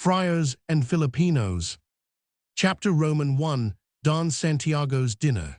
Friars and Filipinos. Chapter Roman 1. Don Santiago's Dinner.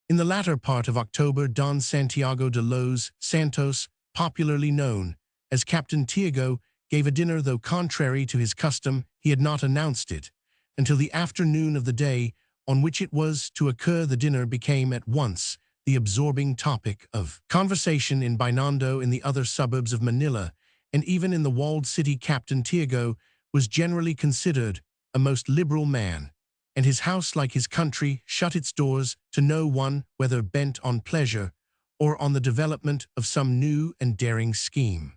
In the latter part of October, Don Santiago de los Santos, popularly known as Captain Tiago, gave a dinner. Though contrary to his custom, he had not announced it until the afternoon of the day on which it was to occur. The dinner became at once the absorbing topic of conversation in Binondo, in the other suburbs of Manila, and even in the walled city. Captain Tiago was generally considered a most liberal man, and his house, like his country, shut its doors to no one, whether bent on pleasure or on the development of some new and daring scheme.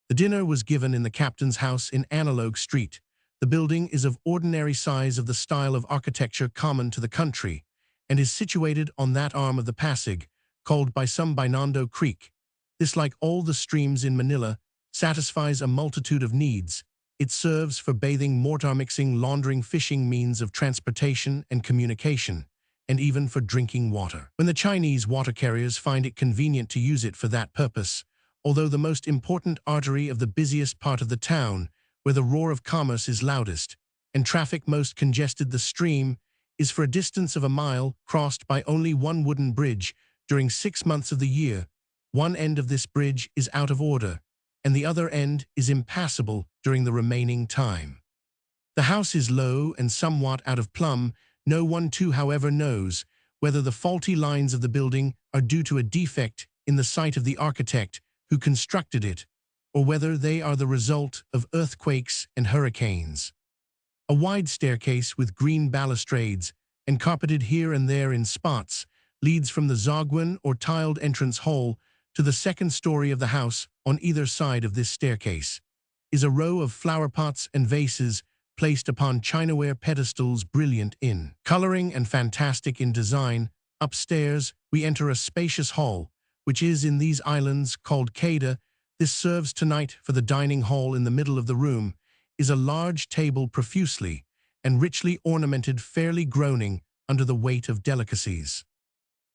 The dinner was given in the captain's house in Analog Street. The building is of ordinary size, of the style of architecture common to the country, and is situated on that arm of the Pasig, called by some Binondo Creek. This, like all the streams in Manila, satisfies a multitude of needs. It serves for bathing, mortar mixing, laundering, fishing, means of transportation and communication, and even for drinking water, when the Chinese water carriers find it convenient to use it for that purpose. Although the most important artery of the busiest part of the town, where the roar of commerce is loudest and traffic most congested, the stream is for a distance of a mile crossed by only one wooden bridge during 6 months of the year. One end of this bridge is out of order, and the other end is impassable during the remaining time. The house is low and somewhat out of plumb. No one, too, however, knows whether the faulty lines of the building are due to a defect in the sight of the architect who constructed it, or whether they are the result of earthquakes and hurricanes. A wide staircase with green balustrades and carpeted here and there in spots leads from the zaguan or tiled entrance hall to the second story of the house. On either side of this staircase is a row of flower pots and vases placed upon chinaware pedestals, brilliant in coloring and fantastic in design. Upstairs, we enter a spacious hall, which is in these islands called Cada. This serves tonight for the dining hall. In the middle of the room is a large table, profusely and richly ornamented, fairly groaning under the weight of delicacies.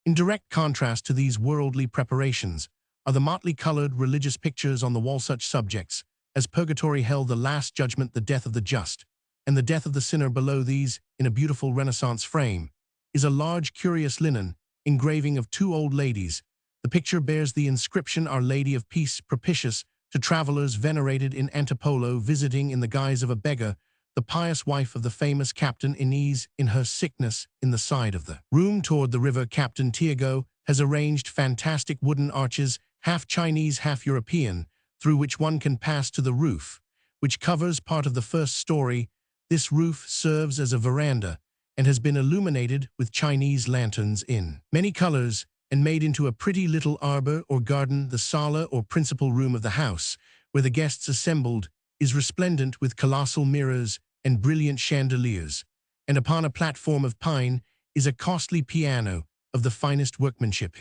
In direct contrast to these worldly preparations are the motley-colored religious pictures on the wall. Such subjects as purgatory, hell, the last judgment, the death of the just, and the death of the sinner. Below these, in a beautiful Renaissance frame, is a large curious linen engraving of 2 old ladies. The picture bears the inscription, Our Lady of Peace, propitious to travelers, venerated in Antipolo, visiting in the guise of a beggar, the pious wife of the famous Captain Inez in her sickness. In the side of the room toward the river, Captain Tiago has arranged fantastic wooden arches, half Chinese, half European, through which one can pass to the roof, which covers part of the first story. This roof serves as a veranda and has been illuminated with Chinese lanterns in many colors and made into a pretty little arbor or garden. The sala, or principal room of the house, where the guests assembled, is resplendent with colossal mirrors and brilliant chandeliers, and upon a platform of pine is a costly piano of the finest workmanship.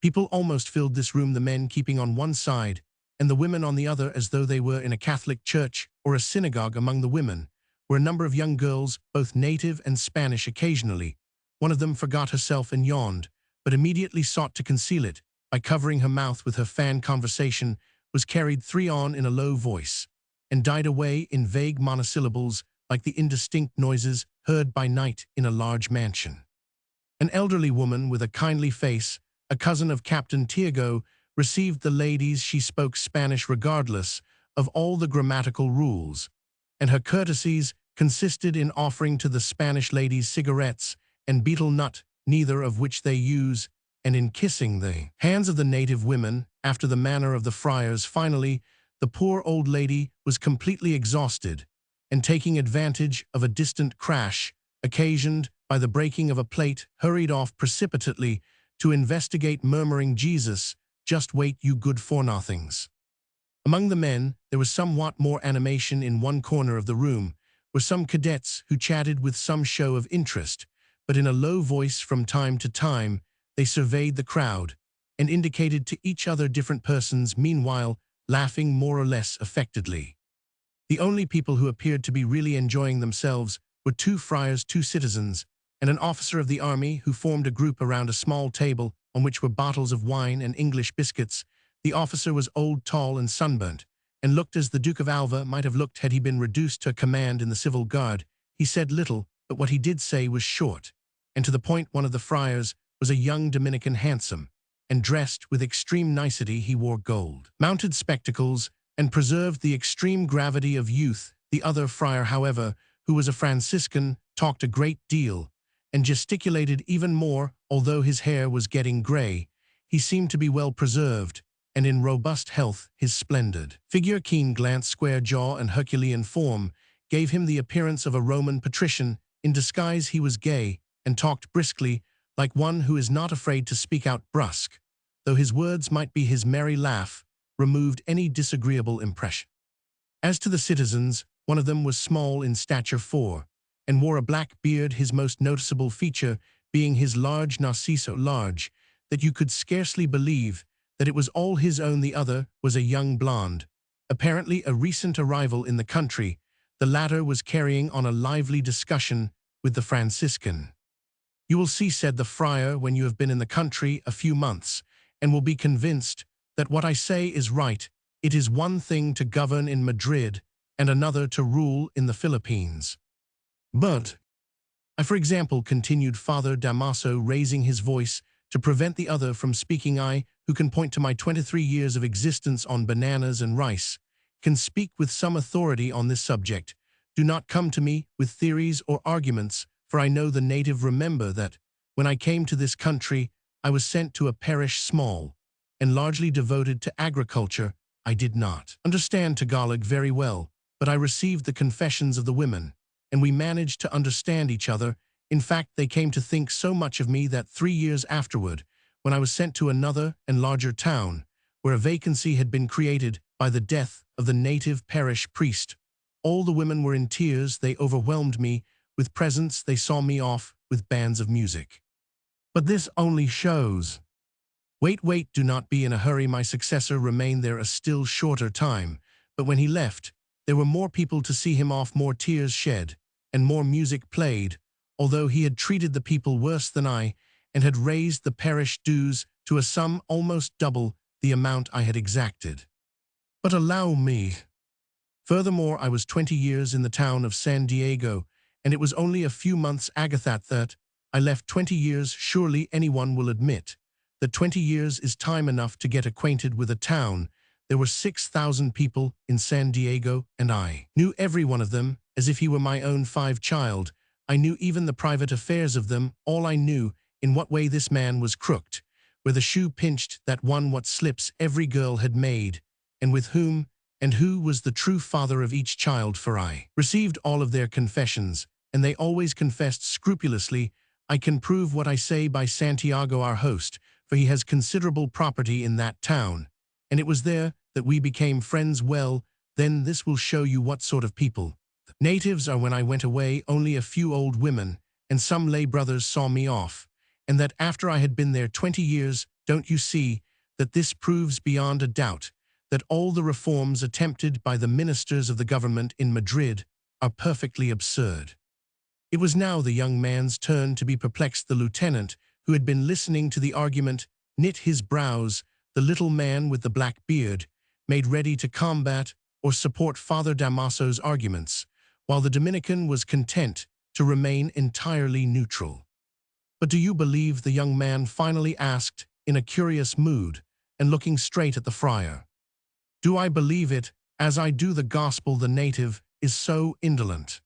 People almost filled this room, the men keeping on one side and the women on the other, as though they were in a Catholic church or a synagogue. Among the women were a number of young girls, both native and Spanish. Occasionally, one of them forgot herself and yawned, but immediately sought to conceal it by covering her mouth with her fan. Conversation was carried 3 on in a low voice, and died away in vague monosyllables, like the indistinct noises heard by night in a large mansion. An elderly woman with a kindly face, a cousin of Captain Tiago, received the ladies. She spoke Spanish regardless of all the grammatical rules, and her courtesies consisted in offering to the Spanish ladies cigarettes and betel nut, neither of which they use, and in kissing the hands of the native women, after the manner of the friars. Finally, the poor old lady was completely exhausted, and taking advantage of a distant crash occasioned by the breaking of a plate, hurried off precipitately to investigate, murmuring, Jesus, just wait, you good for-nothings. Among the men, there was somewhat more animation. In one corner of the room were some cadets who chatted with some show of interest, but in a low voice. From time to time, they surveyed the crowd and indicated to each other different persons, meanwhile laughing more or less affectedly. The only people who appeared to be really enjoying themselves were 2 friars, 2 citizens, and an officer of the army, who formed a group around a small table on which were bottles of wine and English biscuits. The officer was old, tall, and sunburnt, and looked as the Duke of Alva might have looked had he been reduced to a command in the civil guard. He said little, but what he did say was short, and to the point. One of the friars was a young Dominican, handsome, and dressed with extreme nicety. He wore gold mounted spectacles and preserved the extreme gravity of youth. The other friar, however, who was a Franciscan, talked a great deal and gesticulated even more. Although his hair was getting gray, he seemed to be well preserved and in robust health. His splendid figure, keen glance, square jaw, and Herculean form gave him the appearance of a Roman patrician. In disguise he was gay and talked briskly, like one who is not afraid to speak out. Brusque, though his words might be, his merry laugh removed any disagreeable impression. As to the citizens, one of them was small in stature, and wore a black beard, his most noticeable feature being his large nose, so large that you could scarcely believe that it was all his own. The other was a young blonde, apparently a recent arrival in the country. The latter was carrying on a lively discussion with the Franciscan. "You will see," said the friar, "when you have been in the country a few months, and will be convinced that what I say is right. It is one thing to govern in Madrid, and another to rule in the Philippines. But for example," continued Father Damaso, raising his voice to prevent the other from speaking, "I, who can point to my 23 years of existence on bananas and rice, can speak with some authority on this subject. Do not come to me with theories or arguments, for I know the native. Remember that, when I came to this country, I was sent to a parish small and largely devoted to agriculture. I did not understand Tagalog very well, but I received the confessions of the women, and we managed to understand each other. In fact, they came to think so much of me that 3 years afterward, when I was sent to another and larger town, where a vacancy had been created by the death of the native parish priest, all the women were in tears. They overwhelmed me with presents. They saw me off with bands of music. But this only shows—" Wait, do not be in a hurry. My successor remained there a still shorter time, but when he left, there were more people to see him off, more tears shed, and more music played, although he had treated the people worse than I, and had raised the parish dues to a sum almost double the amount I had exacted. But allow me. Furthermore, I was 20 years in the town of San Diego, and it was only a few months ago that I left. 20 years. Surely anyone will admit that 20 years is time enough to get acquainted with a town. There were 6,000 people in San Diego, and I knew every one of them as if he were my own child. I knew even the private affairs of them. All I knew in what way this man was crooked, where the shoe pinched, that one what slips every girl had made, and with whom, and who was the true father of each child. For I received all of their confessions, and they always confessed scrupulously. I can prove what I say by Santiago, our host, for he has considerable property in that town, and it was there that we became friends. Well, then this will show you what sort of people the natives are. When I went away, only a few old women and some lay brothers saw me off, and that after I had been there 20 years. Don't you see that this proves beyond a doubt that all the reforms attempted by the ministers of the government in Madrid are perfectly absurd?" It was now the young man's turn to be perplexed. The lieutenant, who had been listening to the argument, knit his brows. The little man with the black beard made ready to combat or support Father Damaso's arguments, while the Dominican was content to remain entirely neutral. "But do you believe?" the young man finally asked in a curious mood, and looking straight at the friar. "Do I believe it, as I do the gospel? The native is so indolent."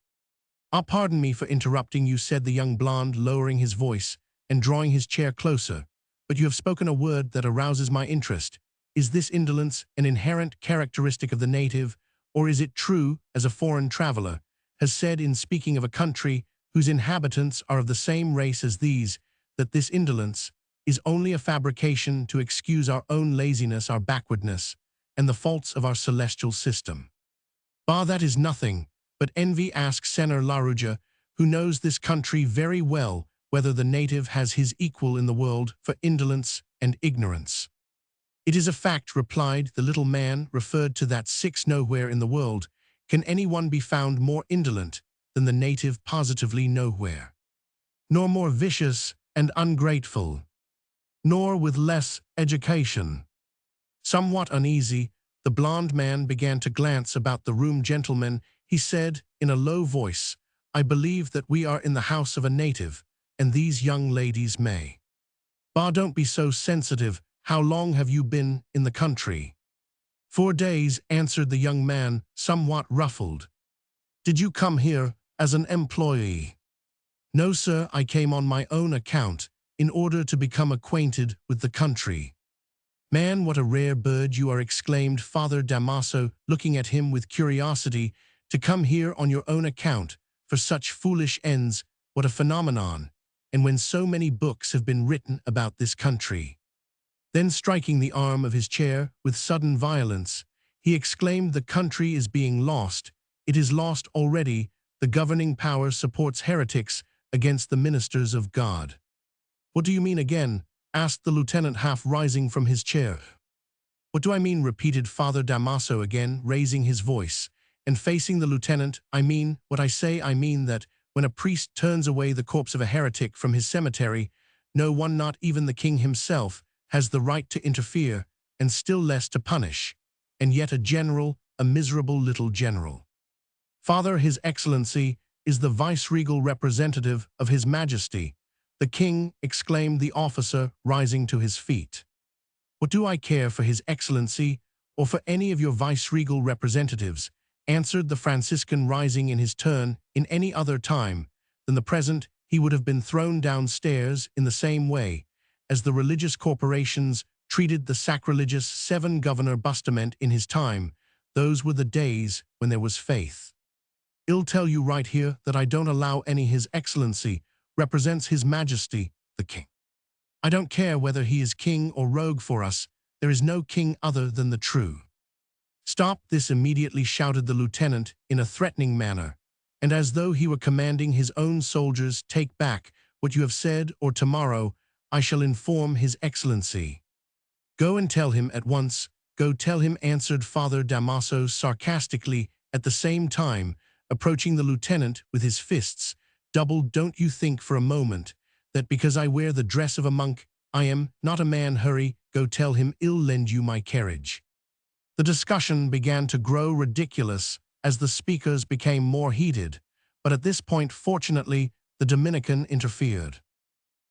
Pardon me for interrupting you," said the young blonde, lowering his voice and drawing his chair closer, "but you have spoken a word that arouses my interest. Is this indolence an inherent characteristic of the native, or is it true, as a foreign traveler has said in speaking of a country whose inhabitants are of the same race as these, that this indolence is only a fabrication to excuse our own laziness, our backwardness, and the faults of our celestial system?" "Bah, that is nothing but envy." Asked Senor Laruja, who knows this country very well, whether the native has his equal in the world for indolence and ignorance. "It is a fact," replied the little man, referred to that six nowhere in the world. "Can anyone be found more indolent than the native? Positively nowhere. Nor more vicious and ungrateful, nor with less education. Somewhat uneasy, The blond man began to glance about the room. Gentlemen, he said in a low voice, I believe that we are in the house of a native, and these young ladies may. Bah, don't be so sensitive. How long have you been in the country? 4 days, answered the young man, somewhat ruffled. Did you come here as an employee? No, sir, I came on my own account, in order to become acquainted with the country. Man, what a rare bird you are, exclaimed Father Damaso, looking at him with curiosity. To come here on your own account, for such foolish ends, what a phenomenon, and when so many books have been written about this country. Then, striking the arm of his chair with sudden violence, he exclaimed, the country is being lost. It is lost already. The governing power supports heretics against the ministers of God. What do you mean again? Asked the lieutenant, half rising from his chair. What do I mean? Repeated Father Damaso, again raising his voice and facing the lieutenant. I mean what I say. I mean that when a priest turns away the corpse of a heretic from his cemetery, no one, not even the king himself, has the right to interfere, and still less to punish. And yet a general, a miserable little general. Father, His Excellency, is the viceregal representative of His Majesty, the king, exclaimed the officer, rising to his feet. What do I care for His Excellency, or for any of your viceregal representatives? Answered the Franciscan, rising in his turn. In any other time than the present, he would have been thrown downstairs in the same way as the religious corporations treated the sacrilegious 7-governor Bustamante in his time. Those were the days when there was faith. I'll tell you right here that I don't allow any. His Excellency represents His Majesty, the King. I don't care whether he is king or rogue. For us, there is no king other than the true. Stop this immediately, shouted the lieutenant in a threatening manner, and as though he were commanding his own soldiers. Take back what you have said, or tomorrow I shall inform His Excellency. Go and tell him at once. Go tell him, answered Father Damaso sarcastically, at the same time approaching the lieutenant with his fists doubled. Don't you think for a moment that because I wear the dress of a monk, I am not a man? Hurry, go tell him. I'll lend you my carriage. The discussion began to grow ridiculous as the speakers became more heated, but at this point, fortunately, the Dominican interfered.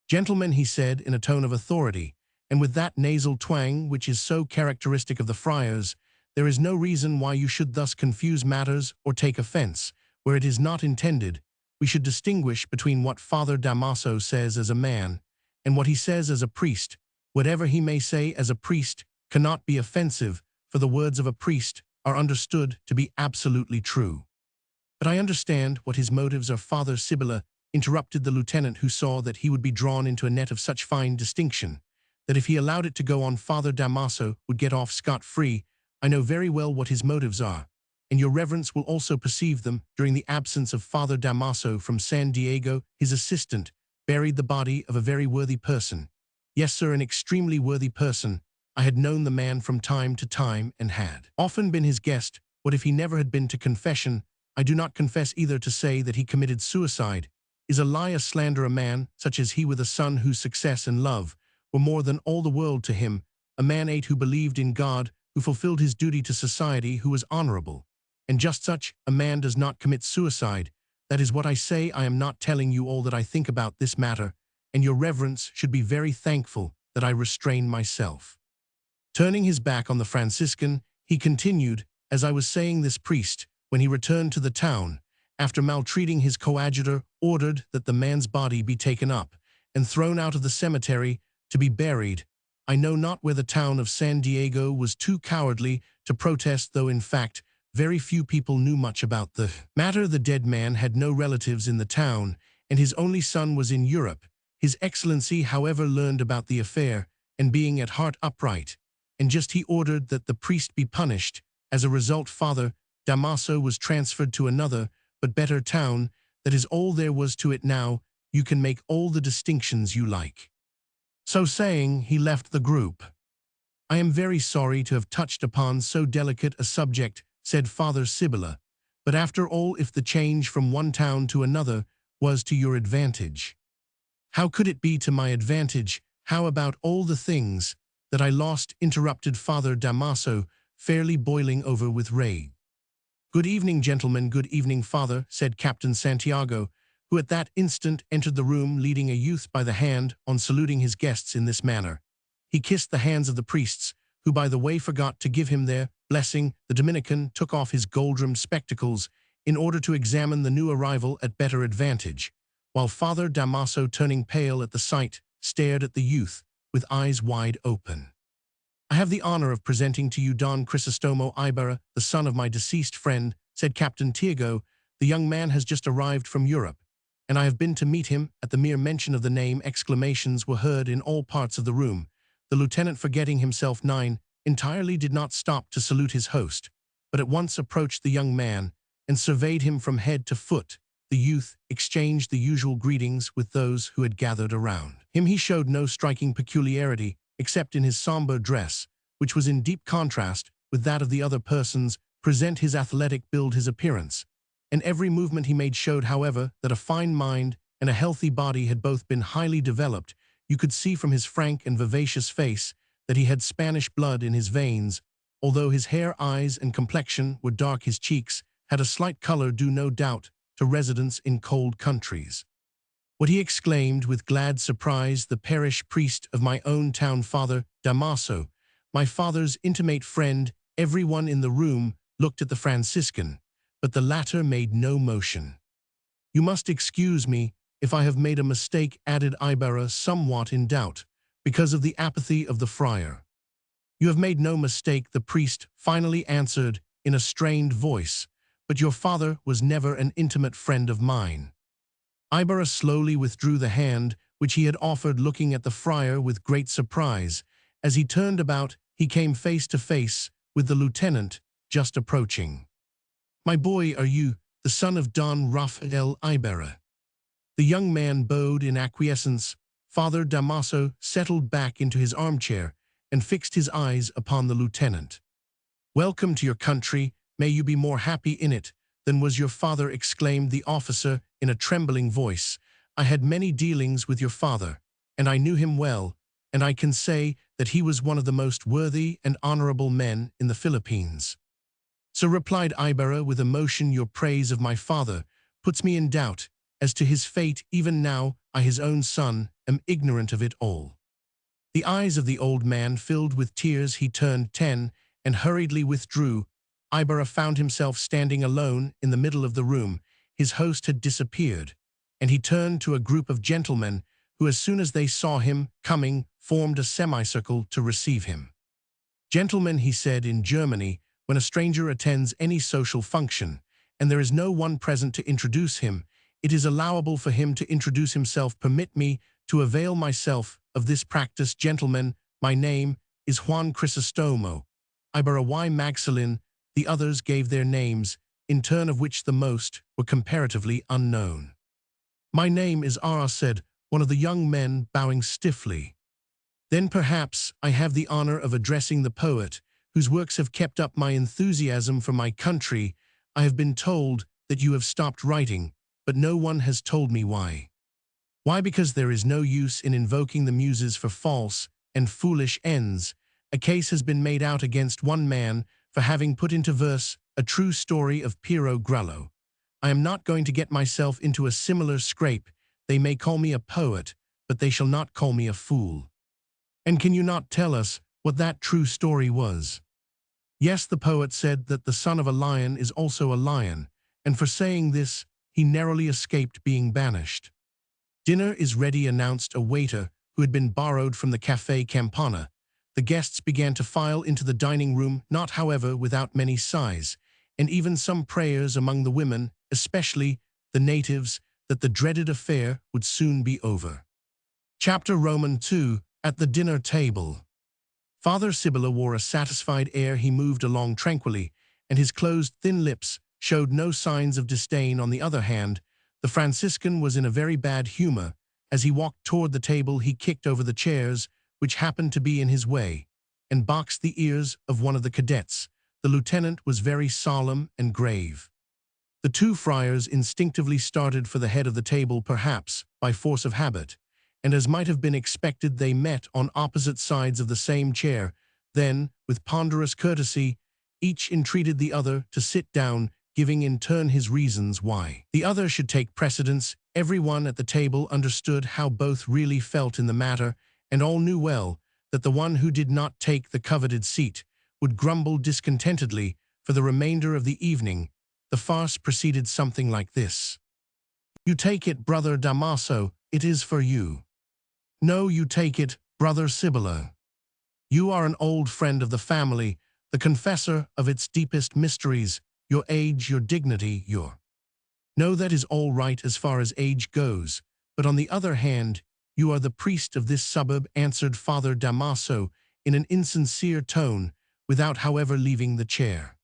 Gentlemen, he said in a tone of authority, and with that nasal twang which is so characteristic of the friars, there is no reason why you should thus confuse matters or take offense where it is not intended. We should distinguish between what Father Damaso says as a man and what he says as a priest. Whatever he may say as a priest cannot be offensive, for the words of a priest are understood to be absolutely true. But I understand what his motives are. Father Sibylla, interrupted the lieutenant, who saw that he would be drawn into a net of such fine distinction that if he allowed it to go on, Father Damaso would get off scot-free. I know very well what his motives are, and your reverence will also perceive them. During the absence of Father Damaso from San Diego, his assistant buried the body of a very worthy person. Yes, sir, an extremely worthy person. I had known the man from time to time and had often been his guest. What if he never had been to confession? I do not confess either. To say that he committed suicide is a lie, a slander. A man such as he, with a son whose success and love were more than all the world to him, a man who believed in God, who fulfilled his duty to society, who was honorable, and just such a man does not commit suicide. That is what I say. I am not telling you all that I think about this matter, and your reverence should be very thankful that I restrain myself. Turning his back on the Franciscan, he continued, as I was saying, this priest, when he returned to the town, after maltreating his coadjutor, ordered that the man's body be taken up and thrown out of the cemetery to be buried. I know not where the town of San Diego was too cowardly to protest, though in fact very few people knew much about the matter. The dead man had no relatives in the town, and his only son was in Europe. His Excellency, however, learned about the affair, and being at heart upright, and just, he ordered that the priest be punished. As a result, Father Damaso was transferred to another, but better town. That is all there was to it. Now you can make all the distinctions you like. So saying, he left the group. I am very sorry to have touched upon so delicate a subject, said Father Sibylla, but after all, if the change from one town to another was to your advantage, how could it be to my advantage? How about all the things that I lost? Interrupted Father Damaso, fairly boiling over with rage. "Good evening, gentlemen, good evening, father," said Captain Santiago, who at that instant entered the room leading a youth by the hand on saluting his guests in this manner. He kissed the hands of the priests, who by the way forgot to give him their blessing. The Dominican took off his gold-rimmed spectacles in order to examine the new arrival at better advantage, while Father Damaso, turning pale at the sight, stared at the youth with eyes wide open. "I have the honor of presenting to you Don Crisostomo Ibarra, the son of my deceased friend," said Captain Tiago. "The young man has just arrived from Europe, and I have been to meet him." At the mere mention of the name, exclamations were heard in all parts of the room. The lieutenant, forgetting himself entirely, did not stop to salute his host, but at once approached the young man and surveyed him from head to foot. The youth exchanged the usual greetings with those who had gathered around him. He showed no striking peculiarity, except in his somber dress, which was in deep contrast with that of the other persons present. His athletic build, his appearance, and every movement he made showed, however, that a fine mind and a healthy body had both been highly developed. You could see from his frank and vivacious face that he had Spanish blood in his veins. Although his hair, eyes, and complexion were dark, his cheeks had a slight color due, no doubt, to residence in cold countries. "What," he exclaimed with glad surprise, "the parish priest of my own town, Father Damaso, my father's intimate friend." Everyone in the room looked at the Franciscan, but the latter made no motion. "You must excuse me if I have made a mistake," added Ibarra, somewhat in doubt, "because of the apathy of the friar." "You have made no mistake," the priest finally answered in a strained voice, "but your father was never an intimate friend of mine." Ibarra slowly withdrew the hand which he had offered, looking at the friar with great surprise. As he turned about, he came face to face with the lieutenant, just approaching. "My boy, are you the son of Don Rafael Ibarra?" The young man bowed in acquiescence. Father Damaso settled back into his armchair and fixed his eyes upon the lieutenant. "Welcome to your country. May you be more happy in it than was your father," exclaimed the officer in a trembling voice. "I had many dealings with your father, and I knew him well, and I can say that he was one of the most worthy and honorable men in the Philippines." "So," replied Ibarra with emotion, "your praise of my father puts me in doubt as to his fate. Even now, I, his own son, am ignorant of it all." The eyes of the old man filled with tears. He turned and hurriedly withdrew. Ibarra found himself standing alone in the middle of the room. His host had disappeared, and he turned to a group of gentlemen who, as soon as they saw him coming, formed a semicircle to receive him. "Gentlemen," he said, "in Germany, when a stranger attends any social function, and there is no one present to introduce him, it is allowable for him to introduce himself. Permit me to avail myself of this practice. Gentlemen, my name is Juan Crisostomo Ibarra y Magdalene." The others gave their names, in turn, of which the most were comparatively unknown. "My name is Ara," said one of the young men, bowing stiffly. "Then perhaps I have the honor of addressing the poet whose works have kept up my enthusiasm for my country. I have been told that you have stopped writing, but no one has told me why." "Why, because there is no use in invoking the muses for false and foolish ends. A case has been made out against one man for having put into verse a true story of Piero Grullo. I am not going to get myself into a similar scrape. They may call me a poet, but they shall not call me a fool." "And can you not tell us what that true story was?" "Yes, the poet said that the son of a lion is also a lion, and for saying this, he narrowly escaped being banished." "Dinner is ready," announced a waiter who had been borrowed from the Café Campana. The guests began to file into the dining room, not, however, without many sighs, and even some prayers among the women, especially the natives, that the dreaded affair would soon be over. Chapter Roman II. At the dinner table. Father Sibylla wore a satisfied air. He moved along tranquilly, and his closed thin lips showed no signs of disdain. On the other hand, the Franciscan was in a very bad humor. As he walked toward the table, he kicked over the chairs, which happened to be in his way, and boxed the ears of one of the cadets. The lieutenant was very solemn and grave. The two friars instinctively started for the head of the table, perhaps by force of habit, and as might have been expected, they met on opposite sides of the same chair. Then, with ponderous courtesy, each entreated the other to sit down, giving in turn his reasons why the other should take precedence. Everyone at the table understood how both really felt in the matter, and all knew well that the one who did not take the coveted seat would grumble discontentedly for the remainder of the evening. The farce proceeded something like this. "You take it, brother Damaso, it is for you." "No, you take it, brother Sibylla. You are an old friend of the family, the confessor of its deepest mysteries, your age, your dignity, your—" "No, that is all right as far as age goes, but on the other hand, you are the priest of this suburb," answered Father Damaso in an insincere tone, without however leaving the chair.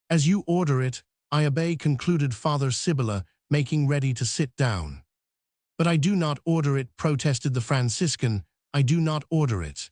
"As you order it, I obey," concluded Father Sibylla, making ready to sit down. "But I do not order it," protested the Franciscan. "I do not order it."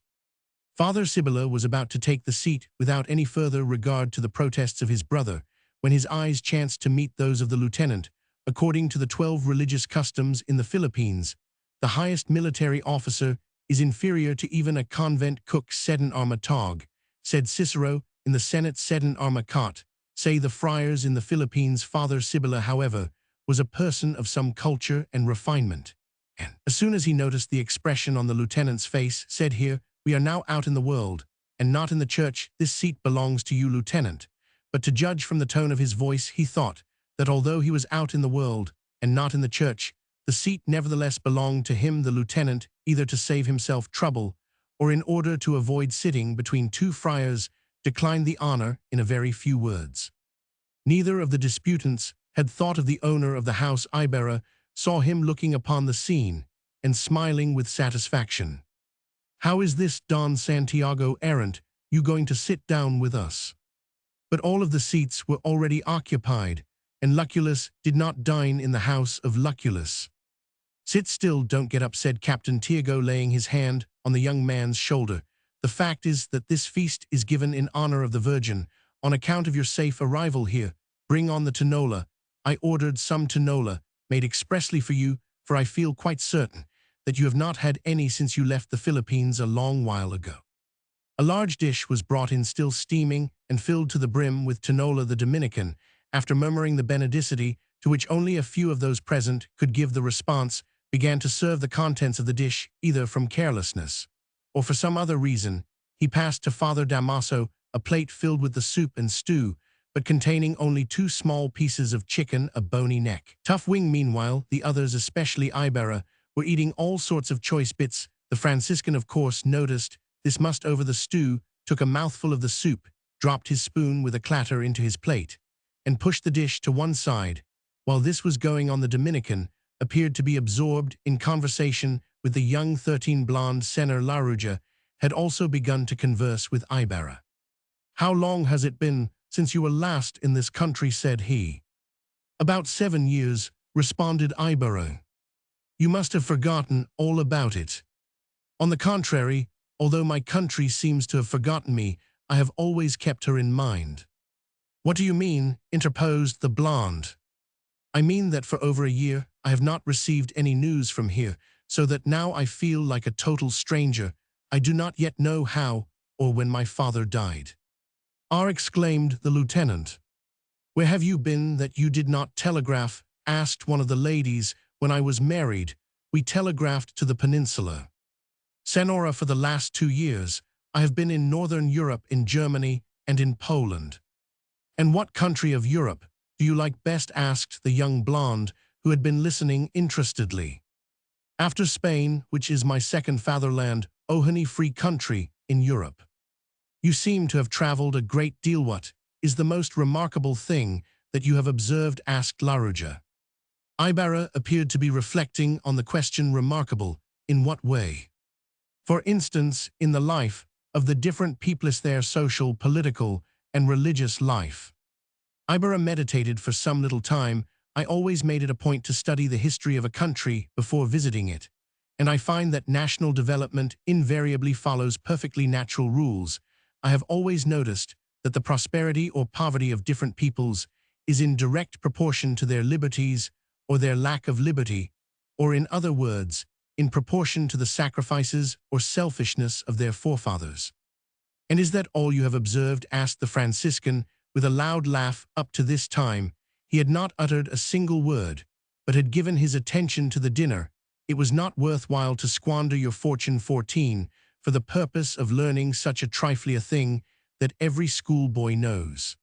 Father Sibylla was about to take the seat without any further regard to the protests of his brother, when his eyes chanced to meet those of the lieutenant. According to the 12 religious customs in the Philippines, the highest military officer is inferior to even a convent cook. "Sed arma taug," said Cicero in the Senate. "Sed arma cat," say the friars in the Philippines. Father Sibylla, however, was a person of some culture and refinement, and as soon as he noticed the expression on the lieutenant's face, said, "Here, we are now out in the world, and not in the church. This seat belongs to you, lieutenant." But to judge from the tone of his voice, he thought that although he was out in the world and not in the church, the seat nevertheless belonged to him. The lieutenant, either to save himself trouble or in order to avoid sitting between two friars, declined the honor in a very few words. Neither of the disputants had thought of the owner of the house. Ibarra saw him looking upon the scene and smiling with satisfaction. "How is this, Don Santiago Errant, you going to sit down with us?" But all of the seats were already occupied, and Lucullus did not dine in the house of Lucullus. "Sit still, don't get up," said Captain Tiago, laying his hand on the young man's shoulder. "The fact is that this feast is given in honor of the Virgin. On account of your safe arrival here, bring on the tinola. I ordered some tinola, made expressly for you, for I feel quite certain that you have not had any since you left the Philippines a long while ago." A large dish was brought in, still steaming, and filled to the brim with tinola. The Dominican, after murmuring the benedicite, to which only a few of those present could give the response, began to serve the contents of the dish. Either from carelessness or for some other reason, he passed to Father Damaso a plate filled with the soup and stew, but containing only 2 small pieces of chicken, a bony neck, tough wing. Meanwhile, the others, especially Ibarra, were eating all sorts of choice bits. The Franciscan, of course, noticed this, must over the stew, took a mouthful of the soup, dropped his spoon with a clatter into his plate, and pushed the dish to one side. While this was going on, the Dominican appeared to be absorbed in conversation with the young 13 blonde. Senor Laruja had also begun to converse with Ibarra. "How long has it been since you were last in this country?" said he. "About 7 years," responded Ibarra. "You must have forgotten all about it." "On the contrary, although my country seems to have forgotten me, I have always kept her in mind." "What do you mean?" interposed the blonde. "I mean that for over a year I have not received any news from here, so that now I feel like a total stranger. I do not yet know how or when my father died." "Ah!" exclaimed the lieutenant. "Where have you been that you did not telegraph?" asked one of the ladies. "When I was married, we telegraphed to the peninsula." "Senora, for the last 2 years, I have been in Northern Europe, in Germany and in Poland." "And what country of Europe do you like best?" asked the young blonde, who had been listening interestedly. "After Spain, which is my second fatherland, O honey, free country in Europe." "You seem to have traveled a great deal. What is the most remarkable thing that you have observed?" asked Laruja. Ibarra appeared to be reflecting on the question. "Remarkable? In what way?" "For instance, in the life of the different peoples, their social, political, and religious life." Ibarra meditated for some little time. "I always made it a point to study the history of a country before visiting it, and I find that national development invariably follows perfectly natural rules. I have always noticed that the prosperity or poverty of different peoples is in direct proportion to their liberties or their lack of liberty, or in other words, in proportion to the sacrifices or selfishness of their forefathers. "And is that all you have observed?" asked the Franciscan, with a loud laugh. Up to this time, he had not uttered a single word, but had given his attention to the dinner. "It was not worthwhile to squander your fortune 14 for the purpose of learning such a trifling thing that every schoolboy knows."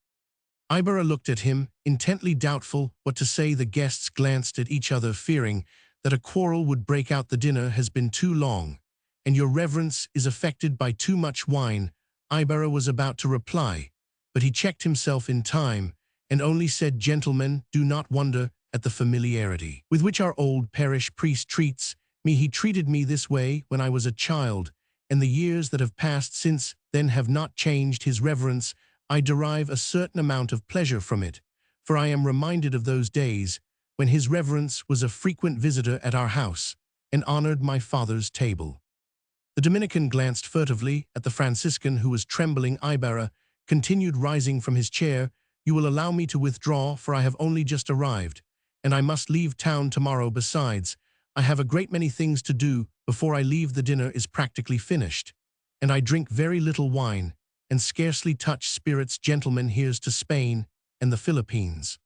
Ibarra looked at him, intently doubtful what to say. The guests glanced at each other, fearing that a quarrel would break out. "The dinner has been too long, and your reverence is affected by too much wine," Ibarra was about to reply, but he checked himself in time, and only said, "Gentlemen, do not wonder at the familiarity with which our old parish priest treats me. He treated me this way when I was a child, and the years that have passed since then have not changed his reverence. I derive a certain amount of pleasure from it, for I am reminded of those days when his reverence was a frequent visitor at our house and honored my father's table." The Dominican glanced furtively at the Franciscan, who was trembling. Ibarra continued, rising from his chair, "You will allow me to withdraw, for I have only just arrived, and I must leave town tomorrow. Besides, I have a great many things to do before I leave. The dinner is practically finished, and I drink very little wine and scarcely touch spirits. Gentlemen, here's to Spain and the Philippines."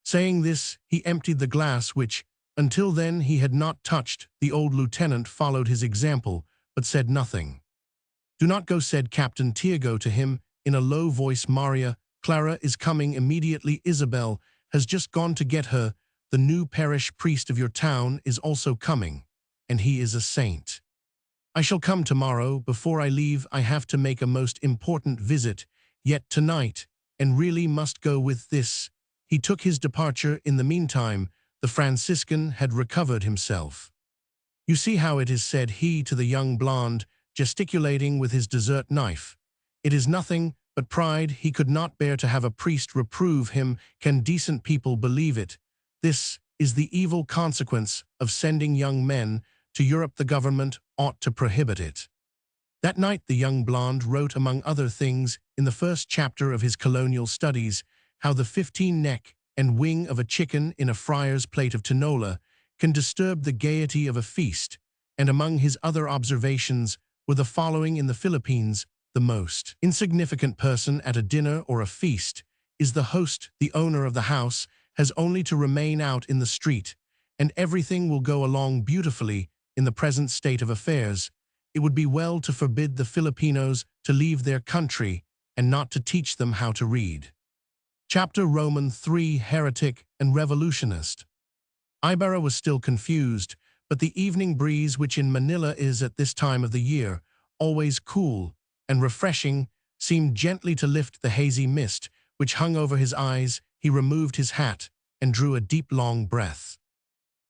Saying this, he emptied the glass which, until then, he had not touched. The old lieutenant followed his example, but said nothing. "Do not go," said Captain Tiago to him in a low voice. "Maria Clara is coming immediately. Isabel has just gone to get her. The new parish priest of your town is also coming, and he is a saint. I shall come tomorrow. Before I leave, I have to make a most important visit yet tonight, and really must go." With this, he took his departure. In the meantime, the Franciscan had recovered himself. "You see how it is," said he to the young blonde, gesticulating with his dessert knife. "It is nothing but pride. He could not bear to have a priest reprove him. Can decent people believe it? This is the evil consequence of sending young men to Europe. The government ought to prohibit it." That night the young blonde wrote, among other things, in the first chapter of his colonial studies, how the 15 neck and wing of a chicken in a friar's plate of tinola can disturb the gaiety of a feast, and among his other observations were the following: "In the Philippines, the most insignificant person at a dinner or a feast is the host. The owner of the house has only to remain out in the street, and everything will go along beautifully. In the present state of affairs, it would be well to forbid the Filipinos to leave their country and not to teach them how to read." Chapter Roman 3: Heretic and Revolutionist. Ibarra was still confused, but the evening breeze, which in Manila is at this time of the year always cool and refreshing, seemed gently to lift the hazy mist which hung over his eyes. He removed his hat and drew a deep, long breath.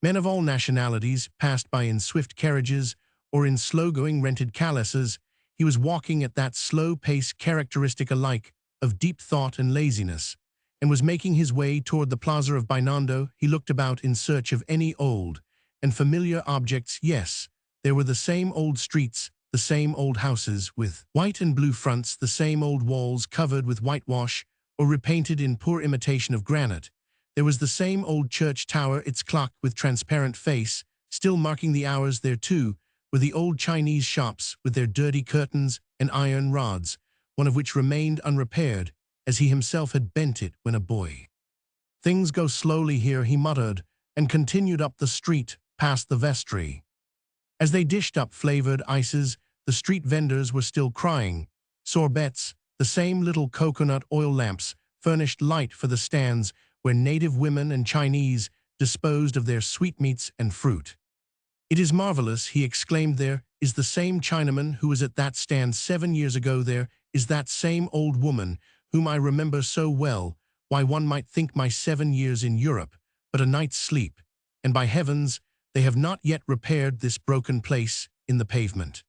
Men of all nationalities passed by in swift carriages or in slow-going rented calases. He was walking at that slow pace characteristic alike of deep thought and laziness, and was making his way toward the Plaza of Binondo. He looked about in search of any old and familiar objects. Yes, there were the same old streets, the same old houses with white and blue fronts, the same old walls covered with whitewash or repainted in poor imitation of granite. There was the same old church tower, its clock with transparent face, still marking the hours. There, too, were the old Chinese shops with their dirty curtains and iron rods, one of which remained unrepaired, as he himself had bent it when a boy. "Things go slowly here," he muttered, and continued up the street, past the vestry. As they dished up flavored ices, the street vendors were still crying. Sorbets, the same little coconut oil lamps, furnished light for the stands where native women and Chinese disposed of their sweetmeats and fruit. "It is marvelous," he exclaimed. "There is the same Chinaman who was at that stand 7 years ago. There is that same old woman whom I remember so well. Why, one might think my 7 years in Europe but a night's sleep. And by heavens, they have not yet repaired this broken place in the pavement."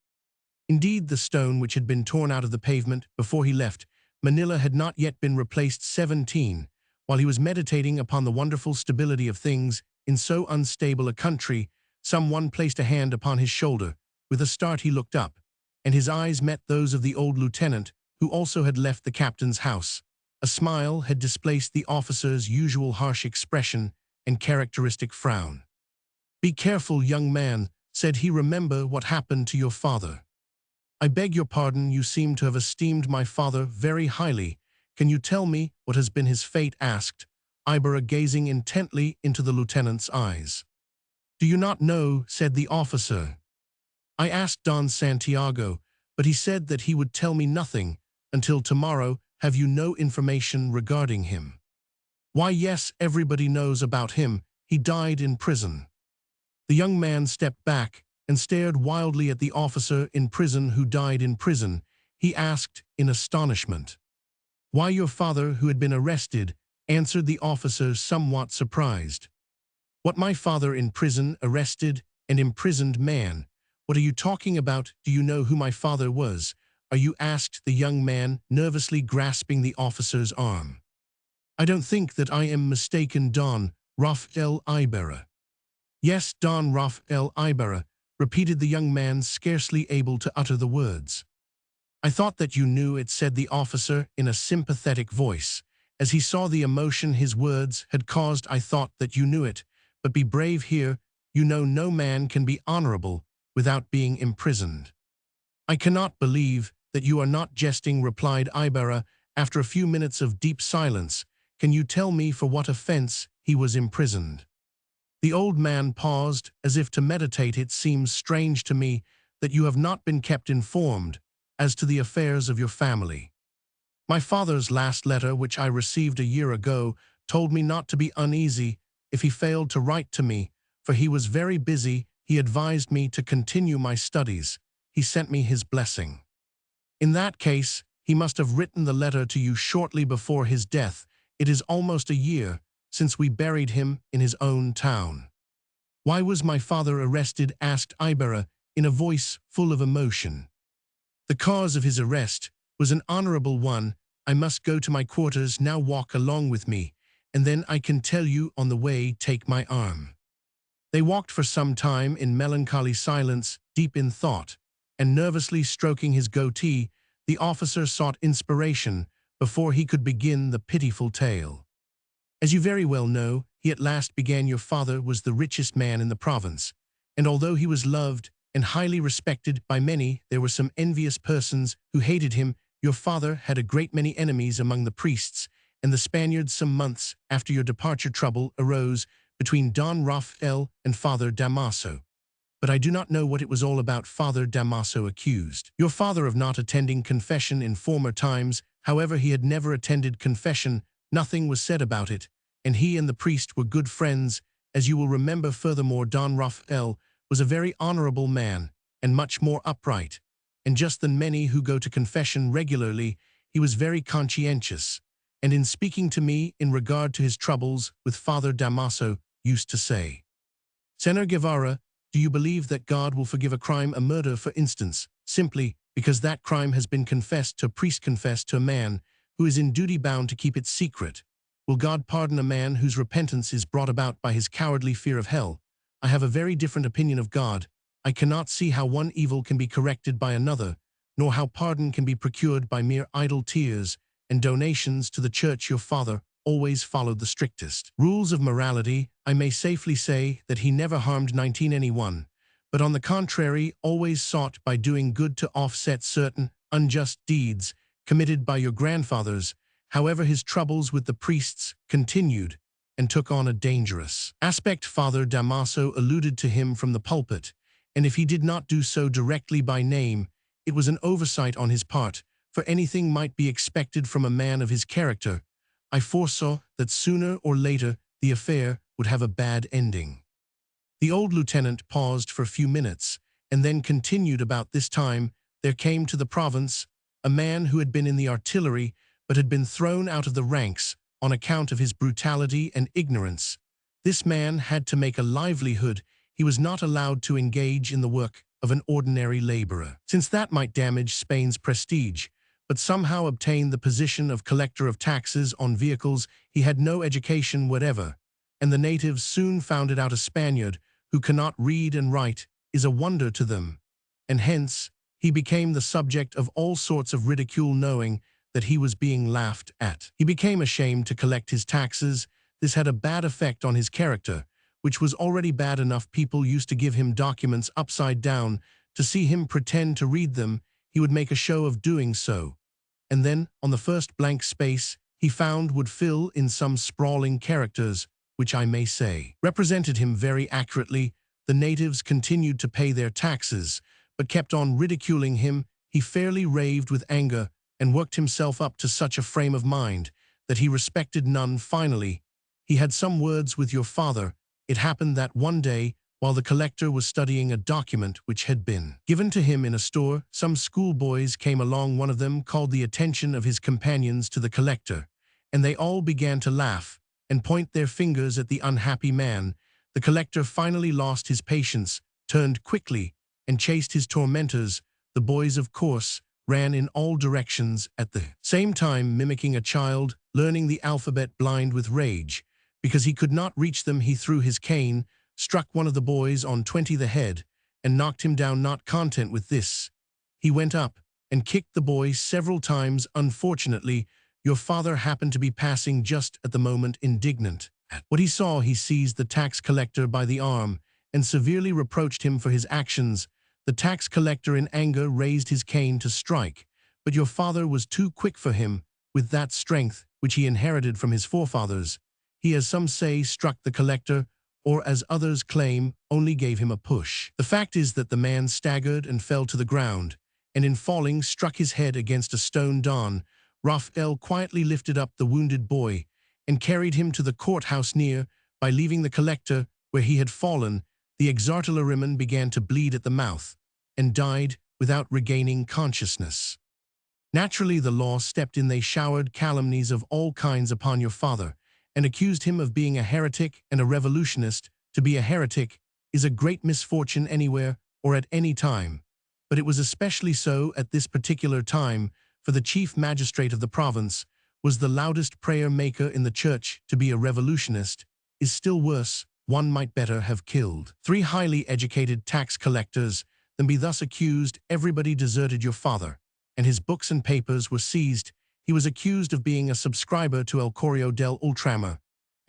Indeed, the stone which had been torn out of the pavement before he left Manila had not yet been replaced. 17. While he was meditating upon the wonderful stability of things in so unstable a country, someone placed a hand upon his shoulder. With a start he looked up, and his eyes met those of the old lieutenant, who also had left the captain's house. A smile had displaced the officer's usual harsh expression and characteristic frown. "Be careful, young man," said he. "Remember what happened to your father." I beg your pardon, you seem to have esteemed my father very highly. Can you tell me what has been his fate?" asked Ibarra, gazing intently into the lieutenant's eyes. "Do you not know?" said the officer. "I asked Don Santiago, but he said that he would tell me nothing until tomorrow. Have you no information regarding him?" "Why, yes, everybody knows about him. He died in prison." The young man stepped back and stared wildly at the officer. "In prison? Who died in prison?" he asked in astonishment. "Why, your father, who had been arrested," answered the officer, somewhat surprised. "What, my father in prison? Arrested and imprisoned? Man, what are you talking about? Do you know who my father was? Are you?" asked the young man, nervously grasping the officer's arm. "I don't think that I am mistaken, Don Rafael Ibarra." "Yes, Don Rafael Ibarra," repeated the young man, scarcely able to utter the words. "I thought that you knew it," said the officer in a sympathetic voice, as he saw the emotion his words had caused. "I thought that you knew it, but be brave here. You know no man can be honorable without being imprisoned." "I cannot believe that you are not jesting," replied Ibarra after a few minutes of deep silence. "Can you tell me for what offense he was imprisoned?" The old man paused, as if to meditate. "It seems strange to me that you have not been kept informed as to the affairs of your family. My father's last letter, which I received a year ago, told me not to be uneasy if he failed to write to me, for he was very busy. He advised me to continue my studies. He sent me his blessing." "In that case, he must have written the letter to you shortly before his death. It is almost a year since we buried him in his own town." "Why was my father arrested?" asked Ibarra in a voice full of emotion. "The cause of his arrest was an honorable one. I must go to my quarters now. Walk along with me, and then I can tell you on the way. Take my arm." They walked for some time in melancholy silence, deep in thought, and nervously stroking his goatee, the officer sought inspiration before he could begin the pitiful tale. "As you very well know," he at last began, "your father was the richest man in the province, and although he was loved and highly respected by many, there were some envious persons who hated him. Your father had a great many enemies among the priests and the Spaniards. Some months after your departure, trouble arose between Don Rafael and Father Damaso. But I do not know what it was all about." Father Damaso accused your father of not attending confession in former times. However, he had never attended confession. Nothing was said about it, and he and the priest were good friends, as you will remember. Furthermore, Don Rafael was a very honorable man, and much more upright, and just than many who go to confession regularly. He was very conscientious, and in speaking to me in regard to his troubles with Father Damaso, used to say, "Senor Guevara, do you believe that God will forgive a crime, a murder, for instance, simply because that crime has been confessed to a priest, confessed to a man who is in duty bound to keep it secret? Will God pardon a man whose repentance is brought about by his cowardly fear of hell? I have a very different opinion of God. I cannot see how one evil can be corrected by another, nor how pardon can be procured by mere idle tears and donations to the church. Your father always followed the strictest rules of morality. I may safely say that he never harmed anyone, but on the contrary always sought by doing good to offset certain unjust deeds committed by your grandfathers. However, his troubles with the priests continued and took on a dangerous aspect. Father Damaso alluded to him from the pulpit, and if he did not do so directly by name, it was an oversight on his part, for anything might be expected from a man of his character. I foresaw that sooner or later the affair would have a bad ending." The old lieutenant paused for a few minutes, and then continued. "About this time there came to the province a man who had been in the artillery, but had been thrown out of the ranks on account of his brutality and ignorance. This man had to make a livelihood. He was not allowed to engage in the work of an ordinary laborer, since that might damage Spain's prestige, but somehow obtained the position of collector of taxes on vehicles. He had no education whatever, and the natives soon found it out. A Spaniard who cannot read and write is a wonder to them, and hence he became the subject of all sorts of ridicule, knowing that he was being laughed at. He became ashamed to collect his taxes. This had a bad effect on his character, which was already bad enough. People used to give him documents upside down to see him pretend to read them. he would make a show of doing so, and then, on the first blank space he found would fill in some sprawling characters, which I may say represented him very accurately. The natives continued to pay their taxes, but kept on ridiculing him. He fairly raved with anger, and worked himself up to such a frame of mind that he respected none. Finally, he had some words with your father. It happened that one day, while the collector was studying a document which had been given to him in a store, some schoolboys came along. One of them called the attention of his companions to the collector, and they all began to laugh and point their fingers at the unhappy man. The collector finally lost his patience, turned quickly, and chased his tormentors. The boys, of course, ran in all directions at the same time, mimicking a child learning the alphabet. Blind with rage, because he could not reach them, he threw his cane, struck one of the boys on 20 the head, and knocked him down. Not content with this, he went up and kicked the boy several times. Unfortunately, your father happened to be passing just at the moment. Indignant at what he saw, he seized the tax collector by the arm and severely reproached him for his actions. The tax collector in anger raised his cane to strike, but your father was too quick for him. With that strength which he inherited from his forefathers, he, as some say, struck the collector, or as others claim, only gave him a push. The fact is that the man staggered and fell to the ground, and in falling struck his head against a stone. Don Raphael quietly lifted up the wounded boy and carried him to the courthouse near by, leaving the collector where he had fallen. The exartilleryman began to bleed at the mouth and died without regaining consciousness. Naturally, the law stepped in. They showered calumnies of all kinds upon your father and accused him of being a heretic and a revolutionist. To be a heretic is a great misfortune anywhere or at any time, but it was especially so at this particular time, for the chief magistrate of the province was the loudest prayer maker in the church. To be a revolutionist is still worse. One might better have killed 3 highly educated tax collectors than be thus accused. Everybody deserted your father, and his books and papers were seized. He was accused of being a subscriber to El Correo del Ultramar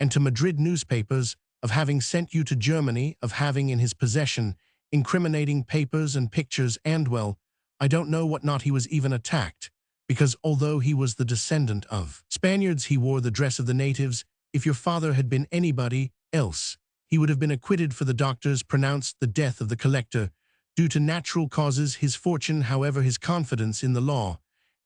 and to Madrid newspapers, of having sent you to Germany, of having in his possession incriminating papers and pictures, and, well, I don't know what not. He was even attacked, because although he was the descendant of Spaniards, he wore the dress of the natives. If your father had been anybody else, he would have been acquitted, for the doctors pronounced the death of the collector due to natural causes. His fortune, however, his confidence in the law,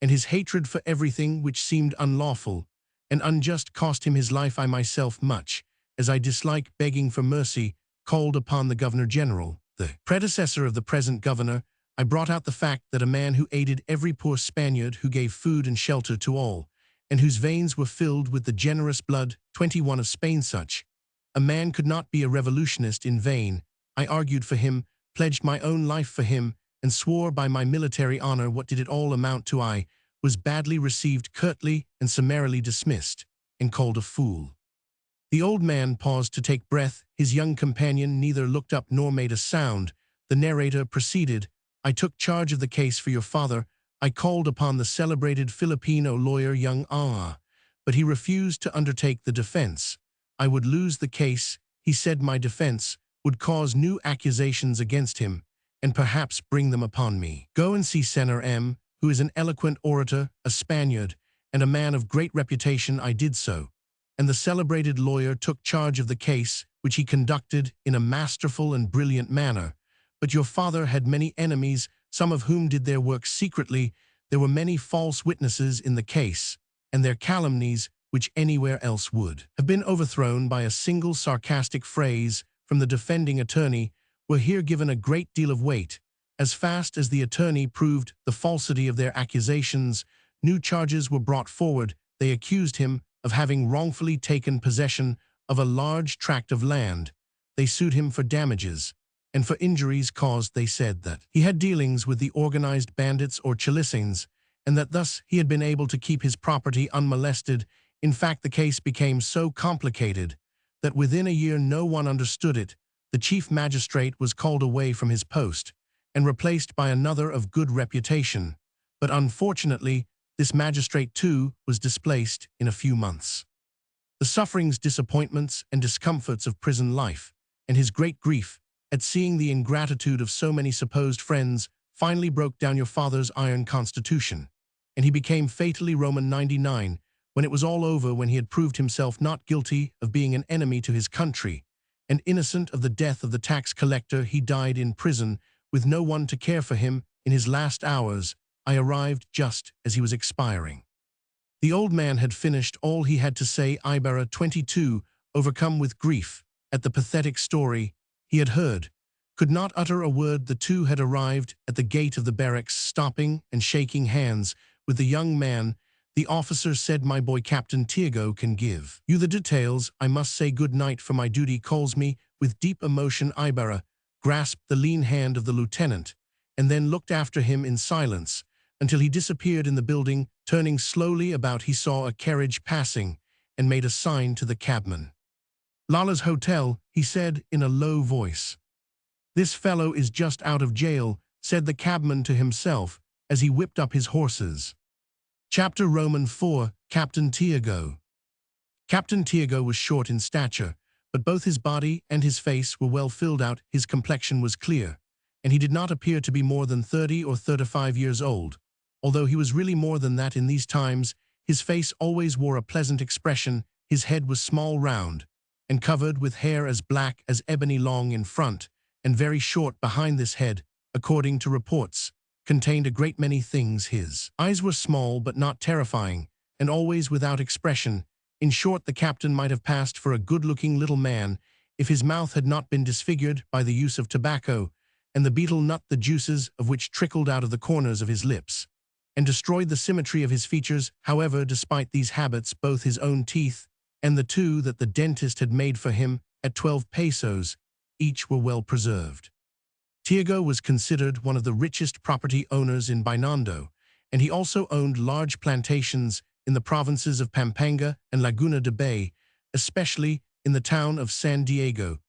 and his hatred for everything which seemed unlawful and unjust cost him his life. I myself, much as I dislike begging for mercy, called upon the Governor-General, the predecessor of the present governor. I brought out the fact that a man who aided every poor Spaniard, who gave food and shelter to all, and whose veins were filled with the generous blood, 21 of Spain, such a man could not be a revolutionist in vain. I argued for him, pledged my own life for him, and swore by my military honor. What did it all amount to? I was badly received, curtly and summarily dismissed, and called a fool. The old man paused to take breath. His young companion neither looked up nor made a sound. The narrator proceeded. I took charge of the case for your father. I called upon the celebrated Filipino lawyer, young but he refused to undertake the defense. I would lose the case, he said. My defense would cause new accusations against him, and perhaps bring them upon me. Go and see Senor M., who is an eloquent orator, a Spaniard, and a man of great reputation. I did so, and the celebrated lawyer took charge of the case, which he conducted in a masterful and brilliant manner. But your father had many enemies, some of whom did their work secretly. There were many false witnesses in the case, and their calumnies, which anywhere else would have been overthrown by a single sarcastic phrase from the defending attorney, were here given a great deal of weight. As fast as the attorney proved the falsity of their accusations, new charges were brought forward. They accused him of having wrongfully taken possession of a large tract of land. They sued him for damages, and for injuries caused. They said that he had dealings with the organized bandits or Chilisings, and that thus he had been able to keep his property unmolested. In fact, the case became so complicated that within a year no one understood it. The chief magistrate was called away from his post and replaced by another of good reputation. But unfortunately, this magistrate too was displaced in a few months. The sufferings, disappointments, and discomforts of prison life, and his great grief at seeing the ingratitude of so many supposed friends, finally broke down your father's iron constitution, and he became fatally Roman 99 when it was all over, when he had proved himself not guilty of being an enemy to his country, and innocent of the death of the tax collector. He died in prison with no one to care for him in his last hours. I arrived just as he was expiring. The old man had finished all he had to say. Ibarra, 22, overcome with grief at the pathetic story he had heard, could not utter a word. The two had arrived at the gate of the barracks, stopping and shaking hands with the young man. The officer said, "My boy Captain Tiago can give you the details. I must say good night, for my duty calls me." With deep emotion, Ibarra grasped the lean hand of the lieutenant and then looked after him in silence until he disappeared in the building. Turning slowly about, he saw a carriage passing and made a sign to the cabman. "Lala's Hotel," he said in a low voice. "This fellow is just out of jail," said the cabman to himself as he whipped up his horses. Chapter Roman 4, Captain Tiago. Captain Tiago was short in stature, but both his body and his face were well filled out. His complexion was clear, and he did not appear to be more than 30 or 35 years old. Although he was really more than that in these times, his face always wore a pleasant expression. His head was small, round, and covered with hair as black as ebony, long in front and very short behind. This head, according to reports, contained a great many things. His eyes were small but not terrifying, and always without expression. In short, the captain might have passed for a good-looking little man if his mouth had not been disfigured by the use of tobacco, and the betel nut, the juices of which trickled out of the corners of his lips and destroyed the symmetry of his features. However, despite these habits, both his own teeth and the two that the dentist had made for him at 12 pesos each were well preserved. Tiago was considered one of the richest property owners in Binondo, and he also owned large plantations in the provinces of Pampanga and Laguna de Bay, especially in the town of San Diego.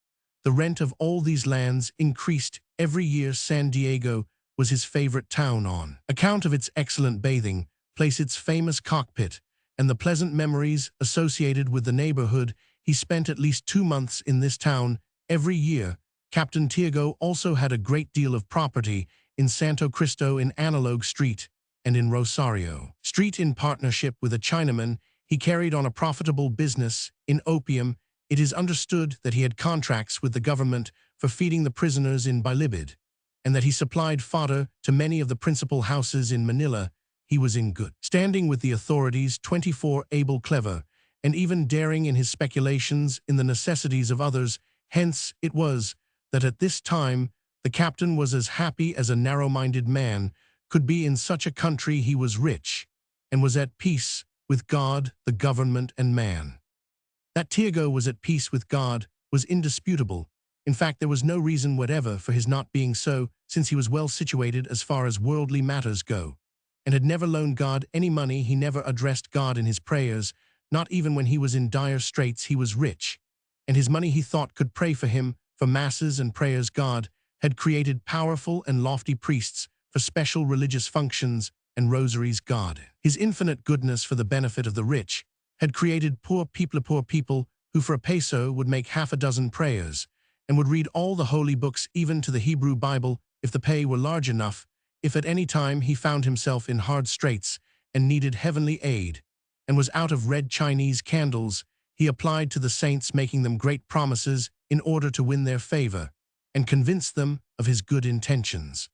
The rent of all these lands increased every year. San Diego was his favorite town on account of its excellent bathing place, its famous cockpit, and the pleasant memories associated with the neighborhood. He spent at least 2 months in this town every year. Captain Tiago also had a great deal of property in Santo Cristo, in Analog Street, and in Rosario Street. In partnership with a Chinaman, he carried on a profitable business in opium. It is understood that he had contracts with the government for feeding the prisoners in Bilibid, and that he supplied fodder to many of the principal houses in Manila. He was in good standing with the authorities, 24, able, clever, and even daring in his speculations in the necessities of others. Hence it was that at this time the captain was as happy as a narrow-minded man could be in such a country. He was rich, and was at peace with God, the government, and man. That Tiago was at peace with God was indisputable. In fact, there was no reason whatever for his not being so, since he was well situated as far as worldly matters go, and had never loaned God any money. He never addressed God in his prayers, not even when he was in dire straits. He was rich, and his money, he thought, could pray for him for masses and prayers. God had created powerful and lofty priests for special religious functions and rosaries. God, his infinite goodness for the benefit of the rich, had created poor people who for a peso would make half a dozen prayers and would read all the holy books, even to the Hebrew Bible, if the pay were large enough. If at any time he found himself in hard straits and needed heavenly aid and was out of red Chinese candles, he applied to the saints, making them great promises in order to win their favor and convince them of his good intentions.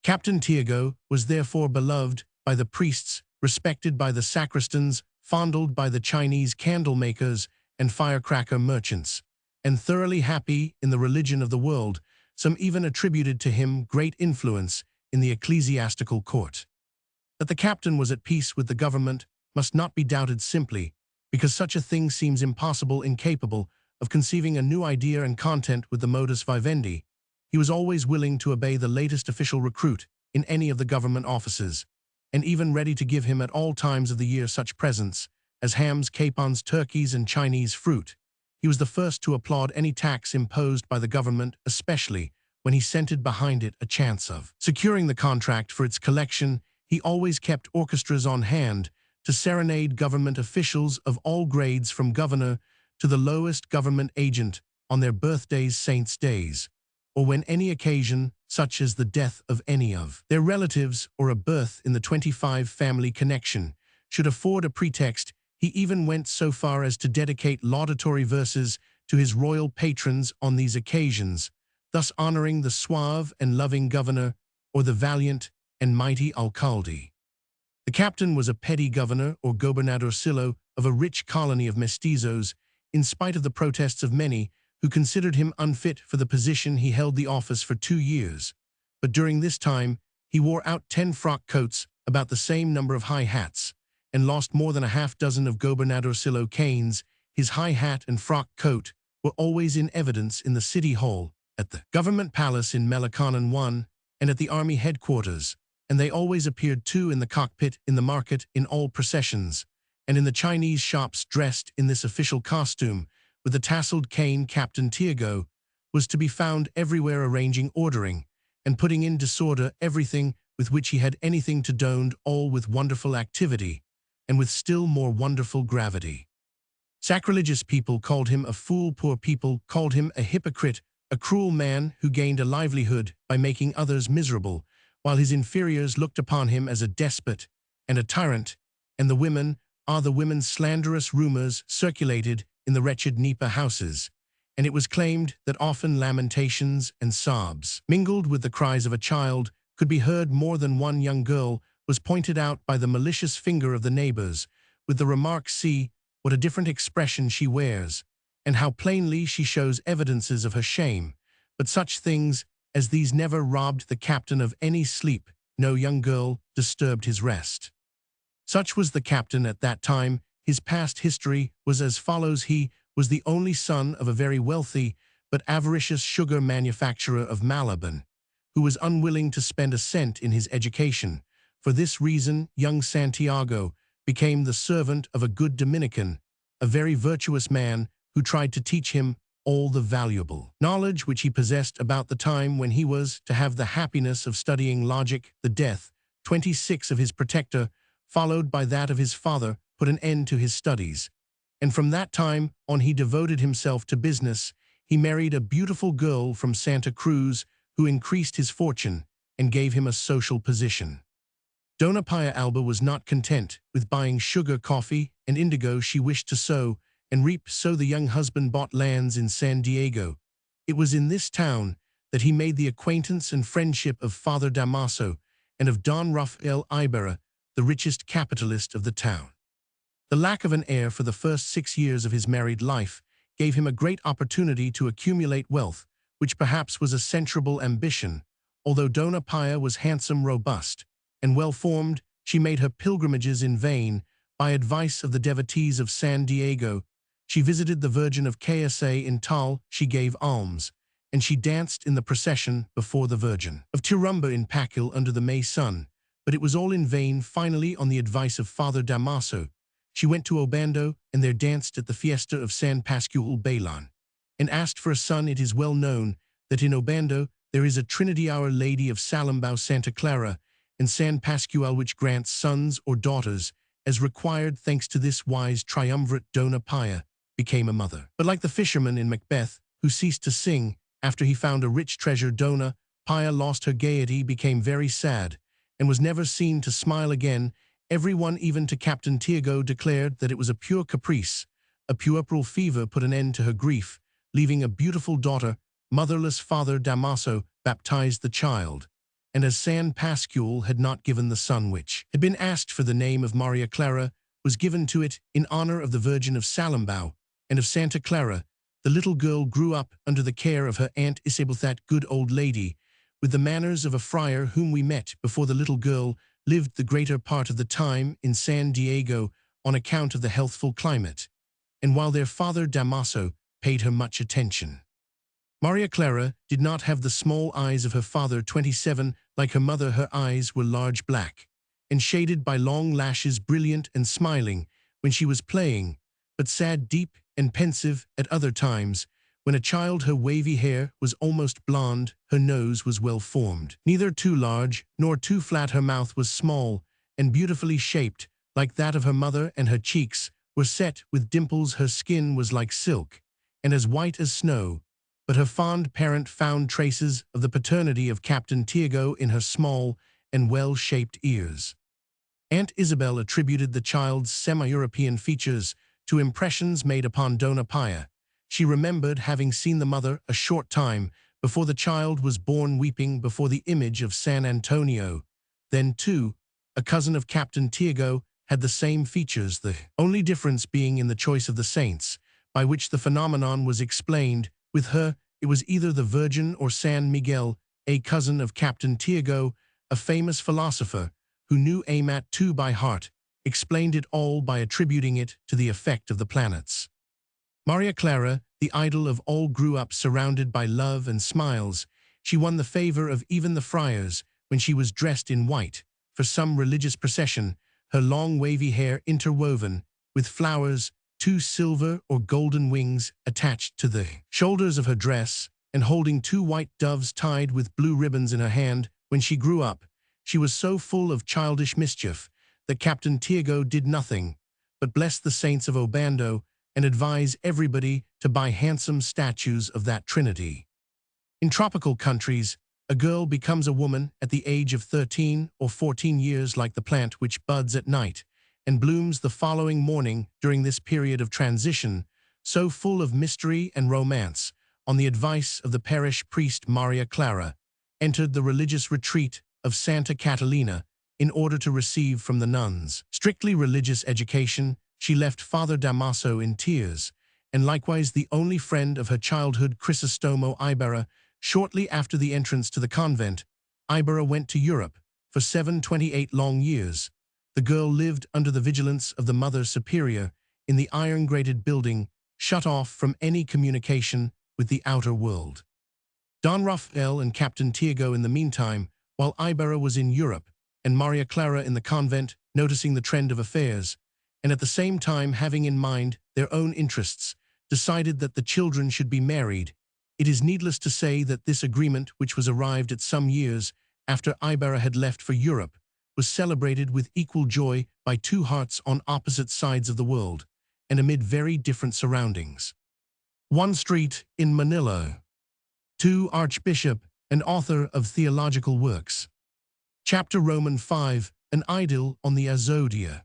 Captain Tiago was therefore beloved by the priests, respected by the sacristans, fondled by the Chinese candle makers and firecracker merchants, and thoroughly happy in the religion of the world. Some even attributed to him great influence in the ecclesiastical court. That the captain was at peace with the government must not be doubted, simply because such a thing seems impossible. Incapable of conceiving a new idea and content with the modus vivendi, he was always willing to obey the latest official recruit in any of the government offices, and even ready to give him at all times of the year such presents as hams, capons, turkeys, and Chinese fruit. He was the first to applaud any tax imposed by the government, especially when he scented behind it a chance of securing the contract for its collection. He always kept orchestras on hand to serenade government officials of all grades, from governor to the lowest government agent, on their birthdays, saints' days, or when any occasion such as the death of any of their relatives or a birth in the 25 family connection, should afford a pretext. He even went so far as to dedicate laudatory verses to his royal patrons on these occasions, thus honoring the suave and loving governor or the valiant and mighty alcalde. The captain was a petty governor or gobernadorcillo of a rich colony of mestizos, in spite of the protests of many who considered him unfit for the position. He held the office for 2 years, but during this time he wore out 10 frock coats, about the same number of high hats, and lost more than a half-dozen of gobernadorcillo canes. His high hat and frock coat were always in evidence in the city hall, at the government palace in Melakanan 1, and at the army headquarters, and they always appeared too in the cockpit, in the market, in all processions, and in the Chinese shops. Dressed in this official costume, with the tasseled cane, Captain Tiago was to be found everywhere, arranging, ordering, and putting in disorder everything with which he had anything to do, all with wonderful activity, and with still more wonderful gravity. Sacrilegious people called him a fool, poor people called him a hypocrite, a cruel man who gained a livelihood by making others miserable, while his inferiors looked upon him as a despot and a tyrant. And the women, slanderous rumors circulated in the wretched Nipa houses, and it was claimed that often lamentations and sobs, mingled with the cries of a child, could be heard. More than one young girl was pointed out by the malicious finger of the neighbors, with the remark, "See what a different expression she wears, and how plainly she shows evidences of her shame." But such things as these never robbed the captain of any sleep. No young girl disturbed his rest. Such was the captain at that time. His past history was as follows. He was the only son of a very wealthy but avaricious sugar manufacturer of Malaban, who was unwilling to spend a cent in his education. For this reason, young Santiago became the servant of a good Dominican, a very virtuous man, who tried to teach him all the valuable knowledge which he possessed. About the time when he was to have the happiness of studying logic, the death, 26, of his protector, followed by that of his father, put an end to his studies, and from that time on he devoted himself to business. He married a beautiful girl from Santa Cruz, who increased his fortune and gave him a social position. Dona Pia Alba was not content with buying sugar, coffee, and indigo. She wished to sow and reap, so the young husband bought lands in San Diego. It was in this town that he made the acquaintance and friendship of Father Damaso and of Don Rafael Ibarra, the richest capitalist of the town. The lack of an heir for the first 6 years of his married life gave him a great opportunity to accumulate wealth, which perhaps was a censurable ambition. Although Dona Pia was handsome, robust, and well-formed, she made her pilgrimages in vain. By advice of the devotees of San Diego, she visited the Virgin of KSA in Tal, she gave alms, and she danced in the procession before the Virgin of Tirumba in Paquil under the May sun. But it was all in vain. Finally, on the advice of Father Damaso, she went to Obando and there danced at the fiesta of San Pascual Balan, and asked for a son. It is well known that in Obando there is a Trinity, Our Lady of Salambao, Santa Clara, and San Pascual, which grants sons or daughters as required. Thanks to this wise triumvirate, Dona Pia became a mother. But like the fisherman in Macbeth, who ceased to sing after he found a rich treasure, Dona Pia lost her gaiety, became very sad, and was never seen to smile again. Everyone, even to Captain Tiago, declared that it was a pure caprice. A puerperal fever put an end to her grief, leaving a beautiful daughter. Motherless Father Damaso baptized the child, and as San Pascual had not given the son which had been asked for, the name of Maria Clara was given to it in honor of the Virgin of Salambao and of Santa Clara. The little girl grew up under the care of her Aunt Isabel, that good old lady, with the manners of a friar whom we met before. The little girl lived the greater part of the time in San Diego on account of the healthful climate, and while their Father Damaso paid her much attention. Maria Clara did not have the small eyes of her father, 27. Like her mother, her eyes were large, black, and shaded by long lashes, brilliant and smiling when she was playing, but sad, deep, and pensive at other times. When a child, her wavy hair was almost blonde, her nose was well formed, neither too large nor too flat. Her mouth was small and beautifully shaped, like that of her mother, and her cheeks were set with dimples. Her skin was like silk and as white as snow, but her fond parent found traces of the paternity of Captain Tiago in her small and well-shaped ears. Aunt Isabel attributed the child's semi-European features to impressions made upon Dona Pia. She remembered having seen the mother a short time before the child was born weeping before the image of San Antonio. Then, too, a cousin of Captain Tiago had the same features, the only difference being in the choice of the saints, by which the phenomenon was explained. With her, it was either the Virgin or San Miguel, a cousin of Captain Tiago, a famous philosopher, who knew Amat II by heart, explained it all by attributing it to the effect of the planets. Maria Clara, the idol of all, grew up surrounded by love and smiles. She won the favor of even the friars when she was dressed in white for some religious procession, her long wavy hair interwoven with flowers, 2 silver or golden wings attached to the shoulders of her dress, and holding 2 white doves tied with blue ribbons in her hand. When she grew up, she was so full of childish mischief that Captain Tiago did nothing but bless the saints of Obando and advise everybody to buy handsome statues of that trinity. In tropical countries, a girl becomes a woman at the age of 13 or 14 years, like the plant which buds at night and blooms the following morning. During this period of transition, so full of mystery and romance, on the advice of the parish priest, Maria Clara entered the religious retreat of Santa Catalina in order to receive from the nuns strictly religious education. She left Father Damaso in tears, and likewise the only friend of her childhood, Crisostomo Ibarra. Shortly after the entrance to the convent, Ibarra went to Europe for 728 long years. The girl lived under the vigilance of the Mother Superior in the iron-grated building, shut off from any communication with the outer world. Don Rafael and Captain Tiago, in the meantime, while Ibarra was in Europe and Maria Clara in the convent, noticing the trend of affairs, and at the same time having in mind their own interests, decided that the children should be married. It is needless to say that this agreement, which was arrived at some years after Ibarra had left for Europe, was celebrated with equal joy by 2 hearts on opposite sides of the world, and amid very different surroundings. 1 street in Manila. 2 Archbishop and author of theological works. Chapter Roman 5, an idyll on the Azodia.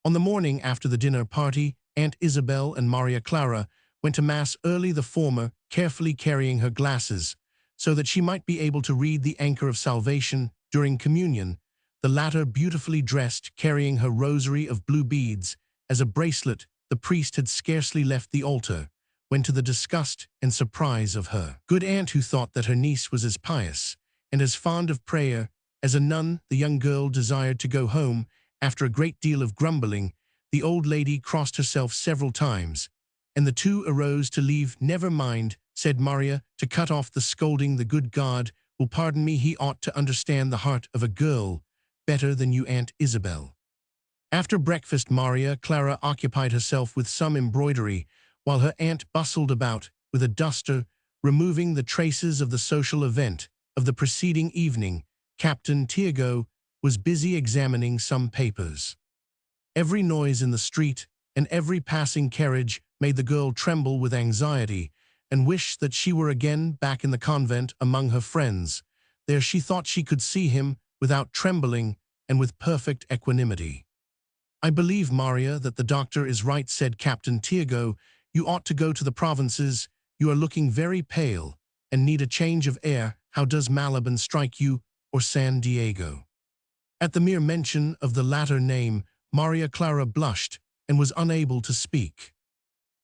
On the morning after the dinner party, Aunt Isabel and Maria Clara went to Mass early, the former carefully carrying her glasses so that she might be able to read the Anchor of Salvation during communion, the latter beautifully dressed, carrying her rosary of blue beads as a bracelet. The priest had scarcely left the altar when, to the disgust and surprise of her good aunt, who thought that her niece was as pious and as fond of prayer as a nun, the young girl desired to go home. After a great deal of grumbling, the old lady crossed herself several times, and the 2 arose to leave. "Never mind," said Maria, to cut off the scolding. "The good God will pardon me. He ought to understand the heart of a girl better than you, Aunt Isabel." After breakfast, Maria Clara occupied herself with some embroidery, while her aunt bustled about with a duster, removing the traces of the social event of the preceding evening. Captain Tiago was busy examining some papers. Every noise in the street and every passing carriage made the girl tremble with anxiety and wish that she were again back in the convent among her friends. There she thought she could see him without trembling and with perfect equanimity. "I believe, Maria, that the doctor is right," said Captain Tiago. "You ought to go to the provinces. You are looking very pale and need a change of air. How does Malaban strike you, or San Diego?" At the mere mention of the latter name, Maria Clara blushed and was unable to speak.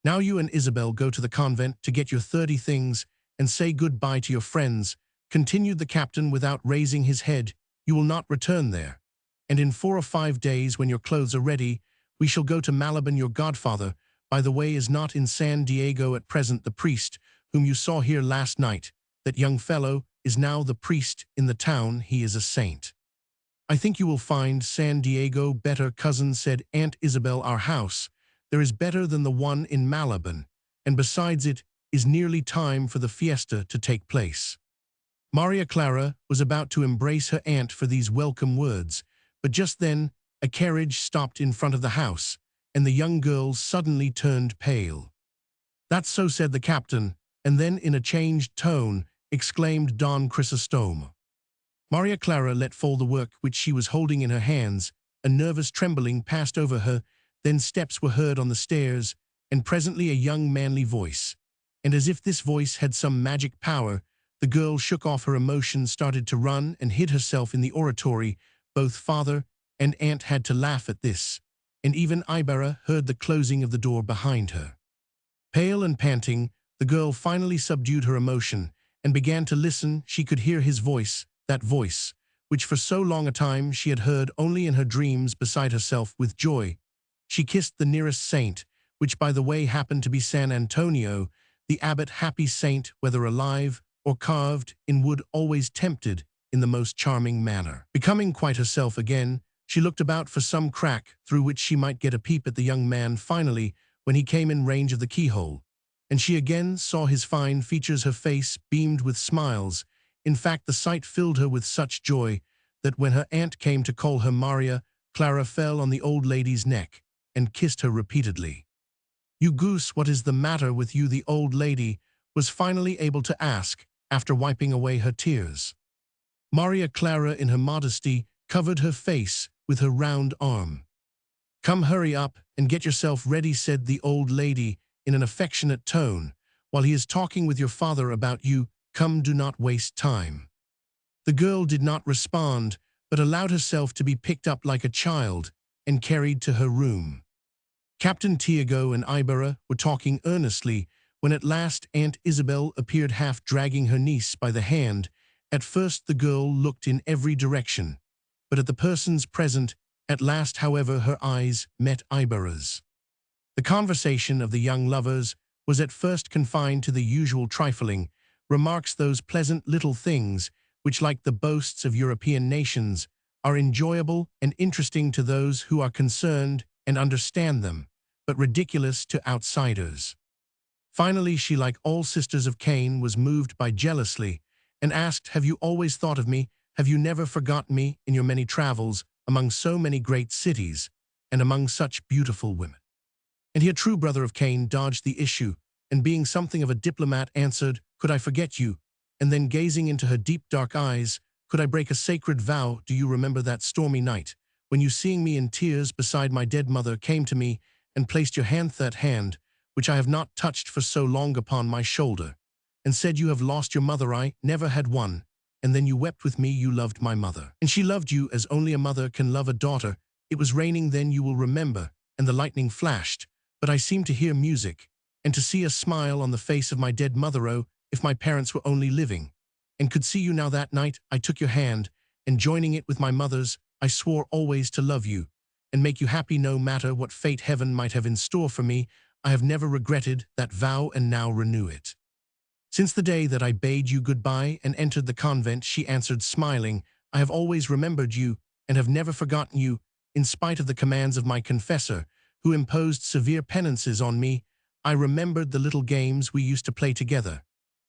"Now you and Isabel go to the convent to get your 30 things and say good-bye to your friends," continued the captain without raising his head. "You will not return there, and in 4 or 5 days, when your clothes are ready, we shall go to Malaban. Your godfather, by the way, is not in San Diego at present. The priest whom you saw here last night, that young fellow, is now the priest in the town. He is a saint." "I think you will find San Diego better, cousin," said Aunt Isabel. "Our house there is better than the one in Malaban, and besides, it is nearly time for the fiesta to take place." Maria Clara was about to embrace her aunt for these welcome words, but just then a carriage stopped in front of the house, and the young girl suddenly turned pale. "That's so," said the captain, and then in a changed tone, exclaimed Don Chrysostom. Maria Clara let fall the work which she was holding in her hands. A nervous trembling passed over her, then steps were heard on the stairs, and presently a young manly voice. And as if this voice had some magic power, the girl shook off her emotion, started to run, and hid herself in the oratory. Both father and aunt had to laugh at this, and even Ibarra heard the closing of the door behind her. Pale and panting, the girl finally subdued her emotion and began to listen. She could hear his voice, that voice, which for so long a time she had heard only in her dreams. Beside herself with joy, she kissed the nearest saint, which by the way happened to be San Antonio, the abbot, happy saint, whether alive or carved in wood, always tempted in the most charming manner. Becoming quite herself again, she looked about for some crack through which she might get a peep at the young man. Finally, when he came in range of the keyhole, and she again saw his fine features, her face beamed with smiles. In fact, the sight filled her with such joy that when her aunt came to call her Maria, Clara fell on the old lady's neck and kissed her repeatedly. "You goose, what is the matter with you?" the old lady was finally able to ask, after wiping away her tears. Maria Clara, in her modesty, covered her face with her round arm. "Come, hurry up and get yourself ready," said the old lady in an affectionate tone, "while he is talking with your father about you. Come, do not waste time." The girl did not respond, but allowed herself to be picked up like a child and carried to her room. Captain Tiago and Ibarra were talking earnestly when at last Aunt Isabel appeared, half dragging her niece by the hand. At first the girl looked in every direction, but at the persons present. At last, however, her eyes met Ibarra's. The conversation of the young lovers was at first confined to the usual trifling remarks, those pleasant little things which, like the boasts of European nations, are enjoyable and interesting to those who are concerned and understand them, but ridiculous to outsiders. Finally, she, like all sisters of Cain, was moved by jealousy and asked, "Have you always thought of me? Have you never forgotten me in your many travels among so many great cities and among such beautiful women?" And he, a true brother of Cain, dodged the issue, and being something of a diplomat, answered, "Could I forget you?" And then, gazing into her deep dark eyes, "Could I break a sacred vow? Do you remember that stormy night when you, seeing me in tears beside my dead mother, came to me and placed your hand, that hand which I have not touched for so long, upon my shoulder, and said, 'You have lost your mother, I never had one,' and then you wept with me. You loved my mother, and she loved you as only a mother can love a daughter. It was raining then, you will remember, and the lightning flashed, but I seemed to hear music, and to see a smile on the face of my dead mother. Oh, if my parents were only living, and could see you now. That night I took your hand, and joining it with my mother's, I swore always to love you, and make you happy no matter what fate heaven might have in store for me. I have never regretted that vow, and now renew it. Since the day that I bade you goodbye and entered the convent," she answered, smiling, "I have always remembered you, and have never forgotten you, in spite of the commands of my confessor, who imposed severe penances on me. I remembered the little games we used to play together,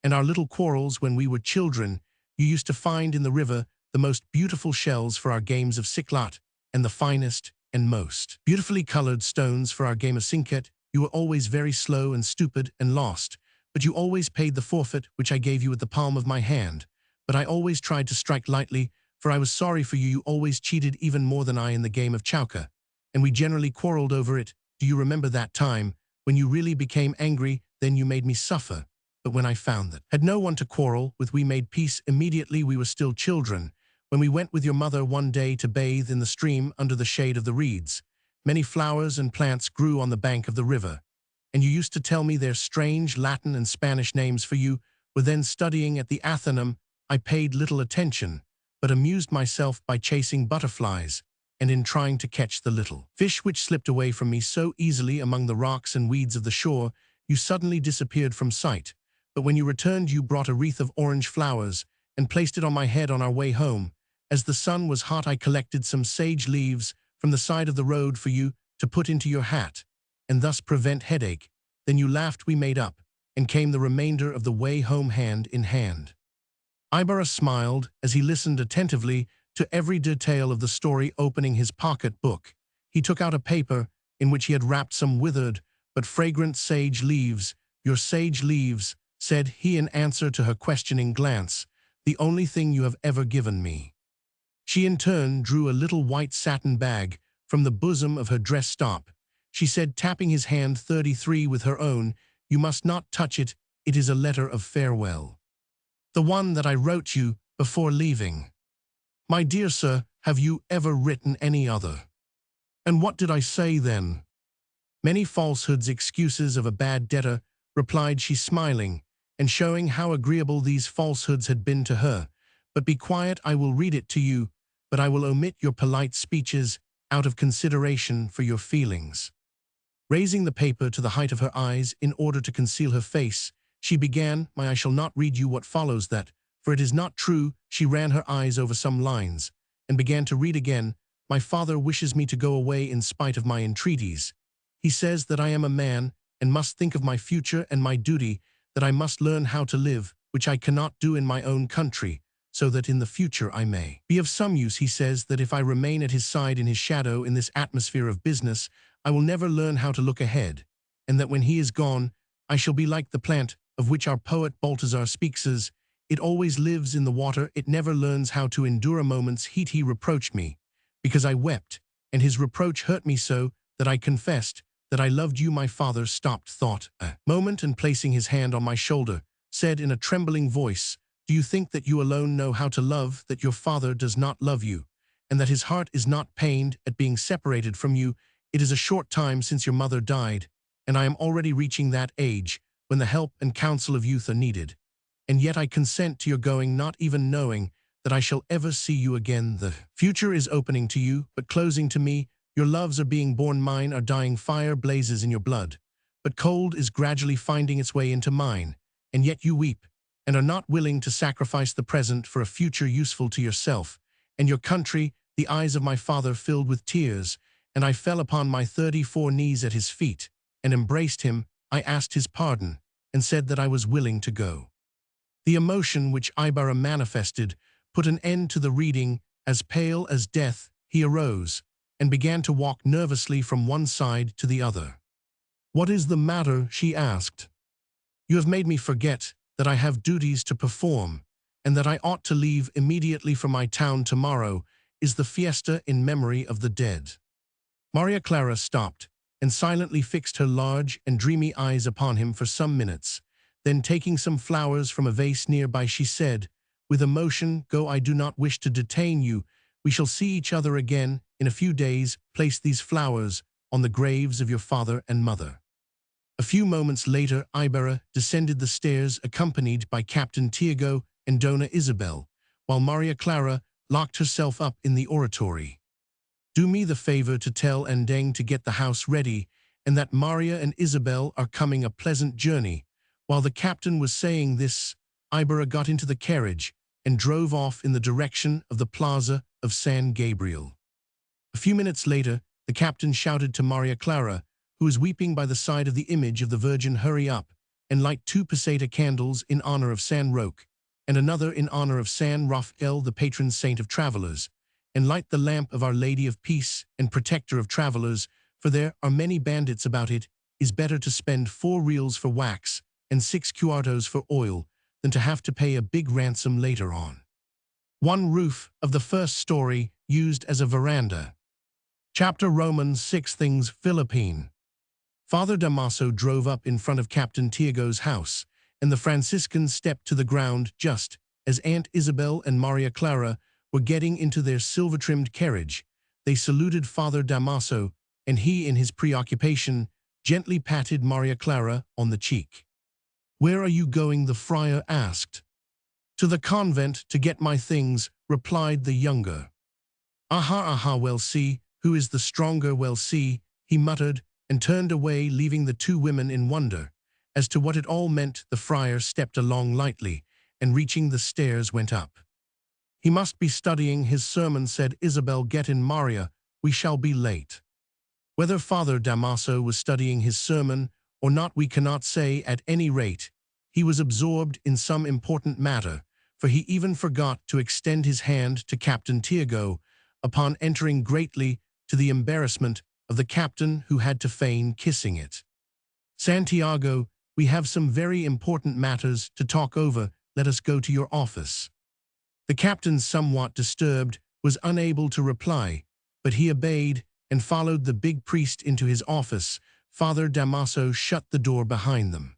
and our little quarrels when we were children. You used to find in the river the most beautiful shells for our games of cyclat, and the finest and most beautifully colored stones for our game of cinquet. You were always very slow and stupid and lost, but you always paid the forfeit which I gave you at the palm of my hand. But I always tried to strike lightly, for I was sorry for you. You always cheated even more than I in the game of chauca, and we generally quarreled over it. Do you remember that time when you really became angry? Then you made me suffer. But when I found that had no one to quarrel with, we made peace immediately. We were still children when we went with your mother one day to bathe in the stream under the shade of the reeds. Many flowers and plants grew on the bank of the river, and you used to tell me their strange Latin and Spanish names, for you were then studying at the Athenaeum. I paid little attention, but amused myself by chasing butterflies and in trying to catch the little fish which slipped away from me so easily among the rocks and weeds of the shore. You suddenly disappeared from sight, but when you returned you brought a wreath of orange flowers and placed it on my head on our way home. As the sun was hot, I collected some sage leaves from the side of the road for you to put into your hat, and thus prevent headache. Then you laughed, we made up, and came the remainder of the way home hand in hand." Ibarra smiled as he listened attentively to every detail of the story. Opening his pocket-book, he took out a paper in which he had wrapped some withered but fragrant sage leaves. "Your sage leaves," said he in answer to her questioning glance, "the only thing you have ever given me." She in turn drew a little white satin bag from the bosom of her dress stop. She said, tapping his hand 33 with her own, "You must not touch it, it is a letter of farewell. The one that I wrote you before leaving. My dear sir, have you ever written any other?" "And what did I say then?" "Many falsehoods, excuses of a bad debtor," replied she, smiling, and showing how agreeable these falsehoods had been to her. "But be quiet, I will read it to you, but I will omit your polite speeches out of consideration for your feelings." Raising the paper to the height of her eyes in order to conceal her face, she began, "I shall not read you what follows that, for it is not true." She ran her eyes over some lines, and began to read again. "My father wishes me to go away in spite of my entreaties. He says that I am a man, and must think of my future and my duty, that I must learn how to live, which I cannot do in my own country, so that in the future I may be of some use. He says that if I remain at his side in his shadow in this atmosphere of business, I will never learn how to look ahead, and that when he is gone, I shall be like the plant of which our poet Balthazar speaks as, it always lives in the water, it never learns how to endure a moment's heat. He reproached me, because I wept, and his reproach hurt me so, that I confessed that I loved you." My father stopped, thought a moment, and placing his hand on my shoulder, said in a trembling voice, "Do you think that you alone know how to love, that your father does not love you, and that his heart is not pained at being separated from you? It is a short time since your mother died, and I am already reaching that age when the help and counsel of youth are needed. And yet I consent to your going, not even knowing that I shall ever see you again. The future is opening to you, but closing to me. Your loves are being born, mine are dying. Fire blazes in your blood, but cold is gradually finding its way into mine, and yet you weep, and are not willing to sacrifice the present for a future useful to yourself and your country." The eyes of my father filled with tears, and I fell upon my 34 knees at his feet, and embraced him. I asked his pardon, and said that I was willing to go. The emotion which Ibarra manifested put an end to the reading. As pale as death, he arose, and began to walk nervously from one side to the other. "What is the matter?" she asked. "You have made me forget that I have duties to perform, and that I ought to leave immediately for my town. Tomorrow is the fiesta in memory of the dead." Maria Clara stopped, and silently fixed her large and dreamy eyes upon him for some minutes. Then, taking some flowers from a vase nearby, she said, with emotion, "Go, I do not wish to detain you. We shall see each other again in a few days. Place these flowers on the graves of your father and mother." A few moments later, Ibarra descended the stairs accompanied by Captain Tiago and Dona Isabel, while Maria Clara locked herself up in the oratory. "Do me the favor to tell Andeng to get the house ready, and that Maria and Isabel are coming. A pleasant journey." While the captain was saying this, Ibarra got into the carriage and drove off in the direction of the Plaza of San Gabriel. A few minutes later, the captain shouted to Maria Clara, who was weeping by the side of the image of the Virgin, "Hurry up and light 2 peseta candles in honor of San Roque, and another in honor of San Rafael, the patron saint of travelers, and light the lamp of Our Lady of Peace and protector of travelers, for there are many bandits about. It is better to spend 4 reals for wax and 6 cuartos for oil than to have to pay a big ransom later on." One roof of the first story used as a veranda. Chapter Romans 6 Things Philippine. Father Damaso drove up in front of Captain Tiago's house, and the Franciscans stepped to the ground just as Aunt Isabel and Maria Clara were getting into their silver-trimmed carriage. They saluted Father Damaso, and he, in his preoccupation, gently patted Maria Clara on the cheek. "Where are you going?" the friar asked. "To the convent to get my things," replied the younger. Aha, well, see, who is the stronger, well, see," he muttered, and turned away, leaving the 2 women in wonder. As to what it all meant, the friar stepped along lightly, and reaching the stairs went up. "He must be studying his sermon," said Isabel. "Get in, Maria, we shall be late." Whether Father Damaso was studying his sermon or not we cannot say. At any rate, he was absorbed in some important matter, for he even forgot to extend his hand to Captain Tiago upon entering, greatly to the embarrassment of the captain, who had to feign kissing it. "Santiago, we have some very important matters to talk over. Let us go to your office." The captain, somewhat disturbed, was unable to reply, but he obeyed and followed the big priest into his office. Father Damaso shut the door behind them.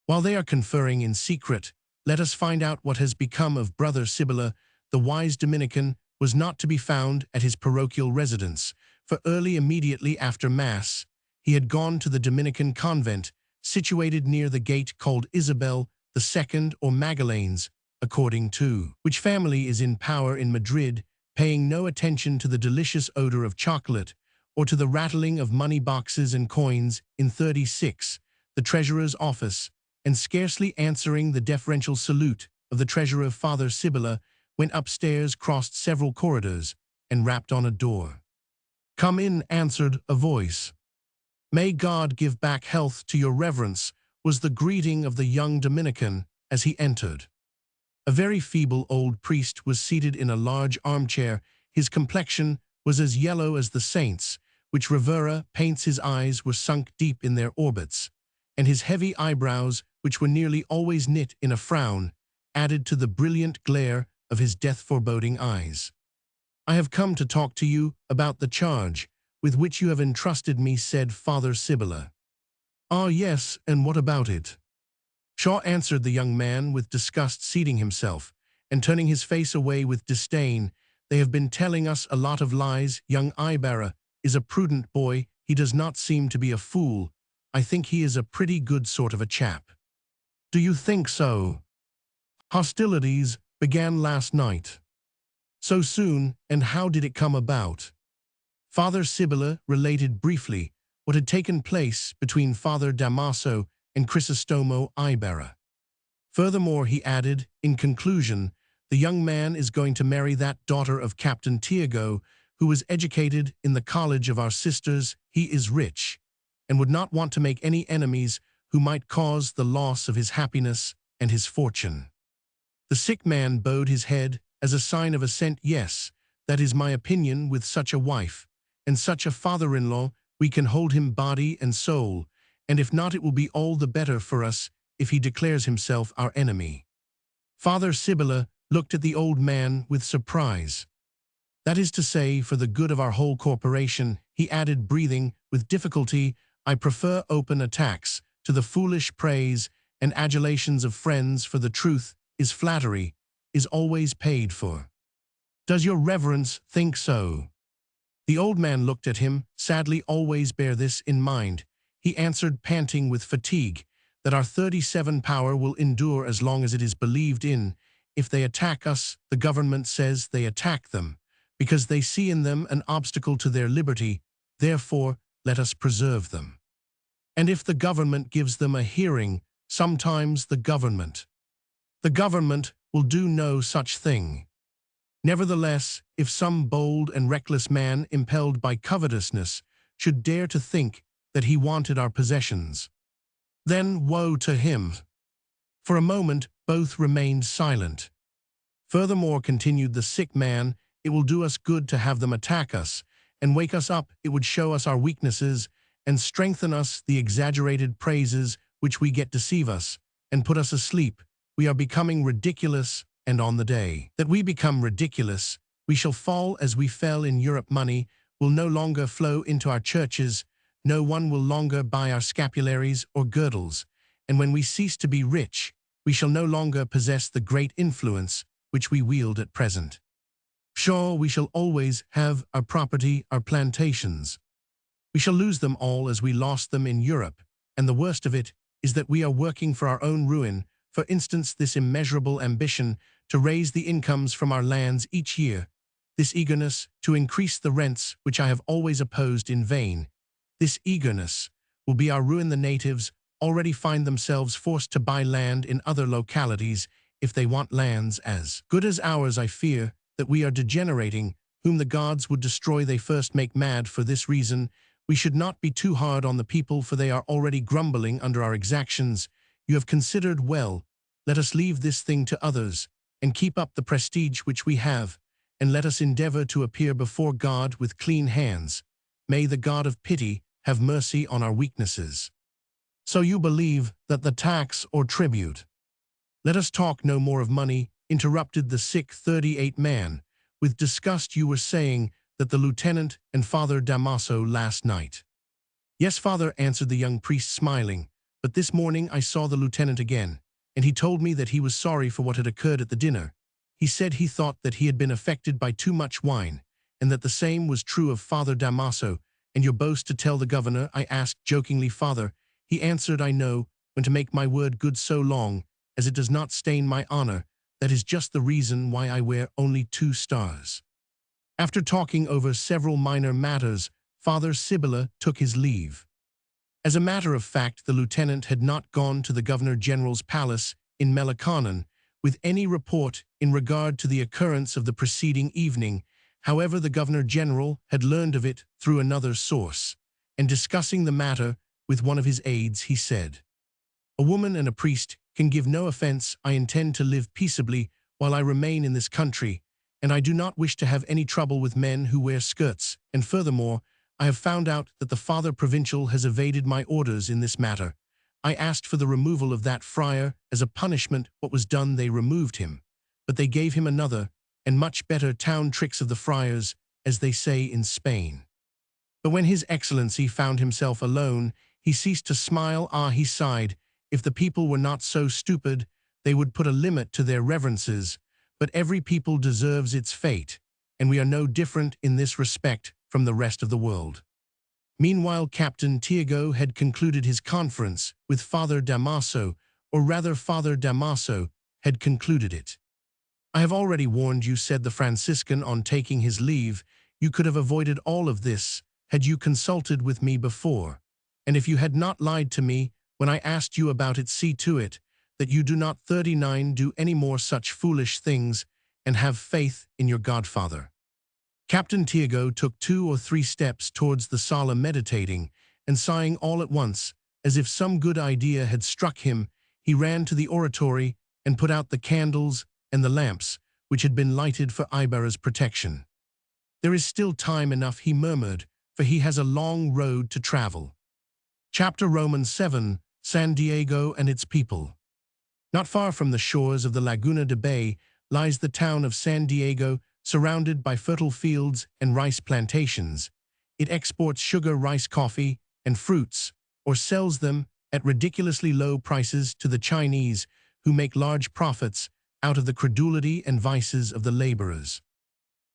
While they are conferring in secret, let us find out what has become of Brother Sibilla. The wise Dominican was not to be found at his parochial residence, for early immediately after Mass, he had gone to the Dominican convent, situated near the gate called Isabel II or Magallanes, according to which family is in power in Madrid, paying no attention to the delicious odor of chocolate or to the rattling of money boxes and coins in 36, the treasurer's office, and scarcely answering the deferential salute of the treasurer. Father Sibilla went upstairs, crossed several corridors, and rapped on a door. "Come in," answered a voice. "May God give back health to your reverence," was the greeting of the young Dominican as he entered. A very feeble old priest was seated in a large armchair. His complexion was as yellow as the saints, which Rivera paints. His eyes were sunk deep in their orbits, and his heavy eyebrows, which were nearly always knit in a frown, added to the brilliant glare of his death-foreboding eyes. "I have come to talk to you about the charge with which you have entrusted me," said Father Sibilla. "Ah, yes, and what about it?" "Shaw," answered the young man with disgust, seating himself and turning his face away with disdain. "They have been telling us a lot of lies. Young Ibarra is a prudent boy. He does not seem to be a fool. I think he is a pretty good sort of a chap." "Do you think so?" "Hostilities began last night." "So soon, and how did it come about?" Father Sibilla related briefly what had taken place between Father Damaso and Crisostomo Ibarra. Furthermore, he added, in conclusion, the young man is going to marry that daughter of Captain Tiago, who was educated in the college of our sisters. He is rich, and would not want to make any enemies who might cause the loss of his happiness and his fortune. The sick man bowed his head as a sign of assent. "Yes, that is my opinion. With such a wife and such a father-in-law, we can hold him body and soul, and if not, it will be all the better for us if he declares himself our enemy." Father Sibilla looked at the old man with surprise. "That is to say, for the good of our whole corporation," he added, breathing with difficulty. "I prefer open attacks to the foolish praise and adulations of friends, for the truth is flattery is always paid for. Does your reverence think so?" The old man looked at him sadly. "Always bear this in mind," he answered, panting with fatigue, "that our 37 power will endure as long as it is believed in. If they attack us, the government says they attack them, because they see in them an obstacle to their liberty. Therefore, let us preserve them. And if the government gives them a hearing, sometimes the government will do no such thing. Nevertheless, if some bold and reckless man, impelled by covetousness, should dare to think that he wanted our possessions, then woe to him." For a moment, both remained silent. "Furthermore," continued the sick man, "it will do us good to have them attack us and wake us up. It would show us our weaknesses and strengthen us. The exaggerated praises which we get deceive us and put us asleep. We are becoming ridiculous, and on the day that we become ridiculous, we shall fall as we fell in Europe. Money will no longer flow into our churches, no one will longer buy our scapularies or girdles, and when we cease to be rich, we shall no longer possess the great influence which we wield at present. Sure, we shall always have our property, our plantations. We shall lose them all as we lost them in Europe, and the worst of it is that we are working for our own ruin. For instance, this immeasurable ambition to raise the incomes from our lands each year, this eagerness to increase the rents which I have always opposed in vain, this eagerness will be our ruin. The natives already find themselves forced to buy land in other localities if they want lands as good as ours. I fear that we are degenerating, whom the gods would destroy they first make mad. For this reason, we should not be too hard on the people, for they are already grumbling under our exactions. You have considered well. Let us leave this thing to others, and keep up the prestige which we have, and let us endeavor to appear before God with clean hands. May the God of pity have mercy on our weaknesses." So you believe that the tax or tribute. Let us talk no more of money, interrupted the sick 38 man. With disgust you were saying that the lieutenant and Father Damaso last night. Yes, Father, answered the young priest smiling, but this morning I saw the lieutenant again, and he told me that he was sorry for what had occurred at the dinner. He said he thought that he had been affected by too much wine, and that the same was true of Father Damaso. And your boast to tell the governor, I asked jokingly, Father. He answered, I know, when to make my word good so long, as it does not stain my honor. That is just the reason why I wear only 2 stars. After talking over several minor matters, Father Sibylla took his leave. As a matter of fact, the lieutenant had not gone to the Governor-General's palace in Melikanan with any report in regard to the occurrence of the preceding evening. However, the Governor-General had learned of it through another source, and discussing the matter with one of his aides, he said, A woman and a priest can give no offense. I intend to live peaceably while I remain in this country, and I do not wish to have any trouble with men who wear skirts, and furthermore, I have found out that the Father Provincial has evaded my orders in this matter. I asked for the removal of that friar. As a punishment, what was done, they removed him. But they gave him another, and much better town tricks of the friars, as they say in Spain. But when His Excellency found himself alone, he ceased to smile. He sighed. If the people were not so stupid, they would put a limit to their reverences. But every people deserves its fate, and we are no different in this respect from the rest of the world. Meanwhile, Captain Tiago had concluded his conference with Father Damaso, or rather Father Damaso had concluded it. I have already warned you, said the Franciscan on taking his leave. You could have avoided all of this had you consulted with me before. And if you had not lied to me when I asked you about it, see to it that you do not 39 do any more such foolish things, and have faith in your godfather. Captain Tiago took 2 or 3 steps towards the sala, meditating and sighing all at once, as if some good idea had struck him. He ran to the oratory and put out the candles and the lamps, which had been lighted for Ibarra's protection. There is still time enough, he murmured, for he has a long road to travel. Chapter Romans 7, San Diego and its people. Not far from the shores of the Laguna de Bay lies the town of San Diego, surrounded by fertile fields and rice plantations. It exports sugar, rice, coffee, and fruits, or sells them at ridiculously low prices to the Chinese, who make large profits out of the credulity and vices of the laborers.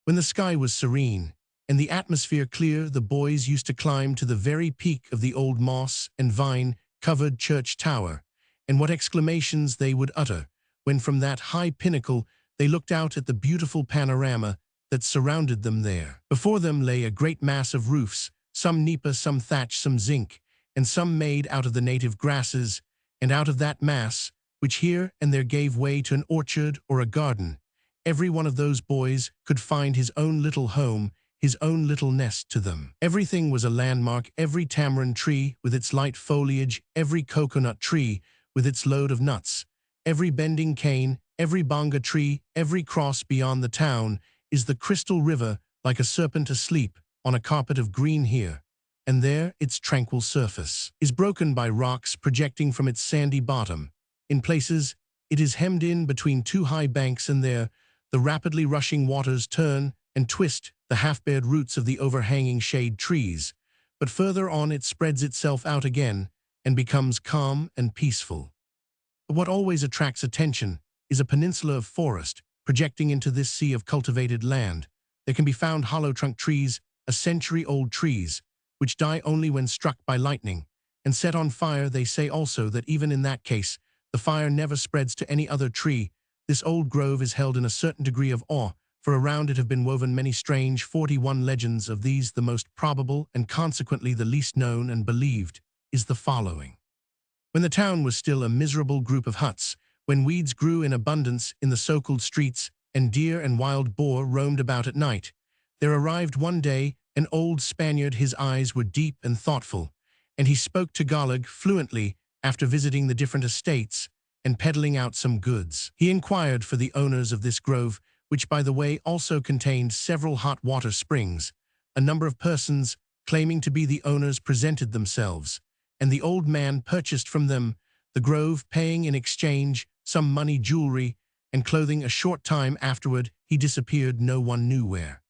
When the sky was serene and the atmosphere clear, the boys used to climb to the very peak of the old moss and vine-covered church tower, and what exclamations they would utter when from that high pinnacle they looked out at the beautiful panorama that surrounded them there. Before them lay a great mass of roofs, some nipa, some thatch, some zinc, and some made out of the native grasses, and out of that mass, which here and there gave way to an orchard or a garden, every one of those boys could find his own little home, his own little nest to them. Everything was a landmark, every tamarind tree with its light foliage, every coconut tree with its load of nuts, every bending cane, every banga tree, every cross beyond the town is the crystal river, like a serpent asleep on a carpet of green here, and there its tranquil surface is broken by rocks projecting from its sandy bottom. In places, it is hemmed in between 2 high banks, and there the rapidly rushing waters turn and twist the half-bared roots of the overhanging shade trees, but further on it spreads itself out again and becomes calm and peaceful. But what always attracts attention is a peninsula of forest projecting into this sea of cultivated land. There can be found hollow-trunk trees, a century-old trees, which die only when struck by lightning, and set on fire. They say also that even in that case, the fire never spreads to any other tree. This old grove is held in a certain degree of awe, for around it have been woven many strange 41 legends. Of these, the most probable, and consequently the least known and believed, is the following. When the town was still a miserable group of huts, when weeds grew in abundance in the so-called streets, and deer and wild boar roamed about at night, there arrived one day an old Spaniard. His eyes were deep and thoughtful, and he spoke Tagalog fluently after visiting the different estates and peddling out some goods. He inquired for the owners of this grove, which, by the way, also contained several hot water springs. A number of persons claiming to be the owners presented themselves, and the old man purchased from them the grove, paying in exchange some money, jewelry, and clothing. A short time afterward, he disappeared, no one knew where.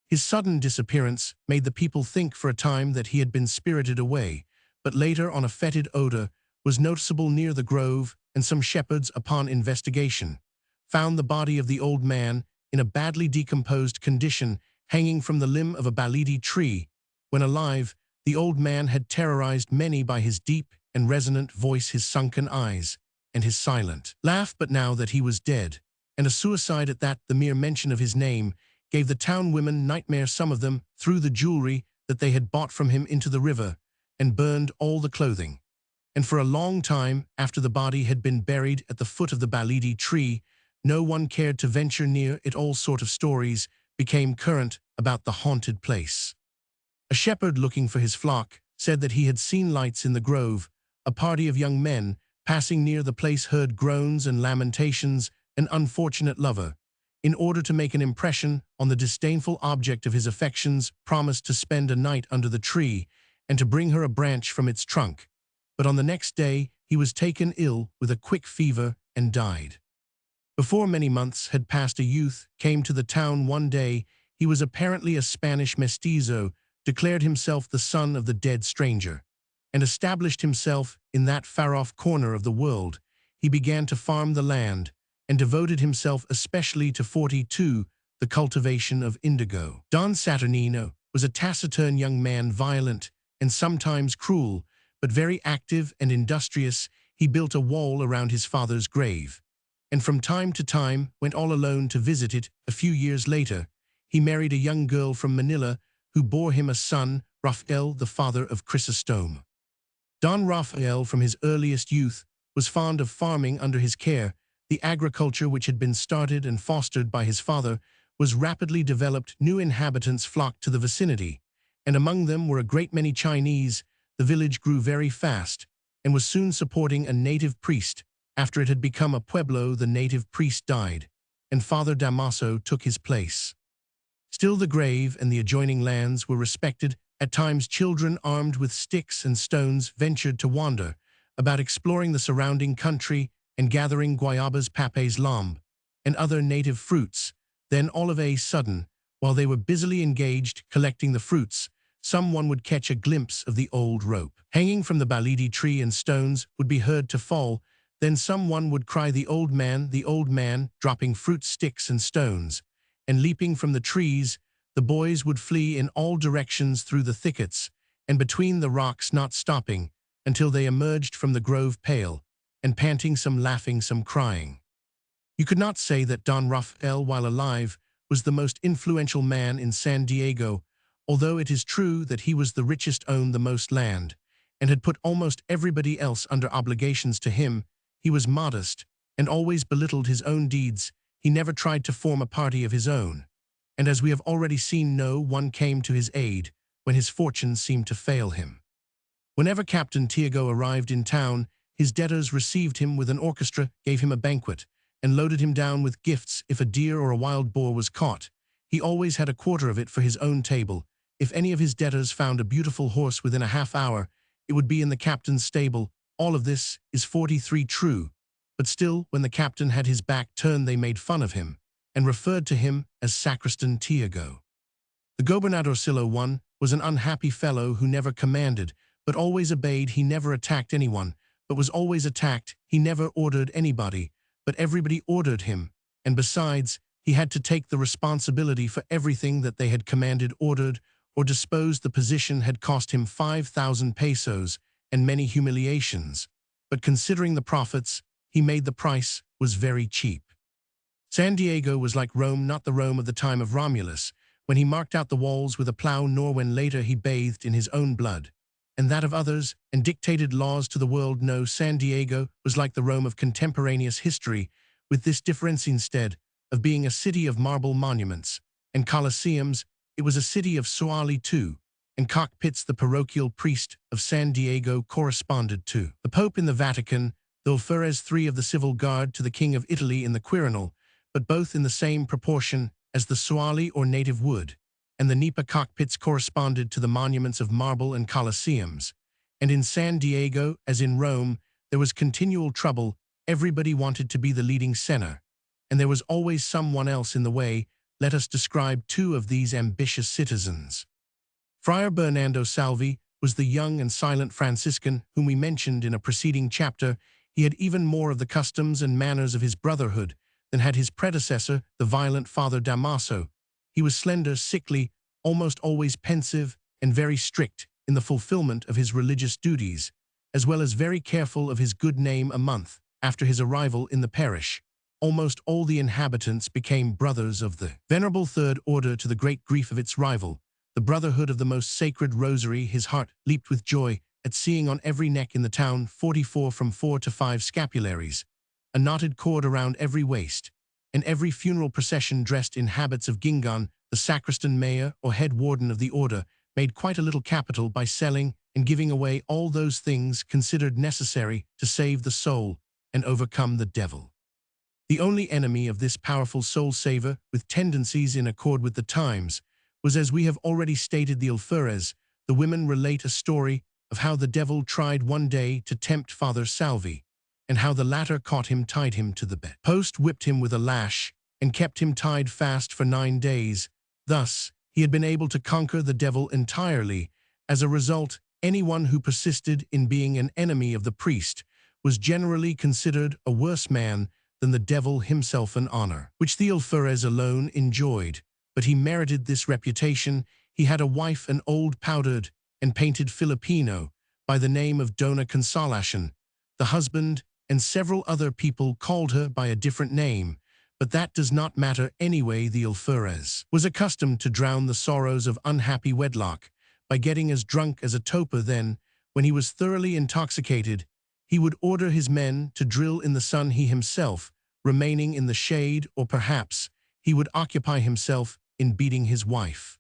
His sudden disappearance made the people think for a time that he had been spirited away, but later on a fetid odor was noticeable near the grove, and some shepherds, upon investigation, found the body of the old man in a badly decomposed condition, hanging from the limb of a baliti tree. When alive, the old man had terrorized many by his deep and resonant voice, his sunken eyes, and his silent laugh. But now that he was dead, and a suicide at that, the mere mention of his name gave the town women nightmare. Some of them threw the jewelry that they had bought from him into the river and burned all the clothing. And for a long time, after the body had been buried at the foot of the baliti tree, no one cared to venture near it. All sort of stories became current about the haunted place. A shepherd looking for his flock said that he had seen lights in the grove. A party of young men passing near the place heard groans and lamentations. An unfortunate lover, in order to make an impression on the disdainful object of his affections, promised to spend a night under the tree and to bring her a branch from its trunk. But on the next day he was taken ill with a quick fever and died. Before many months had passed, a youth came to the town one day. He was apparently a Spanish mestizo, declared himself the son of the dead stranger, and established himself in that far-off corner of the world. He began to farm the land, and devoted himself especially to 42, the cultivation of indigo. Don Saturnino was a taciturn young man, violent and sometimes cruel, but very active and industrious. He built a wall around his father's grave, and from time to time went all alone to visit it. A few years later, he married a young girl from Manila who bore him a son, Rafael, the father of Chrysostom. Don Rafael, from his earliest youth, was fond of farming under his care. The agriculture which had been started and fostered by his father was rapidly developed. New inhabitants flocked to the vicinity, and among them were a great many Chinese. The village grew very fast and was soon supporting a native priest. After it had become a pueblo, the native priest died, and Father Damaso took his place. Still, the grave and the adjoining lands were respected. At times, children armed with sticks and stones ventured to wander about, exploring the surrounding country and gathering guayabas, papes, lamb, and other native fruits. Then, all of a sudden, while they were busily engaged collecting the fruits, someone would catch a glimpse of the old rope hanging from the baliti tree, and stones would be heard to fall. Then someone would cry, the old man, dropping fruit, sticks, and stones, and leaping from the trees. The boys would flee in all directions through the thickets and between the rocks, not stopping until they emerged from the grove, pale and panting, some laughing, some crying. You could not say that Don Rafael, while alive, was the most influential man in San Diego, although it is true that he was the richest, owned the most land, and had put almost everybody else under obligations to him. He was modest and always belittled his own deeds. He never tried to form a party of his own, and as we have already seen, no one came to his aid when his fortune seemed to fail him. Whenever Captain Tiago arrived in town, his debtors received him with an orchestra, gave him a banquet, and loaded him down with gifts. If a deer or a wild boar was caught, he always had a quarter of it for his own table. If any of his debtors found a beautiful horse within a half-hour, it would be in the captain's stable. All of this is 43 true, but still, when the captain had his back turned, they made fun of him and referred to him as Sacristan Tiago. The Gobernadorcillo I was an unhappy fellow who never commanded, but always obeyed. He never attacked anyone, but was always attacked. He never ordered anybody, but everybody ordered him, and besides, he had to take the responsibility for everything that they had commanded, ordered, or disposed. The position had cost him 5,000 pesos and many humiliations, but considering the profits he made, the price was very cheap. San Diego was like Rome, not the Rome of the time of Romulus, when he marked out the walls with a plow, nor when later he bathed in his own blood and that of others, and dictated laws to the world. No, San Diego was like the Rome of contemporaneous history, with this difference: instead of being a city of marble monuments and colosseums, it was a city of soali too, and cockpits. The parochial priest of San Diego corresponded to the Pope in the Vatican, the alferez, 3 of the civil guard, to the King of Italy in the Quirinal, but both in the same proportion as the soali or native wood, and the nipa cockpits corresponded to the monuments of marble and colosseums, And in San Diego, as in Rome, there was continual trouble. Everybody wanted to be the leading center, and there was always someone else in the way. Let us describe two of these ambitious citizens. Friar Bernardo Salvi was the young and silent Franciscan whom we mentioned in a preceding chapter. He had even more of the customs and manners of his brotherhood than had his predecessor, the violent Father Damaso. He was slender, sickly, almost always pensive, and very strict in the fulfillment of his religious duties, as well as very careful of his good name. A month after his arrival in the parish, almost all the inhabitants became brothers of the Venerable Third Order, to the great grief of its rival, the Brotherhood of the Most Sacred Rosary. His heart leaped with joy at seeing on every neck in the town 44 from 4 to 5 scapularies, a knotted cord around every waist, and every funeral procession dressed in habits of guingón. The sacristan, mayor, or head warden of the order made quite a little capital by selling and giving away all those things considered necessary to save the soul and overcome the devil. The only enemy of this powerful soul-saver, with tendencies in accord with the times, was, as we have already stated, the alferez. The women relate a story of how the devil tried one day to tempt Father Salvi, and how the latter caught him, tied him to the bed post, whipped him with a lash, and kept him tied fast for 9 days. Thus, he had been able to conquer the devil entirely. As a result, anyone who persisted in being an enemy of the priest was generally considered a worse man than the devil himself, an honor which the alferez alone enjoyed. But he merited this reputation. He had a wife, an old powdered and painted Filipino by the name of Dona Consolacion. The husband and several other people called her by a different name, but that does not matter anyway. The alferez was accustomed to drown the sorrows of unhappy wedlock by getting as drunk as a toper. Then, when he was thoroughly intoxicated, he would order his men to drill in the sun, he himself remaining in the shade, or perhaps he would occupy himself in beating his wife.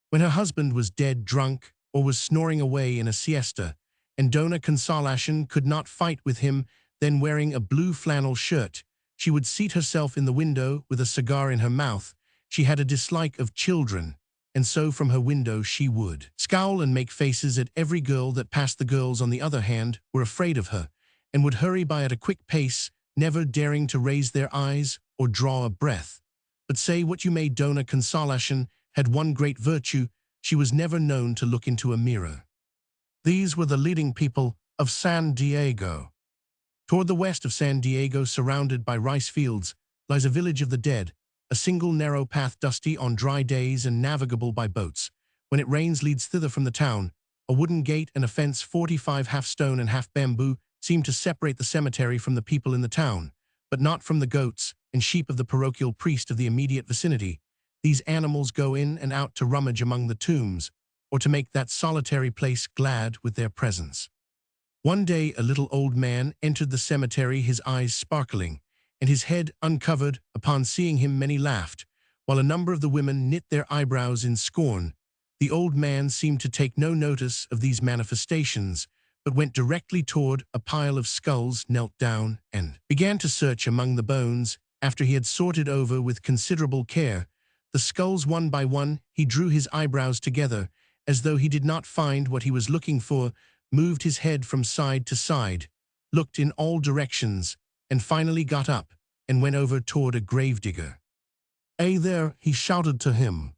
When her husband was dead drunk or was snoring away in a siesta, and Dona Consolacion could not fight with him, then wearing a blue flannel shirt, she would seat herself in the window with a cigar in her mouth. She had a dislike of children, and so from her window she would scowl and make faces at every girl that passed. The girls, on the other hand, were afraid of her, and would hurry by at a quick pace, never daring to raise their eyes or draw a breath. But say what you may, Dona Consolacion had one great virtue: she was never known to look into a mirror. These were the leading people of San Diego. Toward the west of San Diego, surrounded by rice fields, lies a village of the dead, a single narrow path, dusty on dry days and navigable by boats. When it rains, leads thither from the town. A wooden gate and a fence, 45 half stone and half bamboo, seem to separate the cemetery from the people in the town, but not from the goats and sheep of the parochial priest of the immediate vicinity. These animals go in and out to rummage among the tombs, or to make that solitary place glad with their presence. One day a little old man entered the cemetery, his eyes sparkling, and his head uncovered. Upon seeing him many laughed, while a number of the women knit their eyebrows in scorn. The old man seemed to take no notice of these manifestations, but went directly toward a pile of skulls, knelt down, and began to search among the bones. After he had sorted over with considerable care the skulls one by one, he drew his eyebrows together, as though he did not find what he was looking for, moved his head from side to side, looked in all directions, and finally got up and went over toward a gravedigger. "Hey there," he shouted to him.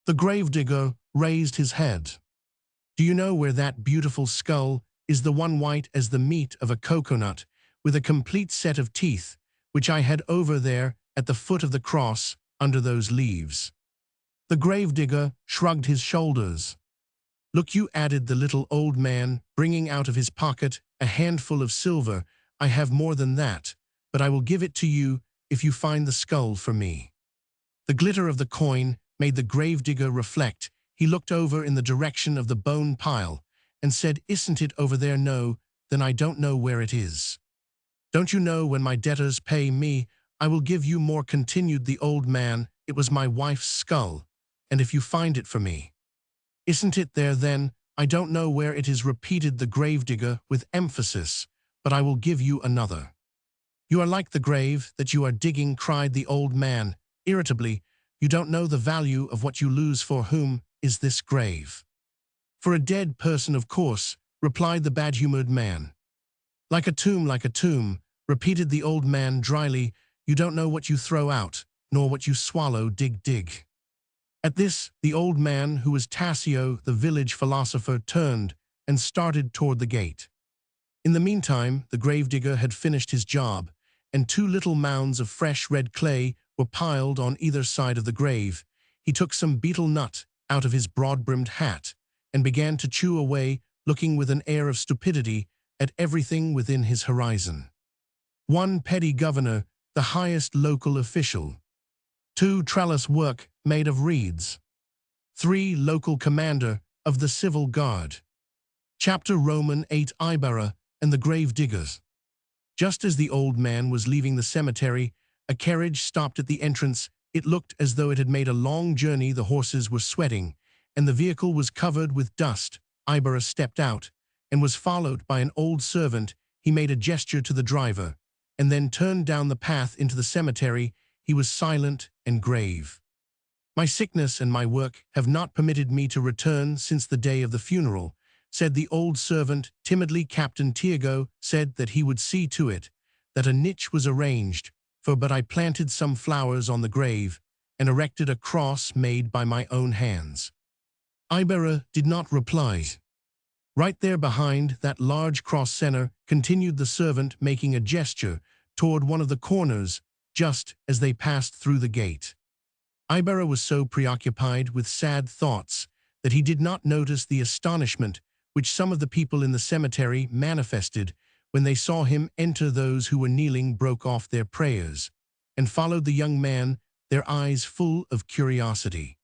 The gravedigger raised his head. "Do you know where that beautiful skull is, the one white as the meat of a coconut, with a complete set of teeth, which I had over there at the foot of the cross under those leaves?" The gravedigger shrugged his shoulders. "Look you," added the little old man, bringing out of his pocket a handful of silver. "I have more than that, but I will give it to you if you find the skull for me." The glitter of the coin made the gravedigger reflect. He looked over in the direction of the bone pile and said, "Isn't it over there?" "No." "Then I don't know where it is." "Don't you know when my debtors pay me, I will give you more," continued the old man. "It was my wife's skull, and if you find it for me." "Isn't it there then?" "I don't know where it is," repeated the gravedigger with emphasis, "but I will give you another." "You are like the grave that you are digging," cried the old man irritably. "You don't know the value of what you lose. For whom is this grave?" "For a dead person, of course. replied the bad-humored man. Like a tomb, repeated the old man dryly. You don't know what you throw out, nor what you swallow, dig, dig. At this, the old man, who was Tassio, the village philosopher, turned and started toward the gate. In the meantime, the gravedigger had finished his job, and 2 little mounds of fresh red clay were piled on either side of the grave. He took some betel nut out of his broad-brimmed hat and began to chew away, looking with an air of stupidity at everything within his horizon. 1 petty governor, the highest local official. 2 trellis work made of reeds. 3 local commander of the civil guard. Chapter Roman 8 Ibarra and the grave diggers. Just as the old man was leaving the cemetery, a carriage stopped at the entrance. It looked as though it had made a long journey. The horses were sweating, and the vehicle was covered with dust. Ibarra stepped out and was followed by an old servant. He made a gesture to the driver, and then turned down the path into the cemetery. He was silent and grave. My sickness and my work have not permitted me to return since the day of the funeral, said the old servant timidly. Captain Tiago said that he would see to it that a niche was arranged, but I planted some flowers on the grave and erected a cross made by my own hands. Ibarra did not reply. Right there behind that large cross center, continued the servant, making a gesture toward one of the corners just as they passed through the gate. Ibarra was so preoccupied with sad thoughts that he did not notice the astonishment which some of the people in the cemetery manifested when they saw him enter. Those who were kneeling broke off their prayers and followed the young man, their eyes full of curiosity.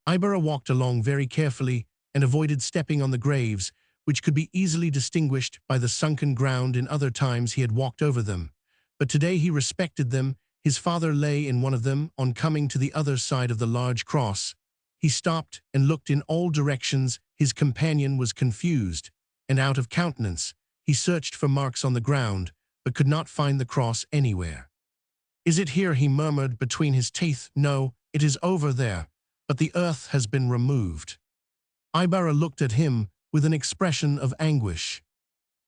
Ibarra walked along very carefully and avoided stepping on the graves, which could be easily distinguished by the sunken ground. In other times he had walked over them, but today he respected them. His father lay in one of them. On coming to the other side of the large cross, he stopped and looked in all directions. His companion was confused and out of countenance. He searched for marks on the ground, but could not find the cross anywhere. Is it here? He murmured between his teeth. No, it is over there, but the earth has been removed. Ibarra looked at him with an expression of anguish.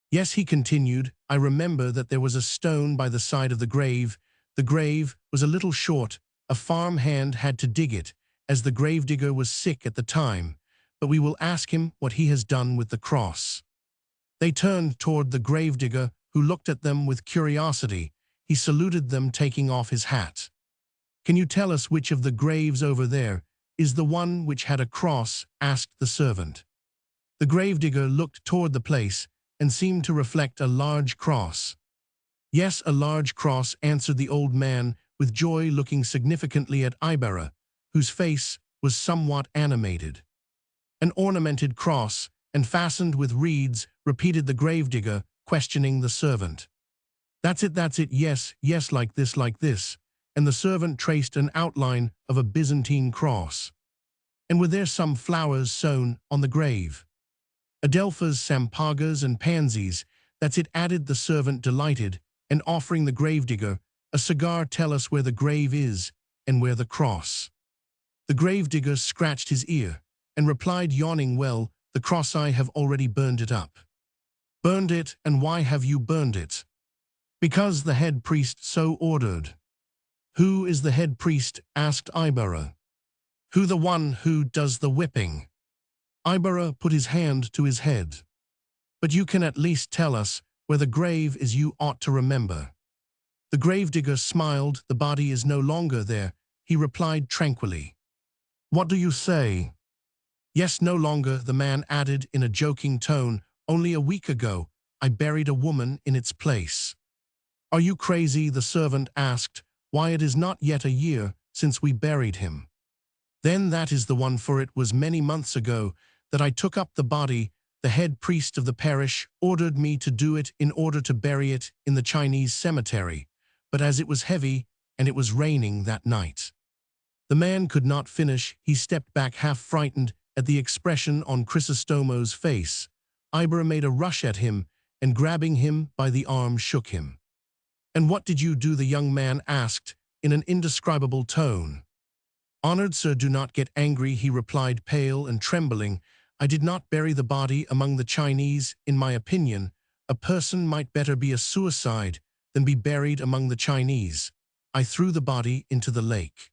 Yes, he continued, I remember that there was a stone by the side of the grave. The grave was a little short. A farm hand had to dig it, as the gravedigger was sick at the time, but we will ask him what he has done with the cross. They turned toward the gravedigger, who looked at them with curiosity. He saluted them, taking off his hat. Can you tell us which of the graves over there is the one which had a cross? Asked the servant. The gravedigger looked toward the place and seemed to reflect a large cross. Yes, a large cross, answered the old man with joy, looking significantly at Ibarra, whose face was somewhat animated. An ornamented cross, and fastened with reeds, repeated the gravedigger, questioning the servant. That's it, yes, like this, and the servant traced an outline of a Byzantine cross. And were there some flowers sown on the grave? Adelphas, sampagas, and pansies, that's it, added the servant, delighted, and offering the gravedigger a cigar. Tell us where the grave is, and where the cross. The gravedigger scratched his ear, and replied, yawning, well, the cross, I have already burned it up. Burned it? And why have you burned it? Because the head priest so ordered. Who is the head priest? Asked Ibarra. Who? The one who does the whipping. Ibarra put his hand to his head. But you can at least tell us where the grave is. You ought to remember. The gravedigger smiled. The body is no longer there, he replied tranquilly. What do you say? Yes, no longer, the man added in a joking tone. Only a week ago, I buried a woman in its place. Are you crazy? The servant asked. Why, it is not yet a year since we buried him. Then that is the one, for it was many months ago that I took up the body. The head priest of the parish ordered me to do it in order to bury it in the Chinese cemetery, but as it was heavy and it was raining that night. The man could not finish. He stepped back, half frightened at the expression on Chrysostomo's face. Ibarra made a rush at him and, grabbing him by the arm, shook him. And what did you do? The young man asked in an indescribable tone. Honored sir, do not get angry, he replied, pale and trembling. I did not bury the body among the Chinese. In my opinion, a person might better be a suicide than be buried among the Chinese. I threw the body into the lake."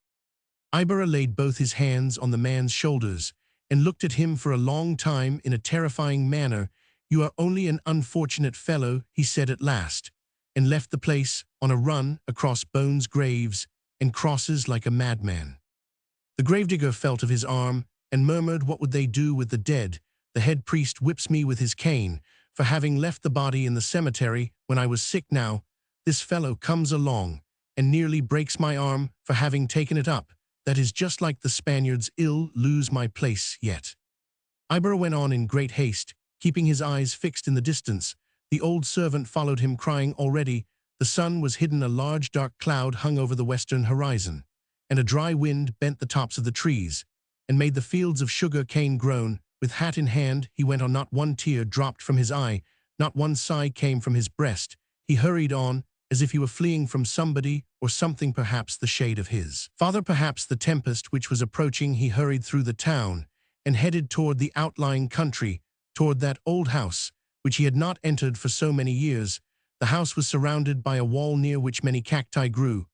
Ibarra laid both his hands on the man's shoulders and looked at him for a long time in a terrifying manner. "You are only an unfortunate fellow," he said at last, and left the place on a run across bones, graves, and crosses like a madman. The gravedigger felt of his arm and murmured, "What would they do with the dead? The head priest whips me with his cane for having left the body in the cemetery when I was sick. Now this fellow comes along and nearly breaks my arm for having taken it up. That is just like the Spaniards. I'll lose my place yet." Ibarra went on in great haste, keeping his eyes fixed in the distance. The old servant followed him, crying, "Already the sun was hidden. A large dark cloud hung over the western horizon, and a dry wind bent the tops of the trees and made the fields of sugar cane groan. With hat in hand, he went on. Not one tear dropped from his eye, not one sigh came from his breast. He hurried on, as if he were fleeing from somebody or something, perhaps the shade of his father, perhaps the tempest which was approaching. He hurried through the town and headed toward the outlying country, toward that old house which he had not entered for so many years. The house was surrounded by a wall near which many cacti grew,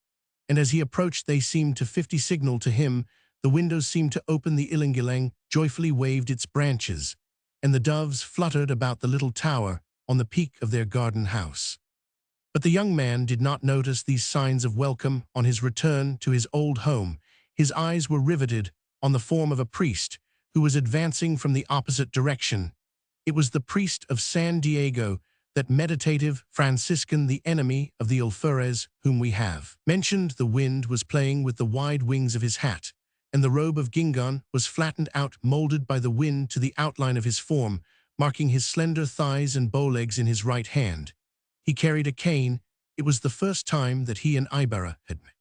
and as he approached they seemed to 50 signal to him. The windows seemed to open, the ylang-ylang joyfully waved its branches, and the doves fluttered about the little tower on the peak of their garden house. But the young man did not notice these signs of welcome on his return to his old home. His eyes were riveted on the form of a priest who was advancing from the opposite direction. It was the priest of San Diego, that meditative Franciscan, the enemy of the alferez whom we have mentioned. The wind was playing with the wide wings of his hat, and the robe of gingham was flattened out, molded by the wind to the outline of his form, marking his slender thighs and bowlegs. In his right hand he carried a cane. It was the first time that he and Ibarra had met.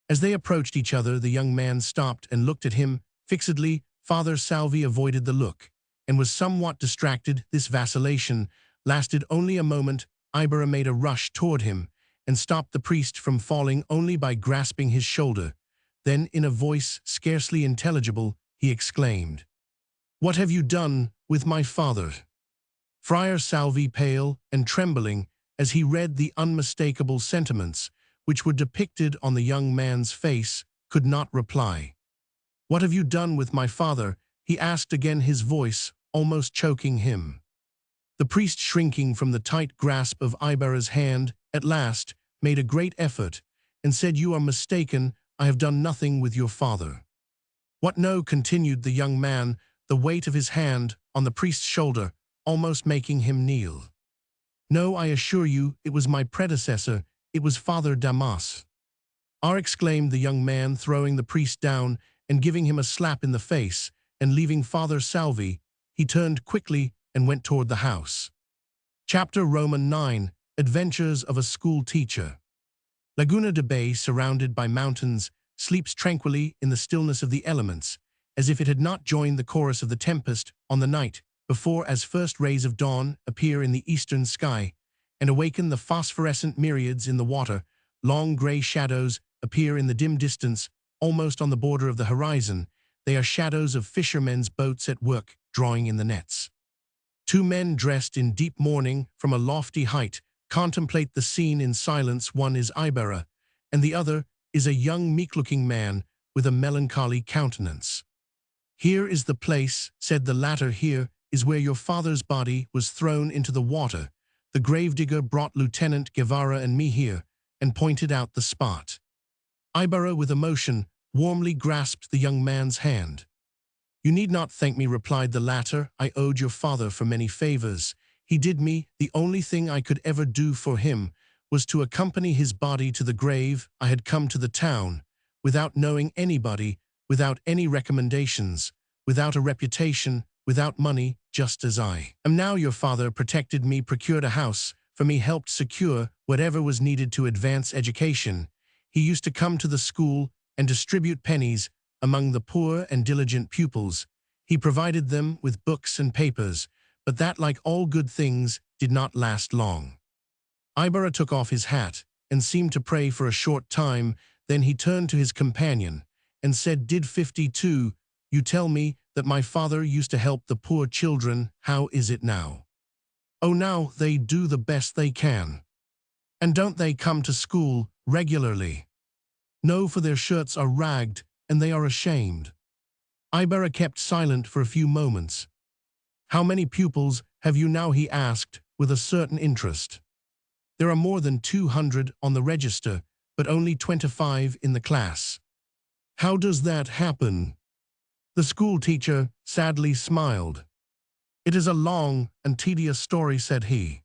As they approached each other, the young man stopped and looked at him fixedly. Father Salvi avoided the look and was somewhat distracted. This vacillation lasted only a moment. Ibarra made a rush toward him and stopped the priest from falling only by grasping his shoulder. Then, in a voice scarcely intelligible, he exclaimed, "What have you done with my father?" Friar Salvi, pale and trembling as he read the unmistakable sentiments which were depicted on the young man's face, could not reply. "What have you done with my father?" he asked again, his voice almost choking him. The priest, shrinking from the tight grasp of Ibarra's hand, at last made a great effort and said, "You are mistaken. I have done nothing with your father." "What? No," continued the young man, the weight of his hand on the priest's shoulder almost making him kneel. "No, I assure you, it was my predecessor. It was Father Damas." "Ah!" exclaimed the young man, throwing the priest down and giving him a slap in the face, and leaving Father Salvi, he turned quickly and went toward the house. Chapter Roman 9. Adventures of a School Teacher. Laguna de Bay, surrounded by mountains, sleeps tranquilly in the stillness of the elements, as if it had not joined the chorus of the tempest on the night before, as first rays of dawn appear in the eastern sky and awaken the phosphorescent myriads in the water. Long gray shadows appear in the dim distance, almost on the border of the horizon. They are shadows of fishermen's boats at work, drawing in the nets. Two men dressed in deep mourning from a lofty height contemplate the scene in silence. One is Ibarra, and the other is a young, meek-looking man with a melancholy countenance. "Here is the place," said the latter. "Here is where your father's body was thrown into the water. The gravedigger brought Lieutenant Guevara and me here and pointed out the spot." Ibarra, with emotion, warmly grasped the young man's hand. "You need not thank me," replied the latter. "I owed your father for many favors. He did me. The only thing I could ever do for him was to accompany his body to the grave. I had come to the town without knowing anybody, without any recommendations, without a reputation, without money, just as I am now. Your father protected me, procured a house for me, helped secure whatever was needed to advance education. He used to come to the school and distribute pennies among the poor and diligent pupils. He provided them with books and papers, but that, like all good things, did not last long." Ibarra took off his hat and seemed to pray for a short time. Then he turned to his companion and said, "Did 52, you tell me that my father used to help the poor children. How is it now? Oh, now they do the best they can. And don't they come to school regularly? No, for their shirts are ragged, and they are ashamed. Ibarra kept silent for a few moments. How many pupils have you now? He asked, with a certain interest. There are more than 200 on the register, but only 25 in the class. How does that happen? The school teacher sadly smiled. It is a long and tedious story, said he.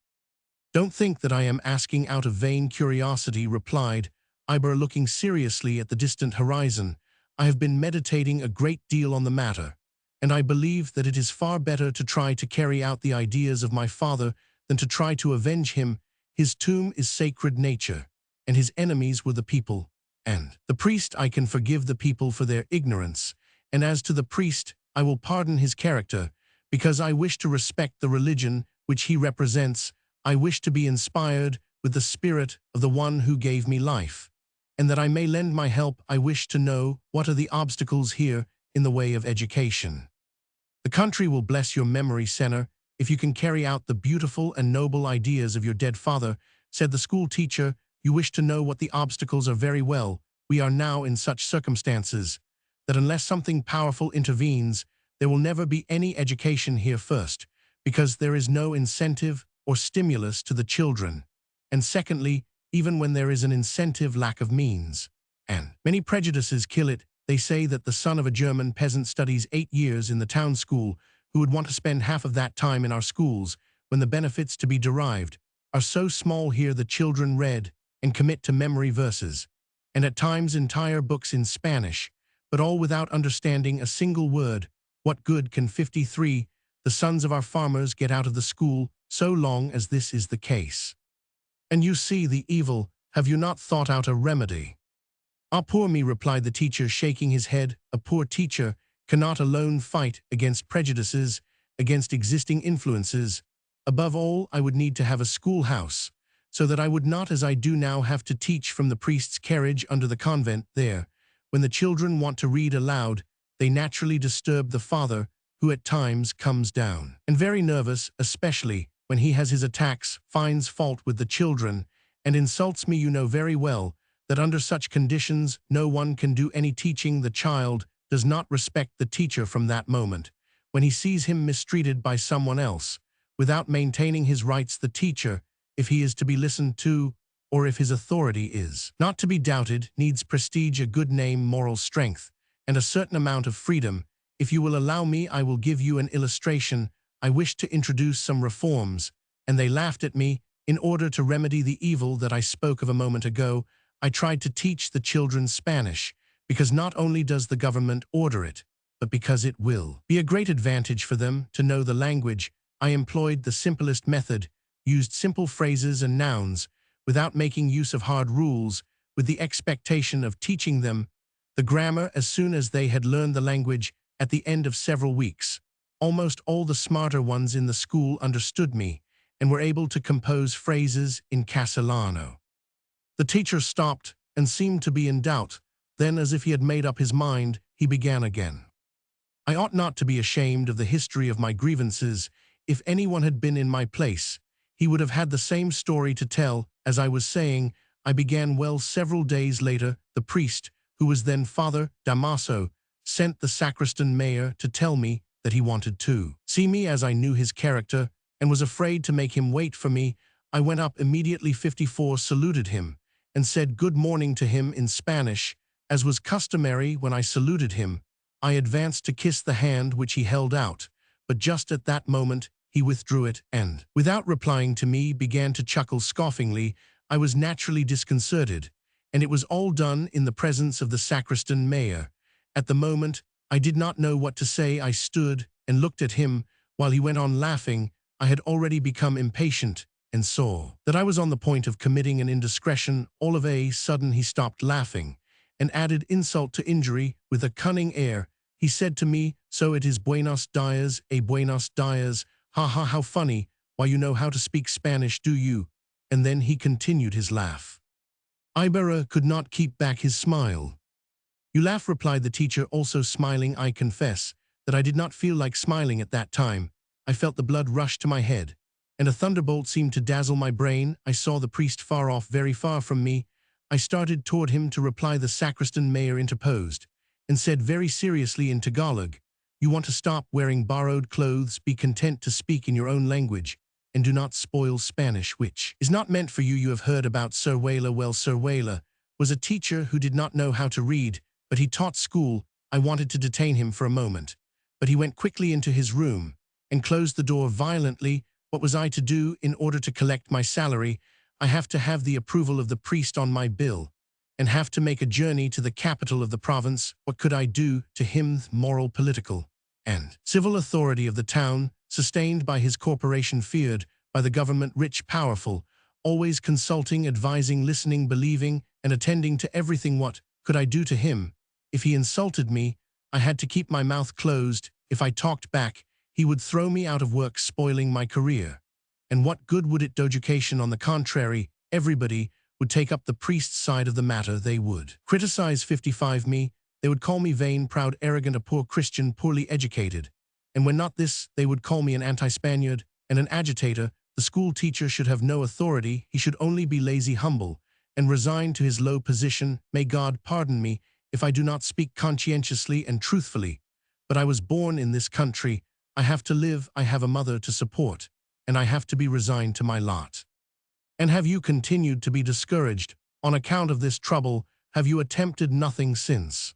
Don't think that I am asking out of vain curiosity, replied Ibarra, looking seriously at the distant horizon. I have been meditating a great deal on the matter, and I believe that it is far better to try to carry out the ideas of my father than to try to avenge him. His tomb is sacred nature, and his enemies were the people. And the priest, I can forgive the people for their ignorance, and as to the priest, I will pardon his character, because I wish to respect the religion which he represents. I wish to be inspired with the spirit of the one who gave me life, and that I may lend my help. I wish to know what are the obstacles here in the way of education. The country will bless your memory, Senor, if you can carry out the beautiful and noble ideas of your dead father, said the school teacher. You wish to know what the obstacles are. Very well. We are now in such circumstances that unless something powerful intervenes, there will never be any education here. First, because there is no incentive or stimulus to the children, and secondly, even when there is an incentive, lack of means. And many prejudices kill it. They say that the son of a German peasant studies 8 years in the town school, who would want to spend half of that time in our schools, when the benefits to be derived are so small. Here the children read and commit to memory verses, and at times entire books in Spanish, but all without understanding a single word. What good can 53, the sons of our farmers, get out of the school so long as this is the case? And you see the evil. Have you not thought out a remedy? Ah, poor me, replied the teacher, shaking his head. A poor teacher cannot alone fight against prejudices, against existing influences. Above all, I would need to have a schoolhouse, so that I would not, as I do now, have to teach from the priest's carriage under the convent. There, when the children want to read aloud, they naturally disturb the father, who at times comes down, and very nervous, especially when he has his attacks, finds fault with the children, and insults me. You know very well that under such conditions no one can do any teaching. The child does not respect the teacher from that moment, when he sees him mistreated by someone else, without maintaining his rights. The teacher, if he is to be listened to, or if his authority is not to be doubted, needs prestige, a good name, moral strength, and a certain amount of freedom. If you will allow me, I will give you an illustration. I wish to introduce some reforms, and they laughed at me. In order to remedy the evil that I spoke of a moment ago, I tried to teach the children Spanish, because not only does the government order it, but because it will be a great advantage for them to know the language. I employed the simplest method, used simple phrases and nouns, without making use of hard rules, with the expectation of teaching them the grammar as soon as they had learned the language. At the end of several weeks, almost all the smarter ones in the school understood me and were able to compose phrases in Castellano. The teacher stopped and seemed to be in doubt. Then, as if he had made up his mind, he began again. I ought not to be ashamed of the history of my grievances. If anyone had been in my place, he would have had the same story to tell. As I was saying, I began. Well, several days later, the priest, who was then Father Damaso, sent the sacristan mayor to tell me that he wanted to see me, as I knew his character and was afraid to make him wait for me. I went up immediately. 54 saluted him and said good morning to him in Spanish. As was customary when I saluted him, I advanced to kiss the hand which he held out, but just at that moment he withdrew it and, without replying to me, began to chuckle scoffingly. I was naturally disconcerted, and it was all done in the presence of the sacristan mayor. At the moment, I did not know what to say. I stood and looked at him while he went on laughing. I had already become impatient and saw that I was on the point of committing an indiscretion. All of a sudden he stopped laughing and added insult to injury with a cunning air. He said to me, "So it is Buenos Dias, Buenos Dias. Ha ha, how funny. Why, you know how to speak Spanish, do you?" And then he continued his laugh. Ibarra could not keep back his smile. "You laugh," replied the teacher, also smiling. "I confess that I did not feel like smiling at that time. I felt the blood rush to my head, and a thunderbolt seemed to dazzle my brain. I saw the priest far off, very far from me. I started toward him to reply. The sacristan mayor interposed, and said very seriously in Tagalog, "You want to stop wearing borrowed clothes, be content to speak in your own language, and do not spoil Spanish, which is not meant for you. You have heard about Sir Wela. Well, Sir Wela was a teacher who did not know how to read, but he taught school." I wanted to detain him for a moment, but he went quickly into his room and closed the door violently. What was I to do? In order to collect my salary, I have to have the approval of the priest on my bill, and have to make a journey to the capital of the province. What could I do to him? Moral, political, and civil authority of the town, sustained by his corporation, feared by the government, rich, powerful, always consulting, advising, listening, believing, and attending to everything. What could I do to him? If he insulted me, I had to keep my mouth closed. If I talked back, he would throw me out of work, spoiling my career. And what good would it do education? On the contrary, everybody would take up the priest's side of the matter. They would criticize 55 me. They would call me vain, proud, arrogant, a poor Christian, poorly educated. And when not this, they would call me an anti-Spaniard and an agitator. The school teacher should have no authority. He should only be lazy, humble, and resigned to his low position. May God pardon me if I do not speak conscientiously and truthfully, but I was born in this country. I have to live, I have a mother to support, and I have to be resigned to my lot. And have you continued to be discouraged on account of this trouble? Have you attempted nothing since?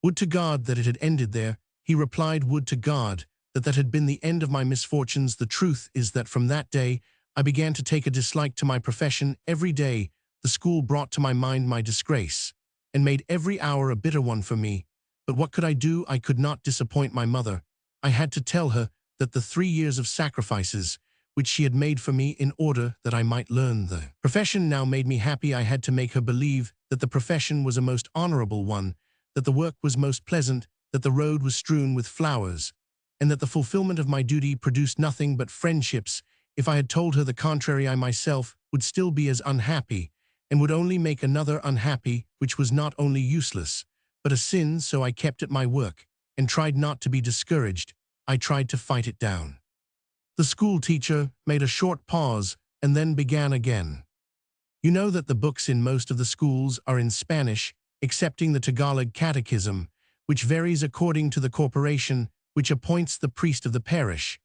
Would to God that it had ended there. He replied, would to God that that had been the end of my misfortunes. The truth is that from that day I began to take a dislike to my profession. Every day the school brought to my mind my disgrace, and made every hour a bitter one for me. But what could I do? I could not disappoint my mother. I had to tell her that the 3 years of sacrifices which she had made for me in order that I might learn the profession now made me happy. I had to make her believe that the profession was a most honorable one, that the work was most pleasant, that the road was strewn with flowers, and that the fulfillment of my duty produced nothing but friendships. If I had told her the contrary, I myself would still be as unhappy, and would only make another unhappy, which was not only useless, but a sin. So I kept at my work, and tried not to be discouraged. I tried to fight it down. The school teacher made a short pause, and then began again. You know that the books in most of the schools are in Spanish, excepting the Tagalog Catechism, which varies according to the corporation which appoints the priest of the parish.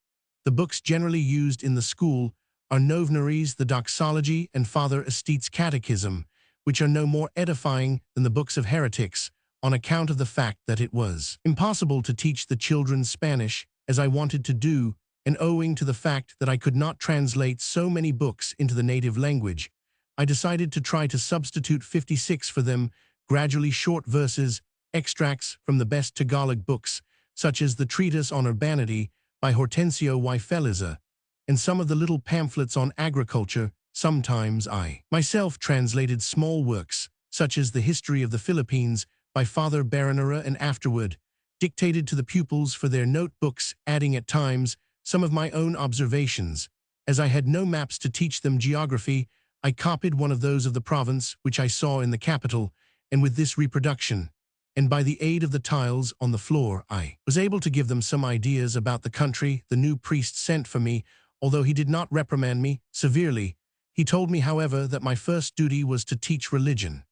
The books generally used in the school are Novenaries, the Doxology, and Father Estete's Catechism, which are no more edifying than the books of heretics, on account of the fact that it was impossible to teach the children Spanish, as I wanted to do, and owing to the fact that I could not translate so many books into the native language, I decided to try to substitute 56 for them, gradually short verses, extracts from the best Tagalog books, such as the Treatise on Urbanity by Hortensio y Feliza, and some of the little pamphlets on agriculture. Sometimes I myself translated small works, such as the History of the Philippines by Father Baronera, and afterward dictated to the pupils for their notebooks, adding at times some of my own observations. As I had no maps to teach them geography, I copied one of those of the province which I saw in the capital, and with this reproduction, and by the aid of the tiles on the floor, I was able to give them some ideas about the country. The new priest sent for me, although he did not reprimand me severely. He told me, however, that my first duty was to teach religion,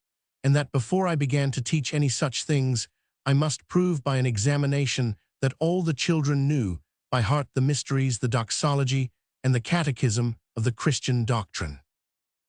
and that before I began to teach any such things, I must prove by an examination that all the children knew by heart the mysteries, the doxology, and the catechism of the Christian doctrine.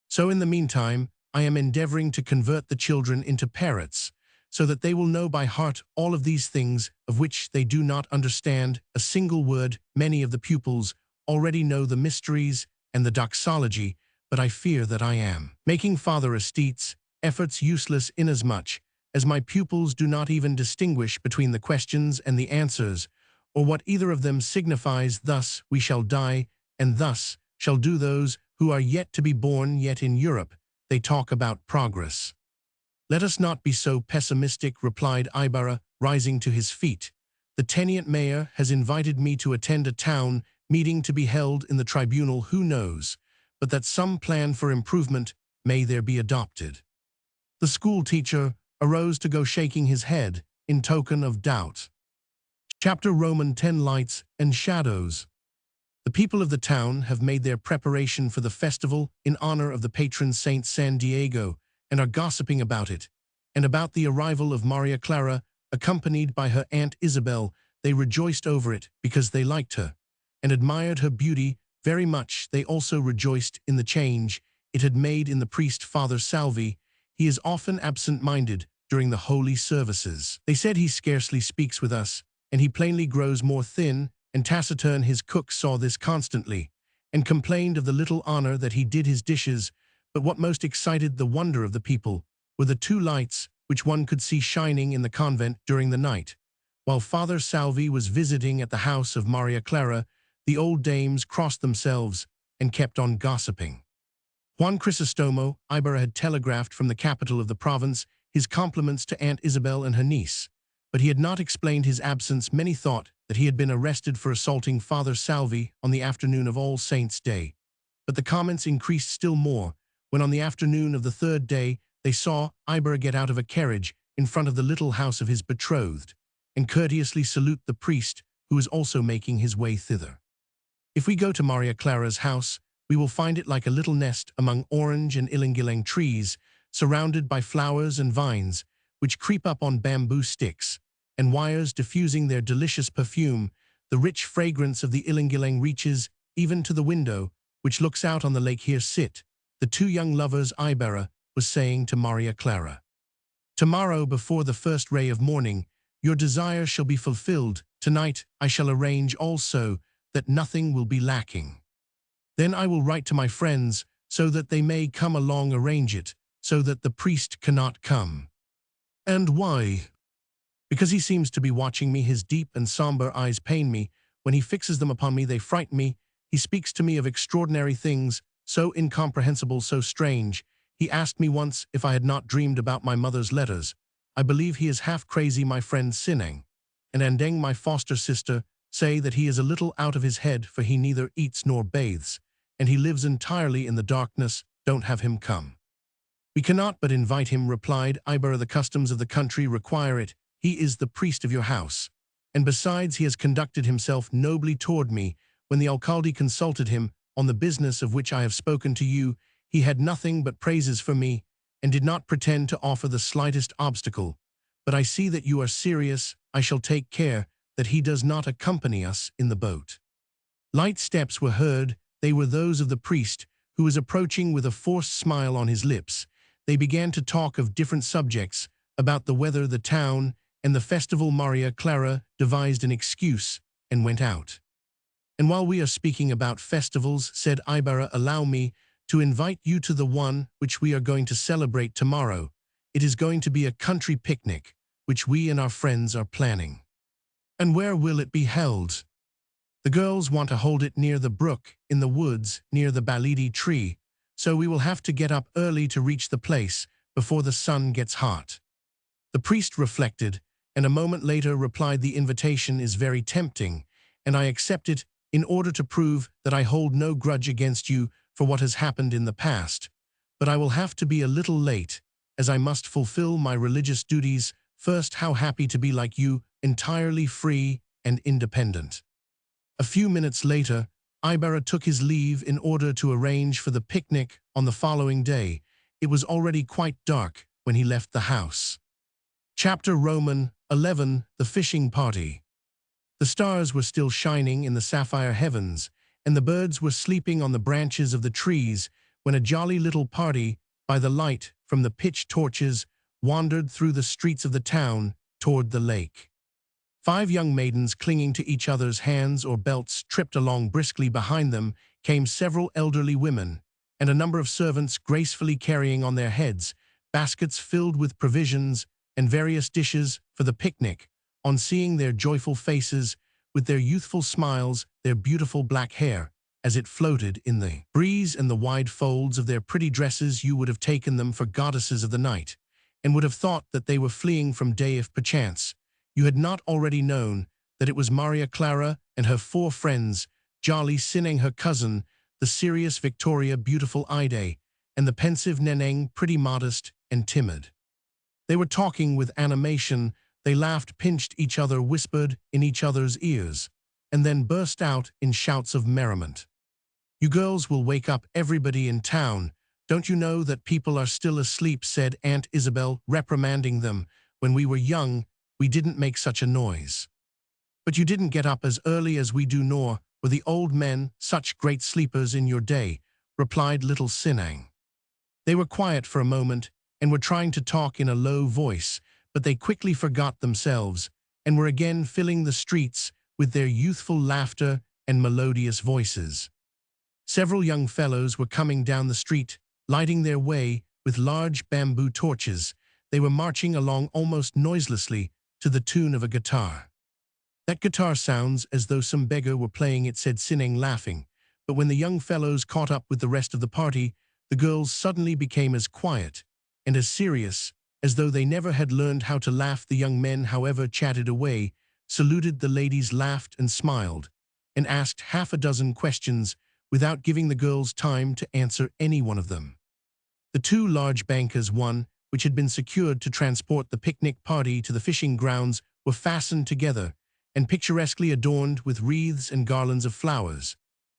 So in the meantime, I am endeavoring to convert the children into parrots, so that they will know by heart all of these things of which they do not understand a single word. Many of the pupils already know the mysteries and the doxology, but I fear that I am making Father Estete's efforts useless, inasmuch as my pupils do not even distinguish between the questions and the answers, or what either of them signifies. Thus we shall die, and thus shall do those who are yet to be born. Yet in Europe they talk about progress. Let us not be so pessimistic, replied Ibarra, rising to his feet. The tenient mayor has invited me to attend a town meeting to be held in the tribunal. Who knows but that some plan for improvement may there be adopted? The school teacher arose to go, shaking his head in token of doubt. Chapter Roman 10 Lights and Shadows. The people of the town have made their preparation for the festival in honor of the patron saint San Diego and are gossiping about it, and about the arrival of Maria Clara, accompanied by her Aunt Isabel. They rejoiced over it because they liked her and admired her beauty very much. They also rejoiced in the change it had made in the priest Father Salvi. He is often absent-minded during the holy services. They said he scarcely speaks with us, and he plainly grows more thin and taciturn. His cook saw this constantly, and complained of the little honor that he did his dishes. But what most excited the wonder of the people were the two lights which one could see shining in the convent during the night. While Father Salvi was visiting at the house of Maria Clara, the old dames crossed themselves and kept on gossiping. Juan Crisostomo Ibarra had telegraphed from the capital of the province his compliments to Aunt Isabel and her niece, but he had not explained his absence. Many thought that he had been arrested for assaulting Father Salvi on the afternoon of All Saints' Day, but the comments increased still more when on the afternoon of the third day they saw Ibarra get out of a carriage in front of the little house of his betrothed, and courteously salute the priest who was also making his way thither. If we go to Maria Clara's house, we will find it like a little nest among orange and ylang-ylang trees, surrounded by flowers and vines, which creep up on bamboo sticks, and wires diffusing their delicious perfume. The rich fragrance of the ylang-ylang reaches even to the window, which looks out on the lake. Here sit the two young lovers. Ibarra was saying to Maria Clara, "Tomorrow, before the first ray of morning, your desire shall be fulfilled. Tonight I shall arrange all so that nothing will be lacking. Then I will write to my friends so that they may come along. Arrange it so that the priest cannot come." "And why?" "Because he seems to be watching me. His deep and somber eyes pain me. When he fixes them upon me, they frighten me. He speaks to me of extraordinary things, so incomprehensible, so strange. He asked me once if I had not dreamed about my mother's letters. I believe he is half crazy. My friend Sineng and Andeng, my foster sister, say that he is a little out of his head, for he neither eats nor bathes, and he lives entirely in the darkness. Don't have him come." "We cannot but invite him," replied Ibarra. "The customs of the country require it. He is the priest of your house, and besides he has conducted himself nobly toward me. When the alcalde consulted him on the business of which I have spoken to you, he had nothing but praises for me, and did not pretend to offer the slightest obstacle. But I see that you are serious. I shall take care that he does not accompany us in the boat." Light steps were heard. They were those of the priest, who was approaching with a forced smile on his lips. They began to talk of different subjects, about the weather, the town, and the festival. Maria Clara devised an excuse and went out. "And while we are speaking about festivals," said Ibarra, "allow me to invite you to the one which we are going to celebrate tomorrow. It is going to be a country picnic, which we and our friends are planning." "And where will it be held?" "The girls want to hold it near the brook, in the woods, near the balidi tree, so we will have to get up early to reach the place before the sun gets hot." The priest reflected, and a moment later replied, "The invitation is very tempting, and I accept it in order to prove that I hold no grudge against you for what has happened in the past. But I will have to be a little late, as I must fulfill my religious duties first. How happy to be like you, entirely free and independent." A few minutes later, Ibarra took his leave in order to arrange for the picnic on the following day. It was already quite dark when he left the house. Chapter Roman 11 The Fishing Party. The stars were still shining in the sapphire heavens, and the birds were sleeping on the branches of the trees, when a jolly little party, by the light from the pitch torches, wandered through the streets of the town toward the lake. 5 young maidens, clinging to each other's hands or belts, tripped along briskly. Behind them came several elderly women, and a number of servants, gracefully carrying on their heads baskets filled with provisions and various dishes for the picnic. On seeing their joyful faces, with their youthful smiles, their beautiful black hair, as it floated in the breeze, and the wide folds of their pretty dresses, you would have taken them for goddesses of the night, and would have thought that they were fleeing from day if perchance you had not already known that it was Maria Clara and her 4 friends, jolly Sineng, her cousin, the serious Victoria, beautiful Ide, and the pensive Neneng, pretty, modest, and timid. They were talking with animation. They laughed, pinched each other, whispered in each other's ears, and then burst out in shouts of merriment. "You girls will wake up everybody in town. Don't you know that people are still asleep?" said Aunt Isabel, reprimanding them. "When we were young, we didn't make such a noise." "But you didn't get up as early as we do, nor were the old men such great sleepers in your day," replied little Sinang. They were quiet for a moment and were trying to talk in a low voice, but they quickly forgot themselves and were again filling the streets with their youthful laughter and melodious voices. Several young fellows were coming down the street, lighting their way with large bamboo torches. They were marching along almost noiselessly to the tune of a guitar. "That guitar sounds as though some beggar were playing it," said Sinang, laughing. But when the young fellows caught up with the rest of the party, the girls suddenly became as quiet and as serious as though they never had learned how to laugh. The young men, however, chatted away, saluted the ladies, laughed and smiled, and asked half a dozen questions without giving the girls time to answer any one of them. The two large bankers, one which had been secured to transport the picnic party to the fishing grounds, were fastened together and picturesquely adorned with wreaths and garlands of flowers,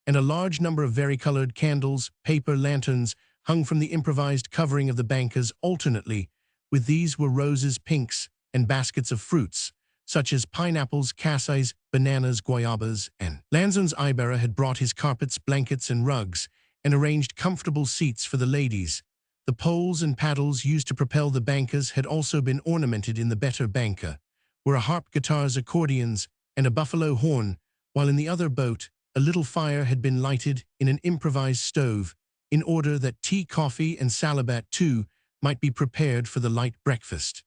and a large number of varicolored candles, paper lanterns, hung from the improvised covering of the bankers alternately. With these were roses, pinks, and baskets of fruits, such as pineapples, cassis, bananas, guayabas, and Lanzon's Ibarra had brought his carpets, blankets, and rugs, and arranged comfortable seats for the ladies. The poles and paddles used to propel the bankers had also been ornamented. In the better banca were a harp, guitars, accordions, and a buffalo horn, while in the other boat a little fire had been lighted in an improvised stove, in order that tea, coffee, and salabat too might be prepared for the light breakfast.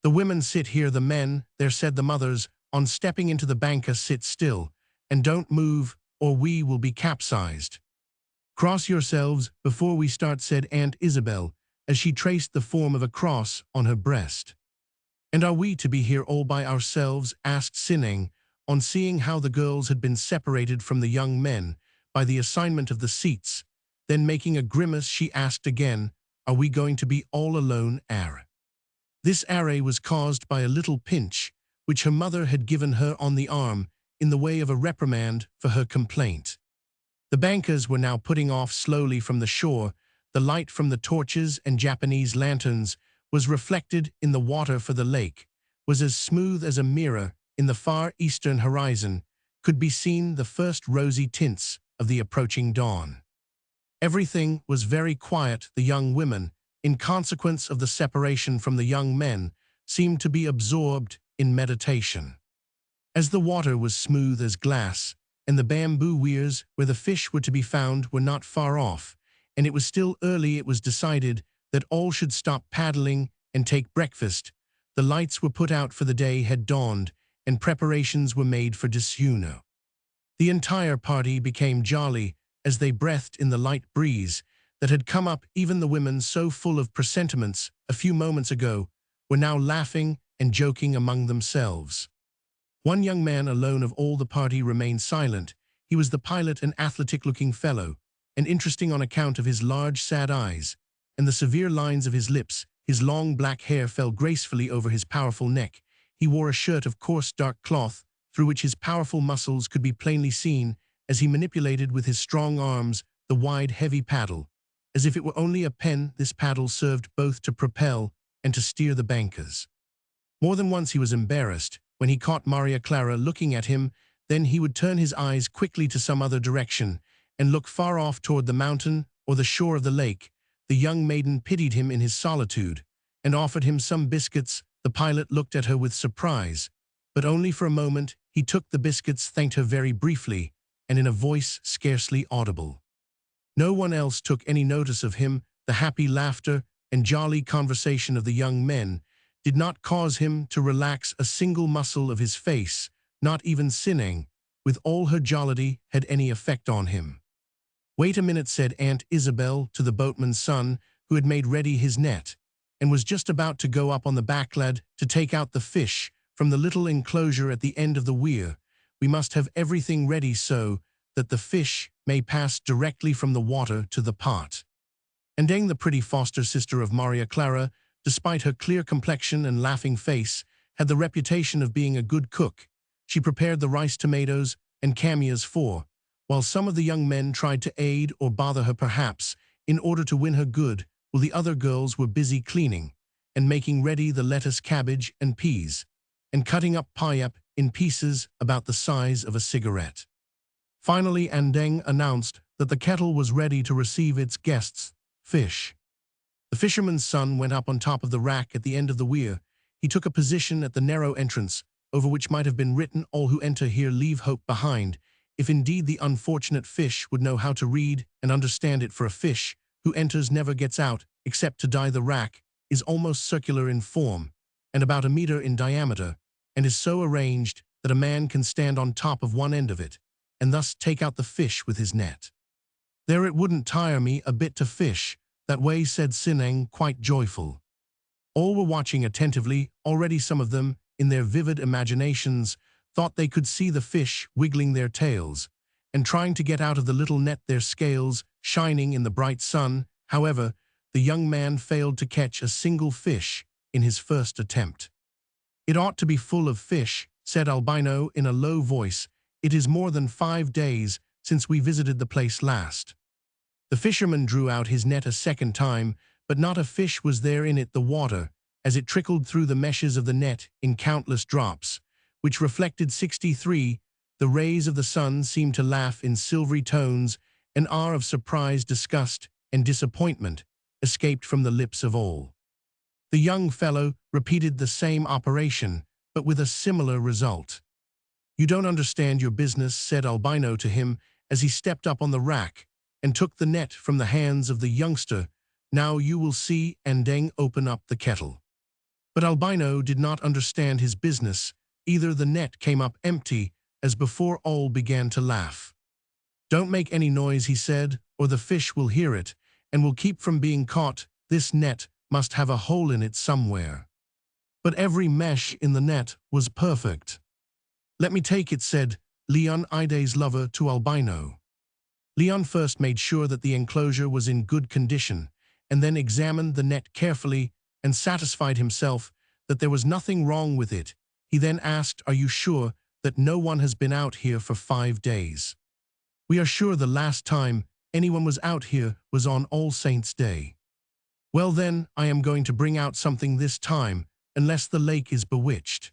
"The women sit here, the men there," said the mothers. "On stepping into the banca, sit still, and don't move, or we will be capsized." "Cross yourselves before we start," said Aunt Isabel, as she traced the form of a cross on her breast. "And are we to be here all by ourselves?" asked Sinang, on seeing how the girls had been separated from the young men by the assignment of the seats. Then, making a grimace, she asked again, "Are we going to be all alone?" This array was caused by a little pinch which her mother had given her on the arm in the way of a reprimand for her complaint. The bankers were now putting off slowly from the shore. The light from the torches and Japanese lanterns was reflected in the water, for the lake was as smooth as a mirror. In the far eastern horizon could be seen the first rosy tints of the approaching dawn. Everything was very quiet. The young women, in consequence of the separation from the young men, seemed to be absorbed in meditation. As the water was smooth as glass, and the bamboo weirs where the fish were to be found were not far off, and it was still early, it was decided that all should stop paddling and take breakfast. The lights were put out, for the day had dawned, and preparations were made for diseuno. The entire party became jolly as they breathed in the light breeze that had come up. Even the women, so full of presentiments a few moments ago, were now laughing and joking among themselves. One young man alone of all the party remained silent. He was the pilot, an athletic-looking fellow, and interesting on account of his large, sad eyes and the severe lines of his lips. His long black hair fell gracefully over his powerful neck. He wore a shirt of coarse dark cloth, through which his powerful muscles could be plainly seen as he manipulated with his strong arms the wide, heavy paddle. As if it were only a pen, this paddle served both to propel and to steer the bankers. More than once he was embarrassed when he caught Maria Clara looking at him. Then he would turn his eyes quickly to some other direction and look far off toward the mountain or the shore of the lake. The young maiden pitied him in his solitude and offered him some biscuits. The pilot looked at her with surprise, but only for a moment. He took the biscuits, thanked her very briefly, and in a voice scarcely audible. No one else took any notice of him. The happy laughter and jolly conversation of the young men did not cause him to relax a single muscle of his face. Not even Sinang, with all her jollity, had any effect on him. "Wait a minute," said Aunt Isabel to the boatman's son, who had made ready his net and was just about to go up on the backlad to take out the fish from the little enclosure at the end of the weir. "We must have everything ready so that the fish may pass directly from the water to the pot." And Deng, the pretty foster sister of Maria Clara, despite her clear complexion and laughing face, had the reputation of being a good cook. She prepared the rice, tomatoes, and cameos while some of the young men tried to aid or bother her perhaps, in order to win her good, while the other girls were busy cleaning, and making ready the lettuce, cabbage, and peas, and cutting up payap in pieces about the size of a cigarette. Finally, Andeng announced that the kettle was ready to receive its guests, fish. The fisherman's son went up on top of the rack at the end of the weir. He took a position at the narrow entrance, over which might have been written, "All who enter here leave hope behind," if indeed the unfortunate fish would know how to read and understand it, for a fish who enters never gets out, except to die. The rack is almost circular in form, and about a meter in diameter, and is so arranged that a man can stand on top of one end of it, and thus take out the fish with his net. "There, it wouldn't tire me a bit to fish that way," said Sineng, quite joyful. All were watching attentively. Already some of them, in their vivid imaginations, thought they could see the fish wiggling their tails, and trying to get out of the little net, their scales shining in the bright sun. However, the young man failed to catch a single fish in his first attempt. "It ought to be full of fish," said Albino in a low voice. "It is more than 5 days since we visited the place last." The fisherman drew out his net a second time, but not a fish was there in it. The water, as it trickled through the meshes of the net in countless drops, which reflected 63, the rays of the sun, seemed to laugh in silvery tones. An hour of surprise, disgust, and disappointment escaped from the lips of all. The young fellow repeated the same operation, but with a similar result. "You don't understand your business," said Albino to him as he stepped up on the rack and took the net from the hands of the youngster. "Now you will see Andeng open up the kettle." But Albino did not understand his business either. The net came up empty as before. All began to laugh. "Don't make any noise," he said, "or the fish will hear it and will keep from being caught. This net must have a hole in it somewhere." But every mesh in the net was perfect. "Let me take it," said Leon, Ide's lover, to Albino. Leon first made sure that the enclosure was in good condition, and then examined the net carefully and satisfied himself that there was nothing wrong with it. He then asked, "Are you sure that no one has been out here for 5 days?" "We are sure the last time anyone was out here was on All Saints' Day." "Well then, I am going to bring out something this time, unless the lake is bewitched."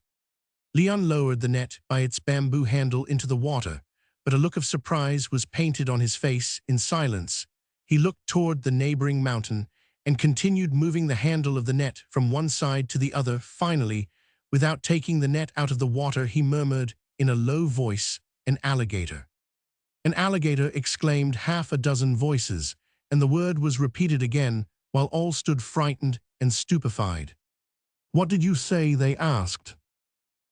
Leon lowered the net by its bamboo handle into the water, but a look of surprise was painted on his face. In silence, he looked toward the neighboring mountain and continued moving the handle of the net from one side to the other. Finally, without taking the net out of the water, he murmured in a low voice, "An alligator." "An alligator!" exclaimed half a dozen voices, and the word was repeated again, while all stood frightened and stupefied. "What did you say?" they asked.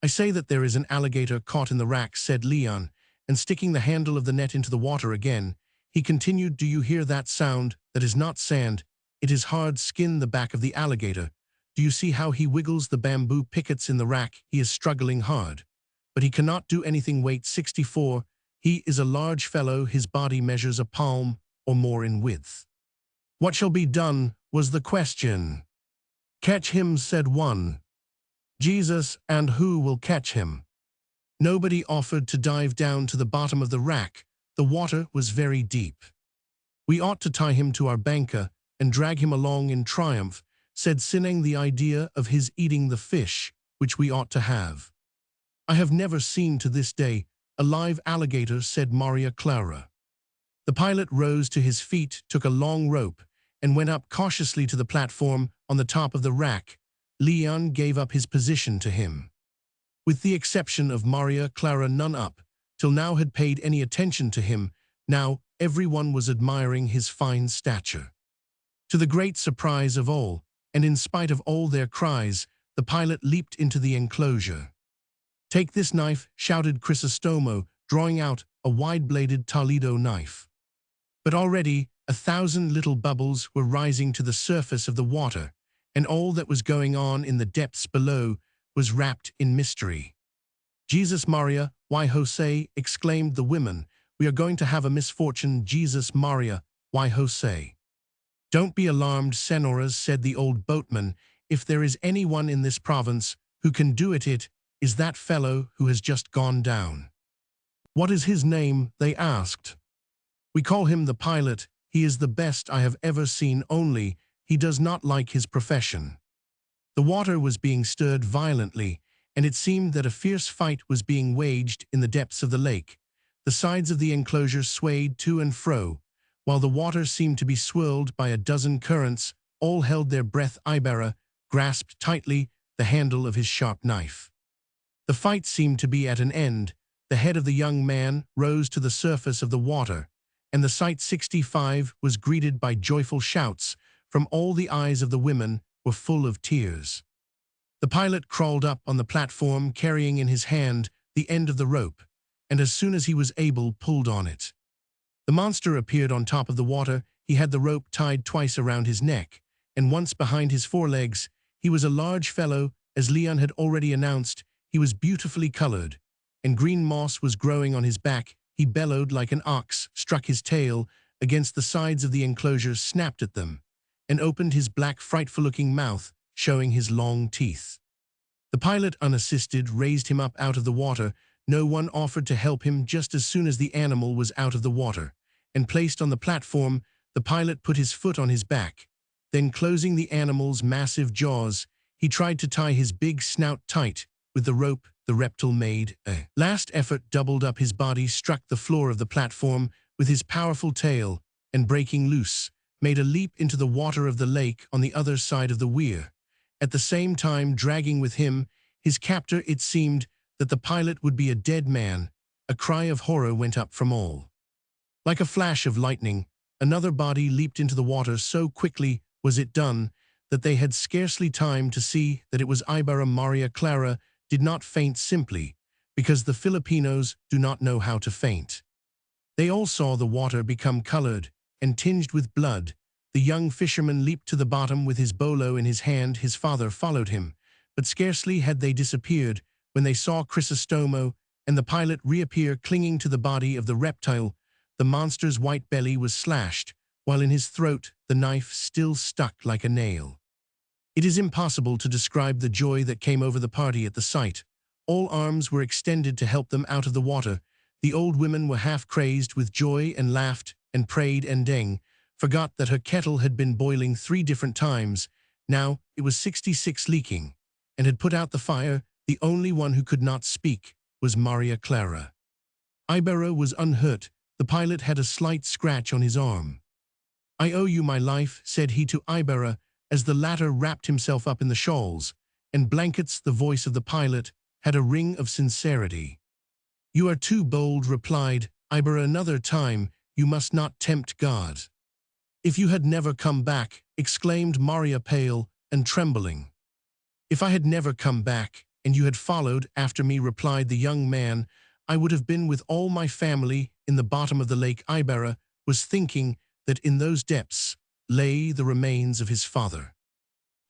"I say that there is an alligator caught in the rack," said Leon, and sticking the handle of the net into the water again, he continued, "Do you hear that sound? That is not sand. It is hard skin, the back of the alligator. Do you see how he wiggles the bamboo pickets in the rack? He is struggling hard, but he cannot do anything. Weight 64. He is a large fellow. His body measures a palm or more in width." "What shall be done?" was the question. "Catch him," said one. "Jesus, and who will catch him?" Nobody offered to dive down to the bottom of the rack. The water was very deep. "We ought to tie him to our banca and drag him along in triumph," said Sineng. "The idea of his eating the fish, which we ought to have." "I have never seen to this day a live alligator," said Maria Clara. The pilot rose to his feet, took a long rope, and went up cautiously to the platform on the top of the rack. Leon gave up his position to him. With the exception of Maria Clara, none up till now had paid any attention to him. Now everyone was admiring his fine stature. To the great surprise of all, and in spite of all their cries, the pilot leaped into the enclosure. "Take this knife," shouted Crisostomo, drawing out a wide-bladed Toledo knife. But already 1,000 little bubbles were rising to the surface of the water, and all that was going on in the depths below was wrapped in mystery. "Jesus Maria, why Jose?" exclaimed the women. "We are going to have a misfortune." "Jesus Maria, why Jose?" "Don't be alarmed, senoras," said the old boatman. "If there is anyone in this province who can do it is that fellow who has just gone down." "What is his name?" they asked. "We call him the pilot. He is the best I have ever seen, only he does not like his profession." The water was being stirred violently, and it seemed that a fierce fight was being waged in the depths of the lake. The sides of the enclosure swayed to and fro, while the water seemed to be swirled by a dozen currents. All held their breath. Ibarra grasped tightly the handle of his sharp knife. The fight seemed to be at an end. The head of the young man rose to the surface of the water, and the sight 65 was greeted by joyful shouts from all. The eyes of the women were full of tears. The pilot crawled up on the platform, carrying in his hand the end of the rope, and as soon as he was able, pulled on it. The monster appeared on top of the water. He had the rope tied twice around his neck, and once behind his forelegs. He was a large fellow, as Leon had already announced. He was beautifully colored, and green moss was growing on his back. He bellowed like an ox, struck his tail against the sides of the enclosure, snapped at them, and opened his black, frightful-looking mouth, showing his long teeth. The pilot, unassisted, raised him up out of the water. No one offered to help him. Just as soon as the animal was out of the water and placed on the platform, the pilot put his foot on his back. Then, closing the animal's massive jaws, he tried to tie his big snout tight with the rope. The reptile made a last effort, doubled up his body, struck the floor of the platform with his powerful tail, and breaking loose, made a leap into the water of the lake on the other side of the weir, at the same time dragging with him his captor. It seemed that the pilot would be a dead man. A cry of horror went up from all. Like a flash of lightning, another body leaped into the water. So quickly was it done that they had scarcely time to see that it was Ibarra. Maria Clara did not faint simply because the Filipinos do not know how to faint. They all saw the water become colored and tinged with blood. The young fisherman leaped to the bottom with his bolo in his hand. His father followed him, but scarcely had they disappeared when they saw Crisostomo and the pilot reappear, clinging to the body of the reptile. The monster's white belly was slashed, while in his throat the knife still stuck like a nail. It is impossible to describe the joy that came over the party at the sight. All arms were extended to help them out of the water. The old women were half crazed with joy and laughed and prayed. Endeng forgot that her kettle had been boiling 3 different times. Now it was 66 leaking, and had put out the fire. The only one who could not speak was Maria Clara. Ibarra was unhurt. The pilot had a slight scratch on his arm. "I owe you my life," said he to Ibarra, as the latter wrapped himself up in the shawls and blankets. The voice of the pilot had a ring of sincerity. "You are too bold," replied Ibarra. "Another time you must not tempt God." "If you had never come back," exclaimed Maria, pale and trembling. "If I had never come back, and you had followed after me," replied the young man, "I would have been with all my family in the bottom of the lake." Ibarra was thinking that in those depths lay the remains of his father.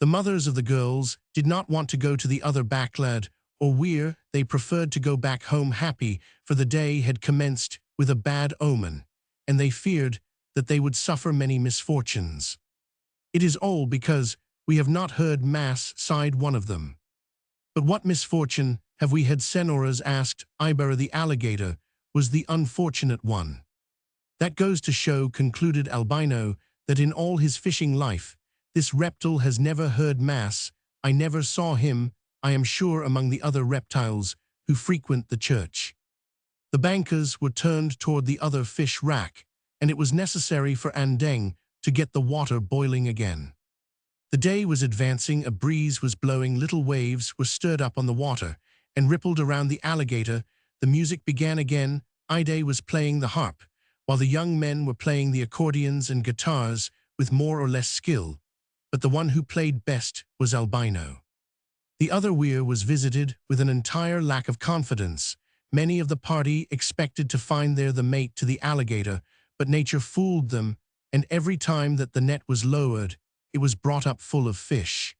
The mothers of the girls did not want to go to the other backlad or weir. They preferred to go back home happy, for the day had commenced with a bad omen, and they feared that they would suffer many misfortunes. "It is all because we have not heard Mass," sighed one of them. "But what misfortune have we had, senoras?" asked Ibarra. "The alligator was the unfortunate one." "That goes to show," concluded Albino, "that in all his fishing life, this reptile has never heard Mass. I never saw him, I am sure, among the other reptiles who frequent the church." The bankers were turned toward the other fish rack, and it was necessary for Andeng to get the water boiling again. The day was advancing. A breeze was blowing. Little waves were stirred up on the water and rippled around the alligator. The music began again. Ide was playing the harp, while the young men were playing the accordions and guitars with more or less skill, but the one who played best was Albino. The other weir was visited with an entire lack of confidence. Many of the party expected to find there the mate to the alligator, but nature fooled them, and every time that the net was lowered, it was brought up full of fish.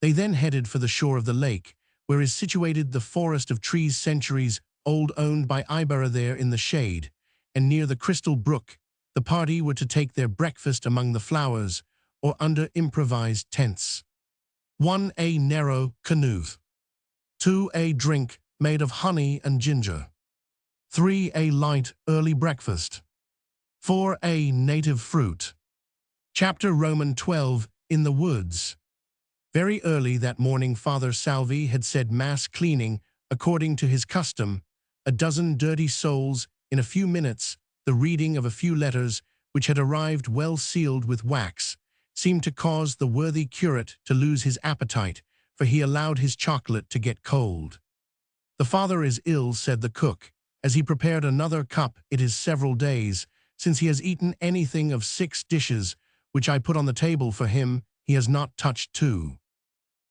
They then headed for the shore of the lake, where is situated the forest of trees centuries old, owned by Ibarra. There in the shade, and near the crystal brook, the party were to take their breakfast among the flowers or under improvised tents. 1. A narrow canoe. 2. A drink made of honey and ginger. 3. A light, early breakfast. 4. A native fruit. Chapter Roman 12, In the Woods. Very early that morning Father Salvi had said mass cleaning, according to his custom, a dozen dirty souls, in a few minutes, the reading of a few letters, which had arrived well sealed with wax, seemed to cause the worthy curate to lose his appetite, for he allowed his chocolate to get cold. "The father is ill," said the cook, as he prepared another cup. "It is several days since he has eaten anything of 6 dishes, which I put on the table for him. He has not touched 2.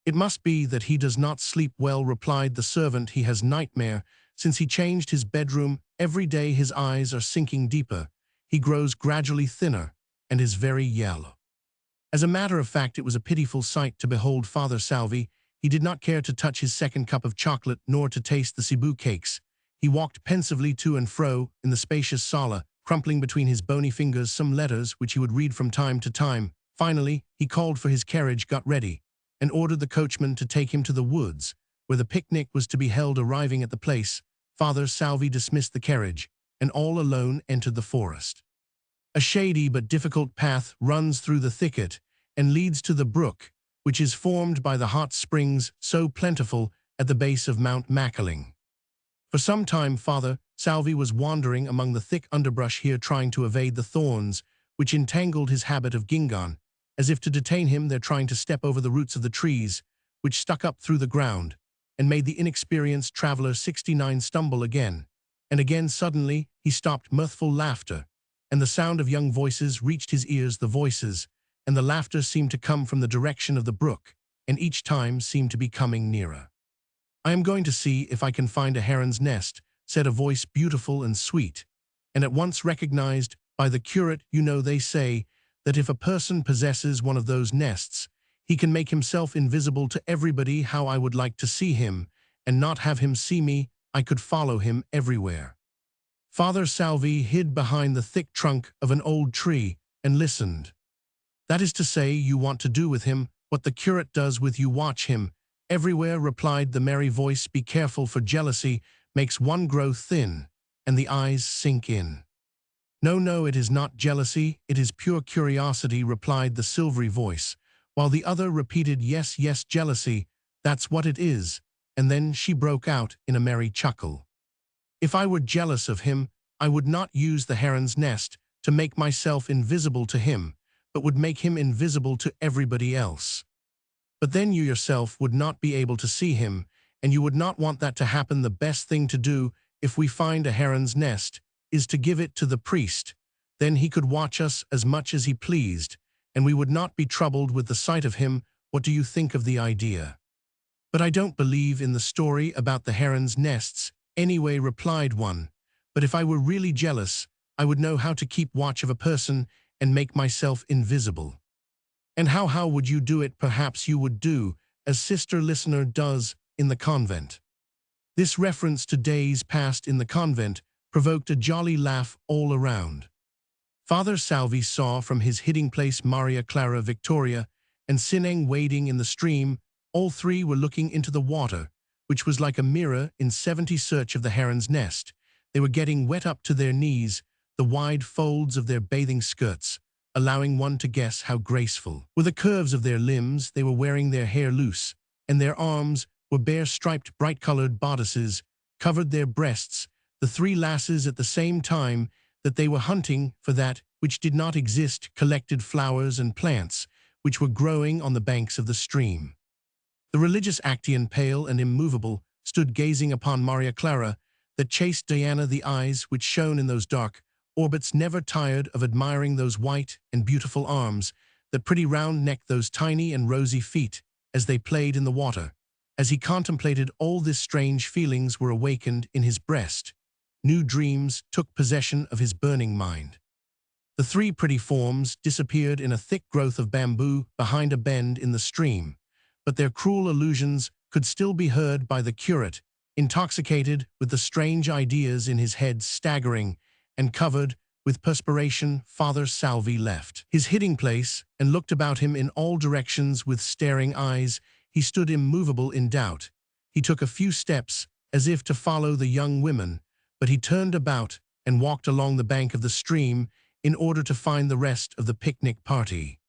"It must be that he does not sleep well," replied the servant. "He has nightmare. Since he changed his bedroom, every day his eyes are sinking deeper. He grows gradually thinner, and is very yellow." As a matter of fact, it was a pitiful sight to behold Father Salvi. He did not care to touch his second cup of chocolate, nor to taste the Cebu cakes. He walked pensively to and fro in the spacious sala, crumpling between his bony fingers some letters which he would read from time to time. Finally, he called for his carriage, got ready, and ordered the coachman to take him to the woods, where the picnic was to be held. Arriving at the place, Father Salvi dismissed the carriage, and all alone entered the forest. A shady but difficult path runs through the thicket and leads to the brook, which is formed by the hot springs so plentiful at the base of Mount Makiling. For some time Father Salvi was wandering among the thick underbrush here, trying to evade the thorns which entangled his habit of gingan. As if to detain him, they're trying to step over the roots of the trees, which stuck up through the ground, and made the inexperienced traveler 69 stumble again. And again suddenly he stopped. Mirthful laughter and the sound of young voices reached his ears. The voices and the laughter seemed to come from the direction of the brook, and each time seemed to be coming nearer. "I am going to see if I can find a heron's nest," said a voice beautiful and sweet, and at once recognized by the curate. "You know, they say that if a person possesses one of those nests, he can make himself invisible to everybody. How I would like to see him, and not have him see me. I could follow him everywhere." Father Salvi hid behind the thick trunk of an old tree and listened. "That is to say, you want to do with him what the curate does with you. Watch him everywhere," replied the merry voice. "Be careful, for jealousy makes one grow thin, and the eyes sink in." No, it is not jealousy, it is pure curiosity," replied the silvery voice, while the other repeated, yes, jealousy, that's what it is." And then she broke out in a merry chuckle. "If I were jealous of him, I would not use the heron's nest to make myself invisible to him, but would make him invisible to everybody else. But then you yourself would not be able to see him, and you would not want that to happen. The best thing to do, if we find a heron's nest, is to give it to the priest. Then he could watch us as much as he pleased, and we would not be troubled with the sight of him. What do you think of the idea?" "But I don't believe in the story about the heron's nests anyway," replied one. "But if I were really jealous, I would know how to keep watch of a person and make myself invisible." "And how would you do it?" "Perhaps you would do as Sister Listener does in the convent." This reference to days passed in the convent provoked a jolly laugh all around. Father Salvi saw from his hiding place Maria Clara, Victoria, and Sineng wading in the stream. All three were looking into the water, which was like a mirror in 70 search of the heron's nest. They were getting wet up to their knees, the wide folds of their bathing skirts allowing one to guess how graceful were the curves of their limbs. They were wearing their hair loose, and their arms were bare. Striped, bright-colored bodices covered their breasts. The 3 lasses, at the same time that they were hunting for that which did not exist, collected flowers and plants which were growing on the banks of the stream. The religious Acteon, pale and immovable, stood gazing upon Maria Clara, that chaste Diana. The eyes which shone in those dark orbits never tired of admiring those white and beautiful arms, that pretty round neck, those tiny and rosy feet, as they played in the water. As he contemplated all this, strange feelings were awakened in his breast. New dreams took possession of his burning mind. The 3 pretty forms disappeared in a thick growth of bamboo behind a bend in the stream, but their cruel illusions could still be heard by the curate, intoxicated with the strange ideas in his head. Staggering and covered with perspiration, Father Salvi left his hiding place and looked about him in all directions with staring eyes. He stood immovable in doubt. He took a few steps, as if to follow the young women, but he turned about and walked along the bank of the stream in order to find the rest of the picnic party.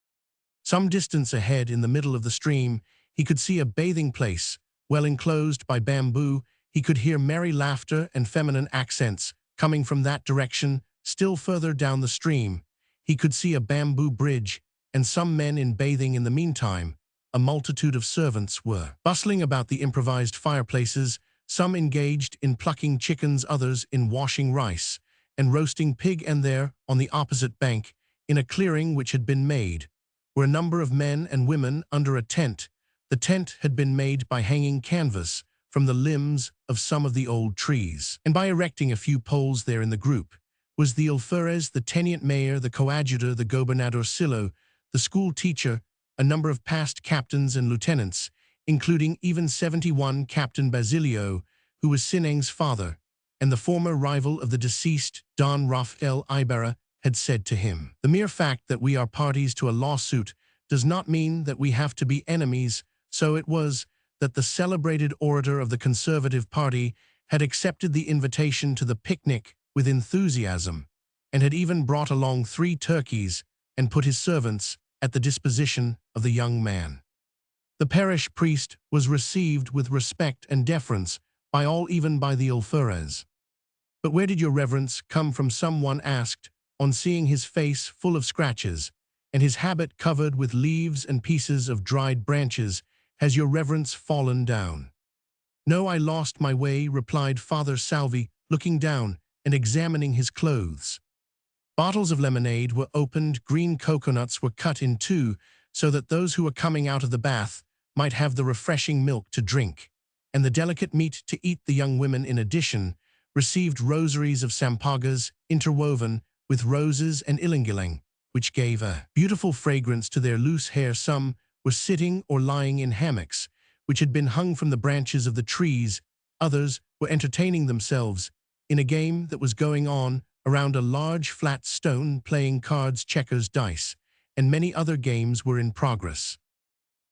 Some distance ahead, in the middle of the stream, he could see a bathing place, well enclosed by bamboo. He could hear merry laughter and feminine accents coming from that direction. Still further down the stream, he could see a bamboo bridge and some men in bathing. In the meantime, a multitude of servants were bustling about the improvised fireplaces, some engaged in plucking chickens, others in washing rice and roasting pig. And there, on the opposite bank, in a clearing which had been made, were a number of men and women under a tent. The tent had been made by hanging canvas from the limbs of some of the old trees, and by erecting a few poles. There in the group was the alferez, the tenient mayor, the coadjutor, the gobernadorcillo, the school teacher, a number of past captains and lieutenants, including even 71 Captain Basilio, who was Sinang's father, and the former rival of the deceased Don Rafael Ibarra, had said to him, "The mere fact that we are parties to a lawsuit does not mean that we have to be enemies." So it was that the celebrated orator of the Conservative Party had accepted the invitation to the picnic with enthusiasm, and had even brought along 3 turkeys and put his servants at the disposition of the young man. The parish priest was received with respect and deference by all, even by the alferez. "But where did your reverence come from?" someone asked, on seeing his face full of scratches, and his habit covered with leaves and pieces of dried branches. "Has your reverence fallen down?" "No, I lost my way," replied Father Salvi, looking down and examining his clothes. Bottles of lemonade were opened, green coconuts were cut in 2, so that those who were coming out of the bath might have the refreshing milk to drink, and the delicate meat to eat. The young women, in addition, received rosaries of sampagas interwoven with roses and ilangilang, which gave a beautiful fragrance to their loose hair. Some were sitting or lying in hammocks, which had been hung from the branches of the trees. Others were entertaining themselves in a game that was going on around a large flat stone, playing cards, checkers, dice, and many other games were in progress.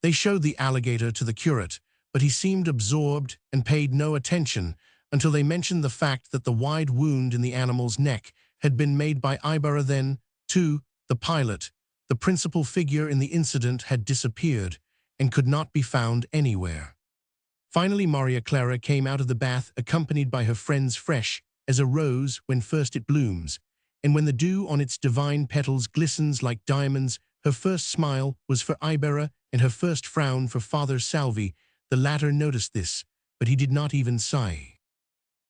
They showed the alligator to the curate, but he seemed absorbed and paid no attention until they mentioned the fact that the wide wound in the animal's neck had been made by Ibarra. Then, too, the pilot, the principal figure in the incident, had disappeared and could not be found anywhere. Finally, Maria Clara came out of the bath accompanied by her friends, fresh as a rose when first it blooms, and when the dew on its divine petals glistens like diamonds. Her first smile was for Ibarra and her first frown for Father Salvi. The latter noticed this, but he did not even sigh.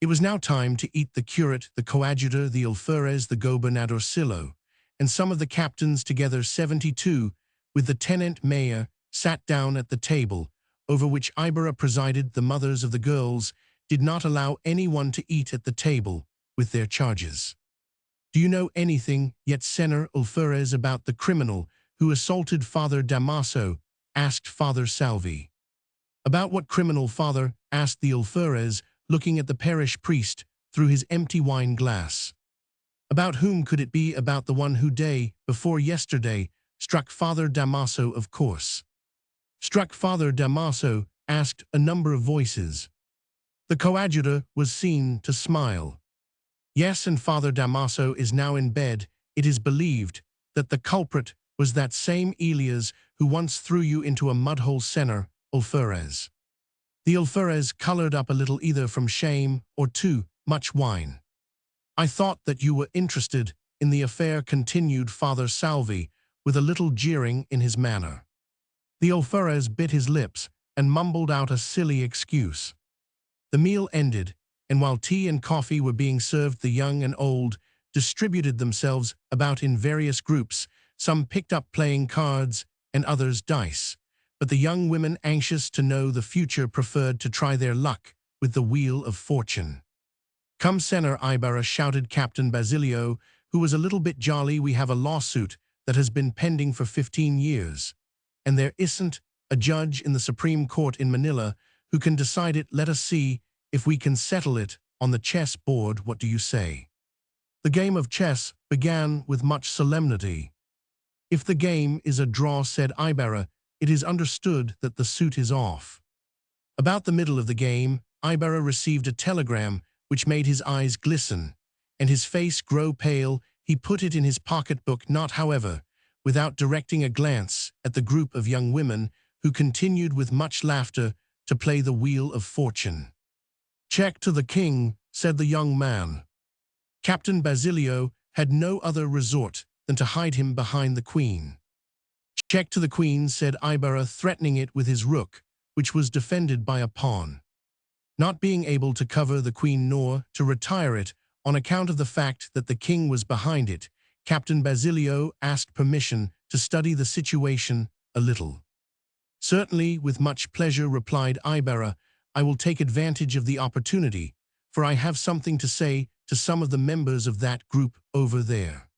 It was now time to eat. The curate, the coadjutor, the alferez, the gobernadorcillo, and some of the captains, together 72, with the tenent mayor, sat down at the table, over which Ibarra presided. The mothers of the girls did not allow anyone to eat at the table with their charges. "Do you know anything yet, Senor Alferez, about the criminal who assaulted Father Damaso?" asked Father Salvi. "About what criminal, Father?" asked the alferez, looking at the parish priest through his empty wine glass. "About whom could it be? About the one who day before yesterday struck Father Damaso, of course." "Struck Father Damaso?" asked a number of voices. The coadjutor was seen to smile. "Yes, and Father Damaso is now in bed. It is believed that the culprit was that same Elias who once threw you into a mudhole, Senor Alferez." The alferez colored up a little, either from shame or too much wine. "I thought that you were interested in the affair," continued Father Salvi, with a little jeering in his manner. The alferez bit his lips and mumbled out a silly excuse. The meal ended, and while tea and coffee were being served, the young and old distributed themselves about in various groups. Some picked up playing cards and others dice, but the young women, anxious to know the future, preferred to try their luck with the wheel of fortune. "Come, Senor Ibarra," shouted Captain Basilio, who was a little bit jolly. "We have a lawsuit that has been pending for 15 years, and there isn't a judge in the Supreme Court in Manila who can decide it. Let us see if we can settle it on the chess board. What do you say?" The game of chess began with much solemnity. "If the game is a draw," said Ibarra, "it is understood that the suit is off." About the middle of the game, Ibarra received a telegram which made his eyes glisten, and his face grow pale. He put it in his pocketbook, not, however, without directing a glance at the group of young women who continued with much laughter to play the wheel of fortune. "Check to the king," said the young man. Captain Basilio had no other resort than to hide him behind the queen. "Check to the queen," said Ibarra, threatening it with his rook, which was defended by a pawn. Not being able to cover the queen nor to retire it on account of the fact that the king was behind it, Captain Basilio asked permission to study the situation a little. "Certainly, with much pleasure," replied Ibarra. "I will take advantage of the opportunity, for I have something to say to some of the members of that group over there."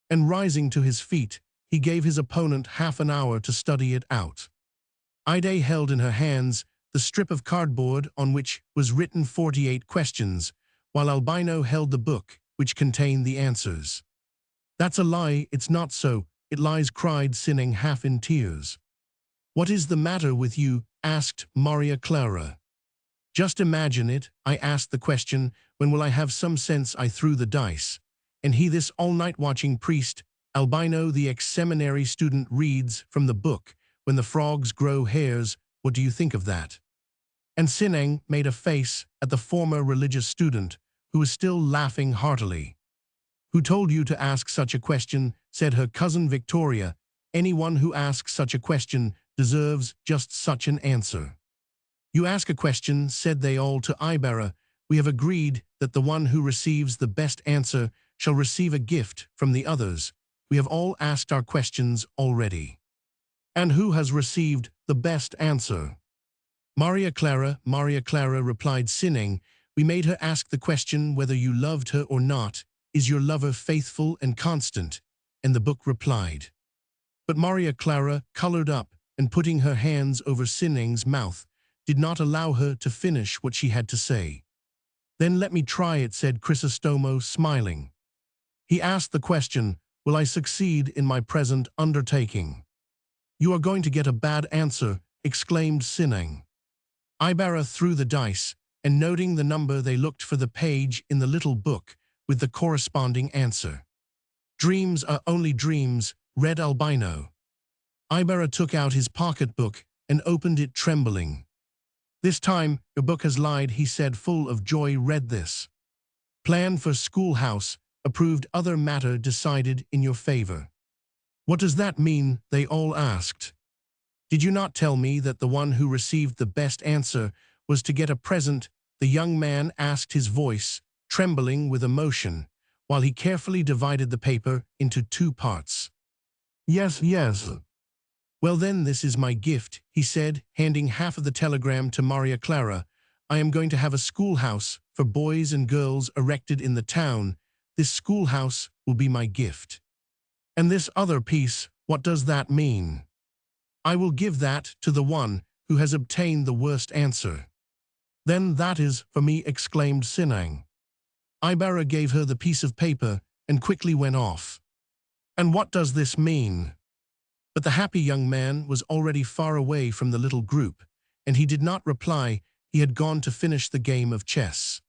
And rising to his feet, he gave his opponent half an hour to study it out. Ida held in her hands the strip of cardboard on which was written 48 questions, while Albino held the book which contained the answers. "That's a lie, it's not so, it lies," cried Sinning, half in tears. "What is the matter with you?" asked Maria Clara. "Just imagine it, I asked the question, when will I have some sense? I threw the dice. And he, this all-night watching priest, Albino, the ex-seminary student, reads from the book, 'When the frogs grow hairs.' What do you think of that?" And Sineng made a face at the former religious student, who was still laughing heartily. "Who told you to ask such a question?" said her cousin Victoria. "Anyone who asks such a question deserves just such an answer." "You ask a question," said they all to Ibarra. "We have agreed that the one who receives the best answer shall receive a gift from the others. We have all asked our questions already." "And who has received the best answer?" Maria Clara, replied Sinning. "We made her ask the question whether you loved her or not. Is your lover faithful and constant?" And the book replied. But Maria Clara colored up, and putting her hands over Sinning's mouth, did not allow her to finish what she had to say. "Then let me try it," said Crisostomo, smiling. He asked the question, "Will I succeed in my present undertaking?" "You are going to get a bad answer," exclaimed Sinning. Ibarra threw the dice, and noting the number, they looked for the page in the little book with the corresponding answer. "Dreams are only dreams," read Albino. Ibarra took out his pocketbook and opened it trembling. "This time your book has lied," he said, full of joy. "Read this. Plan for schoolhouse, approved, other matter decided in your favor." "What does that mean?" they all asked. "Did you not tell me that the one who received the best answer was to get a present?" the young man asked, his voice trembling with emotion, while he carefully divided the paper into 2 parts. Yes. "Well then, this is my gift," he said, handing half of the telegram to Maria Clara. "I am going to have a schoolhouse for boys and girls erected in the town. This schoolhouse will be my gift." "And this other piece, what does that mean?" "I will give that to the one who has obtained the worst answer." "Then that is for me," exclaimed Sinang. Ibarra gave her the piece of paper and quickly went off. "And what does this mean?" But the happy young man was already far away from the little group, and he did not reply. He had gone to finish the game of chess.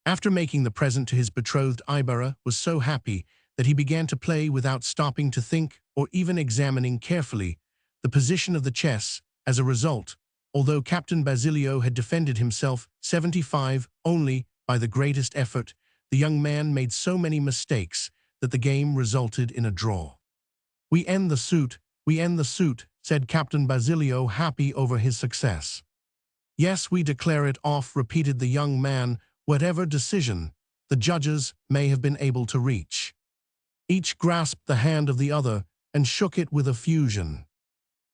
After making the present to his betrothed, Ibarra was so happy that he began to play without stopping to think or even examining carefully the position of the chess. As a result, although Captain Basilio had defended himself 75 only by the greatest effort, the young man made so many mistakes that the game resulted in a draw. We end the suit," said Captain Basilio, happy over his success. "Yes, we declare it off," repeated the young man, "whatever decision the judges may have been able to reach." Each grasped the hand of the other and shook it with effusion.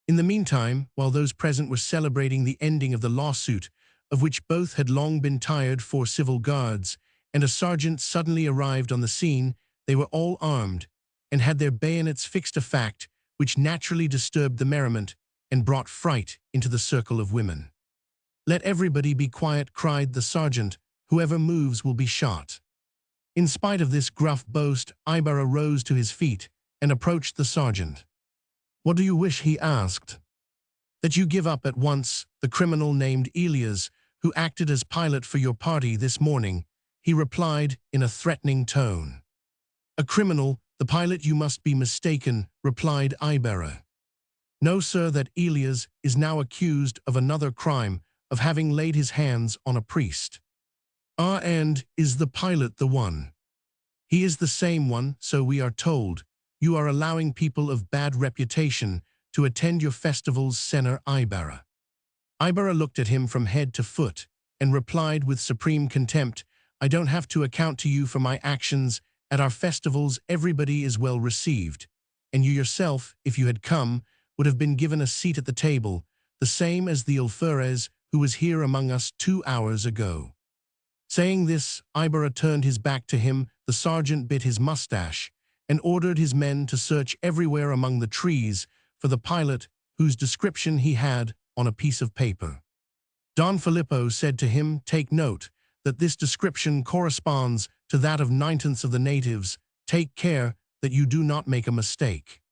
In the meantime, while those present were celebrating the ending of the lawsuit, of which both had long been tired, 4 civil guards and a sergeant suddenly arrived on the scene. They were all armed and had their bayonets fixed, a fact which naturally disturbed the merriment and brought fright into the circle of women. "Let everybody be quiet," cried the sergeant. "Whoever moves will be shot." In spite of this gruff boast, Ibarra rose to his feet and approached the sergeant. "What do you wish?" he asked. that you give up at once the criminal named Elias, who acted as pilot for your party this morning," he replied in a threatening tone. "A criminal, the pilot? You must be mistaken," replied Ibarra. "No, sir, that Elias is now accused of another crime, of having laid his hands on a priest." "Ah, and is the pilot the one?" "He is the same one, so we are told. You are allowing people of bad reputation to attend your festivals, Senor Ibarra." Ibarra looked at him from head to foot and replied with supreme contempt, "I don't have to account to you for my actions. At our festivals everybody is well received, and you yourself, if you had come, would have been given a seat at the table, the same as the alferez who was here among us 2 hours ago." Saying this, Ibarra turned his back to him, the sergeant bit his mustache, and ordered his men to search everywhere among the trees for the pilot whose description he had on a piece of paper. Don Filippo said to him, "Take note that this description corresponds to that of 9/10 of the natives. Take care that you do not make a mistake."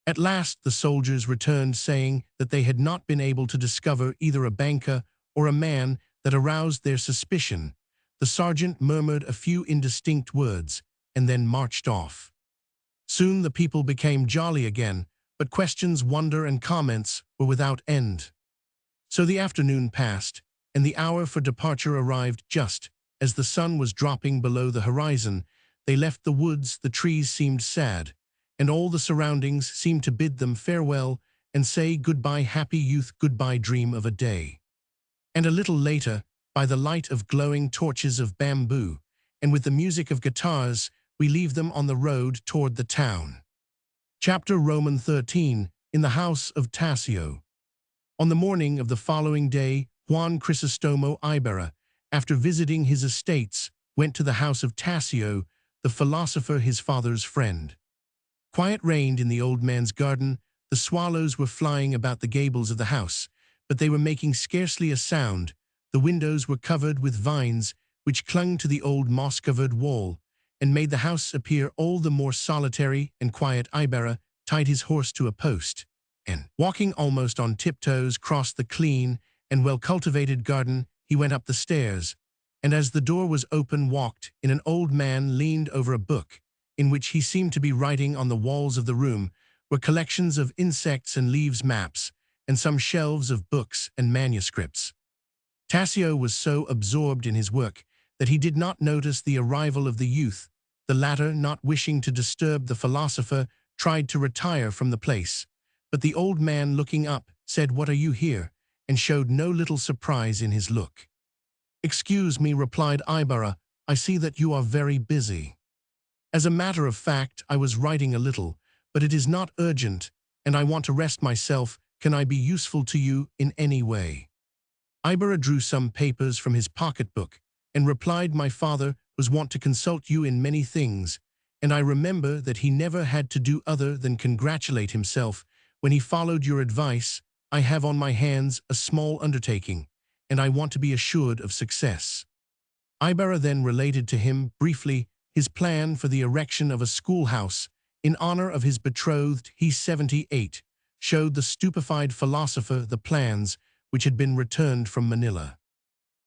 At last the soldiers returned, saying that they had not been able to discover either a banker or a man that aroused their suspicion. The sergeant murmured a few indistinct words and then marched off. Soon the people became jolly again, but questions, wonder, and comments were without end. So the afternoon passed, and the hour for departure arrived just as the sun was dropping below the horizon. They left the woods, the trees seemed sad, and all the surroundings seemed to bid them farewell and say goodbye, happy youth, goodbye, dream of a day. And a little later, by the light of glowing torches of bamboo, and with the music of guitars, we leave them on the road toward the town. Chapter Roman 13, in the house of Tassio. On the morning of the following day, Juan Crisostomo Ibarra, after visiting his estates, went to the house of Tassio, the philosopher, his father's friend. Quiet reigned in the old man's garden. The swallows were flying about the gables of the house, but they were making scarcely a sound. The windows were covered with vines, which clung to the old moss-covered wall, and made the house appear all the more solitary and quiet. Ibarra tied his horse to a post, and, walking almost on tiptoes, crossed the clean and well-cultivated garden. He went up the stairs, and as the door was open, walked in. An old man leaned over a book, in which he seemed to be writing. On the walls of the room were collections of insects and leaves, maps, and some shelves of books and manuscripts. Tassio was so absorbed in his work that he did not notice the arrival of the youth. The latter, not wishing to disturb the philosopher, tried to retire from the place. But the old man, looking up, said, "What are you here?" and showed no little surprise in his look. "Excuse me," replied Ibarra, "I see that you are very busy." "As a matter of fact, I was writing a little, but it is not urgent, and I want to rest myself. Can I be useful to you in any way?" Ibarra drew some papers from his pocketbook and replied, "My father was wont to consult you in many things, and I remember that he never had to do other than congratulate himself when he followed your advice. I have on my hands a small undertaking, and I want to be assured of success." Ibarra then related to him, briefly, his plan for the erection of a schoolhouse in honor of his betrothed. He, 78, showed the stupefied philosopher the plans which had been returned from Manila.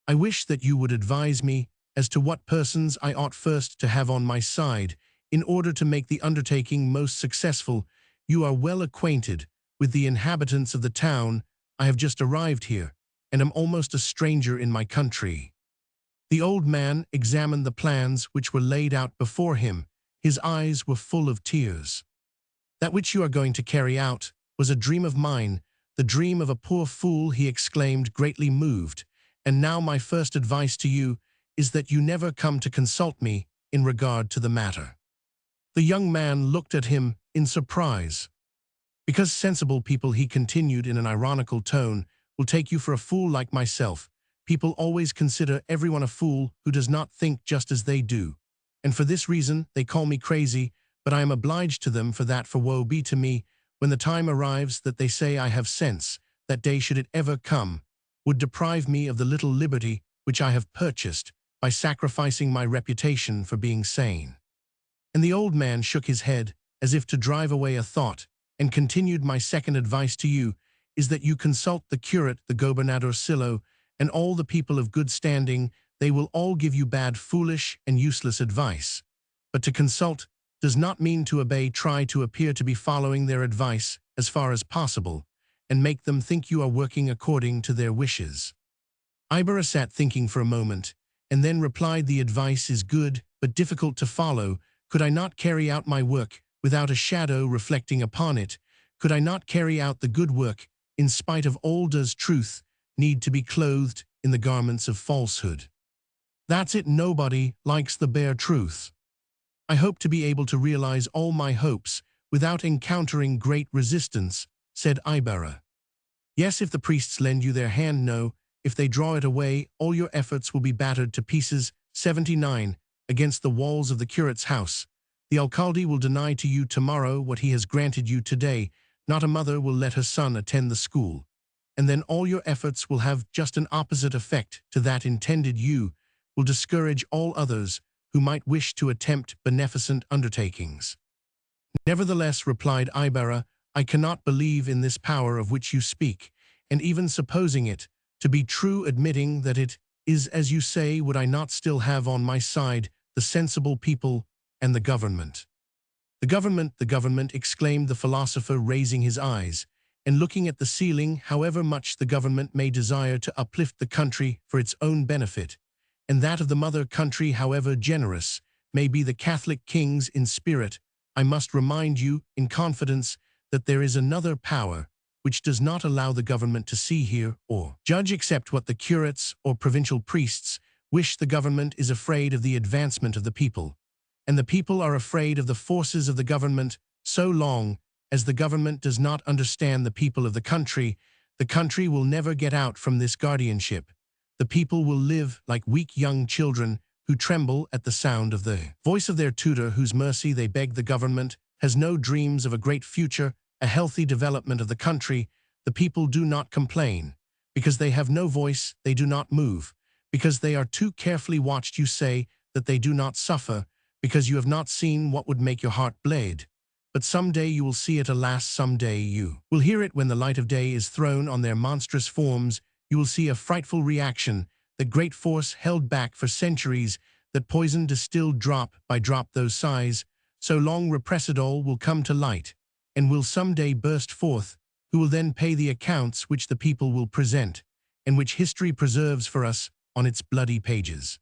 "I wish that you would advise me as to what persons I ought first to have on my side in order to make the undertaking most successful. You are well acquainted with the inhabitants of the town. I have just arrived here, and am almost a stranger in my country." The old man examined the plans which were laid out before him. His eyes were full of tears. "That which you are going to carry out was a dream of mine, the dream of a poor fool," he exclaimed, greatly moved. "And now my first advice to you is that you never come to consult me in regard to the matter." The young man looked at him in surprise. "Because sensible people," he continued in an ironical tone, "will take you for a fool like myself. People always consider everyone a fool who does not think just as they do. And for this reason they call me crazy, but I am obliged to them for that, for woe be to me when the time arrives that they say I have sense. That day, should it ever come, would deprive me of the little liberty which I have purchased by sacrificing my reputation for being sane." And the old man shook his head as if to drive away a thought, and continued, "My second advice to you is that you consult the curate, the gobernadorcillo, and all the people of good standing. They will all give you bad, foolish, and useless advice. But to consult does not mean to obey. Try to appear to be following their advice as far as possible, and make them think you are working according to their wishes." Ibarra sat thinking for a moment, and then replied, "The advice is good, but difficult to follow. Could I not carry out my work without a shadow reflecting upon it? Could I not carry out the good work in spite of all? Does truth need to be clothed in the garments of falsehood? That's it. Nobody likes the bare truth. I hope to be able to realize all my hopes without encountering great resistance," said Ibarra. "Yes, if the priests lend you their hand. No, if they draw it away, all your efforts will be battered to pieces." 79. Against the walls of the curate's house. The alcalde will deny to you tomorrow what he has granted you today. Not a mother will let her son attend the school. And then all your efforts will have just an opposite effect to that intended. You will discourage all others who might wish to attempt beneficent undertakings. "Nevertheless," replied Ibarra, "I cannot believe in this power of which you speak, and even supposing it to be true, admitting that it is as you say, would I not still have on my side the sensible people and the government?" The government," exclaimed the philosopher, raising his eyes and looking at the ceiling. "However much the government may desire to uplift the country for its own benefit, and that of the mother country, however generous may be the Catholic kings in spirit, I must remind you, in confidence, that there is another power which does not allow the government to see, hear, or judge except what the curates or provincial priests wish. The government is afraid of the advancement of the people, and the people are afraid of the forces of the government. So long as the government does not understand the people of the country will never get out from this guardianship. The people will live like weak young children who tremble at the sound of the voice of their tutor, whose mercy they beg. The government has no dreams of a great future, a healthy development of the country. The people do not complain. Because they have no voice, they do not move. Because they are too carefully watched, you say that they do not suffer, because you have not seen what would make your heart bleed. But someday you will see it, alas, someday you will hear it. When the light of day is thrown on their monstrous forms, you will see a frightful reaction, that great force held back for centuries, that poison distilled drop by drop. Those sighs, so long repressed, all will come to light, and will someday burst forth, who will then pay the accounts which the people will present, and which history preserves for us on its bloody pages.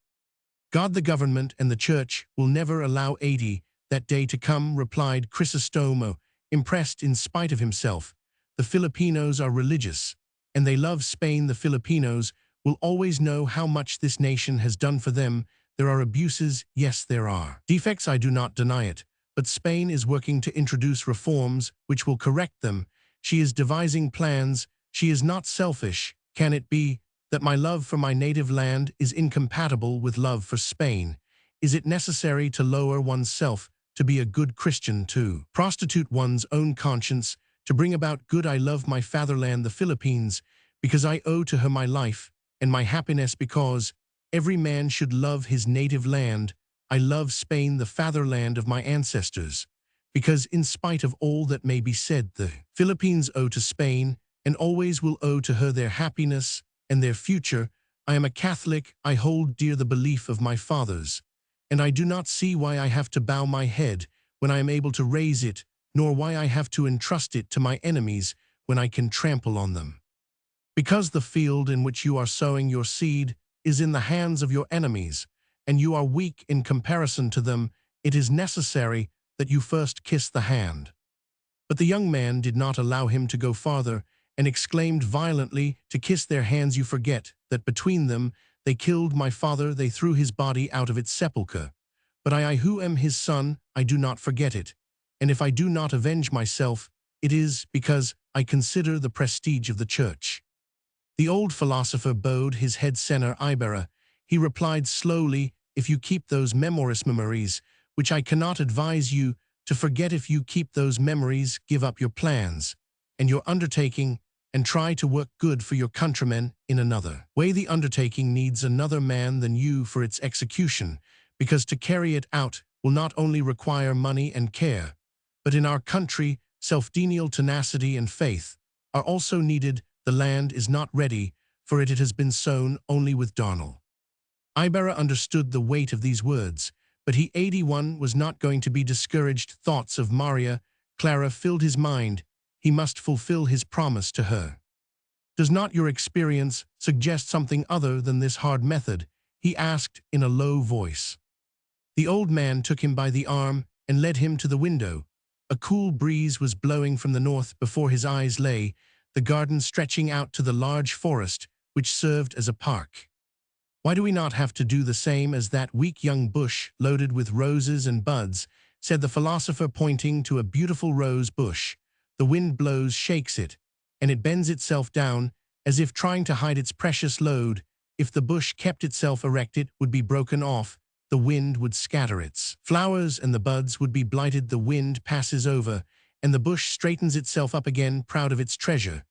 God, the government, and the church will never allow that day to come," replied Crisostomo, impressed in spite of himself. "The Filipinos are religious, and they love Spain. The Filipinos will always know how much this nation has done for them. There are abuses, yes, there are defects, I do not deny it, but Spain is working to introduce reforms which will correct them. She is devising plans. She is not selfish. Can it be that my love for my native land is incompatible with love for Spain? Is it necessary to lower oneself to be a good Christian, to prostitute one's own conscience, to bring about good? I love my fatherland, the Philippines, because I owe to her my life and my happiness, because every man should love his native land. I love Spain, the fatherland of my ancestors, because in spite of all that may be said, the Philippines owe to Spain and always will owe to her their happiness and their future. I am a Catholic. I hold dear the belief of my fathers, and I do not see why I have to bow my head when I am able to raise it, nor why I have to entrust it to my enemies when I can trample on them. Because the field in which you are sowing your seed is in the hands of your enemies, and you are weak in comparison to them, it is necessary that you first kiss the hand." But the young man did not allow him to go farther, and exclaimed violently, "To kiss their hands, you forget that between them they killed my father, they threw his body out of its sepulchre. But I who am his son, I do not forget it, and if I do not avenge myself, it is because I consider the prestige of the church." The old philosopher bowed his head. "Senor Ibarra," he replied slowly, "if you keep those memories, which I cannot advise you to forget, if you keep those memories, give up your plans and your undertaking, and try to work good for your countrymen in another way. The undertaking needs another man than you for its execution, because to carry it out will not only require money and care, but in our country self-denial, tenacity, and faith. are also needed. The land is not ready, for it has been sown only with darnel. Ibarra understood the weight of these words, but he 81 was not going to be discouraged. Thoughts of Maria Clara filled his mind. He must fulfill his promise to her. Does not your experience suggest something other than this hard method? He asked in a low voice. The old man took him by the arm and led him to the window. A cool breeze was blowing from the north. Before his eyes lay the garden stretching out to the large forest which served as a park. Why do we not have to do the same as that weak young bush loaded with roses and buds, said the philosopher, pointing to a beautiful rose bush. The wind blows, shakes it, and it bends itself down as if trying to hide its precious load. If the bush kept itself erect, it would be broken off. The wind would scatter its flowers and the buds would be blighted. The wind passes over and the bush straightens itself up again, proud of its treasure.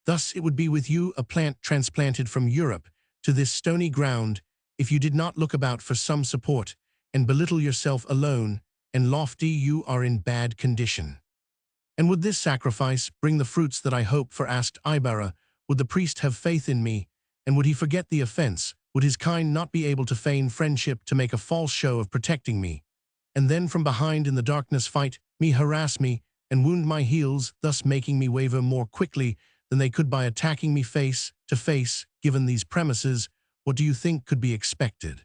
Thus it would be with you, a plant transplanted from Europe to this stony ground, if you did not look about for some support and belittle yourself alone and lofty, you are in bad condition. And would this sacrifice bring the fruits that I hope for? Asked Ibarra. Would the priest have faith in me, and would he forget the offense? Would his kind not be able to feign friendship, to make a false show of protecting me, and then from behind in the darkness fight me, harass me, and wound my heels, thus making me waver more quickly than they could by attacking me face to face? Given these premises, what do you think could be expected?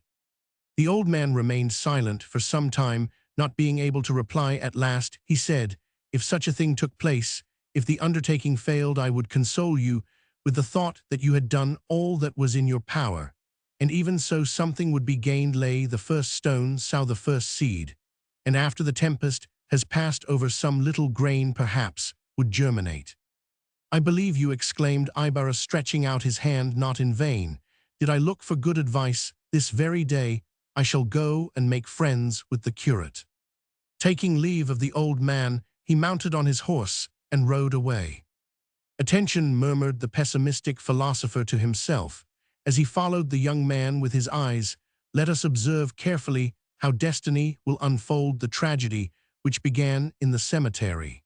The old man remained silent for some time, not being able to reply. At last he said, if such a thing took place, if the undertaking failed, I would console you with the thought that you had done all that was in your power, and even so something would be gained. Lay the first stone, sow the first seed, and after the tempest has passed over, some little grain perhaps would germinate. I believe you, exclaimed Ibarra, stretching out his hand. Not in vain did I look for good advice. This very day I shall go and make friends with the curate. Taking leave of the old man, he mounted on his horse and rode away. Attention, murmured the pessimistic philosopher to himself as he followed the young man with his eyes. Let us observe carefully how destiny will unfold the tragedy which began in the cemetery.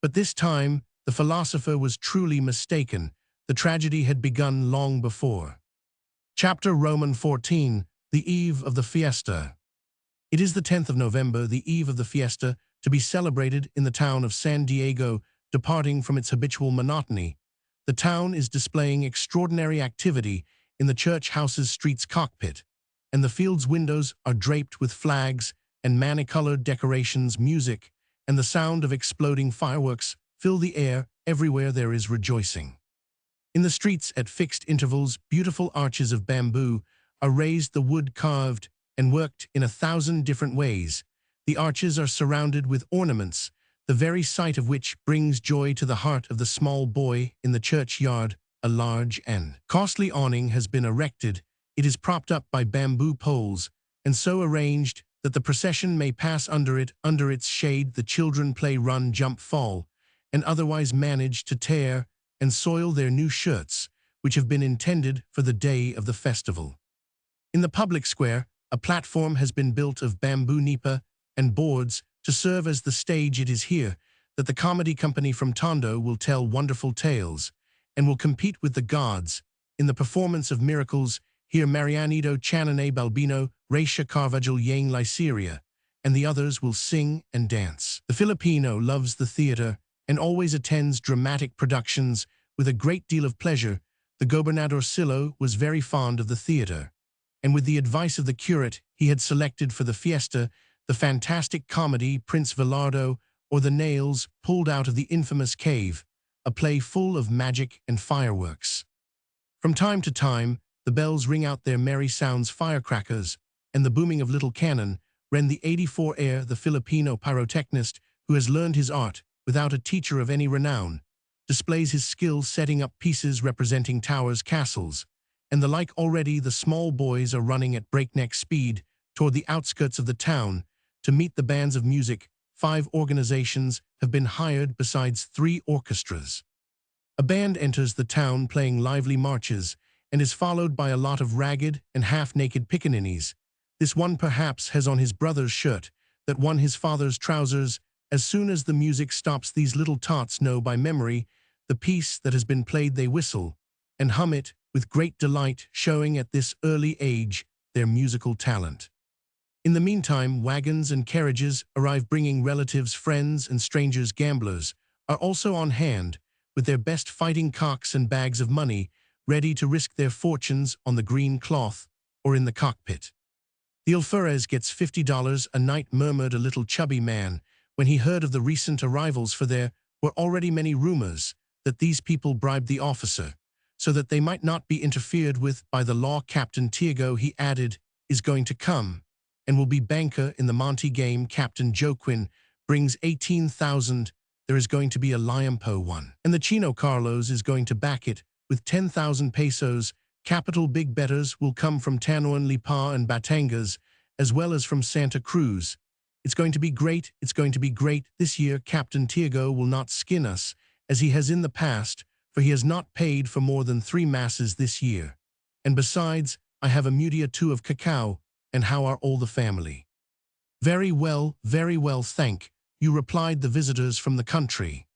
But this time the philosopher was truly mistaken. The tragedy had begun long before. Chapter Roman 14, the eve of the fiesta. It is the 10th of November, the eve of the fiesta, to be celebrated in the town of San Diego. Departing from its habitual monotony, the town is displaying extraordinary activity in the church house's street's cockpit, and the field's windows are draped with flags and many-colored decorations. Music and the sound of exploding fireworks fill the air. Everywhere there is rejoicing. In the streets, at fixed intervals, beautiful arches of bamboo are raised, the wood carved and worked in 1,000 different ways. The arches are surrounded with ornaments, the very sight of which brings joy to the heart of the small boy. In the churchyard, a large and costly awning has been erected. It is propped up by bamboo poles, and so arranged that the procession may pass under it. Under its shade the children play, run, jump, fall, and otherwise manage to tear and soil their new shirts, which have been intended for the day of the festival. In the public square, a platform has been built of bamboo nipa and boards to serve as the stage. It is here that the comedy company from Tondo will tell wonderful tales and will compete with the gods in the performance of miracles. Here Marianito, Chanane, Balbino, Raisha, Carvajal, Yang, Lyceria, and the others will sing and dance. The Filipino loves the theater and always attends dramatic productions with a great deal of pleasure. The Gobernador Silo was very fond of the theater, and with the advice of the curate he had selected for the fiesta the fantastic comedy Prince Velardo, or The Nails Pulled Out of the Infamous Cave, a play full of magic and fireworks. From time to time, the bells ring out their merry sounds, firecrackers, and the booming of little cannon rend the 84 air. The Filipino pyrotechnist, who has learned his art without a teacher of any renown, displays his skill setting up pieces representing towers, castles, and the like. Already the small boys are running at breakneck speed toward the outskirts of the town to meet the bands of music. 5 organizations have been hired besides 3 orchestras. A band enters the town playing lively marches and is followed by a lot of ragged and half-naked pickaninnies. This one perhaps has on his brother's shirt, that one his father's trousers. As soon as the music stops, these little tots know by memory the piece that has been played they whistle, and hum it with great delight, showing at this early age their musical talent. In the meantime, wagons and carriages arrive bringing relatives, friends, and strangers. Gamblers are also on hand, with their best fighting cocks and bags of money, ready to risk their fortunes on the green cloth or in the cockpit. "The alferez gets $50 a night," murmured a little chubby man, when he heard of the recent arrivals, for there were already many rumors that these people bribed the officer, so that they might not be interfered with by the law. "Captain Tiago," he added, "is going to come, and will be banker in the Monte game. Captain Joaquin brings 18,000. There is going to be a Liampo one. And the Chino Carlos is going to back it with 10,000 pesos. Capital big bettors will come from Tanoan, Lipa, and Batangas, as well as from Santa Cruz. It's going to be great, it's going to be great. This year Captain Tiago will not skin us, as he has in the past, for he has not paid for more than 3 masses this year. And besides, I have a mutia too of cacao. And how are all the family?" Very well, thank you," replied the visitors from the country.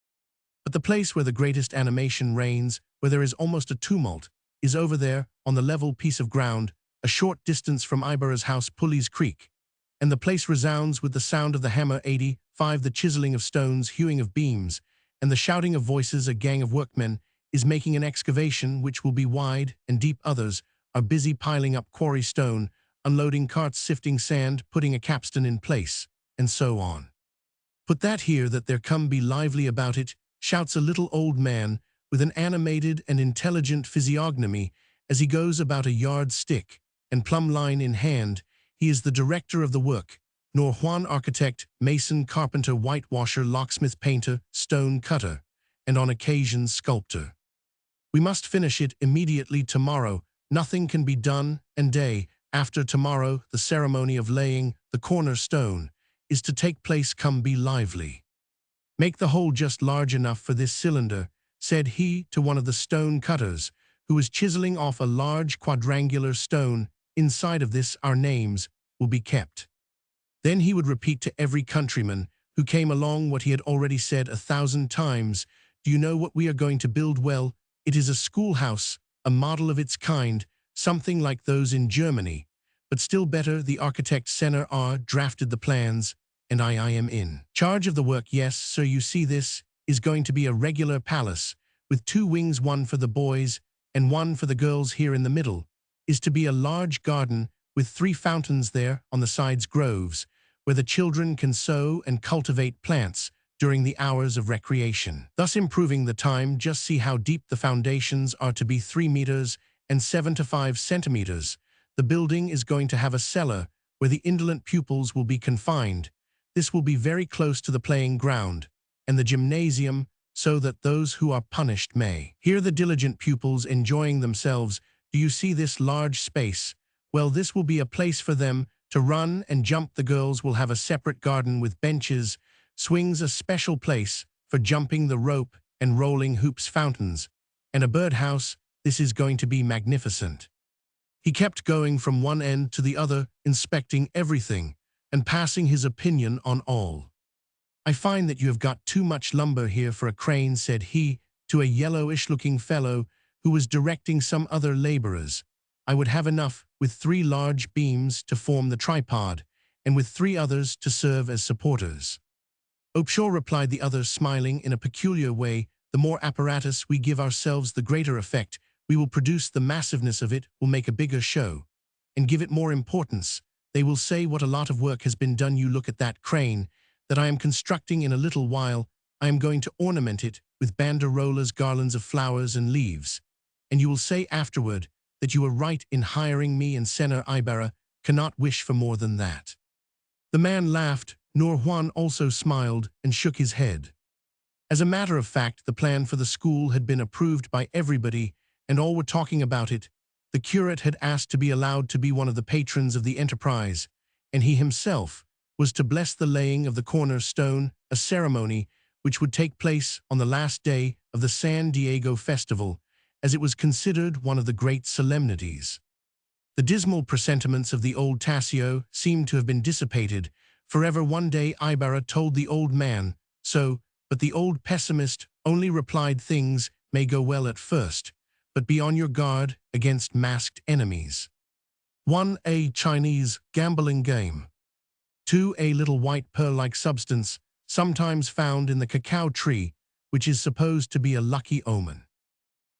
"But the place where the greatest animation reigns, where there is almost a tumult, is over there, on the level piece of ground, a short distance from Ibarra's house, Pulleys Creek. And the place resounds with the sound of the hammer. 85, the chiseling of stones, hewing of beams, and the shouting of voices. A gang of workmen is making an excavation which will be wide and deep. Others are busy piling up quarry stone, unloading carts, sifting sand, putting a capstan in place, and so on. Put that here, that there come, be lively about it," shouts a little old man with an animated and intelligent physiognomy as he goes about a yardstick and plumb line in hand. He is the director of the work, nor Juan, architect, mason, carpenter, whitewasher, locksmith, painter, stone cutter, and on occasions sculptor. "We must finish it immediately tomorrow. Nothing can be done, and day after tomorrow the ceremony of laying the cornerstone is to take place. Come, be lively. Make the hole just large enough for this cylinder," said he to one of the stone cutters, who was chiseling off a large quadrangular stone. "Inside of this our names will be kept." Then he would repeat to every countryman who came along what he had already said 1,000 times. "Do you know what we are going to build? Well, it is a schoolhouse, a model of its kind, something like those in Germany, but still better. The architect Senner R. drafted the plans, and I am in charge of the work. Yes, sir, you see, this is going to be a regular palace, with 2 wings, one for the boys and one for the girls. Here in the middle is to be a large garden with 3 fountains there, on the sides groves, where the children can sow and cultivate plants during the hours of recreation, thus improving the time. Just see how deep the foundations are, to be 3 meters and 75 centimeters. The building is going to have a cellar where the indolent pupils will be confined. This will be very close to the playing ground, and the gymnasium, so that those who are punished may hear the diligent pupils enjoying themselves. Do you see this large space? Well, this will be a place for them to run and jump. The girls will have a separate garden with benches, swings, a special place for jumping the rope and rolling hoops, fountains, and a birdhouse. This is going to be magnificent." He kept going from one end to the other, inspecting everything and passing his opinion on all. "I find that you have got too much lumber here for a crane," said he to a yellowish-looking fellow who was directing some other laborers. "I would have enough with 3 large beams to form the tripod, and with 3 others to serve as supporters." "Oh, sure," replied the other, smiling in a peculiar way. "The more apparatus we give ourselves, the greater effect we will produce. The massiveness of it will make a bigger show, and give it more importance. They will say what a lot of work has been done. You look at that crane that I am constructing. In a little while I am going to ornament it with banderolas, garlands of flowers and leaves, and you will say afterward that you were right in hiring me, and Senor Ibarra cannot wish for more than that." The man laughed. Nor Juan also smiled and shook his head. As a matter of fact, the plan for the school had been approved by everybody, and all were talking about it. The curate had asked to be allowed to be one of the patrons of the enterprise, and he himself was to bless the laying of the cornerstone, a ceremony which would take place on the last day of the San Diego festival, as it was considered one of the great solemnities. The dismal presentiments of the old Tassio seemed to have been dissipated forever. One day Ibarra told the old man so, but the old pessimist only replied things may go well at first, but be on your guard against masked enemies. 1. A Chinese gambling game. 2. A little white pearl-like substance, sometimes found in the cacao tree, which is supposed to be a lucky omen.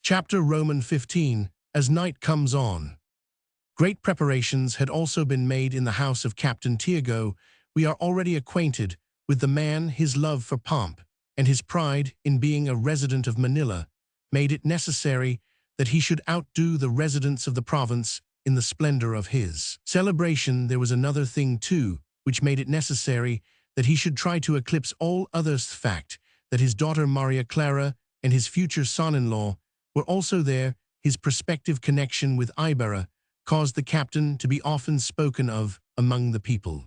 Chapter Roman 15, as night comes on. Great preparations had also been made in the house of Captain Tiago. We are already acquainted with the man. His love for pomp and his pride in being a resident of Manila made it necessary that he should outdo the residents of the province in the splendor of his celebration. There was another thing too, which made it necessary that he should try to eclipse all others. The fact that his daughter Maria Clara and his future son-in-law were also there, his prospective connection with Ibarra, caused the captain to be often spoken of among the people.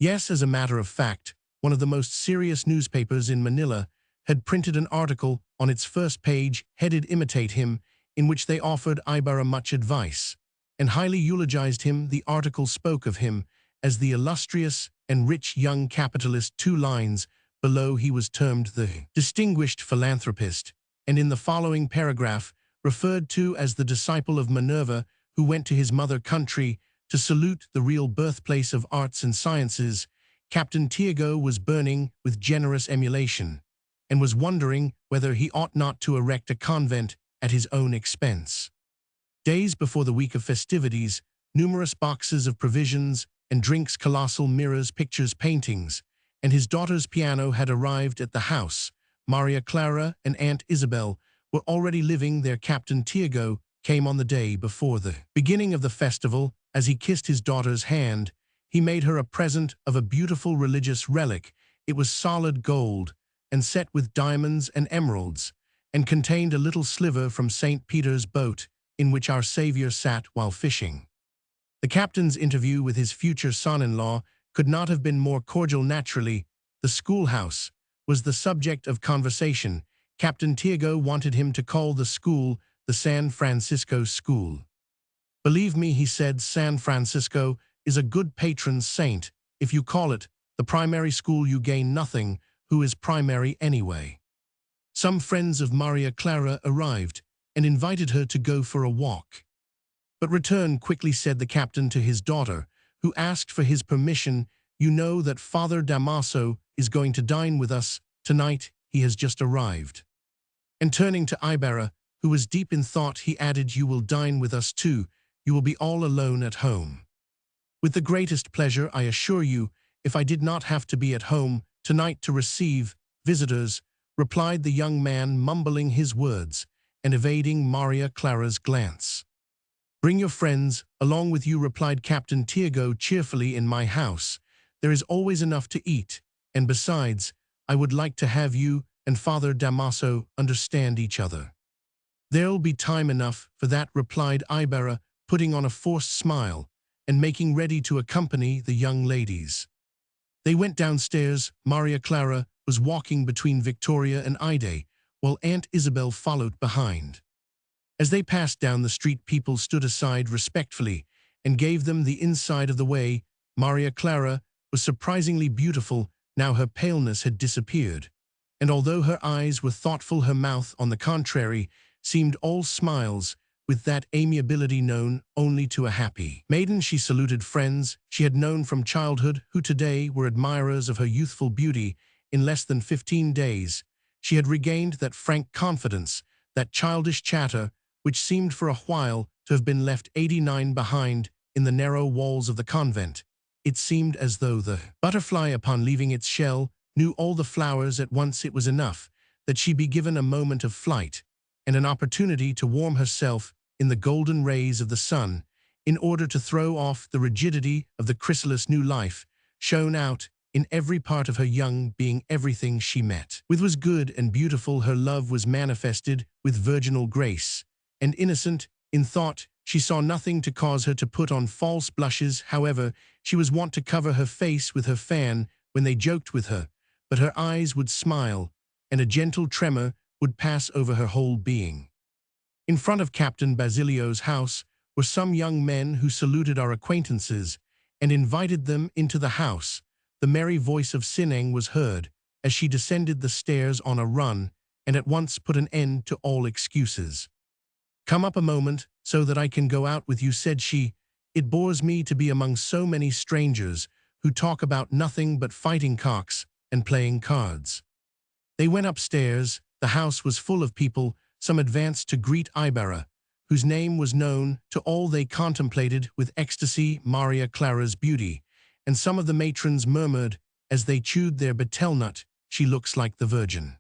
Yes, as a matter of fact, one of the most serious newspapers in Manila had printed an article on its first page headed "Imitate Him," in which they offered Ibarra much advice and highly eulogized him. The article spoke of him as the illustrious and rich young capitalist. 2 lines below he was termed the distinguished philanthropist, and in the following paragraph referred to as the disciple of Minerva who went to his mother country to salute the real birthplace of arts and sciences. Captain Tiago was burning with generous emulation and was wondering whether he ought not to erect a convent at his own expense. Days before the week of festivities, numerous boxes of provisions and drinks, colossal mirrors, pictures, paintings, and his daughter's piano had arrived at the house. Maria Clara and Aunt Isabel were already living there. Captain Tiago came on the day before the beginning of the festival. As he kissed his daughter's hand, he made her a present of a beautiful religious relic. It was solid gold and set with diamonds and emeralds, and contained a little sliver from St. Peter's boat in which our Savior sat while fishing. The captain's interview with his future son-in-law could not have been more cordial. Naturally, the schoolhouse was the subject of conversation. Captain Tiago wanted him to call the school the San Francisco School. "Believe me," he said, "San Francisco is a good patron saint. If you call it the primary school, you gain nothing. Who is primary anyway?" Some friends of Maria Clara arrived and invited her to go for a walk. "But return quickly," said the captain to his daughter, who asked for his permission. "You know that Father Damaso is going to dine with us tonight. He has just arrived." And turning to Ibarra, who was deep in thought, he added, "You will dine with us too. You will be all alone at home." "With the greatest pleasure, I assure you, if I did not have to be at home tonight to receive visitors," replied the young man, mumbling his words and evading Maria Clara's glance. "Bring your friends along with you," replied Captain Tiago cheerfully. "In my house there is always enough to eat, and besides, I would like to have you and Father Damaso understand each other." "There'll be time enough for that," replied Ibarra, putting on a forced smile and making ready to accompany the young ladies. They went downstairs. Maria Clara was walking between Victoria and Ide, while Aunt Isabel followed behind. As they passed down the street, people stood aside respectfully and gave them the inside of the way. Maria Clara was surprisingly beautiful. Now her paleness had disappeared, and although her eyes were thoughtful, her mouth, on the contrary, seemed all smiles, with that amiability known only to a happy maiden. She saluted friends she had known from childhood, who today were admirers of her youthful beauty. In less than 15 days, she had regained that frank confidence, that childish chatter, which seemed for a while to have been left 89 behind in the narrow walls of the convent. It seemed as though the butterfly, upon leaving its shell, knew all the flowers at once. It was enough that she be given a moment of flight and an opportunity to warm herself in the golden rays of the sun, in order to throw off the rigidity of the chrysalis. New life shone out in every part of her young being. Everything she met with was good and beautiful. Her love was manifested with virginal grace, and innocent in thought. She saw nothing to cause her to put on false blushes. However, she was wont to cover her face with her fan when they joked with her, but her eyes would smile, and a gentle tremor would pass over her whole being. In front of Captain Basilio's house were some young men who saluted our acquaintances and invited them into the house. The merry voice of Sineng was heard as she descended the stairs on a run, and at once put an end to all excuses. "Come up a moment, so that I can go out with you," said she. "It bores me to be among so many strangers who talk about nothing but fighting cocks and playing cards." They went upstairs. The house was full of people. Some advanced to greet Ibarra, whose name was known to all. They contemplated with ecstasy Maria Clara's beauty, and some of the matrons murmured, as they chewed their betel nut, "She looks like the Virgin."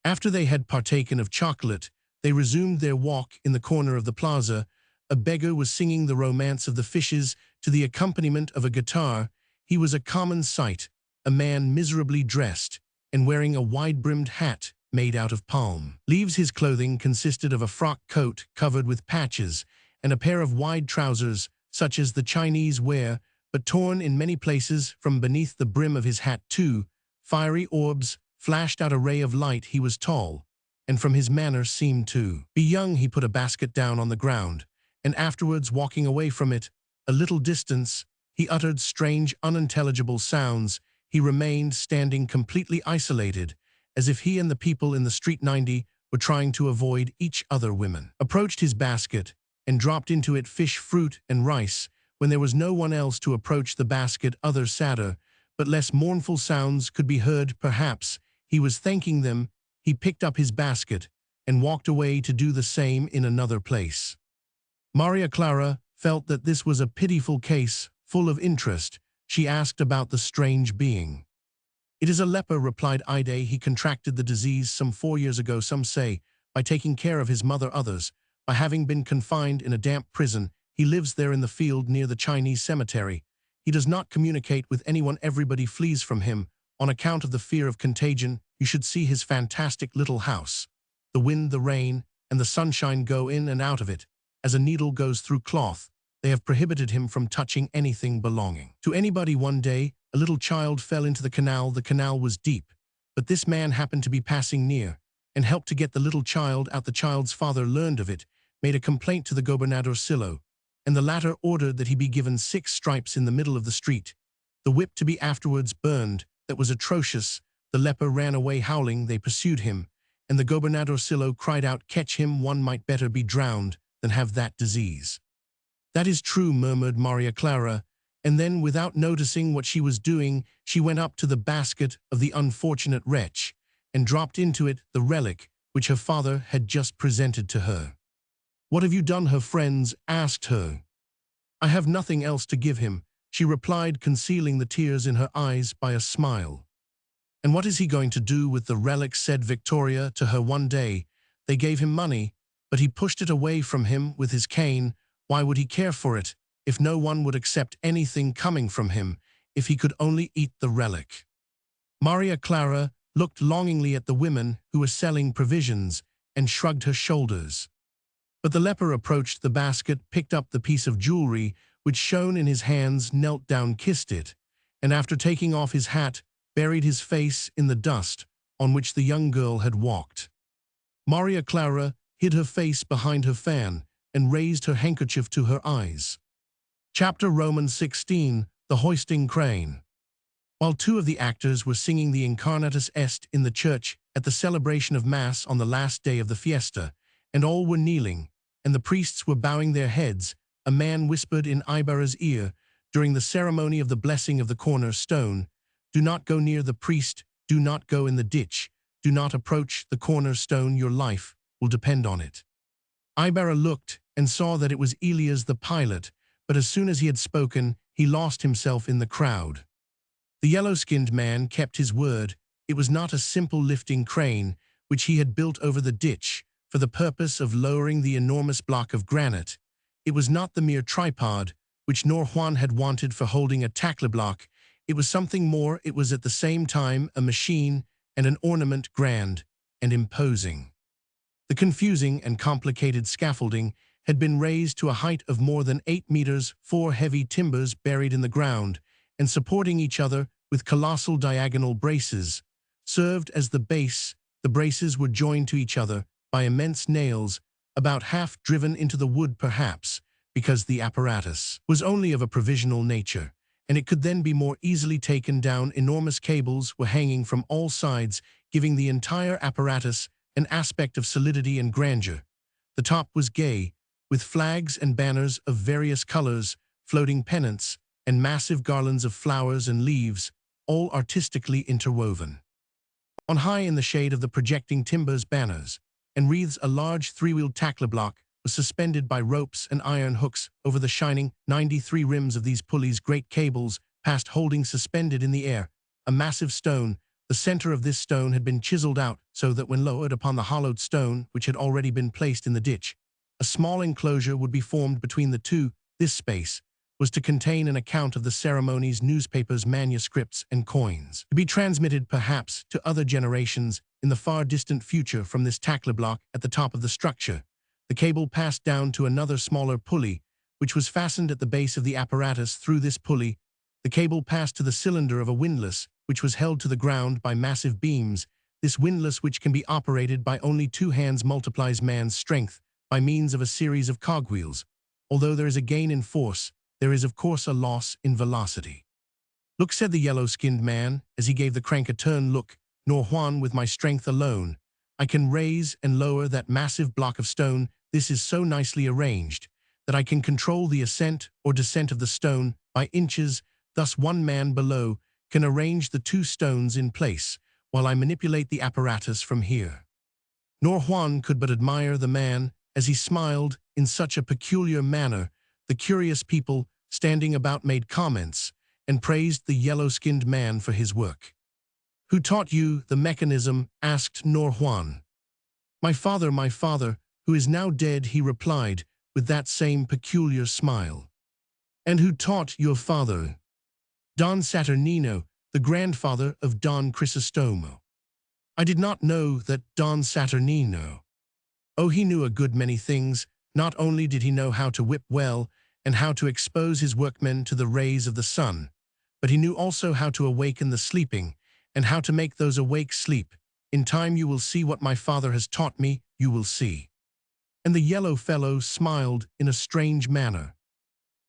After they had partaken of chocolate, they resumed their walk in the corner of the plaza. A beggar was singing the Romance of the Fishes to the accompaniment of a guitar. He was a common sight, a man miserably dressed and wearing a wide-brimmed hat made out of palm leaves. His clothing consisted of a frock coat covered with patches and a pair of wide trousers, such as the Chinese wear, but torn in many places from beneath the brim of his hat too. Fiery orbs flashed out a ray of light. He was tall, and from his manner seemed to be young. He put a basket down on the ground, and afterwards, walking away from it a little distance, he uttered strange, unintelligible sounds. He remained standing completely isolated, as if he and the people in the street 90 were trying to avoid each other. Women approached his basket and dropped into it fish, fruit, and rice. When there was no one else to approach the basket, other sadder but less mournful sounds could be heard. Perhaps he was thanking them. He picked up his basket and walked away to do the same in another place. Maria Clara felt that this was a pitiful case. Full of interest, she asked about the strange being. "It is a leper," replied Ide. "He contracted the disease some 4 years ago, some say, by taking care of his mother, others, by having been confined in a damp prison. He lives there in the field near the Chinese cemetery. He does not communicate with anyone. Everybody flees from him on account of the fear of contagion. You should see his fantastic little house. The wind, the rain, and the sunshine go in and out of it, as a needle goes through cloth. They have prohibited him from touching anything belonging to anybody. One day, a little child fell into the canal. The canal was deep, but this man happened to be passing near and helped to get the little child out. The child's father learned of it, made a complaint to the gobernadorcillo, and the latter ordered that he be given 6 stripes in the middle of the street, the whip to be afterwards burned. That was atrocious. The leper ran away howling. They pursued him, and the gobernadorcillo cried out, 'Catch him, one might better be drowned than have that disease.'" "That is true," murmured Maria Clara, and then, without noticing what she was doing, she went up to the basket of the unfortunate wretch and dropped into it the relic which her father had just presented to her. "What have you done?" her friends asked her. "I have nothing else to give him," she replied, concealing the tears in her eyes by a smile. "And what is he going to do with the relic?" said Victoria to her one day. "They gave him money, but he pushed it away from him with his cane. Why would he care for it, if no one would accept anything coming from him, if he could only eat the relic?" Maria Clara looked longingly at the women who were selling provisions and shrugged her shoulders. But the leper approached the basket, picked up the piece of jewelry which shone in his hands, knelt down, kissed it, and after taking off his hat, buried his face in the dust on which the young girl had walked. Maria Clara hid her face behind her fan and raised her handkerchief to her eyes. Chapter Romans 16, The Hoisting Crane. While 2 of the actors were singing the Incarnatus Est in the church at the celebration of Mass on the last day of the fiesta, and all were kneeling, and the priests were bowing their heads, a man whispered in Ibarra's ear during the ceremony of the blessing of the corner stone, "Do not go near the priest, do not go in the ditch, do not approach the corner stone, your life will depend on it." Ibarra looked and saw that it was Elias the pilot, but as soon as he had spoken, he lost himself in the crowd. The yellow-skinned man kept his word. It was not a simple lifting crane which he had built over the ditch for the purpose of lowering the enormous block of granite. It was not the mere tripod which Nor Juan had wanted for holding a tackle block. It was something more. It was at the same time a machine and an ornament, grand and imposing. The confusing and complicated scaffolding had been raised to a height of more than 8 meters, 4 heavy timbers buried in the ground and supporting each other with colossal diagonal braces, served as the base. The braces were joined to each other by immense nails, about half driven into the wood, perhaps because the apparatus was only of a provisional nature, and it could then be more easily taken down. Enormous cables were hanging from all sides, giving the entire apparatus an aspect of solidity and grandeur. The top was gay, with flags and banners of various colors, floating pennants, and massive garlands of flowers and leaves, all artistically interwoven. On high in the shade of the projecting timbers banners, and wreaths a large three-wheeled tackler block was suspended by ropes and iron hooks over the shining 93 rims of these pulleys. Great cables passed holding suspended in the air a massive stone. The center of this stone had been chiseled out so that when lowered upon the hollowed stone, which had already been placed in the ditch, a small enclosure would be formed between the two. This space was to contain an account of the ceremonies, newspapers, manuscripts, and coins, to be transmitted perhaps to other generations in the far distant future. From this tackler block at the top of the structure, the cable passed down to another smaller pulley, which was fastened at the base of the apparatus. Through this pulley, the cable passed to the cylinder of a windlass, which was held to the ground by massive beams. This windlass, which can be operated by only two hands, multiplies man's strength by means of a series of cogwheels. Although there is a gain in force, there is of course a loss in velocity. "Look," said the yellow-skinned man, as he gave the crank a turn. "Look, nor Juan, with my strength alone, I can raise and lower that massive block of stone. This is so nicely arranged that I can control the ascent or descent of the stone by inches. Thus one man below can arrange the two stones in place, while I manipulate the apparatus from here." Nor Juan could but admire the man, as he smiled in such a peculiar manner. The curious people standing about made comments and praised the yellow-skinned man for his work. "Who taught you the mechanism?" asked Nor Juan. My father, who is now dead," he replied with that same peculiar smile. "And who taught your father?" "Don Saturnino, the grandfather of Don Crisostomo." "I did not know that Don Saturnino." "Oh, he knew a good many things. Not only did he know how to whip well and how to expose his workmen to the rays of the sun, but he knew also how to awaken the sleeping and how to make those awake sleep. In time you will see what my father has taught me, you will see." And the yellow fellow smiled in a strange manner.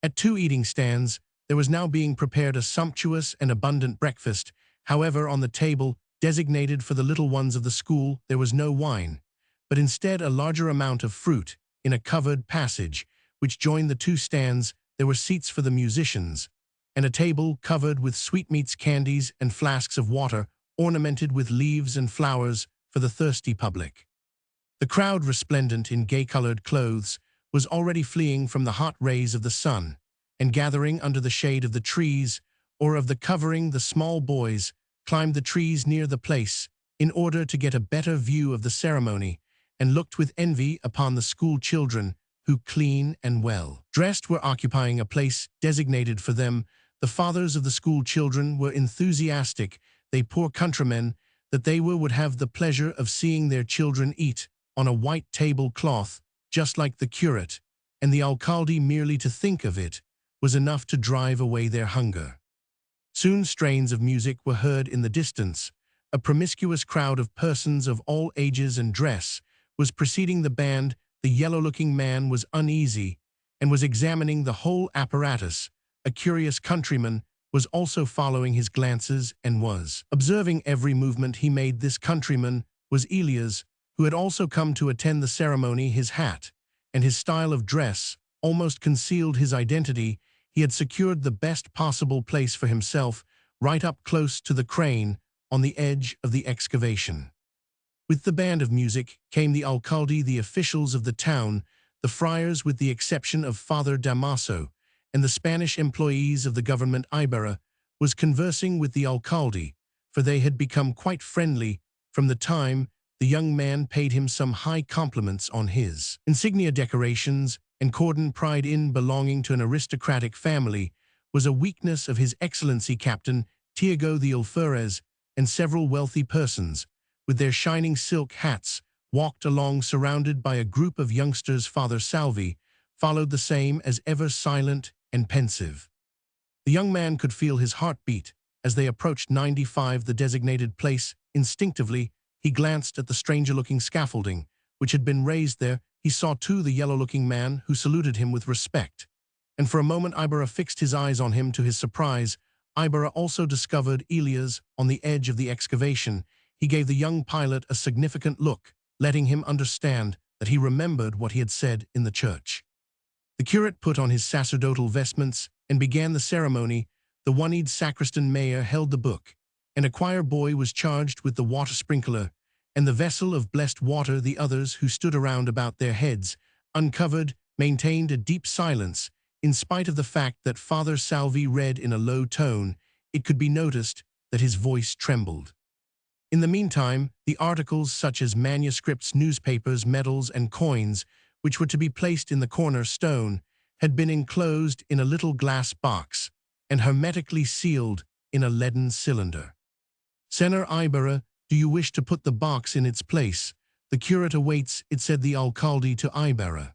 At two eating stands, there was now being prepared a sumptuous and abundant breakfast. However, on the table designated for the little ones of the school, there was no wine, but instead a larger amount of fruit. In a covered passage, which joined the two stands, there were seats for the musicians, and a table covered with sweetmeats, candies, and flasks of water, ornamented with leaves and flowers for the thirsty public. The crowd, resplendent in gay-colored clothes, was already fleeing from the hot rays of the sun, and gathering under the shade of the trees or of the covering. The small boys climbed the trees near the place in order to get a better view of the ceremony, and looked with envy upon the school children who, clean and well dressed, were occupying a place designated for them. The fathers of the school children were enthusiastic. They poor countrymen that they were would have the pleasure of seeing their children eat on a white tablecloth, just like the curate and the alcalde. Merely to think of it was enough to drive away their hunger. Soon strains of music were heard in the distance. A promiscuous crowd of persons of all ages and dress was preceding the band. The yellow-looking man was uneasy and was examining the whole apparatus. A curious countryman was also following his glances and was observing every movement he made. This countryman was Elias, who had also come to attend the ceremony. His hat and his style of dress almost concealed his identity. He had secured the best possible place for himself, right up close to the crane on the edge of the excavation. With the band of music came the alcalde, the officials of the town, the friars with the exception of Father Damaso, and the Spanish employees of the government. Ibarra was conversing with the alcalde, for they had become quite friendly from the time the young man paid him some high compliments on his insignia, decorations, and cordon. Pride in belonging to an aristocratic family was a weakness of His Excellency Captain Tiago the Alferez, and several wealthy persons, with their shining silk hats, walked along surrounded by a group of youngsters. Father Salvi followed the same as ever, silent and pensive. The young man could feel his heart beat as they approached 95, the designated place. Instinctively, he glanced at the stranger-looking scaffolding, which had been raised there. He saw, too, the yellow-looking man, who saluted him with respect. And for a moment Ibarra fixed his eyes on him. To his surprise, Ibarra also discovered Elias on the edge of the excavation. He gave the young pilot a significant look, letting him understand that he remembered what he had said in the church. The curate put on his sacerdotal vestments and began the ceremony. The one-eyed sacristan mayor held the book, and a choir boy was charged with the water sprinkler, and the vessel of blessed water. The others, who stood around about their heads, uncovered, maintained a deep silence. In spite of the fact that Father Salvi read in a low tone, it could be noticed that his voice trembled. In the meantime, the articles such as manuscripts, newspapers, medals, and coins, which were to be placed in the corner stone, had been enclosed in a little glass box and hermetically sealed in a leaden cylinder. "Senor Ibarra, do you wish to put the box in its place? The curate awaits it," said the alcalde to Ibarra.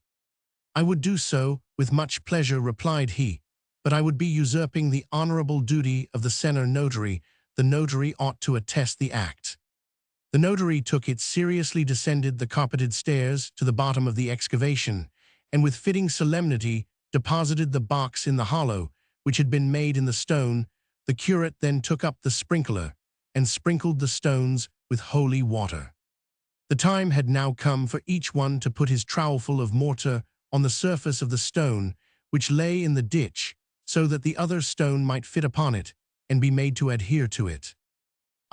"I would do so, with much pleasure," replied he, "but I would be usurping the honorable duty of the senor notary. The notary ought to attest the act." The notary took it seriously, descended the carpeted stairs to the bottom of the excavation, and with fitting solemnity deposited the box in the hollow, which had been made in the stone. The curate then took up the sprinkler and sprinkled the stones with holy water. The time had now come for each one to put his trowelful of mortar on the surface of the stone, which lay in the ditch, so that the other stone might fit upon it and be made to adhere to it.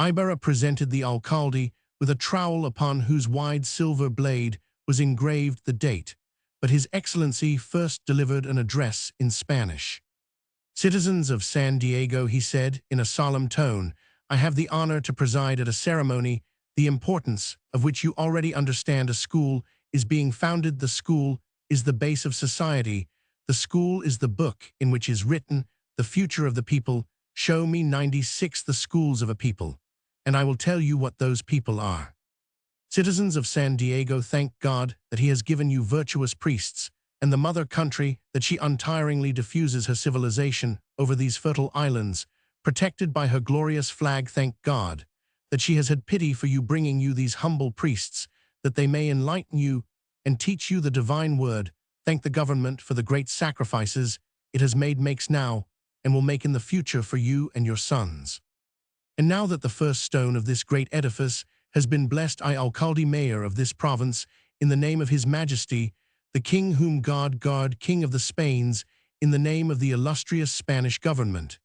Ibarra presented the alcalde with a trowel upon whose wide silver blade was engraved the date, but His Excellency first delivered an address in Spanish. "Citizens of San Diego," he said in a solemn tone, "I have the honor to preside at a ceremony, the importance of which you already understand. A school is being founded. The school is the base of society. The school is the book in which is written the future of the people. Show me 96 the schools of a people, and I will tell you what those people are. Citizens of San Diego, thank God that He has given you virtuous priests, and the mother country that she untiringly diffuses her civilization over these fertile islands, protected by her glorious flag. Thank God that she has had pity for you, bringing you these humble priests, that they may enlighten you and teach you the divine word. Thank the government for the great sacrifices it has made, makes now, and will make in the future for you and your sons. And now that the first stone of this great edifice has been blessed, I, alcalde mayor of this province, in the name of His Majesty, the King whom God guard, King of the Spains, in the name of the illustrious Spanish government,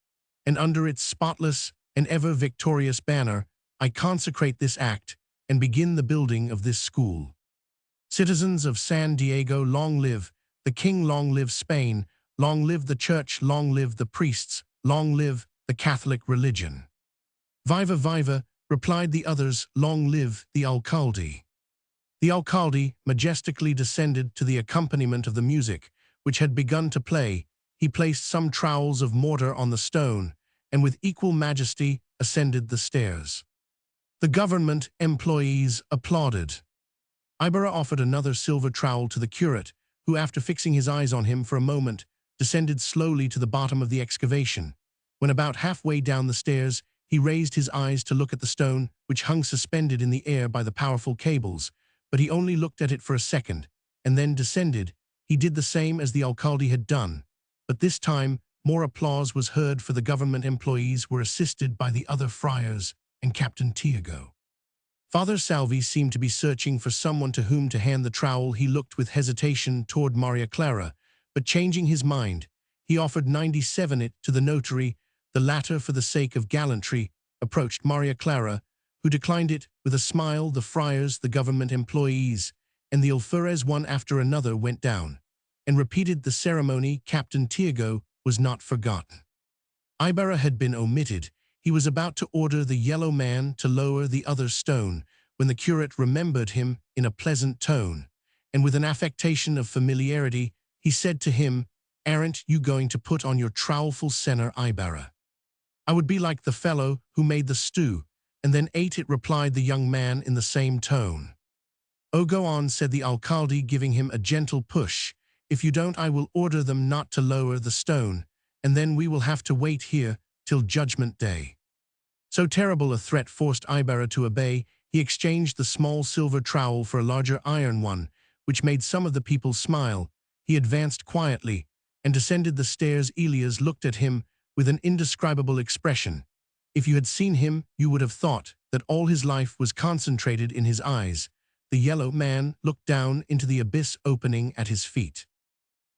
and under its spotless and ever victorious banner, I consecrate this act and begin the building of this school. Citizens of San Diego, long live the King, long live Spain, long live the Church, long live the priests, long live the Catholic religion." "Viva, viva," replied the others, "long live the alcalde." The alcalde majestically descended to the accompaniment of the music, which had begun to play. He placed some trowels of mortar on the stone, and with equal majesty ascended the stairs. The government employees applauded. Ibarra offered another silver trowel to the curate, who, after fixing his eyes on him for a moment, descended slowly to the bottom of the excavation. When about halfway down the stairs, he raised his eyes to look at the stone, which hung suspended in the air by the powerful cables, but he only looked at it for a second, and then descended. He did the same as the alcalde had done, but this time more applause was heard, for the government employees were assisted by the other friars and Captain Tiago. Father Salvi seemed to be searching for someone to whom to hand the trowel. He looked with hesitation toward Maria Clara, but changing his mind, he offered 97 it to the notary. The latter, for the sake of gallantry, approached Maria Clara, who declined it with a smile. The friars, the government employees, and the alferez, one after another, went down and repeated the ceremony. Captain Tiago was not forgotten. Ibarra had been omitted. He was about to order the yellow man to lower the other stone, when the curate remembered him in a pleasant tone, and with an affectation of familiarity, he said to him, "Aren't you going to put on your trowelful, Senor Ibarra?" "I would be like the fellow who made the stew and then ate it," replied the young man in the same tone. "Oh, go on," said the alcalde, giving him a gentle push. "If you don't, I will order them not to lower the stone, and then we will have to wait here till Judgment Day." So terrible a threat forced Ibarra to obey. He exchanged the small silver trowel for a larger iron one, which made some of the people smile. He advanced quietly and descended the stairs. Elias looked at him with an indescribable expression. If you had seen him, you would have thought that all his life was concentrated in his eyes. the yellow man looked down into the abyss opening at his feet.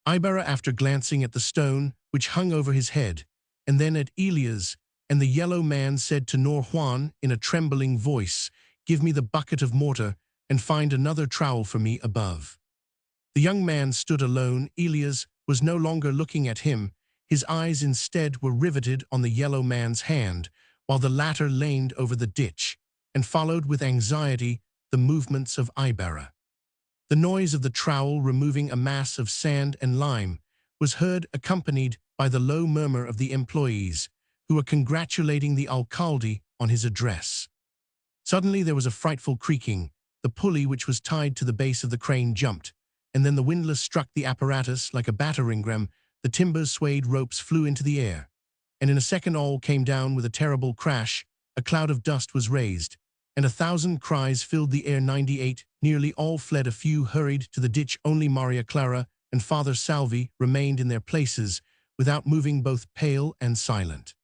Ibarra, after glancing at the stone which hung over his head, and then at Elias, and the yellow man said to Nor Juan in a trembling voice, "Give me the bucket of mortar, and find another trowel for me above." The young man stood alone. Elias was no longer looking at him. His eyes instead were riveted on the yellow man's hand, while the latter leaned over the ditch, and followed with anxiety the movements of Ibarra. The noise of the trowel removing a mass of sand and lime was heard, accompanied by the low murmur of the employees, who were congratulating the alcalde on his address. Suddenly there was a frightful creaking. The pulley which was tied to the base of the crane jumped, and then the windlass struck the apparatus like a battering ram. The timbers swayed, ropes flew into the air, and in a second all came down with a terrible crash. A cloud of dust was raised, and 1,000 cries filled the air. 98, nearly all fled. A few hurried to the ditch. Only Maria Clara and Father Salvi remained in their places, without moving, both pale and silent.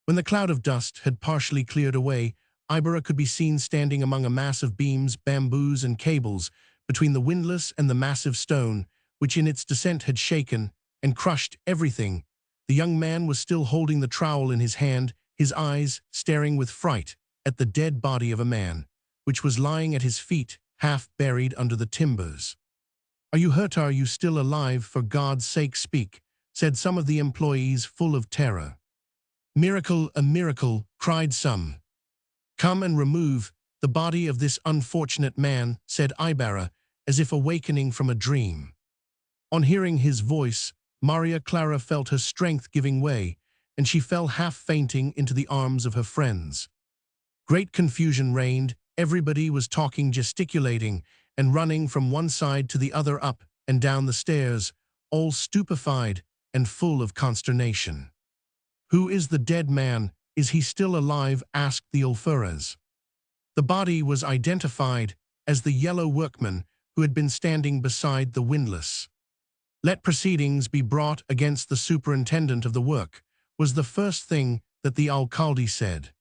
When the cloud of dust had partially cleared away, Ibarra could be seen standing among a mass of beams, bamboos, and cables, between the windlass and the massive stone, which in its descent had shaken and crushed everything. The young man was still holding the trowel in his hand, his eyes staring with fright at the dead body of a man, which was lying at his feet, half buried under the timbers. "Are you hurt? Are you still alive? For God's sake, speak," said some of the employees, full of terror. "Miracle, a miracle," cried some. "Come and remove the body of this unfortunate man," said Ibarra, as if awakening from a dream. On hearing his voice, Maria Clara felt her strength giving way, and she fell half fainting into the arms of her friends. Great confusion reigned. Everybody was talking, gesticulating, and running from one side to the other, up and down the stairs, all stupefied and full of consternation. "Who is the dead man? Is he still alive?" asked the alferez. The body was identified as the yellow workman who had been standing beside the windlass. "Let proceedings be brought against the superintendent of the work," was the first thing that the alcalde said.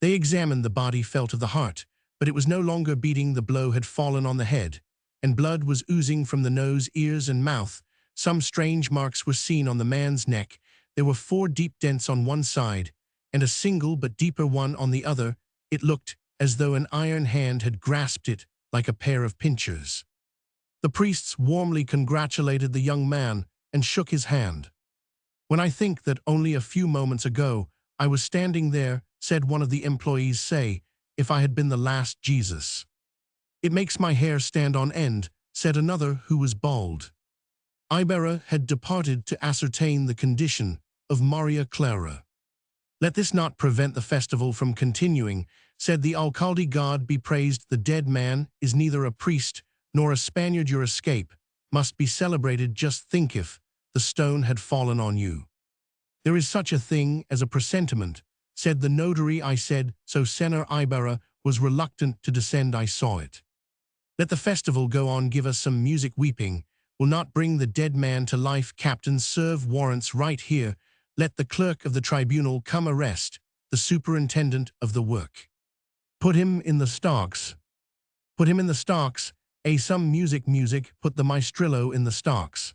They examined the body, felt of the heart, but it was no longer beating. The blow had fallen on the head, and blood was oozing from the nose, ears, and mouth. Some strange marks were seen on the man's neck. There were 4 deep dents on one side, and a single but deeper one on the other. It looked as though an iron hand had grasped it like a pair of pincers. The priests warmly congratulated the young man and shook his hand. "When I think that only a few moments ago I was standing there," said one of the employees, "say, if I had been the last Jesus." "It makes my hair stand on end," said another who was bald. Ibarra had departed to ascertain the condition of Maria Clara. "Let this not prevent the festival from continuing," said the alcalde. "God be praised, the dead man is neither a priest nor a Spaniard. Your escape must be celebrated. Just think if the stone had fallen on you." "There is such a thing as a presentiment," said the notary. "I said so." Senor Ibarra was reluctant to descend. "I saw it." "Let the festival go on. Give us some music. Weeping will not bring the dead man to life. Captain, serve warrants right here. Let the clerk of the tribunal come arrest the superintendent of the work. Put him in the stocks. Put him in the stocks. Some music, music. Put the maestrillo in the stocks."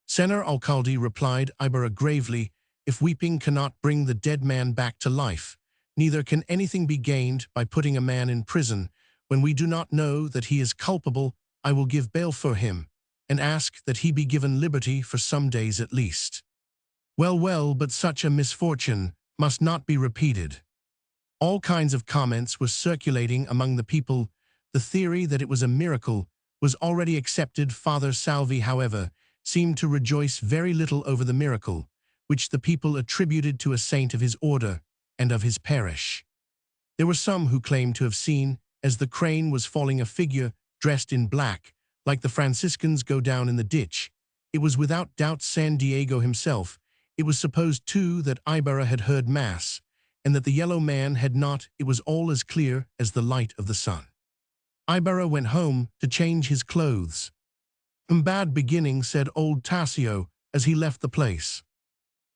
"Senor Alcalde," replied Ibarra gravely, "if weeping cannot bring the dead man back to life, neither can anything be gained by putting a man in prison. When we do not know that he is culpable, I will give bail for him, and ask that he be given liberty for some days at least." "Well, well, but such a misfortune must not be repeated." All kinds of comments were circulating among the people. The theory that it was a miracle was already accepted. Father Salvi, however, seemed to rejoice very little over the miracle, which the people attributed to a saint of his order and of his parish. There were some who claimed to have seen, as the crane was falling, a figure dressed in black, like the Franciscans, go down in the ditch. It was without doubt San Diego himself. It was supposed, too, that Ibarra had heard Mass, and that the yellow man had not. It was all as clear as the light of the sun. Ibarra went home to change his clothes. "Bad beginning," said old Tassio as he left the place.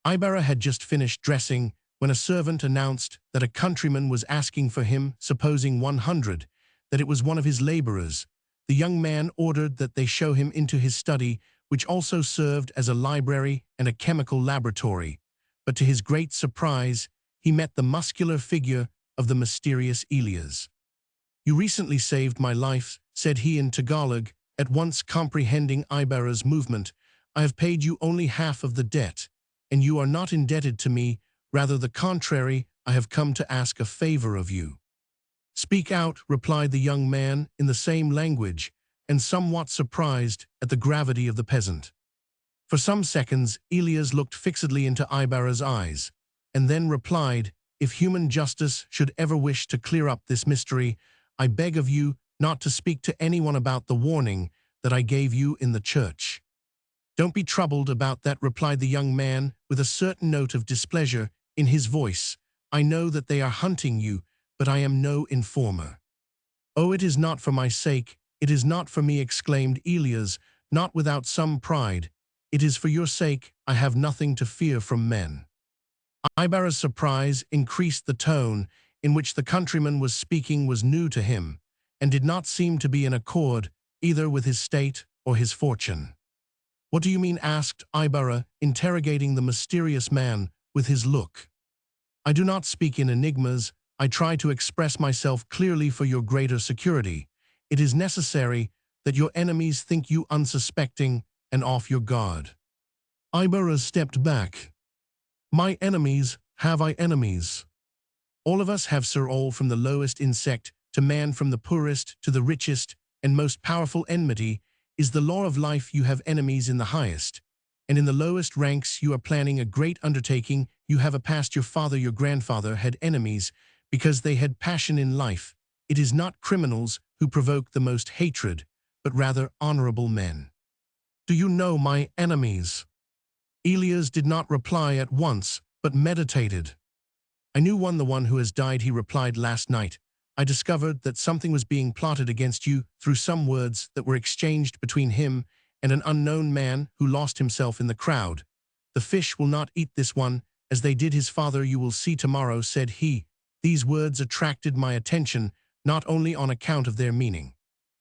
Ibarra had just finished dressing when a servant announced that a countryman was asking for him, supposing 100. that it was one of his laborers. The young man ordered that they show him into his study, which also served as a library and a chemical laboratory. But to his great surprise, he met the muscular figure of the mysterious Elias. "You recently saved my life," said he in Tagalog, at once comprehending Ibarra's movement. "I have paid you only half of the debt, and you are not indebted to me. Rather the contrary, I have come to ask a favor of you." "Speak out," replied the young man in the same language, and somewhat surprised at the gravity of the peasant. For some seconds, Elias looked fixedly into Ibarra's eyes, and then replied, "If human justice should ever wish to clear up this mystery, I beg of you not to speak to anyone about the warning that I gave you in the church." "Don't be troubled about that," replied the young man with a certain note of displeasure in his voice. "I know that they are hunting you, but I am no informer." "Oh, it is not for my sake, it is not for me," exclaimed Elias, not without some pride. "It is for your sake. I have nothing to fear from men." Ibarra's surprise increased. The tone in which the countryman was speaking was new to him, and did not seem to be in accord either with his state or his fortune. "What do you mean?" asked Ibarra, interrogating the mysterious man with his look. "I do not speak in enigmas. I try to express myself clearly for your greater security. It is necessary that your enemies think you unsuspecting and off your guard." Ibarra stepped back. "My enemies? Have I enemies?" "All of us have, sir, all from the lowest insect to man, from the poorest to the richest and most powerful. Enmity is the law of life. You have enemies in the highest, and in the lowest ranks. You are planning a great undertaking. You have a past. Your father, your grandfather had enemies because they had passion in life. It is not criminals who provoke the most hatred, but rather honorable men." "Do you know my enemies?" Elias did not reply at once, but meditated. "I knew one, the one who has died," he replied. "Last night I discovered that something was being plotted against you through some words that were exchanged between him and an unknown man who lost himself in the crowd. 'The fish will not eat this one, as they did his father. You will see tomorrow,' said he. These words attracted my attention, not only on account of their meaning,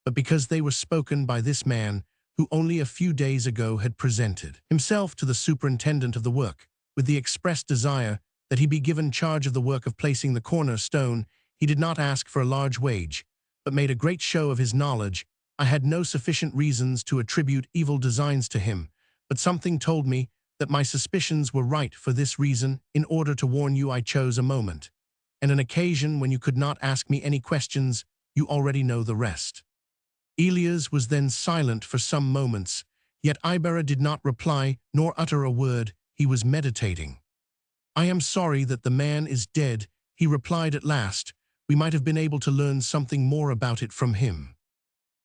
but because they were spoken by this man who only a few days ago had presented himself to the superintendent of the work, with the express desire that he be given charge of the work of placing the cornerstone. He did not ask for a large wage, but made a great show of his knowledge. I had no sufficient reasons to attribute evil designs to him, but something told me that my suspicions were right. For this reason, in order to warn you, I chose a moment and an occasion when you could not ask me any questions. You already know the rest." Elias was then silent for some moments, yet Ibarra did not reply nor utter a word. He was meditating. "I am sorry that the man is dead," he replied at last. "We might have been able to learn something more about it from him.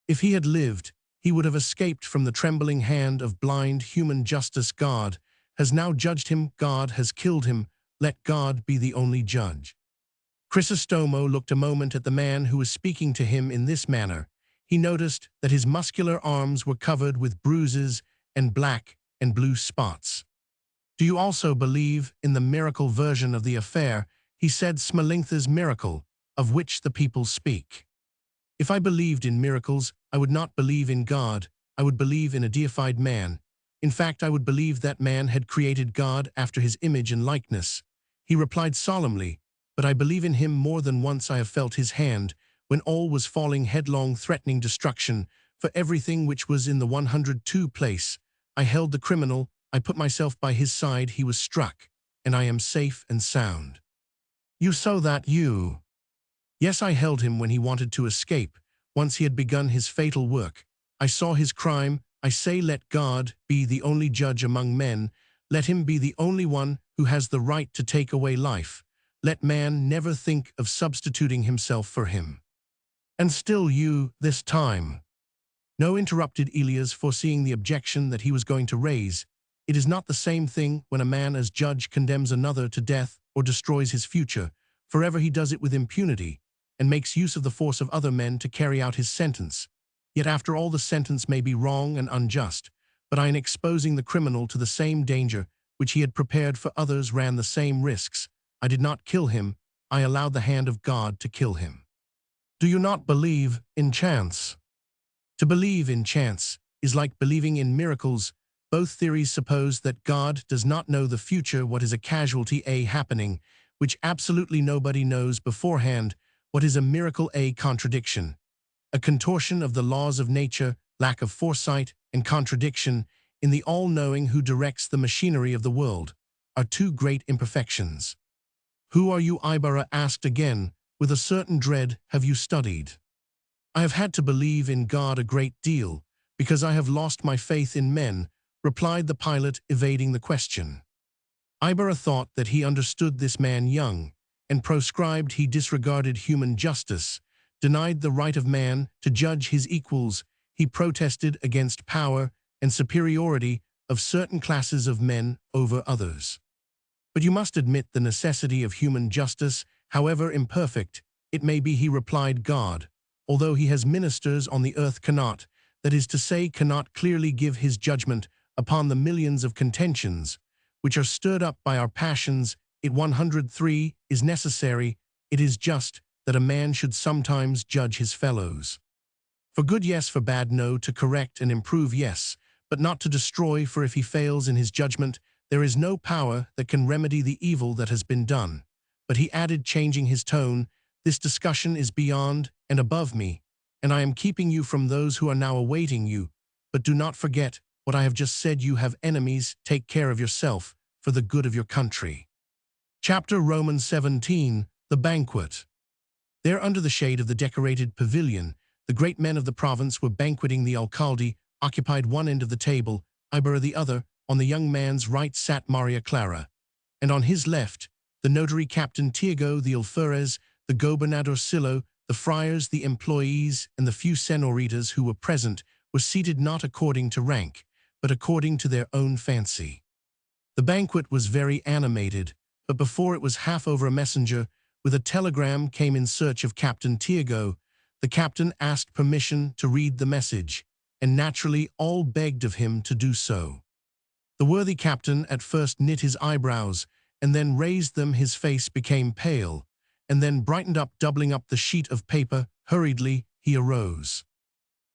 If he had lived, he would have escaped from the trembling hand of blind human justice. God has now judged him. God has killed him. Let God be the only judge." Crisostomo looked a moment at the man who was speaking to him in this manner. He noticed that his muscular arms were covered with bruises and black and blue spots. "Do you also believe in the miracle version of the affair?" he said. "Smalintha's miracle, of which the people speak." "If I believed in miracles, I would not believe in God. I would believe in a deified man. In fact, I would believe that man had created God after his image and likeness," he replied solemnly. "But I believe in him more than once. I have felt his hand when all was falling headlong, threatening destruction for everything which was in the 102 place. I held the criminal. I put myself by his side. He was struck, and I am safe and sound." "You saw that, you?" "Yes, I held him when he wanted to escape. Once he had begun his fatal work. I saw his crime. I say, let God be the only judge among men. Let him be the only one who has the right to take away life. Let man never think of substituting himself for him." "And still you, this time?" "No," interrupted Elias, foreseeing the objection that he was going to raise. "It is not the same thing when a man as judge condemns another to death or destroys his future. Forever he does it with impunity, and makes use of the force of other men to carry out his sentence. Yet after all, the sentence may be wrong and unjust, but I, in exposing the criminal to the same danger which he had prepared for others, ran the same risks. I did not kill him. I allowed the hand of God to kill him." Do you not believe in chance? To believe in chance is like believing in miracles. Both theories suppose that God does not know the future, what is a casualty, a happening, which absolutely nobody knows beforehand, what is a miracle, a contradiction, a contortion of the laws of nature, lack of foresight, and contradiction in the all-knowing who directs the machinery of the world, are two great imperfections. Who are you? Ibarra asked again, with a certain dread. Have you studied? I have had to believe in God a great deal, because I have lost my faith in men, replied the pilot, evading the question. Ibarra thought that he understood this man young, and proscribed. He disregarded human justice, denied the right of man to judge his equals. He protested against power and superiority of certain classes of men over others. But you must admit the necessity of human justice, however imperfect it may be, he replied. God, although he has ministers on the earth, cannot, that is to say, cannot clearly give his judgment upon the millions of contentions which are stirred up by our passions. It 103 is necessary, it is just, that a man should sometimes judge his fellows. For good, yes; for bad, no; to correct and improve, yes; but not to destroy, for if he fails in his judgment, there is no power that can remedy the evil that has been done. But he added, changing his tone, this discussion is beyond and above me, and I am keeping you from those who are now awaiting you. But do not forget what I have just said. You have enemies. Take care of yourself for the good of your country. Chapter Romans 17, The Banquet. There, under the shade of the decorated pavilion, the great men of the province were banqueting. The alcalde occupied one end of the table, Ibarra the other. On the young man's right sat Maria Clara, and on his left, the notary Captain Tiago, the alferez, the gobernadorcillo, the friars, the employees, and the few senoritas who were present were seated not according to rank, but according to their own fancy. The banquet was very animated, but before it was half over, a messenger with a telegram came in search of Captain Tiago. The captain asked permission to read the message, and naturally all begged of him to do so. The worthy captain at first knit his eyebrows, and then raised them. His face became pale, and then brightened up. Doubling up the sheet of paper hurriedly, he arose.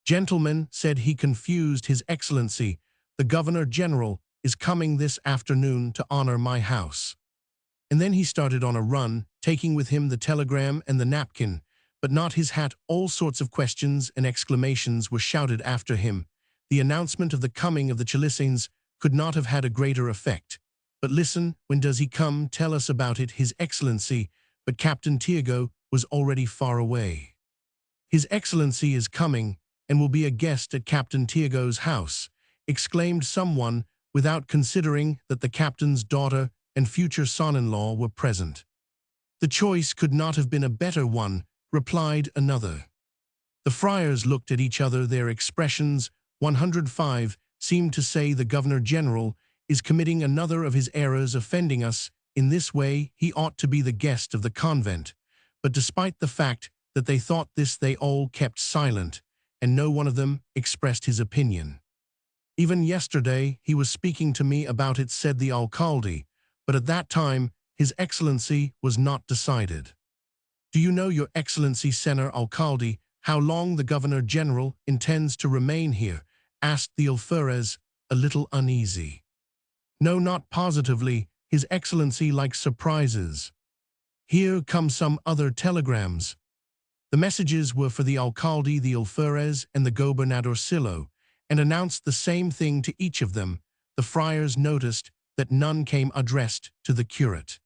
Gentlemen, said he, confused, His Excellency, the Governor-General, is coming this afternoon to honor my house. And then he started on a run, taking with him the telegram and the napkin, but not his hat. All sorts of questions and exclamations were shouted after him. The announcement of the coming of the Chilisens could not have had a greater effect. But listen, when does he come? Tell us about it, His Excellency. But Captain Tiago was already far away. His Excellency is coming, and will be a guest at Captain Tiago's house, exclaimed someone, without considering that the captain's daughter and future son-in-law were present. The choice could not have been a better one, replied another. The friars looked at each other. Their expressions, 105, seemed to say, the Governor-General is committing another of his errors, offending us in this way. He ought to be the guest of the convent. But despite the fact that they thought this, they all kept silent, and no one of them expressed his opinion. Even yesterday he was speaking to me about it, said the alcalde, but at that time His Excellency was not decided. Do you know, Your Excellency, Senor Alcalde, how long the Governor-General intends to remain here? Asked the alferez, a little uneasy. No, not positively. His Excellency likes surprises. Here come some other telegrams. The messages were for the alcalde, the alferez, and the gobernadorcillo, and announced the same thing to each of them. The friars noticed that none came addressed to the curate.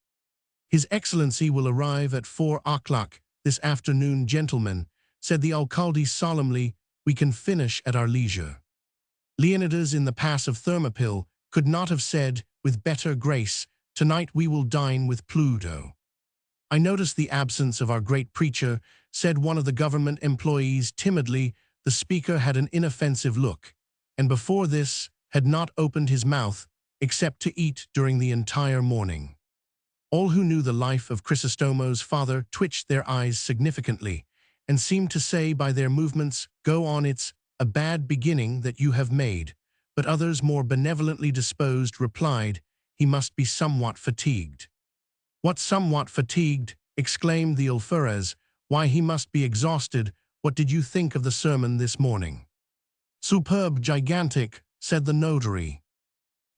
His Excellency will arrive at 4 o'clock this afternoon, gentlemen, said the alcalde solemnly. We can finish at our leisure. Leonidas in the Pass of Thermopylae could not have said with better grace, tonight we will dine with Pluto. I notice the absence of our great preacher, said one of the government employees timidly. The speaker had an inoffensive look, and before this had not opened his mouth except to eat during the entire morning. All who knew the life of Chrysostomo's father twitched their eyes significantly, and seemed to say by their movements, go on, it's a bad beginning that you have made. But others, more benevolently disposed, replied, he must be somewhat fatigued. What, somewhat fatigued? Exclaimed the alferez. Why, he must be exhausted. What did you think of the sermon this morning? Superb, gigantic, said the notary.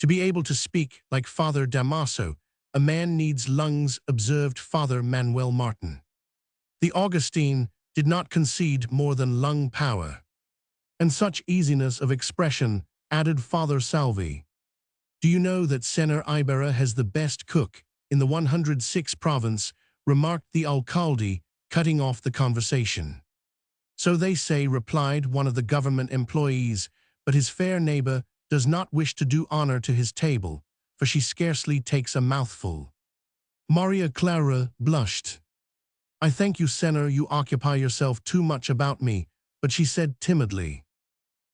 To be able to speak like Father Damaso, a man needs lungs, observed Father Manuel Martin. The Augustine did not concede more than lung power. And such easiness of expression, added Father Salvi. Do you know that Senor Ibarra has the best cook in the 106th province, remarked the alcalde, cutting off the conversation. So they say, replied one of the government employees, but his fair neighbor does not wish to do honor to his table, for she scarcely takes a mouthful. Maria Clara blushed. I thank you, Senor, you occupy yourself too much about me, but she said timidly.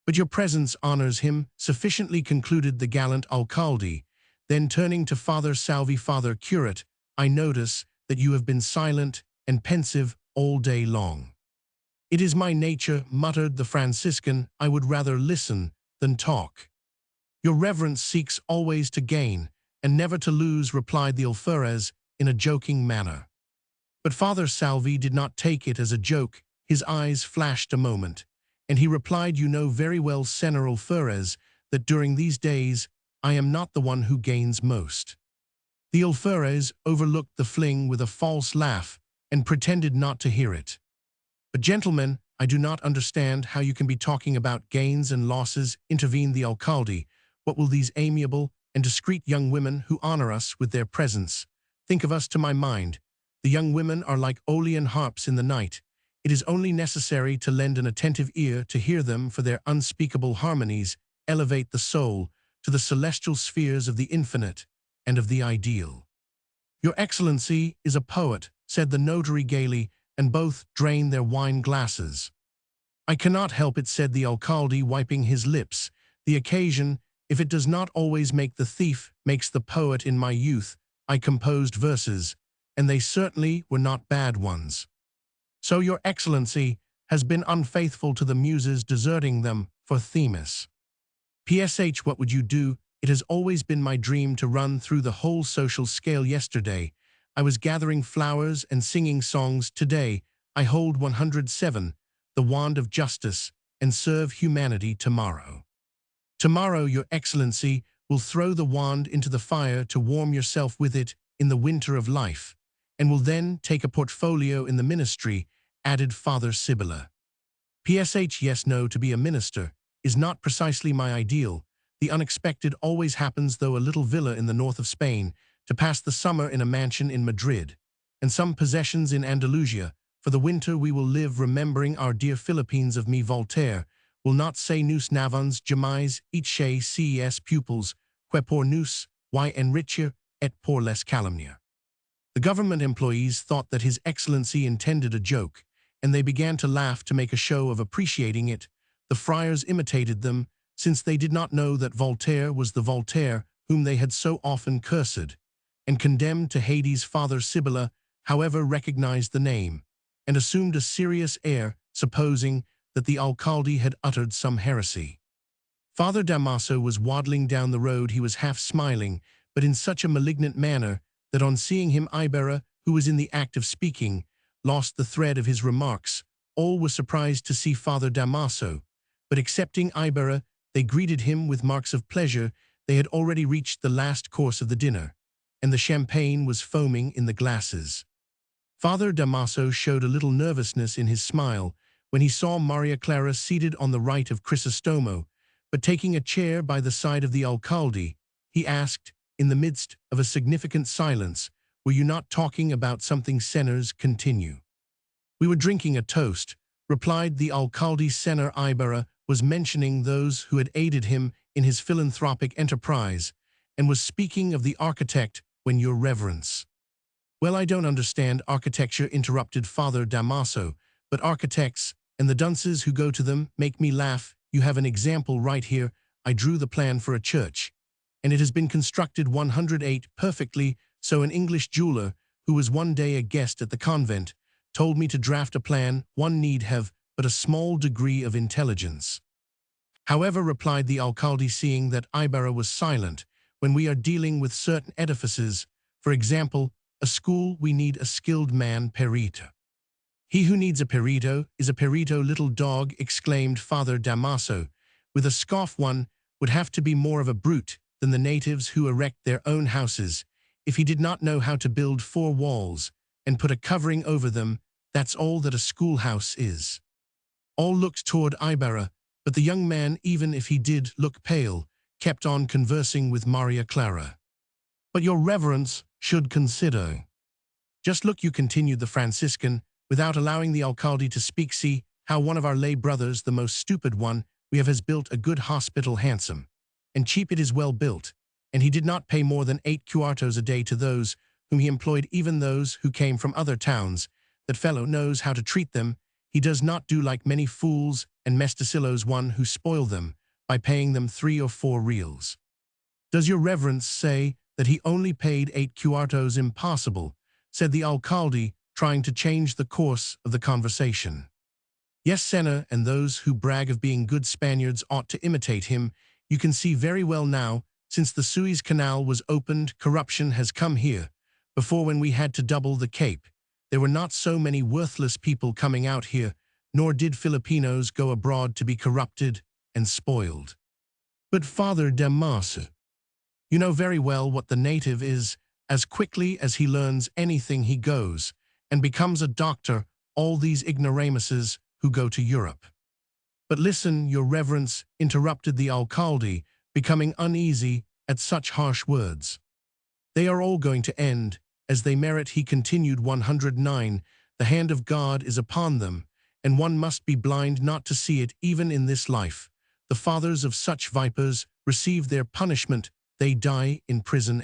But your presence honors him, sufficiently, concluded the gallant alcalde. Then turning to Father Salvi, Father Curate, I notice that you have been silent and pensive all day long. It is my nature, muttered the Franciscan, I would rather listen than talk. Your reverence seeks always to gain, and never to lose, replied the alferez in a joking manner. But Father Salvi did not take it as a joke. His eyes flashed a moment, and he replied, you know very well, Senor Alferez, that during these days I am not the one who gains most. The alferez overlooked the fling with a false laugh and pretended not to hear it. But gentlemen, I do not understand how you can be talking about gains and losses, intervened the alcalde. What will these amiable and discreet young women who honor us with their presence think of us? To my mind, the young women are like Aeolian harps in the night. It is only necessary to lend an attentive ear to hear them, for their unspeakable harmonies elevate the soul to the celestial spheres of the infinite and of the ideal. Your Excellency is a poet, said the notary gaily, and both drained their wine glasses. I cannot help it, said the alcalde, wiping his lips. The occasion, if it does not always make the thief, makes the poet. In my youth I composed verses, and they certainly were not bad ones. So your Excellency has been unfaithful to the muses, deserting them for Themis. PSH, what would you do? It has always been my dream to run through the whole social scale. Yesterday I was gathering flowers and singing songs. Today I hold 107, the wand of justice, and serve humanity. Tomorrow, your Excellency will throw the wand into the fire to warm yourself with it in the winter of life, and will then take a portfolio in the ministry, added Father Sibylla. PSH, yes, no, to be a minister is not precisely my ideal. The unexpected always happens, though a little villa in the north of Spain, to pass the summer in a mansion in Madrid, and some possessions in Andalusia. For the winter we will live remembering our dear Philippines. Of me Voltaire will not say nous n'avons jamais et chez ces pupils, que pour nous, y enrichir, et pour les calomnier. The government employees thought that His Excellency intended a joke, and they began to laugh to make a show of appreciating it. The friars imitated them, since they did not know that Voltaire was the Voltaire whom they had so often cursed and condemned to Hades. Father Sibylla, however, recognized the name, and assumed a serious air, supposing that the alcalde had uttered some heresy. Father Damaso was waddling down the road. He was half smiling, but in such a malignant manner that on seeing him Ibarra, who was in the act of speaking, lost the thread of his remarks. All were surprised to see Father Damaso, but excepting Ibarra, they greeted him with marks of pleasure. They had already reached the last course of the dinner, and the champagne was foaming in the glasses. Father Damaso showed a little nervousness in his smile when he saw Maria Clara seated on the right of Crisostomo, but taking a chair by the side of the alcalde, he asked, in the midst of a significant silence, were you not talking about something? Senors, continue. We were drinking a toast, replied the alcalde. Senor Ibarra was mentioning those who had aided him in his philanthropic enterprise, and was speaking of the architect when your reverence. Well, I don't understand architecture, interrupted Father Damaso, but architects and the dunces who go to them make me laugh. You have an example right here. I drew the plan for a church, and it has been constructed 108 perfectly. So an English jeweler, who was one day a guest at the convent, told me to draft a plan. One need have but a small degree of intelligence. However, replied the alcalde, seeing that Ibarra was silent, when we are dealing with certain edifices, for example, a school, we need a skilled man perito. He who needs a perito is a perito, little dog, exclaimed Father Damaso. With a scoff, one would have to be more of a brute than the natives who erect their own houses. If he did not know how to build 4 walls and put a covering over them, that's all that a schoolhouse is. All looked toward Ibarra, but the young man, even if he did look pale, kept on conversing with Maria Clara. But your reverence should consider. Just look, you, continued the Franciscan, without allowing the alcalde to speak. See how one of our lay brothers, the most stupid one we have, has built a good hospital, handsome and cheap it is, well built, and he did not pay more than 8 cuartos a day to those whom he employed, even those who came from other towns. That fellow knows how to treat them. He does not do like many fools and mesticilos, one who spoil them by paying them 3 or 4 reals. Does your reverence say that he only paid 8 cuartos? Impossible, said the alcalde, trying to change the course of the conversation. Yes, Senna, and those who brag of being good Spaniards ought to imitate him. You can see very well now, since the Suez Canal was opened, corruption has come here. Before, when we had to double the Cape, there were not so many worthless people coming out here, nor did Filipinos go abroad to be corrupted and spoiled. But Father Damaso, you know very well what the native is. As quickly as he learns anything, he goes and becomes a doctor, all these ignoramuses who go to Europe. But listen, your reverence, interrupted the alcalde, becoming uneasy at such harsh words. They are all going to end as they merit, he continued. 109. The hand of God is upon them, and one must be blind not to see it even in this life. The fathers of such vipers receive their punishment, they die in prison.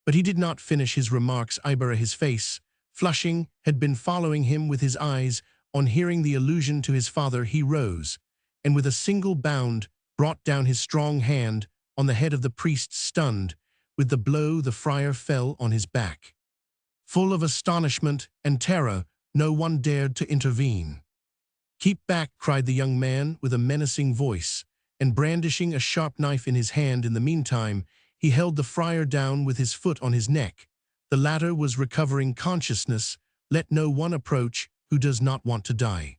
But he did not finish his remarks. Ibarra, his face flushing, had been following him with his eyes. On hearing the allusion to his father, he rose, and with a single bound brought down his strong hand on the head of the priest. Stunned with the blow, the friar fell on his back. Full of astonishment and terror, no one dared to intervene. Keep back, cried the young man with a menacing voice, and brandishing a sharp knife in his hand. In the meantime, he held the friar down with his foot on his neck. The latter was recovering consciousness. Let no one approach who does not want to die.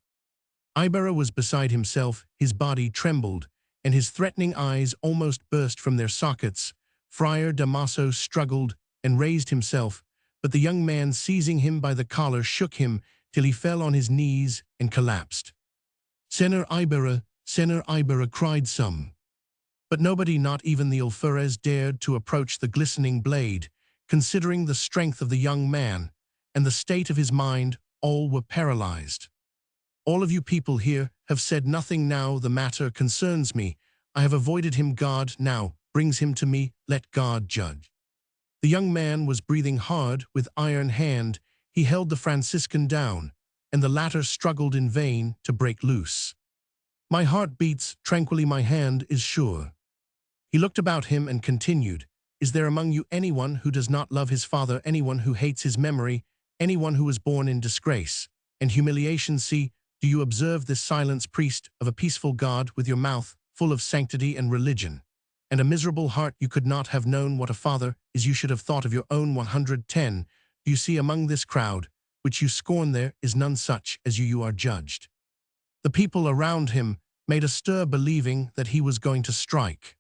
Ibarra was beside himself, his body trembled, and his threatening eyes almost burst from their sockets. Friar Damaso struggled and raised himself, but the young man, seizing him by the collar, shook him till he fell on his knees and collapsed. Senor Ibarra, cried some. But nobody, not even the alferez, dared to approach the glistening blade. Considering the strength of the young man and the state of his mind, all were paralyzed. All of you people here have said nothing. Now the matter concerns me. I have avoided him. God now brings him to me. Let God judge. The young man was breathing hard. With iron hand he held the Franciscan down, and the latter struggled in vain to break loose. My heart beats tranquilly, my hand is sure. He looked about him and continued, is there among you anyone who does not love his father, anyone who hates his memory, anyone who was born in disgrace and humiliation? See, do you observe this silence, priest of a peaceful God, with your mouth full of sanctity and religion, and a miserable heart? You could not have known what a father is. You should have thought of your own. 110. Do you see among this crowd, which you scorn, there is none such as you. You are judged. The people around him made a stir, believing that he was going to strike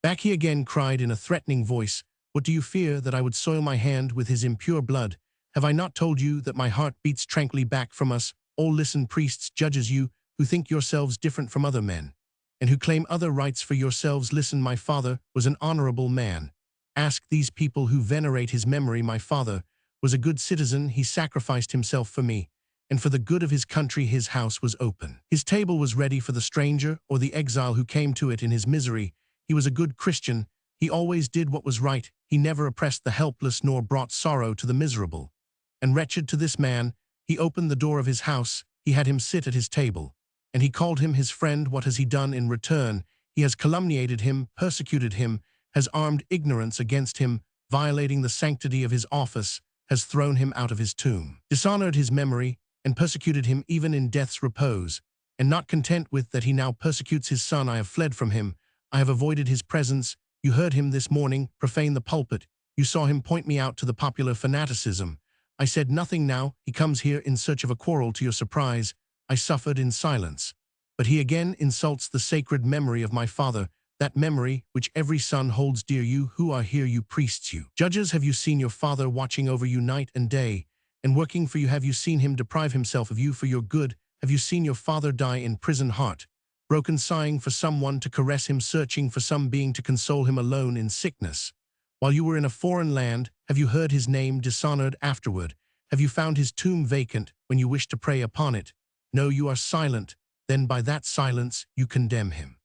back. He again cried in a threatening voice, what do you fear, that I would soil my hand with his impure blood? Have I not told you that my heart beats tranquilly? Back from us all. Listen, priests, judges, you who think yourselves different from other men, and who claim other rights for yourselves. Listen, my father was an honorable man. Ask these people who venerate his memory. My father was a good citizen. He sacrificed himself for me, and for the good of his country. His house was open. His table was ready for the stranger or the exile who came to it in his misery. He was a good Christian. He always did what was right. He never oppressed the helpless nor brought sorrow to the miserable and wretched. To this man he opened the door of his house. He had him sit at his table, and he called him his friend. What has he done in return? He has calumniated him, persecuted him, has armed ignorance against him, violating the sanctity of his office, has thrown him out of his tomb, dishonored his memory, and persecuted him even in death's repose. And not content with that, he now persecutes his son. I have fled from him. I have avoided his presence. You heard him this morning profane the pulpit. You saw him point me out to the popular fanaticism. I said nothing now. He comes here in search of a quarrel to your surprise. I suffered in silence. But he again insults the sacred memory of my father, that memory which every son holds dear. You who are here, you priests, you judges, have you seen your father watching over you night and day, and working for you? Have you seen him deprive himself of you for your good? Have you seen your father die in prison, heart broken, sighing for someone to caress him, searching for some being to console him, alone in sickness? While you were in a foreign land, have you heard his name dishonored afterward? Have you found his tomb vacant when you wished to pray upon it? No, you are silent. Then by that silence you condemn him.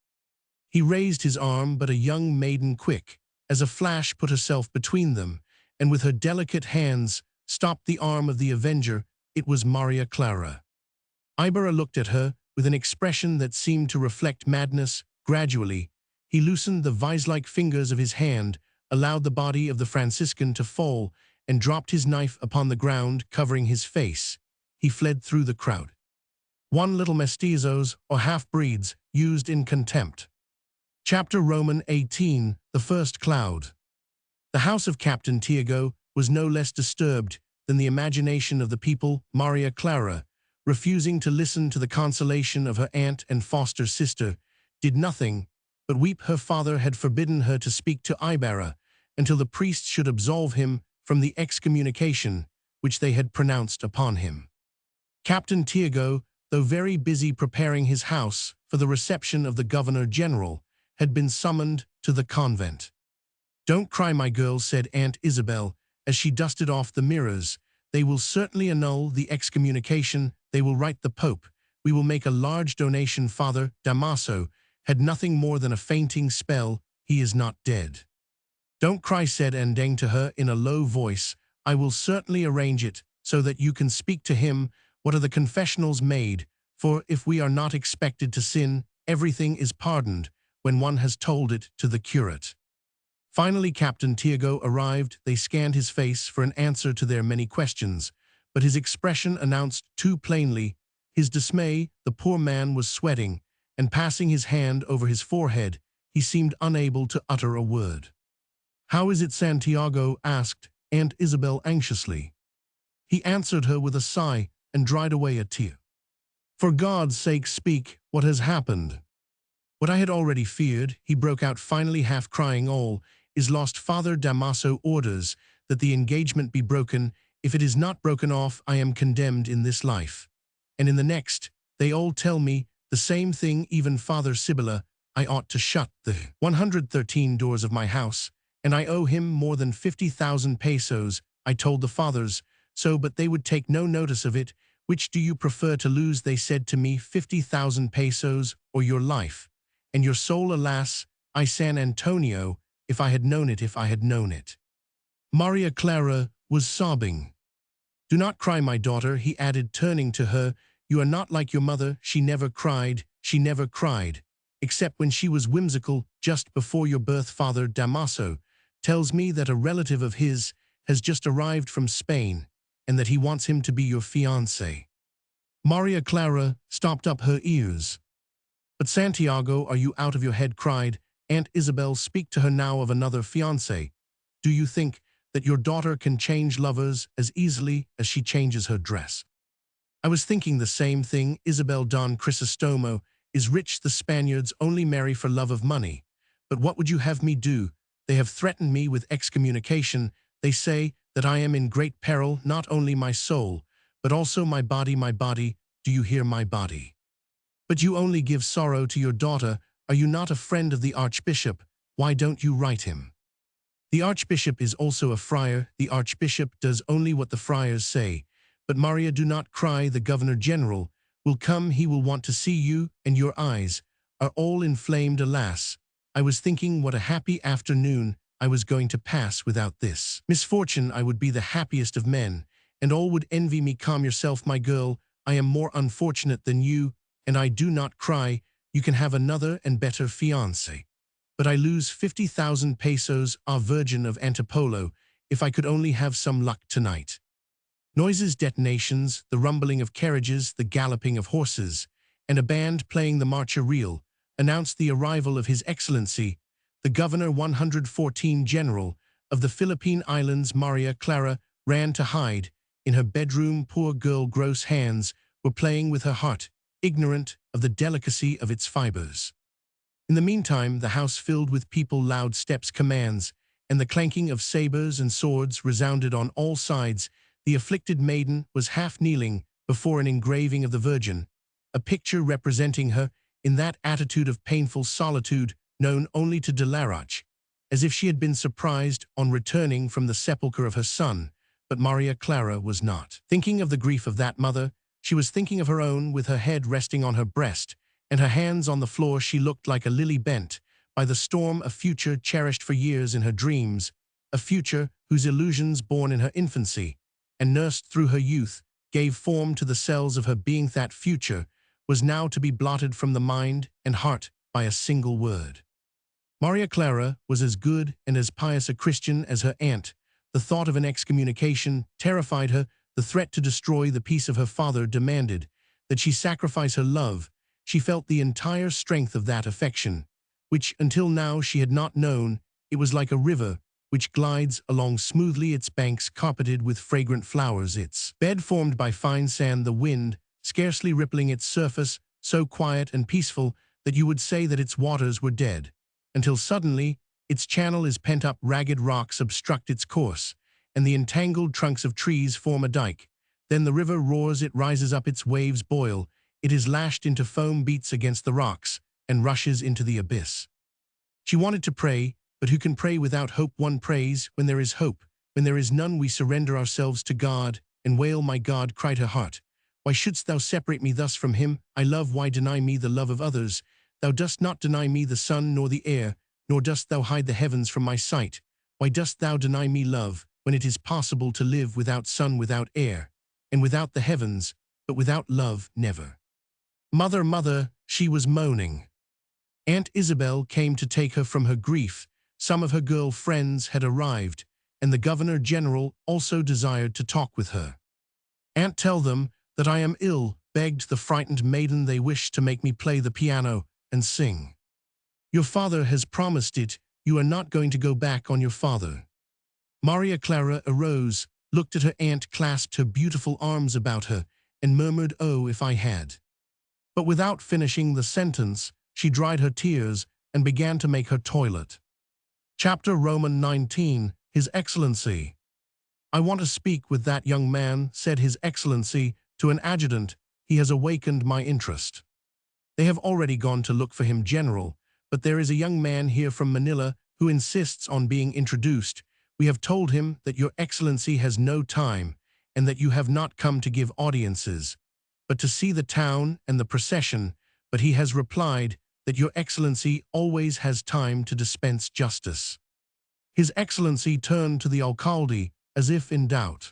He raised his arm, but a young maiden, quick as a flash, put herself between them, and with her delicate hands stopped the arm of the avenger. It was Maria Clara. Ibarra looked at her with an expression that seemed to reflect madness. Gradually, he loosened the vise-like fingers of his hand, allowed the body of the Franciscan to fall, and dropped his knife upon the ground, covering his face. He fled through the crowd. One little mestizos, or half-breeds, used in contempt. Chapter Roman 18, The First Cloud. The house of Captain Tiago was no less disturbed than the imagination of the people. Maria Clara, refusing to listen to the consolation of her aunt and foster sister, did nothing but weep. Her father had forbidden her to speak to Ibarra until the priests should absolve him from the excommunication which they had pronounced upon him. Captain Tiago, though very busy preparing his house for the reception of the Governor-General, had been summoned to the convent. "Don't cry, my girl," said Aunt Isabel, as she dusted off the mirrors. "They will certainly annul the excommunication. They will write the Pope. We will make a large donation. Father Damaso had nothing more than a fainting spell. He is not dead." "Don't cry," said Andeng to her in a low voice. "I will certainly arrange it so that you can speak to him. What are the confessionals made? For if we are not expected to sin, everything is pardoned when one has told it to the curate." Finally Captain Tiago arrived. They scanned his face for an answer to their many questions, but his expression announced too plainly his dismay. The poor man was sweating, and passing his hand over his forehead, he seemed unable to utter a word. "How is it, Santiago?" asked Aunt Isabel anxiously. He answered her with a sigh and dried away a tear. "For God's sake, speak. What has happened?" "What I had already feared," he broke out finally, half crying. "All is lost. Father Damaso orders that the engagement be broken. If it is not broken off, I am condemned in this life. And in the next, they all tell me the same thing, even Father Sibylla. I ought to shut the 113 doors of my house, and I owe him more than 50,000 pesos. I told the fathers so, but they would take no notice of it. Which do you prefer to lose, they said to me, 50,000 pesos or your life? And your soul, alas, I San Antonio, if I had known it, if I had known it." Maria Clara was sobbing. "Do not cry, my daughter," he added, turning to her. "You are not like your mother. She never cried. She never cried, except when she was whimsical just before your birth. Father Damaso tells me that a relative of his has just arrived from Spain, and that he wants him to be your fiancé." Maria Clara stopped up her ears. "But Santiago, are you out of your head?" cried Aunt Isabel. "Speak to her now of another fiancé. Do you think that your daughter can change lovers as easily as she changes her dress?" "I was thinking the same thing, Isabel. Don Crisostomo is rich. The Spaniards only marry for love of money. But what would you have me do? They have threatened me with excommunication. They say that I am in great peril, not only my soul, but also my body. My body, do you hear, my body? But you only give sorrow to your daughter. Are you not a friend of the Archbishop? Why don't you write him? The Archbishop is also a friar. The Archbishop does only what the friars say. But Maria, do not cry. The Governor-General will come. He will want to see you, and your eyes are all inflamed. Alas, I was thinking what a happy afternoon I was going to pass without this misfortune. I would be the happiest of men, and all would envy me. Calm yourself, my girl. I am more unfortunate than you, and I do not cry. You can have another and better fiancé. But I lose 50,000 pesos. Ah, Virgin of Antipolo, if I could only have some luck tonight." Noises, detonations, the rumbling of carriages, the galloping of horses, and a band playing the marcha reel announced the arrival of His Excellency, the Governor 114 General of the Philippine Islands. Maria Clara ran to hide In her bedroom, poor girl gross hands were playing with her heart, ignorant of the delicacy of its fibers. In the meantime, the house filled with people, loud steps, commands, and the clanking of sabers and swords resounded on all sides. The afflicted maiden was half kneeling before an engraving of the Virgin, a picture representing her in that attitude of painful solitude known only to Delaroche, as if she had been surprised on returning from the sepulchre of her son. But Maria Clara was not thinking of the grief of that mother. She was thinking of her own. With her head resting on her breast and her hands on the floor, she looked like a lily bent by the storm, a future cherished for years in her dreams, a future whose illusions, born in her infancy and nursed through her youth, gave form to the cells of her being. That future was now to be blotted from the mind and heart by a single word. Maria Clara was as good and as pious a Christian as her aunt. The thought of an excommunication terrified her. The threat to destroy the peace of her father demanded that she sacrifice her love. She felt the entire strength of that affection, which until now she had not known. It was like a river which glides along smoothly, its banks carpeted with fragrant flowers, its bed formed by fine sand, the wind scarcely rippling its surface, so quiet and peaceful that you would say that its waters were dead, until suddenly its channel is pent up, ragged rocks obstruct its course, and the entangled trunks of trees form a dike. Then the river roars, it rises up, its waves boil, it is lashed into foam, beats against the rocks, and rushes into the abyss. She wanted to pray, but who can pray without hope? One prays when there is hope. When there is none, we surrender ourselves to God and wail. My God, cried her heart, why shouldst thou separate me thus from him I love? Why deny me the love of others? Thou dost not deny me the sun nor the air, nor dost thou hide the heavens from my sight. Why dost thou deny me love, when it is possible to live without sun, without air, and without the heavens, but without love, never? Mother, mother, she was moaning. Aunt Isabel came to take her from her grief. Some of her girl friends had arrived, and the Governor-General also desired to talk with her. Aunt, tell them that I am ill, begged the frightened maiden. They wish to make me play the piano and sing. Your father has promised it. You are not going to go back on your father. Maria Clara arose, looked at her aunt, clasped her beautiful arms about her, and murmured, "Oh, if I had." But without finishing the sentence, she dried her tears and began to make her toilet. Chapter Roman 19, His Excellency. I want to speak with that young man, said His Excellency to an adjutant. He has awakened my interest. They have already gone to look for him, General, but there is a young man here from Manila who insists on being introduced. We have told him that Your Excellency has no time and that you have not come to give audiences, but to see the town and the procession, but he has replied that Your Excellency always has time to dispense justice. His Excellency turned to the alcalde as if in doubt.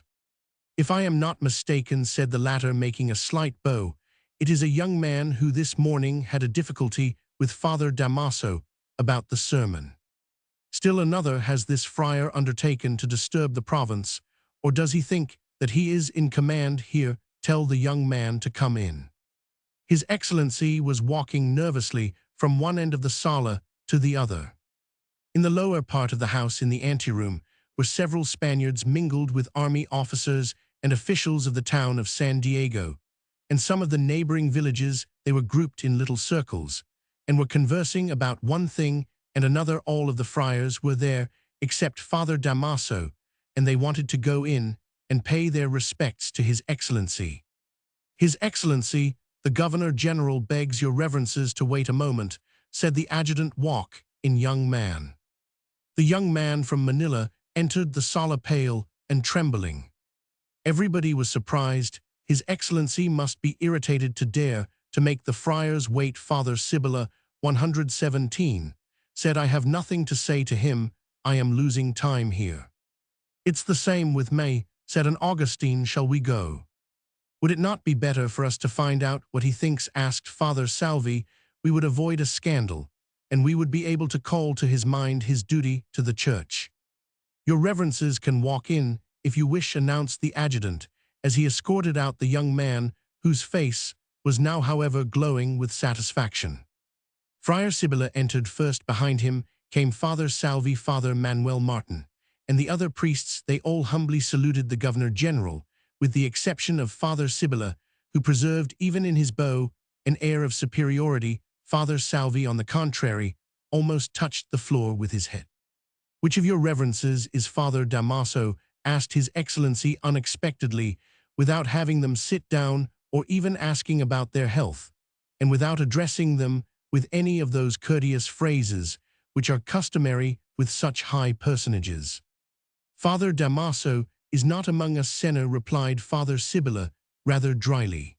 If I am not mistaken, said the latter, making a slight bow, it is a young man who this morning had a difficulty with Father Damaso about the sermon. Still another, has this friar undertaken to disturb the province, or does he think that he is in command here? Tell the young man to come in. His Excellency was walking nervously from one end of the sala to the other. In the lower part of the house, in the anteroom, were several Spaniards mingled with army officers and officials of the town of San Diego, and some of the neighboring villages. They were grouped in little circles, and were conversing about one thing and another. All of the friars were there, except Father Damaso, and they wanted to go in and pay their respects to His Excellency. His Excellency, the Governor-General begs your reverences to wait a moment, said the adjutant. Walk in, young man. The young man from Manila entered the sala, pale and trembling. Everybody was surprised. His Excellency must be irritated to dare to make the friars wait. Father Sibylla, 117, said, I have nothing to say to him. I am losing time here. It's the same with me, said an Augustine. Shall we go? Would it not be better for us to find out what he thinks? Asked Father Salvi. We would avoid a scandal, and we would be able to call to his mind his duty to the church. Your reverences can walk in, if you wish, announced the adjutant, as he escorted out the young man, whose face was now, however, glowing with satisfaction. Friar Sibylla entered first. Behind him came Father Salvi, Father Manuel Martin, and the other priests. They all humbly saluted the Governor-General with the exception of Father Sibylla, who preserved even in his bow an air of superiority. Father Salvi, on the contrary, almost touched the floor with his head. "Which of your reverences is Father Damaso?" asked His Excellency unexpectedly, without having them sit down or even asking about their health, and without addressing them with any of those courteous phrases which are customary with such high personages. "Father Damaso is not among us, Senor," replied Father Sibylla, rather dryly.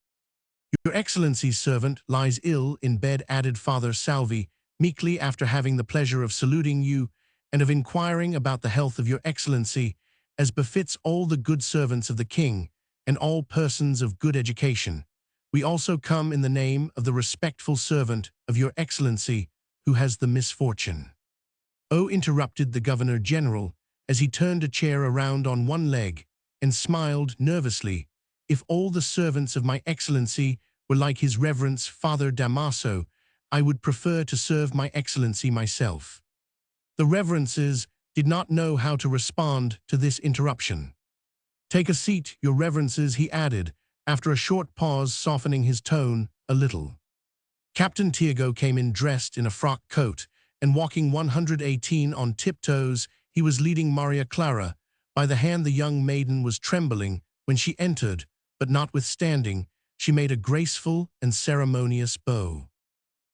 "Your Excellency's servant lies ill in bed," added Father Salvi, meekly, after having the pleasure of saluting you and of inquiring about the health of your Excellency, as befits all the good servants of the king and all persons of good education. We also come in the name of the respectful servant of your Excellency, who has the misfortune." "Oh," interrupted the Governor-General, as he turned a chair around on one leg and smiled nervously, "if all the servants of my Excellency were like His Reverence Father Damaso, I would prefer to serve my Excellency myself." The reverences did not know how to respond to this interruption. "Take a seat, your reverences," he added, after a short pause, softening his tone a little. Captain Tiago came in dressed in a frock coat, and walking 118 on tiptoes, he was leading Maria Clara by the hand. The young maiden was trembling when she entered, but notwithstanding, she made a graceful and ceremonious bow.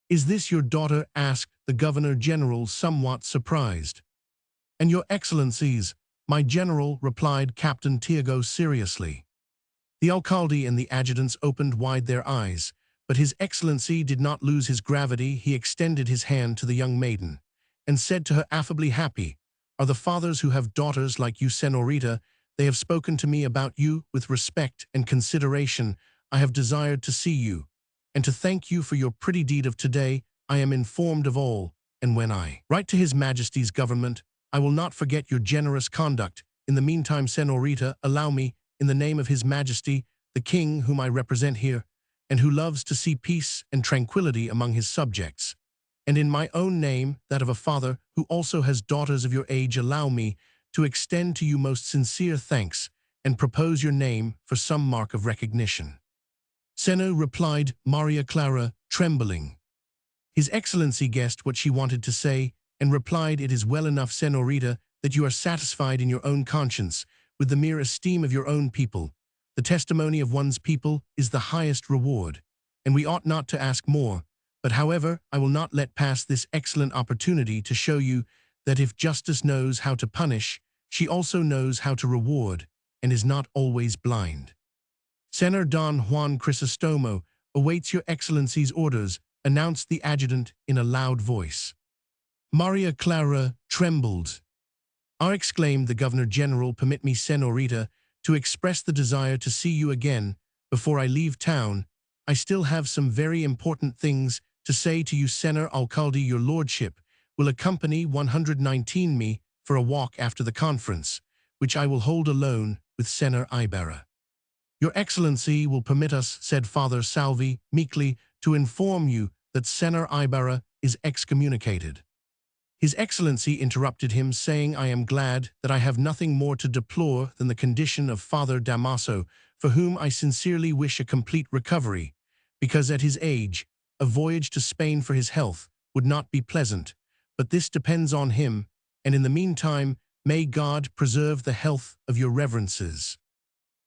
"Is this your daughter?" asked the Governor-General, somewhat surprised. "And your Excellencies, my General," replied Captain Tiago seriously. The alcalde and the adjutants opened wide their eyes, but His Excellency did not lose his gravity. He extended his hand to the young maiden, and said to her affably, "Happy are the fathers who have daughters like you, Senorita. They have spoken to me about you with respect and consideration. I have desired to see you, and to thank you for your pretty deed of today. I am informed of all, and when I write to His Majesty's government, I will not forget your generous conduct. In the meantime, Senorita, allow me, in the name of His Majesty, the King, whom I represent here, and who loves to see peace and tranquility among his subjects, and in my own name, that of a father who also has daughters of your age, allow me to extend to you most sincere thanks and propose your name for some mark of recognition." "Senor," replied Maria Clara, trembling. His Excellency guessed what she wanted to say, and replied, "It is well enough, Senorita, that you are satisfied in your own conscience with the mere esteem of your own people. The testimony of one's people is the highest reward, and we ought not to ask more. But however, I will not let pass this excellent opportunity to show you that if justice knows how to punish, she also knows how to reward, and is not always blind." "Senor Don Juan Crisostomo awaits your Excellency's orders," announced the adjutant in a loud voice. Maria Clara trembled. "Ah," exclaimed the Governor-General, "permit me, Senorita, to express the desire to see you again before I leave town. I still have some very important things to say to you, Senor Alcalde. Your Lordship will accompany 119 me for a walk after the conference, which I will hold alone with Senor Ibarra." "Your Excellency will permit us," said Father Salvi meekly, "to inform you that Senor Ibarra is excommunicated." His Excellency interrupted him, saying, "I am glad that I have nothing more to deplore than the condition of Father Damaso, for whom I sincerely wish a complete recovery, because at his age, a voyage to Spain for his health would not be pleasant, but this depends on him, and in the meantime, may God preserve the health of your reverences."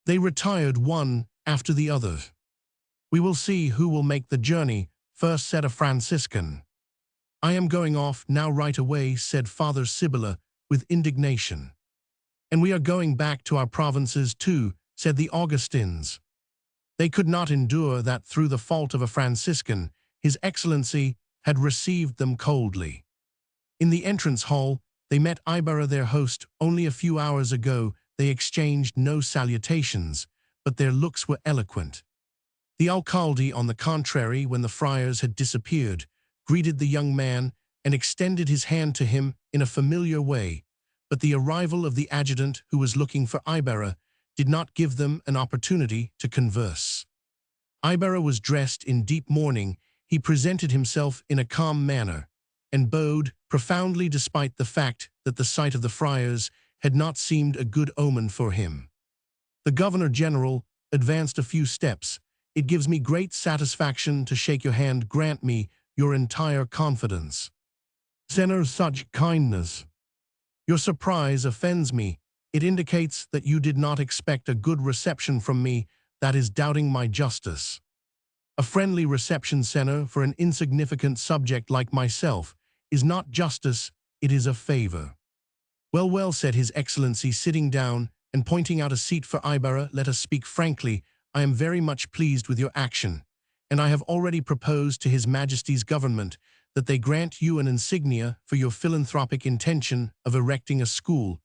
They retired one after the other. "We will see who will make the journey first," said a Franciscan. "I am going off now right away," said Father Sibylla with indignation. "And we are going back to our provinces too," said the Augustins. They could not endure that through the fault of a Franciscan, His Excellency had received them coldly. In the entrance hall, they met Ibarra, their host. Only a few hours ago, they exchanged no salutations, but their looks were eloquent. The alcalde, on the contrary, when the friars had disappeared, greeted the young man and extended his hand to him in a familiar way, but the arrival of the adjutant, who was looking for Ibarra, did not give them an opportunity to converse. Ibarra was dressed in deep mourning. He presented himself in a calm manner, and bowed profoundly, despite the fact that the sight of the friars had not seemed a good omen for him. The Governor-General advanced a few steps. It gives me great satisfaction to shake your hand. Grant me your entire confidence. Senor, such kindness. Your surprise offends me. It indicates that you did not expect a good reception from me. That is doubting my justice. A friendly reception, Senor, for an insignificant subject like myself, is not justice, it is a favor. Well, well, said His Excellency, sitting down and pointing out a seat for Ibarra. Let us speak frankly. I am very much pleased with your action, and I have already proposed to His Majesty's government that they grant you an insignia for your philanthropic intention of erecting a school.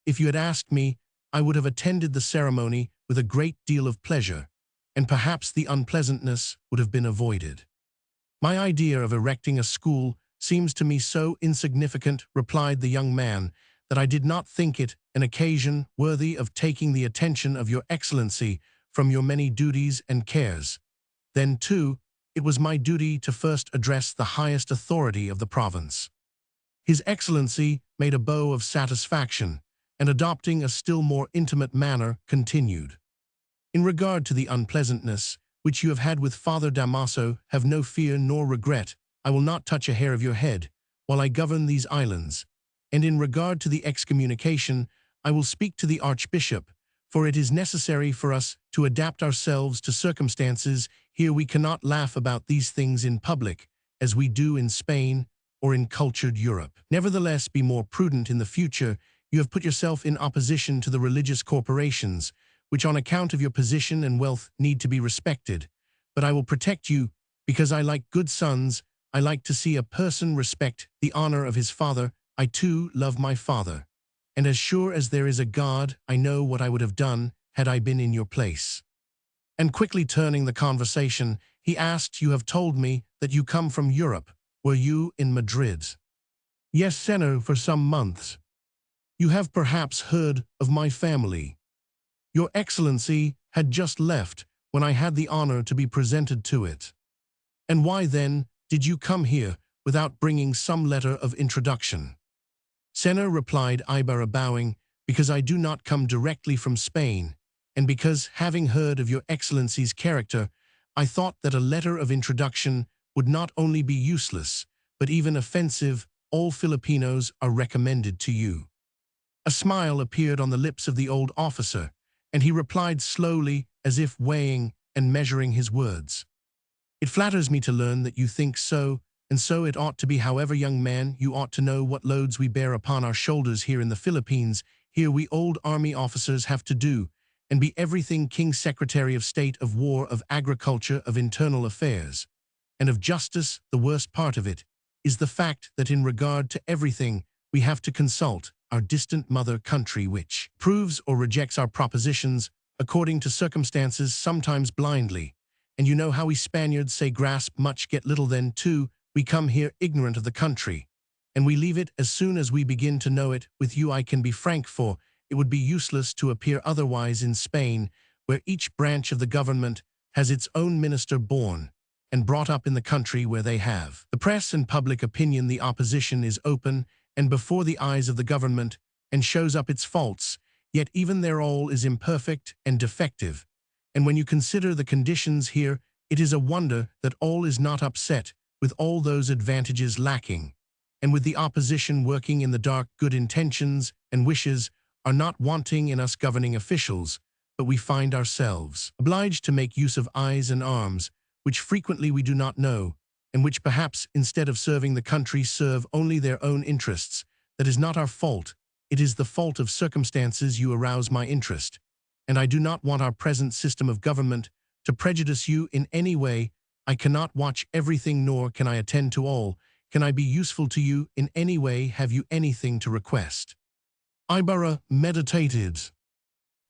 If you had asked me, I would have attended the ceremony with a great deal of pleasure, and perhaps the unpleasantness would have been avoided. My idea of erecting a school seems to me so insignificant, replied the young man, that I did not think it an occasion worthy of taking the attention of your Excellency from your many duties and cares. Then, too, it was my duty to first address the highest authority of the province. His Excellency made a bow of satisfaction, and adopting a still more intimate manner, continued. In regard to the unpleasantness which you have had with Father Damaso, have no fear nor regret. I will not touch a hair of your head while I govern these islands. And in regard to the excommunication, I will speak to the Archbishop, for it is necessary for us to adapt ourselves to circumstances. Here we cannot laugh about these things in public, as we do in Spain or in cultured Europe. Nevertheless, be more prudent in the future. You have put yourself in opposition to the religious corporations, which on account of your position and wealth need to be respected. But I will protect you, because I like good sons. I like to see a person respect the honor of his father. I too love my father, and as sure as there is a God, I know what I would have done had I been in your place. And quickly turning the conversation, he asked, you have told me that you come from Europe. Were you in Madrid? Yes, Senor, for some months. You have perhaps heard of my family. Your Excellency had just left when I had the honor to be presented to it. And why then did you come here without bringing some letter of introduction? Senor, replied Ibarra, bowing, because I do not come directly from Spain, and because, having heard of your Excellency's character, I thought that a letter of introduction would not only be useless, but even offensive. All Filipinos are recommended to you. A smile appeared on the lips of the old officer, and he replied slowly, as if weighing and measuring his words. It flatters me to learn that you think so, and so it ought to be. However, young man, you ought to know what loads we bear upon our shoulders here in the Philippines. Here we old army officers have to do, and be everything: King's Secretary of State, of War, of Agriculture, of Internal Affairs, and of Justice. The worst part of it is the fact that in regard to everything we have to consult our distant mother country, which proves or rejects our propositions according to circumstances, sometimes blindly. And you know how we Spaniards say, grasp much, get little. Then, too, we come here ignorant of the country, and we leave it as soon as we begin to know it. With you I can be frank, for it would be useless to appear otherwise in Spain, where each branch of the government has its own minister, born and brought up in the country where they have the press and public opinion. The opposition is open and before the eyes of the government, and shows up its faults, yet even there all is imperfect and defective. And when you consider the conditions here, it is a wonder that all is not upset, with all those advantages lacking, and with the opposition working in the dark. Good intentions and wishes are not wanting in us governing officials, but we find ourselves obliged to make use of eyes and arms, which frequently we do not know, and which perhaps, instead of serving the country, serve only their own interests. That is not our fault. It is the fault of circumstances. You arouse my interest, and I do not want our present system of government to prejudice you in any way. I cannot watch everything, nor can I attend to all. Can I be useful to you in any way? Have you anything to request? Ibarra meditated.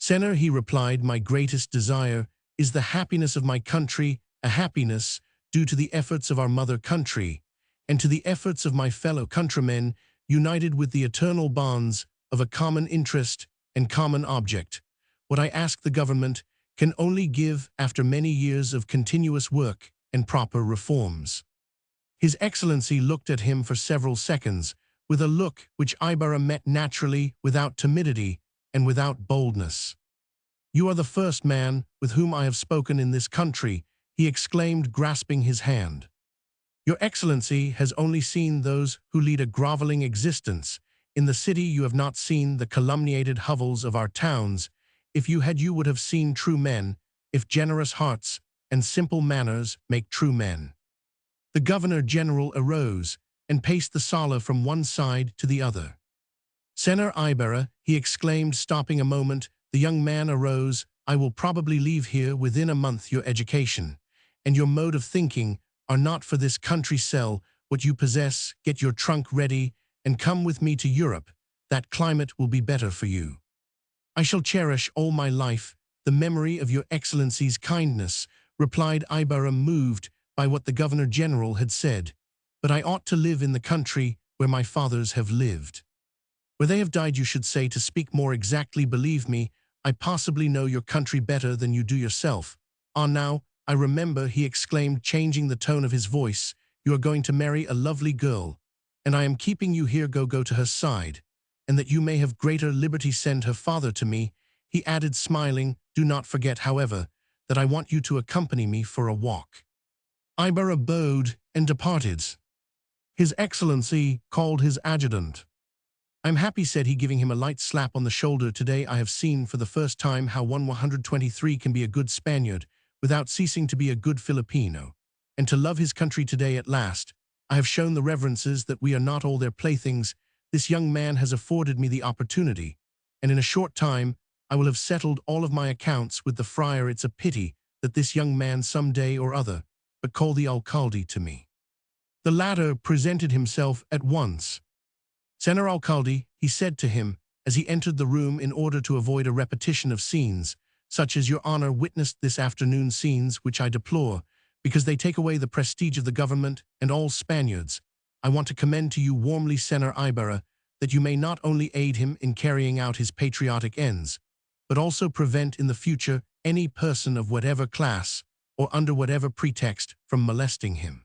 Senor, he replied, my greatest desire is the happiness of my country, a happiness due to the efforts of our mother country, and to the efforts of my fellow countrymen, united with the eternal bonds of a common interest and common object. What I ask the government can only give after many years of continuous work and proper reforms. His Excellency looked at him for several seconds, with a look which Ibarra met naturally, without timidity and without boldness. "You are the first man with whom I have spoken in this country," he exclaimed, grasping his hand. "Your Excellency has only seen those who lead a groveling existence. In the city you have not seen the calumniated hovels of our towns. If you had, you would have seen true men, if generous hearts and simple manners make true men." The Governor-General arose and paced the sala from one side to the other. "Senor Ibarra," he exclaimed, stopping a moment. The young man arose. "I will probably leave here within a month. Your education and your mode of thinking are not for this country. Sell what you possess, get your trunk ready, and come with me to Europe. That climate will be better for you. I shall cherish all my life the memory of your Excellency's kindness," replied Ibarra, moved by what the Governor-General had said. "But I ought to live in the country where my fathers have lived. Where they have died, you should say, to speak more exactly. Believe me, I possibly know your country better than you do yourself. Ah, now I remember," he exclaimed, changing the tone of his voice, "you are going to marry a lovely girl, and I am keeping you here. Go to her side, and that you may have greater liberty, send her father to me," he added, smiling. "Do not forget, however, that I want you to accompany me for a walk." Ibarra bowed and departed. His Excellency called his adjutant. "I'm happy," said he, giving him a light slap on the shoulder. "Today I have seen for the first time how 123 can be a good Spaniard without ceasing to be a good Filipino, and to love his country. Today at last I have shown the reverences that we are not all their playthings. This young man has afforded me the opportunity, and in a short time I will have settled all of my accounts with the friar. It's a pity that this young man some day or other, but call the alcalde to me." The latter presented himself at once. "Senor Alcalde," he said to him as he entered the room, in order to avoid a repetition of scenes such as your honor witnessed this afternoon, scenes which I deplore, because they take away the prestige of the government and all Spaniards. "I want to commend to you warmly, Senor Ibarra, that you may not only aid him in carrying out his patriotic ends, but also prevent in the future any person of whatever class or under whatever pretext from molesting him."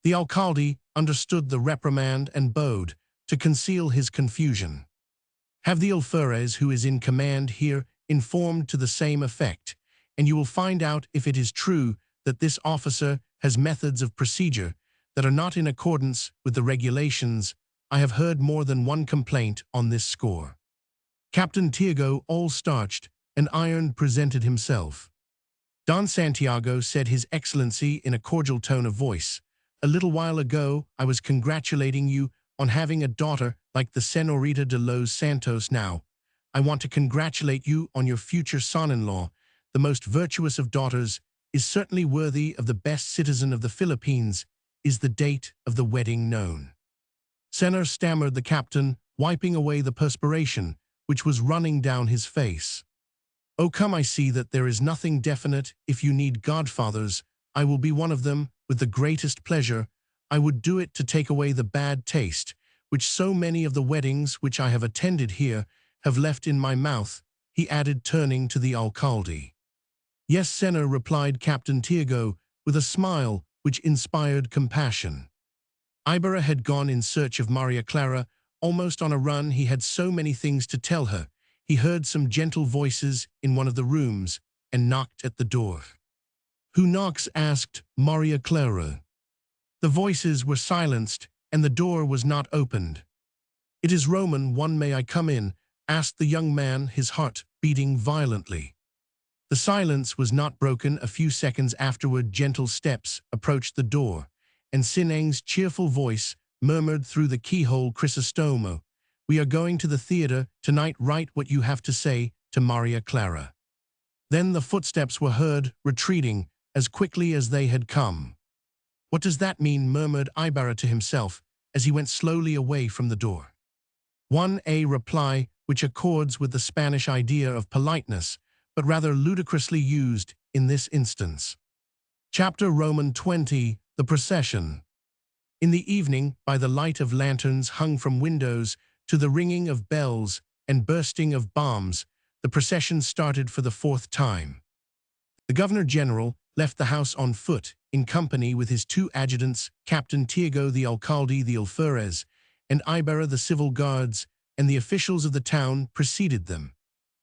The alcalde understood the reprimand and bowed to conceal his confusion. "Have the alferez, who is in command here, informed to the same effect, and you will find out if it is true that this officer has methods of procedure that are not in accordance with the regulations. I have heard more than one complaint on this score." Captain Tiago, all starched and ironed, presented himself. "Don Santiago," said His Excellency in a cordial tone of voice, "a little while ago I was congratulating you on having a daughter like the Senorita de los Santos. Now I want to congratulate you on your future son-in-law. The most virtuous of daughters is certainly worthy of the best citizen of the Philippines. Is the date of the wedding known?" "Senor," stammered the captain, wiping away the perspiration which was running down his face. "Oh, come, I see that there is nothing definite. If you need godfathers, I will be one of them with the greatest pleasure. I would do it to take away the bad taste which so many of the weddings which I have attended here have left in my mouth," he added, turning to the alcalde. "Yes, Senor," replied Captain Tiago with a smile which inspired compassion. Ibarra had gone in search of Maria Clara. Almost on a run, he had so many things to tell her. He heard some gentle voices in one of the rooms and knocked at the door. "Who knocks?" asked Maria Clara. The voices were silenced and the door was not opened. "It is Roman 1. May I come in?" asked the young man, his heart beating violently. The silence was not broken. A few seconds afterward, gentle steps approached the door, and Sinang's cheerful voice murmured through the keyhole, "Crisostomo, we are going to the theater tonight. Write what you have to say to Maria Clara." Then the footsteps were heard, retreating as quickly as they had come. "What does that mean?" murmured Ibarra to himself as he went slowly away from the door. A reply which accords with the Spanish idea of politeness, but rather ludicrously used in this instance. Chapter Roman 20, The Procession. In the evening, by the light of lanterns hung from windows to the ringing of bells and bursting of bombs, the procession started for the 4th time. The Governor-General left the house on foot, in company with his 2 adjutants, Captain Tiago the alcalde, the alferez, and Ibarra the civil guards, and the officials of the town preceded them.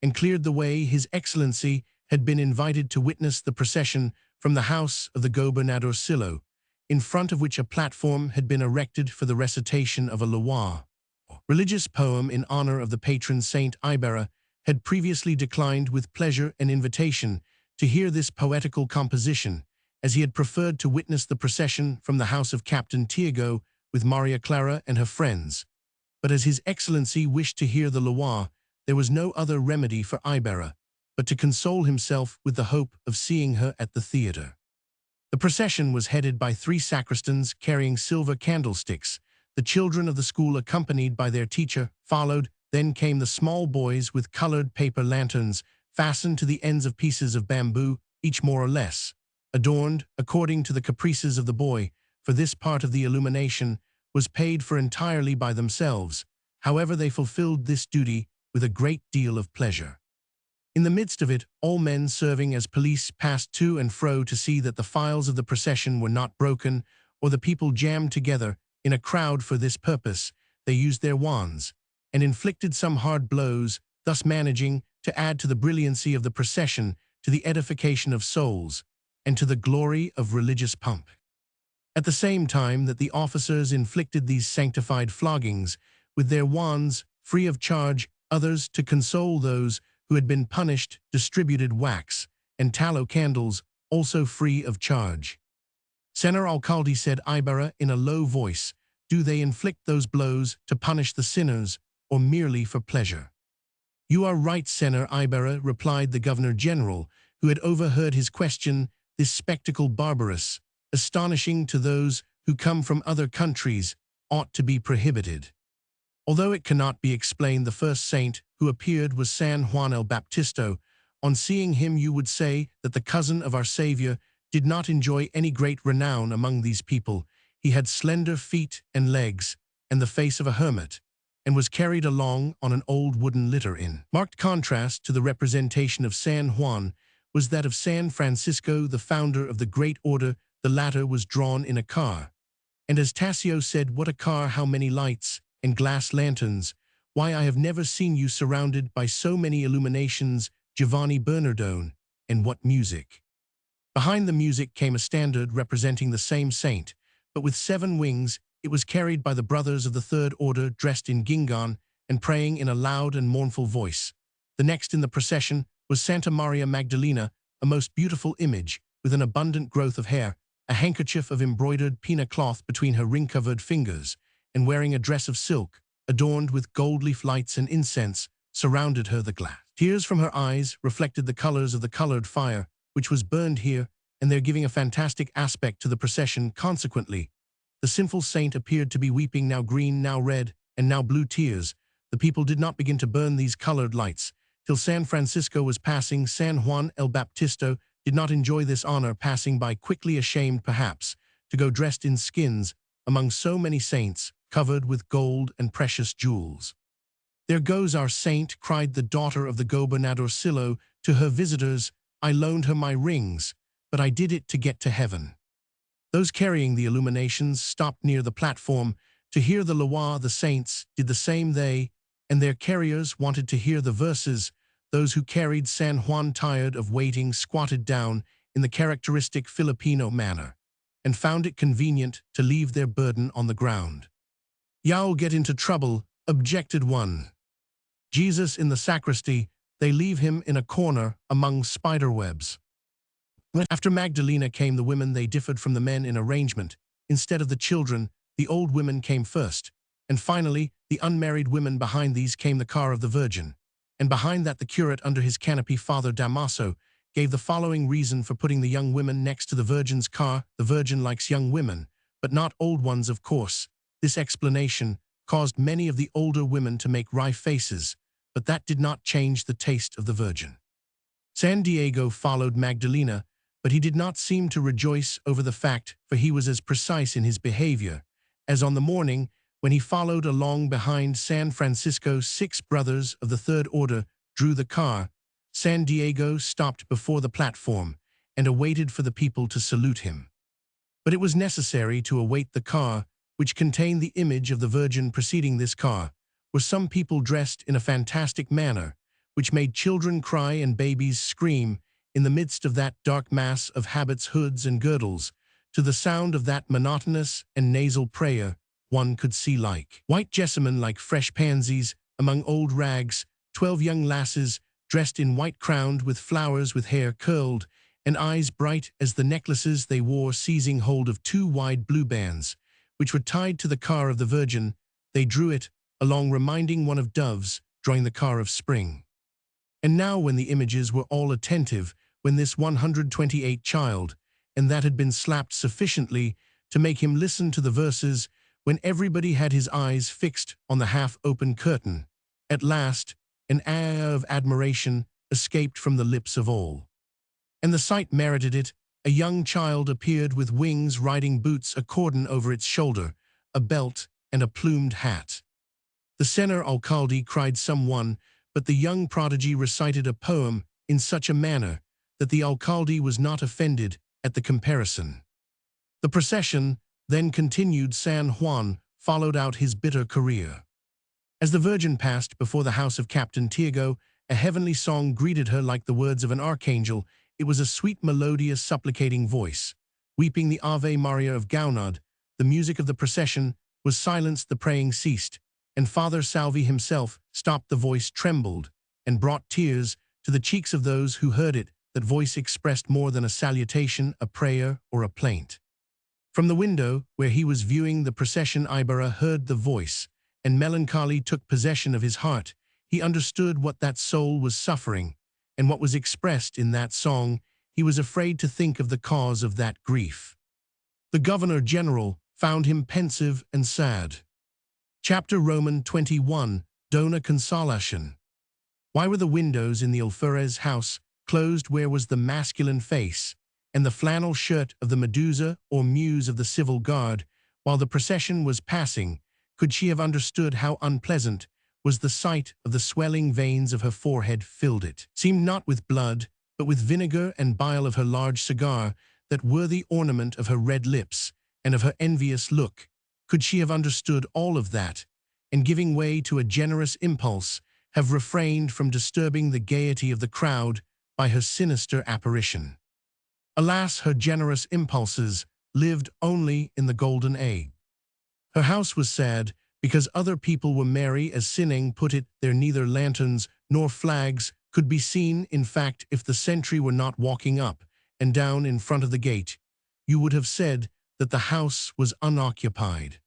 and cleared the way. His Excellency had been invited to witness the procession from the house of the gobernadorcillo, in front of which a platform had been erected for the recitation of a loa, religious poem in honor of the patron saint. Ibarra had previously declined with pleasure an invitation to hear this poetical composition, as he had preferred to witness the procession from the house of Captain Tiago with Maria Clara and her friends. But as His Excellency wished to hear the loa, there was no other remedy for Ibarra but to console himself with the hope of seeing her at the theater. The procession was headed by 3 sacristans carrying silver candlesticks. The children of the school, accompanied by their teacher, followed. Then came the small boys with colored paper lanterns fastened to the ends of pieces of bamboo, each more or less adorned according to the caprices of the boy, for this part of the illumination was paid for entirely by themselves. However, they fulfilled this duty with a great deal of pleasure. In the midst of it, all men serving as police passed to and fro to see that the files of the procession were not broken or the people jammed together in a crowd. For this purpose, they used their wands and inflicted some hard blows, thus managing to add to the brilliancy of the procession, to the edification of souls, and to the glory of religious pomp. At the same time that the officers inflicted these sanctified floggings with their wands, free of charge, others, to console those who had been punished, distributed wax and tallow candles, also free of charge. Senor Alcalde, said Ibarra in a low voice, do they inflict those blows to punish the sinners, or merely for pleasure? You are right, Senor Ibarra, replied the Governor-General, who had overheard his question. This spectacle, barbarous, astonishing to those who come from other countries, ought to be prohibited. Although it cannot be explained, the first saint who appeared was San Juan el Baptisto. On seeing him you would say that the cousin of our Savior did not enjoy any great renown among these people. He had slender feet and legs, and the face of a hermit, and was carried along on an old wooden litter. In marked contrast to the representation of San Juan was that of San Francisco, the founder of the great order. The latter was drawn in a car. And as Tassio said, what a car, how many lights and glass lanterns! Why, I have never seen you surrounded by so many illuminations, Giovanni Bernardone, and what music! Behind the music came a standard representing the same saint, but with 7 wings. It was carried by the brothers of the Third Order, dressed in guingón and praying in a loud and mournful voice. The next in the procession was Santa Maria Magdalena, a most beautiful image, with an abundant growth of hair, a handkerchief of embroidered pina cloth between her ring-covered fingers, and wearing a dress of silk, adorned with gold leaf lights and incense, surrounded her. The glass tears from her eyes reflected the colors of the colored fire, which was burned here, and there giving a fantastic aspect to the procession. Consequently, the sinful saint appeared to be weeping, now green, now red, and now blue tears. The people did not begin to burn these colored lights till San Francisco was passing. San Juan el Baptisto did not enjoy this honor, passing by quickly, ashamed perhaps to go dressed in skins among so many saints, covered with gold and precious jewels. There goes our saint, cried the daughter of the gobernadorcillo to her visitors. I loaned her my rings, but I did it to get to heaven. Those carrying the illuminations stopped near the platform to hear the loa. The saints did the same. They and their carriers wanted to hear the verses. Those who carried San Juan, tired of waiting, squatted down in the characteristic Filipino manner, and found it convenient to leave their burden on the ground. You'll get into trouble, objected one. Jesus in the sacristy, they leave him in a corner among spiderwebs. After Magdalena came the women. They differed from the men in arrangement. Instead of the children, the old women came first, and finally the unmarried women. Behind these came the car of the Virgin, and behind that the curate under his canopy. Father Damaso gave the following reason for putting the young women next to the Virgin's car. The Virgin likes young women, but not old ones, of course. This explanation caused many of the older women to make wry faces, but that did not change the taste of the Virgin. San Diego followed Magdalena, but he did not seem to rejoice over the fact, for he was as precise in his behavior as on the morning when he followed along behind San Francisco. 6 brothers of the Third Order drew the car. San Diego stopped before the platform and awaited for the people to salute him. But it was necessary to await the car, which contained the image of the Virgin. Preceding this car were some people dressed in a fantastic manner, which made children cry and babies scream in the midst of that dark mass of habits, hoods, and girdles, to the sound of that monotonous and nasal prayer one could see like white jessamine, like fresh pansies, among old rags, 12 young lasses, dressed in white crowned with flowers, with hair curled, and eyes bright as the necklaces they wore, seizing hold of 2 wide blue bands, which were tied to the car of the Virgin. They drew it along, reminding one of doves drawing the car of spring. And now, when the images were all attentive, when this 128 child, and that had been slapped sufficiently to make him listen to the verses, when everybody had his eyes fixed on the half-open curtain, at last an air of admiration escaped from the lips of all. And the sight merited it. A young child appeared with wings, riding boots, a cordon over its shoulder, a belt, and a plumed hat. "The Señor Alcalde," cried someone, but the young prodigy recited a poem in such a manner that the alcalde was not offended at the comparison. The procession then continued. San Juan followed out his bitter career. As the Virgin passed before the house of Captain Tiago, a heavenly song greeted her like the words of an archangel. It was a sweet, melodious, supplicating voice, weeping the Ave Maria of Gaunod. The music of the procession was silenced, the praying ceased, and Father Salvi himself stopped. The voice trembled and brought tears to the cheeks of those who heard it. That voice expressed more than a salutation, a prayer, or a plaint. From the window where he was viewing the procession, Ibarra heard the voice, and melancholy took possession of his heart. He understood what that soul was suffering, and what was expressed in that song. He was afraid to think of the cause of that grief. The Governor-General found him pensive and sad. Chapter Roman 21, Dona Consolacion. Why were the windows in the Alferez house closed? Where was the masculine face and the flannel shirt of the Medusa or Muse of the Civil Guard? While the procession was passing, could she have understood how unpleasant was the sight of the swelling veins of her forehead? Filled it seemed not with blood, but with vinegar and bile of her large cigar, that worthy ornament of her red lips and of her envious look. Could she have understood all of that, and giving way to a generous impulse, have refrained from disturbing the gaiety of the crowd by her sinister apparition? Alas, her generous impulses lived only in the golden age. Her house was sad because other people were merry. As Sineng put it, there neither lanterns nor flags could be seen. In fact, if the sentry were not walking up and down in front of the gate, you would have said that the house was unoccupied.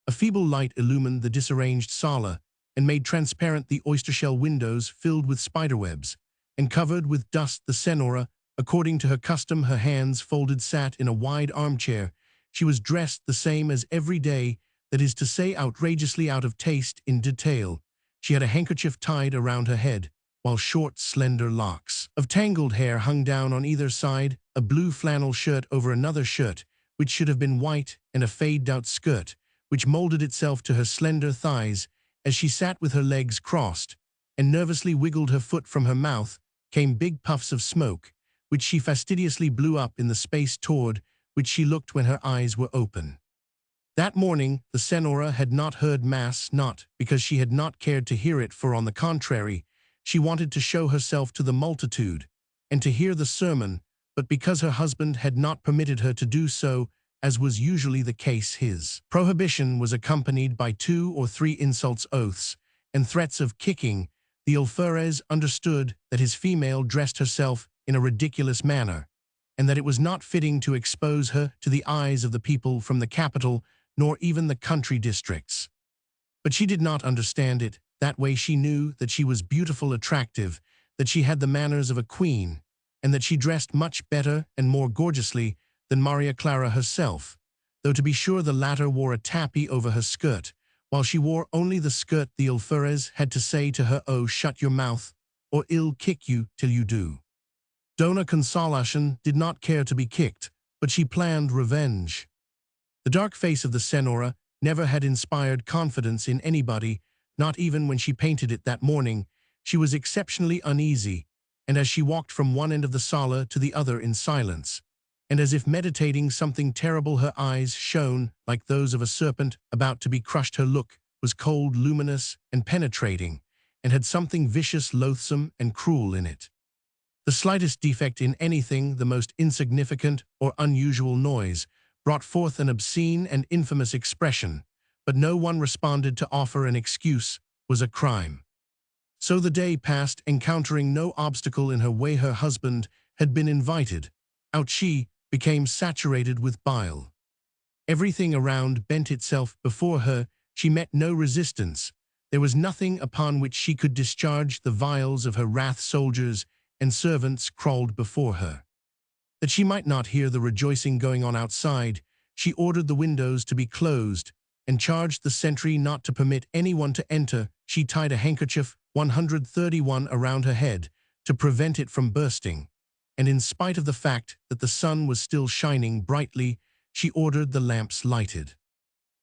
A feeble light illumined the disarranged sala and made transparent the oyster-shell windows filled with spiderwebs and covered with dust. The Senora, according to her custom, her hands folded, sat in a wide armchair. She was dressed the same as every day, that is to say, outrageously out of taste in detail. She had a handkerchief tied around her head, while short, slender locks of tangled hair hung down on either side, a blue flannel shirt over another shirt, which should have been white, and a faded-out skirt, which molded itself to her slender thighs. As she sat with her legs crossed and nervously wiggled her foot, from her mouth came big puffs of smoke, which she fastidiously blew up in the space toward which she looked when her eyes were open. That morning the Senora had not heard Mass, not because she had not cared to hear it, for on the contrary, she wanted to show herself to the multitude and to hear the sermon, but because her husband had not permitted her to do so, as was usually the case. His prohibition was accompanied by 2 or 3 insults, oaths, and threats of kicking. The alferez understood that his female dressed herself in a ridiculous manner, and that it was not fitting to expose her to the eyes of the people from the capital, nor even the country districts. But she did not understand it that way. She knew that she was beautiful, attractive, that she had the manners of a queen, and that she dressed much better and more gorgeously than Maria Clara herself, though to be sure the latter wore a tappy over her skirt, while she wore only the skirt. The alferez had to say to her, "Oh, shut your mouth, or I'll kick you till you do." Dona Consolacion did not care to be kicked, but she planned revenge. The dark face of the Senora never had inspired confidence in anybody, not even when she painted it that morning. She was exceptionally uneasy, and as she walked from one end of the sala to the other in silence, and as if meditating something terrible, her eyes shone like those of a serpent about to be crushed. Her look was cold, luminous, and penetrating, and had something vicious, loathsome, and cruel in it. The slightest defect in anything, the most insignificant or unusual noise, brought forth an obscene and infamous expression, but no one responded to offer an excuse, was a crime. So the day passed, encountering no obstacle in her way. Her husband had been invited. Out she became saturated with bile. Everything around bent itself before her. She met no resistance. There was nothing upon which she could discharge the vials of her wrath. Soldiers and servants crawled before her. That she might not hear the rejoicing going on outside, she ordered the windows to be closed and charged the sentry not to permit anyone to enter. She tied a handkerchief 131 around her head to prevent it from bursting, and in spite of the fact that the sun was still shining brightly, she ordered the lamps lighted.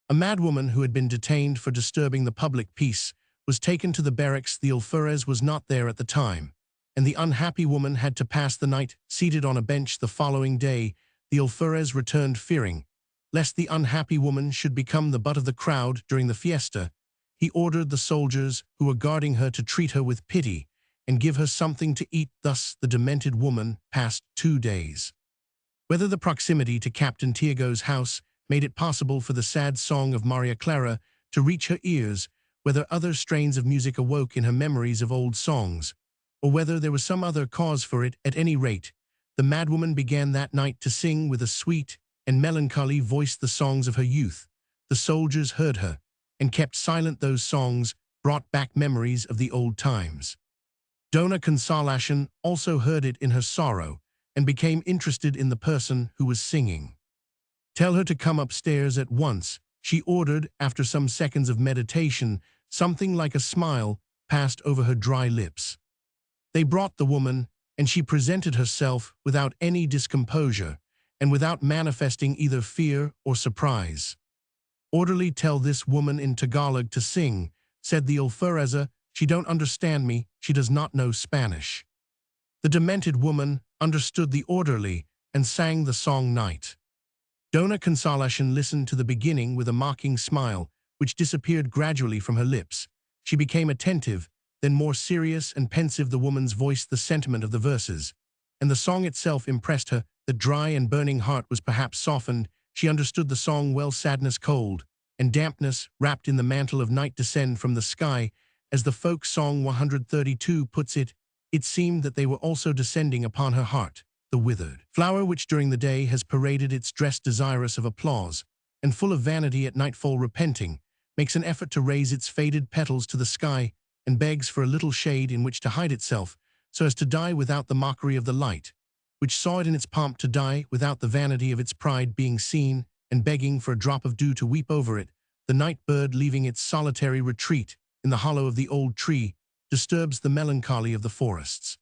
A madwoman who had been detained for disturbing the public peace was taken to the barracks. The alferez was not there at the time, and the unhappy woman had to pass the night seated on a bench. The following day, the alferez returned, fearing lest the unhappy woman should become the butt of the crowd during the fiesta. He ordered the soldiers who were guarding her to treat her with pity and give her something to eat. Thus the demented woman passed 2 days. Whether the proximity to Captain Tiago's house made it possible for the sad song of Maria Clara to reach her ears, whether other strains of music awoke in her memories of old songs, or whether there was some other cause for it, at any rate, the madwoman began that night to sing with a sweet and melancholy voice the songs of her youth. The soldiers heard her and kept silent. Those songs brought back memories of the old times. Dona Consolacion also heard it in her sorrow and became interested in the person who was singing. "Tell her to come upstairs at once," she ordered. After some seconds of meditation, something like a smile passed over her dry lips. They brought the woman, and she presented herself without any discomposure and without manifesting either fear or surprise. "Orderly, tell this woman in Tagalog to sing," said the alfereza. "She don't understand me. She does not know Spanish." The demented woman understood the orderly and sang the song Night. Dona Consolacion listened to the beginning with a mocking smile, which disappeared gradually from her lips. She became attentive, then more serious and pensive. The woman's voice the sentiment of the verses, and the song itself impressed her. The dry and burning heart was perhaps softened. She understood the song well. Sadness, cold, and dampness, wrapped in the mantle of night, descend from the sky. As the folk song 132 puts it, it seemed that they were also descending upon her heart, the withered flower which during the day has paraded its dress, desirous of applause, and full of vanity, at nightfall repenting, makes an effort to raise its faded petals to the sky, and begs for a little shade in which to hide itself, so as to die without the mockery of the light, which saw it in its pomp, to die without the vanity of its pride being seen, and begging for a drop of dew to weep over it. The night bird, leaving its solitary retreat in the hollow of the old tree, disturbs the melancholy of the forests.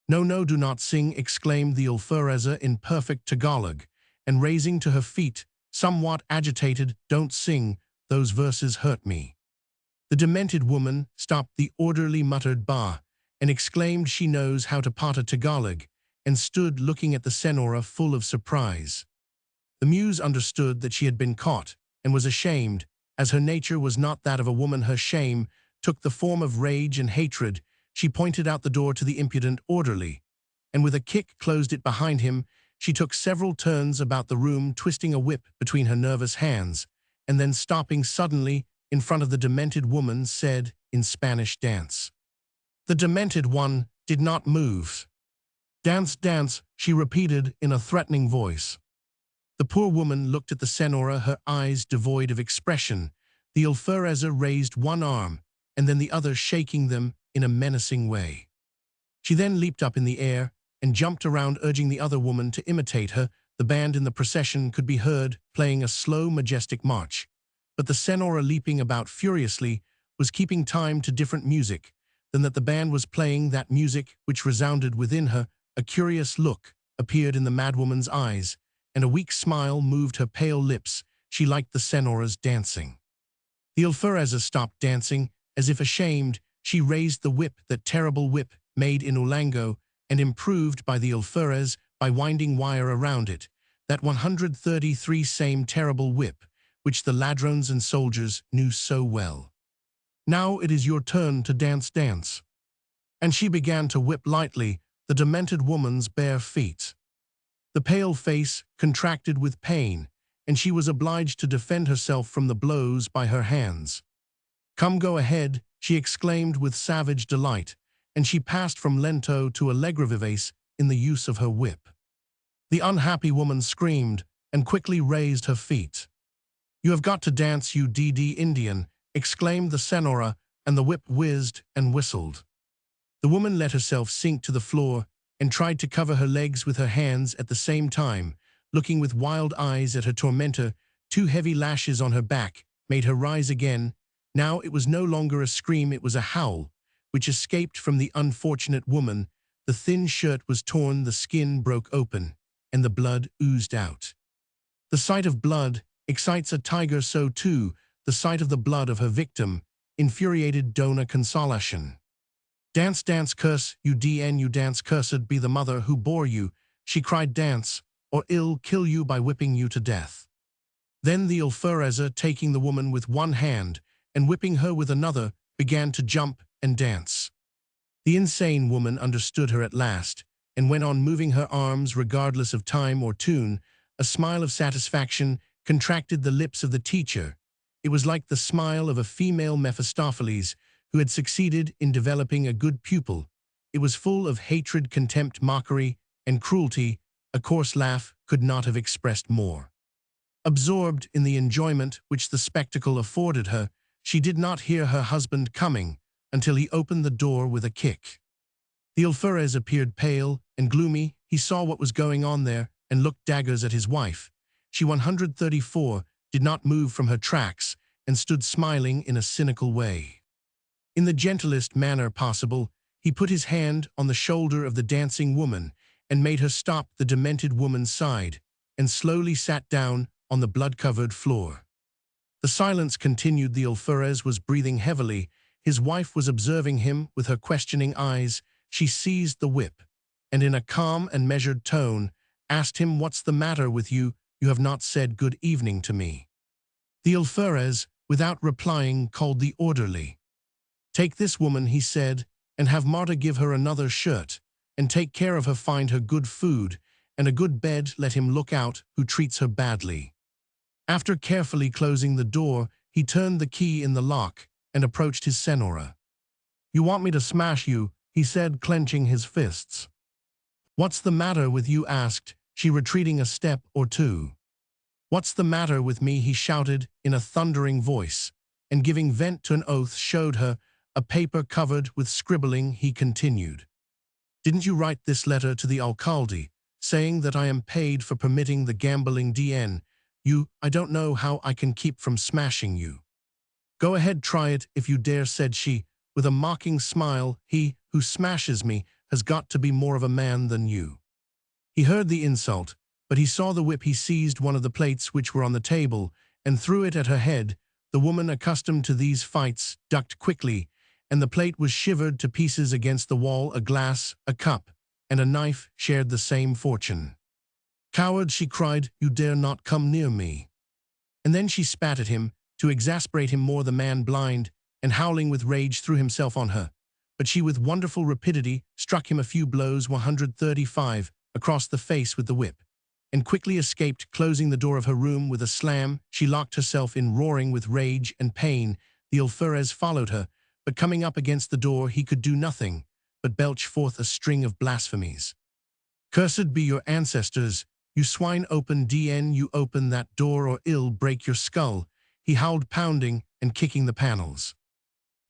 "No, no, do not sing," exclaimed the alfereza in perfect Tagalog, and raising to her feet, somewhat agitated, "Don't sing, those verses hurt me." The demented woman stopped. The orderly muttered "Bah," and exclaimed, "She knows how to pata Tagalog," and stood looking at the senora full of surprise. The muse understood that she had been caught, and was ashamed. As her nature was not that of a woman, her shame took the form of rage and hatred. She pointed out the door to the impudent orderly, and with a kick closed it behind him. She took several turns about the room, twisting a whip between her nervous hands, and then stopping suddenly in front of the demented woman, said in Spanish, "Dance." The demented one did not move. "Dance, dance," she repeated in a threatening voice. The poor woman looked at the senora, her eyes devoid of expression. The alfereza raised one arm, and then the other, shaking them in a menacing way. She then leaped up in the air and jumped around, urging the other woman to imitate her. The band in the procession could be heard playing a slow, majestic march, but the senora, leaping about furiously, was keeping time to different music than that the band was playing, that music which resounded within her. A curious look appeared in the madwoman's eyes, and a weak smile moved her pale lips. She liked the senora's dancing. The alfereza stopped dancing, as if ashamed. She raised the whip, that terrible whip, made in Ulango and improved by the alferez by winding wire around it, that 133 same terrible whip, which the ladrones and soldiers knew so well. Now it is your turn to dance, dance." And she began to whip lightly the demented woman's bare feet. The pale face contracted with pain, and she was obliged to defend herself from the blows by her hands. "Come, go ahead," she exclaimed with savage delight, and she passed from lento to allegro vivace in the use of her whip. The unhappy woman screamed and quickly raised her feet. "You have got to dance, you DD Indian," exclaimed the senora, and the whip whizzed and whistled. The woman let herself sink to the floor and tried to cover her legs with her hands at the same time, looking with wild eyes at her tormentor. 2 heavy lashes on her back made her rise again. Now it was no longer a scream, it was a howl, which escaped from the unfortunate woman. The thin shirt was torn, the skin broke open, and the blood oozed out. The sight of blood excites a tiger, so too the sight of the blood of her victim infuriated Dona Consolacion. "Dance, dance, curse you DN, you dance, cursed be the mother who bore you," she cried. "Dance, or ill kill you by whipping you to death." Then the alfereza, taking the woman with one hand and whipping her with another, began to jump and dance. The insane woman understood her at last and went on moving her arms regardless of time or tune. A smile of satisfaction contracted the lips of the teacher. It was like the smile of a female Mephistopheles who had succeeded in developing a good pupil. It was full of hatred, contempt, mockery, and cruelty. A coarse laugh could not have expressed more. Absorbed in the enjoyment which the spectacle afforded her, she did not hear her husband coming until he opened the door with a kick. The alferez appeared pale and gloomy. He saw what was going on there and looked daggers at his wife. She 134 did not move from her tracks and stood smiling in a cynical way. In the gentlest manner possible, he put his hand on the shoulder of the dancing woman and made her stop. The demented woman sighed and slowly sat down on the blood-covered floor. The silence continued. The alferez was breathing heavily. His wife was observing him with her questioning eyes. She seized the whip and in a calm and measured tone asked him, "What's the matter with you? You have not said good evening to me." The alferez, without replying, called the orderly. "Take this woman," he said, "and have Marta give her another shirt, and take care of her, find her good food and a good bed. Let him look out who treats her badly." After carefully closing the door, he turned the key in the lock and approached his senora. "You want me to smash you," he said, clenching his fists. "What's the matter with you?" asked she, retreating a step or two. "What's the matter with me?" he shouted in a thundering voice, and giving vent to an oath showed her a paper covered with scribbling. He continued, "Didn't you write this letter to the alcalde, saying that I am paid for permitting the gambling DN? I don't know how I can keep from smashing you." "Go ahead, try it if you dare," said she, with a mocking smile. "He who smashes me has got to be more of a man than you." He heard the insult, but he saw the whip. He seized one of the plates which were on the table and threw it at her head. The woman, accustomed to these fights, ducked quickly, and the plate was shivered to pieces against the wall. A glass, a cup, and a knife shared the same fortune. "Coward," she cried, "you dare not come near me." And then she spat at him to exasperate him more. The man, blind and howling with rage, threw himself on her, but she with wonderful rapidity struck him a few blows, 135, across the face with the whip, and quickly escaped. Closing the door of her room with a slam, she locked herself in, roaring with rage and pain. The alferez followed her, but coming up against the door he could do nothing but belch forth a string of blasphemies. "Cursed be your ancestors, you swine, open DN, you open that door or ill break your skull," he howled, pounding and kicking the panels.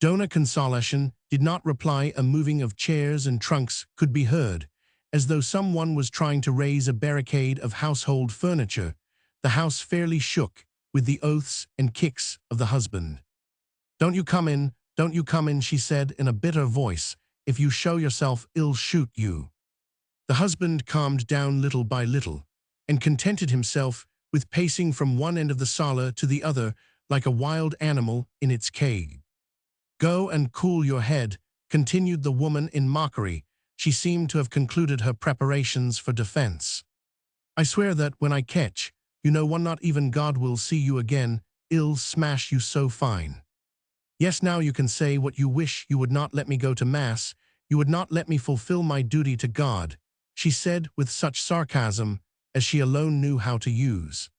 Dona Consolacion did not reply. A moving of chairs and trunks could be heard, as though someone was trying to raise a barricade of household furniture. The house fairly shook with the oaths and kicks of the husband. "Don't you come in, don't you come in," she said in a bitter voice. "If you show yourself, I'll shoot you." The husband calmed down little by little and contented himself with pacing from one end of the sala to the other like a wild animal in its cage. "Go and cool your head," continued the woman in mockery. She seemed to have concluded her preparations for defense. "I swear that when I catch you, no one, not even God, will see you again. I'll smash you so fine." Yes, now you can say what you wish. You would not let me go to Mass. You would not let me fulfill my duty to God, she said with such sarcasm as she alone knew how to use.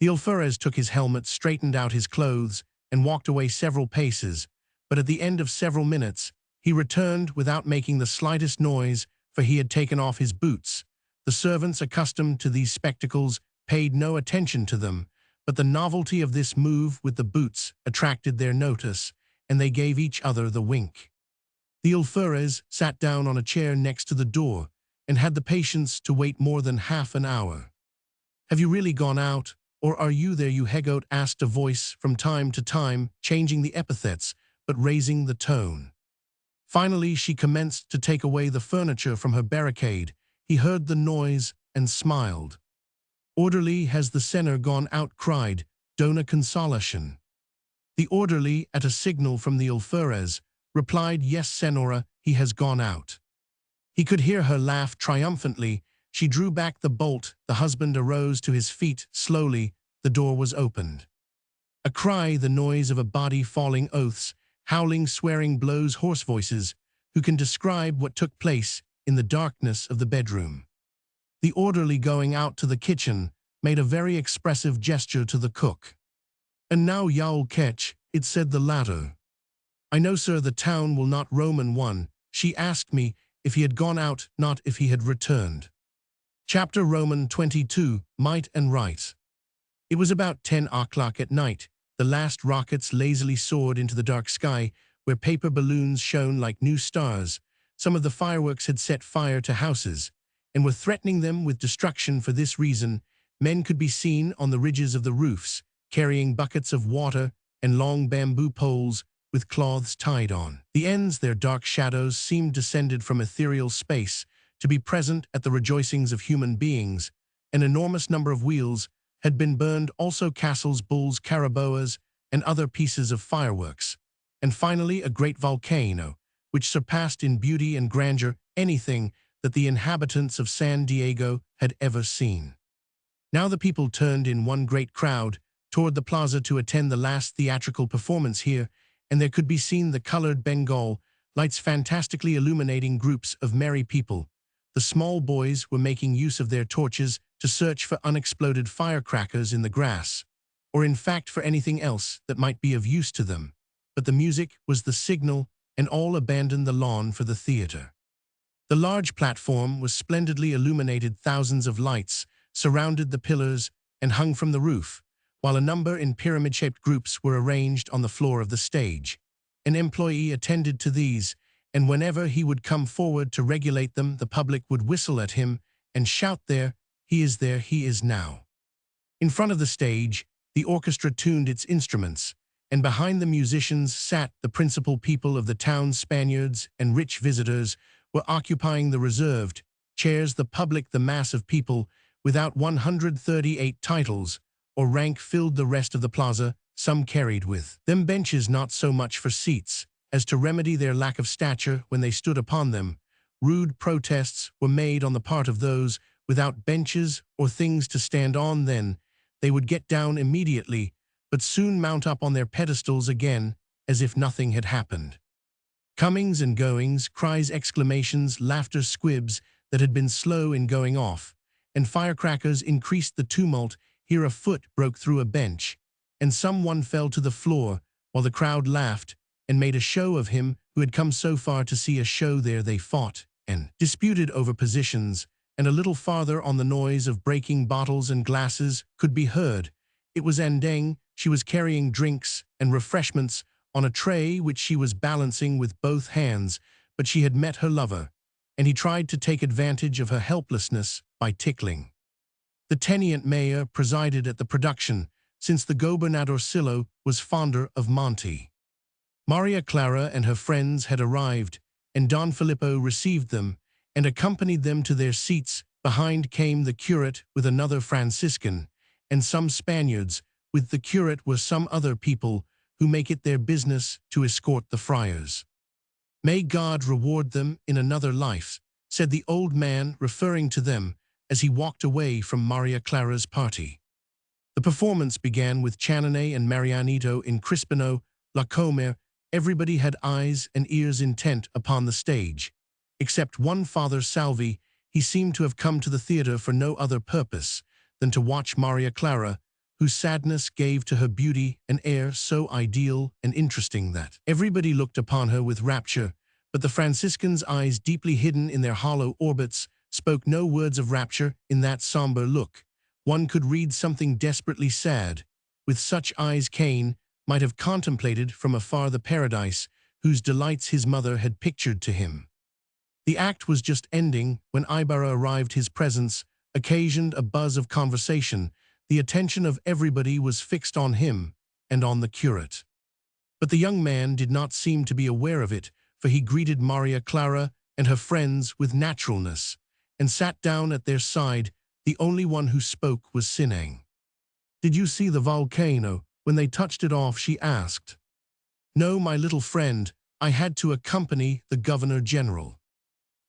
The alferez took his helmet, straightened out his clothes, and walked away several paces, but at the end of several minutes, he returned without making the slightest noise, for he had taken off his boots. The servants, accustomed to these spectacles, paid no attention to them, but the novelty of this move with the boots attracted their notice, and they gave each other the wink. The alferez sat down on a chair next to the door and had the patience to wait more than half an hour. "Have you really gone out, or are you there, you Hegoat?" asked a voice from time to time, changing the epithets, but raising the tone. Finally, she commenced to take away the furniture from her barricade. He heard the noise and smiled. "Orderly, has the senor gone out?" cried Dona Consolacion. The orderly, at a signal from the alferez, replied, "Yes, senora, he has gone out." He could hear her laugh triumphantly. She drew back the bolt. The husband arose to his feet slowly. The door was opened. A cry, the noise of a body falling, oaths, howling, swearing, blows, hoarse voices. Who can describe what took place in the darkness of the bedroom? The orderly, going out to the kitchen, made a very expressive gesture to the cook. "And now you'll catch it," said the latter. "I know, sir, the town will not." Roman 1. She asked me if he had gone out, not if he had returned. Chapter Roman 22, Might and Right. It was about 10 o'clock at night. The last rockets lazily soared into the dark sky, where paper balloons shone like new stars. Some of the fireworks had set fire to houses, and were threatening them with destruction. For this reason, men could be seen on the ridges of the roofs, carrying buckets of water and long bamboo poles with cloths tied on the ends. Their dark shadows seemed descended from ethereal space to be present at the rejoicings of human beings. An enormous number of wheels had been burned, also castles, bulls, caraboas, and other pieces of fireworks. And finally, a great volcano, which surpassed in beauty and grandeur anything that the inhabitants of San Diego had ever seen. Now the people turned in one great crowd toward the plaza to attend the last theatrical performance here, and there could be seen the colored Bengal lights fantastically illuminating groups of merry people. The small boys were making use of their torches to search for unexploded firecrackers in the grass, or in fact for anything else that might be of use to them. But the music was the signal, and all abandoned the lawn for the theater. The large platform was splendidly illuminated. Thousands of lights surrounded the pillars and hung from the roof, while a number in pyramid-shaped groups were arranged on the floor of the stage. An employee attended to these, and whenever he would come forward to regulate them, the public would whistle at him and shout, "There, he is there, he is now." In front of the stage, the orchestra tuned its instruments, and behind the musicians sat the principal people of the town. Spaniards and rich visitors were occupying the reserved chairs. The public, the mass of people without 138 titles or rank, filled the rest of the plaza. Some carried with them benches, not so much for seats as to remedy their lack of stature when they stood upon them. Rude protests were made on the part of those without benches or things to stand on. Then they would get down immediately, but soon mount up on their pedestals again as if nothing had happened. Comings and goings, cries, exclamations, laughter, squibs that had been slow in going off, and firecrackers increased the tumult. Here a foot broke through a bench, and someone fell to the floor, while the crowd laughed and made a show of him who had come so far to see a show. There they fought and disputed over positions, and a little farther on the noise of breaking bottles and glasses could be heard. It was Andeng. She was carrying drinks and refreshments on a tray which she was balancing with both hands, but she had met her lover, and he tried to take advantage of her helplessness by tickling. The tenient mayor presided at the production, since the gobernadorcillo was fonder of Monty. Maria Clara and her friends had arrived, and Don Filippo received them and accompanied them to their seats. Behind came the curate with another Franciscan, and some Spaniards. With the curate were some other people who make it their business to escort the friars. "May God reward them in another life," said the old man, referring to them, as he walked away from Maria Clara's party. The performance began with Chanone and Marianito in Crispino, La Comer, Everybody had eyes and ears intent upon the stage. Except one Father Salvi, he seemed to have come to the theatre for no other purpose than to watch Maria Clara, whose sadness gave to her beauty an air so ideal and interesting that everybody looked upon her with rapture, but the Franciscan's eyes, deeply hidden in their hollow orbits, spoke no words of rapture in that somber look. One could read something desperately sad. With such eyes Cain might have contemplated from afar the paradise whose delights his mother had pictured to him. The act was just ending when Ibarra arrived. His presence occasioned a buzz of conversation. The attention of everybody was fixed on him and on the curate. But the young man did not seem to be aware of it, for he greeted Maria Clara and her friends with naturalness and sat down at their side. The only one who spoke was Sinang. "Did you see the volcano when they touched it off?" she asked. "No, my little friend, I had to accompany the Governor-General."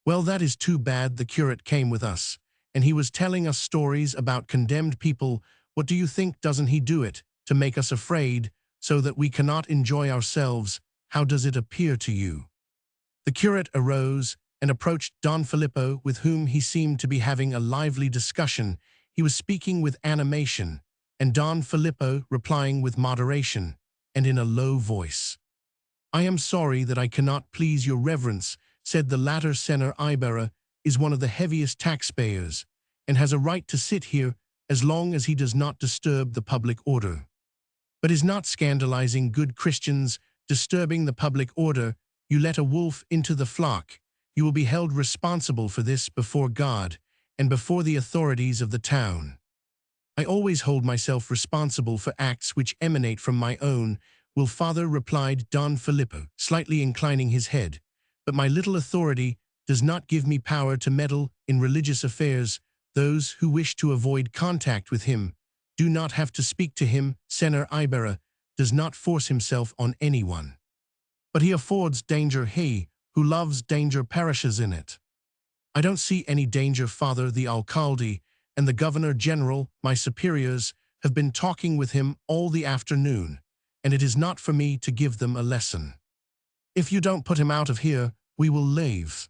"Well, that is too bad. The curate came with us, and he was telling us stories about condemned people. What do you think? Doesn't he do it to make us afraid, so that we cannot enjoy ourselves? How does it appear to you?" The curate arose and approached Don Filippo, with whom he seemed to be having a lively discussion. He was speaking with animation, and Don Filippo replying with moderation and in a low voice. "I am sorry that I cannot please your reverence," said the latter. "Senor Ibarra is one of the heaviest taxpayers and has a right to sit here as long as he does not disturb the public order. But is not scandalizing good Christians disturbing the public order? You let a wolf into the flock. You will be held responsible for this before God and before the authorities of the town." "I always hold myself responsible for acts which emanate from my own will, Father," replied Don Filippo, slightly inclining his head. "But my little authority does not give me power to meddle in religious affairs. Those who wish to avoid contact with him do not have to speak to him. Senor Ibarra does not force himself on anyone. But he affords danger. He who loves danger perishes in it." "I don't see any danger, Father. The alcalde and the Governor-General, my superiors, have been talking with him all the afternoon, and it is not for me to give them a lesson. If you don't put him out of here, we will leave."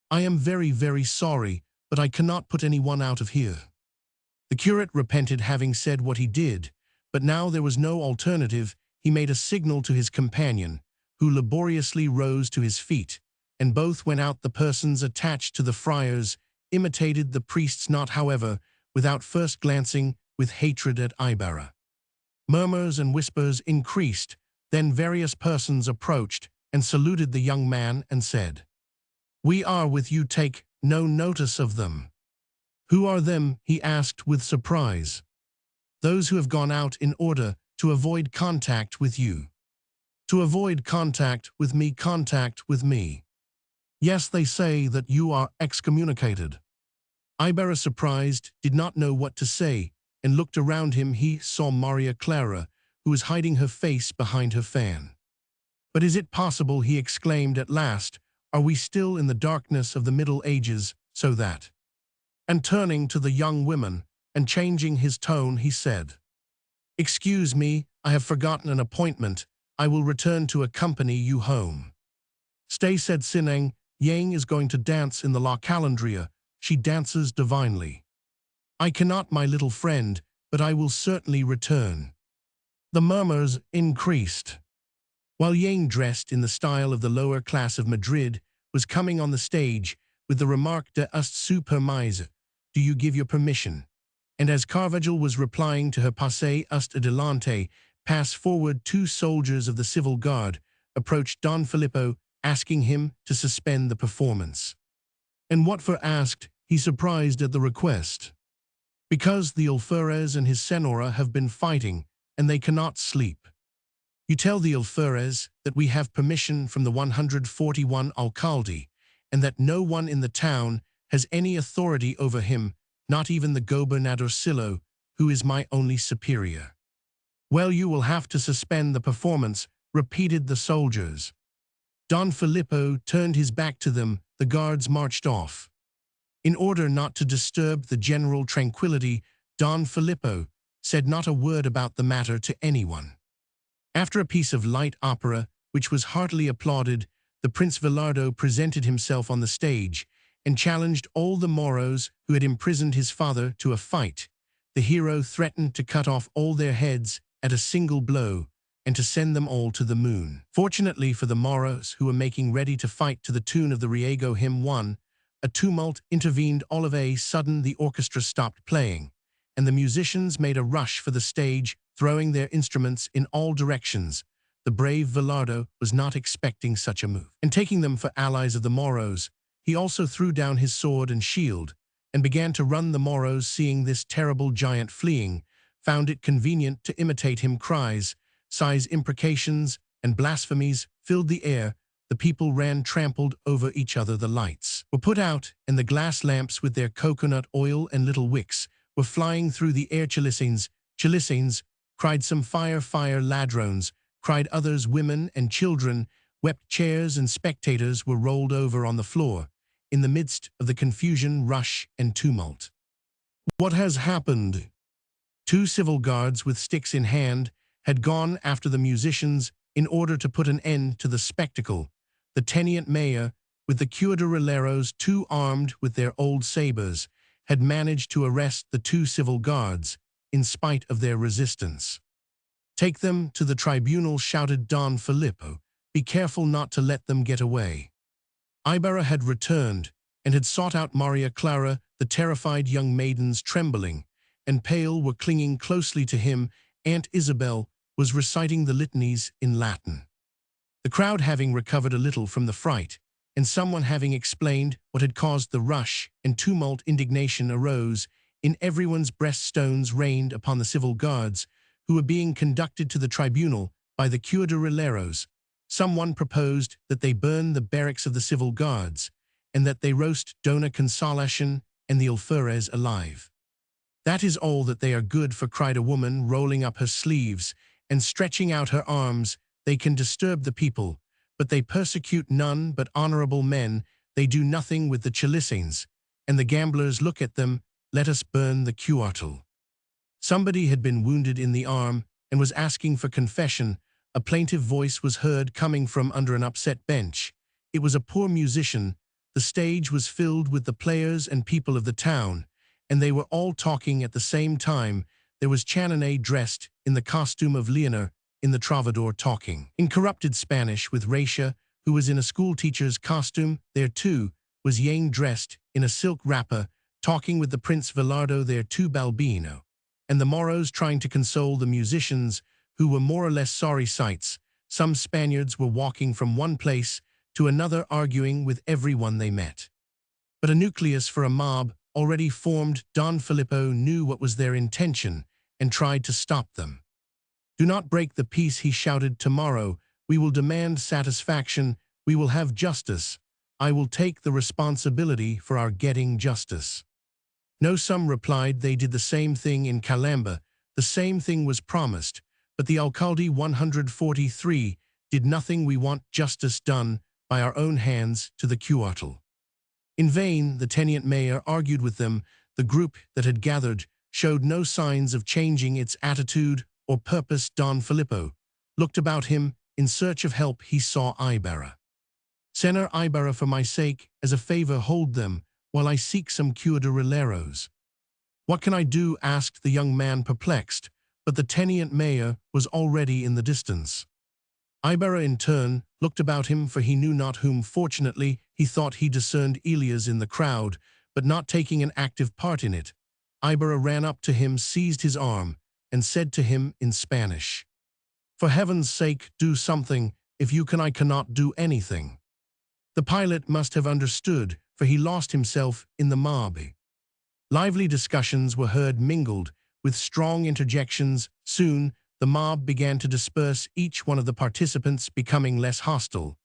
"I am very, very sorry, but I cannot put anyone out of here." The curate repented having said what he did, but now there was no alternative. He made a signal to his companion, who laboriously rose to his feet, and both went out. The persons attached to the friars imitated the priests, not, however, without first glancing with hatred at Ibarra. Murmurs and whispers increased. Then various persons approached and saluted the young man and said, "We are with you. Take no notice of them." "Who are them?" he asked with surprise. "Those who have gone out in order to avoid contact with you." "To avoid contact with me? Contact with me?" "Yes, they say that you are excommunicated." Ibarra, surprised, did not know what to say and looked around him. He saw Maria Clara, who was hiding her face behind her fan. "But is it possible?" he exclaimed at last. "Are we still in the darkness of the Middle Ages, so that—" And turning to the young women and changing his tone, he said, "Excuse me, I have forgotten an appointment. I will return to accompany you home." "Stay," said Sinang. "Yang is going to dance in the La Calandria. She dances divinely." "I cannot, my little friend, but I will certainly return." The murmurs increased. While Yang, dressed in the style of the lower class of Madrid, was coming on the stage with the remark, "De ust su permise," "Do you give your permission?" And as Carvajal was replying to her, "Passe ust adelante," "Pass forward," two soldiers of the civil guard approached Don Filippo, asking him to suspend the performance. "And what for?" asked he, surprised at the request. "Because the alferez and his senora have been fighting, and they cannot sleep. You tell the alferez that we have permission from the 141 alcalde, and that no one in the town has any authority over him, not even the gobernadorcillo, who is my only superior." "Well, you will have to suspend the performance," repeated the soldiers. Don Filippo turned his back to them. The guards marched off. In order not to disturb the general tranquility, Don Filippo said not a word about the matter to anyone. After a piece of light opera, which was heartily applauded, the Prince Villardo presented himself on the stage and challenged all the Moros who had imprisoned his father to a fight. The hero threatened to cut off all their heads at a single blow and to send them all to the moon. Fortunately for the Moros who were making ready to fight to the tune of the Riego hymn 1, a tumult intervened. All of a sudden the orchestra stopped playing, and the musicians made a rush for the stage, throwing their instruments in all directions. The brave Villardo was not expecting such a move, and taking them for allies of the Moros, he also threw down his sword and shield, and began to run. The Moros, seeing this terrible giant fleeing, found it convenient to imitate him. Cries, sighs, imprecations, and blasphemies filled the air. The people ran trampled over each other. The lights were put out, and the glass lamps with their coconut oil and little wicks were flying through the air. Chilissanes, Chilissanes, cried some. Fire, fire, ladrones, cried others. Women and children wept. Chairs and spectators were rolled over on the floor, in the midst of the confusion, rush, and tumult. What has happened? 2 civil guards with sticks in hand had gone after the musicians in order to put an end to the spectacle. The tenant mayor, with the cuadrilleros, 2 armed with their old sabers, had managed to arrest the 2 civil guards, in spite of their resistance. "Take them to the tribunal," shouted Don Filippo. "Be careful not to let them get away." Ibarra had returned and had sought out Maria Clara. The terrified young maidens, trembling and pale, were clinging closely to him. Aunt Isabel was reciting the litanies in Latin. The crowd having recovered a little from the fright, and someone having explained what had caused the rush and tumult, indignation arose in everyone's breast. Stones rained upon the civil guards who were being conducted to the tribunal by the cuadrilleros. Someone proposed that they burn the barracks of the civil guards, and that they roast Dona Consolacion and the alferez alive. "That is all that they are good for," cried a woman, rolling up her sleeves and stretching out her arms. "They can disturb the people, but they persecute none but honorable men. They do nothing with the Chilissanes, and the gamblers. Look at them. Let us burn the cuartel." Somebody had been wounded in the arm and was asking for confession. A plaintive voice was heard coming from under an upset bench. It was a poor musician. The stage was filled with the players and people of the town, and they were all talking at the same time. There was Chanonay dressed in the costume of Leonor in the Trovador, talking in corrupted Spanish with Racia, who was in a schoolteacher's costume. There too was Yang, dressed in a silk wrapper, talking with the Prince Villardo. There too Balbino, and the Moros trying to console the musicians, who were more or less sorry sights. Some Spaniards were walking from one place to another, arguing with everyone they met. But a nucleus for a mob already formed. Don Filippo knew what was their intention and tried to stop them. "Do not break the peace," he shouted. "Tomorrow we will demand satisfaction. We will have justice. I will take the responsibility for our getting justice." No, some replied. They did the same thing in Calamba. The same thing was promised. But the alcalde 143 did nothing. "We want justice done by our own hands to the cuartel." In vain the tenant mayor argued with them. The group that had gathered showed no signs of changing its attitude or purpose. Don Filippo looked about him in search of help. He saw Ibarra. "Senor Ibarra, for my sake, as a favor, hold them while I seek some cuadrilleros." "What can I do?" asked the young man, perplexed. But the tenant mayor was already in the distance. Ibarra in turn looked about him, for he knew not whom. Fortunately, he thought he discerned Elias in the crowd, but not taking an active part in it. Ibarra ran up to him, seized his arm, and said to him in Spanish, "For heaven's sake, do something. If you can, I cannot do anything." The pilot must have understood, for he lost himself in the mob. Lively discussions were heard, mingled with strong interjections. Soon, the mob began to disperse, each one of the participants becoming less hostile.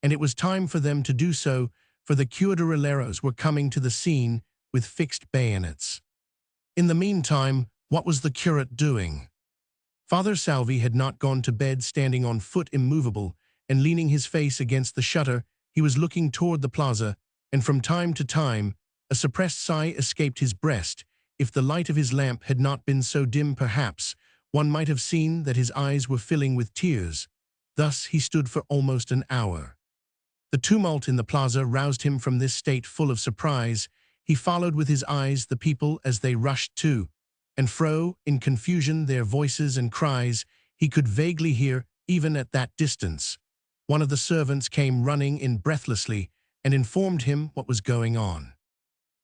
And it was time for them to do so, for the cuadrilleros were coming to the scene with fixed bayonets. In the meantime, what was the curate doing? Father Salvi had not gone to bed. Standing on foot, immovable, and leaning his face against the shutter, he was looking toward the plaza, and from time to time, a suppressed sigh escaped his breast. If the light of his lamp had not been so dim, perhaps one might have seen that his eyes were filling with tears. Thus he stood for almost an hour. The tumult in the plaza roused him from this state full of surprise. He followed with his eyes the people as they rushed to and fro, in confusion, their voices and cries he could vaguely hear even at that distance. One of the servants came running in breathlessly and informed him what was going on.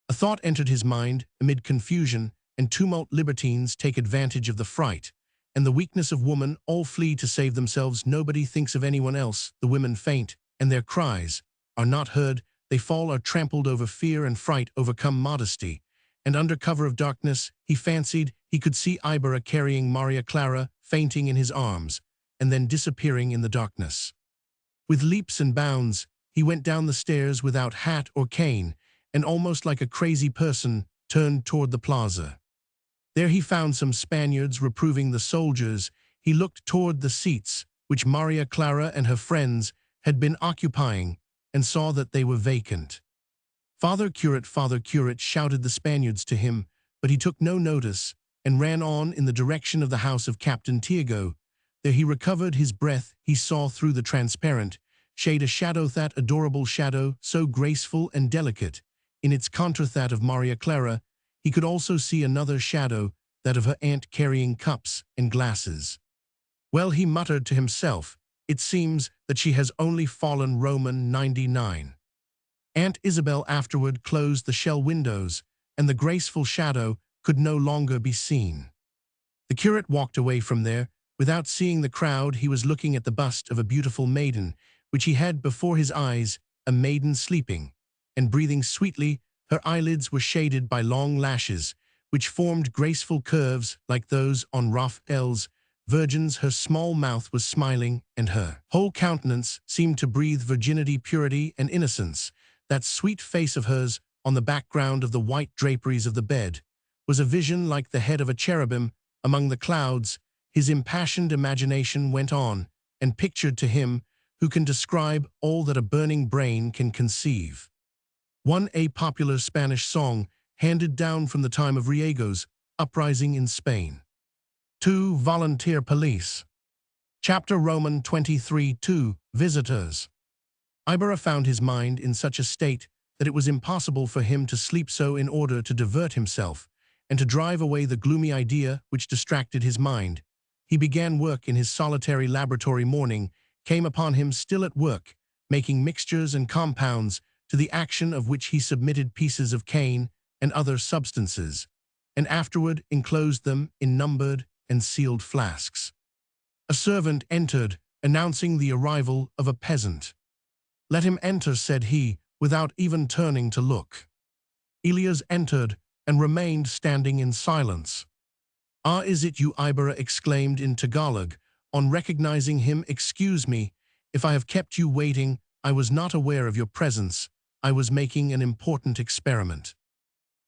A thought entered his mind. Amid confusion and tumult, libertines take advantage of the fright and the weakness of woman. All flee to save themselves. Nobody thinks of anyone else. The women faint, and their cries are not heard. They fall or trampled over. Fear and fright overcome modesty, and under cover of darkness he fancied he could see Ibarra carrying Maria Clara, fainting in his arms, and then disappearing in the darkness. With leaps and bounds, he went down the stairs without hat or cane, and almost like a crazy person, turned toward the plaza. There he found some Spaniards reproving the soldiers. He looked toward the seats which Maria Clara and her friends had been occupying, and saw that they were vacant. Father Curate, shouted the Spaniards to him, but he took no notice, and ran on in the direction of the house of Captain Tiago. There he recovered his breath. He saw through the transparent shade a shadow, that adorable shadow, so graceful and delicate in its contrast that of Maria Clara. He could also see another shadow, that of her aunt, carrying cups and glasses. Well, he muttered to himself, it seems that she has only fallen. Roman 99. Aunt Isabel afterward closed the shell windows, and the graceful shadow could no longer be seen. The curate walked away from there. Without seeing the crowd, he was looking at the bust of a beautiful maiden, which he had before his eyes, a maiden sleeping and breathing sweetly. Her eyelids were shaded by long lashes, which formed graceful curves like those on Raphael's Virgins. Her small mouth was smiling, and her whole countenance seemed to breathe virginity, purity, and innocence. That sweet face of hers, on the background of the white draperies of the bed, was a vision like the head of a cherubim among the clouds. His impassioned imagination went on and pictured to him, who can describe all that a burning brain can conceive. 1. A popular Spanish song handed down from the time of Riego's uprising in Spain. 2. Volunteer police. Chapter Roman 23. 2. Visitors. Ibarra found his mind in such a state that it was impossible for him to sleep, so in order to divert himself and to drive away the gloomy idea which distracted his mind, he began work in his solitary laboratory. Morning came upon him still at work, making mixtures and compounds, to the action of which he submitted pieces of cane and other substances, and afterward enclosed them in numbered and sealed flasks. A servant entered, announcing the arrival of a peasant. "Let him enter," said he, without even turning to look. Elias entered and remained standing in silence. "Ah, is it you?" Ibarra exclaimed in Tagalog, on recognizing him. "Excuse me if I have kept you waiting. I was not aware of your presence. I was making an important experiment."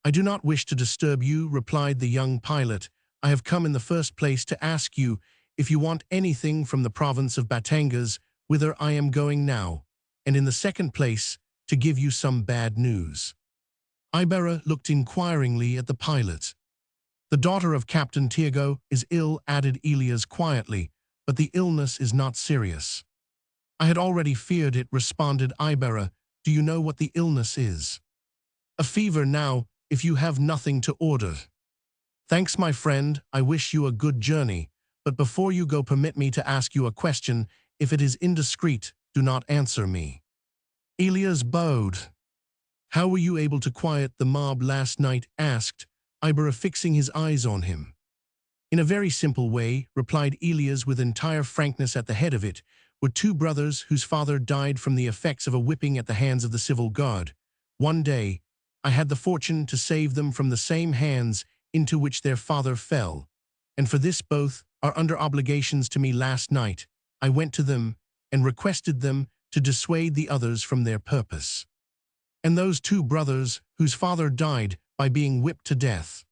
"I do not wish to disturb you," replied the young pilot. "I have come in the first place to ask you if you want anything from the province of Batangas, whither I am going now, and in the second place, to give you some bad news." Ibarra looked inquiringly at the pilot. "The daughter of Captain Tiago is ill," added Elias quietly, "but the illness is not serious." "I had already feared it," responded Ibarra. "Do you know what the illness is?" "A fever now, if you have nothing to order." "Thanks, my friend. I wish you a good journey. But before you go, permit me to ask you a question. If it is indiscreet, do not answer me." Elias bowed. "How were you able to quiet the mob last night?" asked Ibarra, fixing his eyes on him. "In a very simple way," replied Elias with entire frankness. "At the head of it were two brothers whose father died from the effects of a whipping at the hands of the civil guard. One day, I had the fortune to save them from the same hands into which their father fell, and for this both are under obligations to me. Last night, I went to them and requested them to dissuade the others from their purpose. And those two brothers, whose father died by being whipped to death,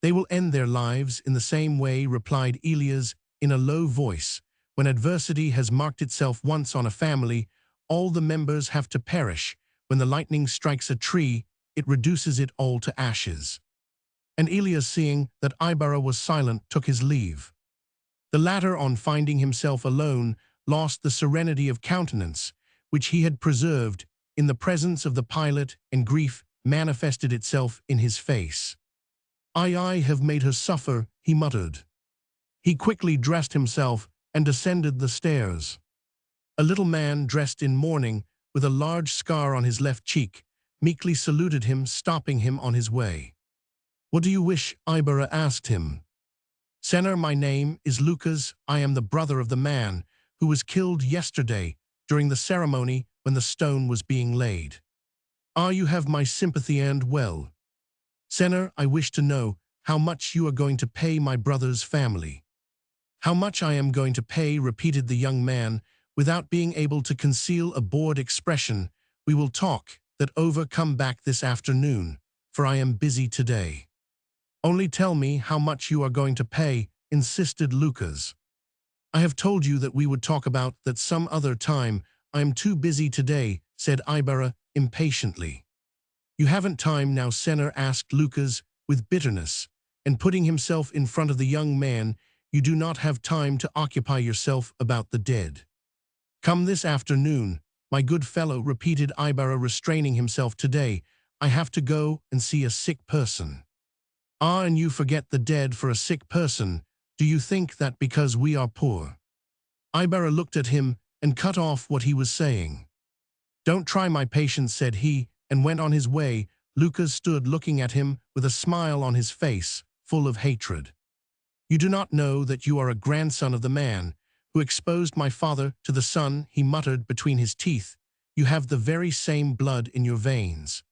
they will end their lives in the same way," replied Elias in a low voice. "When adversity has marked itself once on a family, all the members have to perish. When the lightning strikes a tree, it reduces it all to ashes." And Elias, seeing that Ibarra was silent, took his leave. The latter, on finding himself alone, lost the serenity of countenance, which he had preserved in the presence of the pilot, and grief manifested itself in his face. I have made her suffer," he muttered. He quickly dressed himself and descended the stairs. A little man dressed in mourning, with a large scar on his left cheek, meekly saluted him, stopping him on his way. "What do you wish?" Ibarra asked him. "Senor, my name is Lucas. I am the brother of the man who was killed yesterday during the ceremony when the stone was being laid. You have my sympathy and well. Senor, I wish to know how much you are going to pay my brother's family." "How much I am going to pay," repeated the young man, without being able to conceal a bored expression. "We will talk that over. Come back this afternoon, for I am busy today." "Only tell me how much you are going to pay," insisted Lucas. "I have told you that we would talk about that some other time. I am too busy today," said Ibarra impatiently. "You haven't time now, Senor," asked Lucas with bitterness, and putting himself in front of the young man. "You do not have time to occupy yourself about the dead." "Come this afternoon, my good fellow," repeated Ibarra, restraining himself. "Today I have to go and see a sick person." And you forget the dead for a sick person. Do you think that because we are poor?" Ibarra looked at him and cut off what he was saying. "Don't try my patience," said he, and went on his way. Lucas stood looking at him with a smile on his face, full of hatred. "You do not know that you are a grandson of the man who exposed my father to the sun," he muttered between his teeth. "You have the very same blood in your veins."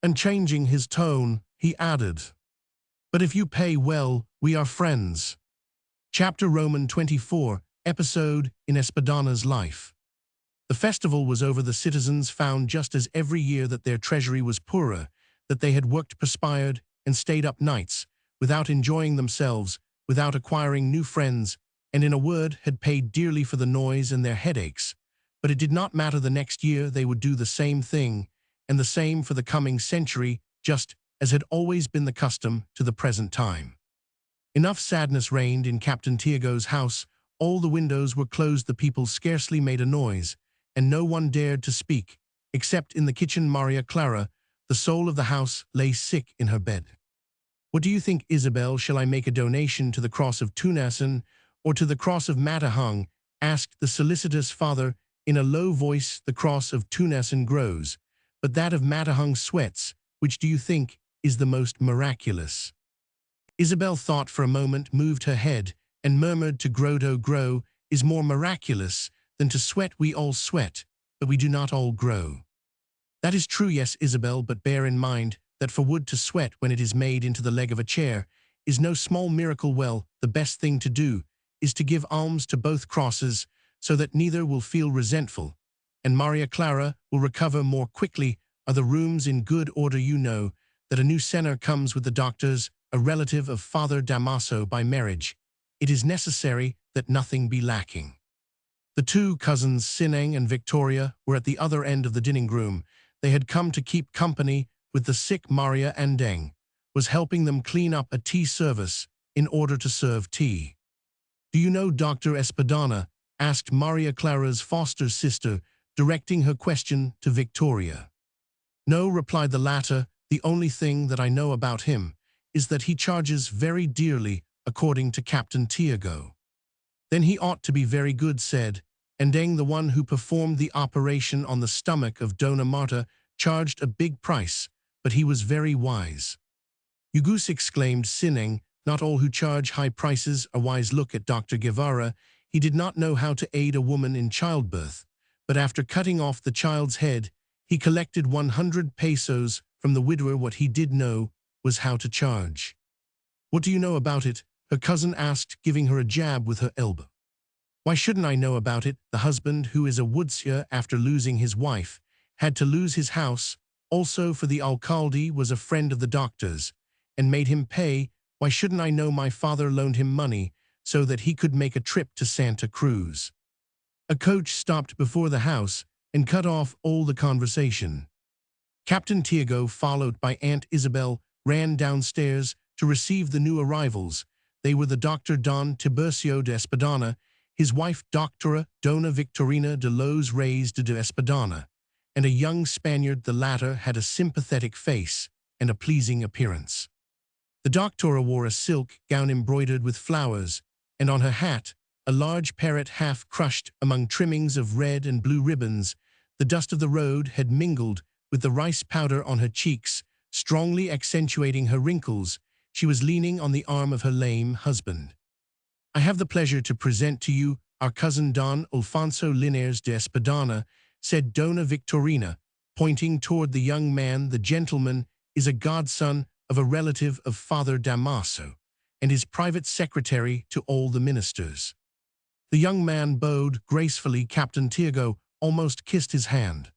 And changing his tone, he added, "But if you pay well, we are friends." Chapter Roman 24, episode in Espadana's life. The festival was over. The citizens found, just as every year, that their treasury was poorer, that they had worked, perspired, and stayed up nights, without enjoying themselves, without acquiring new friends, and in a word, had paid dearly for the noise and their headaches. But it did not matter. The next year they would do the same thing, and the same for the coming century, just as had always been the custom to the present time. Enough sadness reigned in Captain Tiago's house. All the windows were closed. The people scarcely made a noise, and no one dared to speak, except in the kitchen. Maria Clara, the soul of the house, lay sick in her bed. "What do you think, Isabel? Shall I make a donation to the cross of Tunasan or to the cross of Matahang?" asked the solicitous father in a low voice. "The cross of Tunasan grows, but that of Matahang sweats. Which do you think is the most miraculous?" Isabel thought for a moment, moved her head, and murmured, "To grow is more miraculous than to sweat. We all sweat, but we do not all grow." "That is true, yes, Isabel, but bear in mind that for wood to sweat when it is made into the leg of a chair is no small miracle. Well, the best thing to do is to give alms to both crosses, so that neither will feel resentful, and Maria Clara will recover more quickly. Are the rooms in good order? You know that a new senor comes with the doctors, a relative of Father Damaso by marriage. It is necessary that nothing be lacking." The two cousins, Sinang and Victoria, were at the other end of the dining room. They had come to keep company with the sick. Maria Andeng was helping them clean up a tea service in order to serve tea. "Do you know Dr. Espadana?" asked Maria Clara's foster sister, directing her question to Victoria. "No," replied the latter. "The only thing that I know about him is that he charges very dearly, according to Captain Tiago." "Then he ought to be very good," said Andeng. "The one who performed the operation on the stomach of Dona Marta charged a big price, but he was very wise." "Ugus," exclaimed Sineng, "not all who charge high prices are wise. Look at Dr. Guevara. He did not know how to aid a woman in childbirth, but after cutting off the child's head, he collected 100 pesos from the widower. What he did know was how to charge." "What do you know about it?" her cousin asked, giving her a jab with her elbow. "Why shouldn't I know about it? The husband, who is a woodseer, after losing his wife, had to lose his house. Also, for the alcalde was a friend of the doctor's, and made him pay. Why shouldn't I know? My father loaned him money so that he could make a trip to Santa Cruz." A coach stopped before the house and cut off all the conversation. Captain Tiago, followed by Aunt Isabel, ran downstairs to receive the new arrivals. They were the Dr. Don Tiburcio de Espadana, his wife Doctora Dona Victorina de los Reyes de Espadana, and a young Spaniard. The latter had a sympathetic face and a pleasing appearance. The doctora wore a silk gown embroidered with flowers, and on her hat, a large parrot half crushed among trimmings of red and blue ribbons. The dust of the road had mingled with the rice powder on her cheeks, strongly accentuating her wrinkles. She was leaning on the arm of her lame husband. "I have the pleasure to present to you our cousin Don Alfonso Linares de Espadana," said Dona Victorina, pointing toward the young man. "The gentleman is a godson of a relative of Father Damaso, and is private secretary to all the ministers." The young man bowed gracefully. Captain Tiago almost kissed his hand.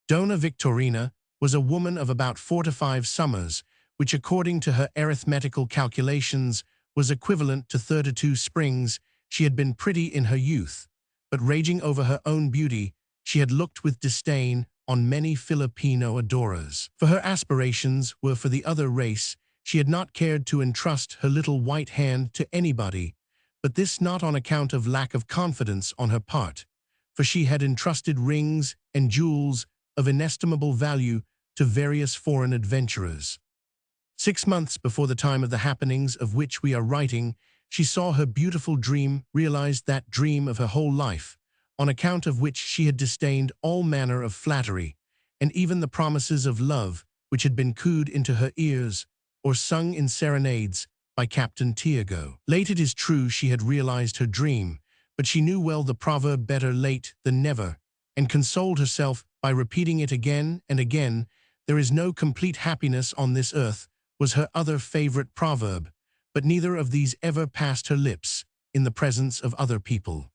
Dona Victorina was a woman of about 4 to 5 summers, which according to her arithmetical calculations was equivalent to 32 springs. She had been pretty in her youth, but raging over her own beauty, she had looked with disdain on many Filipino adorers. For her aspirations were for the other race. She had not cared to entrust her little white hand to anybody, but this not on account of lack of confidence on her part, for she had entrusted rings and jewels of inestimable value to various foreign adventurers. 6 months before the time of the happenings of which we are writing, she saw her beautiful dream realized, that dream of her whole life, on account of which she had disdained all manner of flattery, and even the promises of love which had been cooed into her ears or sung in serenades by Captain Tiago. Late, it is true, she had realized her dream, but she knew well the proverb "better late than never," and consoled herself by repeating it again and again. "There is no complete happiness on this earth," was her other favorite proverb, but neither of these ever passed her lips in the presence of other people.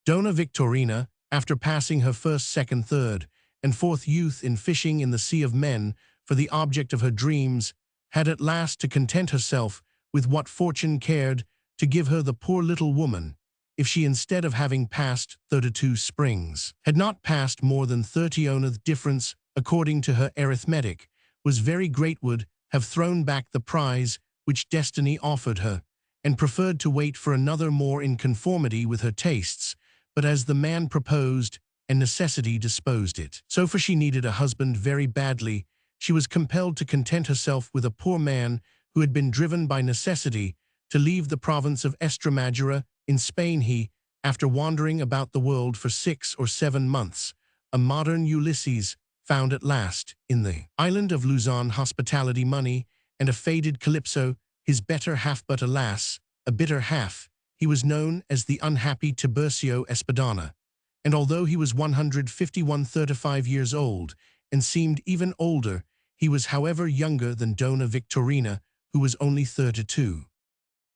Dona Victorina, after passing her first, second, third, and fourth youth in fishing in the sea of men for the object of her dreams, had at last to content herself with what fortune cared to give her. The poor little woman, if she, instead of having passed 32 springs, had not passed more than 30 oneth difference according to her arithmetic, was very great, would have thrown back the prize which destiny offered her, and preferred to wait for another more in conformity with her tastes. But as the man proposed, and necessity disposed it, so for she needed a husband very badly, she was compelled to content herself with a poor man who had been driven by necessity to leave the province of Estremadura in Spain. He, after wandering about the world for 6 or 7 months, a modern Ulysses, found at last, in the island of Luzon, hospitality, money, and a faded Calypso, his better half. But alas, a bitter half. He was known as the unhappy Tiburcio Espadana, and although he was 151-35 years old, and seemed even older, he was however younger than Dona Victorina, who was only 32.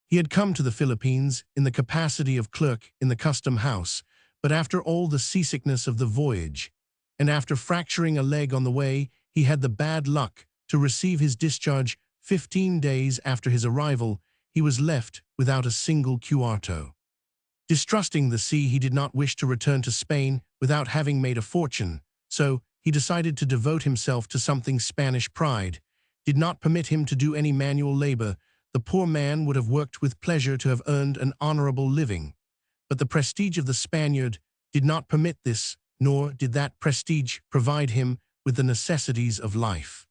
He had come to the Philippines in the capacity of clerk in the custom house, but after all the seasickness of the voyage, and after fracturing a leg on the way, he had the bad luck to receive his discharge 15 days after his arrival. He was left without a single cuarto. Distrusting the sea, he did not wish to return to Spain without having made a fortune, so he decided to devote himself to something. Spanish pride did not permit him to do any manual labor. The poor man would have worked with pleasure to have earned an honorable living, but the prestige of the Spaniard did not permit this, nor did that prestige provide him with the necessities of life.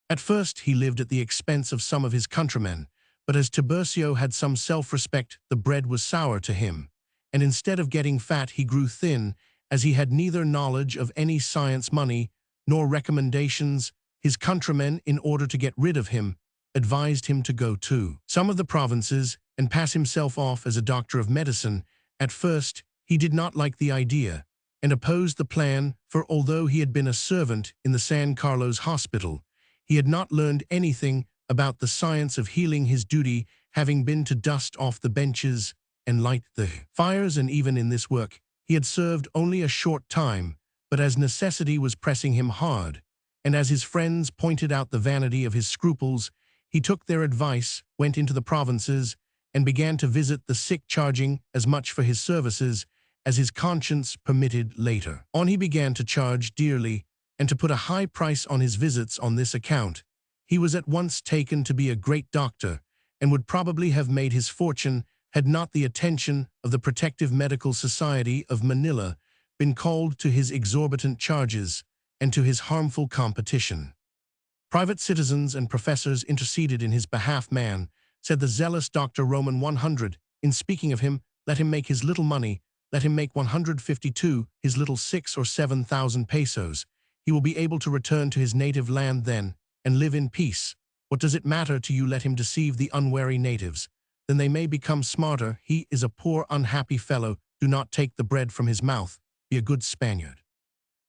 At first he lived at the expense of some of his countrymen, but as Tiburcio had some self-respect, the bread was sour to him, and instead of getting fat he grew thin, as he had neither knowledge of any science, money, nor recommendations. His countrymen, in order to get rid of him, advised him to go to some of the provinces and pass himself off as a doctor of medicine. At first he did not like the idea, and opposed the plan, for although he had been a servant in the San Carlos hospital, he had not learned anything about the science of healing, his duty having been to dust off the benches and light the fires, and even in this work he had served only a short time. But as necessity was pressing him hard, and as his friends pointed out the vanity of his scruples, he took their advice, went into the provinces, and began to visit the sick, charging as much for his services as his conscience permitted. Later on he began to charge dearly, and to put a high price on his visits. On this account, he was at once taken to be a great doctor, and would probably have made his fortune had not the attention of the Protective Medical Society of Manila been called to his exorbitant charges and to his harmful competition. Private citizens and professors interceded in his behalf. Man, said the zealous Dr. Roman 100, in speaking of him, let him make his little money, let him make 152, his little 6 or 7,000 pesos. He will be able to return to his native land then, and live in peace. What does it matter to you? Let him deceive the unwary natives. Then they may become smarter. He is a poor, unhappy fellow. Do not take the bread from his mouth. Be a good Spaniard.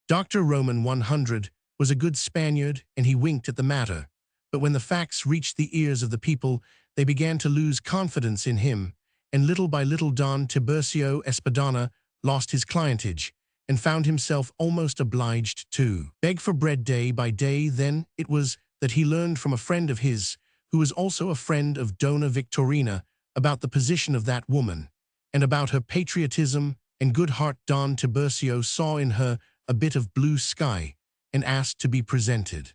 Dr. Roman 100 was a good Spaniard, and he winked at the matter. But when the facts reached the ears of the people, they began to lose confidence in him, and little by little Don Tiburcio Espadana lost his clientage, and found himself almost obliged to beg for bread day by day. Then it was that he learned from a friend of his, who was also a friend of Dona Victorina, about the position of that woman, and about her patriotism and good heart. Don Tiburcio saw in her a bit of blue sky, and asked to be presented.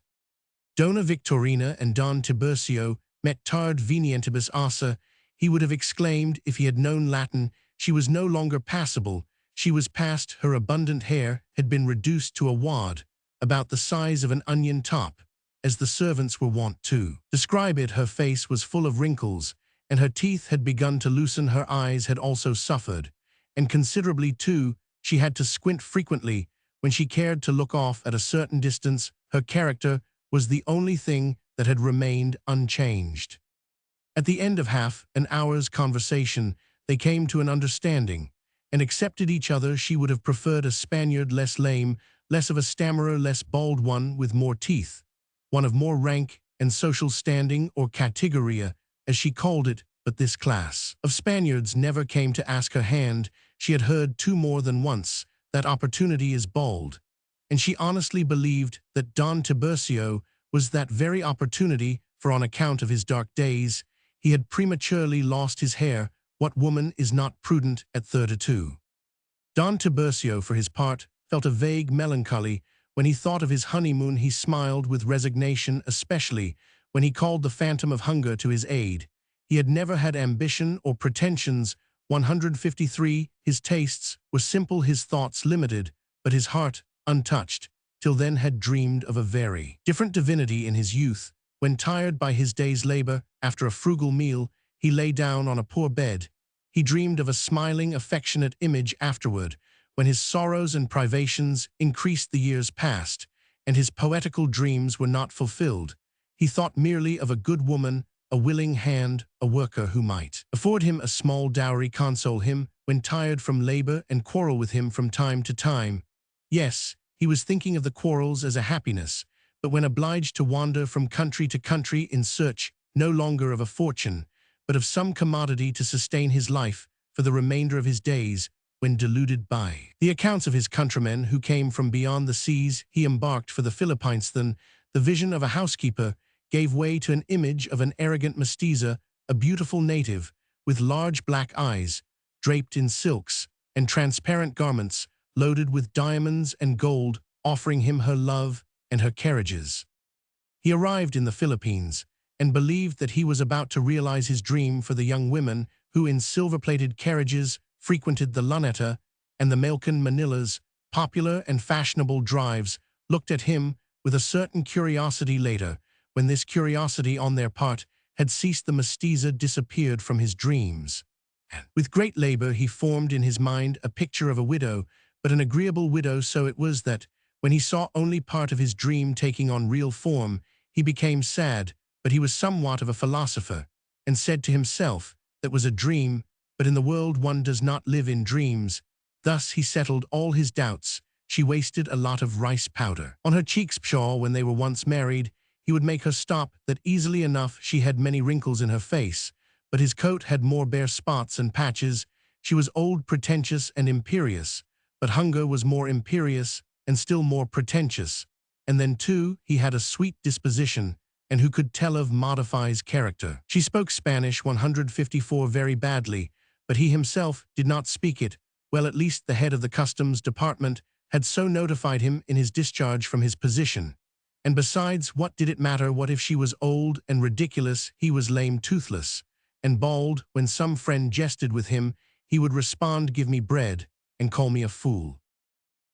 Dona Victorina and Don Tiburcio met tard venientibus assa. He would have exclaimed if he had known Latin. She was no longer passable. She was past. Her abundant hair had been reduced to a wad, about the size of an onion top, as the servants were wont to describe it. Her face was full of wrinkles, and her teeth had begun to loosen. Her eyes had also suffered, and considerably too. She had to squint frequently when she cared to look off at a certain distance. Her character was the only thing that had remained unchanged. At the end of half an hour's conversation, they came to an understanding, and accepted each other. She would have preferred a Spaniard less lame, less of a stammerer, less bald, one with more teeth, one of more rank and social standing, or categoria, as she called it, but this class of Spaniards never came to ask her hand. She had heard too more than once that opportunity is bald, and she honestly believed that Don Tiburcio was that very opportunity, for on account of his dark days, he had prematurely lost his hair. What woman is not prudent at 32? Don Tiburcio, for his part, felt a vague melancholy when he thought of his honeymoon. He smiled with resignation, especially when he called the phantom of hunger to his aid. He had never had ambition or pretensions. 153. His tastes were simple, his thoughts limited, but his heart untouched. Till then had dreamed of a very different divinity in his youth. When tired by his day's labor, after a frugal meal, he lay down on a poor bed. He dreamed of a smiling, affectionate image afterward, when his sorrows and privations increased. The years passed, and his poetical dreams were not fulfilled. He thought merely of a good woman, a willing hand, a worker who might afford him a small dowry, console him when tired from labor, and quarrel with him from time to time. Yes, he was thinking of the quarrels as a happiness, but when obliged to wander from country to country in search no longer of a fortune, but of some commodity to sustain his life for the remainder of his days, when deluded by the accounts of his countrymen who came from beyond the seas, he embarked for the Philippines. Then the vision of a housekeeper gave way to an image of an arrogant mestiza, a beautiful native, with large black eyes, draped in silks and transparent garments, loaded with diamonds and gold, offering him her love and her carriages. He arrived in the Philippines, and believed that he was about to realize his dream, for the young women who in silver-plated carriages frequented the Luneta and the Malcan Manilas, popular and fashionable drives, looked at him with a certain curiosity. Later, when this curiosity on their part had ceased, the mestiza disappeared from his dreams. With great labor he formed in his mind a picture of a widow, but an agreeable widow. So it was that, when he saw only part of his dream taking on real form, he became sad. But he was somewhat of a philosopher, and said to himself, that was a dream, but in the world one does not live in dreams. Thus he settled all his doubts. She wasted a lot of rice powder on her cheeks. Pshaw, when they were once married, he would make her stop that easily enough. She had many wrinkles in her face, but his coat had more bare spots and patches. She was old, pretentious, and imperious, but hunger was more imperious and still more pretentious. And then, too, he had a sweet disposition, and who could tell of modifies character. She spoke Spanish 154 very badly, but he himself did not speak it well. At least the head of the customs department had so notified him in his discharge from his position. And besides, what did it matter? What if she was old and ridiculous? He was lame, toothless, and bald when some friend jested with him, he would respond, "Give me bread," and call me a fool.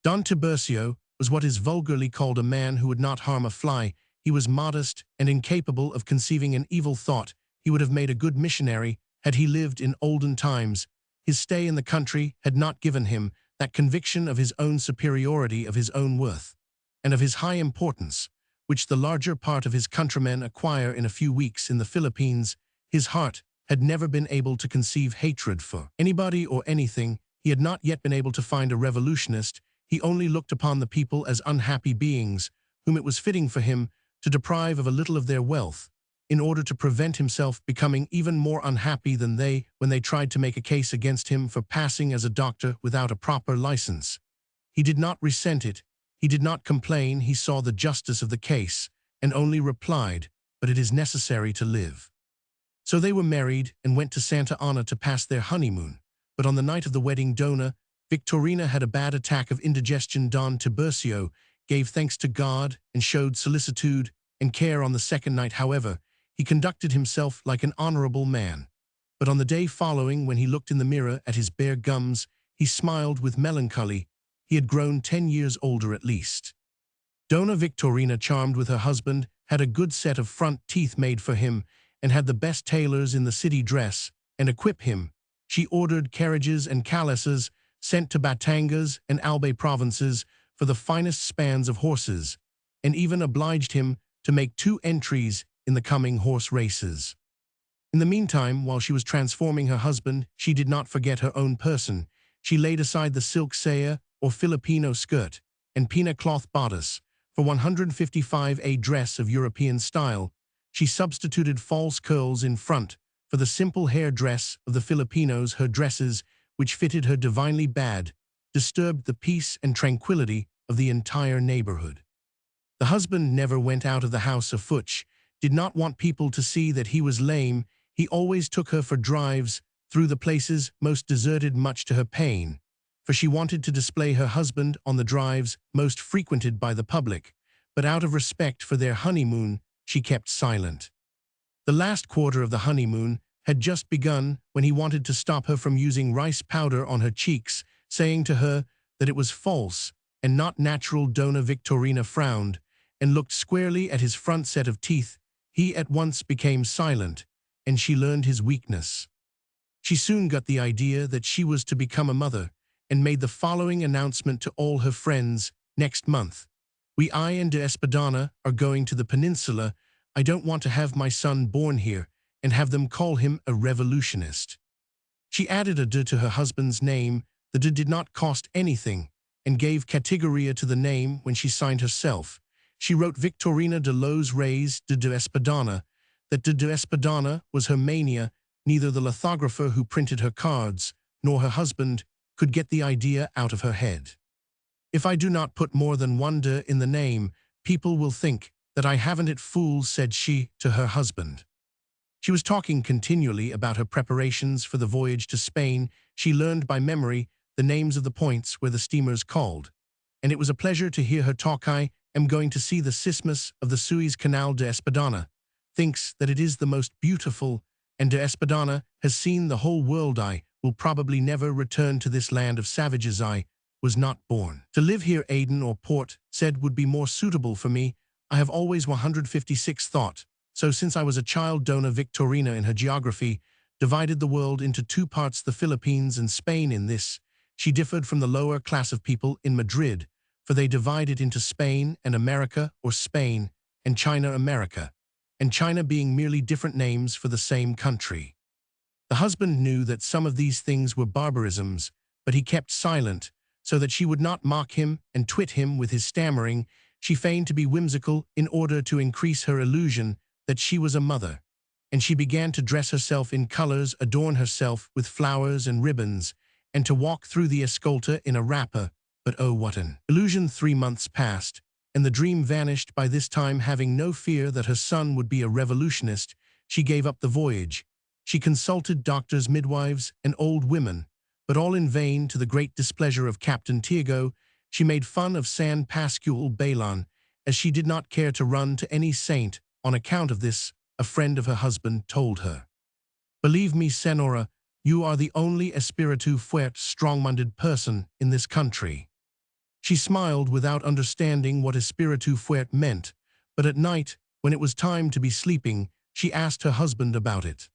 Don Tiburcio was what is vulgarly called a man who would not harm a fly. He was modest and incapable of conceiving an evil thought. He would have made a good missionary had he lived in olden times. His stay in the country had not given him that conviction of his own superiority, of his own worth, and of his high importance, which the larger part of his countrymen acquire in a few weeks in the Philippines. His heart had never been able to conceive hatred for anybody or anything. He had not yet been able to find a revolutionist. He only looked upon the people as unhappy beings, whom it was fitting for him to deprive of a little of their wealth, in order to prevent himself becoming even more unhappy than they when they tried to make a case against him for passing as a doctor without a proper license. He did not resent it. He did not complain. He saw the justice of the case, and only replied, "But it is necessary to live." So they were married and went to Santa Ana to pass their honeymoon. But on the night of the wedding, Dona Victorina had a bad attack of indigestion. Don Tiburcio gave thanks to God and showed solicitude and care on the second night. However, he conducted himself like an honorable man. But on the day following, when he looked in the mirror at his bare gums, he smiled with melancholy. He had grown 10 years older at least. Dona Victorina, charmed with her husband, had a good set of front teeth made for him, and had the best tailors in the city dress and equip him. She ordered carriages and calaces sent to Batangas and Albay provinces for the finest spans of horses, and even obliged him to make 2 entries in the coming horse races. In the meantime, while she was transforming her husband, she did not forget her own person. She laid aside the silk saya or Filipino skirt and pina cloth bodice for 155 a dress of European style. She substituted false curls in front for the simple hair dress of the Filipinos. Her dresses, which fitted her divinely bad, disturbed the peace and tranquility of the entire neighborhood. The husband never went out of the house afoot, did not want people to see that he was lame. He always took her for drives through the places most deserted, much to her pain, for she wanted to display her husband on the drives most frequented by the public, but out of respect for their honeymoon, she kept silent. The last quarter of the honeymoon had just begun when he wanted to stop her from using rice powder on her cheeks, saying to her that it was false and not natural. Dona Victorina frowned and looked squarely at his front set of teeth. He at once became silent, and she learned his weakness. She soon got the idea that she was to become a mother, and made the following announcement to all her friends: "Next month, I and de Espadana are going to the peninsula. I don't want to have my son born here and have them call him a revolutionist." She added a de to her husband's name. The de did not cost anything, and gave categoria to the name when she signed herself. She wrote Victorina de los Reyes de Espadana. That de Espadana was her mania. Neither the lithographer who printed her cards nor her husband could get the idea out of her head. "If I do not put more than one de in the name, people will think that I haven't it." "Fools," said she to her husband. She was talking continually about her preparations for the voyage to Spain. She learned by memory the names of the points where the steamers called, and it was a pleasure to hear her talk. "I am going to see the Isthmus of the Suez Canal. De Espadana thinks that it is the most beautiful, and de Espadana has seen the whole world. I will probably never return to this land of savages. I was not born to live here. Aden or Port said would be more suitable for me. I have always 156 thought. So since I was a child." Dona Victorina, in her geography, divided the world into 2 parts, the Philippines and Spain. In this, she differed from the lower class of people in Madrid, for they divide it into Spain and America, or Spain and China, America, and China being merely different names for the same country. The husband knew that some of these things were barbarisms, but he kept silent, so that she would not mock him and twit him with his stammering. She feigned to be whimsical in order to increase her illusion that she was a mother, and she began to dress herself in colors, adorn herself with flowers and ribbons, and to walk through the escolta in a wrapper. But oh, what an illusion! 3 months passed, and the dream vanished. By this time, having no fear that her son would be a revolutionist, she gave up the voyage. She consulted doctors, midwives, and old women, but all in vain. To the great displeasure of Captain Tiago, she made fun of San Pascual Bailon, as she did not care to run to any saint. On account of this, a friend of her husband told her Believe me, Senora, you are the only espiritu fuerte strong-minded person in this country." She smiled without understanding what espiritu fuerte meant, but at night, when it was time to be sleeping, she asked her husband about it.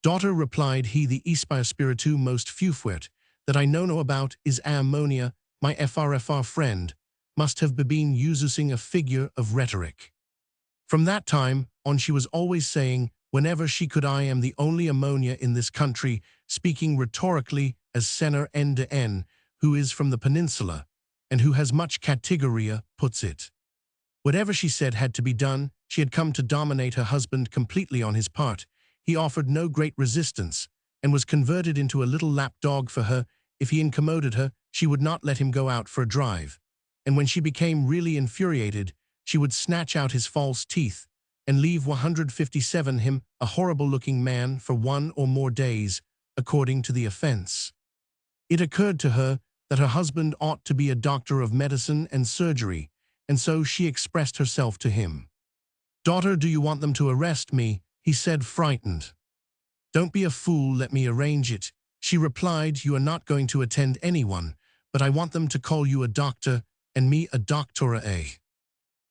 "Daughter," replied he, "the espiritu most fuerte that I know about is ammonia, my FRFR friend, must have been using a figure of rhetoric." From that time on she was always saying, whenever she could, "I am the only ammonia in this country," speaking rhetorically as Senor N, who is from the peninsula, and who has much categoria, puts it. Whatever she said had to be done. She had come to dominate her husband completely on his part. He offered no great resistance, and was converted into a little lap dog for her. If he incommoded her, she would not let him go out for a drive. And when she became really infuriated, she would snatch out his false teeth, and leave 157 him, a horrible-looking man, for 1 or more days, according to the offense. It occurred to her that her husband ought to be a doctor of medicine and surgery, and so she expressed herself to him. "Daughter, do you want them to arrest me?" he said, frightened. "Don't be a fool, let me arrange it," she replied. "You are not going to attend anyone, but I want them to call you a doctor, and me a doctora A."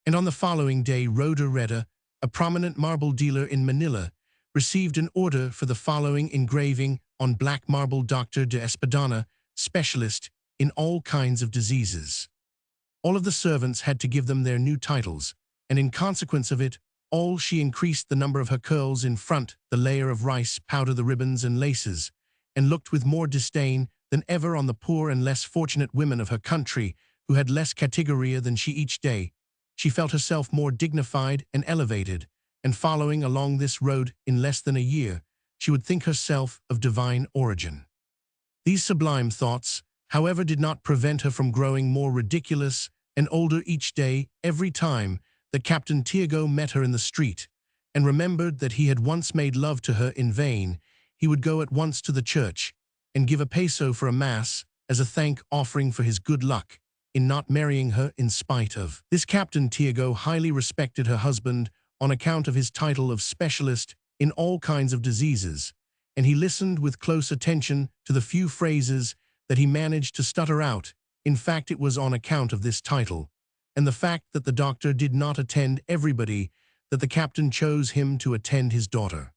And on the following day, Roda Reda, a prominent marble dealer in Manila, received an order for the following engraving on black marble: Dr. de Espadana, specialist in all kinds of diseases. All of the servants had to give them their new titles, and in consequence of it, all she increased the number of her curls in front, the layer of rice powder, the ribbons and laces, and looked with more disdain than ever on the poor and less fortunate women of her country, who had less categoria than she each day. She felt herself more dignified and elevated, and following along this road in less than a year, she would think herself of divine origin. These sublime thoughts, however, did not prevent her from growing more ridiculous and older each day. Every time that Captain Tiago met her in the street, and remembered that he had once made love to her in vain, he would go at once to the church and give a peso for a mass as a thank offering for his good luck in not marrying her in spite of. This Captain Tiago highly respected her husband on account of his title of specialist in all kinds of diseases, and he listened with close attention to the few phrases that he managed to stutter out. In fact, it was on account of this title, and the fact that the doctor did not attend everybody, that the captain chose him to attend his daughter.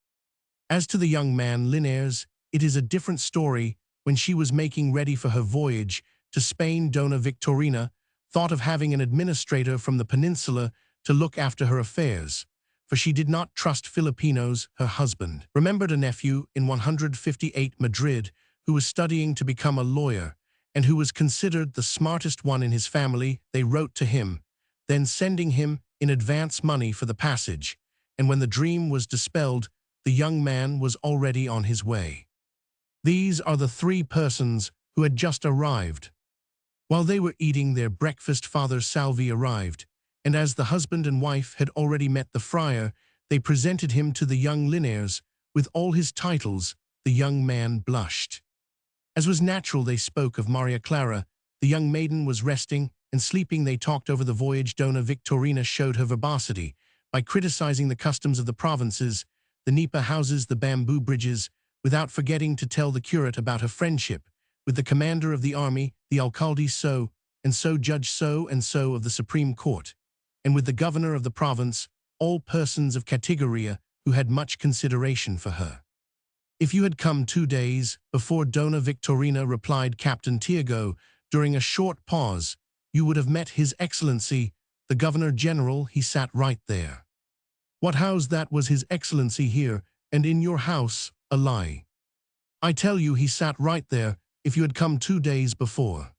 As to the young man Linares, it is a different story. When she was making ready for her voyage to Spain, Dona Victorina thought of having an administrator from the peninsula to look after her affairs, for she did not trust Filipinos, her husband. Remembered a nephew in 158 Madrid who was studying to become a lawyer, and who was considered the smartest one in his family. They wrote to him, then sending him in advance money for the passage, and when the dream was dispelled, the young man was already on his way. These are the 3 persons who had just arrived. While they were eating their breakfast, Father Salvi arrived, and as the husband and wife had already met the friar, they presented him to the young Linares with all his titles. The young man blushed. As was natural, they spoke of Maria Clara. The young maiden was resting and sleeping. They talked over the voyage. Dona Victorina showed her verbosity by criticizing the customs of the provinces, the nipa houses, the bamboo bridges, without forgetting to tell the curate about her friendship with the commander of the army, the alcalde so and so, judge so and so of the Supreme Court, and with the governor of the province, all persons of categoria who had much consideration for her. "If you had come 2 days before, Dona Victorina," replied Captain Tiago, during a short pause, "you would have met His Excellency, the Governor-General. He sat right there." "What house that was His Excellency here, and in your house? A lie. I tell you he sat right there if you had come 2 days before."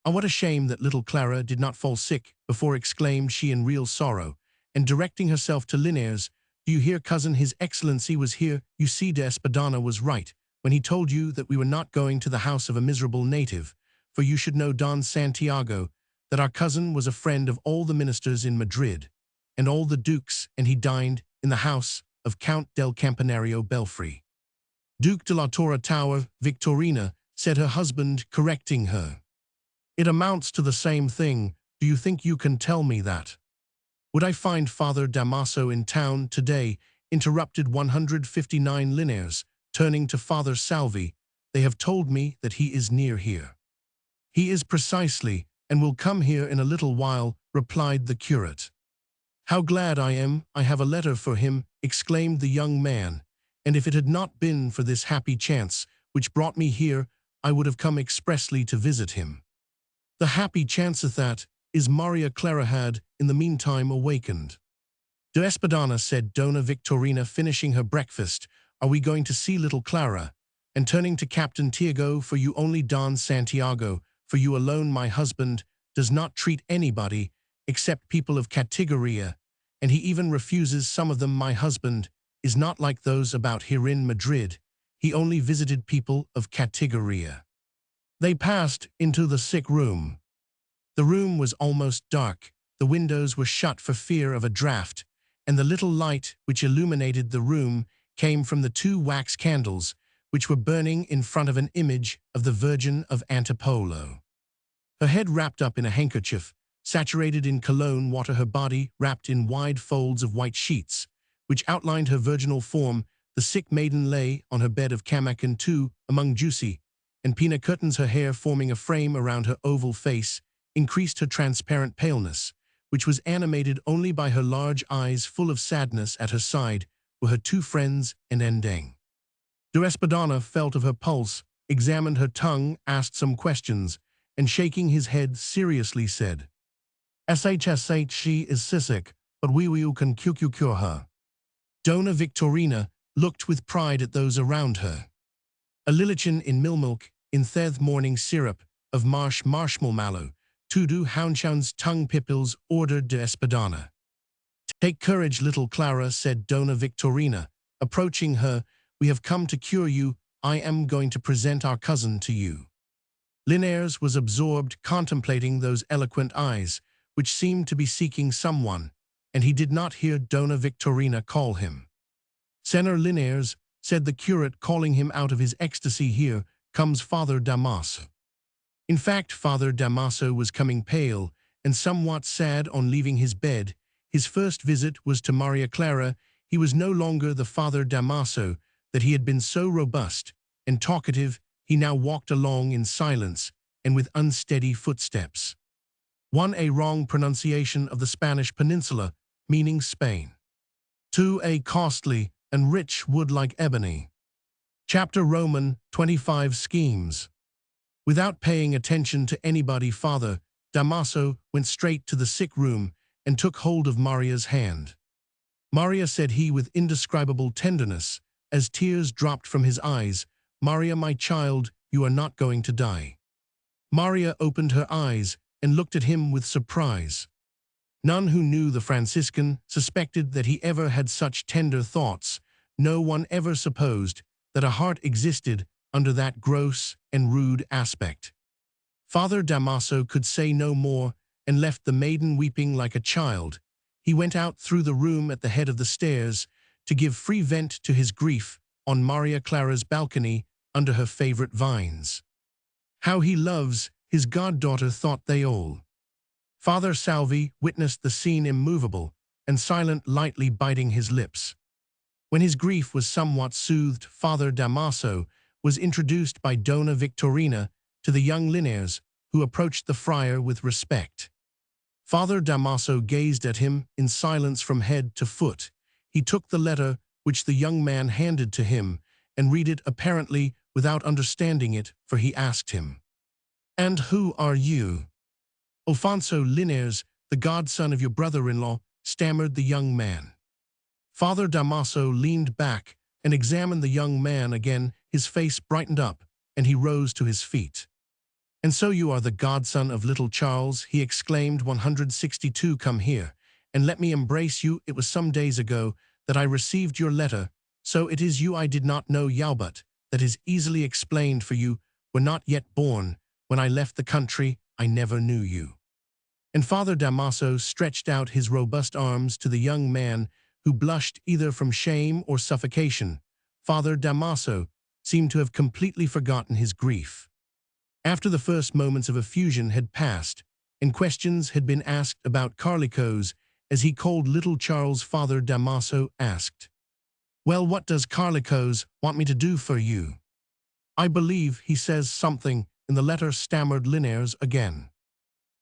"Oh, what a shame that little Clara did not fall sick before," exclaimed she in real sorrow, and directing herself to Linares, "Do you hear, cousin? His Excellency was here. You see, de Espadana was right when he told you that we were not going to the house of a miserable native, for you should know, Don Santiago, that our cousin was a friend of all the ministers in Madrid, and all the dukes, and he dined in the house of Count del Campanario Belfry." "Duke de la Torre Tower, Victorina," said her husband, correcting her. "It amounts to the same thing. Do you think you can tell me that?" "Would I find Father Damaso in town today?" interrupted 159 Linares. turning to Father Salvi, "They have told me that he is near here." "He is precisely, and will come here in a little while," replied the curate. "How glad I am I have a letter for him," exclaimed the young man, "and if it had not been for this happy chance which brought me here, I would have come expressly to visit him." "The happy chance that is Maria Clara had, in the meantime, awakened." "De Espadana," said Dona Victorina, finishing her breakfast, "are we going to see little Clara?" And turning to Captain Tiago, "For you only, Don Santiago, for you alone, my husband does not treat anybody except people of categoria, and he even refuses some of them. My husband is not like those about here in Madrid. He only visited people of categoria." They passed into the sick room. The room was almost dark, the windows were shut for fear of a draught, and the little light which illuminated the room came from the 2 wax candles which were burning in front of an image of the Virgin of Antipolo. Her head wrapped up in a handkerchief, saturated in cologne water, her body wrapped in wide folds of white sheets, which outlined her virginal form, the sick maiden lay on her bed of camacan too, among juicy and pina curtains. Her hair, forming a frame around her oval face, increased her transparent paleness, which was animated only by her large eyes full of sadness. At her side were her 2 friends and Endang. De Espadana felt of her pulse, examined her tongue, asked some questions, and shaking his head seriously said, "SHSH, she is civic, but we can cure her." Dona Victorina looked with pride at those around her. "A lillichin in milk, in theth morning syrup, of marshmallow, to do houndshounds tongue pipils," ordered de Espadana. "Take courage, little Clara," said Dona Victorina, approaching her. "We have come to cure you. I am going to present our cousin to you." Linares was absorbed, contemplating those eloquent eyes, which seemed to be seeking someone, and he did not hear Dona Victorina call him. "Senor Linares," said the curate, calling him out of his ecstasy, "here comes Father Damaso." In fact, Father Damaso was coming pale and somewhat sad on leaving his bed. His first visit was to Maria Clara. He was no longer the Father Damaso that he had been, so robust and talkative. He now walked along in silence and with unsteady footsteps. 1. A wrong pronunciation of the Spanish peninsula, meaning Spain. 2. A costly and rich wood like ebony. Chapter Roman 25 Schemes. Without paying attention to anybody, Father Damaso went straight to the sick room and took hold of Maria's hand. "Maria," said he with indescribable tenderness, as tears dropped from his eyes, "Maria, my child, you are not going to die." Maria opened her eyes and looked at him with surprise. None who knew the Franciscan suspected that he ever had such tender thoughts. No one ever supposed that a heart existed under that gross and rude aspect. Father Damaso could say no more and left the maiden weeping like a child. He went out through the room at the head of the stairs to give free vent to his grief on Maria Clara's balcony under her favorite vines. "How he loves his goddaughter," thought they all. Father Salvi witnessed the scene immovable and silent, lightly biting his lips. When his grief was somewhat soothed, Father Damaso was introduced by Dona Victorina to the young Linares, who approached the friar with respect. Father Damaso gazed at him in silence from head to foot. He took the letter which the young man handed to him and read it apparently without understanding it, for he asked him, "And who are you?" "Alfonso Linares, the godson of your brother-in-law," stammered the young man. Father Damaso leaned back and examined the young man again. His face brightened up, and he rose to his feet. "And so you are the godson of little Charles," he exclaimed. 162 Come here, and let me embrace you. It was some days ago that I received your letter, so it is you I did not know. But that is easily explained, for you were not yet born. When I left the country, I never knew you." And Father Damaso stretched out his robust arms to the young man, who blushed either from shame or suffocation. Father Damaso seemed to have completely forgotten his grief. After the first moments of effusion had passed, and questions had been asked about Carlicos, as he called little Charles, Father Damaso asked, Well, what does Carlicos want me to do for you? I believe he says something in the letter, stammered Linares again.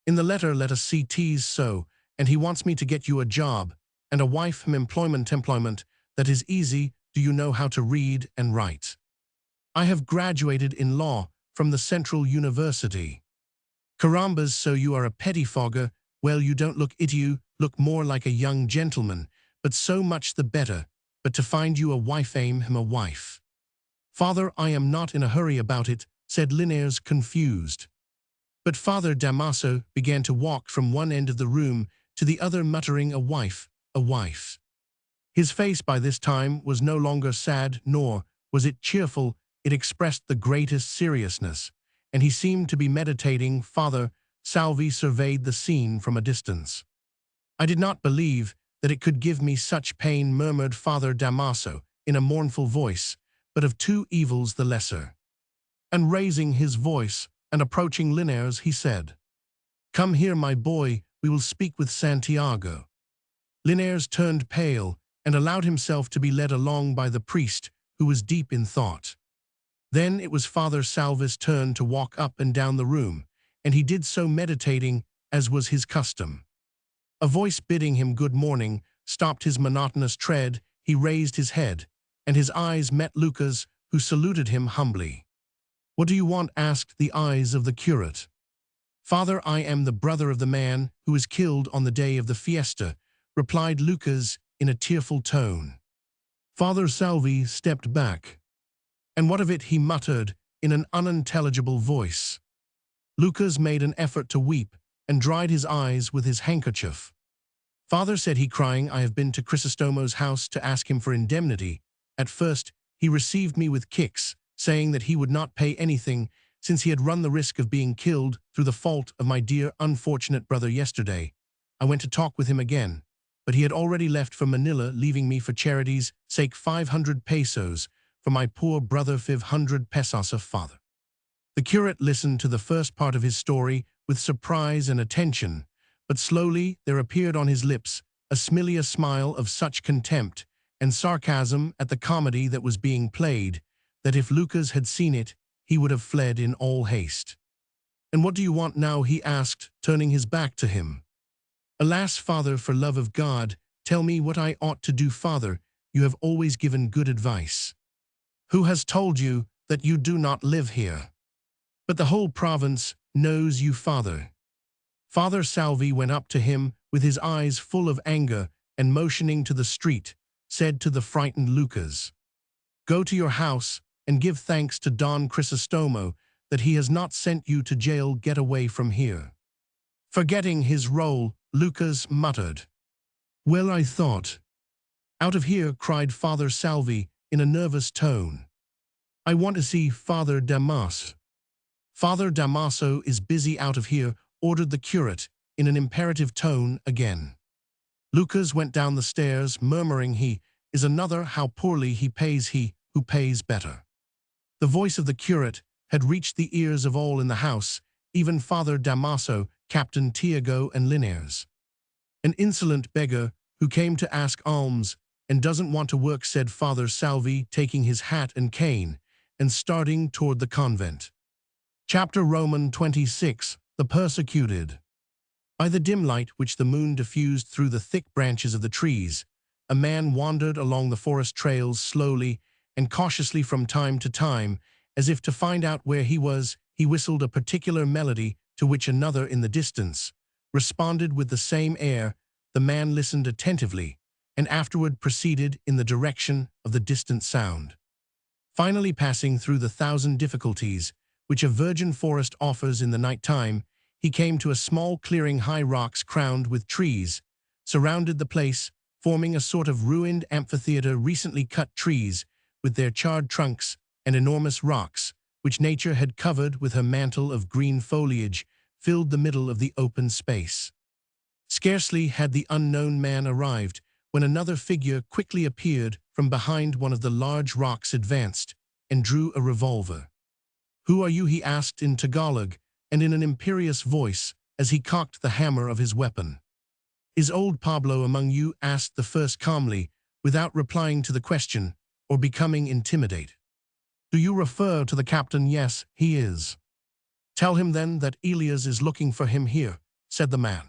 In the letter, let us see tease so, and he wants me to get you a job, and a wife employment that is easy. Do you know how to read and write? I have graduated in law from the Central University. Carambas, so you are a pettifogger. Well, you don't look it, you look more like a young gentleman, but so much the better. But to find you a wife, aim him a wife. Father, I am not in a hurry about it, said Linares, confused. But Father Damaso began to walk from one end of the room to the other, muttering, a wife, a wife. His face by this time was no longer sad, nor was it cheerful. It expressed the greatest seriousness, and he seemed to be meditating. Father Salvi surveyed the scene from a distance. I did not believe that it could give me such pain, murmured Father Damaso in a mournful voice, but of two evils the lesser. And raising his voice and approaching Linares, he said, Come here, my boy, we will speak with Santiago. Linares turned pale and allowed himself to be led along by the priest, who was deep in thought. Then it was Father Salvi's turn to walk up and down the room, and he did so meditating, as was his custom. A voice bidding him good morning stopped his monotonous tread. He raised his head, and his eyes met Lucas, who saluted him humbly. What do you want? Asked the eyes of the curate. Father, I am the brother of the man who was killed on the day of the fiesta, replied Lucas in a tearful tone. Father Salvi stepped back. And what of it? He muttered in an unintelligible voice. Lucas made an effort to weep and dried his eyes with his handkerchief. Father, said he, crying, I have been to Crisostomo's house to ask him for indemnity. At first, he received me with kicks, saying that he would not pay anything, since he had run the risk of being killed through the fault of my dear unfortunate brother yesterday. I went to talk with him again, but he had already left for Manila, leaving me for charity's sake 500 pesos, for my poor brother 500 pesos of father. The curate listened to the first part of his story with surprise and attention, but slowly there appeared on his lips a familiar smile of such contempt and sarcasm at the comedy that was being played, that if Lucas had seen it, he would have fled in all haste. And what do you want now? He asked, turning his back to him. Alas, Father, for love of God, tell me what I ought to do. Father, you have always given good advice. Who has told you that you do not live here? But the whole province knows you, Father. Father Salvi went up to him with his eyes full of anger and, motioning to the street, said to the frightened Lucas, Go to your house and give thanks to Don Crisostomo that he has not sent you to jail. Get away from here. Forgetting his role, Lucas muttered, Well, I thought. Out of here, cried Father Salvi in a nervous tone. I want to see Father Damaso. Father Damaso is busy. Out of here, ordered the curate in an imperative tone again. Lucas went down the stairs, murmuring, He is another, how poorly he pays, he who pays better. The voice of the curate had reached the ears of all in the house, even Father Damaso, Captain Tiago, and Linares. An insolent beggar who came to ask alms and doesn't want to work, said Father Salvi, taking his hat and cane and starting toward the convent. Chapter Roman 26, The Persecuted. By the dim light which the moon diffused through the thick branches of the trees, a man wandered along the forest trails slowly and cautiously. From time to time, as if to find out where he was, he whistled a particular melody to which another in the distance responded with the same air. The man listened attentively and afterward proceeded in the direction of the distant sound. Finally, passing through the thousand difficulties which a virgin forest offers in the night time, he came to a small clearing. High rocks crowned with trees surrounded the place, forming a sort of ruined amphitheater. Recently cut trees with their charred trunks and enormous rocks, which nature had covered with her mantle of green foliage, filled the middle of the open space. Scarcely had the unknown man arrived when another figure quickly appeared from behind one of the large rocks, advanced, and drew a revolver. Who are you? He asked in Tagalog, and in an imperious voice, as he cocked the hammer of his weapon. Is old Pablo among you? Asked the first calmly, without replying to the question or becoming intimidated. Do you refer to the captain? Yes, he is. Tell him then that Elias is looking for him here, said the man.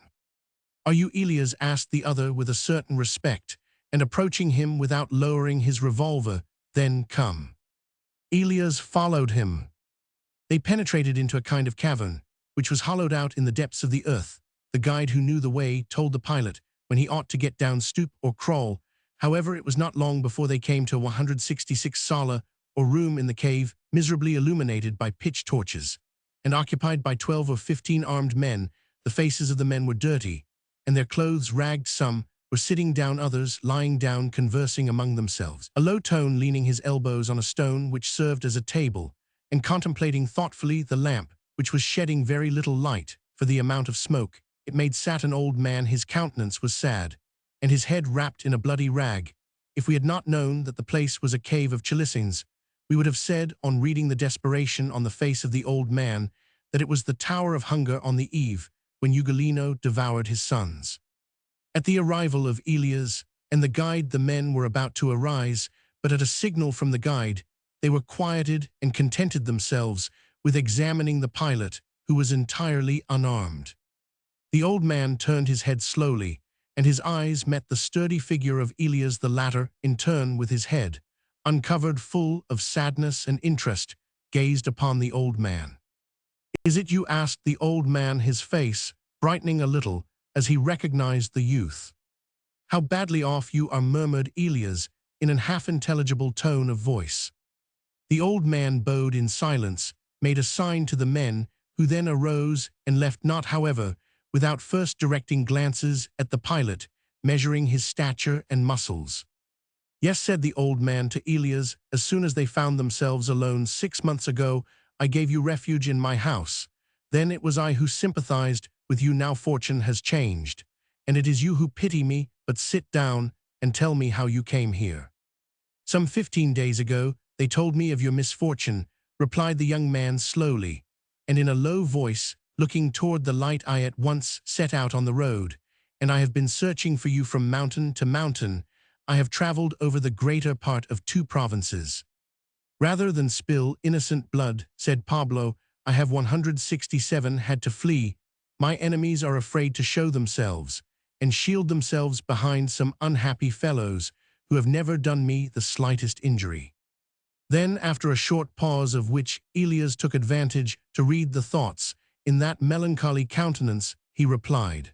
Are you Elias? Asked the other with a certain respect, and approaching him without lowering his revolver. Then come. Elias followed him. They penetrated into a kind of cavern, which was hollowed out in the depths of the earth. The guide who knew the way told the pilot when he ought to get down, stoop, or crawl. However, it was not long before they came to a 166 sala, or room in the cave, miserably illuminated by pitch torches, and occupied by 12 or 15 armed men. The faces of the men were dirty, and their clothes ragged. Some were sitting down, others lying down, conversing among themselves. A low tone, leaning his elbows on a stone which served as a table, and contemplating thoughtfully the lamp, which was shedding very little light for the amount of smoke it made. Sat an old man. His countenance was sad, and his head wrapped in a bloody rag. If we had not known that the place was a cave of Chilisines, we would have said, on reading the desperation on the face of the old man, that it was the Tower of Hunger on the eve when Ugolino devoured his sons. At the arrival of Elias and the guide, the men were about to arise, but at a signal from the guide, they were quieted and contented themselves with examining the pilot, who was entirely unarmed. The old man turned his head slowly, and his eyes met the sturdy figure of Elias. The latter, in turn, with his head uncovered, full of sadness and interest, gazed upon the old man. Is it you? Asked the old man, his face brightening a little as he recognized the youth. How badly off you are, murmured Elias in an half-intelligible tone of voice. The old man bowed in silence, made a sign to the men, who then arose and left, not, however, without first directing glances at the pilot, measuring his stature and muscles. Yes, said the old man to Elias, as soon as they found themselves alone 6 months ago, I gave you refuge in my house. Then it was I who sympathized with you. Now fortune has changed, and it is you who pity me. But sit down and tell me how you came here. Some 15 days ago, they told me of your misfortune, replied the young man slowly, and in a low voice, looking toward the light. I at once set out on the road, and I have been searching for you from mountain to mountain. I have traveled over the greater part of 2 provinces. Rather than spill innocent blood, said Pablo, I have 167 had to flee. My enemies are afraid to show themselves, and shield themselves behind some unhappy fellows who have never done me the slightest injury. Then, after a short pause, of which Elias took advantage to read the thoughts in that melancholy countenance, he replied,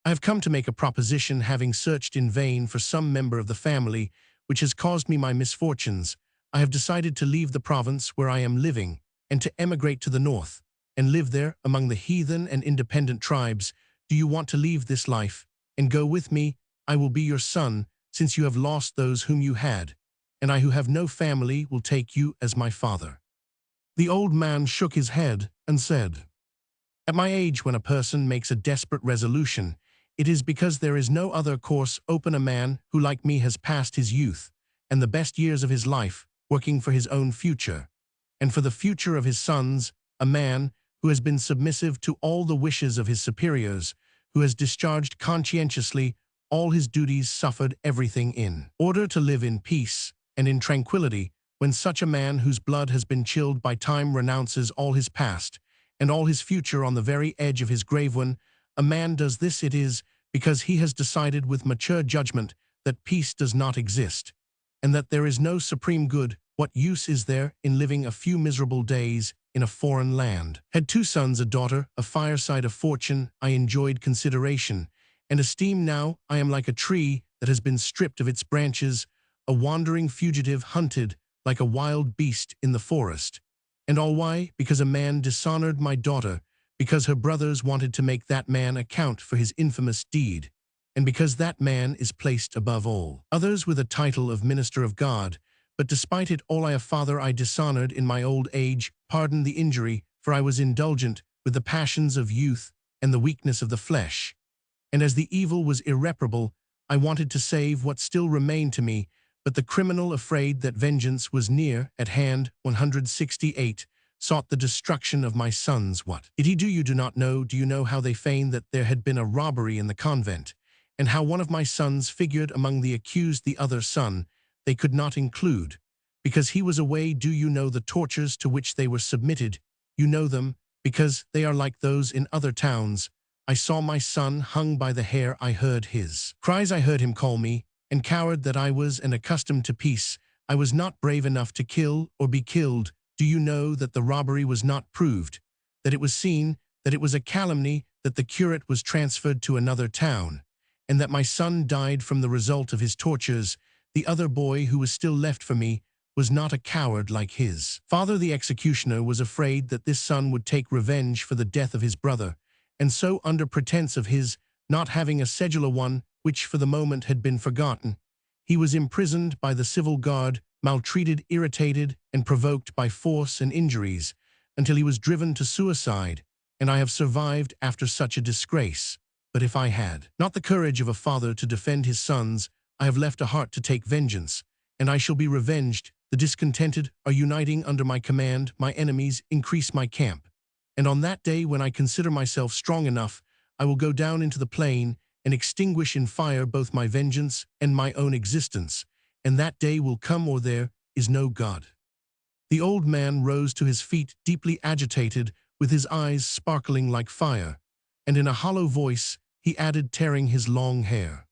I have come to make a proposition, having searched in vain for some member of the family which has caused me my misfortunes. I have decided to leave the province where I am living and to emigrate to the north and live there among the heathen and independent tribes. Do you want to leave this life and go with me? I will be your son, since you have lost those whom you had, and I who have no family will take you as my father. The old man shook his head and said, At my age, when a person makes a desperate resolution, it is because there is no other course open. A man who, like me, has passed his youth and the best years of his life working for his own future and for the future of his sons, a man who has been submissive to all the wishes of his superiors, who has discharged conscientiously all his duties, suffered everything in order to live in peace and in tranquility. When such a man, whose blood has been chilled by time, renounces all his past and all his future on the very edge of his grave, when a man does this, it is because he has decided with mature judgment that peace does not exist, and that there is no supreme good. What use is there in living a few miserable days in a foreign land? Had 2 sons, a daughter, a fireside of fortune. I enjoyed consideration and esteem. Now I am like a tree that has been stripped of its branches, a wandering fugitive, hunted like a wild beast in the forest. And all why? Because a man dishonored my daughter, because her brothers wanted to make that man account for his infamous deed, and because that man is placed above all others with a title of minister of God. But despite it all, I, a father, I dishonored in my old age. Pardon the injury, for I was indulgent with the passions of youth and the weakness of the flesh. And as the evil was irreparable, I wanted to save what still remained to me. But the criminal, afraid that vengeance was near at hand, 168, sought the destruction of my sons. What did he do? You do not know. Do you know how they feigned that there had been a robbery in the convent, and how one of my sons figured among the accused, the other son they could not include, because he was away. Do you know the tortures to which they were submitted? You know them, because they are like those in other towns. I saw my son hung by the hair. I heard his cries. I heard him call me, and coward that I was and accustomed to peace, I was not brave enough to kill or be killed. Do you know that the robbery was not proved, that it was seen, that it was a calumny, that the curate was transferred to another town, and that my son died from the result of his tortures? The other boy who was still left for me was not a coward like his father. The executioner was afraid that this son would take revenge for the death of his brother, and so, under pretense of his not having a sedular one, which for the moment had been forgotten, he was imprisoned by the civil guard, maltreated, irritated, and provoked by force and injuries, until he was driven to suicide, and I have survived after such a disgrace. But if I had not the courage of a father to defend his sons, I have left a heart to take vengeance, and I shall be revenged. The discontented are uniting under my command. My enemies increase my camp. And on that day when I consider myself strong enough, I will go down into the plain and extinguish in fire both my vengeance and my own existence. And that day will come, or there is no God. The old man rose to his feet, deeply agitated, with his eyes sparkling like fire, and in a hollow voice he added, tearing his long hair,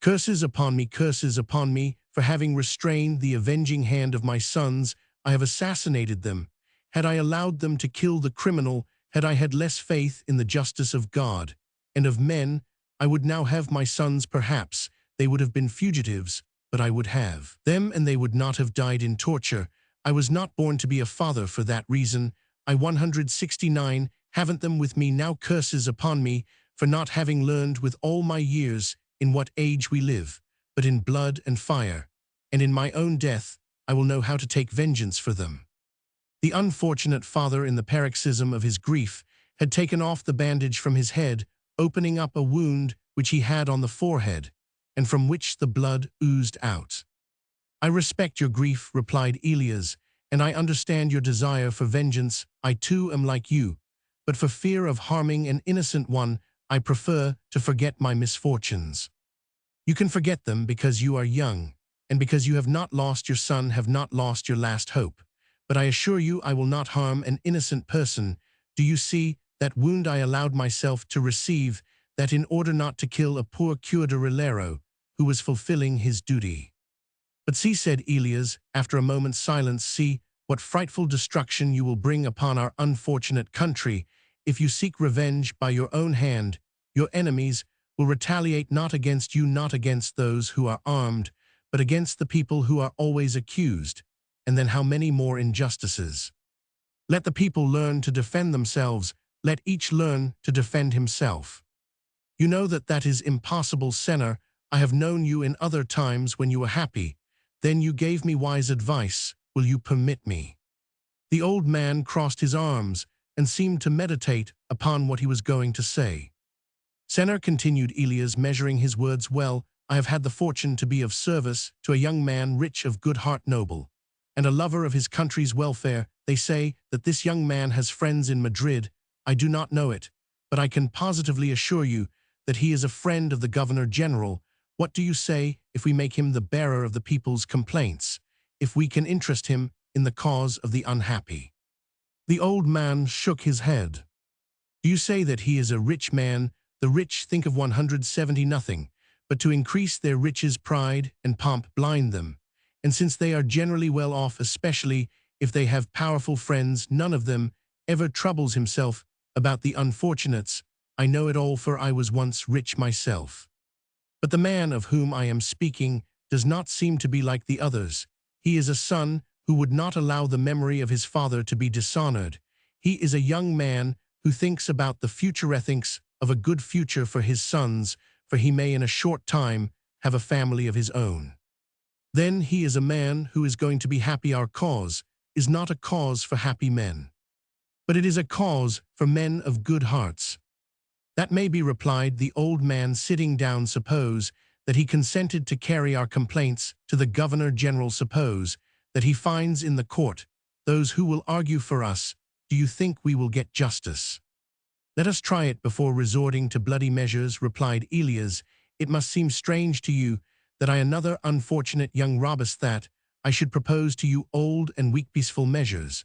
curses upon me, for having restrained the avenging hand of my sons. I have assassinated them. Had I allowed them to kill the criminal, had I had less faith in the justice of God and of men, I would now have my sons. Perhaps they would have been fugitives, but I would have them, and they would not have died in torture. I was not born to be a father for that reason. I 169 haven't them with me now. Curses upon me for not having learned with all my years in what age we live, but in blood and fire, and in my own death I will know how to take vengeance for them. The unfortunate father, in the paroxysm of his grief, had taken off the bandage from his head, opening up a wound which he had on the forehead, and from which the blood oozed out. I respect your grief, replied Elias, and I understand your desire for vengeance. I too am like you, but for fear of harming an innocent one, I prefer to forget my misfortunes. You can forget them because you are young, and because you have not lost your son, have not lost your last hope. But I assure you I will not harm an innocent person. Do you see that wound I allowed myself to receive, that in order not to kill a poor cure de relero who was fulfilling his duty? But see, said Elias, after a moment's silence, see what frightful destruction you will bring upon our unfortunate country. If you seek revenge by your own hand, your enemies will retaliate not against you, not against those who are armed, but against the people who are always accused. And then how many more injustices? Let the people learn to defend themselves. Let each learn to defend himself. You know that is impossible, Senor. I have known you in other times when you were happy. Then you gave me wise advice. Will you permit me? The old man crossed his arms and seemed to meditate upon what he was going to say. Senor, continued Elias, measuring his words well, I have had the fortune to be of service to a young man rich, of good heart, noble, and a lover of his country's welfare. They say that this young man has friends in Madrid. I do not know it, but I can positively assure you that he is a friend of the Governor General. What do you say if we make him the bearer of the people's complaints, if we can interest him in the cause of the unhappy? The old man shook his head. Do you say that he is a rich man? The rich think of 170 nothing, but to increase their riches, pride and pomp blind them. And since they are generally well off, especially if they have powerful friends, none of them ever troubles himself about the unfortunates. I know it all, for I was once rich myself. But the man of whom I am speaking does not seem to be like the others. He is a son who would not allow the memory of his father to be dishonored. He is a young man who thinks about the future, thinks of a good future for his sons, for he may in a short time have a family of his own. Then he is a man who is going to be happy. Our cause is not a cause for happy men, but it is a cause for men of good hearts. That may be, replied the old man, sitting down. Suppose that he consented to carry our complaints to the Governor General. Suppose that he finds in the court those who will argue for us. Do you think we will get justice? Let us try it before resorting to bloody measures, replied Elias. it must seem strange to you that I another unfortunate young robust that I should propose to you old and weak peaceful measures.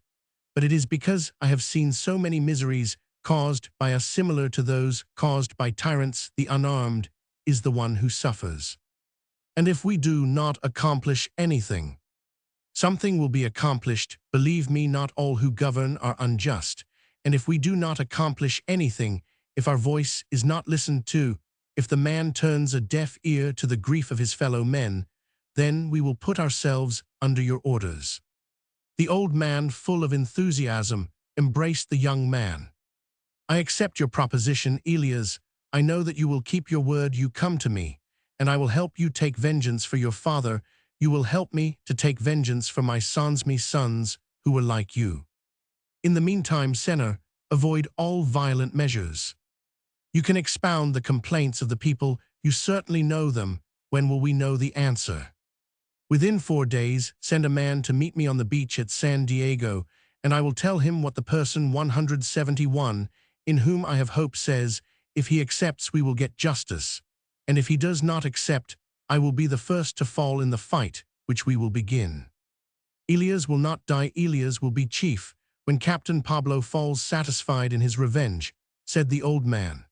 But it is because I have seen so many miseries caused by us similar to those caused by tyrants. The unarmed is the one who suffers. And if we do not accomplish anything, something will be accomplished. Believe me, not all who govern are unjust. And if we do not accomplish anything, if our voice is not listened to, if the man turns a deaf ear to the grief of his fellow men, then we will put ourselves under your orders. The old man, full of enthusiasm, embraced the young man. I accept your proposition, Elias. I know that you will keep your word. You come to me, and I will help you take vengeance for your father. You will help me to take vengeance for my sons who were like you. In the meantime, Senor, avoid all violent measures. You can expound the complaints of the people. You certainly know them. When will we know the answer? Within 4 days, send a man to meet me on the beach at San Diego, and I will tell him what the person 171, in whom I have hope, says. If he accepts, we will get justice. And if he does not accept, I will be the first to fall in the fight, which we will begin. Elias will not die. Elias will be chief when Captain Pablo falls satisfied in his revenge, said the old man.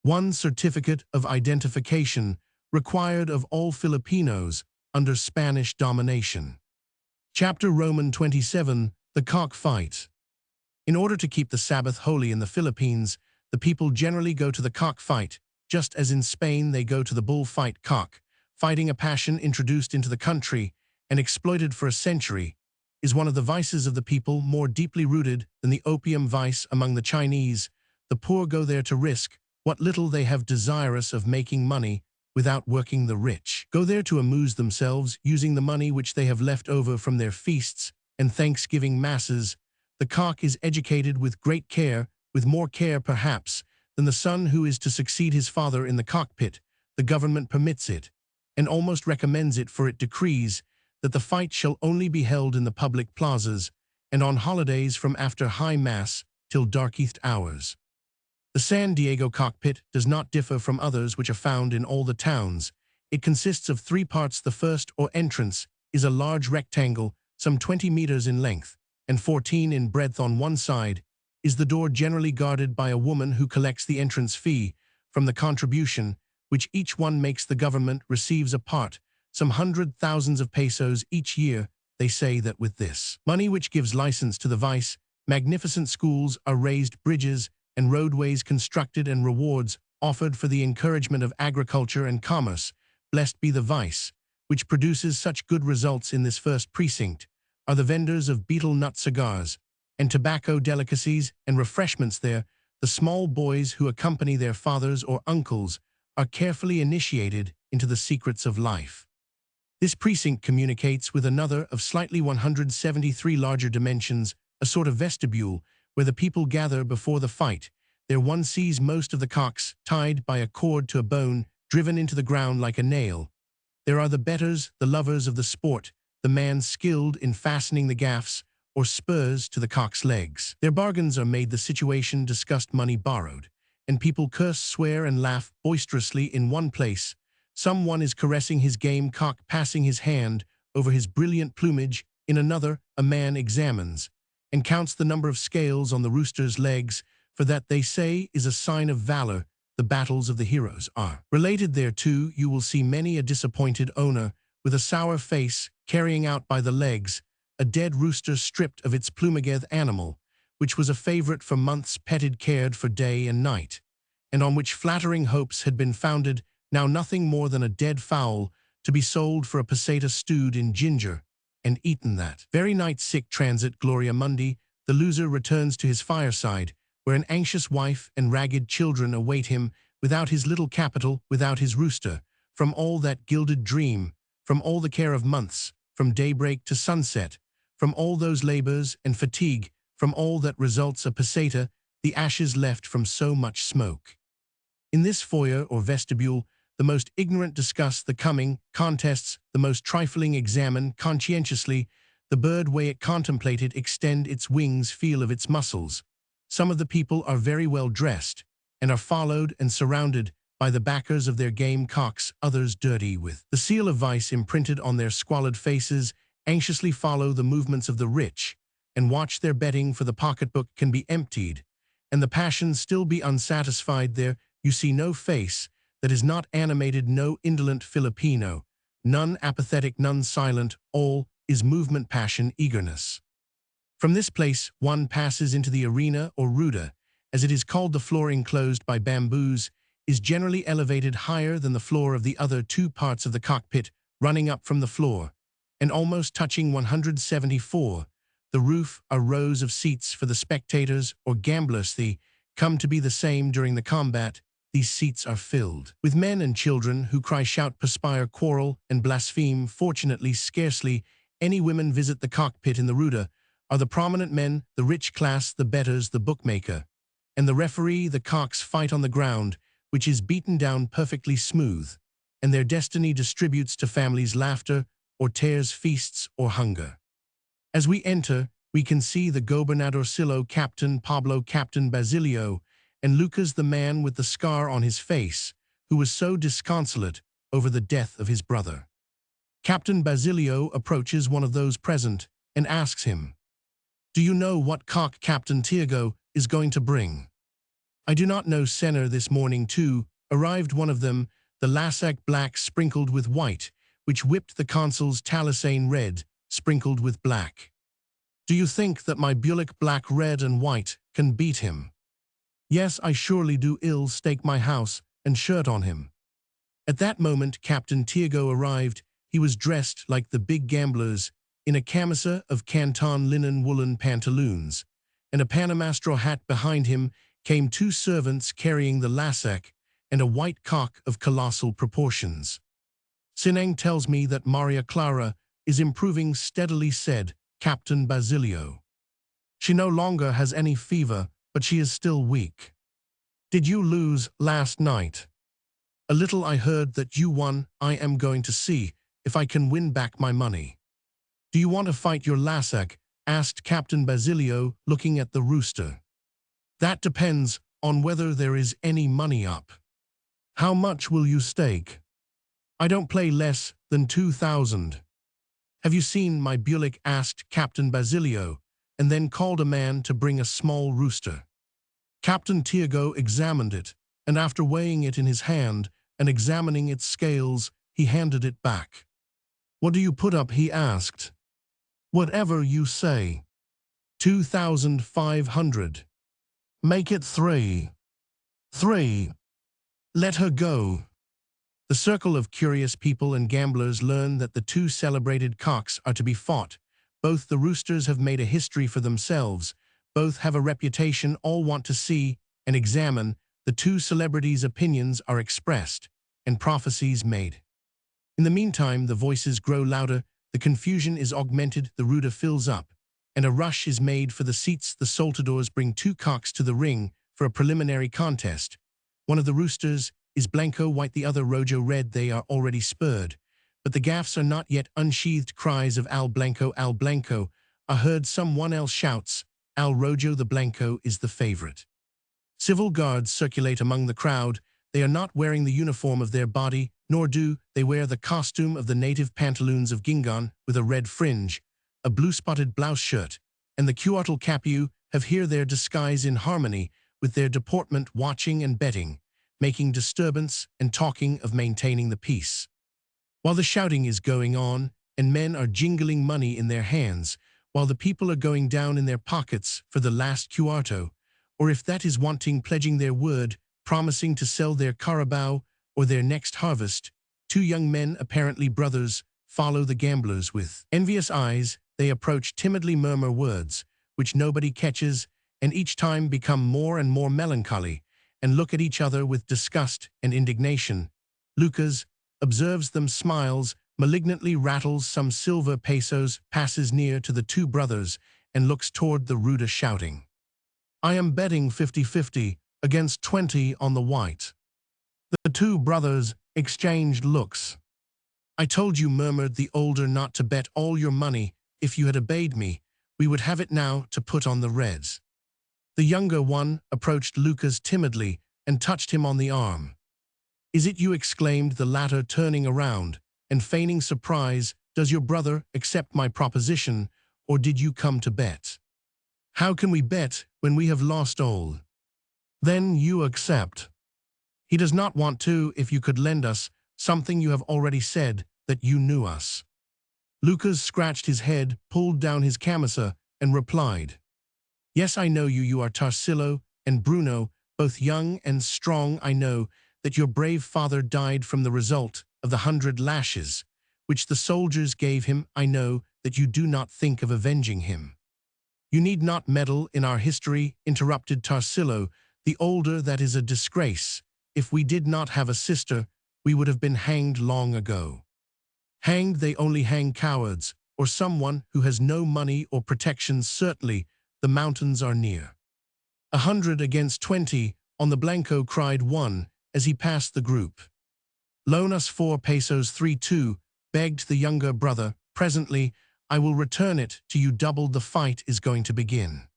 One certificate of identification required of all Filipinos under Spanish domination. Chapter Roman 27, the cockfight. In order to keep the Sabbath holy in the Philippines, the people generally go to the cockfight, just as in Spain they go to the bullfight. Cock fighting, a passion introduced into the country and exploited for a century, is one of the vices of the people, more deeply rooted than the opium vice among the Chinese. The poor go there to risk what little they have, desirous of making money without working. The rich go there to amuse themselves, using the money which they have left over from their feasts and Thanksgiving masses. The cock is educated with great care, with more care perhaps than the son who is to succeed his father in the cockpit. The government permits it, and almost recommends it, for it decrees that the fight shall only be held in the public plazas, and on holidays from after high mass till darkest hours. The San Diego cockpit does not differ from others which are found in all the towns. It consists of 3 parts. The first, or entrance, is a large rectangle, some 20 meters in length and 14 in breadth. On one side is the door, generally guarded by a woman who collects the entrance fee from the contribution which each one makes. The government receives a part, some 100,000 of pesos each year. They say that with this money, which gives license to the vice, magnificent schools are raised, bridges and roadways constructed, and rewards offered for the encouragement of agriculture and commerce. Blessed be the vice which produces such good results. In this first precinct are the vendors of betel nut cigars and tobacco delicacies and refreshments. There, the small boys who accompany their fathers or uncles are carefully initiated into the secrets of life. This precinct communicates with another of slightly 173 larger dimensions, a sort of vestibule where the people gather before the fight. There one sees most of the cocks tied by a cord to a bone, driven into the ground like a nail. There are the bettors, the lovers of the sport, the man skilled in fastening the gaffs or spurs to the cock's legs. Their bargains are made, the situation discussed, money borrowed, and people curse, swear, and laugh boisterously. In one place, someone is caressing his game cock, passing his hand over his brilliant plumage. In another, a man examines and counts the number of scales on the rooster's legs, for that, they say, is a sign of valor. The battles of the heroes are related thereto. You will see many a disappointed owner with a sour face carrying out by the legs a dead rooster stripped of its plumaged animal, which was a favorite for months, petted, cared for day and night, and on which flattering hopes had been founded. Now nothing more than a dead fowl, to be sold for a peseta, stewed in ginger and eaten that very night. Sic transit gloria mundi. The loser returns to his fireside, where an anxious wife and ragged children await him, without his little capital, without his rooster. From all that gilded dream, from all the care of months, from daybreak to sunset, from all those labors and fatigue, from all that results a peseta, the ashes left from so much smoke. In this foyer or vestibule, the most ignorant discuss the coming contests, the most trifling examine conscientiously the bird, weigh it, contemplate it, extend its wings, feel of its muscles. Some of the people are very well dressed, and are followed and surrounded by the backers of their game cocks, others dirty with the seal of vice imprinted on their squalid faces, anxiously follow the movements of the rich, and watch their betting for the pocketbook can be emptied, and the passions still be unsatisfied. There you see no face that is not animated, no indolent Filipino, none apathetic, none silent, all is movement, passion, eagerness. From this place one passes into the arena or ruta, as it is called. The floor enclosed by bamboos is generally elevated higher than the floor of the other two parts of the cockpit, running up from the floor, and almost touching 174. The roof are rows of seats for the spectators or gamblers. They come to be the same during the combat. These seats are filled with men and children who cry, shout, perspire, quarrel, and blaspheme. Fortunately, scarcely any women visit the cockpit. In the ruta are the prominent men, the rich class, the bettors, the bookmaker, and the referee. The cocks fight on the ground, which is beaten down perfectly smooth, and their destiny distributes to families laughter, or tears, feasts, or hunger. As we enter, we can see the gobernadorcillo, Captain Pablo, Captain Basilio, and Lucas, the man with the scar on his face, who was so disconsolate over the death of his brother. Captain Basilio approaches one of those present and asks him, "Do you know what cock Captain Tiago is going to bring?" "I do not know, Senor. This morning too arrived one of them, the Lassac black sprinkled with white, which whipped the consul's Talisane red, sprinkled with black. Do you think that my Bulick black, red, and white can beat him?" "Yes, I surely do. Ill stake my house and shirt on him." At that moment Captain Tiago arrived. He was dressed like the big gamblers, in a camisa of Canton linen woolen pantaloons, and a Panama straw hat. Behind him came two servants carrying the Lassac and a white cock of colossal proportions. "Sinang tells me that Maria Clara is improving steadily," said Captain Basilio. "She no longer has any fever, but she is still weak." "Did you lose last night?" "A little. I heard that you won. I am going to see if I can win back my money." "Do you want to fight your Lassac?" asked Captain Basilio, looking at the rooster. "That depends on whether there is any money up." "How much will you stake?" "I don't play less than 2,000. "Have you seen my Bulick?" asked Captain Basilio, and then called a man to bring a small rooster. Captain Tiago examined it, and after weighing it in his hand and examining its scales, he handed it back. "What do you put up?" he asked. "Whatever you say." 2,500. "Make it 3. 3. Let her go." The circle of curious people and gamblers learn that the two celebrated cocks are to be fought. Both the roosters have made a history for themselves. Both have a reputation. All want to see and examine. The two celebrities' opinions are expressed and prophecies made. In the meantime, the voices grow louder, the confusion is augmented, the ruta fills up, and a rush is made for the seats. The soltadores bring two cocks to the ring for a preliminary contest. One of the roosters is Blanco white, the other Rojo red. They are already spurred, but the gaffs are not yet unsheathed. Cries of Al Blanco are heard. Someone else shouts, "Al Rojo." The Blanco is the favorite. Civil guards circulate among the crowd. They are not wearing the uniform of their body, nor do they wear the costume of the native pantaloons of Gingon with a red fringe, a blue-spotted blouse shirt, and the cuartel capu have here their disguise in harmony with their deportment, watching and betting, making disturbance and talking of maintaining the peace. While the shouting is going on, and men are jingling money in their hands, while the people are going down in their pockets for the last cuarto, or if that is wanting, pledging their word, promising to sell their carabao or their next harvest, two young men, apparently brothers, follow the gamblers with envious eyes. They approach, timidly murmur words, which nobody catches, and each time become more and more melancholy, and look at each other with disgust and indignation. Lucas observes them, smiles, malignantly rattles some silver pesos, passes near to the two brothers, and looks toward the ruta, shouting, "I am betting 50-50 against 20 on the white." The two brothers exchanged looks. "I told you," murmured the older, "not to bet all your money. If you had obeyed me, we would have it now to put on the reds." The younger one approached Lucas timidly and touched him on the arm. "Is it you?" exclaimed the latter, turning around, and feigning surprise. "Does your brother accept my proposition, or did you come to bet?" "How can we bet when we have lost all?" "Then you accept." "He does not want to. If you could lend us something, you have already said that you knew us." Lucas scratched his head, pulled down his camisa, and replied, "Yes, I know you. You are Tarsilo and Bruno, both young and strong. I know that your brave father died from the result of the 100 lashes, which the soldiers gave him. I know that you do not think of avenging him." "You need not meddle in our history," interrupted Tarsilo. "The older that is a disgrace. If we did not have a sister, we would have been hanged long ago." "Hanged? They only hang cowards, or someone who has no money or protection. Certainly, the mountains are near." 100 against 20, on the Blanco, cried one, as he passed the group. "Loan us 4 pesos, 3-2, begged the younger brother. "Presently, I will return it to you doubled. The fight is going to begin."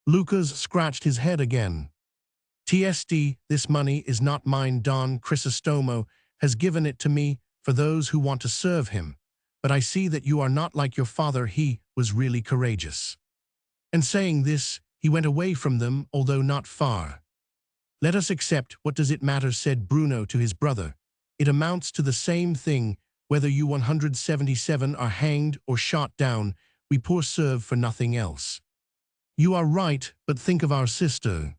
Lucas scratched his head again. "TSD, this money is not mine. Don Crisostomo has given it to me for those who want to serve him. But I see that you are not like your father. He was really courageous." And saying this, he went away from them, although not far. "Let us accept. What does it matter?" said Bruno to his brother. "It amounts to the same thing, whether you 177 are hanged or shot down. We poor serve for nothing else." "You are right, but think of our sister."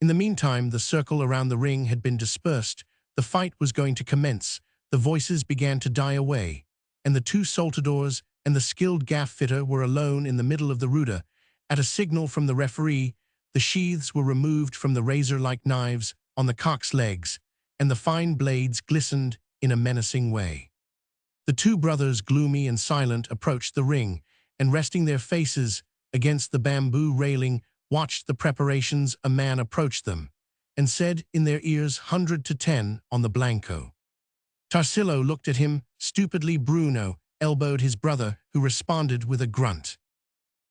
In the meantime, the circle around the ring had been dispersed. The fight was going to commence. The voices began to die away, and the 2 soltadors and the skilled gaff-fitter were alone in the middle of the ruta. At a signal from the referee, the sheaths were removed from the razor-like knives on the cock's legs, and the fine blades glistened in a menacing way. The 2 brothers, gloomy and silent, approached the ring, and resting their faces against the bamboo railing, watched the preparations. A man approached them, and said in their ears, 100 to 10 on the Blanco. Tarsilo looked at him stupidly. Bruno elbowed his brother, who responded with a grunt.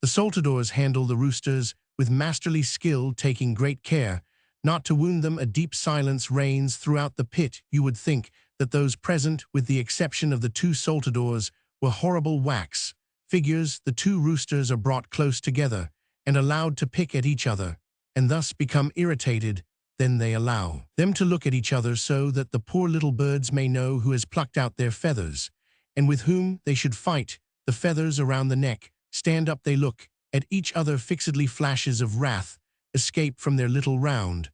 The soltadors handle the roosters with masterly skill, taking great care not to wound them. A deep silence reigns throughout the pit. You would think that those present, with the exception of the 2 soltadors, were horrible wax figures. The 2 roosters are brought close together and allowed to pick at each other, and thus become irritated. Then they allow them to look at each other so that the poor little birds may know who has plucked out their feathers, and with whom they should fight. The feathers around the neck stand up. They look at each other fixedly. Flashes of wrath escape from their little round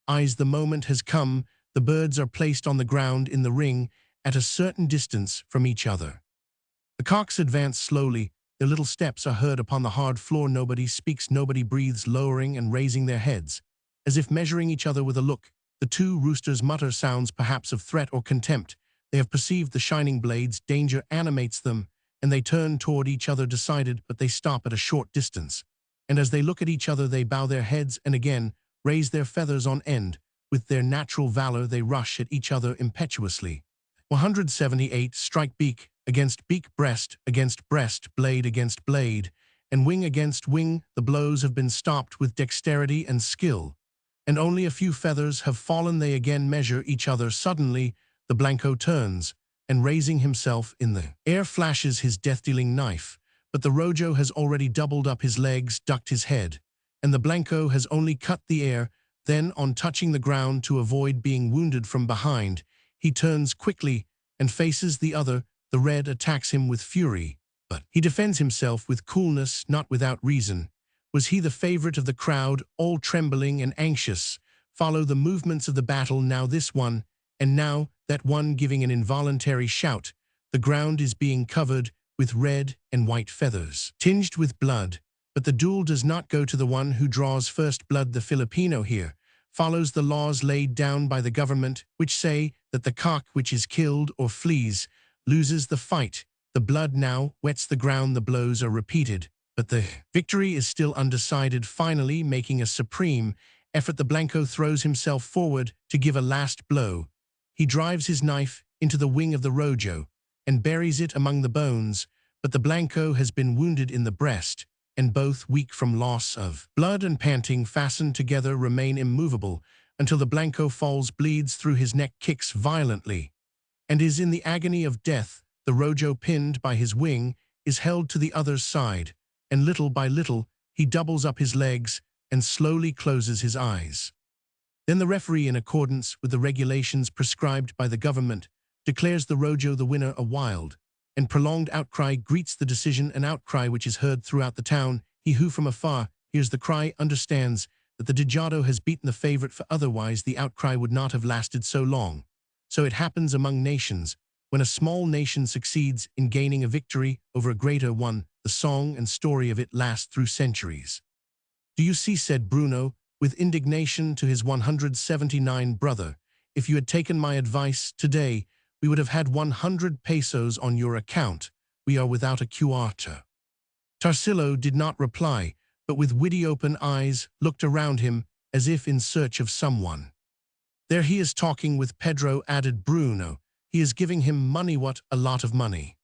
eyes. The moment has come. The birds are placed on the ground in the ring at a certain distance from each other. The cocks advance slowly. Their little steps are heard upon the hard floor. Nobody speaks, nobody breathes, lowering and raising their heads, as if measuring each other with a look. The 2 roosters mutter sounds, perhaps of threat or contempt. They have perceived the shining blades. Danger animates them, and they turn toward each other decided, but they stop at a short distance. And as they look at each other, they bow their heads and again raise their feathers on end. With their natural valor, they rush at each other impetuously. 178 strike beak against beak, breast against breast, blade against blade, and wing against wing. The blows have been stopped with dexterity and skill, and only a few feathers have fallen. They again measure each other. Suddenly, the Blanco turns, and raising himself in the air, flashes his death-dealing knife. But the Rojo has already doubled up his legs, ducked his head, and the Blanco has only cut the air. Then, on touching the ground to avoid being wounded from behind, he turns quickly and faces the other. The Red attacks him with fury, but he defends himself with coolness, not without reason. Was he the favorite of the crowd? All trembling and anxious follow the movements of the battle. Now this one, and now that one, giving an involuntary shout. The ground is being covered with red and white feathers, tinged with blood. But the duel does not go to the one who draws first blood. The Filipino here follows the laws laid down by the government, which say that the cock which is killed or flees loses the fight. The blood now wets the ground. The blows are repeated, but the victory is still undecided. Finally, making a supreme effort, the Blanco throws himself forward to give a last blow. He drives his knife into the wing of the Rojo and buries it among the bones, but the Blanco has been wounded in the breast, and both, weak from loss of blood and panting, fastened together, remain immovable. until the Blanco falls, bleeds through his neck, kicks violently, and is in the agony of death. The Rojo, pinned by his wing, is held to the other's side, and little by little he doubles up his legs and slowly closes his eyes. Then the referee, in accordance with the regulations prescribed by the government, declares the Rojo the winner. A wild and prolonged outcry greets the decision, an outcry which is heard throughout the town. He who from afar hears the cry understands that the Dijado has beaten the favorite, for otherwise the outcry would not have lasted so long. So it happens among nations. When a small nation succeeds in gaining a victory over a greater one, the song and story of it last through centuries. "Do you see," said Bruno, with indignation, to his 179 brother, "if you had taken my advice today, we would have had 100 pesos on your account. We are without a cuarto." Tarsilo did not reply, but with wide open eyes looked around him as if in search of someone. "There he is talking with Pedro," added Bruno. "He is giving him money." "What, a lot of money?"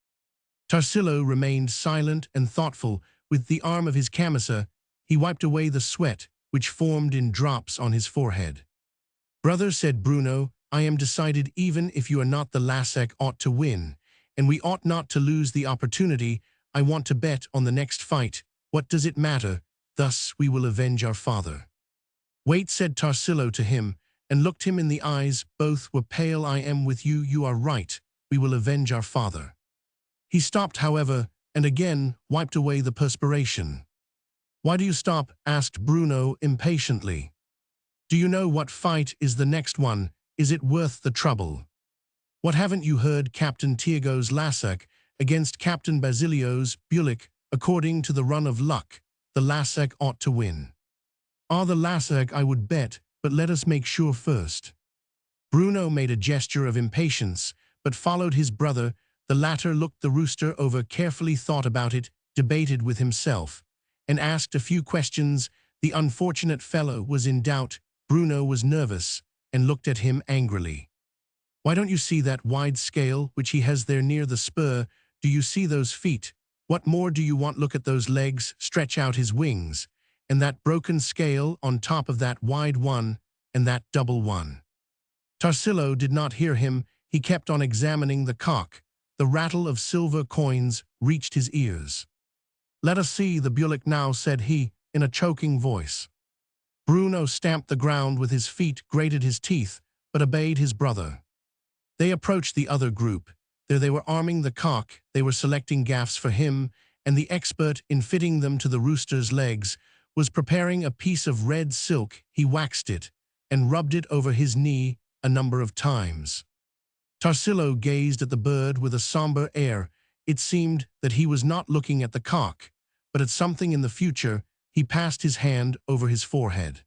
Tarsilo remained silent and thoughtful. With the arm of his camisa, he wiped away the sweat which formed in drops on his forehead. "Brother," said Bruno, "I am decided. Even if you are not, the Lasek ought to win, and we ought not to lose the opportunity. I want to bet on the next fight. What does it matter? Thus we will avenge our father." "Wait," said Tarsilo to him, and looked him in the eyes. Both were pale. "I am with you. You are right. We will avenge our father." He stopped, however, and again wiped away the perspiration. "Why do you stop?" asked Bruno impatiently. "Do you know what fight is the next one? Is it worth the trouble? What, haven't you heard? Captain Tiago's Lasek against Captain Basilio's Bulik. According to the run of luck, the Lasek ought to win." "Ah, the Lasek I would bet, but let us make sure first." Bruno made a gesture of impatience, but followed his brother. The latter looked the rooster over carefully, thought about it, debated with himself, and asked a few questions. The unfortunate fellow was in doubt. Bruno was nervous and looked at him angrily. "Why don't you see that wide scale which he has there near the spur? Do you see those feet? What more do you want? Look at those legs, stretch out his wings, and that broken scale on top of that wide one and that double one." Tarsilo did not hear him. He kept on examining the cock. The rattle of silver coins reached his ears. "Let us see the Bulik now," said he, in a choking voice. Bruno stamped the ground with his feet, grated his teeth, but obeyed his brother. They approached the other group. There they were arming the cock. They were selecting gaffs for him, and the expert in fitting them to the rooster's legs was preparing a piece of red silk. He waxed it and rubbed it over his knee a number of times. Tarsilo gazed at the bird with a somber air. It seemed that he was not looking at the cock, but at something in the future. He passed his hand over his forehead.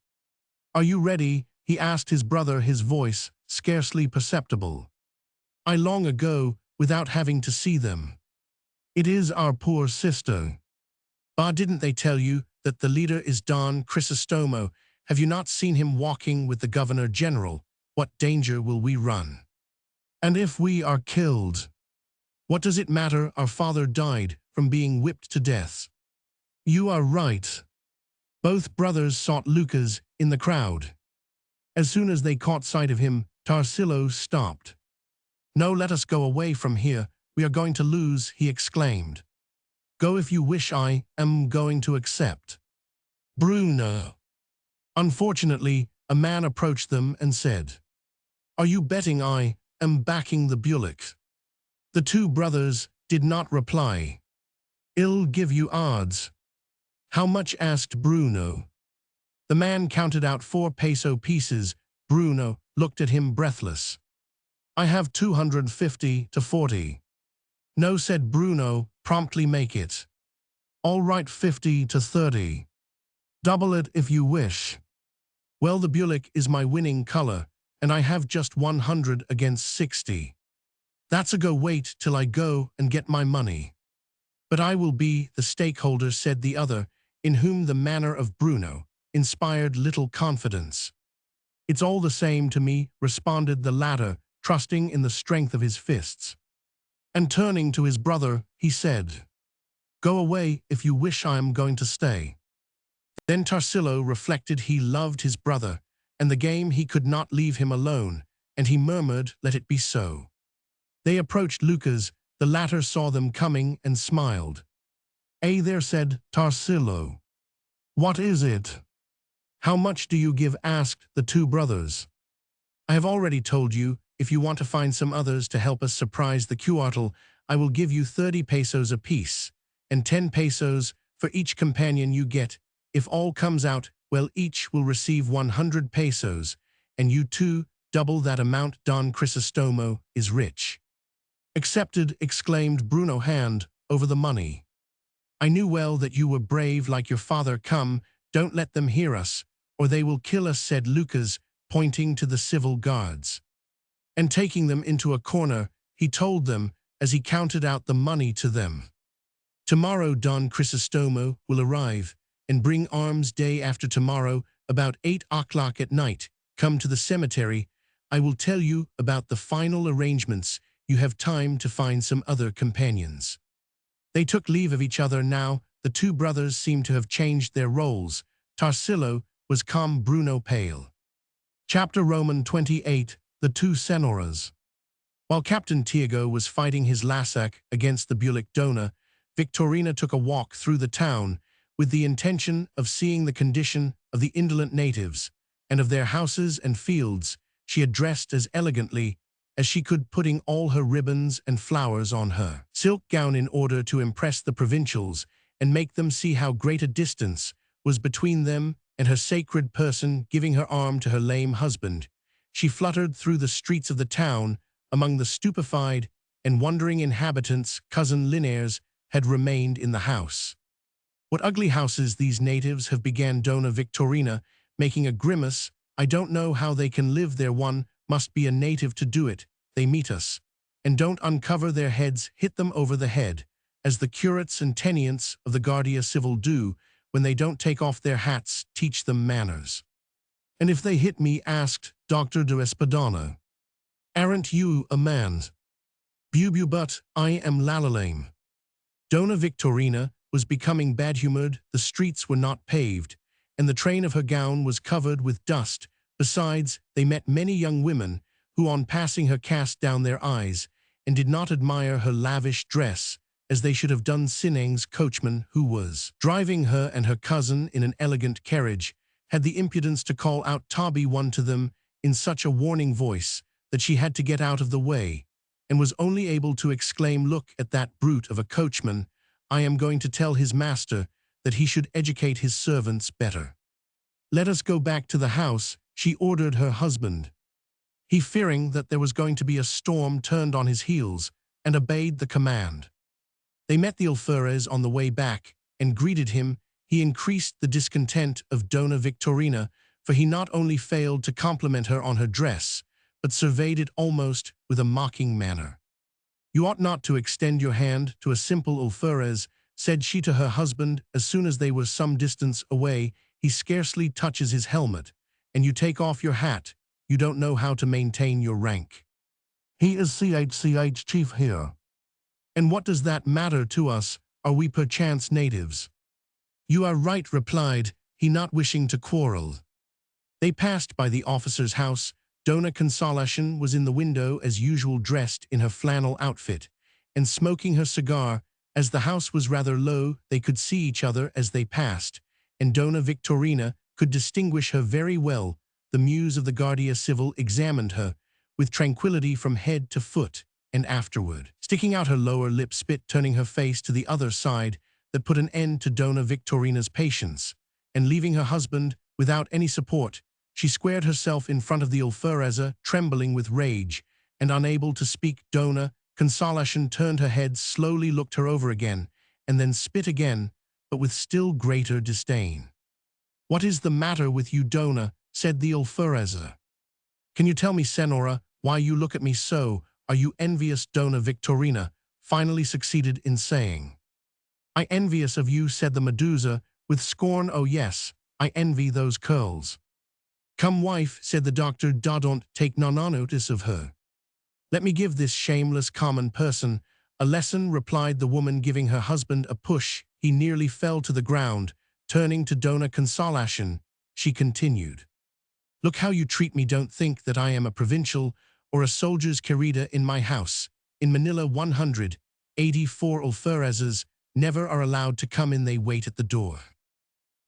"Are you ready?" he asked his brother, his voice scarcely perceptible. "I long ago, without having to see them." "It is our poor sister." "Bah, didn't they tell you that the leader is Don Crisostomo? Have you not seen him walking with the Governor General? What danger will we run? And if we are killed? What does it matter? Our father died from being whipped to death." "You are right." Both brothers sought Lucas in the crowd. As soon as they caught sight of him, Tarsilo stopped. "No, let us go away from here. We are going to lose," he exclaimed. "Go if you wish. I am going to accept." "Bruno." Unfortunately, a man approached them and said, "Are you betting?" "I am backing the Bulik." The two brothers did not reply. "I'll give you odds." "How much?" asked Bruno. The man counted out 4 peso pieces. Bruno looked at him breathless. "I have 250 to 40. "No," said Bruno, promptly. "Make it." "All right, 50 to 30. "Double it if you wish." "Well, the Bulik is my winning color, and I have just 100 against 60. "That's a go. Wait till I go and get my money." "But I will be the stakeholder," said the other, in whom the manner of Bruno inspired little confidence. "It's all the same to me," responded the latter, trusting in the strength of his fists. And turning to his brother, he said, "Go away if you wish. I am going to stay." Then Tarsilo reflected. He loved his brother, and the game he could not leave him alone, and he murmured, "Let it be so." They approached Lucas, the latter saw them coming and smiled. There, said Tarsilo. What is it? How much do you give? Asked the two brothers. I have already told you, if you want to find some others to help us surprise the cuartel, I will give you 30 pesos apiece, and 10 pesos for each companion you get. If all comes out, well, each will receive 100 pesos, and you too, double that amount. Don Crisostomo is rich. Accepted, exclaimed Bruno, hand over the money. I knew well that you were brave like your father. Come, don't let them hear us, or they will kill us, said Lucas, pointing to the civil guards. And taking them into a corner, he told them, as he counted out the money to them. Tomorrow Don Crisostomo will arrive, and bring arms. Day after tomorrow, about 8 o'clock at night, come to the cemetery. I will tell you about the final arrangements. You have time to find some other companions. They took leave of each other now. The two brothers seemed to have changed their roles. Tarsilo was calm, Bruno pale. Chapter Roman 28, The Two Senoras. While Captain Tiago was fighting his Lassac against the Bulik Dona, Victorina took a walk through the town with the intention of seeing the condition of the indolent natives and of their houses and fields. She had dressed as elegantly as she could, putting all her ribbons and flowers on her silk gown in order to impress the provincials and make them see how great a distance was between them and her sacred person. Giving her arm to her lame husband, she fluttered through the streets of the town among the stupefied and wondering inhabitants. Cousin Linares had remained in the house. What ugly houses these natives have, began Dona Victorina, making a grimace. I don't know how they can live there. One must be a native to do it. They meet us, and don't uncover their heads, hit them over the head, as the curates and tenants of the Guardia Civil do when they don't take off their hats. Teach them manners. And if they hit me, asked Dr. de Espadano, aren't you a man? Bubu, but I am Lalalame. Dona Victorina was becoming bad-humored. The streets were not paved, and the train of her gown was covered with dust. Besides, they met many young women who, on passing her, cast down their eyes and did not admire her lavish dress as they should have done. Sinang's coachman, who was driving her and her cousin in an elegant carriage, had the impudence to call out Tabi one to them in such a warning voice that she had to get out of the way, and was only able to exclaim, "Look at that brute of a coachman. I am going to tell his master that he should educate his servants better." "Let us go back to the house," she ordered her husband. He, fearing that there was going to be a storm, turned on his heels and obeyed the command. They met the alferez on the way back and greeted him. He increased the discontent of Dona Victorina, for he not only failed to compliment her on her dress, but surveyed it almost with a mocking manner. "You ought not to extend your hand to a simple alferez," said she to her husband as soon as they were some distance away. "He scarcely touches his helmet, and you take off your hat. You don't know how to maintain your rank. He is CHCH chief here. And what does that matter to us? Are we perchance natives?" "You are right," replied he, not wishing to quarrel. They passed by the officer's house. Dona Consolacion was in the window as usual, dressed in her flannel outfit and smoking her cigar. As the house was rather low, they could see each other as they passed, and Dona Victorina could distinguish her very well. The muse of the Guardia Civil examined her with tranquility from head to foot, and afterward, sticking out her lower lip, spit, turning her face to the other side. That put an end to Dona Victorina's patience, and leaving her husband without any support, she squared herself in front of the alfereza, trembling with rage and unable to speak. Dona Consolacion turned her head, slowly looked her over again, and then spit again, but with still greater disdain. "What is the matter with you, Dona?" said the alfereza. "Can you tell me, Senora, why you look at me so? Are you envious?" Dona Victorina finally succeeded in saying. "I envious of you," said the Medusa with scorn. "Oh yes, I envy those curls." "Come, wife," said the doctor, "don't take no notice of her. Let me give this shameless common person a lesson," replied the woman, giving her husband a push. He nearly fell to the ground. Turning to Dona Consolacion, she continued, Look how you treat me. Don't think that I am a provincial or a soldier's querida in my house. In Manila 184 alferezes never are allowed to come in. They wait at the door.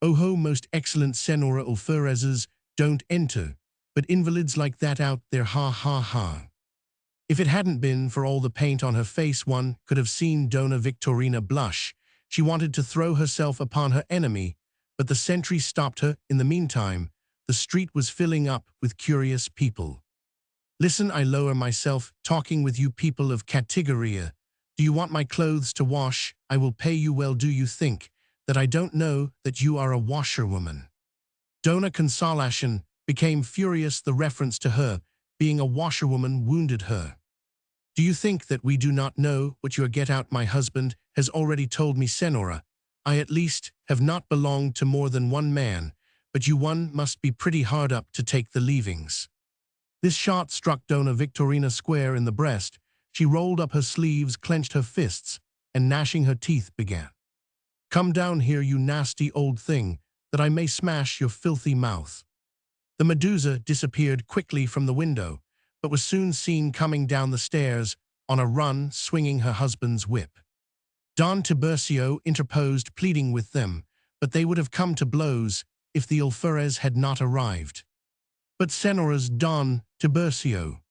Oho, most excellent Senora alferezes don't enter, but invalids like that out there, ha ha ha. If it hadn't been for all the paint on her face, one could have seen Dona Victorina blush. She wanted to throw herself upon her enemy, but the sentry stopped her. In the meantime, the street was filling up with curious people. Listen, I lower myself, talking with you people of Categoria. Do you want my clothes to wash? I will pay you well. Do you think that I don't know that you are a washerwoman? Dona Consolacion became furious. The reference to her being a washerwoman wounded her. Do you think that we do not know what you are? Get out. My husband has already told me, Senora. I at least have not belonged to more than one man, but you one must be pretty hard up to take the leavings. This shot struck Dona Victorina square in the breast. She rolled up her sleeves, clenched her fists, and gnashing her teeth began. Come down here, you nasty old thing, that I may smash your filthy mouth. The Medusa disappeared quickly from the window, but was soon seen coming down the stairs on a run, swinging her husband's whip. Don Tiburcio interposed, pleading with them, but they would have come to blows if the alferez had not arrived. But Senora's Don Tiburcio,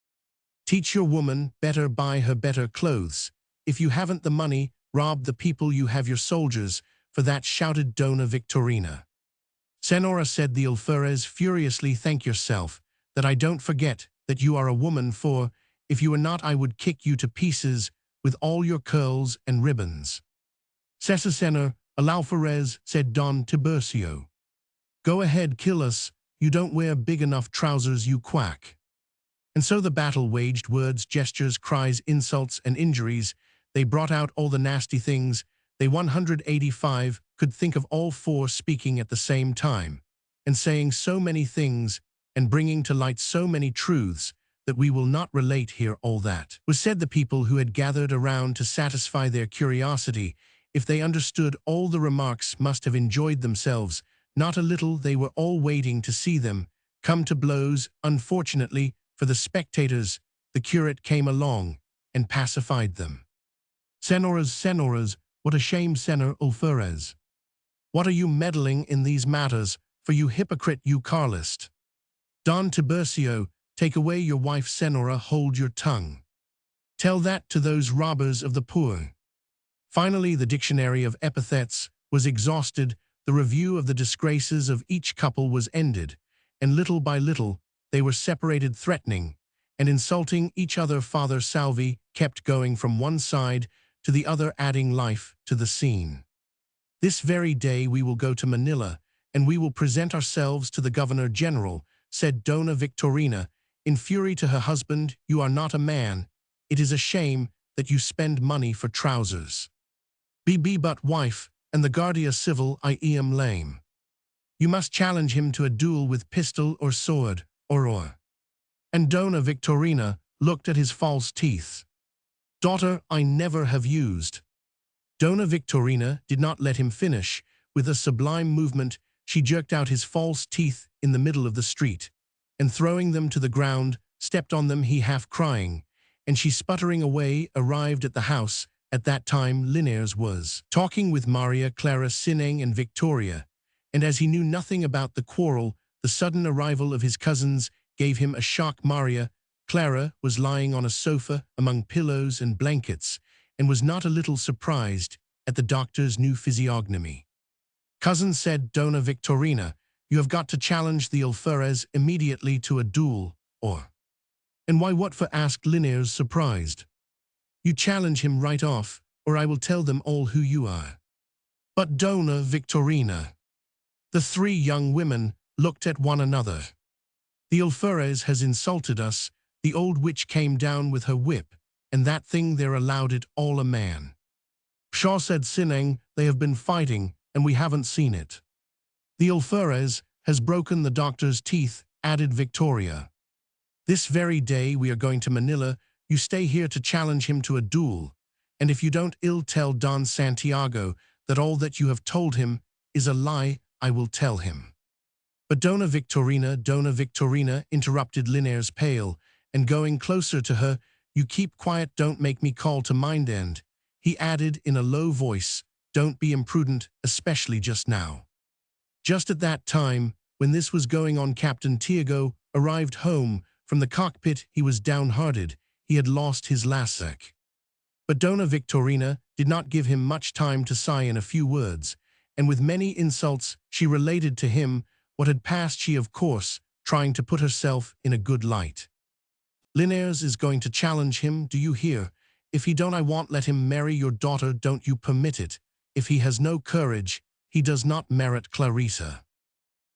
teach your woman better, buy her better clothes. If you haven't the money, rob the people. You have your soldiers for that, shouted Dona Victorina. Senora, said the alferez furiously, thank yourself that I don't forget that you are a woman, for if you were not I would kick you to pieces with all your curls and ribbons. Cesar Senor, alferez, said Don Tiburcio. Go ahead, kill us. You don't wear big enough trousers, you quack. And so the battle waged. Words, gestures, cries, insults, and injuries. They brought out all the nasty things. They 185 could think of, all four speaking at the same time, and saying so many things, and bringing to light so many truths, that we will not relate here. All that was said. The people who had gathered around to satisfy their curiosity, if they understood all the remarks, must have enjoyed themselves not a little. They were all waiting to see them come to blows. Unfortunately for the spectators, the curate came along and pacified them. Senoras, what a shame, Senor alferez. What are you meddling in these matters, for you hypocrite, you Carlist? Don Tiburcio, take away your wife. Senora, hold your tongue. Tell that to those robbers of the poor. Finally, the dictionary of epithets was exhausted. The review of the disgraces of each couple was ended, and little by little they were separated, threatening and insulting each other. Father Salvi kept going from one side to the other, adding life to the scene. This very day we will go to Manila, and we will present ourselves to the Governor General, said Dona Victorina, in fury to her husband. You are not a man. It is a shame that you spend money for trousers. Be but wife, and the Guardia Civil I am lame. You must challenge him to a duel with pistol or sword, or. And Dona Victorina looked at his false teeth. Daughter, I never have used. Dona Victorina did not let him finish. With a sublime movement, she jerked out his false teeth in the middle of the street, and throwing them to the ground, stepped on them, he half crying, and she, sputtering away, arrived at the house. At that time Linares was talking with Maria Clara, Sinang, and Victoria, and as he knew nothing about the quarrel, the sudden arrival of his cousins gave him a shock. Maria Clara was lying on a sofa among pillows and blankets, and was not a little surprised at the doctor's new physiognomy. Cousin, said Dona Victorina, you have got to challenge the alferez immediately to a duel, or. And why, what for? Asked Linares, surprised. You challenge him right off, or I will tell them all who you are. But Dona Victorina. The three young women looked at one another. The alferez has insulted us. The old witch came down with her whip, and that thing there allowed it all. A man. Pshaw, said Sinang, they have been fighting, and we haven't seen it. The alferez has broken the doctor's teeth, added Victoria. This very day we are going to Manila. You stay here to challenge him to a duel, and if you don't, tell Don Santiago that all that you have told him is a lie. I will tell him. But Dona Victorina, interrupted Linares pale, and going closer to her, "You keep quiet, don't make me call to mind end." He added in a low voice, "Don't be imprudent, especially just now." Just at that time, when this was going on, Captain Tiago arrived home. From the cockpit he was downhearted. He had lost his lassock. But Dona Victorina did not give him much time to sigh. In a few words, and with many insults, she related to him what had passed, she of course trying to put herself in a good light. "Linares is going to challenge him, do you hear? If he don't, I won't let him marry your daughter, don't you permit it. If he has no courage, he does not merit Clarissa."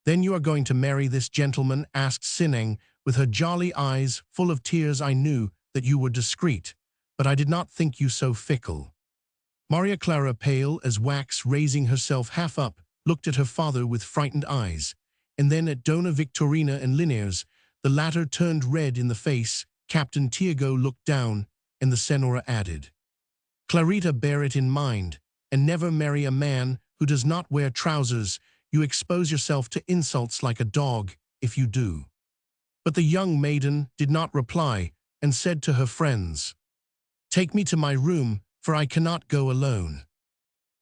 "Then you are going to marry this gentleman?" asked Sineng, with her jolly eyes full of tears. "I knew that you were discreet, but I did not think you so fickle." Maria Clara, pale as wax, raising herself half up, looked at her father with frightened eyes, and then at Dona Victorina and Linares. The latter turned red in the face. Captain Tiago looked down, and the senora added, "Clarita, bear it in mind, and never marry a man who does not wear trousers. You expose yourself to insults like a dog if you do." But the young maiden did not reply, and said to her friends, "Take me to my room, for I cannot go alone."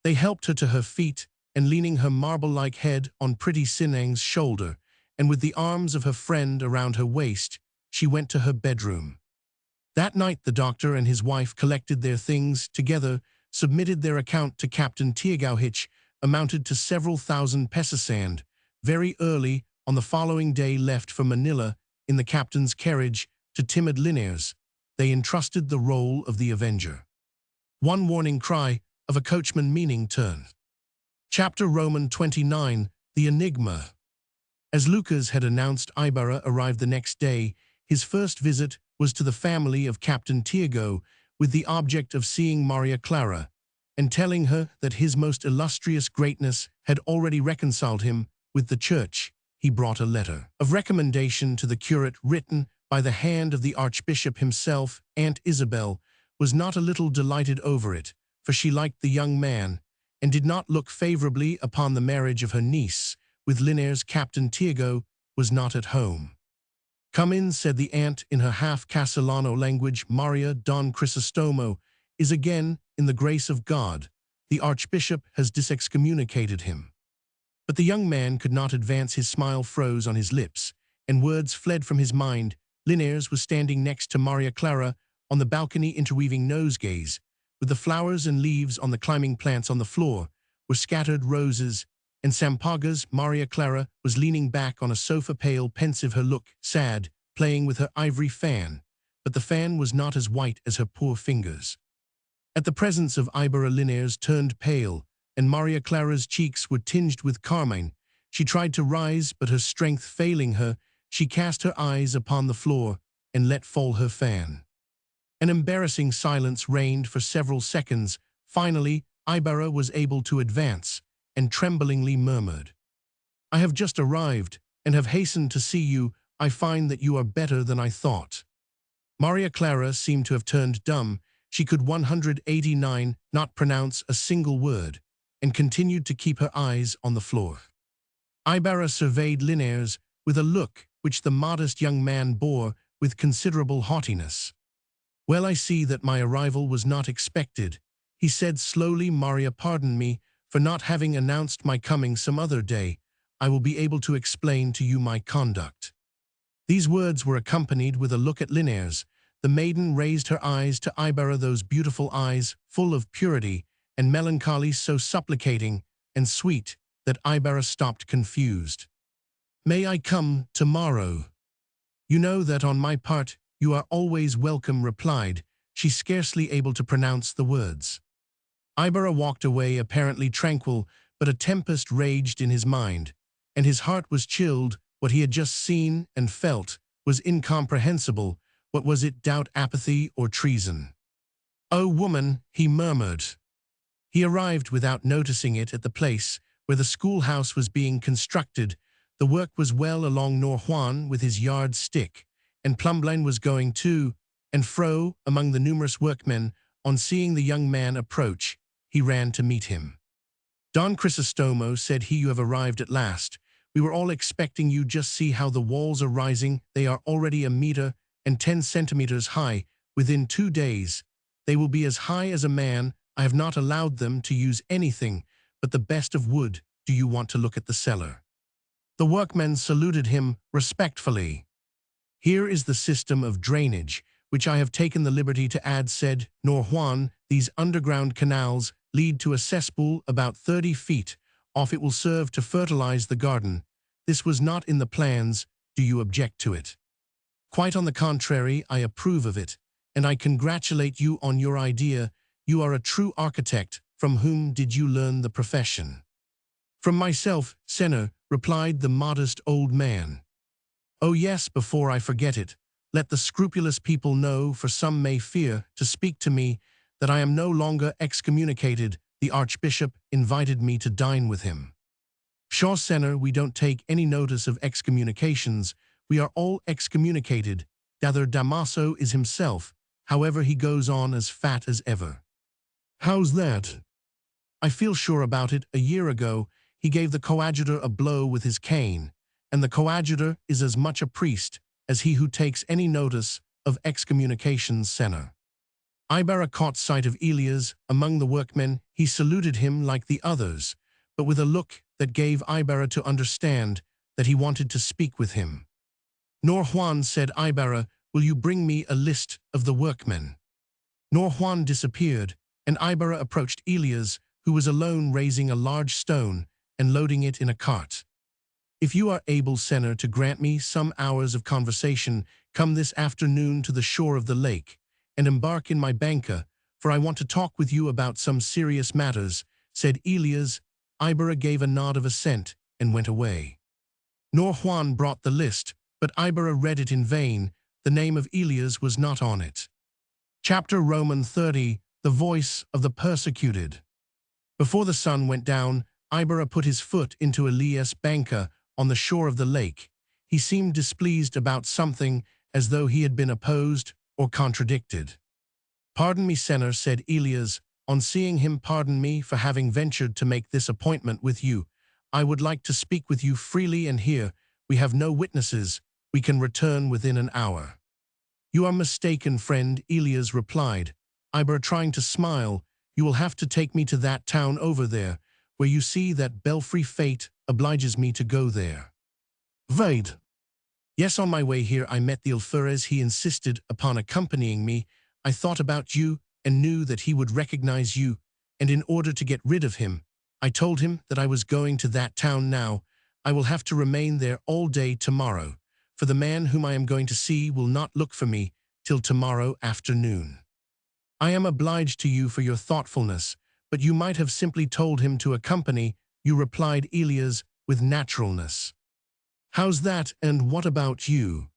They helped her to her feet, and leaning her marble-like head on pretty Sineng's shoulder, and with the arms of her friend around her waist, she went to her bedroom. That night the doctor and his wife collected their things together, submitted their account to Captain Tiago, which amounted to several thousand pesos, and very early on the following day left for Manila in the captain's carriage to timid Linares. They entrusted the role of the avenger. One warning cry of a coachman meaning turn. Chapter Roman 29, The Enigma. As Lucas had announced, Ibarra arrived the next day. His first visit was to the family of Captain Tiago, with the object of seeing Maria Clara, and telling her that his most illustrious greatness had already reconciled him with the church. He brought a letter of recommendation to the curate, written by the hand of the archbishop himself. Aunt Isabel was not a little delighted over it, for she liked the young man, and did not look favorably upon the marriage of her niece with Linares. Captain Tiago was not at home. "Come in," said the aunt in her half-Castellano language. "Maria, Don Crisostomo is again in the grace of God. The archbishop has disexcommunicated him." But the young man could not advance. His smile froze on his lips, and words fled from his mind. Linares was standing next to Maria Clara on the balcony, interweaving nosegays. With the flowers and leaves on the climbing plants on the floor were scattered roses and sampagas. Maria Clara was leaning back on a sofa, pale, pensive, her look sad, playing with her ivory fan, but the fan was not as white as her poor fingers. At the presence of Ibarra, Linares turned pale, and Maria Clara's cheeks were tinged with carmine. She tried to rise, but her strength failing her, she cast her eyes upon the floor and let fall her fan. An embarrassing silence reigned for several seconds. Finally, Ibarra was able to advance, and tremblingly murmured, "I have just arrived, and have hastened to see you. I find that you are better than I thought." Maria Clara seemed to have turned dumb. She could 189 not pronounce a single word, and continued to keep her eyes on the floor. Ibarra surveyed Linares with a look which the modest young man bore with considerable haughtiness. "Well, I see that my arrival was not expected," he said slowly. "Maria, pardon me for not having announced my coming some other day. I will be able to explain to you my conduct." These words were accompanied with a look at Linares. The maiden raised her eyes to Ibarra, those beautiful eyes, full of purity and melancholy, so supplicating and sweet that Ibarra stopped confused. "May I come tomorrow? You know that on my part you are always welcome," replied she, scarcely able to pronounce the words. Ibarra walked away, apparently tranquil, but a tempest raged in his mind, and his heart was chilled. What he had just seen and felt was incomprehensible. What was it? Doubt, apathy, or treason? "Oh, woman," he murmured. He arrived without noticing it at the place where the schoolhouse was being constructed. The work was well along. Nor Juan, with his yard stick, and Plumbline was going to and fro among the numerous workmen. On seeing the young man approach, he ran to meet him. "Don Crisostomo," said he, "you have arrived at last. We were all expecting you. Just see how the walls are rising. They are already 1 meter and 10 centimeters high. Within 2 days, they will be as high as a man. I have not allowed them to use anything but the best of wood. Do you want to look at the cellar?" The workmen saluted him respectfully. "Here is the system of drainage, which I have taken the liberty to add," said Nor Juan. "These underground canals lead to a cesspool about 30 feet off. It will serve to fertilize the garden. This was not in the plans. Do you object to it?" "Quite on the contrary, I approve of it, and I congratulate you on your idea. You are a true architect. From whom did you learn the profession?" "From myself, Senor," replied the modest old man. "Oh yes, before I forget it, let the scrupulous people know, for some may fear to speak to me, that I am no longer excommunicated. The Archbishop invited me to dine with him." "Sure, Senor, we don't take any notice of excommunications. We are all excommunicated. Dather Damaso is himself. However, he goes on as fat as ever." "How's that?" "I feel sure about it. A year ago, he gave the coadjutor a blow with his cane, and the coadjutor is as much a priest as he who takes any notice of excommunications, Senor." Ibarra caught sight of Elias among the workmen. He saluted him like the others, but with a look that gave Ibarra to understand that he wanted to speak with him. "Nor Juan," said Ibarra, "will you bring me a list of the workmen?" Nor Juan disappeared, and Ibarra approached Elias, who was alone raising a large stone and loading it in a cart. "If you are able, Senor, to grant me some hours of conversation, come this afternoon to the shore of the lake, and embark in my banca, for I want to talk with you about some serious matters," said Elias. Ibarra gave a nod of assent and went away. Nor Juan brought the list, but Ibarra read it in vain. The name of Elias was not on it. Chapter Roman 30, The Voice of the Persecuted. Before the sun went down, Ibarra put his foot into Elias' banca on the shore of the lake. He seemed displeased about something, as though he had been opposed or contradicted. "Pardon me, Senor," said Elias. "On seeing him, pardon me for having ventured to make this appointment with you. I would like to speak with you freely, and here we have no witnesses. We can return within an hour." "You are mistaken, friend," Elias replied. Ibarra, trying to smile. "You will have to take me to that town over there, where you see that belfry. Fate obliges me to go there." "Wait." "Yes, on my way here I met the alferez. He insisted upon accompanying me. I thought about you and knew that he would recognize you, and in order to get rid of him, I told him that I was going to that town now. I will have to remain there all day tomorrow, for the man whom I am going to see will not look for me till tomorrow afternoon." "I am obliged to you for your thoughtfulness, but you might have simply told him to accompany you," replied Elias with naturalness. "How's that, and what about you?"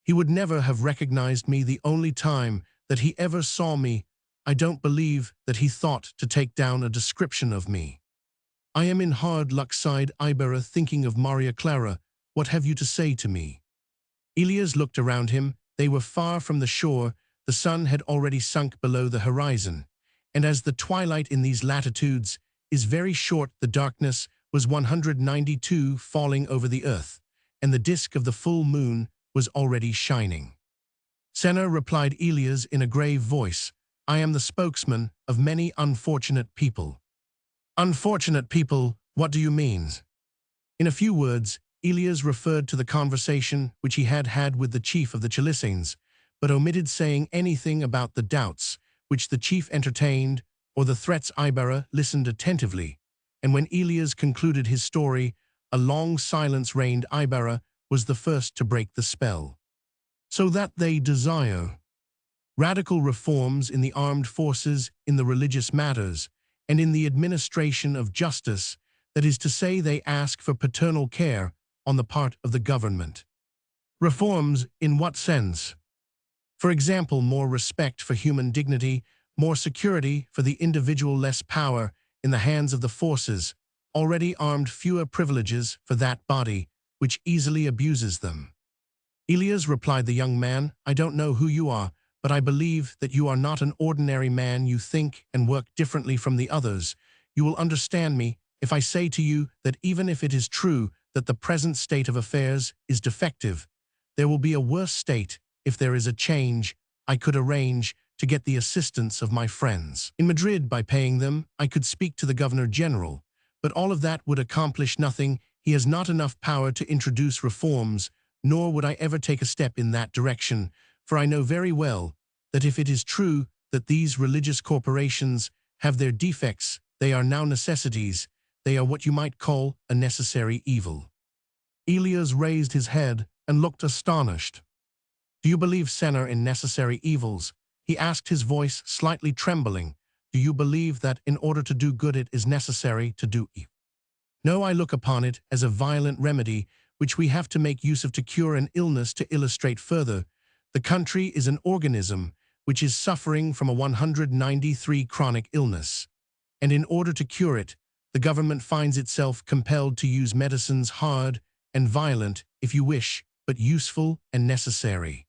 "He would never have recognized me the only time that he ever saw me. I don't believe that he thought to take down a description of me." "I am in hard luck," sighed Ibarra, thinking of Maria Clara. "What have you to say to me?" Elias looked around him. They were far from the shore. The sun had already sunk below the horizon, and as the twilight in these latitudes is very short, the darkness was 192 falling over the earth, and the disk of the full moon was already shining. "Senor," replied Elias in a grave voice, "I am the spokesman of many unfortunate people." "Unfortunate people? What do you mean?" In a few words, Elias referred to the conversation which he had had with the chief of the Chilissanes, but omitted saying anything about the doubts which the chief entertained or the threats. Ibarra listened attentively, and when Elias concluded his story, a long silence reigned. Ibarra was the first to break the spell. "So that they desire radical reforms in the armed forces, in the religious matters, and in the administration of justice. That is to say, they ask for paternal care on the part of the government." "Reforms in what sense?" "For example, more respect for human dignity, more security for the individual, less power in the hands of the forces already armed, fewer privileges for that body which easily abuses them." "Elias," replied the young man, "I don't know who you are, but I believe that you are not an ordinary man. You think and work differently from the others. You will understand me if I say to you that even if it is true that the present state of affairs is defective. There will be a worse state if there is a change. I could arrange to get the assistance of my friends. In Madrid, by paying them, I could speak to the Governor-General. But all of that would accomplish nothing. He has not enough power to introduce reforms, nor would I ever take a step in that direction, for I know very well that if it is true that these religious corporations have their defects, they are now necessities. They are what you might call a necessary evil. Elias raised his head and looked astonished. Do you believe, Senor, in necessary evils? He asked, his voice slightly trembling. Do you believe that in order to do good it is necessary to do evil? No, I look upon it as a violent remedy which we have to make use of to cure an illness. To illustrate further, the country is an organism which is suffering from a 193 chronic illness, and in order to cure it, the government finds itself compelled to use medicines hard and violent, if you wish, but useful and necessary.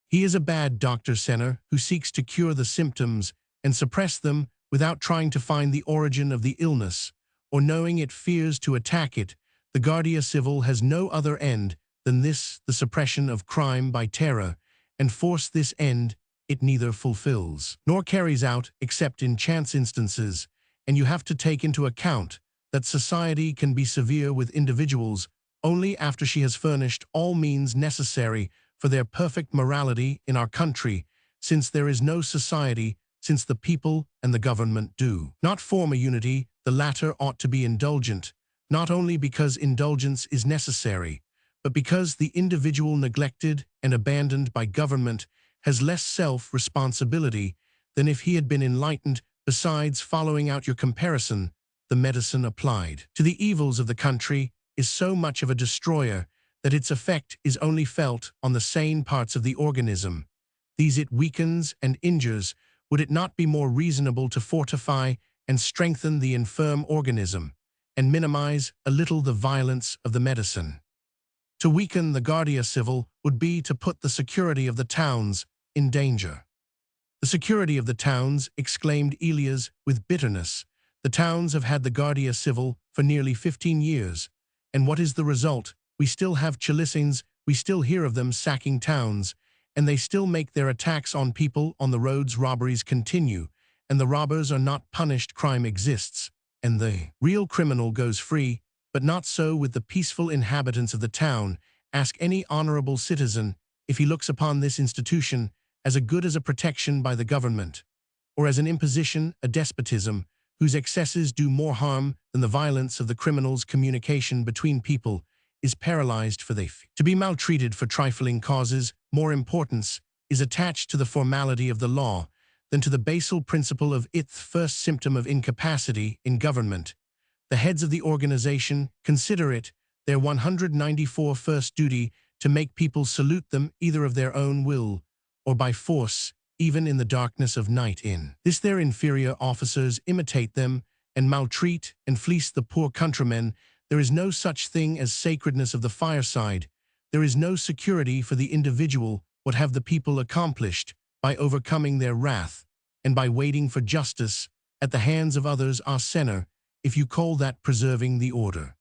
He is a bad doctor, Senor, who seeks to cure the symptoms and suppress them without trying to find the origin of the illness, or knowing it fears to attack it. The Guardia Civil has no other end than this, the suppression of crime by terror, and force. This end it neither fulfills nor carries out except in chance instances, and you have to take into account that society can be severe with individuals only after she has furnished all means necessary for their perfect morality. In our country, since there is no society, since the people and the government do not form a unity, the latter ought to be indulgent, not only because indulgence is necessary, but because the individual neglected and abandoned by government has less self-responsibility than if he had been enlightened. Besides, following out your comparison, the medicine applied to the evils of the country is so much of a destroyer that its effect is only felt on the sane parts of the organism. These it weakens and injures. Would it not be more reasonable to fortify and strengthen the infirm organism, and minimize a little the violence of the medicine? To weaken the Guardia Civil would be to put the security of the towns in danger. The security of the towns, exclaimed Elias with bitterness. The towns have had the Guardia Civil for nearly 15 years. And what is the result? We still have Chilisins, we still hear of them sacking towns, and they still make their attacks on people on the roads. Robberies continue, and the robbers are not punished. Crime exists, and the real criminal goes free, but not so with the peaceful inhabitants of the town. Ask any honorable citizen if he looks upon this institution as a good, as a protection by the government, or as an imposition, a despotism, whose excesses do more harm than the violence of the criminals. Communication between people is paralyzed, for they to be maltreated for trifling causes. More importance is attached to the formality of the law than to the basal principle of it. First symptom of incapacity in government. The heads of the organization consider it their 194 first duty to make people salute them either of their own will or by force, even in the darkness of night. In this their inferior officers imitate them and maltreat and fleece the poor countrymen. There is no such thing as sacredness of the fireside. There is no security for the individual. What have the people accomplished by overcoming their wrath and by waiting for justice at the hands of others? Senor, if you call that preserving the order.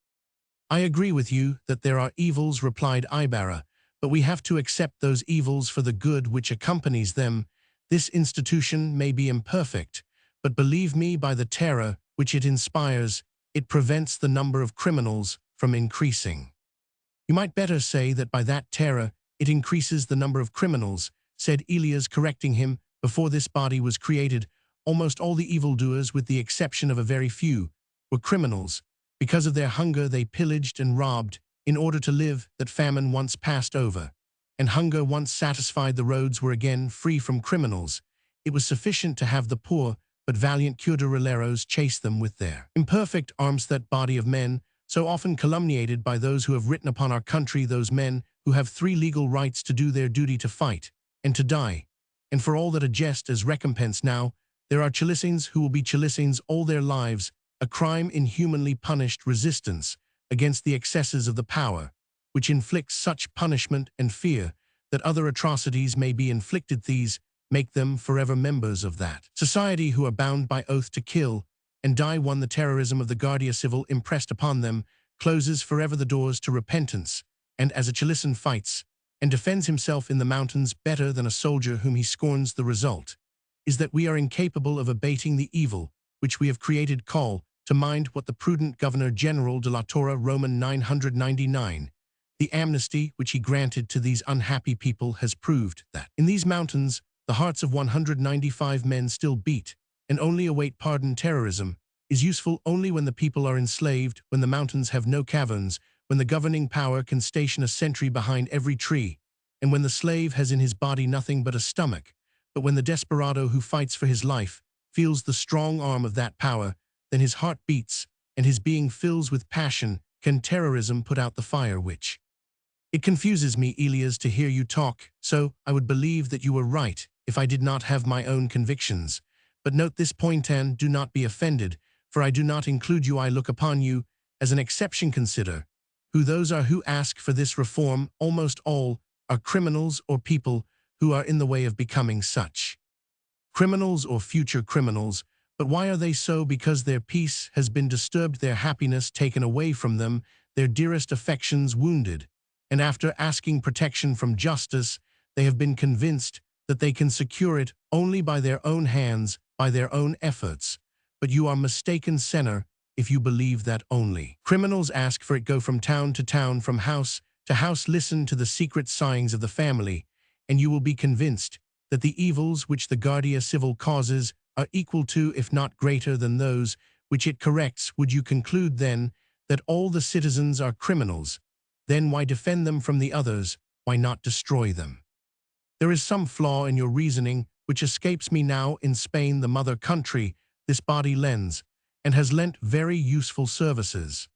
I agree with you that there are evils, replied Ibarra, but we have to accept those evils for the good which accompanies them. This institution may be imperfect, but believe me, by the terror which it inspires, it prevents the number of criminals from increasing. You might better say that by that terror it increases the number of criminals, said Elias, correcting him. Before this body was created, almost all the evildoers, with the exception of a very few, were criminals. Because of their hunger they pillaged and robbed in order to live. That famine once passed over, and hunger once satisfied, the roads were again free from criminals. It was sufficient to have the poor but valiant cuadrilleros chase them with their imperfect arms. That body of men, so often calumniated by those who have written upon our country, those men who have 3 legal rights to do their duty, to fight and to die, and for all that a jest as recompense. Now there are Chilisins who will be Chilisins all their lives, a crime inhumanly punished, resistance against the excesses of the power, which inflicts such punishment and fear that other atrocities may be inflicted. These make them forever members of that society who are bound by oath to kill and die. 1. The terrorism of the Guardia Civil impressed upon them closes forever the doors to repentance, and as a Chalisan fights, and defends himself in the mountains better than a soldier whom he scorns, the result is that we are incapable of abating the evil which we have created. Call to mind what the prudent Governor-General de la Torre Roman 999, the amnesty which he granted to these unhappy people, has proved that in these mountains the hearts of 195 men still beat and only await pardon. Terrorism is useful only when the people are enslaved, when the mountains have no caverns, when the governing power can station a sentry behind every tree, and when the slave has in his body nothing but a stomach. But when the desperado who fights for his life feels the strong arm of that power, then his heart beats and his being fills with passion. Can terrorism put out the fire which? It confuses me, Elias, to hear you talk, so I would believe that you were right if I did not have my own convictions. But note this point and do not be offended, for I do not include you. I look upon you as an exception. Consider who those are who ask for this reform. Almost all are criminals or people who are in the way of becoming such. Criminals or future criminals. But why are they so? Because their peace has been disturbed, their happiness taken away from them, their dearest affections wounded. And after asking protection from justice, they have been convinced that they can secure it only by their own hands, by their own efforts. But you are mistaken, Senor, if you believe that only criminals ask for it. Go from town to town, from house to house, listen to the secret sighings of the family, and you will be convinced that the evils which the Guardia Civil causes are equal to, if not greater than, those which it corrects. Would you conclude, then, that all the citizens are criminals? Then why defend them from the others? Why not destroy them? There is some flaw in your reasoning which escapes me now. In Spain, the mother country, this body lends, and has lent very useful services.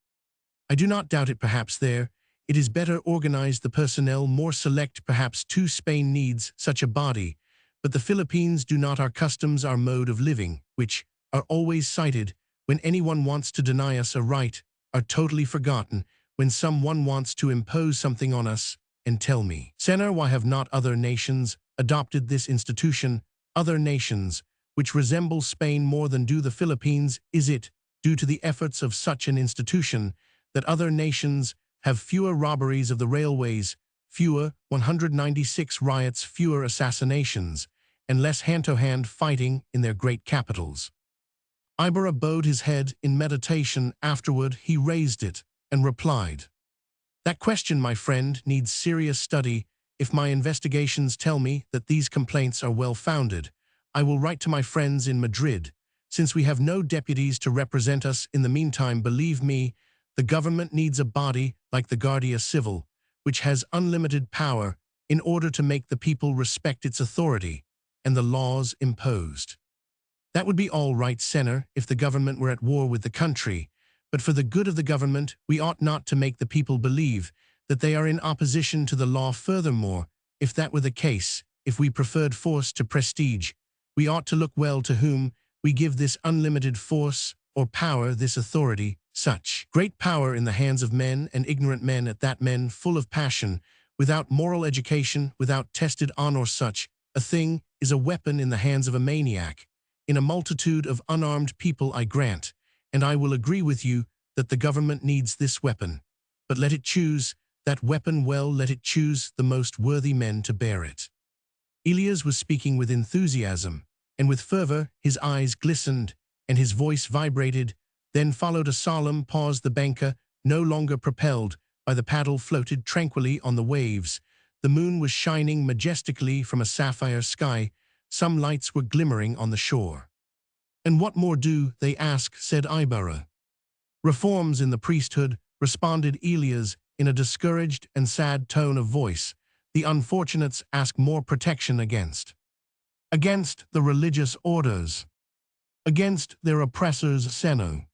I do not doubt it. Perhaps there it is better organized, the personnel more select. Perhaps too Spain needs such a body, but the Philippines do not. Our customs, our mode of living, which are always cited when anyone wants to deny us a right, are totally forgotten when someone wants to impose something on us. And tell me, Senor, why have not other nations adopted this institution? Other nations which resemble Spain more than do the Philippines? Is it due to the efforts of such an institution that other nations have fewer robberies of the railways, fewer 196 riots, fewer assassinations, and less hand-to-hand fighting in their great capitals? Ibarra bowed his head in meditation. Afterward he raised it and replied, "That question, my friend, needs serious study. If my investigations tell me that these complaints are well-founded, I will write to my friends in Madrid. Since we have no deputies to represent us in the meantime, believe me, the government needs a body like the Guardia Civil, which has unlimited power in order to make the people respect its authority and the laws imposed. That would be all right, Senor, if the government were at war with the country. But for the good of the government, we ought not to make the people believe that they are in opposition to the law. Furthermore, if that were the case, if we preferred force to prestige, we ought to look well to whom we give this unlimited force or power, this authority. Such great power in the hands of men, and ignorant men at that, men full of passion, without moral education, without tested honor. Such a thing is a weapon in the hands of a maniac. In a multitude of unarmed people, I grant, and I will agree with you, that the government needs this weapon. But let it choose that weapon well, let it choose the most worthy men to bear it." Elias was speaking with enthusiasm, and with fervor. His eyes glistened, and his voice vibrated. Then followed a solemn pause. The banca, no longer propelled by the paddle, floated tranquilly on the waves. The moon was shining majestically from a sapphire sky. Some lights were glimmering on the shore. "And what more do they ask?" said Ibarra. "Reforms in the priesthood," responded Elias in a discouraged and sad tone of voice. "The unfortunates ask more protection against the religious orders, against their oppressors." Senor,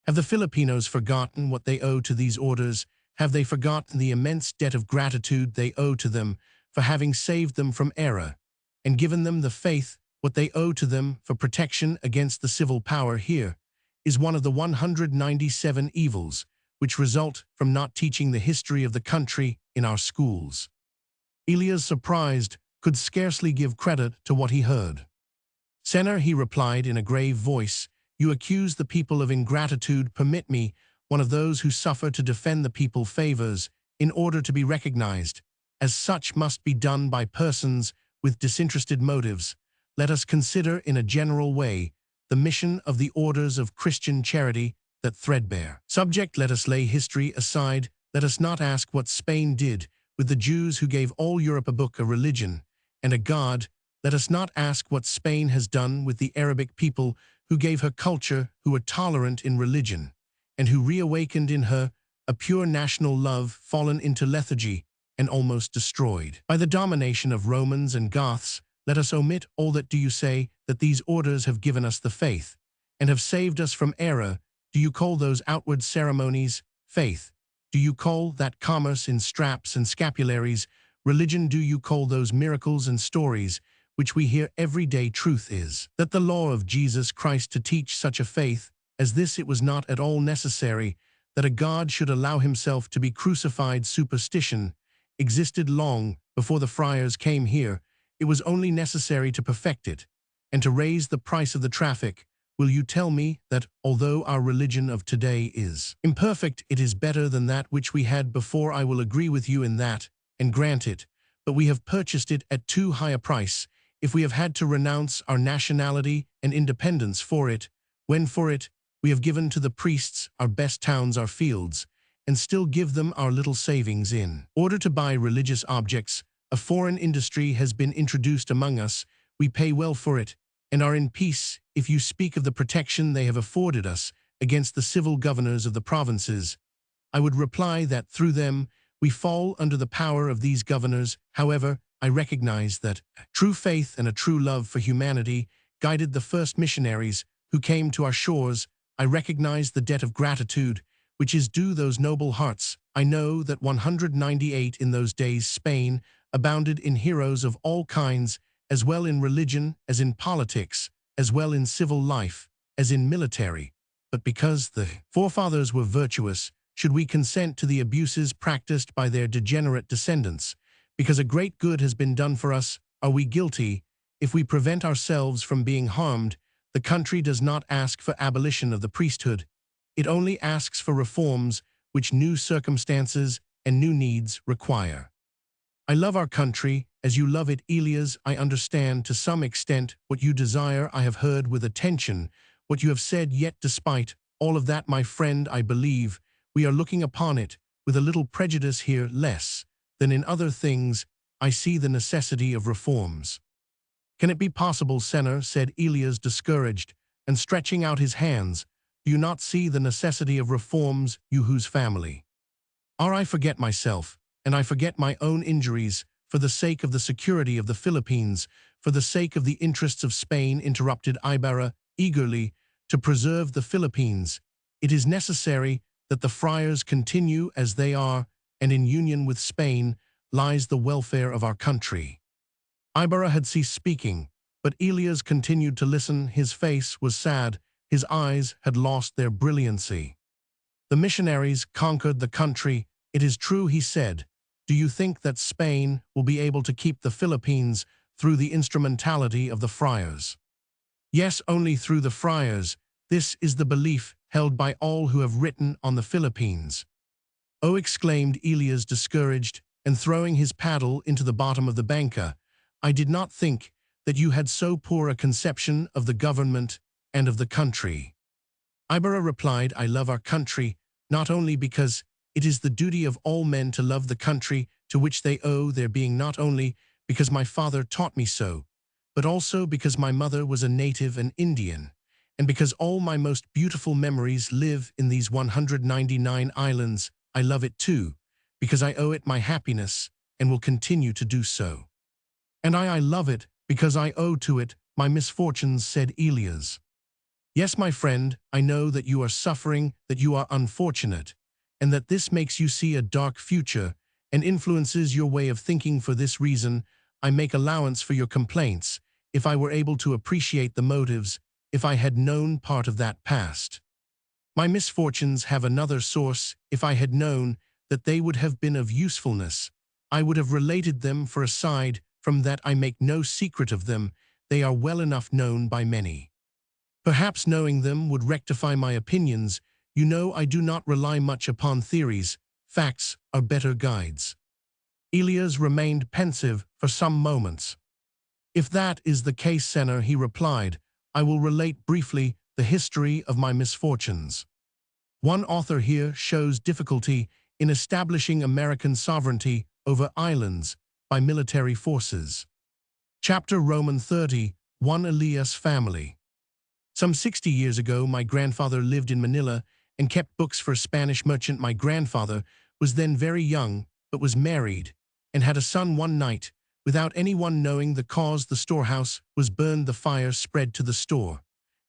have the Filipinos forgotten what they owe to these orders? Have they forgotten the immense debt of gratitude they owe to them for having saved them from error and given them the faith? What they owe to them for protection against the civil power here is one of the 197 evils which result from not teaching the history of the country in our schools. Elias, surprised, could scarcely give credit to what he heard. "Senor," he replied in a grave voice, "you accuse the people of ingratitude. Permit me, one of those who suffer to defend the people favors, in order to be recognized. As such must be done by persons with disinterested motives. Let us consider in a general way the mission of the orders of Christian charity, that threadbare subject. Let us lay history aside. Let us not ask what Spain did with the Jews who gave all Europe a book, a religion, and a God. Let us not ask what Spain has done with the Arabic people who gave her culture, who were tolerant in religion, and who reawakened in her a pure national love fallen into lethargy and almost destroyed by the domination of Romans and Goths. Let us omit all that. Do you say that these orders have given us the faith and have saved us from error? Do you call those outward ceremonies faith? Do you call that commerce in straps and scapularies religion? Do you call those miracles and stories which we hear every day truth? Is that the law of Jesus Christ to teach such a faith as this? It was not at all necessary that a God should allow himself to be crucified. Superstition existed long before the friars came here. It was only necessary to perfect it and to raise the price of the traffic. Will you tell me that, although our religion of today is imperfect, it is better than that which we had before? I will agree with you in that, and grant it, but we have purchased it at too high a price. If we have had to renounce our nationality and independence for it, when for it we have given to the priests our best towns, our fields, and still give them our little savings in order to buy religious objects, a foreign industry has been introduced among us. We pay well for it, and are in peace. If you speak of the protection they have afforded us against the civil governors of the provinces, I would reply that through them we fall under the power of these governors. However, I recognize that true faith and a true love for humanity guided the first missionaries who came to our shores. I recognize the debt of gratitude which is due those noble hearts. I know that 198 in those days Spain abounded in heroes of all kinds, as well in religion as in politics, as well in civil life as in military. But because the forefathers were virtuous, should we consent to the abuses practiced by their degenerate descendants? Because a great good has been done for us, are we guilty if we prevent ourselves from being harmed? The country does not ask for abolition of the priesthood. It only asks for reforms which new circumstances and new needs require. I love our country as you love it, Elias. I understand to some extent what you desire. I have heard with attention what you have said, yet despite all of that, my friend, I believe we are looking upon it with a little prejudice here. Less than in other things, I see the necessity of reforms. Can it be possible, Senor, said Elias, discouraged, and stretching out his hands, do you not see the necessity of reforms, you whose family are? I forget myself, and I forget my own injuries, for the sake of the security of the Philippines, for the sake of the interests of Spain, interrupted Ibarra eagerly, to preserve the Philippines. It is necessary that the friars continue as they are, and in union with Spain lies the welfare of our country. Ibarra had ceased speaking, but Elias continued to listen. His face was sad, his eyes had lost their brilliancy. The missionaries conquered the country, it is true, he said. Do you think that Spain will be able to keep the Philippines through the instrumentality of the friars? Yes, only through the friars. This is the belief held by all who have written on the Philippines. Oh, exclaimed Elias, discouraged, and throwing his paddle into the bottom of the banca, I did not think that you had so poor a conception of the government and of the country. Ibarra replied, I love our country, not only because it is the duty of all men to love the country to which they owe their being, not only because my father taught me so, but also because my mother was a native and Indian, and because all my most beautiful memories live in these 199 islands. I love it too, because I owe it my happiness and will continue to do so. And I love it because I owe to it my misfortunes, said Elias. Yes, my friend, I know that you are suffering, that you are unfortunate, and that this makes you see a dark future and influences your way of thinking. For this reason, I make allowance for your complaints. If I were able to appreciate the motives, if I had known part of that past. My misfortunes have another source. If I had known that they would have been of usefulness, I would have related them. For aside from that, I make no secret of them. They are well enough known by many. Perhaps knowing them would rectify my opinions. You know I do not rely much upon theories. Facts are better guides." Elias remained pensive for some moments. "If that is the case, Senor," he replied, "I will relate briefly the history of my misfortunes. One author here shows difficulty in establishing American sovereignty over islands by military forces." Chapter Roman 30, One Elias family. Some 60 years ago, my grandfather lived in Manila and kept books for a Spanish merchant. My grandfather was then very young, but was married, and had a son. One night, without anyone knowing the cause, the storehouse was burned. The fire spread to the store,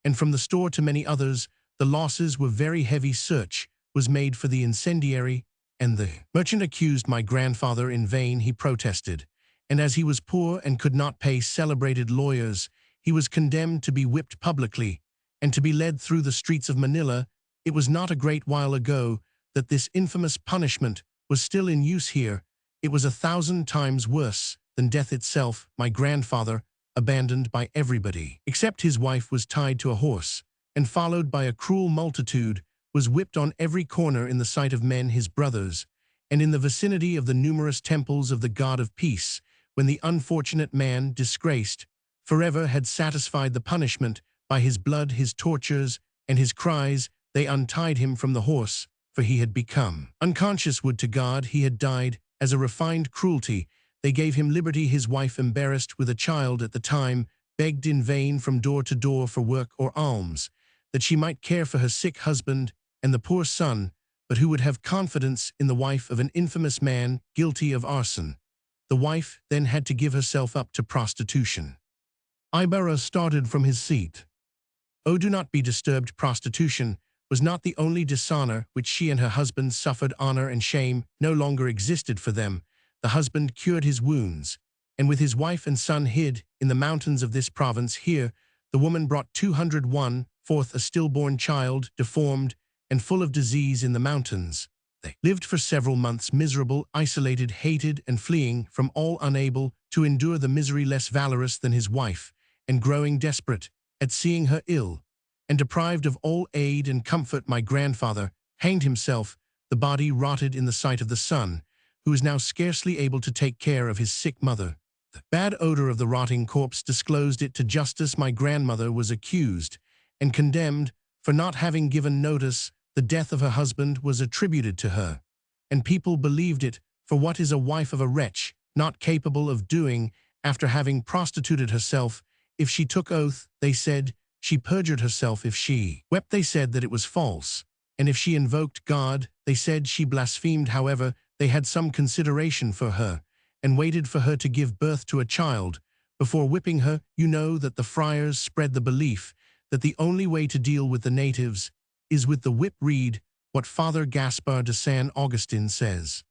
and from the store to many others. The losses were very heavy. Search was made for the incendiary, and the merchant accused my grandfather. In vain he protested, and as he was poor and could not pay celebrated lawyers, he was condemned to be whipped publicly and to be led through the streets of Manila. It was not a great while ago that this infamous punishment was still in use here. It was 1,000 times worse than death itself. My grandfather, abandoned by everybody except his wife, was tied to a horse and, followed by a cruel multitude, was whipped on every corner in the sight of men, his brothers, and in the vicinity of the numerous temples of the God of peace. When the unfortunate man, disgraced forever, had satisfied the punishment by his blood, his tortures, and his cries, they untied him from the horse, for he had become unconscious. Would to God he had died as a refined cruelty. They gave him liberty. His wife, embarrassed with a child at the time, begged in vain from door to door for work or alms, that she might care for her sick husband and the poor son. But who would have confidence in the wife of an infamous man guilty of arson? The wife then had to give herself up to prostitution. Ibarra started from his seat. "Oh, do not be disturbed. Prostitution was not the only dishonor which she and her husband suffered. Honor and shame no longer existed for them. The husband cured his wounds, and with his wife and son hid in the mountains of this province. Here the woman brought 201 forth a stillborn child, deformed and full of disease. In the mountains they lived for several months, miserable, isolated, hated, and fleeing from all, unable to endure the misery, less valorous than his wife, and growing desperate at seeing her ill, and deprived of all aid and comfort. My grandfather hanged himself. The body rotted in the sight of the son, who is now scarcely able to take care of his sick mother. The bad odor of the rotting corpse disclosed it to justice. My grandmother was accused and condemned for not having given notice. The death of her husband was attributed to her, and people believed it. For what is a wife of a wretch not capable of doing after having prostituted herself? If she took oath, they said, she perjured herself. If she wept, they said that it was false. And if she invoked God, they said she blasphemed. However, they had some consideration for her, and waited for her to give birth to a child before whipping her. You know that the friars spread the belief that the only way to deal with the natives is with the whip. Read what Father Gaspar de San Augustin says.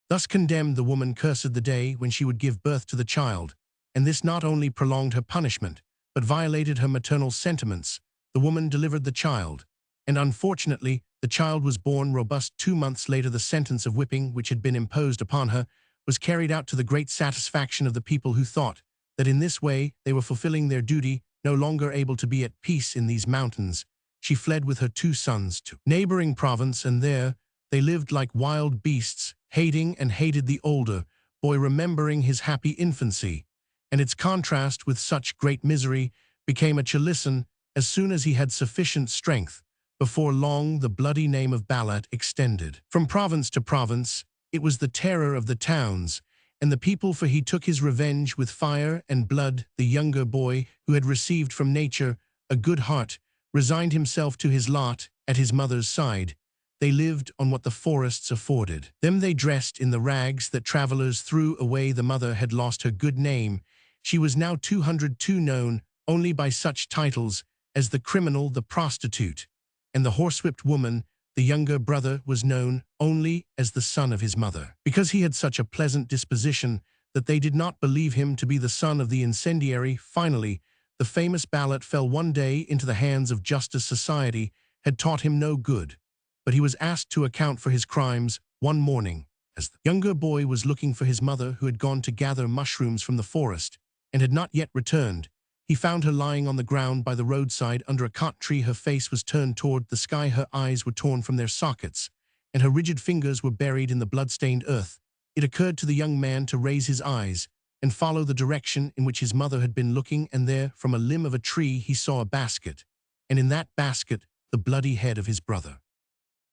Thus condemned, the woman cursed the day when she would give birth to the child, and this not only prolonged her punishment, but violated her maternal sentiments. The woman delivered the child, and unfortunately the child was born robust. 2 months later, the sentence of whipping which had been imposed upon her was carried out, to the great satisfaction of the people, who thought that in this way they were fulfilling their duty. No longer able to be at peace in these mountains, she fled with her 2 sons to neighboring province, and there they lived like wild beasts, hating and hated the older boy, remembering his happy infancy, and its contrast with such great misery became a chalisson. As soon as he had sufficient strength, before long the bloody name of Balat extended from province to province. It was the terror of the towns and the people, for he took his revenge with fire and blood. The younger boy, who had received from nature a good heart, resigned himself to his lot at his mother's side. They lived on what the forests afforded them. They dressed in the rags that travelers threw away. The mother had lost her good name. She was now 202, known only by such titles as the criminal, the prostitute, and the horsewhipped woman. The younger brother was known only as the son of his mother, because he had such a pleasant disposition that they did not believe him to be the son of the incendiary. Finally, the famous Balat fell one day into the hands of justice. Society had taught him no good, but he was asked to account for his crimes one morning, as the younger boy was looking for his mother, who had gone to gather mushrooms from the forest and had not yet returned. He found her lying on the ground by the roadside under a cot tree. Her face was turned toward the sky, her eyes were torn from their sockets, and her rigid fingers were buried in the blood-stained earth. It occurred to the young man to raise his eyes and follow the direction in which his mother had been looking, and there, from a limb of a tree, he saw a basket, and in that basket the bloody head of his brother.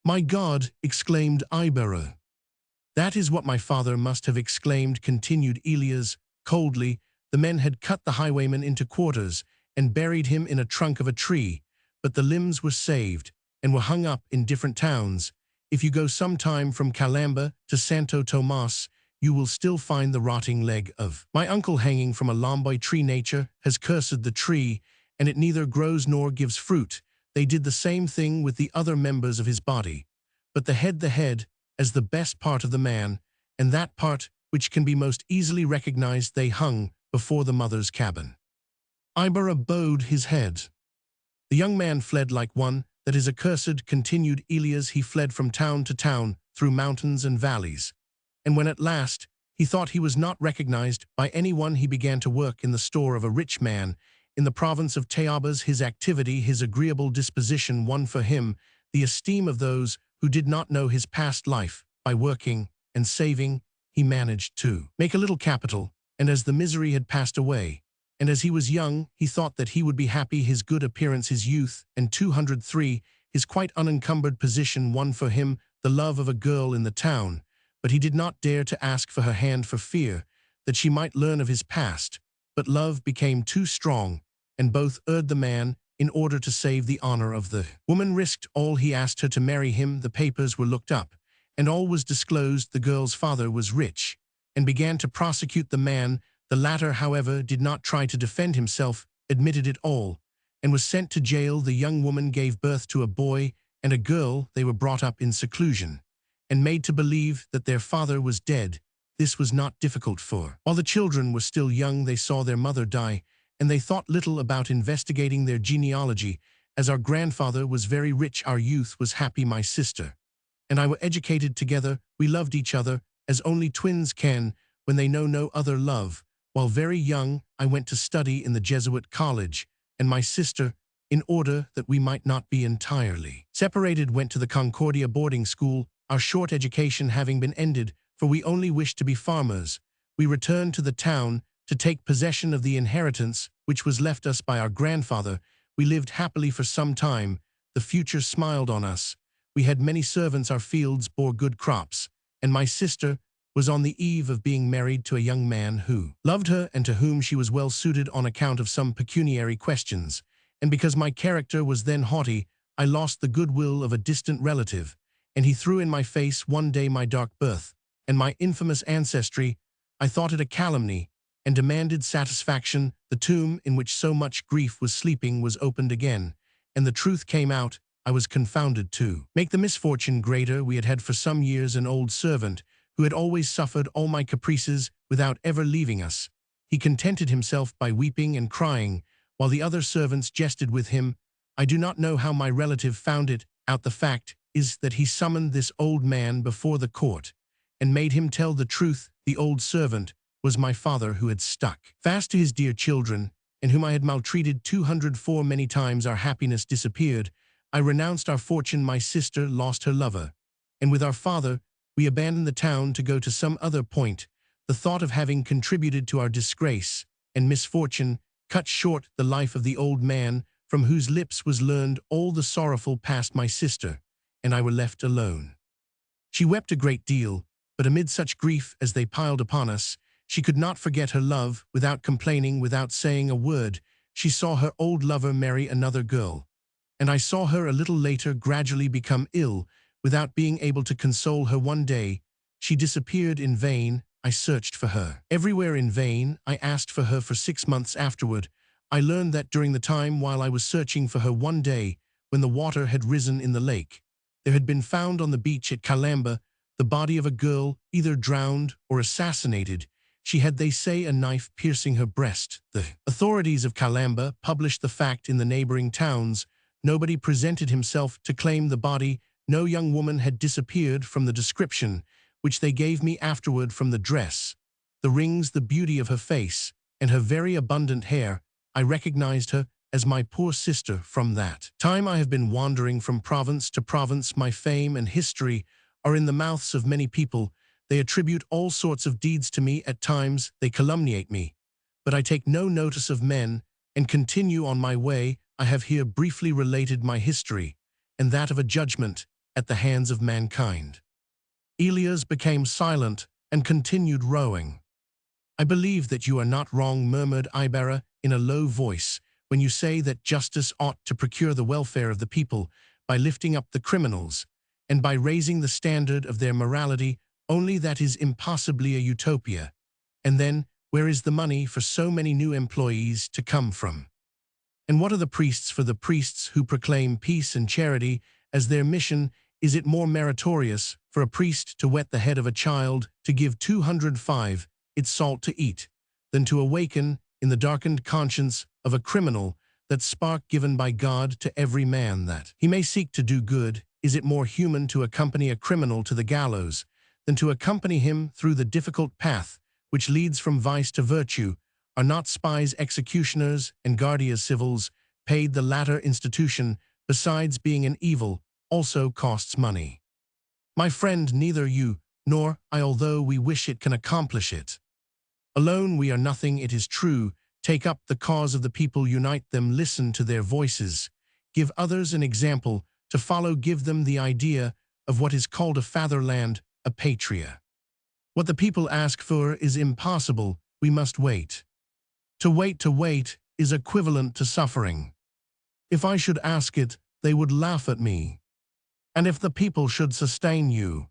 "My God!" exclaimed Ibarra. "That is what my father must have exclaimed," continued Elias coldly. "The men had cut the highwayman into quarters and buried him in a trunk of a tree, but the limbs were saved and were hung up in different towns. If you go sometime from Calamba to Santo Tomas, you will still find the rotting leg of my uncle hanging from a lomboy tree. Nature has cursed the tree, and it neither grows nor gives fruit. They did the same thing with the other members of his body. But the head, as the best part of the man, and that part which can be most easily recognized, they hung before the mother's cabin." Ibarra bowed his head. "The young man fled like one that is accursed," continued Elias. "He fled from town to town, through mountains and valleys. And when at last he thought he was not recognized by anyone, he began to work in the store of a rich man in the province of Tayabas. His activity, his agreeable disposition won for him the esteem of those who did not know his past life. By working and saving, he managed to make a little capital, and as the misery had passed away, and as he was young, he thought that he would be happy. His good appearance, his youth, and 203, his quite unencumbered position won for him the love of a girl in the town, but he did not dare to ask for her hand for fear that she might learn of his past. But love became too strong, and both erred the man. In order to save the honor of the woman, risked all. He asked her to marry him. The papers were looked up, and all was disclosed. The girl's father was rich, and began to prosecute the man. The latter, however, did not try to defend himself, admitted it all, and was sent to jail. The young woman gave birth to a boy and a girl. They were brought up in seclusion, and made to believe that their father was dead. This was not difficult, for while the children were still young, they saw their mother die, and they thought little about investigating their genealogy. As our grandfather was very rich, our youth was happy. My sister and I were educated together. We loved each other as only twins can when they know no other love. While very young, I went to study in the Jesuit college, and my sister, in order that we might not be entirely separated, went to the Concordia boarding school. Our short education having been ended, for we only wished to be farmers, we returned to the town to take possession of the inheritance which was left us by our grandfather. We lived happily for some time. The future smiled on us. We had many servants. Our fields bore good crops, and my sister was on the eve of being married to a young man who loved her and to whom she was well suited on account of some pecuniary questions. And because my character was then haughty, I lost the goodwill of a distant relative, and he threw in my face one day my dark birth and my infamous ancestry. I thought it a calumny, and demanded satisfaction. The tomb in which so much grief was sleeping was opened again, and the truth came out. I was confounded to make the misfortune greater. We had had for some years an old servant who had always suffered all my caprices without ever leaving us. He contented himself by weeping and crying, while the other servants jested with him. I do not know how my relative found it out. The fact is that he summoned this old man before the court, and made him tell the truth. The old servant was my father, who had stuck fast to his dear children, and whom I had maltreated 204 many times. Our happiness disappeared. I renounced our fortune. My sister lost her lover, and with our father we abandoned the town to go to some other point. The thought of having contributed to our disgrace and misfortune cut short the life of the old man, from whose lips was learned all the sorrowful past. My sister and I were left alone. She wept a great deal, but amid such grief as they piled upon us, she could not forget her love. Without complaining, without saying a word, she saw her old lover marry another girl, and I saw her a little later gradually become ill. Without being able to console her, one day she disappeared. In vain I searched for her everywhere. In vain I asked for her for 6 months afterward. I learned that during the time while I was searching for her, one day, when the water had risen in the lake, there had been found on the beach at Calamba the body of a girl, either drowned or assassinated. She had, they say, a knife piercing her breast. The authorities of Calamba published the fact in the neighboring towns. Nobody presented himself to claim the body. No young woman had disappeared from the description which they gave me afterward. From the dress, the rings, the beauty of her face, and her very abundant hair, I recognized her as my poor sister from that time. I have been wandering from province to province. My fame and history are in the mouths of many people. They attribute all sorts of deeds to me. At times they calumniate me, but I take no notice of men and continue on my way. I have here briefly related my history and that of a judgment at the hands of mankind." Elias became silent and continued rowing. "I believe that you are not wrong," murmured Ibarra in a low voice, "when you say that justice ought to procure the welfare of the people by lifting up the criminals and by raising the standard of their morality. Only that is impossibly a utopia. And then, where is the money for so many new employees to come from? And what are the priests for the priests who proclaim peace and charity as their mission? Is it more meritorious for a priest to wet the head of a child, to give 205 its salt to eat, than to awaken in the darkened conscience of a criminal that spark given by God to every man that he may seek to do good? Is it more human to accompany a criminal to the gallows than to accompany him through the difficult path which leads from vice to virtue? Are not spies executioners and guardias civils paid? The latter institution, besides being an evil, also costs money. My friend, neither you nor I, although we wish it, can accomplish it. Alone we are nothing, it is true. Take up the cause of the people, unite them, listen to their voices, give others an example to follow, give them the idea of what is called a fatherland, a patria. What the people ask for is impossible. We must wait. To wait is equivalent to suffering. If I should ask it, they would laugh at me. And if the people should sustain you,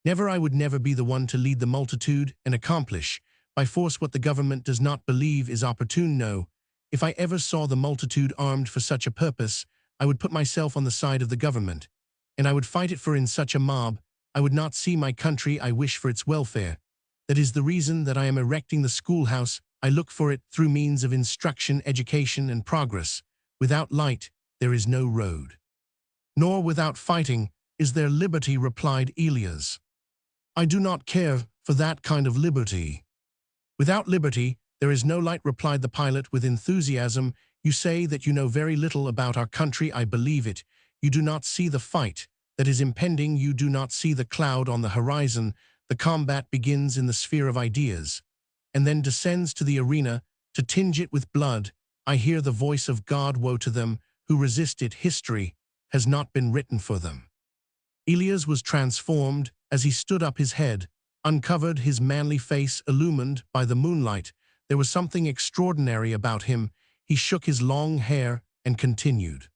I would never be the one to lead the multitude and accomplish by force what the government does not believe is opportune. No, if I ever saw the multitude armed for such a purpose, I would put myself on the side of the government, and I would fight it, for in such a mob I would not see my country. I wish for its welfare. That is the reason that I am erecting the schoolhouse. I look for it through means of instruction, education, and progress. Without light there is no road, nor without fighting is there liberty, replied Elias. I do not care for that kind of liberty. Without liberty there is no light, replied the pilot with enthusiasm. You say that you know very little about our country. I believe it. You do not see the fight that is impending. You do not see the cloud on the horizon. The combat begins in the sphere of ideas, and then descends to the arena to tinge it with blood. I hear the voice of God. Woe to them who resist it. History has not been written for them. Elias was transformed as he stood up, his head uncovered, his manly face illumined by the moonlight. There was something extraordinary about him. He shook his long hair and continued.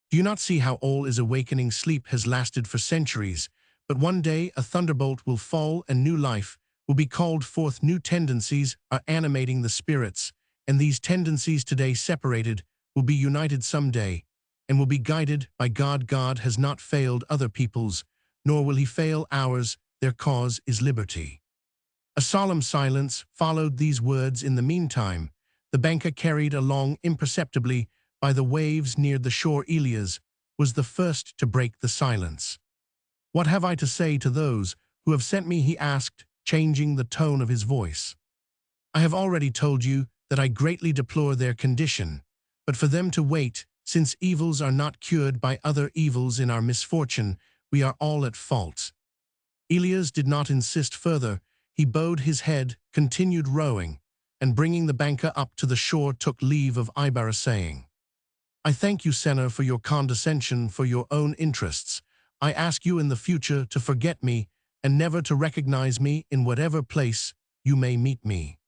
Do you not see how all is awakening? Sleep has lasted for centuries, but one day a thunderbolt will fall and new life will be called forth. New tendencies are animating the spirits, and these tendencies, today separated, will be united someday and will be guided by God. God has not failed other peoples, nor will he fail ours. Their cause is liberty. A solemn silence followed these words. In the meantime, the banker, carried along imperceptibly by the waves, neared the shore. Elias was the first to break the silence. What have I to say to those who have sent me? He asked, changing the tone of his voice. I have already told you that I greatly deplore their condition, but for them to wait, since evils are not cured by other evils. In our misfortune, we are all at fault. Elias did not insist further. He bowed his head, continued rowing, and bringing the banker up to the shore, took leave of Ibarra, saying, I thank you, Senor, for your condescension. For your own interests, I ask you in the future to forget me and never to recognize me in whatever place you may meet me.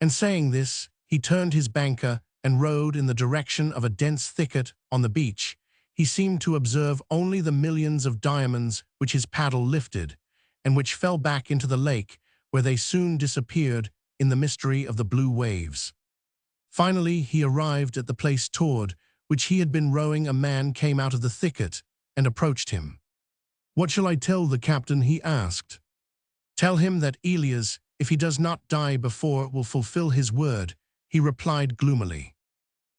And saying this, he turned his banker and rowed in the direction of a dense thicket on the beach. He seemed to observe only the millions of diamonds which his paddle lifted, and which fell back into the lake, where they soon disappeared in the mystery of the blue waves. Finally he arrived at the place toward which he had been rowing. A man came out of the thicket and approached him. What shall I tell the captain? He asked. Tell him that Elias, if he does not die before, will fulfill his word, he replied gloomily.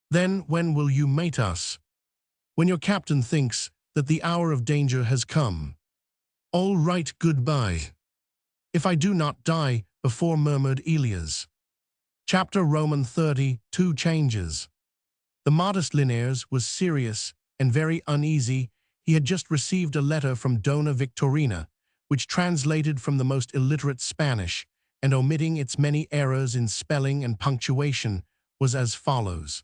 Then when will you mate us? When your captain thinks that the hour of danger has come. All right, goodbye. If I do not die before, murmured Elias. Chapter Roman 30, Two Changes. The modest Linares was serious and very uneasy. He had just received a letter from Dona Victorina, which translated from the most illiterate Spanish, and omitting its many errors in spelling and punctuation, was as follows.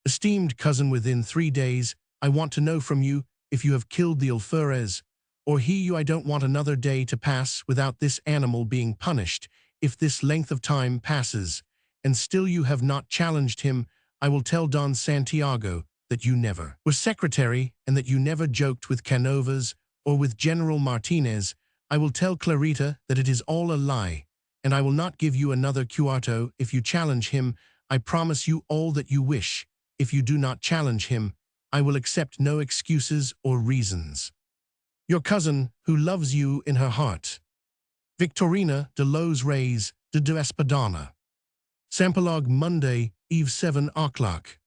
Esteemed cousin, within 3 days, I want to know from you if you have killed the alferez, or he you. I don't want another day to pass without this animal being punished. If this length of time passes, and still you have not challenged him, I will tell Don Santiago that you never were secretary and that you never joked with Canovas or with General Martinez. I will tell Clarita that it is all a lie, and I will not give you another cuarto if you challenge him. I promise you all that you wish. If you do not challenge him, I will accept no excuses or reasons. Your cousin, who loves you in her heart. Victorina de los Reyes de Espadana. Sampalog, Monday, Eve 7 o'clock.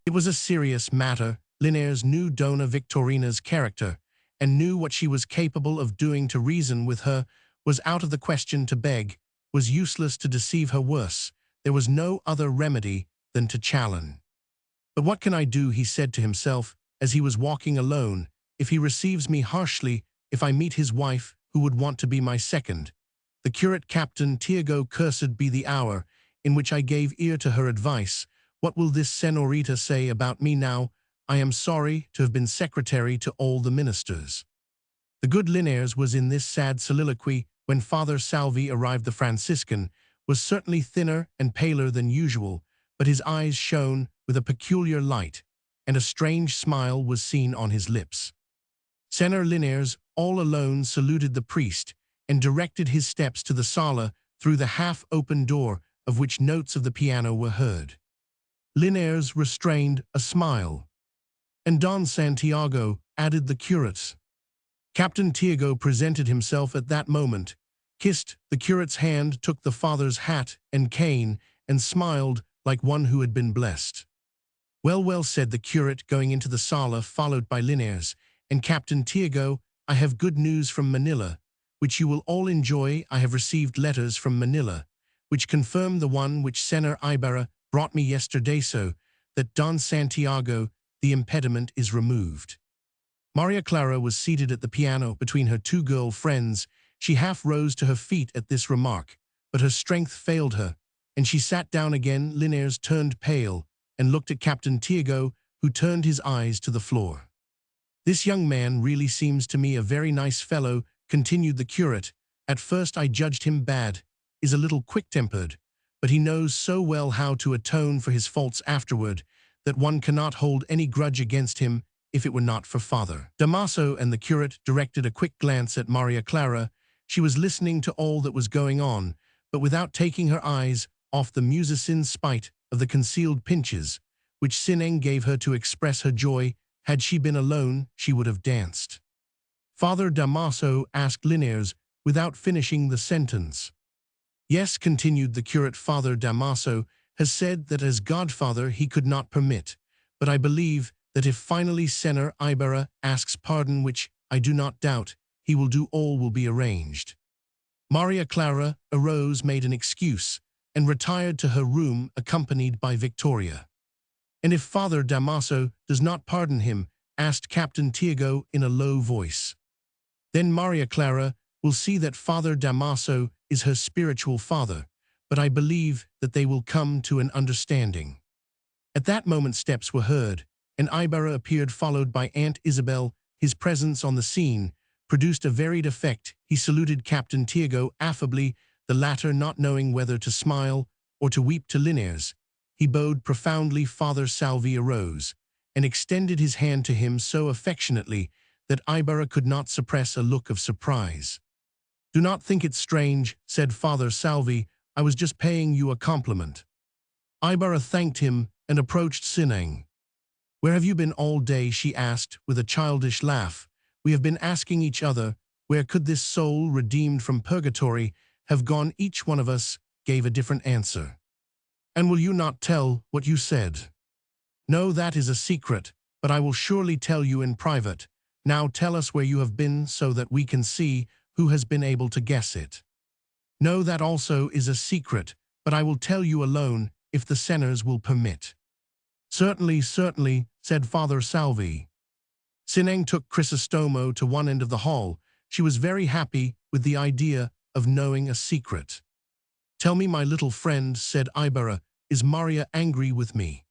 It was a serious matter. Linares knew Dona Victorina's character, and knew what she was capable of doing. To reason with her was out of the question. To beg was useless. To deceive her worse. There was no other remedy than to challenge. But what can I do, he said to himself, as he was walking alone, if he receives me harshly, if I meet his wife, who would want to be my second? The curate, Captain Tiago, cursed be the hour in which I gave ear to her advice. What will this senorita say about me now? I am sorry to have been secretary to all the ministers. The good Linares was in this sad soliloquy when Father Salvi arrived. The Franciscan was certainly thinner and paler than usual, but his eyes shone with a peculiar light, and a strange smile was seen on his lips. Senor Linares, all alone, saluted the priest, and directed his steps to the sala through the half-open door of which notes of the piano were heard. Linares restrained a smile. And Don Santiago, added the curate. Captain Tiago presented himself at that moment, kissed the curate's hand, took the father's hat and cane, and smiled like one who had been blessed. Well, well, said the curate, going into the sala, followed by Linares and Captain Tiago. I have good news from Manila, which you will all enjoy. I have received letters from Manila, which confirm the one which Senor Ibarra brought me yesterday, so that Don Santiago, the impediment is removed. Maria Clara was seated at the piano between her two girl friends. She half rose to her feet at this remark, but her strength failed her, and she sat down again. Linares turned pale and looked at Captain Tiago, who turned his eyes to the floor. This young man really seems to me a very nice fellow, continued the curate. At first I judged him bad, is a little quick-tempered, but he knows so well how to atone for his faults afterward that one cannot hold any grudge against him if it were not for Father Damaso. And the curate directed a quick glance at Maria Clara. She was listening to all that was going on, but without taking her eyes off the musician, in spite of the concealed pinches which Sineng gave her to express her joy. Had she been alone, she would have danced. Father Damaso asked Linares without finishing the sentence. Yes, continued the curate, Father Damaso has said that as godfather he could not permit, but I believe that if finally Senor Ibarra asks pardon, which I do not doubt, he will do, all will be arranged. Maria Clara arose, made an excuse, and retired to her room accompanied by Victoria. And if Father Damaso does not pardon him, asked Captain Tiago in a low voice. Then Maria Clara will see that Father Damaso is her spiritual father, but I believe that they will come to an understanding. At that moment steps were heard, and Ibarra appeared, followed by Aunt Isabel. His presence on the scene produced a varied effect. He saluted Captain Tiago affably, the latter not knowing whether to smile or to weep. To Linares he bowed profoundly. Father Salvi arose and extended his hand to him so affectionately that Ibarra could not suppress a look of surprise. Do not think it strange, said Father Salvi, I was just paying you a compliment. Ibarra thanked him and approached Sineng. Where have you been all day? She asked with a childish laugh. We have been asking each other, where could this soul redeemed from purgatory have gone? Each one of us gave a different answer. And will you not tell what you said? No, that is a secret, but I will surely tell you in private. Now tell us where you have been so that we can see who has been able to guess it. No, that also is a secret, but I will tell you alone, if the senators will permit." "Certainly, certainly," said Father Salvi. Sineng took Crisostomo to one end of the hall. She was very happy with the idea of knowing a secret. "Tell me, my little friend," said Ibarra, "is Maria angry with me?"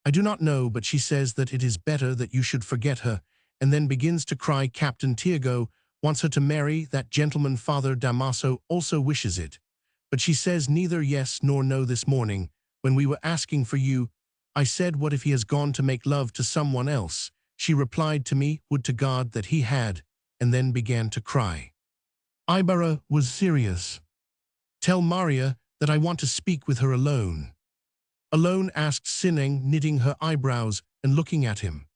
"I do not know, but she says that it is better that you should forget her, and then begins to cry. Captain Tiago wants her to marry that gentleman. Father Damaso also wishes it. But she says neither yes nor no. This morning, when we were asking for you, I said, what if he has gone to make love to someone else? She replied to me, would to God that he had, and then began to cry." Ibarra was serious. "Tell Maria that I want to speak with her alone." "Alone?" asked Sineng, knitting her eyebrows and looking at him.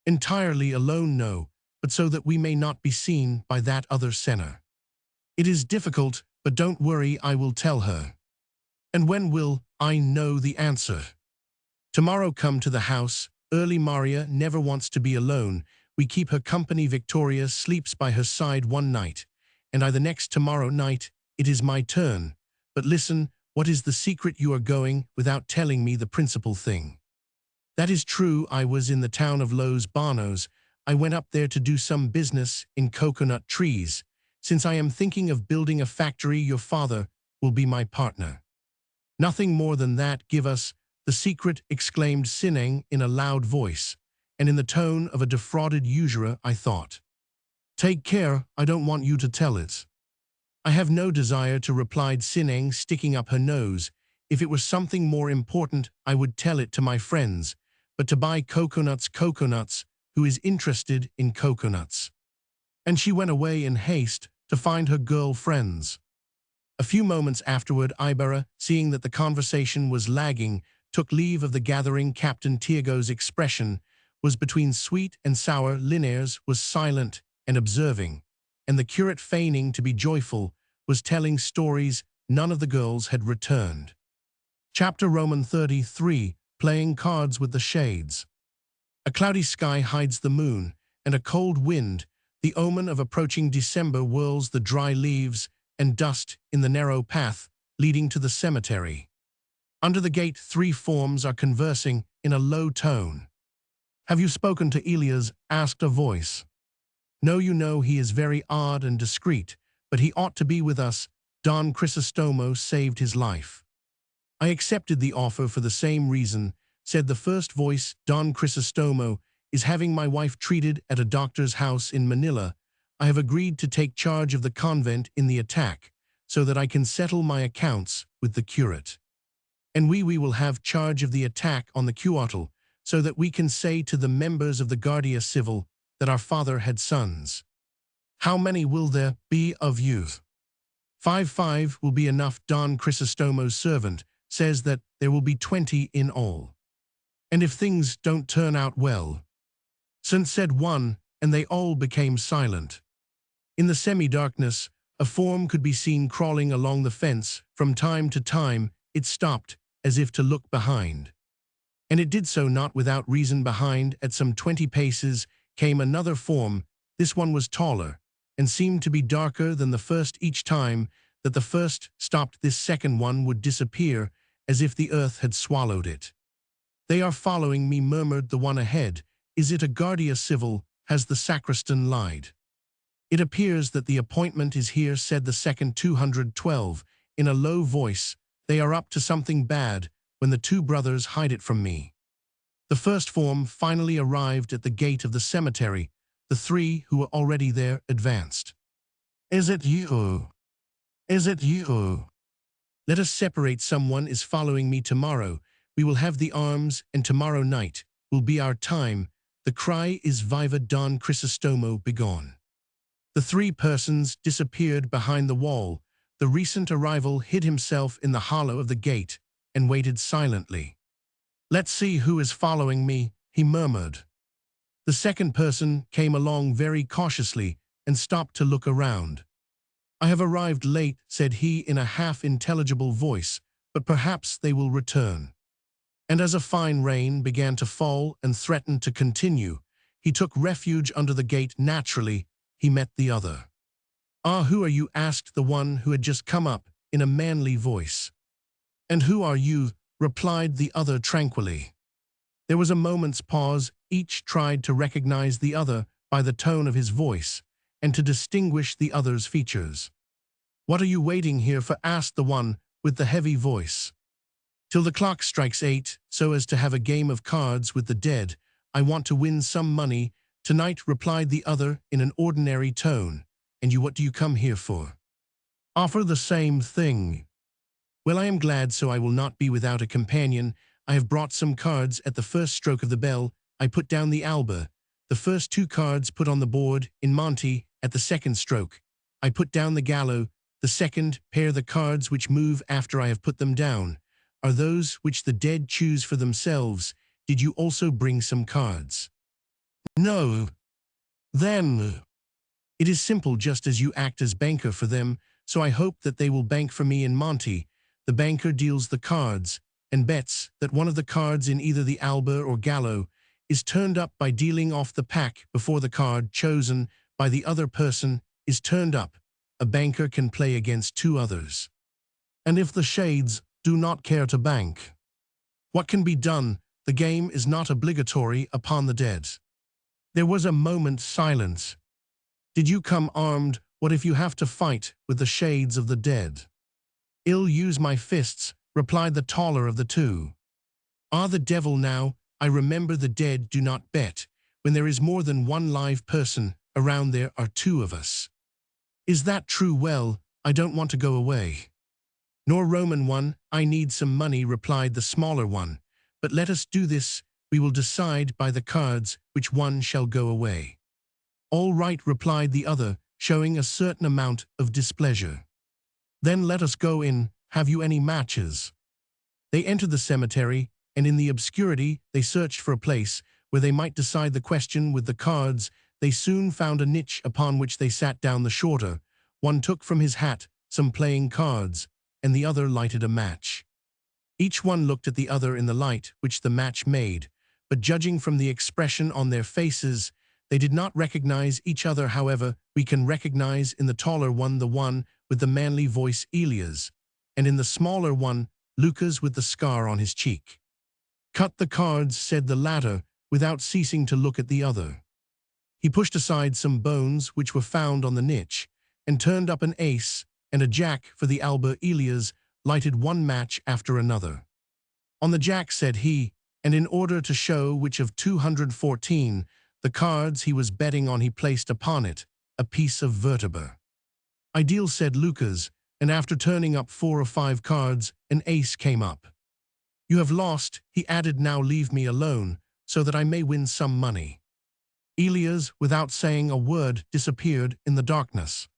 "Entirely alone, no, but so that we may not be seen by that other sinner. It is difficult, but don't worry, I will tell her." "And when will I know the answer?" "Tomorrow come to the house. Early. Maria never wants to be alone. We keep her company. Victoria sleeps by her side one night, and I the next. Tomorrow night it is my turn. But listen, what is the secret? You are going without telling me the principal thing." "That is true. I was in the town of Los Banos. I went up there to do some business in coconut trees. Since I am thinking of building a factory, your father will be my partner." "Nothing more than that. Give us the secret," exclaimed Sineng in a loud voice, and in the tone of a defrauded usurer. "I thought." "Take care, I don't want you to tell it." "I have no desire to," replied Sineng, sticking up her nose. "If it were something more important, I would tell it to my friends, but to buy coconuts, who is interested in coconuts?" And she went away in haste to find her girl friends. A few moments afterward, Ibarra, seeing that the conversation was lagging, took leave of the gathering. Captain Tiago's expression was between sweet and sour. Linares was silent and observing, and the curate, feigning to be joyful, was telling stories. None of the girls had returned. Chapter Roman 33, Playing Cards with the Shades. A cloudy sky hides the moon, and a cold wind, the omen of approaching December, whirls the dry leaves and dust in the narrow path leading to the cemetery. Under the gate, three forms are conversing in a low tone. "Have you spoken to Elias?" asked a voice. "No, you know he is very odd and discreet, but he ought to be with us. Don Crisostomo saved his life." "I accepted the offer for the same reason," said the first voice. "Don Crisostomo is having my wife treated at a doctor's house in Manila. I have agreed to take charge of the convent in the attack, so that I can settle my accounts with the curate. And we will have charge of the attack on the Cuatl, so that we can say to the members of the Guardia Civil that our father had sons." "How many will there be of you?" Five will be enough. Don Crisostomo's servant says that there will be 20 in all." "And if things don't turn out well?" Said one, and they all became silent. In the semi-darkness, a form could be seen crawling along the fence. From time to time, it stopped, as if to look behind. And it did so not without reason. Behind, at some 20 paces, came another form. This one was taller, and seemed to be darker than the first. Each time that the first stopped, this second one would disappear, as if the earth had swallowed it. "They are following me," murmured the one ahead. "Is it a Guardia Civil? Has the sacristan lied?" "It appears that the appointment is here," said the second. 212, in a low voice. "They are up to something bad. When the two brothers hide it from me." The first form finally arrived at the gate of the cemetery. The three who were already there advanced. "Is it you? Is it you? Let us separate. Someone is following me tomorrow. We will have the arms, and tomorrow night will be our time. The cry is Viva Don Crisostomo, begone." The three persons disappeared behind the wall. The recent arrival hid himself in the hollow of the gate and waited silently. "Let's see who is following me," he murmured. The second person came along very cautiously and stopped to look around. "I have arrived late," said he in a half-intelligible voice, "but perhaps they will return." And as a fine rain began to fall and threatened to continue, he took refuge under the gate. Naturally, he met the other. "Ah, who are you?" asked the one who had just come up, in a manly voice. And who are you? Replied the other tranquilly. There was a moment's pause. Each tried to recognize the other by the tone of his voice and to distinguish the other's features. What are you waiting here for? Asked the one with the heavy voice. Till the clock strikes 8, so as to have a game of cards with the dead. I want to win some money tonight, replied the other in an ordinary tone. And you, what do you come here for? Offer the same thing. Well, I am glad, so I will not be without a companion. I have brought some cards. At the first stroke of the bell, I put down the alba. The first 2 cards put on the board, in Monte. At the second stroke, I put down the gallo. The second pair, the cards which move after I have put them down, are those which the dead choose for themselves. Did you also bring some cards? No. Then it is simple, just as you act as banker for them, so I hope that they will bank for me in Monte. The banker deals the cards, and bets that one of the cards in either the alba or gallo is turned up by dealing off the pack before the card chosen by the other person is turned up. A banker can play against 2 others. And if the shades do not care to bank, what can be done? The game is not obligatory upon the dead. There was a moment's silence. Did you come armed? What if you have to fight with the shades of the dead? I'll use my fists, replied the taller of the 2. Ah, the devil now. I remember the dead do not bet. When there is more than one live person around, there are 2 of us. Is that true? Well, I don't want to go away. Nor, Roman one, I need some money, replied the smaller one. But let us do this. We will decide by the cards which one shall go away. All right, replied the other, showing a certain amount of displeasure. Then let us go in. Have you any matches? They entered the cemetery, and in the obscurity they searched for a place where they might decide the question with the cards. They soon found a niche upon which they sat down. The shorter one took from his hat some playing cards, and the other lighted a match. Each one looked at the other in the light which the match made, but judging from the expression on their faces, they did not recognize each other. However, we can recognize in the taller one the one with the manly voice, Elias, and in the smaller one, Lucas with the scar on his cheek. Cut the cards, said the latter, without ceasing to look at the other. He pushed aside some bones which were found on the niche, and turned up an ace and a jack for the alba. Elias lighted one match after another. On the jack, said he, and in order to show which of 214 the cards he was betting on, he placed upon it a piece of vertebra. Ideal, said Lucas, and after turning up 4 or 5 cards, an ace came up. You have lost, he added. Now leave me alone, so that I may win some money. Elias, without saying a word, disappeared in the darkness.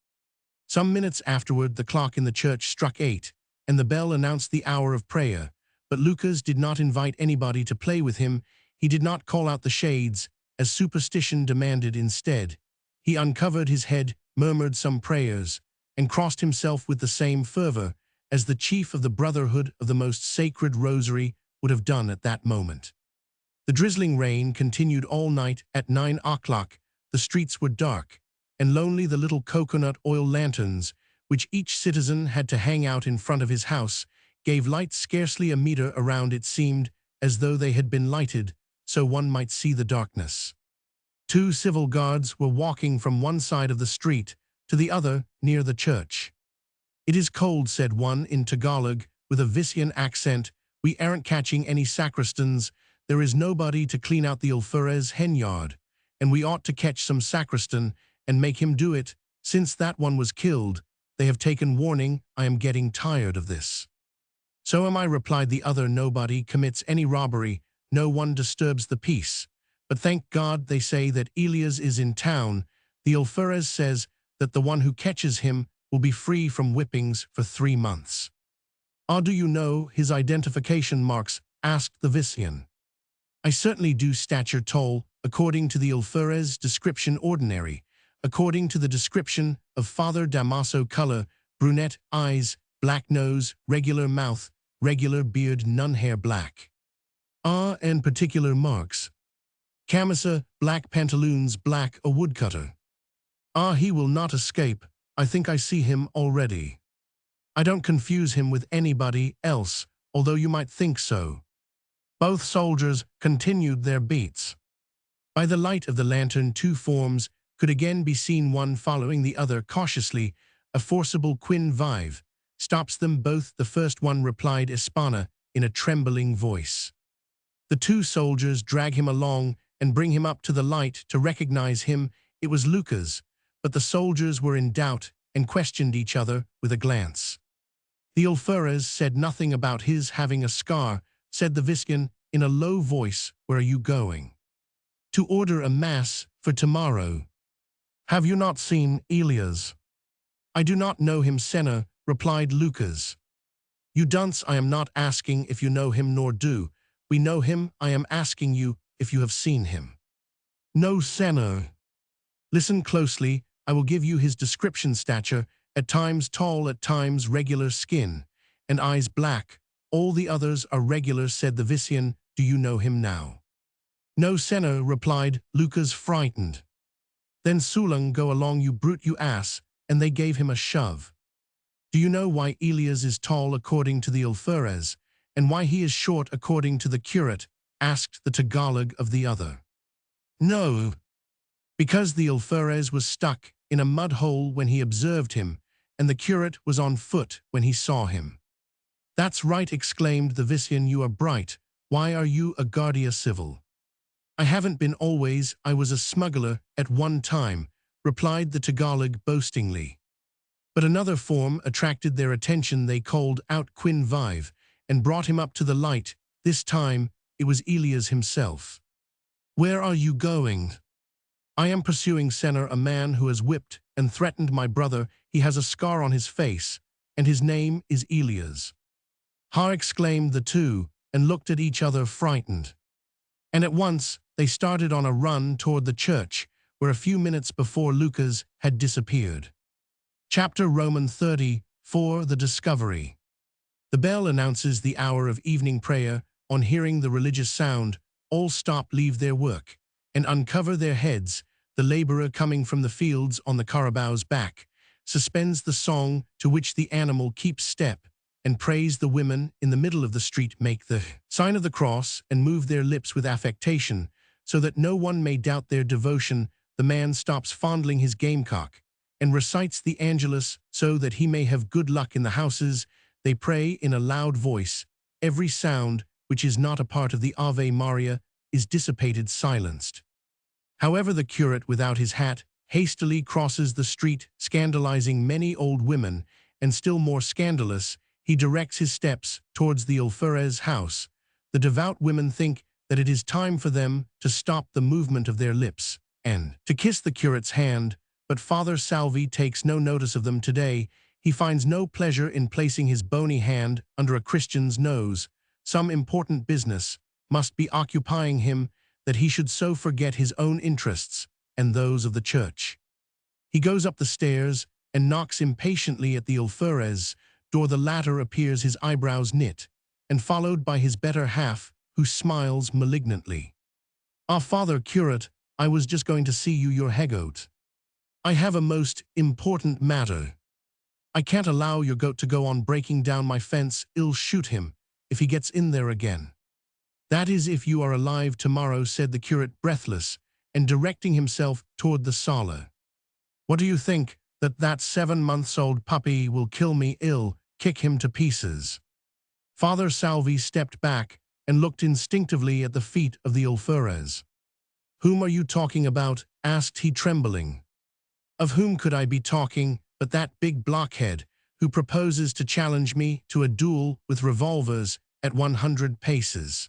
Some minutes afterward, the clock in the church struck 8, and the bell announced the hour of prayer. But Lucas did not invite anybody to play with him. He did not call out the shades, as superstition demanded. Instead, he uncovered his head, murmured some prayers, and crossed himself with the same fervor as the chief of the Brotherhood of the Most Sacred Rosary would have done at that moment. The drizzling rain continued all night. At 9 o'clock, the streets were dark and lonely. The little coconut oil lanterns, which each citizen had to hang out in front of his house, gave light scarcely a meter around. It seemed as though they had been lighted so one might see the darkness. 2 civil guards were walking from one side of the street to the other near the church. It is cold, said one in Tagalog with a Visayas accent. We aren't catching any sacristans. There is nobody to clean out the alferez hen yard, and we ought to catch some sacristan and make him do it. Since that one was killed, they have taken warning. I am getting tired of this. So am I, replied the other. Nobody commits any robbery. No one disturbs the peace. But thank God, they say that Elias is in town. The alferez says that the one who catches him will be free from whippings for 3 months. Ah, do you know his identification marks? Asked the Visayan. I certainly do. Stature tall, according to the alferez description. Ordinary, according to the description of Father Damaso. Color, brunette. Eyes, black. Nose, regular. Mouth, regular. Beard, none. Hair, black. Ah, and particular marks. Camisa, black. Pantaloons, black. A woodcutter. Ah, he will not escape. I think I see him already. I don't confuse him with anybody else. although you might think so." Both soldiers continued their beats. By the light of the lantern, two forms could again be seen, one following the other cautiously. A forcible quin vive stops them both. The first one replied Hispana in a trembling voice. The two soldiers drag him along and bring him up to the light to recognize him. It was Lucas, but the soldiers were in doubt and questioned each other with a glance. The alferez said nothing about his having a scar. Said the Viscan in a low voice, "Where are you going?" "To order a mass for tomorrow." "Have you not seen Elias?" "I do not know him, Senna," replied Lucas. "You dunce, I am not asking if you know him, nor do we know him. I am asking you if you have seen him." "No, Senna." "Listen closely, I will give you his description: stature, at times tall, at times regular, skin and eyes black. All the others are regular," said the Visian. "Do you know him now?" "No, Senna," replied Lucas, frightened. "Then Sulung, go along, you brute, you ass," and they gave him a shove. "Do you know why Elias is tall according to the alferez, and why he is short according to the curate?" asked the Tagalog of the other. "No." "Because the alferez was stuck in a mud hole when he observed him, and the curate was on foot when he saw him." "That's right," exclaimed the Visian. "You are bright. Why are you a guardia civil?" "I haven't been always. I was a smuggler at one time," replied the Tagalog boastingly. But another form attracted their attention. They called out Quin Vive and brought him up to the light. This time it was Elias himself. "Where are you going?" "I am pursuing, Senna, a man who has whipped and threatened my brother. He has a scar on his face, and his name is Elias." "Ha!" exclaimed the two, and looked at each other frightened. And at once they started on a run toward the church, where a few minutes before Lucas had disappeared. Chapter Roman 34, The Discovery. The bell announces the hour of evening prayer. On hearing the religious sound, all stop, leave their work, and uncover their heads. The laborer coming from the fields on the carabao's back suspends the song to which the animal keeps step, and praise. The women in the middle of the street make the sign of the cross and move their lips with affectation, so that no one may doubt their devotion. The man stops fondling his gamecock and recites the Angelus so that he may have good luck in the houses. They pray in a loud voice. Every sound which is not a part of the Ave Maria is dissipated, silenced. However, the curate without his hat hastily crosses the street, scandalizing many old women, and still more scandalous, he directs his steps towards the alferez house. The devout women think that it is time for them to stop the movement of their lips and to kiss the curate's hand, but Father Salvi takes no notice of them today. He finds no pleasure in placing his bony hand under a Christian's nose. Some important business must be occupying him, that he should so forget his own interests and those of the church. He goes up the stairs and knocks impatiently at the alferez door. The latter appears, his eyebrows knit, and followed by his better half, who smiles malignantly. "Ah, Father Curate, I was just going to see you, your hegoat. I have a most important matter. I can't allow your goat to go on breaking down my fence. I'll shoot him if he gets in there again." "That is if you are alive tomorrow," said the curate, breathless, and directing himself toward the sala. "What do you think, that 7-month-old puppy will kill me? I'll kick him to pieces." Father Salvi stepped back and looked instinctively at the feet of the alferez. "Whom are you talking about?" asked he, trembling. "Of whom could I be talking but that big blockhead who proposes to challenge me to a duel with revolvers at 100 paces.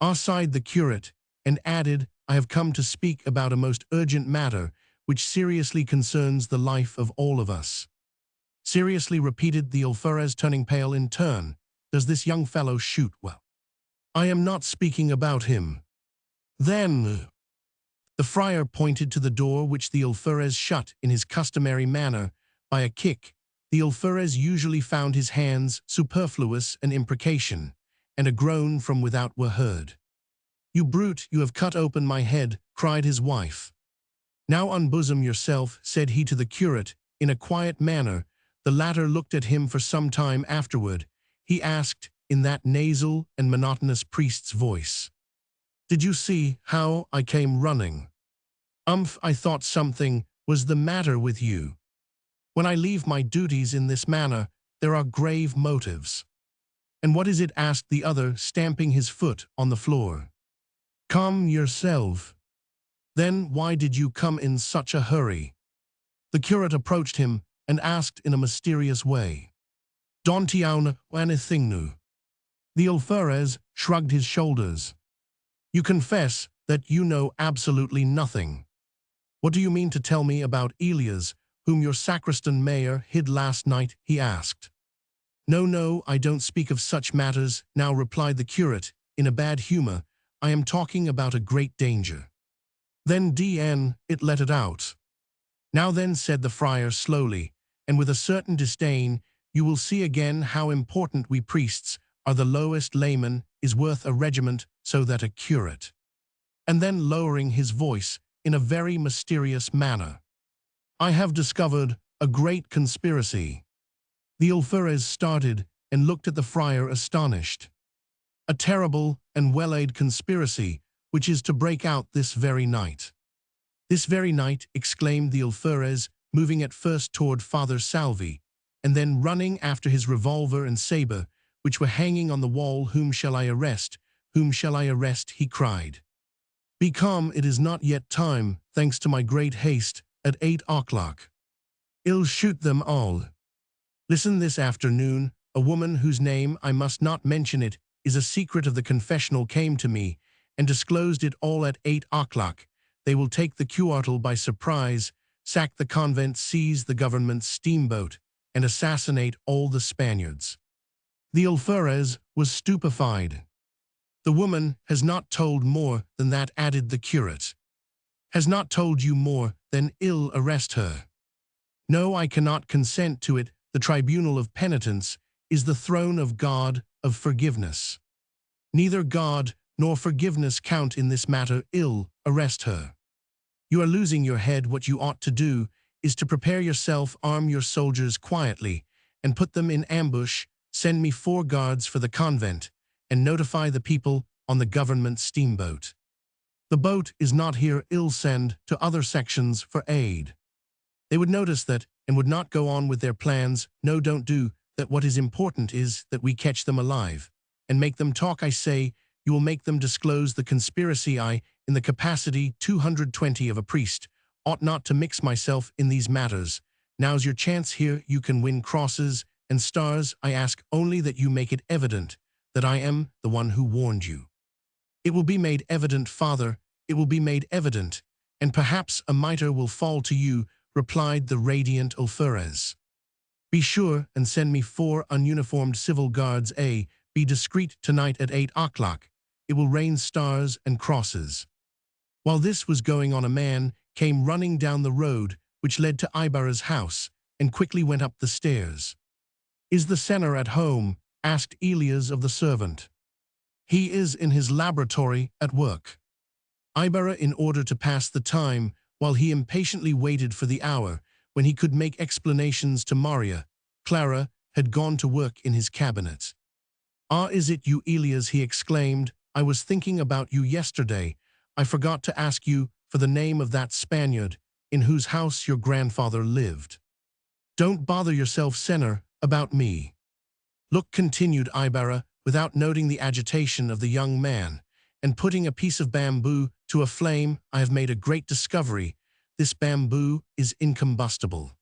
Ah, sighed the curate, and added, "I have come to speak about a most urgent matter which seriously concerns the life of all of us." "Seriously?" repeated the alferez, turning pale in turn. "Does this young fellow shoot well?" "I am not speaking about him." "Then—" The friar pointed to the door, which the alferez shut in his customary manner by a kick. The alferez usually found his hands superfluous an imprecation, and a groan from without were heard. "You brute, you have cut open my head," cried his wife. "Now unbosom yourself," said he to the curate, in a quiet manner. The latter looked at him for some time afterward. He asked, in that nasal and monotonous priest's voice. "Did you see how I came running? I thought something was the matter with you. When I leave my duties in this manner, there are grave motives." "And what is it?" asked the other, stamping his foot on the floor. "Calm yourself. Then why did you come in such a hurry?" The curate approached him and asked in a mysterious way. "Don't you know anything new?" The alferez shrugged his shoulders. "You confess that you know absolutely nothing. What do you mean to tell me about Elias, whom your sacristan mayor hid last night?" he asked. No, I don't speak of such matters now," replied the curate, in a bad humor. "I am talking about a great danger." "Then it let it out." "Now then," said the friar slowly, and with a certain disdain, "you will see again how important we priests are. The lowest layman is worth a regiment, so that a curate." And then lowering his voice in a very mysterious manner, "I have discovered a great conspiracy." The alferez started and looked at the friar astonished. "A terrible and well-laid conspiracy, which is to break out this very night." "This very night," exclaimed the alferez, moving at first toward Father Salvi, and then running after his revolver and saber, which were hanging on the wall. "Whom shall I arrest? Whom shall I arrest?" he cried. "Be calm, it is not yet time, thanks to my great haste, at 8 o'clock. I'll shoot them all. Listen, this afternoon, a woman whose name I must not mention, it is a secret of the confessional, came to me and disclosed it all at 8 o'clock. They will take the cuartel by surprise, sack the convent, seize the government steamboat, and assassinate all the Spaniards." The alferez was stupefied. "The woman has not told more than that," added the curate. "Has not told you more, then I'll arrest her." "No, I cannot consent to it. The tribunal of penitence is the throne of God, of forgiveness. Neither God nor forgiveness count in this matter. I'll arrest her." "You are losing your head. What you ought to do is to prepare yourself, arm your soldiers quietly, and put them in ambush, send me 4 guards for the convent, and notify the people on the government steamboat. The boat is not here. I'll send to other sections for aid. They would notice that and would not go on with their plans. No, don't do that. What is important is that we catch them alive and make them talk. I say, you will make them disclose the conspiracy. I, in the capacity 220 of a priest, ought not to mix myself in these matters. Now's your chance here. You can win crosses and stars. I ask only that you make it evident that I am the one who warned you." "It will be made evident, Father, it will be made evident, and perhaps a mitre will fall to you," replied the radiant alferez. "Be sure and send me 4 ununiformed civil guards. Be discreet tonight at 8 o'clock. It will rain stars and crosses." While this was going on, a man came running down the road which led to Ibarra's house and quickly went up the stairs. "Is the senor at home?" asked Elias of the servant. "He is in his laboratory at work." Ibarra, in order to pass the time, while he impatiently waited for the hour when he could make explanations to Maria, Clara had gone to work in his cabinet. "Ah, is it you, Elias?" he exclaimed. "I was thinking about you yesterday. I forgot to ask you for the name of that Spaniard in whose house your grandfather lived." "Don't bother yourself, senor, about me. Look," continued Ibarra, without noting the agitation of the young man, and putting a piece of bamboo to a flame, "I have made a great discovery. This bamboo is incombustible."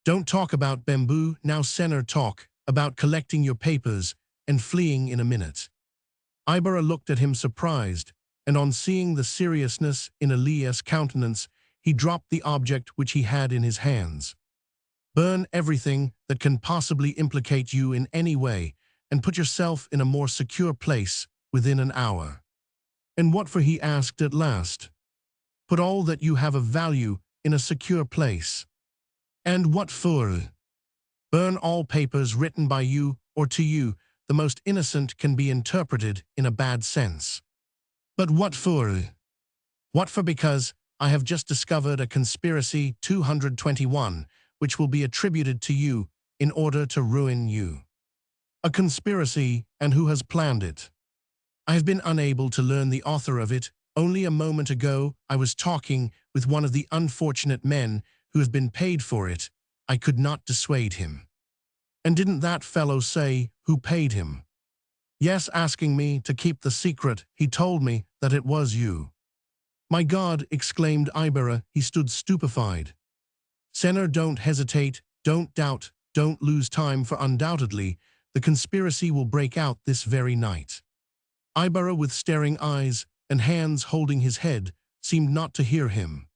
"Don't talk about bamboo now, senor. Talk about collecting your papers and fleeing in a minute." Ibarra looked at him surprised, and on seeing the seriousness in Elias' countenance, he dropped the object which he had in his hands. "Burn everything that can possibly implicate you in any way, and put yourself in a more secure place within an hour." "And what for?" he asked at last. "Put all that you have of value in a secure place." "And what for?" "Burn all papers written by you or to you. The most innocent can be interpreted in a bad sense." "But what for?" "What for? Because I have just discovered a conspiracy 221, which will be attributed to you in order to ruin you." "A conspiracy and who has planned it. I have been unable to learn the author of it. Only a moment ago I was talking with one of the unfortunate men who have been paid for it. I could not dissuade him. And didn't that fellow say who paid him? Yes, asking me to keep the secret. He told me that it was you. My God, exclaimed Ibarra. He stood stupefied. Senor, don't hesitate, don't doubt, don't lose time, for undoubtedly the conspiracy will break out this very night. Ibarra, with staring eyes and hands holding his head, seemed not to hear him.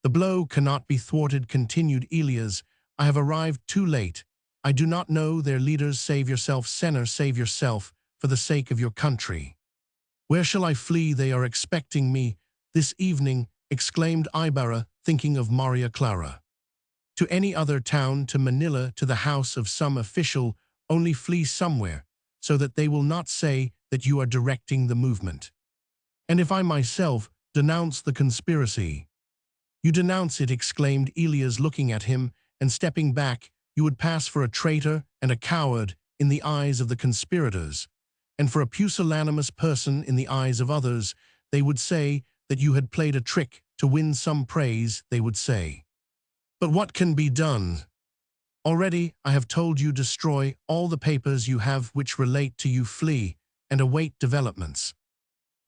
The blow cannot be thwarted, continued Elias. I have arrived too late. I do not know their leaders. Save yourself, Senor, save yourself, for the sake of your country. Where shall I flee? They are expecting me this evening, exclaimed Ibarra, thinking of Maria Clara. To any other town, to Manila, to the house of some official, only flee somewhere, so that they will not say that you are directing the movement. And if I myself denounce the conspiracy? You denounce it, exclaimed Elias, looking at him and stepping back. You would pass for a traitor and a coward in the eyes of the conspirators, and for a pusillanimous person in the eyes of others. They would say that you had played a trick to win some praise, they would say. But what can be done? Already I have told you, destroy all the papers you have which relate to you, flee, and await developments.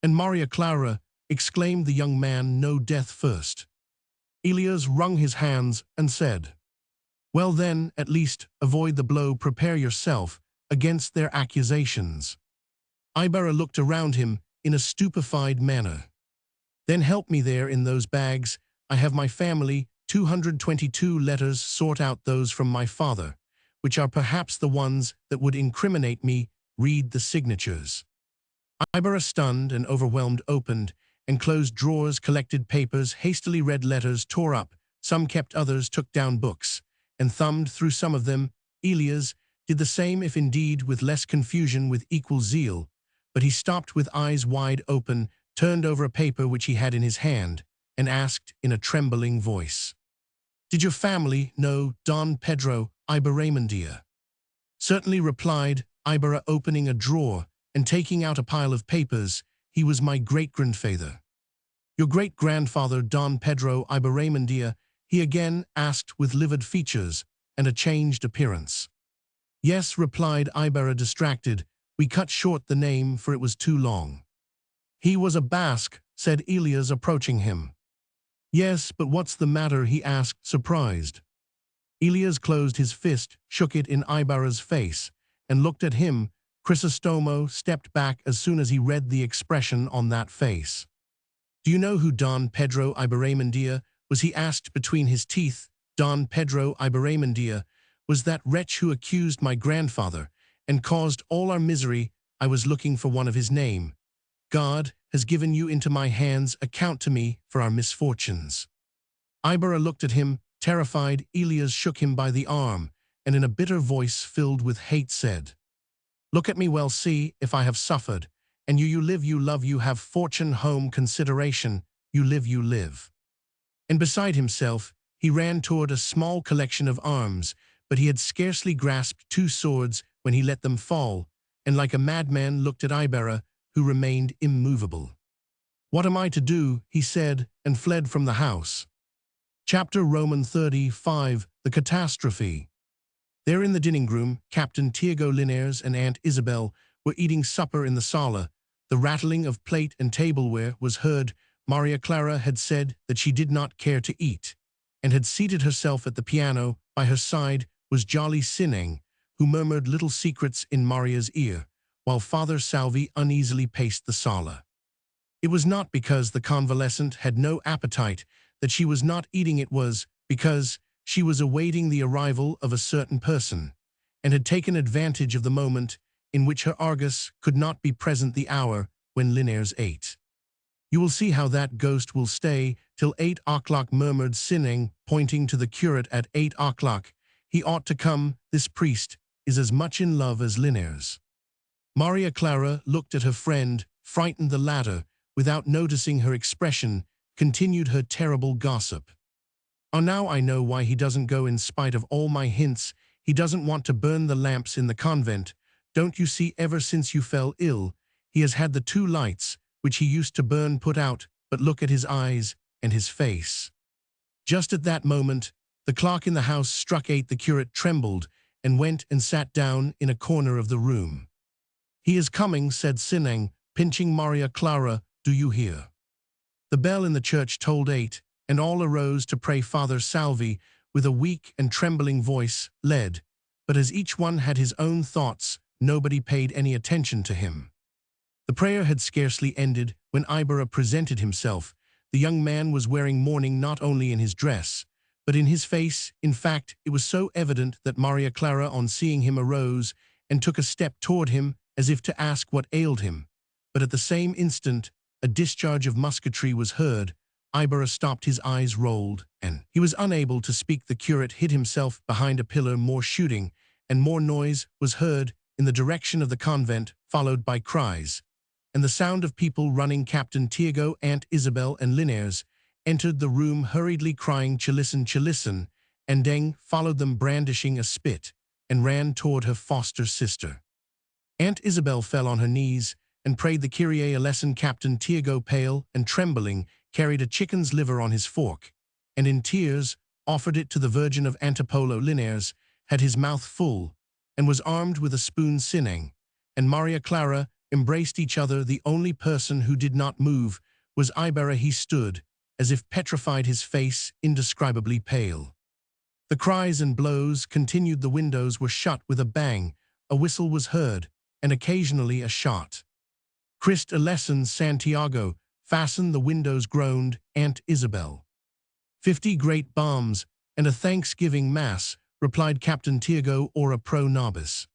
And Maria Clara, exclaimed the young man, no, death first. Elias wrung his hands and said, well then, at least, avoid the blow, prepare yourself against their accusations. Ibarra looked around him in a stupefied manner. Then help me there in those bags. I have my family, 222 letters, sort out those from my father, which are perhaps the ones that would incriminate me, read the signatures. Ibarra, stunned and overwhelmed, opened and closed drawers, collected papers, hastily read letters, tore up, some kept, others took down books, and thumbed through some of them. Elias did the same, if indeed with less confusion, with equal zeal, but he stopped with eyes wide open, turned over a paper which he had in his hand, and asked in a trembling voice, did your family know Don Pedro Ibarramendia? Certainly, replied Ibarra, opening a drawer and taking out a pile of papers. He was my great-grandfather. Your great-grandfather, Don Pedro Ibarramendia? He again asked, with livid features and a changed appearance. Yes, replied Ibarra, distracted. We cut short the name, for it was too long. He was a Basque, said Elias, approaching him. Yes, but what's the matter? He asked, surprised. Elias closed his fist, shook it in Ibarra's face, and looked at him. Crisostomo stepped back as soon as he read the expression on that face. Do you know who Don Pedro Ibarramendia was? He asked between his teeth. Don Pedro Ibarramendia was that wretch who accused my grandfather and caused all our misery. I was looking for one of his name. God has given you into my hands. Account to me for our misfortunes. Ibarra looked at him, terrified. Elias shook him by the arm, and in a bitter voice filled with hate said, look at me well, see if I have suffered, and you live, you love, you have fortune, home, consideration, you live. And beside himself, he ran toward a small collection of arms, but he had scarcely grasped two swords when he let them fall, and like a madman looked at Ibarra, who remained immovable. What am I to do? He said, and fled from the house. Chapter Roman 35, The Catastrophe. There in the dining-room, Captain Tiago Linares and Aunt Isabel were eating supper in the sala. The rattling of plate and tableware was heard. Maria Clara had said that she did not care to eat, and had seated herself at the piano. By her side was jolly Sinang, who murmured little secrets in Maria's ear, while Father Salvi uneasily paced the sala. It was not because the convalescent had no appetite that she was not eating. It was because she was awaiting the arrival of a certain person, and had taken advantage of the moment in which her Argus could not be present, the hour when Linares ate. You will see how that ghost will stay till 8 o'clock, murmured Sinang, pointing to the curate. At 8 o'clock he ought to come. This priest is as much in love as Linares. Maria Clara looked at her friend, frightened. The latter, without noticing her expression, continued her terrible gossip. Oh, now I know why he doesn't go in spite of all my hints. He doesn't want to burn the lamps in the convent, Don't you see, ever since you fell ill, he has had the two lights, which he used to burn, put out, but look at his eyes and his face." Just at that moment, the clock in the house struck 8. The curate trembled and went and sat down in a corner of the room. "He is coming," said Sinang, pinching Maria Clara. "Do you hear?" The bell in the church tolled 8, and all arose to pray. Father Salvi, with a weak and trembling voice, led, but as each one had his own thoughts, nobody paid any attention to him. The prayer had scarcely ended when Ibarra presented himself. The young man was wearing mourning not only in his dress, but in his face. In fact, it was so evident that Maria Clara, on seeing him, arose and took a step toward him as if to ask what ailed him. But at the same instant, a discharge of musketry was heard. Ibarra stopped, his eyes rolled, and he was unable to speak. The curate hid himself behind a pillar. More shooting and more noise was heard in the direction of the convent, followed by cries and the sound of people running. Captain Tiago, Aunt Isabel, and Linares entered the room hurriedly, crying, "Chilisan, Chilisan," and Deng followed them brandishing a spit and ran toward her foster sister. Aunt Isabel fell on her knees and prayed the Kyrie eleison. Captain Tiago, pale and trembling, carried a chicken's liver on his fork, and in tears offered it to the Virgin of Antipolo. Linares had his mouth full and was armed with a spoon. Sinang and Maria Clara embraced each other. The only person who did not move was Ibarra. He stood as if petrified, his face indescribably pale. The cries and blows continued. The windows were shut with a bang, a whistle was heard, and occasionally a shot. "Christ eleison, Santiago, fasten the windows," groaned Aunt Isabel. 50 great bombs and a Thanksgiving Mass," replied Captain Tiago, "ora pro nobis."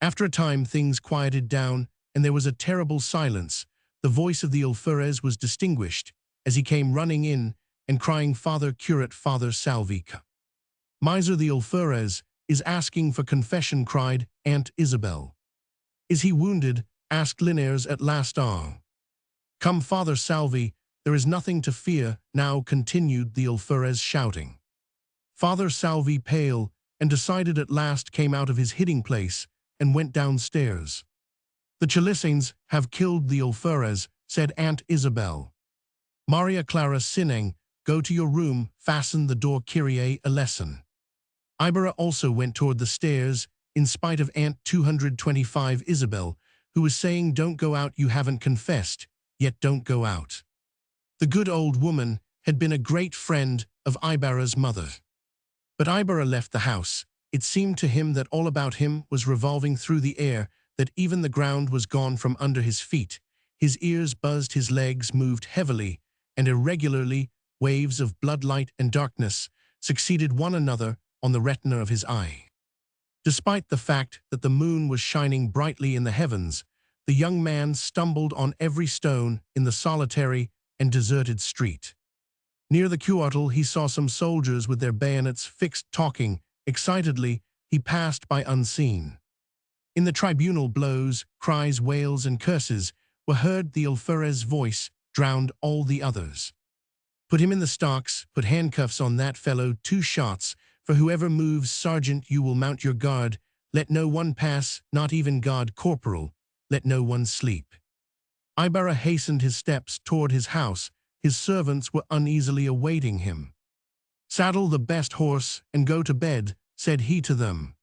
After a time things quieted down, and there was a terrible silence. The voice of the alferez was distinguished as he came running in and crying, "Father Curate, Father Salvica. Miser the alferez is asking for confession," cried Aunt Isabel. "Is he wounded?" asked Linares at last. "Ah, come, Father Salvi, there is nothing to fear now," continued the alferez, shouting. Father Salvi, pale and decided, at last came out of his hiding place and went downstairs. "The Chalisanes have killed the alferez," said Aunt Isabel. Maria Clara, Sinang, "Go to your room, fasten the door, Kyrie eleison." Ibarra also went toward the stairs, in spite of Aunt 225 Isabel, who was saying, "Don't go out, you haven't confessed, yet don't go out." The good old woman had been a great friend of Ibarra's mother. But Ibarra left the house. It seemed to him that all about him was revolving through the air, that even the ground was gone from under his feet. His ears buzzed, his legs moved heavily and irregularly. Waves of blood, light, and darkness succeeded one another on the retina of his eye. Despite the fact that the moon was shining brightly in the heavens, the young man stumbled on every stone in the solitary and deserted street. Near the cuartel he saw some soldiers with their bayonets fixed, talking excitedly. He passed by unseen. In the tribunal, blows, cries, wails, and curses were heard. The alferez's voice drowned all the others. "Put him in the stocks, put handcuffs on that fellow, 2 shots, for whoever moves. Sergeant, you will mount your guard. Let no one pass, not even God. Corporal, let no one sleep." Ibarra hastened his steps toward his house. His servants were uneasily awaiting him. "Saddle the best horse and go to bed," said he to them.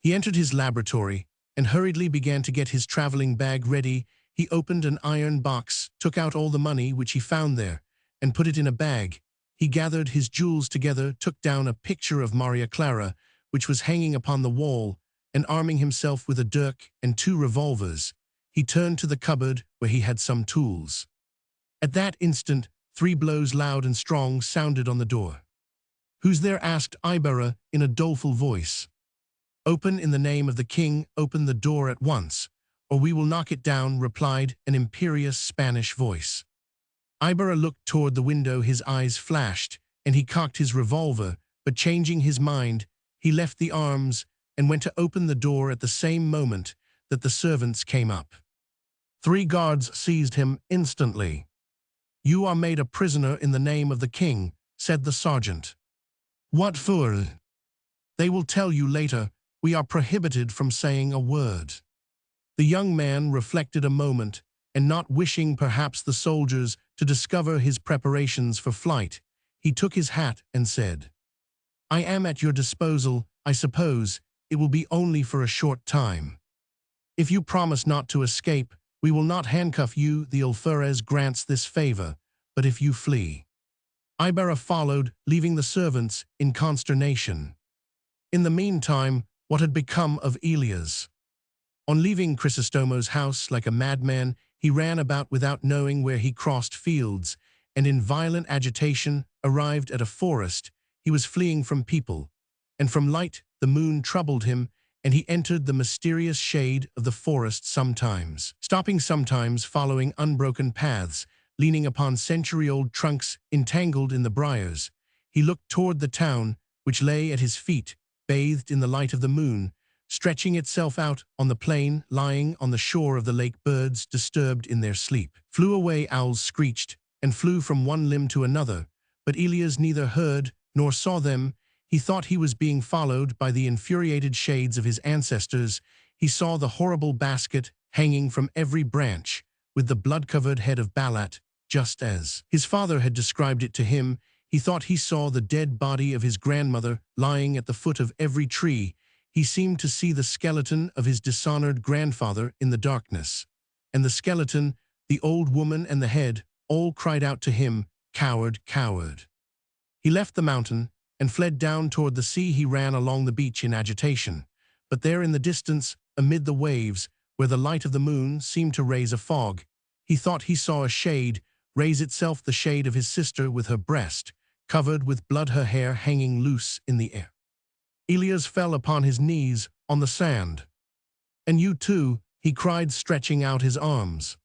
He entered his laboratory and hurriedly began to get his traveling bag ready. He opened an iron box, took out all the money which he found there, and put it in a bag. He gathered his jewels together, took down a picture of Maria Clara, which was hanging upon the wall, and arming himself with a dirk and 2 revolvers, he turned to the cupboard where he had some tools. At that instant, 3 blows, loud and strong, sounded on the door. "Who's there?" asked Ibarra in a doleful voice. "Open in the name of the king, open the door at once, or we will knock it down," replied an imperious Spanish voice. Ibarra looked toward the window, his eyes flashed, and he cocked his revolver, but changing his mind, he left the arms and went to open the door at the same moment that the servants came up. 3 guards seized him instantly. "You are made a prisoner in the name of the king," said the sergeant. "What for?" "They will tell you later. We are prohibited from saying a word." The young man reflected a moment, and not wishing perhaps the soldiers to discover his preparations for flight, he took his hat and said, "I am at your disposal, I suppose. It will be only for a short time. If you promise not to escape, we will not handcuff you. The alferez grants this favor, but if you flee." Ibarra followed, leaving the servants in consternation. In the meantime, what had become of Elias? On leaving Crisostomo's house like a madman, he ran about without knowing where he crossed fields, and in violent agitation arrived at a forest. He was fleeing from people, and from light the moon troubled him, and he entered the mysterious shade of the forest sometimes, stopping sometimes, following unbroken paths, leaning upon century-old trunks entangled in the briars. He looked toward the town, which lay at his feet, bathed in the light of the moon, stretching itself out on the plain, lying on the shore of the lake. Birds, disturbed in their sleep, flew away. Owls screeched and flew from one limb to another, but Elias neither heard nor saw them. He thought he was being followed by the infuriated shades of his ancestors. He saw the horrible basket hanging from every branch, with the blood-covered head of Balat, just as his father had described it to him. He thought he saw the dead body of his grandmother lying at the foot of every tree. He seemed to see the skeleton of his dishonored grandfather in the darkness. And the skeleton, the old woman and the head, all cried out to him, "Coward, coward." He left the mountain and fled down toward the sea. He ran along the beach in agitation. But there in the distance, amid the waves, where the light of the moon seemed to raise a fog, he thought he saw a shade raise itself, the shade of his sister with her breast covered with blood, her hair hanging loose in the air. Elias fell upon his knees on the sand. "And you too," he cried, stretching out his arms.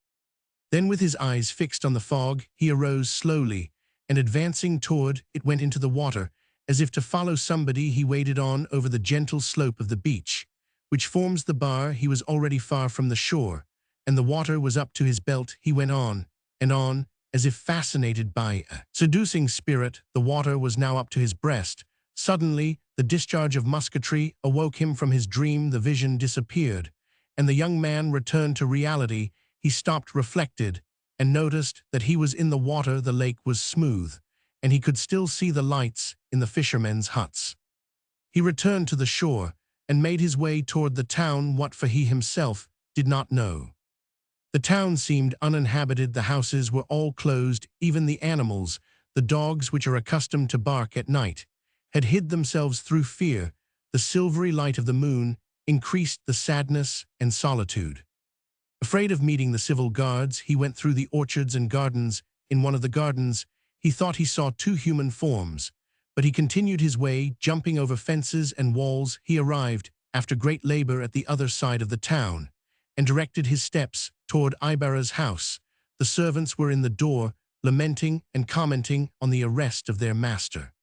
Then with his eyes fixed on the fog, he arose slowly, and advancing toward it went into the water. As if to follow somebody, he waded on over the gentle slope of the beach, which forms the bar. He was already far from the shore, and the water was up to his belt. He went on, and on, as if fascinated by a seducing spirit. The water was now up to his breast. Suddenly, the discharge of musketry awoke him from his dream. The vision disappeared, and the young man returned to reality. He stopped, reflected, and noticed that he was in the water. The lake was smooth, and he could still see the lights in the fishermen's huts. He returned to the shore and made his way toward the town. What for, he himself did not know. The town seemed uninhabited. The houses were all closed. Even the animals, the dogs which are accustomed to bark at night, had hid themselves through fear. The silvery light of the moon increased the sadness and solitude. Afraid of meeting the civil guards, he went through the orchards and gardens. In one of the gardens, he thought he saw two human forms, but he continued his way, jumping over fences and walls. He arrived, after great labor, at the other side of the town, and directed his steps toward Ibarra's house. The servants were in the door, lamenting and commenting on the arrest of their master.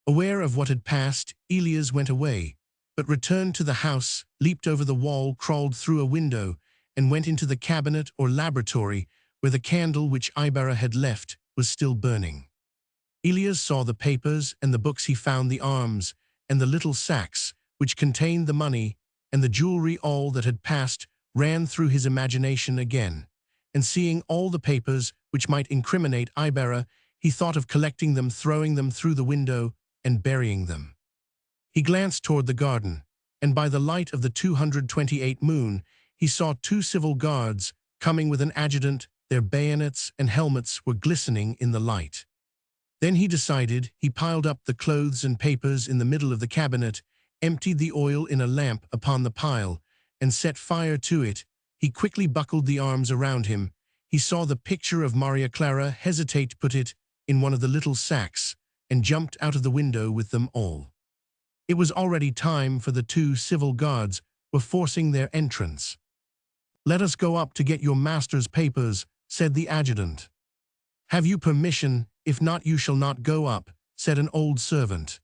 Aware of what had passed, Elias went away, but returned to the house, leaped over the wall, crawled through a window, and went into the cabinet or laboratory, where the candle which Ibarra had left was still burning. Elias saw the papers and the books. He found the arms and the little sacks which contained the money and the jewelry. All that had passed ran through his imagination again, and seeing all the papers which might incriminate Ibarra, he thought of collecting them, throwing them through the window, and burying them. He glanced toward the garden, and by the light of the 228 moon, he saw two civil guards coming with an adjutant. Their bayonets and helmets were glistening in the light. Then he decided. He piled up the clothes and papers in the middle of the cabinet, emptied the oil in a lamp upon the pile, and set fire to it. He quickly buckled the arms around him. He saw the picture of Maria Clara, hesitate, put it in one of the little sacks, and jumped out of the window with them all. It was already time, for the two civil guards were forcing their entrance. "Let us go up to get your master's papers," said the adjutant. "Have you permission? If not, you shall not go up," said an old servant.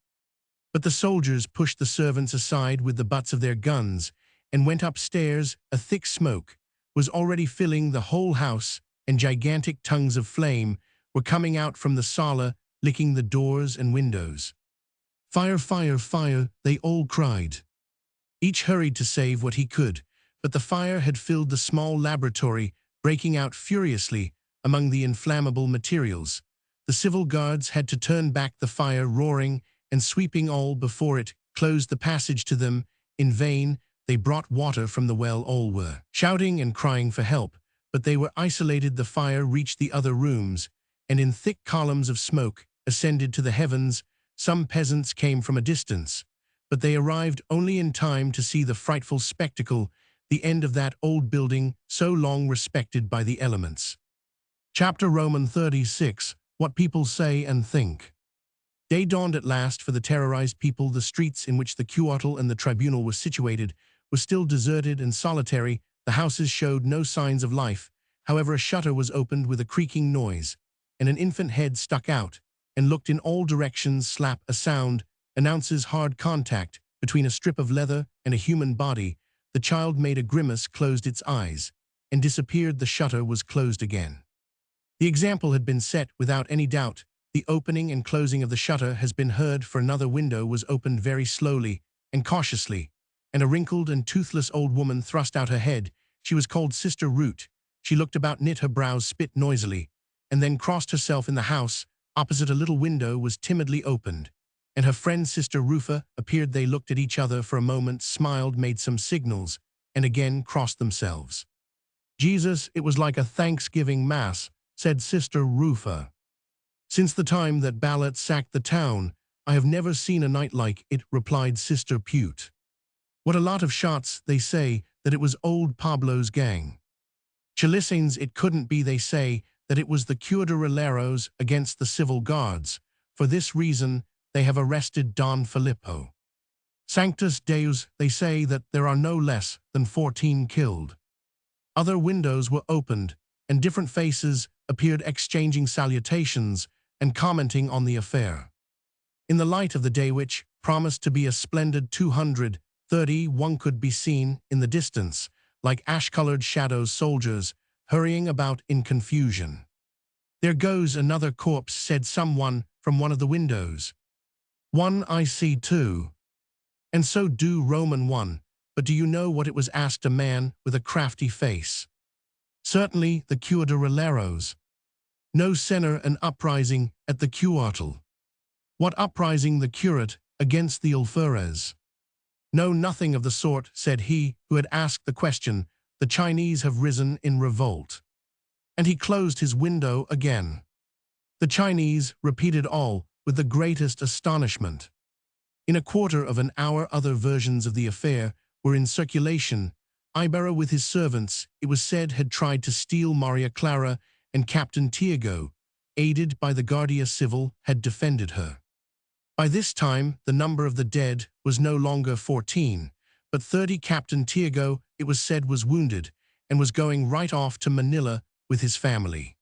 But the soldiers pushed the servants aside with the butts of their guns, and went upstairs. A thick smoke was already filling the whole house, and gigantic tongues of flame were coming out from the sala, licking the doors and windows. "Fire, fire, fire," they all cried. Each hurried to save what he could, but the fire had filled the small laboratory, breaking out furiously among the inflammable materials. The civil guards had to turn back the fire, roaring and sweeping all before it, closed the passage to them. In vain, they brought water from the well. All were shouting and crying for help, but they were isolated. The fire reached the other rooms, and in thick columns of smoke ascended to the heavens. Some peasants came from a distance, but they arrived only in time to see the frightful spectacle, the end of that old building so long respected by the elements. Chapter Roman 36. What people say and think. Day dawned at last for the terrorized people. The streets in which the cuartel and the tribunal were situated were still deserted and solitary. The houses showed no signs of life. However, a shutter was opened with a creaking noise, and an infant head stuck out and looked in all directions. Slap! A sound announces hard contact between a strip of leather and a human body. The child made a grimace, closed its eyes, and disappeared. The shutter was closed again. The example had been set without any doubt. The opening and closing of the shutter has been heard, for another window was opened very slowly and cautiously, and a wrinkled and toothless old woman thrust out her head. She was called Sister Root. She looked about, knit her brows, spit noisily, and then crossed herself. In the house opposite, a little window was timidly opened, and her friend Sister Rufa appeared. They looked at each other for a moment, smiled, made some signals, and again crossed themselves. Jesus, it was like a Thanksgiving Mass, said Sister Rufa. Since the time that Ballat sacked the town, I have never seen a night like it, replied Sister Pute. What a lot of shots. They say that it was old Pablo's gang. Chalisanes, it couldn't be. They say that it was the cuadrilleros against the civil guards. For this reason, they have arrested Don Filippo. Sanctus Deus, they say that there are no less than 14 killed. Other windows were opened, and different faces appeared, exchanging salutations and commenting on the affair. In the light of the day, which promised to be a splendid 230, one could be seen in the distance, like ash-colored shadows, soldiers hurrying about in confusion. There goes another corpse, said someone from one of the windows. One I see too. And so do Roman one, but do you know what it was, asked a man with a crafty face. Certainly the cuadrilleros. No senner, an uprising at the cuartel. What uprising? The curate against the alferez. No, nothing of the sort, said he who had asked the question. The Chinese have risen in revolt. And he closed his window again. The Chinese, repeated all, with the greatest astonishment. In a quarter of an hour other versions of the affair were in circulation. Ibarra with his servants, it was said, had tried to steal Maria Clara, and Captain Tiago, aided by the Guardia Civil, had defended her. By this time, the number of the dead was no longer 14, but 30. Captain Tiago, it was said, was wounded and was going right off to Manila with his family.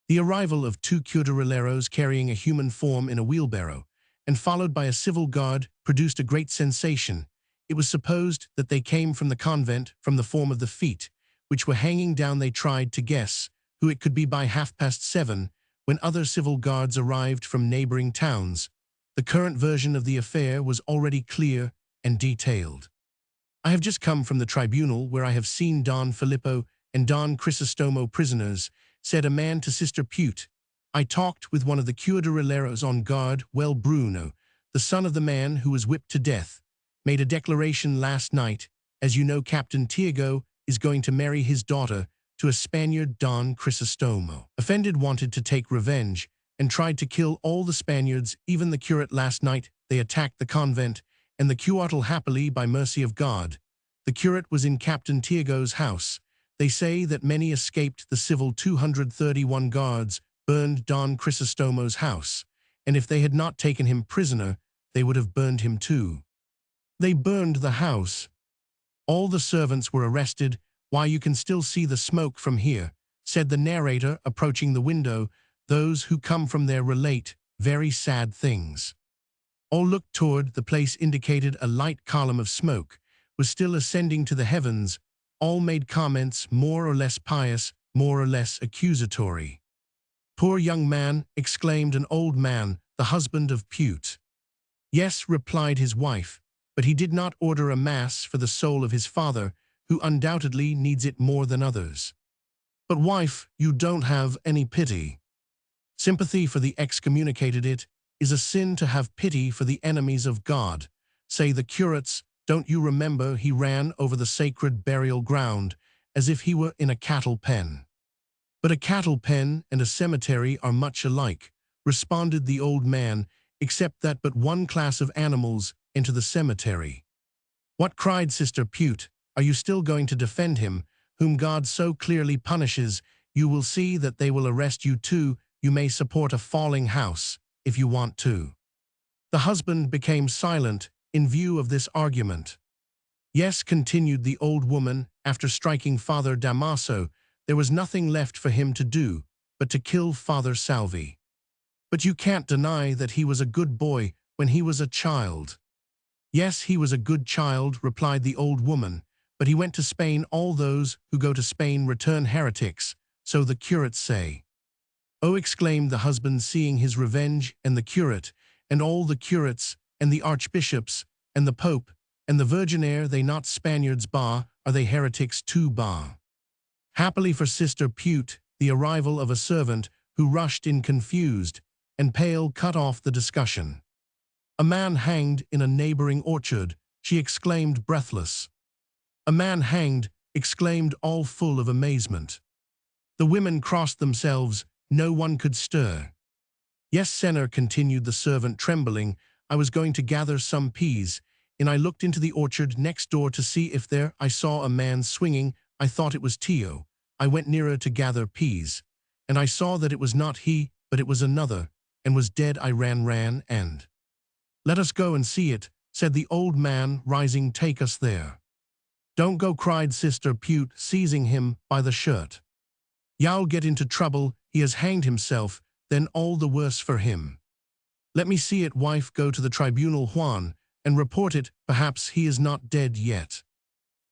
The arrival of 2 cuadrilleros carrying a human form in a wheelbarrow, and followed by a civil guard, produced a great sensation. It was supposed that they came from the convent, from the form of the feet, which were hanging down. They tried to guess who it could be. By 7:30, when other civil guards arrived from neighboring towns, the current version of the affair was already clear and detailed. I have just come from the tribunal, where I have seen Don Filippo and Don Crisostomo prisoners, said a man to Sister Pute. I talked with one of the cuadrilleros on guard. Well, Bruno, the son of the man who was whipped to death, made a declaration last night. As you know, Captain Tiago is going to marry his daughter to a Spaniard. Don Crisostomo, offended, wanted to take revenge and tried to kill all the Spaniards, even the curate. Last night they attacked the convent and the cuartel. Happily, by mercy of God, the curate was in Captain Tiago's house. They say that many escaped. The civil 231 guards burned Don Crisostomo's house, and if they had not taken him prisoner, they would have burned him too. They burned the house. All the servants were arrested. Why, you can still see the smoke from here, said the narrator, approaching the window. Those who come from there relate very sad things. All looked toward the place indicated. A light column of smoke was still ascending to the heavens. All made comments, more or less pious, more or less accusatory. Poor young man, exclaimed an old man, the husband of Pute. Yes, replied his wife, but he did not order a mass for the soul of his father, who undoubtedly needs it more than others. But wife, you don't have any pity. Sympathy for the excommunicated it is a sin to have pity for the enemies of God. Say the curates, don't you remember he ran over the sacred burial ground as if he were in a cattle pen? But a cattle pen and a cemetery are much alike, responded the old man, except that but one class of animals enter the cemetery. What, cried Sister Pute, are you still going to defend him, whom God so clearly punishes? You will see that they will arrest you too. You may support a falling house, if you want to. The husband became silent in view of this argument. Yes, continued the old woman, after striking Father Damaso, there was nothing left for him to do but to kill Father Salvi. But you can't deny that he was a good boy when he was a child. Yes, he was a good child, replied the old woman, but he went to Spain. All those who go to Spain return heretics, so the curates say. Oh, exclaimed the husband, seeing his revenge, and the curate, and all the curates, and the archbishops, and the pope, and the Virginaire, they not Spaniards, bah, are they heretics too, bah? Happily for Sister Pute, the arrival of a servant who rushed in confused and pale cut off the discussion. A man hanged in a neighboring orchard, she exclaimed breathless. A man hanged, exclaimed all full of amazement. The women crossed themselves, no one could stir. Yes, Senor, continued the servant, trembling, I was going to gather some peas, and I looked into the orchard next door to see if there I saw a man swinging. I thought it was Tio. I went nearer to gather peas, and I saw that it was not he, but it was another, and was dead. I ran, and... Let us go and see it, said the old man, rising. Take us there. Don't go, cried Sister Pute, seizing him by the shirt. You'll get into trouble. He has hanged himself, then all the worse for him. Let me see it, wife. Go to the tribunal, Juan, and report it. Perhaps he is not dead yet.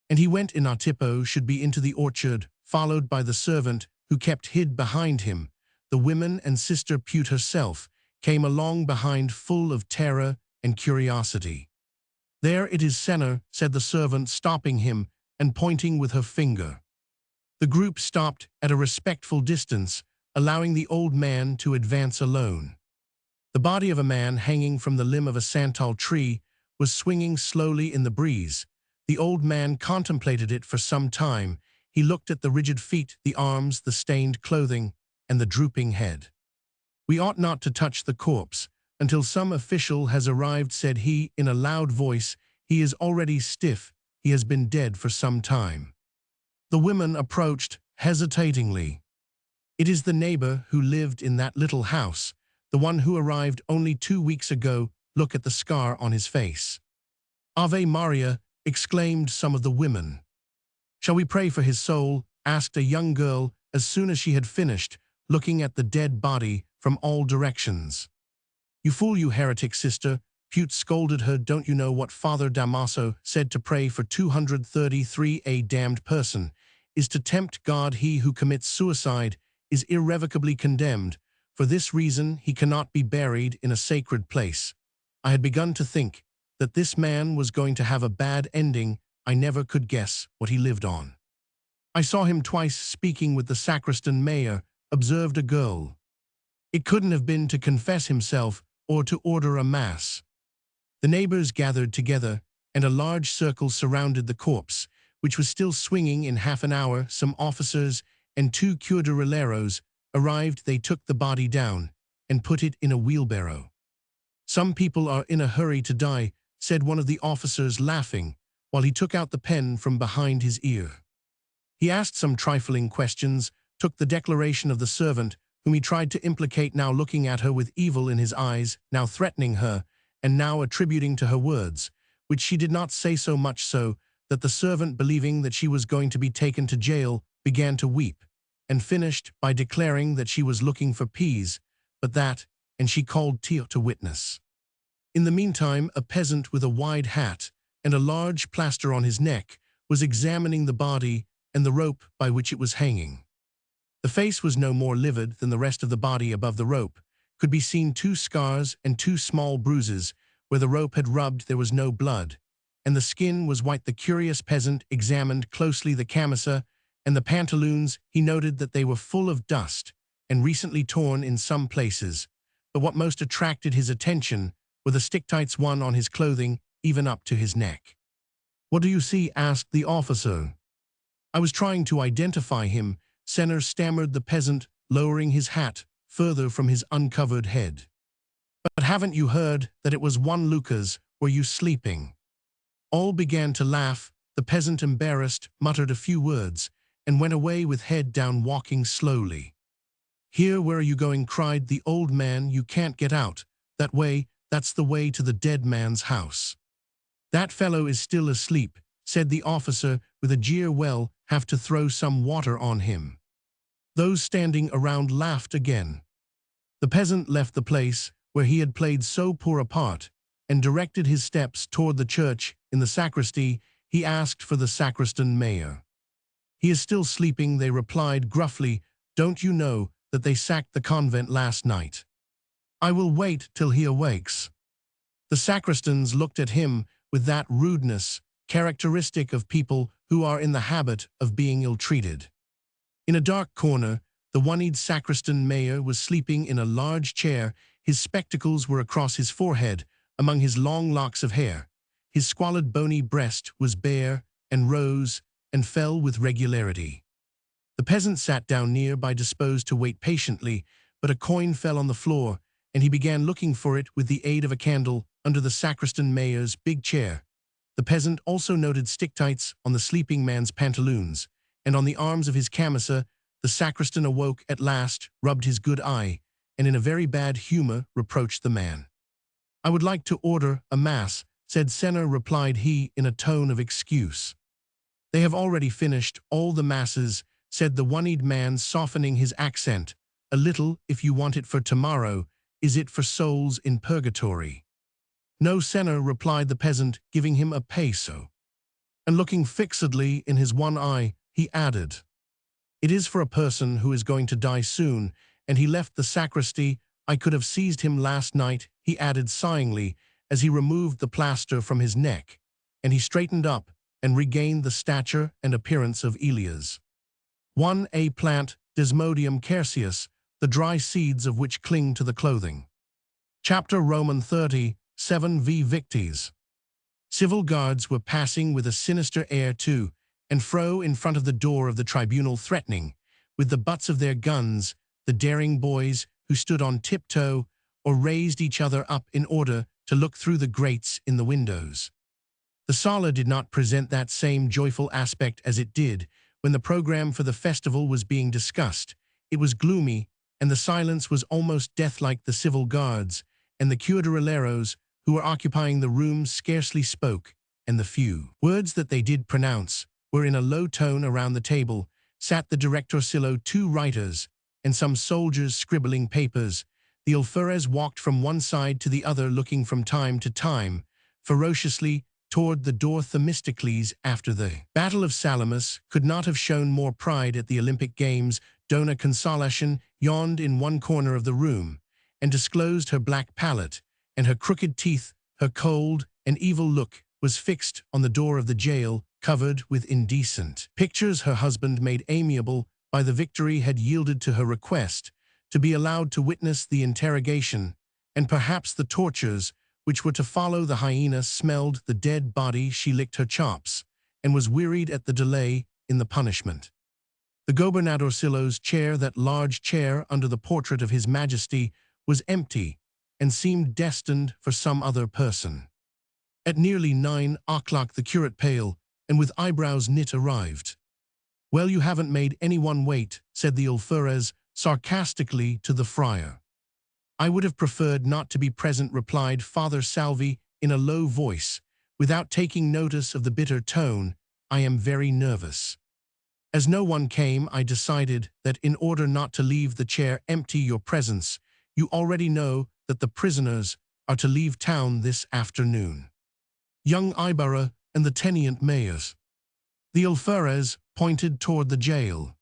And he went in. Artipo should be into the orchard, followed by the servant, who kept hid behind him. The women and Sister Pute herself came along behind, full of terror and curiosity. There it is, Senor, said the servant, stopping him and pointing with her finger. The group stopped at a respectful distance, allowing the old man to advance alone. The body of a man hanging from the limb of a santal tree was swinging slowly in the breeze. The old man contemplated it for some time. He looked at the rigid feet, the arms, the stained clothing, and the drooping head. We ought not to touch the corpse until some official has arrived, said he in a loud voice. He is already stiff. He has been dead for some time. The women approached hesitatingly. It is the neighbor who lived in that little house, the one who arrived only 2 weeks ago. Look at the scar on his face. Ave Maria, exclaimed some of the women. Shall we pray for his soul? Asked a young girl as soon as she had finished, looking at the dead body from all directions. You fool, you heretic, Sister Pute scolded her. Don't you know what Father Damaso said? To pray for 233 a damned person is to tempt God. He who commits suicide is irrevocably condemned. For this reason he cannot be buried in a sacred place. I had begun to think that this man was going to have a bad ending. I never could guess what he lived on. I saw him twice speaking with the sacristan mayor, observed a girl. It couldn't have been to confess himself or to order a mass. The neighbors gathered together, and a large circle surrounded the corpse, which was still swinging. In half an hour, some officers and 2 curaderos arrived. They took the body down and put it in a wheelbarrow. Some people are in a hurry to die, said one of the officers, laughing, while he took out the pen from behind his ear. He asked some trifling questions, took the declaration of the servant, whom he tried to implicate, now looking at her with evil in his eyes, now threatening her, and now attributing to her words, which she did not say, so much so that the servant, believing that she was going to be taken to jail, began to weep, and finished by declaring that she was looking for peas, but that, and she called Tio to witness. In the meantime, a peasant with a wide hat and a large plaster on his neck was examining the body and the rope by which it was hanging. The face was no more livid than the rest of the body. Above the rope could be seen 2 scars and 2 small bruises. Where the rope had rubbed there was no blood, and the skin was white. The curious peasant examined closely the camisa and the pantaloons. He noted that they were full of dust and recently torn in some places, but what most attracted his attention were the stick-tights one on his clothing, even up to his neck. "What do you see?" asked the officer. "I was trying to identify him," Senner stammered the peasant, lowering his hat further from his uncovered head. "But haven't you heard that it was one Lucas? Were you sleeping?" All began to laugh. The peasant, embarrassed, muttered a few words and went away with head down, walking slowly. "Here, where are you going?" cried the old man. "You can't get out that way. That's the way to the dead man's house." "That fellow is still asleep," said the officer with a jeer. "Well, have to throw some water on him." Those standing around laughed again. The peasant left the place where he had played so poor a part and directed his steps toward the church. In the sacristy, he asked for the sacristan mayor. "He is still sleeping," they replied gruffly. "Don't you know that they sacked the convent last night?" "I will wait till he awakes." The sacristans looked at him with that rudeness characteristic of people who are in the habit of being ill-treated. In a dark corner, the one-eyed sacristan mayor was sleeping in a large chair. His spectacles were across his forehead, among his long locks of hair. His squalid bony breast was bare and rose and fell with regularity. The peasant sat down nearby, disposed to wait patiently, but a coin fell on the floor, and he began looking for it with the aid of a candle under the sacristan mayor's big chair. The peasant also noted stick-tights on the sleeping man's pantaloons, and on the arms of his camisa. The sacristan awoke at last, rubbed his good eye, and in a very bad humor reproached the man. "I would like to order a mass," said Senner, replied he in a tone of excuse. "They have already finished all the masses," said the one-eyed man, softening his accent a little. "If you want it for tomorrow, is it for souls in purgatory?" "No, Senner," replied the peasant, giving him a peso. And looking fixedly in his one eye, he added, "It is for a person who is going to die soon," and he left the sacristy. "I could have seized him last night," he added sighingly, as he removed the plaster from his neck, and he straightened up and regained the stature and appearance of Elias. 1a plant, Desmodium querceus, the dry seeds of which cling to the clothing. Chapter Roman 30, 7v Victis. Civil guards were passing with a sinister air to and fro in front of the door of the tribunal, threatening, with the butts of their guns, the daring boys who stood on tiptoe or raised each other up in order to look through the grates in the windows. The sala did not present that same joyful aspect as it did when the program for the festival was being discussed. It was gloomy, and the silence was almost death-like. The civil guards and the cuadrilleros who were occupying the rooms scarcely spoke, and the few words that they did pronounce were in a low tone. Around the table sat the directorcillo, 2 writers, and some soldiers scribbling papers. The alferez walked from one side to the other, looking from time to time ferociously toward the door. Themistocles, after the Battle of Salamis, could not have shown more pride at the Olympic Games. Dona Consolation yawned in one corner of the room and disclosed her black palate and her crooked teeth. Her cold and evil look was fixed on the door of the jail, covered with indecent pictures. Her husband, made amiable by the victory, had yielded to her request to be allowed to witness the interrogation and perhaps the tortures which were to follow. The hyena smelled the dead body. She licked her chops and was wearied at the delay in the punishment. The gobernadorcillo's chair, that large chair under the portrait of His Majesty, was empty and seemed destined for some other person. At nearly 9 o'clock the curate, pale and with eyebrows knit, arrived. "Well, you haven't made anyone wait," said the alferez sarcastically to the friar. "I would have preferred not to be present," replied Father Salvi in a low voice, without taking notice of the bitter tone. "I am very nervous. As no one came, I decided that in order not to leave the chair empty, your presence, you already know that the prisoners are to leave town this afternoon. Young Ibarra and the tenient mayors." The alferez pointed toward the jail.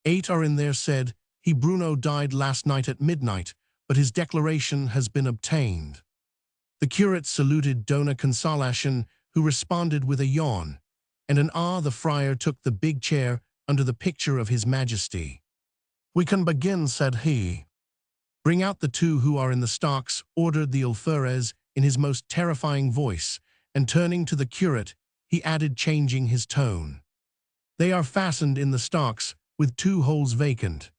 8 are in there, said he. "Bruno died last night at midnight, but his declaration has been obtained." The curate saluted Dona Consolation, who responded with a yawn, and an ah. The friar took the big chair under the picture of his majesty. "We can begin," said he. "Bring out the two who are in the stocks," ordered the alferez in his most terrifying voice, and turning to the curate, he added, changing his tone, "They are fastened in the stocks, with 2 holes vacant."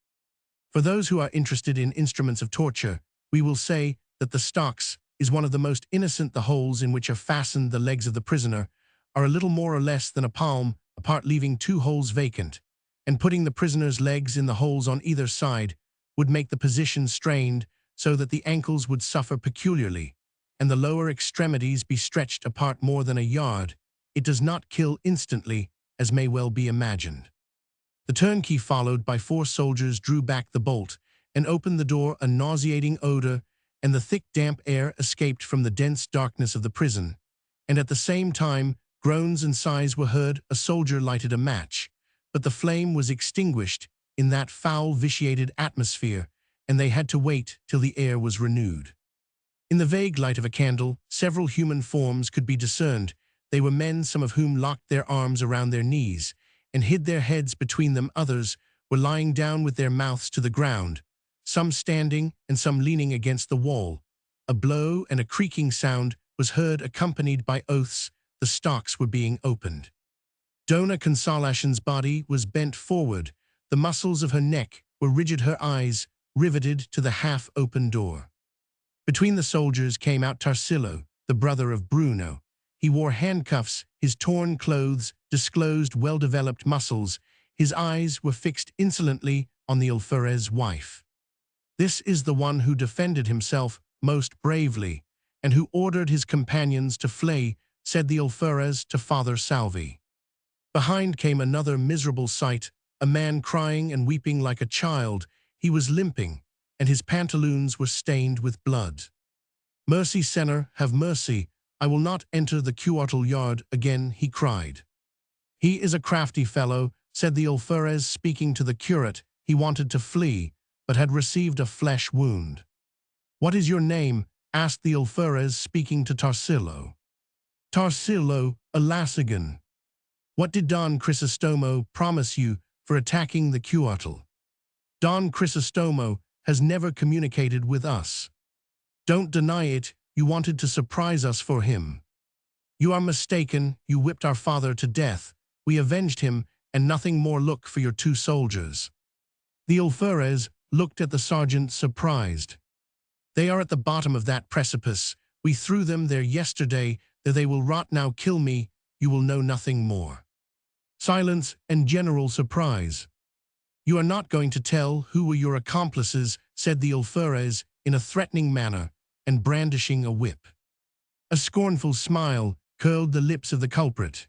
For those who are interested in instruments of torture, we will say that the stocks is one of the most innocent. The holes in which are fastened the legs of the prisoner are a little more or less than a palm apart, leaving 2 holes vacant, and putting the prisoner's legs in the holes on either side would make the position strained so that the ankles would suffer peculiarly, and the lower extremities be stretched apart more than a yard. It does not kill instantly, as may well be imagined. The turnkey, followed by 4 soldiers, drew back the bolt and opened the door. A nauseating odor and the thick damp air escaped from the dense darkness of the prison, and at the same time groans and sighs were heard. A soldier lighted a match, but the flame was extinguished in that foul, vitiated atmosphere, and they had to wait till the air was renewed. In the vague light of a candle, several human forms could be discerned. They were men, some of whom locked their arms around their knees and hid their heads between them. Others were lying down with their mouths to the ground, some standing and some leaning against the wall. A blow and a creaking sound was heard, accompanied by oaths. The stocks were being opened. Dona Consolation's body was bent forward. The muscles of her neck were rigid, her eyes riveted to the half-open door. Between the soldiers came out Tarsilo, the brother of Bruno. He wore handcuffs. His torn clothes disclosed well-developed muscles. His eyes were fixed insolently on the alferez's wife. "This is the one who defended himself most bravely, and who ordered his companions to flee," said the alferez to Father Salvi. Behind came another miserable sight, a man crying and weeping like a child. He was limping, and his pantaloons were stained with blood. "Mercy, Senor, have mercy. I will not enter the cuartel yard again," he cried. "He is a crafty fellow," said the alferez, speaking to the curate. "He wanted to flee, but had received a flesh wound." "What is your name?" asked the alferez, speaking to Tarsilo. "Tarsilo, a Lasigan." "What did Don Crisostomo promise you for attacking the cuartel?" "Don Crisostomo has never communicated with us." "Don't deny it. You wanted to surprise us for him." "You are mistaken. You whipped our father to death. We avenged him, and nothing more. Look for your 2 soldiers." The alferez looked at the sergeant, surprised. "They are at the bottom of that precipice. We threw them there yesterday. There they will rot now. Kill me. You will know nothing more." Silence and general surprise. "You are not going to tell who were your accomplices," said the alferez in a threatening manner, and brandishing a whip. A scornful smile curled the lips of the culprit.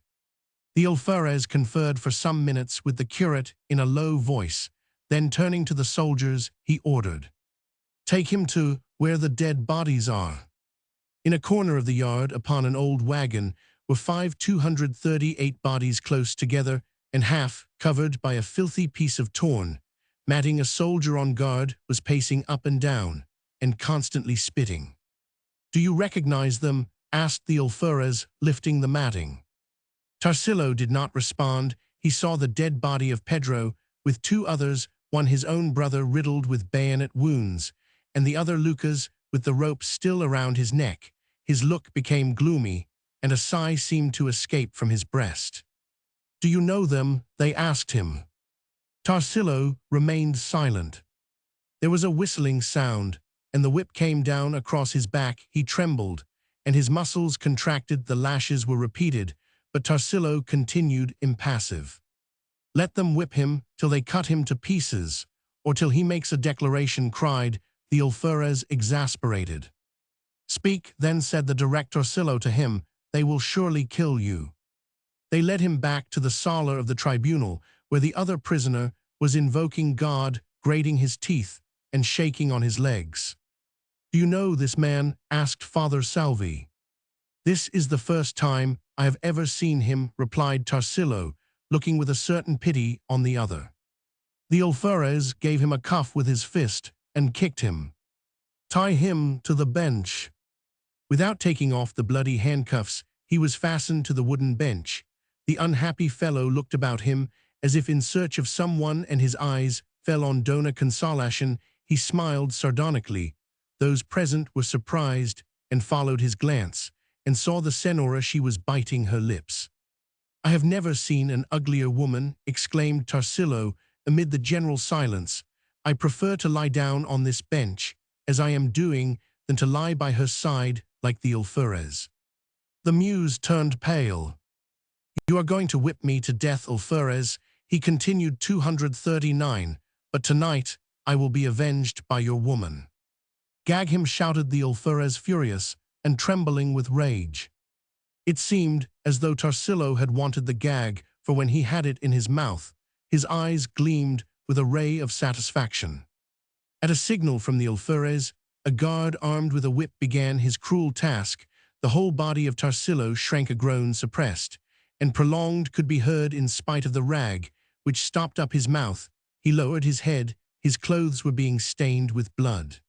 The alferez conferred for some minutes with the curate in a low voice. Then, turning to the soldiers, he ordered, "Take him to where the dead bodies are." In a corner of the yard, upon an old wagon, were 238 bodies close together and half covered by a filthy piece of torn matting. A soldier on guard was pacing up and down and constantly spitting. "Do you recognize them?" asked the alferez, lifting the matting. Tarsilo did not respond. He saw the dead body of Pedro, with 2 others, one his own brother riddled with bayonet wounds, and the other Lucas with the rope still around his neck. His look became gloomy, and a sigh seemed to escape from his breast. "Do you know them?" they asked him. Tarsilo remained silent. There was a whistling sound, and the whip came down across his back. He trembled, and his muscles contracted. The lashes were repeated, but Tarsilo continued impassive. "Let them whip him till they cut him to pieces, or till he makes a declaration," cried the alferez, exasperated. "Speak, then," said the direct Tarsilo to him. "They will surely kill you." They led him back to the sala of the tribunal, where the other prisoner was invoking God, grating his teeth, and shaking on his legs. "Do you know this man?" asked Father Salvi. "This is the first time I have ever seen him," replied Tarsilo, looking with a certain pity on the other. The alferez gave him a cuff with his fist and kicked him. "Tie him to the bench." Without taking off the bloody handcuffs, He was fastened to the wooden bench. The unhappy fellow looked about him as if in search of someone, and his eyes fell on Dona Consolacion. He smiled sardonically. Those present were surprised and followed his glance, and saw the senora. She was biting her lips. "I have never seen an uglier woman," exclaimed Tarsilo amid the general silence. "I prefer to lie down on this bench, as I am doing, than to lie by her side like the alferez." The muse turned pale. "You are going to whip me to death, alferez," he continued. 239, "but tonight I will be avenged by your woman." "Gag him," shouted the alferez, furious and trembling with rage. It seemed as though Tarsilo had wanted the gag, for when he had it in his mouth, his eyes gleamed with a ray of satisfaction. At a signal from the alferez, a guard armed with a whip began his cruel task. The whole body of Tarsilo shrank. A groan, suppressed and prolonged, could be heard in spite of the rag, which stopped up his mouth. He lowered his head. His clothes were being stained with blood.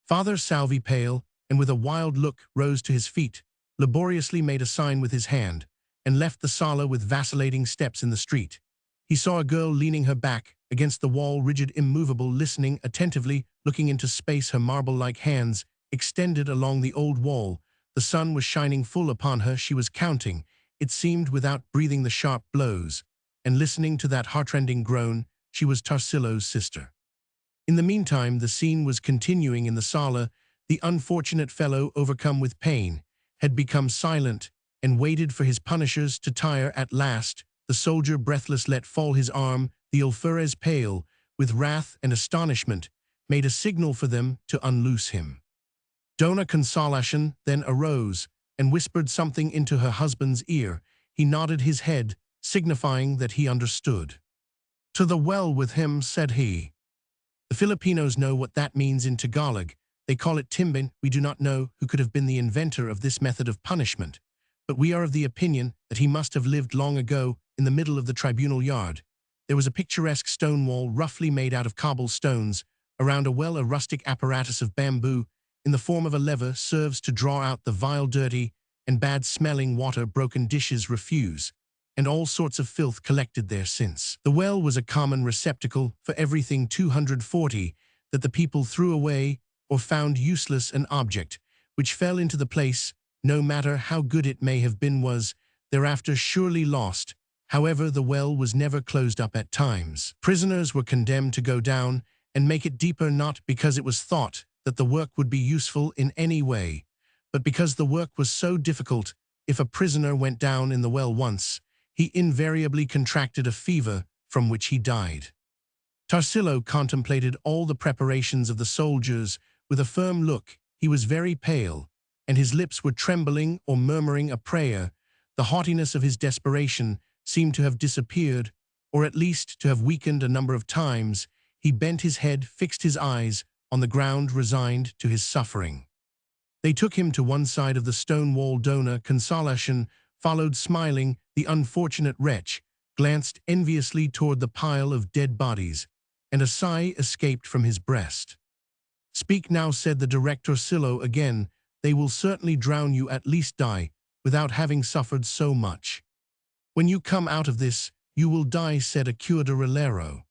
Father Salvi, pale and with a wild look, rose to his feet, laboriously made a sign with his hand, and left the sala with vacillating steps in the street. He saw a girl leaning her back against the wall, rigid, immovable, listening attentively, looking into space, her marble-like hands extended along the old wall. The sun was shining full upon her. She was counting, it seemed, without breathing, the sharp blows, and listening to that heartrending groan. She was Tarsilo's sister. In the meantime, the scene was continuing in the sala. The unfortunate fellow, overcome with pain, had become silent and waited for his punishers to tire. At last, the soldier, breathless, let fall his arm. The alferez, pale with wrath and astonishment, made a signal for them to unloose him. Dona Consolacion then arose and whispered something into her husband's ear. He nodded his head, signifying that he understood. "To the well with him," said he. The Filipinos know what that means in Tagalog. They call it timbin. We do not know who could have been the inventor of this method of punishment, but we are of the opinion that he must have lived long ago in the middle of the tribunal yard. There was a picturesque stone wall, roughly made out of cobble stones. Around a well, a rustic apparatus of bamboo, in the form of a lever, serves to draw out the vile, dirty, and bad-smelling water. Broken dishes, refuse, and all sorts of filth collected there since. The well was a common receptacle for everything. 240 that the people threw away or found useless. An object which fell into the place, no matter how good it may have been, was thereafter surely lost. However, the well was never closed up. At times, prisoners were condemned to go down and make it deeper, not because it was thought that the work would be useful in any way, but because the work was so difficult. If a prisoner went down in the well once, he invariably contracted a fever from which he died. Tarsilo contemplated all the preparations of the soldiers with a firm look. He was very pale, and his lips were trembling or murmuring a prayer. The haughtiness of his desperation seemed to have disappeared, or at least to have weakened a number of times. He bent his head, fixed his eyes on the ground, resigned to his suffering. They took him to one side of the stone wall. Dona Consolacion followed, smiling. The unfortunate wretch glanced enviously toward the pile of dead bodies, and a sigh escaped from his breast. "Speak now," said the director Silo again. "They will certainly drown you, at least die, without having suffered so much." "When you come out of this, you will die," said a cure de relero.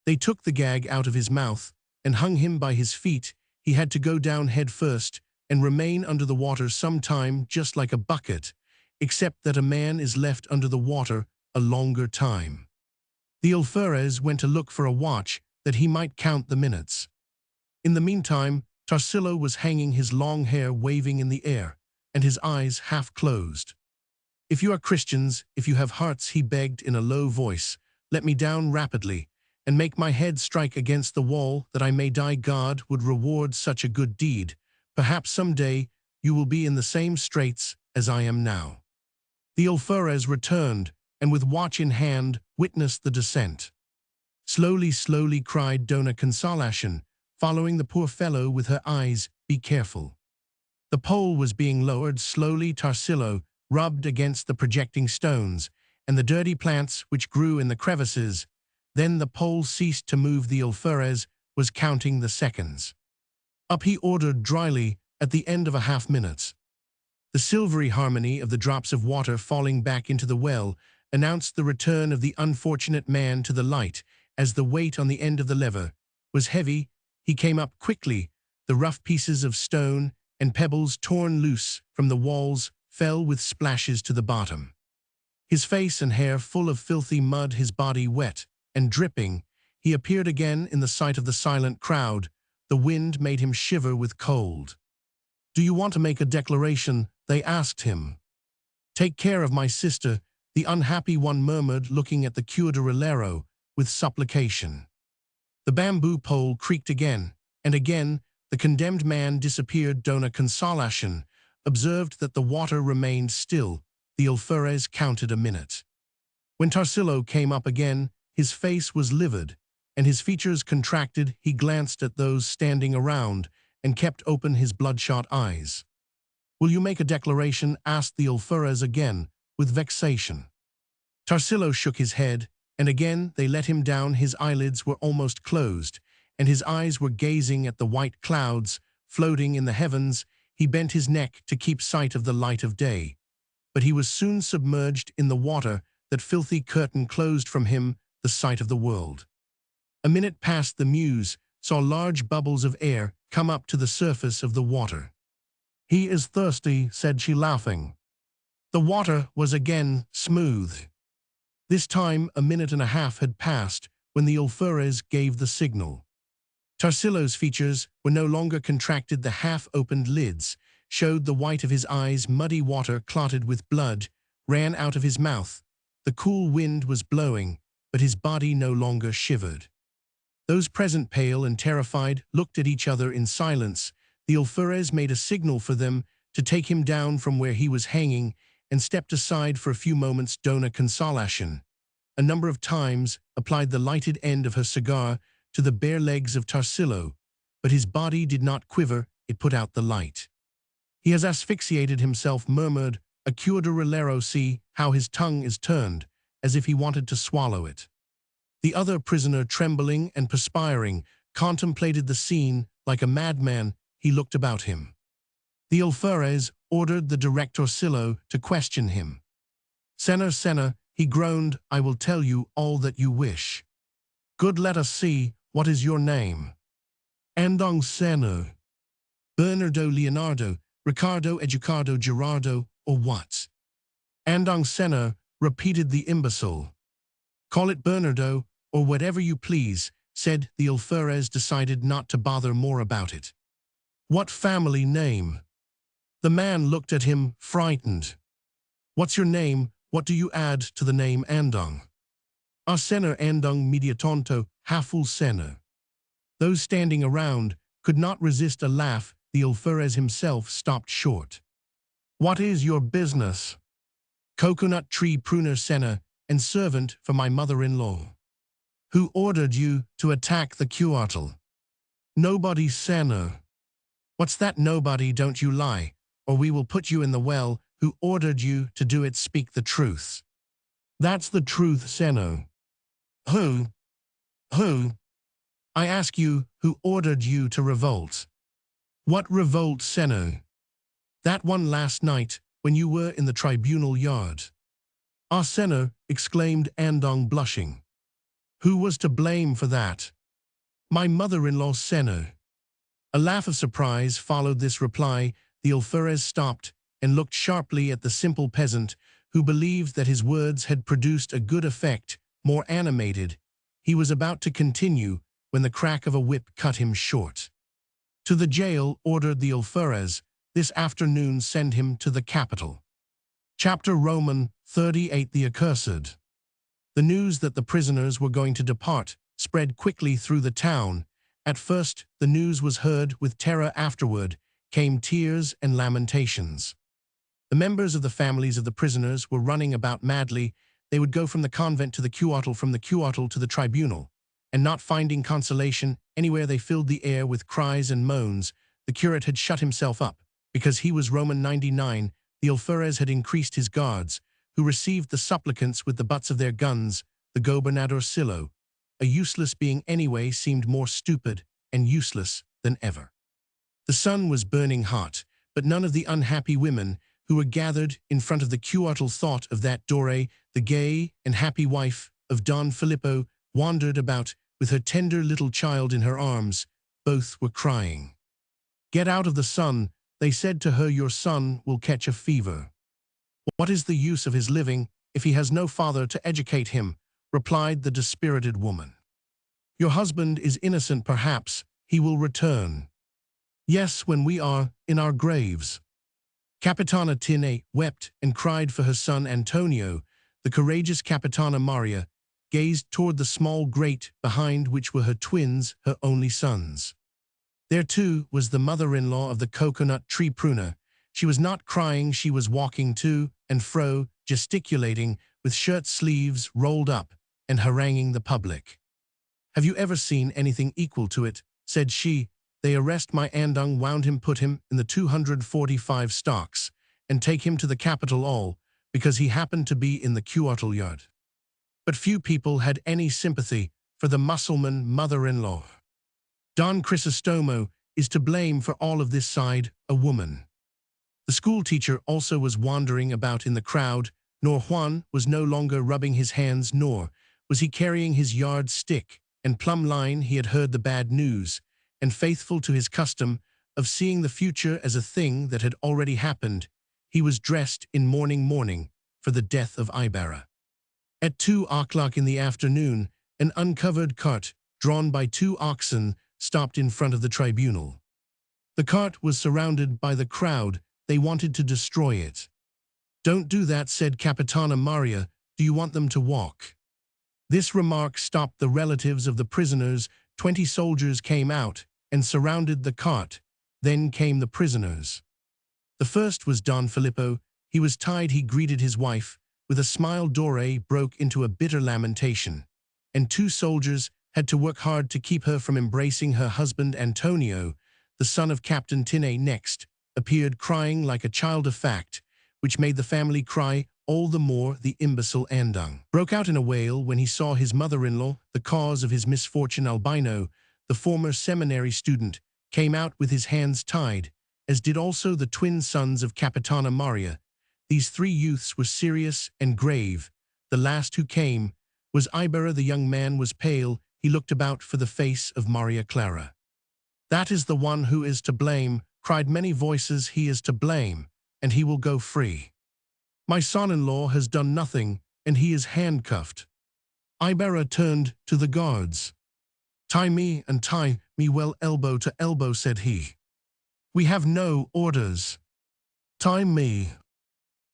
They took the gag out of his mouth and hung him by his feet. He had to go down head first and remain under the water some time, just like a bucket, except that a man is left under the water a longer time. The alferez went to look for a watch that he might count the minutes. In the meantime, Tarsilo was hanging, his long hair waving in the air, and his eyes half closed. "If you are Christians, if you have hearts," he begged in a low voice, "let me down rapidly, and make my head strike against the wall, that I may die. God would reward such a good deed. Perhaps some day you will be in the same straits as I am now." The alferez returned, and with watch in hand, witnessed the descent. "Slowly, slowly," cried Dona Consolacion, following the poor fellow with her eyes. "Be careful." The pole was being lowered slowly. Tarsilo rubbed against the projecting stones and the dirty plants which grew in the crevices. Then the pole ceased to move. The alferez was counting the seconds. "Up," he ordered dryly, at the end of a half-minute. The silvery harmony of the drops of water falling back into the well announced the return of the unfortunate man to the light. As the weight on the end of the lever was heavy, he came up quickly. The rough pieces of stone and pebbles torn loose from the walls fell with splashes to the bottom. His face and hair full of filthy mud, his body wet and dripping, he appeared again in the sight of the silent crowd. The wind made him shiver with cold. "Do you want to make a declaration?" they asked him. "Take care of my sister," the unhappy one murmured, looking at the cure de Relero with supplication. The bamboo pole creaked again, and again the condemned man disappeared. Dona Consolacion observed that the water remained still. The alferez counted a minute. When Tarsilo came up again, his face was livid, and his features contracted. He glanced at those standing around and kept open his bloodshot eyes. "Will you make a declaration?" asked the alferez again, with vexation. Tarsilo shook his head, and again they let him down. His eyelids were almost closed, and his eyes were gazing at the white clouds floating in the heavens. He bent his neck to keep sight of the light of day, but he was soon submerged in the water. That filthy curtain closed from him the sight of the world. A minute passed. The muse saw large bubbles of air come up to the surface of the water. "He is thirsty," said she, laughing. The water was again smooth. This time a minute and a half had passed when the alferez gave the signal. Tarsilo's features were no longer contracted. The half-opened lids showed the white of his eyes. Muddy water, clotted with blood, ran out of his mouth. The cool wind was blowing, but his body no longer shivered. Those present, pale and terrified, looked at each other in silence. The alferez made a signal for them to take him down from where he was hanging and stepped aside for a few moments. Dona Consolacion a number of times applied the lighted end of her cigar to the bare legs of Tarsilo, but his body did not quiver. It put out the light. "He has asphyxiated himself," murmured a cure de Relero. "See how his tongue is turned, as if he wanted to swallow it." The other prisoner, trembling and perspiring, contemplated the scene like a madman. He looked about him. The alferez ordered the director Tarsilo to question him. Senor," he groaned, "I will tell you all that you wish." "Good, let us see. What is your name?" "Andong Senor." "Bernardo, Leonardo, Ricardo, Eduardo, Gerardo, or what?" "Andong Senor," repeated the imbecile. "Call it Bernardo, or whatever you please," said the alferez, decided not to bother more about it. "What family name?" The man looked at him, frightened. "What's your name? What do you add to the name Andong?" "Ah, Senor Andong Mediatonto, Haful Senor." Those standing around could not resist a laugh. The alferez himself stopped short. "What is your business?" "Coconut tree pruner, Senor, and servant for my mother-in-law." "Who ordered you to attack the cuartel?" "Nobody, Senor." "What's that nobody? Don't you lie, or we will put you in the well." "Who ordered you to do it? Speak the truth." "That's the truth, Senor." Who? I ask you, who ordered you to revolt?" "What revolt, Senor?" "That one last night, when you were in the tribunal yard." "Ah, Senor," exclaimed Andong, blushing. "Who was to blame for that?" "My mother-in-law, Senor." A laugh of surprise followed this reply. The alferez stopped and looked sharply at the simple peasant, who believed that his words had produced a good effect. More animated, he was about to continue when the crack of a whip cut him short. "To the jail," ordered the alferez. "This afternoon send him to the capital." Chapter Roman 38. The Accursed. The news that the prisoners were going to depart spread quickly through the town. At first, the news was heard with terror. Afterward came tears and lamentations. The members of the families of the prisoners were running about madly. They would go from the convent to the cuartel, from the cuartel to the tribunal, and not finding consolation anywhere, they filled the air with cries and moans. The curate had shut himself up because he was Roman 99. The alferez had increased his guards, who received the supplicants with the butts of their guns. The gobernador Silo, a useless being anyway, seemed more stupid and useless than ever. The sun was burning hot, but none of the unhappy women who were gathered in front of the cuartel thought of that Dore, the gay and happy wife of Don Filippo, wandered about with her tender little child in her arms. Both were crying. "Get out of the sun," they said to her, "your son will catch a fever." "What is the use of his living if he has no father to educate him?" replied the dispirited woman. "Your husband is innocent perhaps, he will return." "Yes, when we are in our graves." Capitana Tine wept and cried for her son Antonio. The courageous Capitana Maria gazed toward the small grate behind which were her twins, her only sons. There too was the mother-in-law of the coconut tree pruner. She was not crying, she was walking to and fro, gesticulating, with shirt sleeves rolled up, and haranguing the public. "Have you ever seen anything equal to it?" said she. "They arrest my Andung, wound him, put him in the 245 stocks, and take him to the capital all, because he happened to be in the cuartel yard." But few people had any sympathy for the Mussulman mother-in-law. Don Crisostomo is to blame for all of this side, a woman. The schoolteacher also was wandering about in the crowd, nor Juan was no longer rubbing his hands, nor was he carrying his yard stick and plumb line. He had heard the bad news, and faithful to his custom of seeing the future as a thing that had already happened, he was dressed in mourning for the death of Ibarra. At 2 o'clock in the afternoon, an uncovered cart, drawn by 2 oxen, stopped in front of the tribunal. The cart was surrounded by the crowd. They wanted to destroy it. "Don't do that," said Capitana Maria. "Do you want them to walk?" This remark stopped the relatives of the prisoners. 20 soldiers came out and surrounded the cart. Then came the prisoners. The first was Don Filippo. He was tied. He greeted his wife with a smile. Dore broke into a bitter lamentation, and 2 soldiers had to work hard to keep her from embracing her husband. Antonio, the son of Captain Tine, next appeared crying like a child, a fact which made the family cry all the more. The imbecile Andung broke out in a wail when he saw his mother-in-law. The cause of his misfortune, Albino, the former seminary student, came out with his hands tied, as did also the twin sons of Capitana Maria. These 3 youths were serious and grave. The last who came was Ibarra. The young man was pale. He looked about for the face of Maria Clara. "That is the one who is to blame," cried many voices. "He is to blame, and he will go free. My son-in-law has done nothing, and he is handcuffed." Ibarra turned to the guards. "Tie me, and tie me well, elbow to elbow," said he. "We have no orders." "Tie me."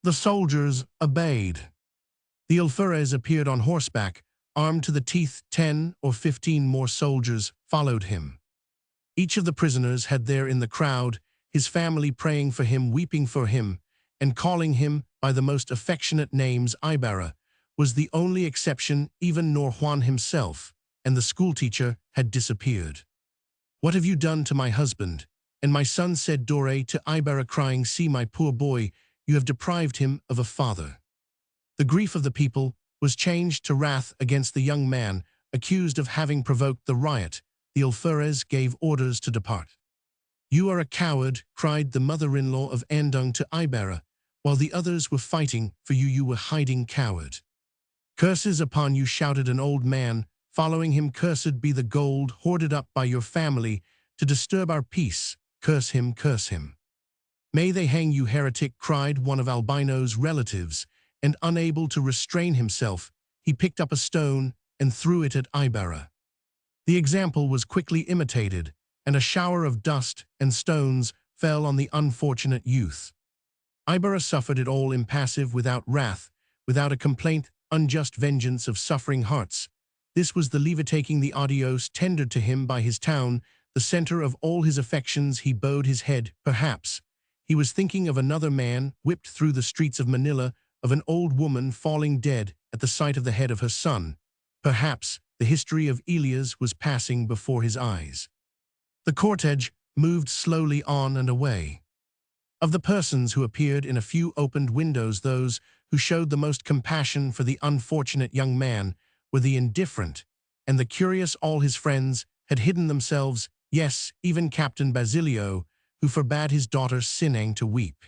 The soldiers obeyed. The alferez appeared on horseback, armed to the teeth. 10 or 15 more soldiers followed him. Each of the prisoners had there in the crowd his family praying for him, weeping for him, and calling him by the most affectionate names. Ibarra was the only exception. Even nor Juan himself and the schoolteacher had disappeared. "What have you done to my husband and my son?" said Dore to Ibarra, crying. "See, my poor boy, you have deprived him of a father." The grief of the people was changed to wrath against the young man, accused of having provoked the riot. The alferez gave orders to depart. "You are a coward," cried the mother-in-law of Andung to Ibarra. "While the others were fighting for you, you were hiding, coward." "Curses upon you," shouted an old man, following him. "Cursed be the gold hoarded up by your family to disturb our peace. Curse him, curse him." "May they hang you, heretic," cried one of Albino's relatives, and unable to restrain himself, he picked up a stone and threw it at Ibarra. The example was quickly imitated, and a shower of dust and stones fell on the unfortunate youth. Ibarra suffered it all, impassive, without wrath, without a complaint, unjust vengeance of suffering hearts. This was the leave-taking, the adios tendered to him by his town, the center of all his affections. He bowed his head. Perhaps he was thinking of another man whipped through the streets of Manila, of an old woman falling dead at the sight of the head of her son. Perhaps the history of Elias was passing before his eyes. The cortege moved slowly on and away. Of the persons who appeared in a few opened windows, those who showed the most compassion for the unfortunate young man were the indifferent and the curious. All his friends had hidden themselves, yes, even Captain Basilio, who forbade his daughter Sinang to weep.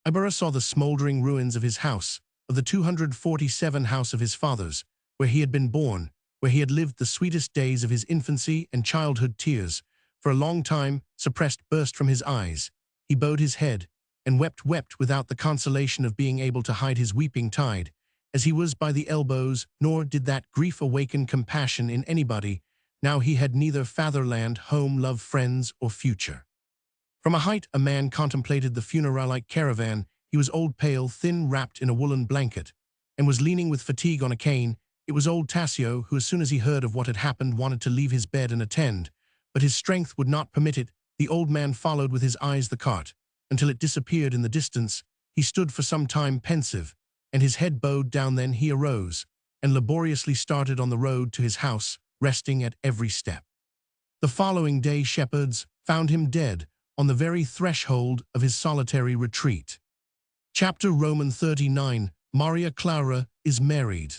Ibarra saw the smoldering ruins of his house, of the 247 house of his fathers, where he had been born, where he had lived the sweetest days of his infancy and childhood. Tears, for a long time, suppressed, burst from his eyes. He bowed his head, and wept without the consolation of being able to hide his weeping tide, as he was by the elbows, nor did that grief awaken compassion in anybody. Now he had neither fatherland, home, love, friends, or future. From a height a man contemplated the funeral-like caravan. He was old, pale, thin, wrapped in a woolen blanket, and was leaning with fatigue on a cane. It was old Tassio, who as soon as he heard of what had happened wanted to leave his bed and attend, but his strength would not permit it. The old man followed with his eyes the cart, until it disappeared in the distance. He stood for some time pensive, and his head bowed down. Then he arose, and laboriously started on the road to his house, resting at every step. The following day shepherds found him dead, on the very threshold of his solitary retreat. Chapter Roman 39. Maria Clara is married.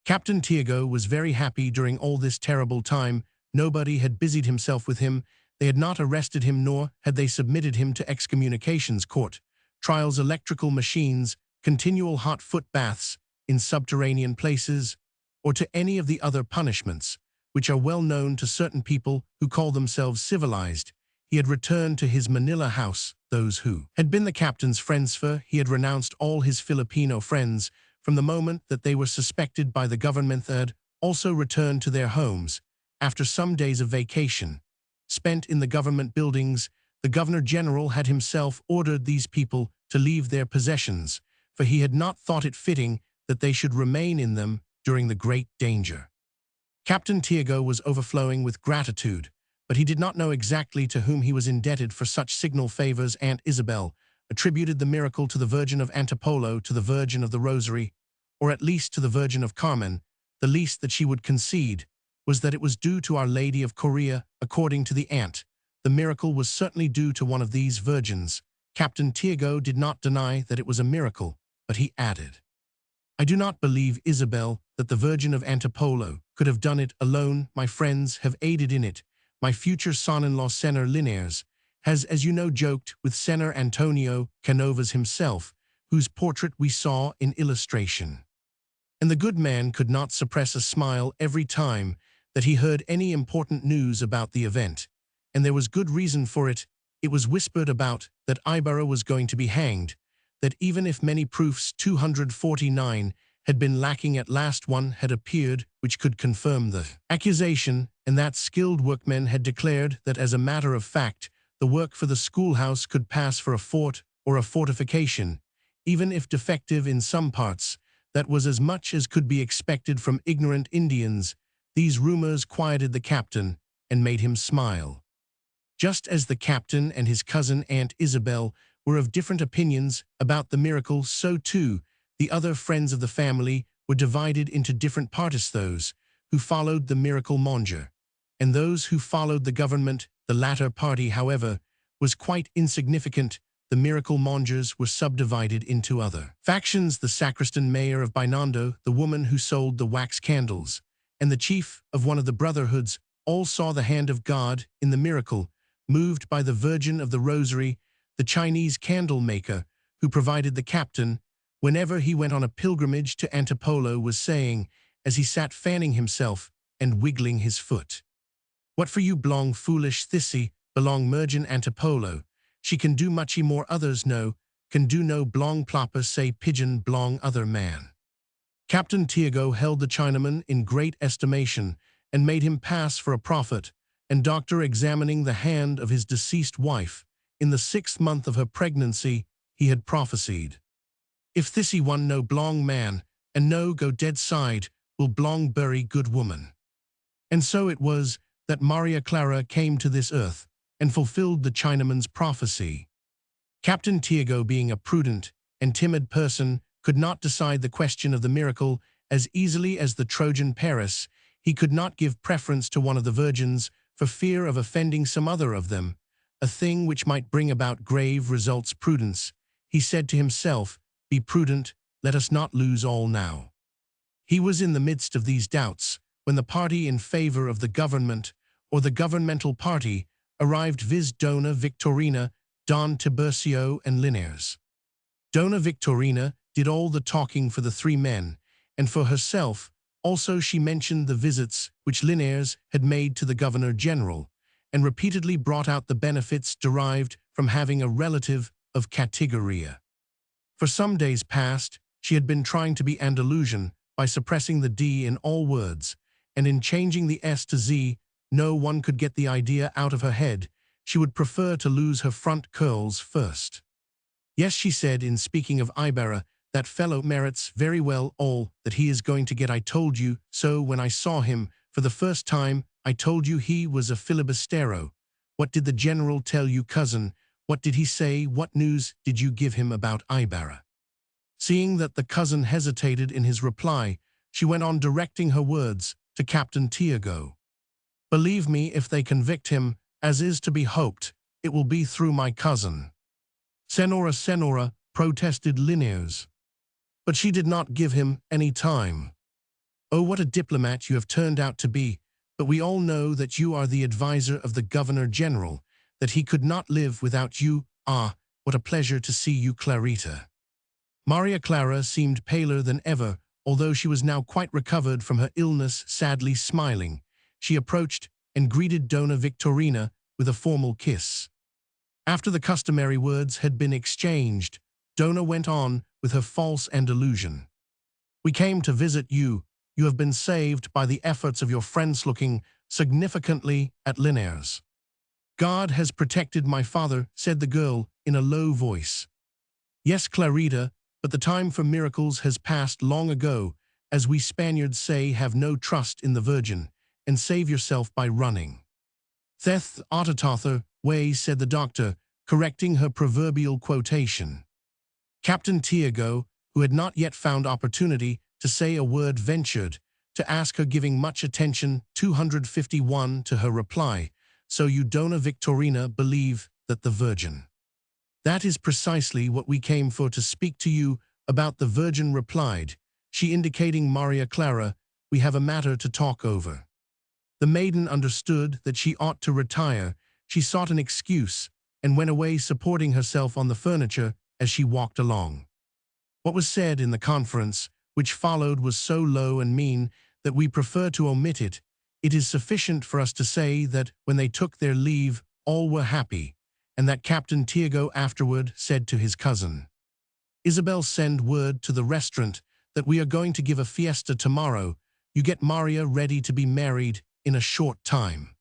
Captain Tiago was very happy during all this terrible time. Nobody had busied himself with him. They had not arrested him, nor had they submitted him to excommunications court, trials, electrical machines, continual hot foot baths in subterranean places, or to any of the other punishments, which are well known to certain people who call themselves civilized. He had returned to his Manila house. Those who had been the captain's friends, for he had renounced all his Filipino friends from the moment that they were suspected by the government, had also returned to their homes. After some days of vacation spent in the government buildings, the Governor-General had himself ordered these people to leave their possessions, for he had not thought it fitting that they should remain in them during the great danger. Captain Tiago was overflowing with gratitude, but he did not know exactly to whom he was indebted for such signal favors. Aunt Isabel attributed the miracle to the Virgin of Antipolo, to the Virgin of the Rosary, or at least to the Virgin of Carmen. The least that she would concede was that it was due to Our Lady of Korea. According to the aunt, the miracle was certainly due to one of these virgins. Captain Tiago did not deny that it was a miracle, but he added, "I do not believe, Isabel, that the Virgin of Antipolo could have done it alone. My friends have aided in it. My future son-in-law, Senor Linares, has, as you know, joked with Senor Antonio Canovas himself, whose portrait we saw in illustration." And the good man could not suppress a smile every time that he heard any important news about the event. And there was good reason for it. It was whispered about that Ibarra was going to be hanged, that even if many proofs, 249, had been lacking, at last one had appeared which could confirm the accusation, and that skilled workmen had declared that as a matter of fact, the work for the schoolhouse could pass for a fort or a fortification, even if defective in some parts. That was as much as could be expected from ignorant Indians. These rumors quieted the captain and made him smile. Just as the captain and his cousin Aunt Isabel were of different opinions about the miracle, so too the other friends of the family were divided into different parties, those who followed the miracle monger, and those who followed the government. The latter party, however, was quite insignificant. The miracle mongers were subdivided into other factions: the sacristan mayor of Binondo, the woman who sold the wax candles, and the chief of one of the brotherhoods. All saw the hand of God in the miracle, moved by the Virgin of the Rosary. The Chinese candle maker, who provided the captain whenever he went on a pilgrimage to Antipolo, was saying, as he sat fanning himself and wiggling his foot, "What for you blong foolish thissy, belong mergin Antipolo. She can do muchy more others no, can do no blong plopper say pigeon blong other man." Captain Tiago held the Chinaman in great estimation and made him pass for a prophet and doctor. Examining the hand of his deceased wife, in the 6th month of her pregnancy, he had prophesied, "If thissy one no blong man, and no go dead side, will blong bury good woman." And so it was that Maria Clara came to this earth and fulfilled the Chinaman's prophecy. Captain Tiago, being a prudent and timid person, could not decide the question of the miracle as easily as the Trojan Paris. He could not give preference to one of the virgins for fear of offending some other of them, a thing which might bring about grave results. Prudence, he said to himself, be prudent, let us not lose all now. He was in the midst of these doubts when the party in favor of the government, or the governmental party, arrived, viz. Dona Victorina, Don Tiburcio, and Linares. Dona Victorina did all the talking for the three men, and for herself, also she mentioned the visits which Linares had made to the Governor-General, and repeatedly brought out the benefits derived from having a relative of categoria. For some days past, she had been trying to be Andalusian by suppressing the D in all words, and in changing the S to Z, no one could get the idea out of her head. She would prefer to lose her front curls first. Yes, she said, in speaking of Ibarra, that fellow merits very well all that he is going to get. I told you so when I saw him for the first time. I told you he was a filibustero. What did the general tell you, cousin? What did he say? What news did you give him about Ibarra? Seeing that the cousin hesitated in his reply, she went on directing her words to Captain Tiago. Believe me, if they convict him, as is to be hoped, it will be through my cousin. Senora, protested Linares. But she did not give him any time. Oh, what a diplomat you have turned out to be, but we all know that you are the advisor of the Governor-General, that he could not live without you. Ah, what a pleasure to see you, Clarita. Maria Clara seemed paler than ever, although she was now quite recovered from her illness. Sadly smiling, she approached and greeted Dona Victorina with a formal kiss. After the customary words had been exchanged, Dona went on with her false Andalusian. We came to visit you. You have been saved by the efforts of your friends, looking significantly at Linares. God has protected my father, said the girl in a low voice. Yes, Clarita, but the time for miracles has passed long ago. As we Spaniards say, have no trust in the Virgin, and save yourself by running. Theth autotather way, said the doctor, correcting her proverbial quotation. Captain Tiago, who had not yet found opportunity to say a word, ventured to ask her, giving much attention 251 to her reply, so you, Dona Victorina, believe that the Virgin? That is precisely what we came for, to speak to you about. The Virgin replied, she indicating Maria Clara. We have a matter to talk over. The maiden understood that she ought to retire. She sought an excuse and went away, supporting herself on the furniture as she walked along. What was said in the conference which followed was so low and mean that we prefer to omit it. It is sufficient for us to say that when they took their leave, all were happy, and that Captain Tiago afterward said to his cousin, Isabel, send word to the restaurant that we are going to give a fiesta tomorrow. You get Maria ready to be married in a short time.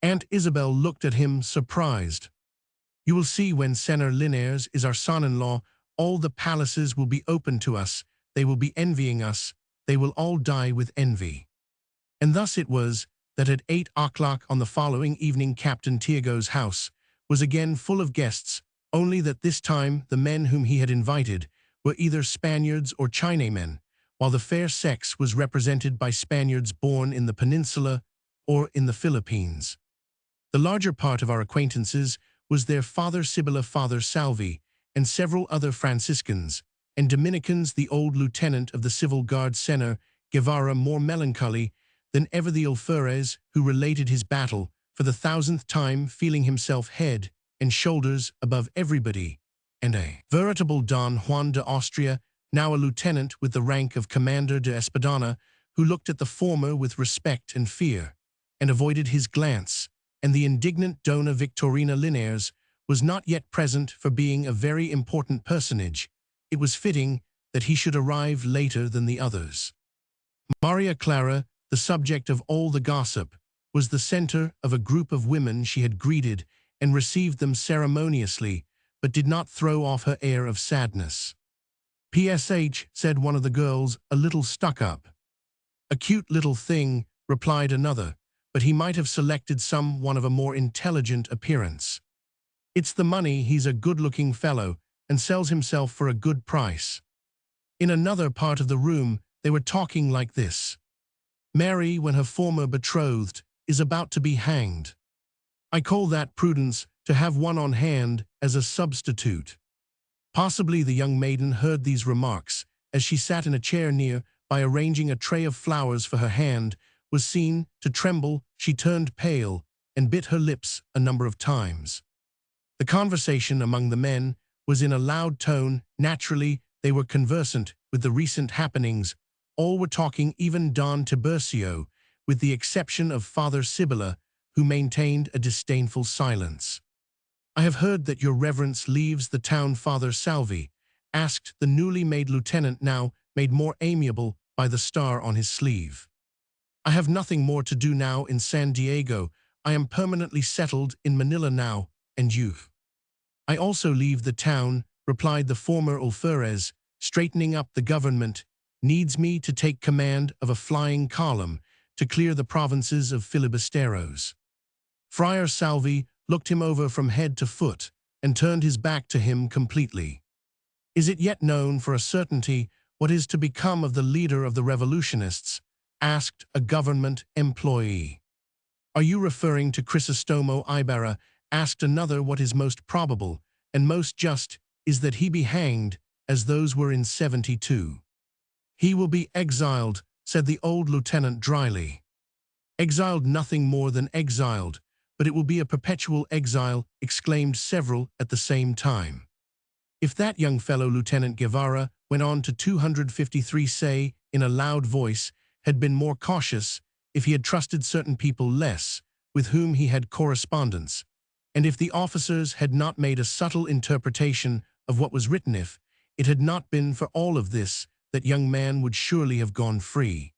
Aunt Isabel looked at him, surprised. You will see, when Senor Linares is our son-in-law, all the palaces will be open to us. They will be envying us. They will all die with envy. And thus it was that at 8 o'clock on the following evening Captain Tiago's house was again full of guests, only that this time the men whom he had invited were either Spaniards or Chinamen, while the fair sex was represented by Spaniards born in the peninsula or in the Philippines. The larger part of our acquaintances was their Father Sibilla, Father Salvi, and several other Franciscans, and Dominicans, the old lieutenant of the Civil Guard, Senor Guevara, more melancholy than ever, the alferez, who related his battle for the 1000th time, feeling himself head and shoulders above everybody, and a veritable Don Juan de Austria, now a lieutenant with the rank of Commander de Espadana, who looked at the former with respect and fear, and avoided his glance, and the indignant Dona Victorina Linares was not yet present, for being a very important personage, it was fitting that he should arrive later than the others. Maria Clara, the subject of all the gossip, was the center of a group of women. She had greeted and received them ceremoniously, but did not throw off her air of sadness. "PSH," said one of the girls, a little stuck up. "A cute little thing," replied another, "but he might have selected some one of a more intelligent appearance. It's the money, he's a good-looking fellow, and sells himself for a good price." In another part of the room, they were talking like this: "Mary, when her former betrothed is about to be hanged. I call that prudence, to have one on hand as a substitute." Possibly the young maiden heard these remarks, as she sat in a chair near by arranging a tray of flowers, for her hand was seen to tremble. She turned pale and bit her lips a number of times. The conversation among the men was in a loud tone. Naturally, they were conversant with the recent happenings. All were talking, even Don Tiburcio, with the exception of Father Sibylla, who maintained a disdainful silence. "I have heard that your reverence leaves the town, Father Salvi?" asked the newly made lieutenant, now made more amiable by the star on his sleeve. "I have nothing more to do now in San Diego. I am permanently settled in Manila now, and you?" "I also leave the town," replied the former alferez. "Straightening up the government needs me to take command of a flying column to clear the provinces of filibusteros." Friar Salvi looked him over from head to foot and turned his back to him completely. "Is it yet known for a certainty what is to become of the leader of the revolutionists?" asked a government employee. "Are you referring to Crisostomo Ibarra?" asked another. "What is most probable and most just is that he be hanged, as those were in 72. "He will be exiled," said the old lieutenant dryly. "Exiled, nothing more than exiled, but it will be a perpetual exile," exclaimed several at the same time. "If that young fellow," Lieutenant Guevara went on to 253 say in a loud voice, "had been more cautious, if he had trusted certain people less, with whom he had correspondence, and if the officers had not made a subtle interpretation of what was written, if it had not been for all of this, that young man would surely have gone free."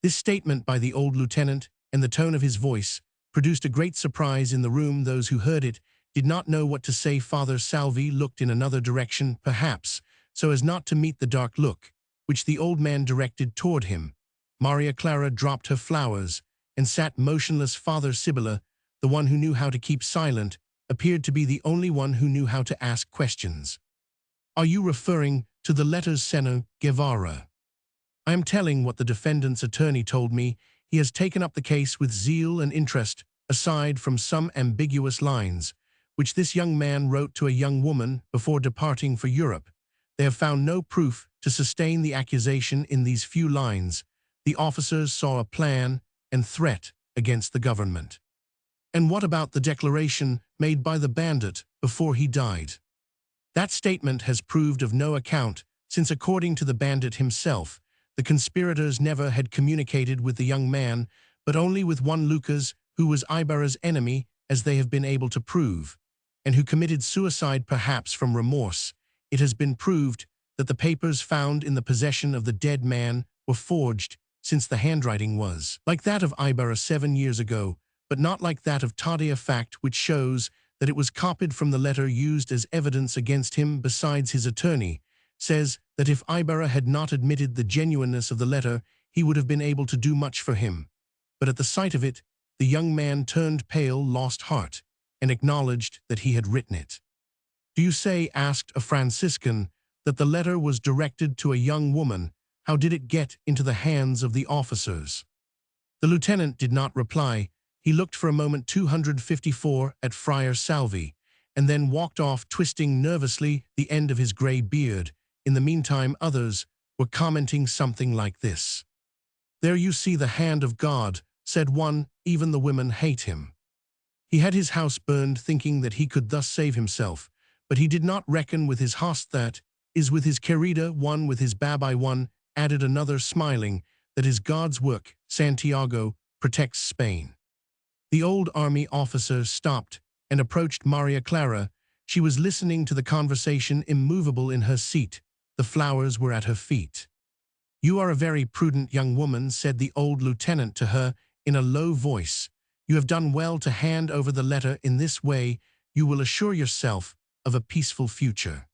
This statement by the old lieutenant and the tone of his voice produced a great surprise in the room. Those who heard it did not know what to say. Father Salvi looked in another direction, perhaps so as not to meet the dark look which the old man directed toward him. Maria Clara dropped her flowers and sat motionless. Father Sibylla, the one who knew how to keep silent, appeared to be the only one who knew how to ask questions. "Are you referring to the letters, Senor Guevara?" "I am telling what the defendant's attorney told me. He has taken up the case with zeal and interest. Aside from some ambiguous lines, which this young man wrote to a young woman before departing for Europe, they have found no proof to sustain the accusation in these few lines. The officers saw a plan and threat against the government." "And what about the declaration made by the bandit before he died?" "That statement has proved of no account, since according to the bandit himself, the conspirators never had communicated with the young man, but only with one Lucas, who was Ibarra's enemy, as they have been able to prove, and who committed suicide perhaps from remorse. It has been proved that the papers found in the possession of the dead man were forged, since the handwriting was like that of Ibarra 7 years ago, but not like that of Tadeo, a fact which shows that it was copied from the letter used as evidence against him. Besides, his attorney says that if Ibarra had not admitted the genuineness of the letter, he would have been able to do much for him. But at the sight of it, the young man turned pale, lost heart, and acknowledged that he had written it. "Do you say," asked a Franciscan, "that the letter was directed to a young woman? How did it get into the hands of the officers?" The lieutenant did not reply. He looked for a moment 254 at Friar Salvi, and then walked off, twisting nervously the end of his gray beard. In the meantime, others were commenting something like this. "There you see the hand of God," said one. "Even the women hate him. He had his house burned, thinking that he could thus save himself, but he did not reckon with his host, that is with his querida, one with his babai, one," added another, smiling, "that is God's work. Santiago protects Spain." The old army officer stopped and approached Maria Clara. She was listening to the conversation, immovable in her seat. The flowers were at her feet. "You are a very prudent young woman," said the old lieutenant to her in a low voice. "You have done well to hand over the letter in this way. You will assure yourself of a peaceful future."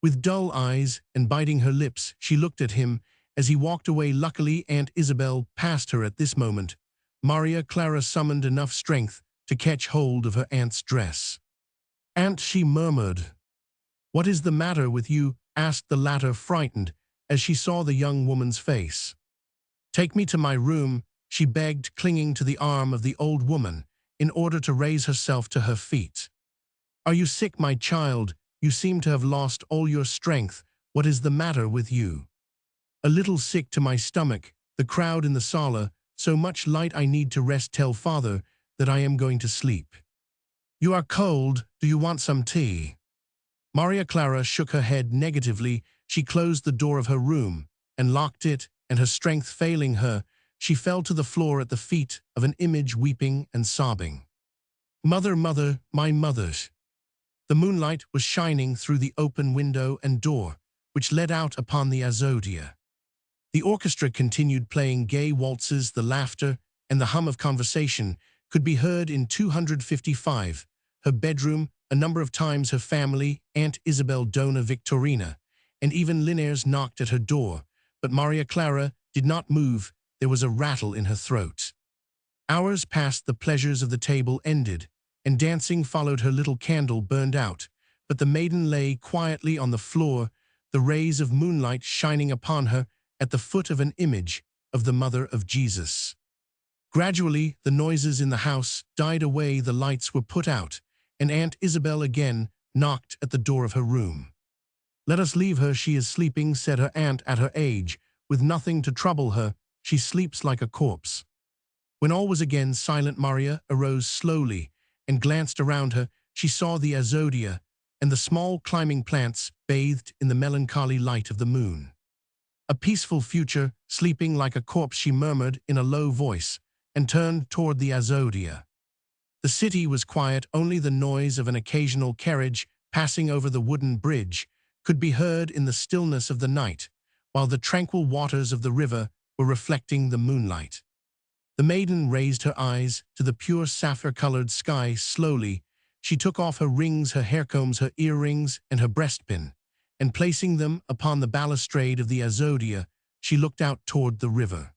With dull eyes and biting her lips, she looked at him as he walked away. Luckily, Aunt Isabel passed her at this moment. Maria Clara summoned enough strength to catch hold of her aunt's dress. "Aunt," she murmured. "What is the matter with you?" asked the latter, frightened, as she saw the young woman's face. "Take me to my room," she begged, clinging to the arm of the old woman in order to raise herself to her feet. "Are you sick, my child? You seem to have lost all your strength. What is the matter with you?" "A little sick to my stomach. The crowd in the sala, so much light, I need to rest. Tell father that I am going to sleep." "You are cold. Do you want some tea?" Maria Clara shook her head negatively. She closed the door of her room and locked it, and her strength failing her, she fell to the floor at the feet of an image, weeping and sobbing. "Mother, mother, my mother." The moonlight was shining through the open window and door, which led out upon the azotea. The orchestra continued playing gay waltzes. The laughter and the hum of conversation could be heard in 255, her bedroom, a number of times her family, Aunt Isabel, Dona Victorina, and even Linares knocked at her door, but Maria Clara did not move. There was a rattle in her throat. Hours passed, the pleasures of the table ended, and dancing followed. Her little candle burned out, but the maiden lay quietly on the floor, the rays of moonlight shining upon her at the foot of an image of the Mother of Jesus. Gradually, the noises in the house died away, the lights were put out, and Aunt Isabel again knocked at the door of her room. "Let us leave her, she is sleeping," said her aunt. "At her age, with nothing to trouble her, she sleeps like a corpse." When all was again silent, Maria arose slowly and glanced around her. She saw the azotea and the small climbing plants bathed in the melancholy light of the moon. "A peaceful future, sleeping like a corpse," she murmured in a low voice, and turned toward the azotea. The city was quiet. Only the noise of an occasional carriage passing over the wooden bridge could be heard in the stillness of the night, while the tranquil waters of the river were reflecting the moonlight. The maiden raised her eyes to the pure sapphire-colored sky. Slowly, she took off her rings, her haircombs, her earrings, and her breastpin, and placing them upon the balustrade of the azotea, she looked out toward the river.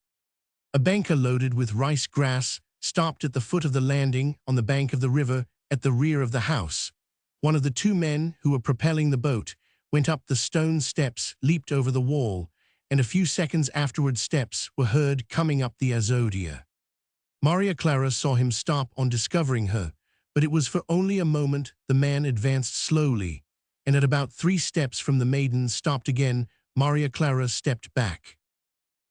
A banca loaded with rice grass stopped at the foot of the landing on the bank of the river at the rear of the house. One of the two men who were propelling the boat went up the stone steps, leaped over the wall, and a few seconds afterward steps were heard coming up the azotea. Maria Clara saw him stop on discovering her, but it was for only a moment. The man advanced slowly, and at about 3 steps from the maiden stopped again. Maria Clara stepped back.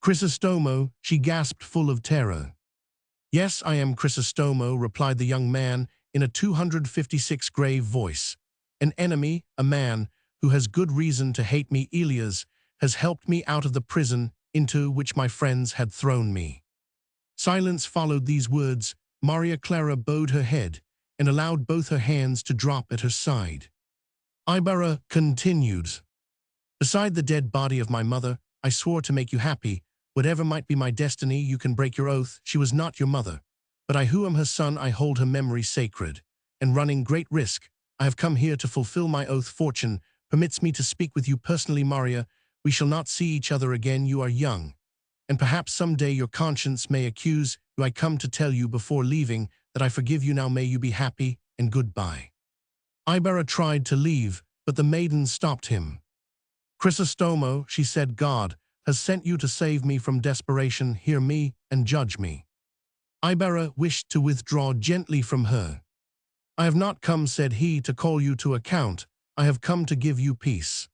"Crisostomo," she gasped, full of terror. "Yes, I am Crisostomo," replied the young man in a 256 grave voice. "An enemy, a man who has good reason to hate me, Elias, has helped me out of the prison into which my friends had thrown me." Silence followed these words. Maria Clara bowed her head and allowed both her hands to drop at her side. Ibarra continued. "Beside the dead body of my mother, I swore to make you happy. Whatever might be my destiny, you can break your oath. She was not your mother, but I who am her son, I hold her memory sacred. And running great risk, I have come here to fulfill my oath. Fortune permits me to speak with you personally, Maria. We shall not see each other again. You are young, and perhaps some day your conscience may accuse you. I come to tell you before leaving that I forgive you now. May you be happy, and goodbye." Ibarra tried to leave, but the maiden stopped him. "Crisostomo," she said, "God has sent you to save me from desperation. Hear me and judge me." Ibarra wished to withdraw gently from her. "I have not come," said he, "to call you to account. I have come to give you peace.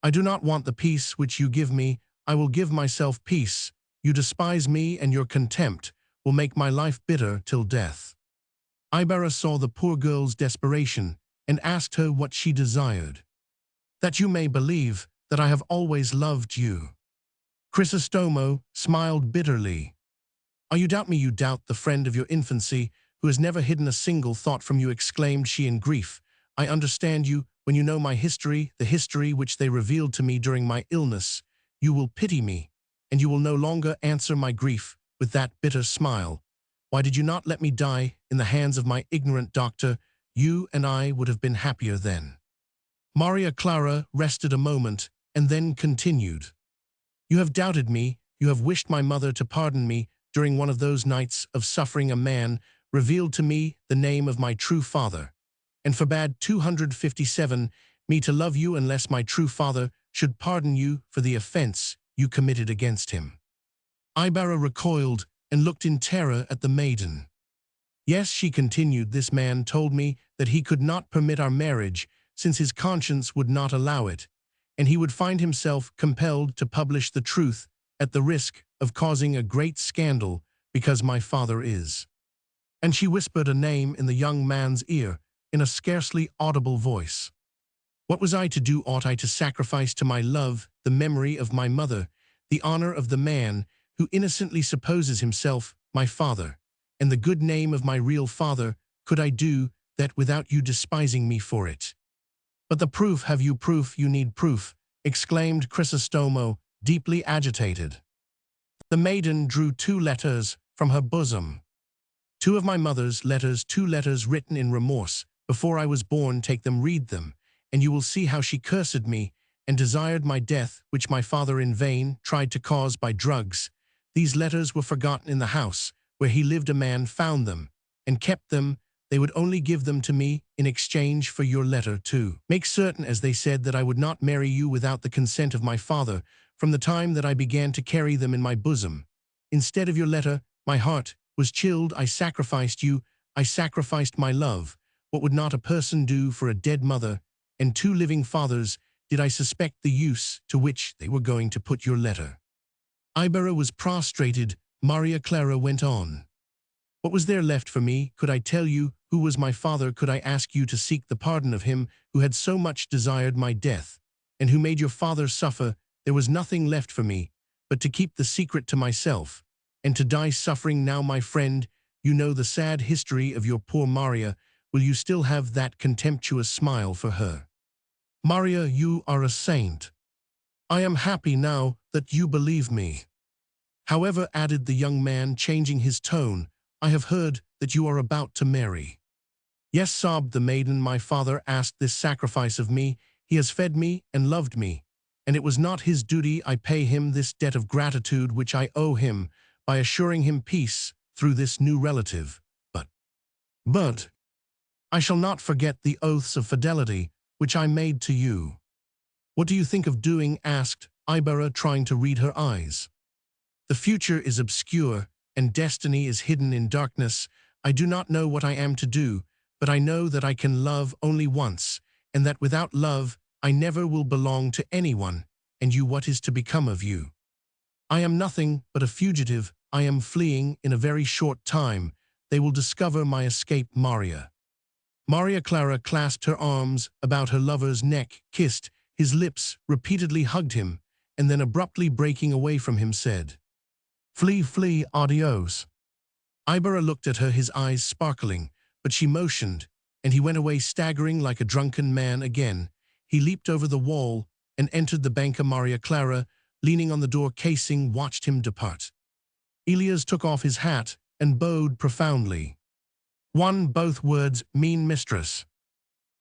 I do not want the peace which you give me. I will give myself peace. You despise me, and your contempt will make my life bitter till death." Ibarra saw the poor girl's desperation and asked her what she desired. "That you may believe that I have always loved you." Crisostomo smiled bitterly. "Oh, you doubt me, you doubt the friend of your infancy, who has never hidden a single thought from you," exclaimed she in grief. "I understand you. When you know my history, the history which they revealed to me during my illness, you will pity me, and you will no longer answer my grief with that bitter smile. Why did you not let me die in the hands of my ignorant doctor? You and I would have been happier then." Maria Clara rested a moment and then continued. "You have doubted me. You have wished my mother to pardon me. During one of those nights of suffering, a man revealed to me the name of my true father, and forbade 257 me to love you unless my true father should pardon you for the offense you committed against him." Ibarra recoiled and looked in terror at the maiden. "Yes," she continued, "this man told me that he could not permit our marriage since his conscience would not allow it, and he would find himself compelled to publish the truth at the risk of causing a great scandal because my father is—" And she whispered a name in the young man's ear in a scarcely audible voice. What was I to do? Ought I to sacrifice to my love the memory of my mother, the honor of the man who innocently supposes himself my father, and the good name of my real father? Could I do that without you despising me for it? But the proof, have you proof? You need proof, exclaimed Chrysostomo, deeply agitated. The maiden drew 2 letters from her bosom. 2 of my mother's letters, 2 letters written in remorse. Before I was born, take them, read them, and you will see how she cursed me and desired my death, which my father in vain tried to cause by drugs. These letters were forgotten in the house where he lived. A man found them and kept them. They would only give them to me in exchange for your letter to make certain, as they said, that I would not marry you without the consent of my father. From the time that I began to carry them in my bosom, instead of your letter, my heart was chilled. I sacrificed you. I sacrificed my love. What would not a person do for a dead mother and 2 living fathers? Did I suspect the use to which they were going to put your letter? Ibarra was prostrated. Maria Clara went on. What was there left for me? Could I tell you who was my father? Could I ask you to seek the pardon of him who had so much desired my death, and who made your father suffer? There was nothing left for me but to keep the secret to myself, and to die suffering. Now, my friend, you know the sad history of your poor Maria. Will you still have that contemptuous smile for her? Maria, you are a saint. I am happy now that you believe me. However, added the young man, changing his tone, I have heard that you are about to marry. Yes, sobbed the maiden, my father asked this sacrifice of me. He has fed me and loved me, and it was not his duty. I pay him this debt of gratitude which I owe him by assuring him peace through this new relative. But I shall not forget the oaths of fidelity which I made to you. What do you think of doing? Asked Ibarra, trying to read her eyes. The future is obscure, and destiny is hidden in darkness. I do not know what I am to do, but I know that I can love only once, and that without love I never will belong to anyone. And you, what is to become of you? I am nothing but a fugitive. I am fleeing. In a very short time they will discover my escape. Maria Clara clasped her arms about her lover's neck, kissed his lips, repeatedly hugged him, and then abruptly breaking away from him said, Flee, flee, adios. Ibarra looked at her, his eyes sparkling, but she motioned, and he went away staggering like a drunken man again. He leaped over the wall and entered the banca. Maria Clara, leaning on the door casing, watched him depart. Elias took off his hat and bowed profoundly. Both words mean mistress.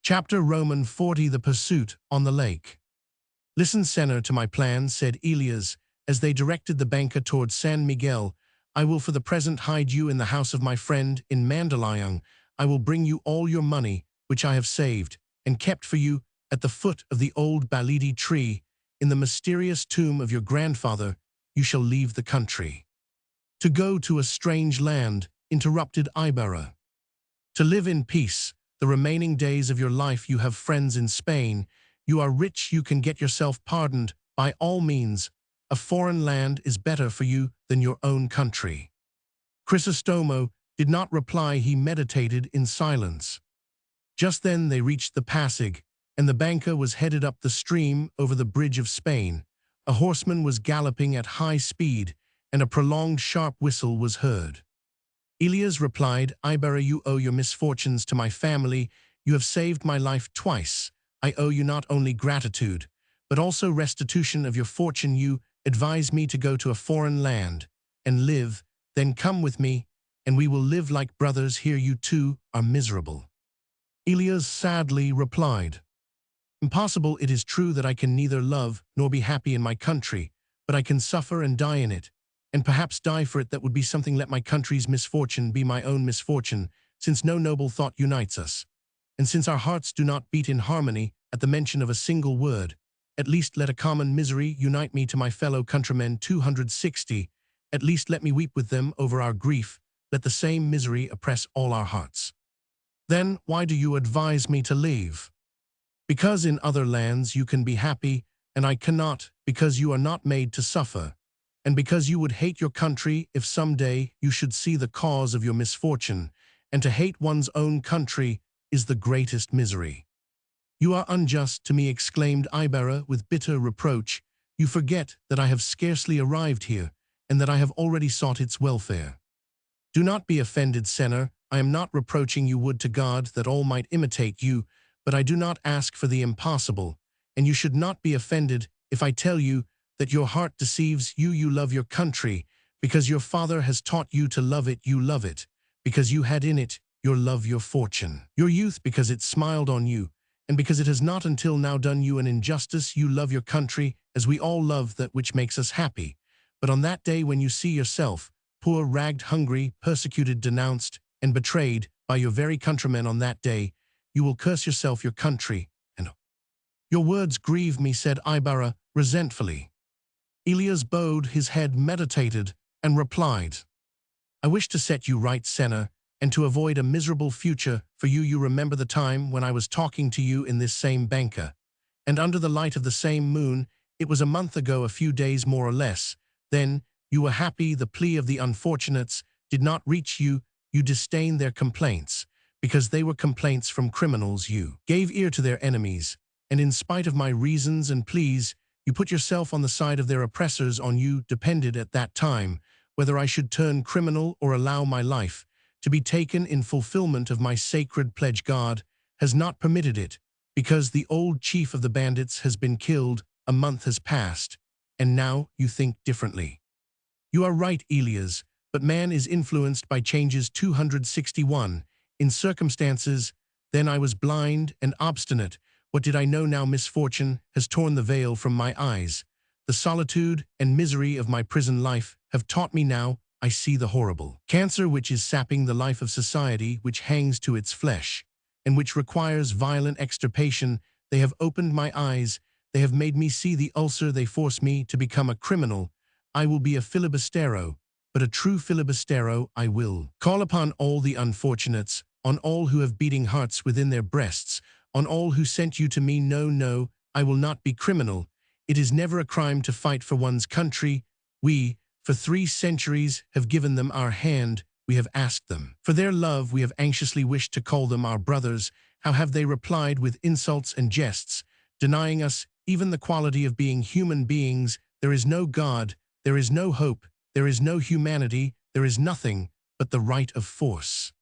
Chapter Roman 40, The Pursuit on the Lake. Listen, Senor, to my plan, said Elias, as they directed the banca towards San Miguel. I will for the present hide you in the house of my friend in Mandaluyong. I will bring you all your money, which I have saved and kept for you at the foot of the old baliti tree, in the mysterious tomb of your grandfather. You shall leave the country. To go to a strange land, interrupted Ibarra. To live in peace the remaining days of your life. You have friends in Spain. You are rich. You can get yourself pardoned. By all means, a foreign land is better for you than your own country. Chrysostomo did not reply. He meditated in silence. Just then they reached the Pasig, and the banca was headed up the stream over the bridge of Spain. A horseman was galloping at high speed, and a prolonged sharp whistle was heard. Elias replied, Ibarra, you owe your misfortunes to my family. You have saved my life twice. I owe you not only gratitude, but also restitution of your fortune. You advise me to go to a foreign land and live. Then come with me, and we will live like brothers. Here you too are miserable. Elias sadly replied, Impossible. It is true that I can neither love nor be happy in my country, but I can suffer and die in it, and perhaps die for it. That would be something. Let my country's misfortune be my own misfortune, since no noble thought unites us, and since our hearts do not beat in harmony at the mention of a single word. At least let a common misery unite me to my fellow countrymen. 260. At least let me weep with them over our grief. Let the same misery oppress all our hearts. Then why do you advise me to leave? Because in other lands you can be happy, and I cannot, because you are not made to suffer, and because you would hate your country if some day you should see the cause of your misfortune, and to hate one's own country is the greatest misery. You are unjust to me, exclaimed Ibarra with bitter reproach. You forget that I have scarcely arrived here, and that I have already sought its welfare. Do not be offended, Senor. I am not reproaching you, would to God that all might imitate you, but I do not ask for the impossible, and you should not be offended if I tell you that your heart deceives you. You love your country, because your father has taught you to love it. You love it, because you had in it your love, your fortune, your youth, because it smiled on you, and because it has not until now done you an injustice. You love your country, as we all love that which makes us happy. But on that day when you see yourself, poor, ragged, hungry, persecuted, denounced, and betrayed by your very countrymen, on that day, you will curse yourself, your country, and your words grieve me, said Ibarra resentfully. Elias bowed his head, meditated, and replied, I wish to set you right, Senor, and to avoid a miserable future for you. You remember the time when I was talking to you in this same banca, and under the light of the same moon. It was a month ago, a few days more or less. Then you were happy. The plea of the unfortunates did not reach you. You disdained their complaints, because they were complaints from criminals. You gave ear to their enemies, and in spite of my reasons and pleas, you put yourself on the side of their oppressors. On you depended at that time whether I should turn criminal or allow my life to be taken in fulfillment of my sacred pledge. God has not permitted it, because the old chief of the bandits has been killed. A month has passed, and now you think differently. You are right, Elias, but man is influenced by changes. 261. In circumstances, then I was blind and obstinate. What did I know now? Misfortune has torn the veil from my eyes. The solitude and misery of my prison life have taught me. Now I see the horrible cancer which is sapping the life of society, which hangs to its flesh, and which requires violent extirpation. They have opened my eyes. They have made me see the ulcer. They force me to become a criminal. I will be a filibustero, but a true filibustero. I will call upon all the unfortunates, on all who have beating hearts within their breasts, on all who sent you to me. No, no, I will not be criminal. It is never a crime to fight for one's country. We, for 3 centuries, have given them our hand. We have asked them for their love. We have anxiously wished to call them our brothers. How have they replied? With insults and jests, denying us even the quality of being human beings. There is no God, there is no hope, there is no humanity, there is nothing but the right of force.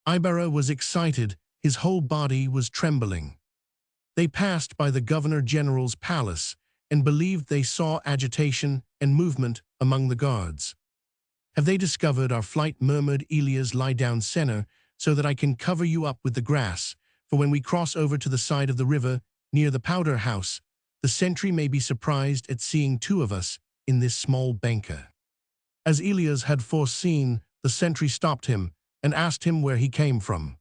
Ibarra was excited, his whole body was trembling. They passed by the Governor-General's palace and believed they saw agitation and movement among the guards. Have they discovered our flight? Murmured Elias. Lie down, Senor, so that I can cover you up with the grass, for when we cross over to the side of the river, near the powder house, the sentry may be surprised at seeing 2 of us in this small banca. As Elias had foreseen, the sentry stopped him and asked him where he came from.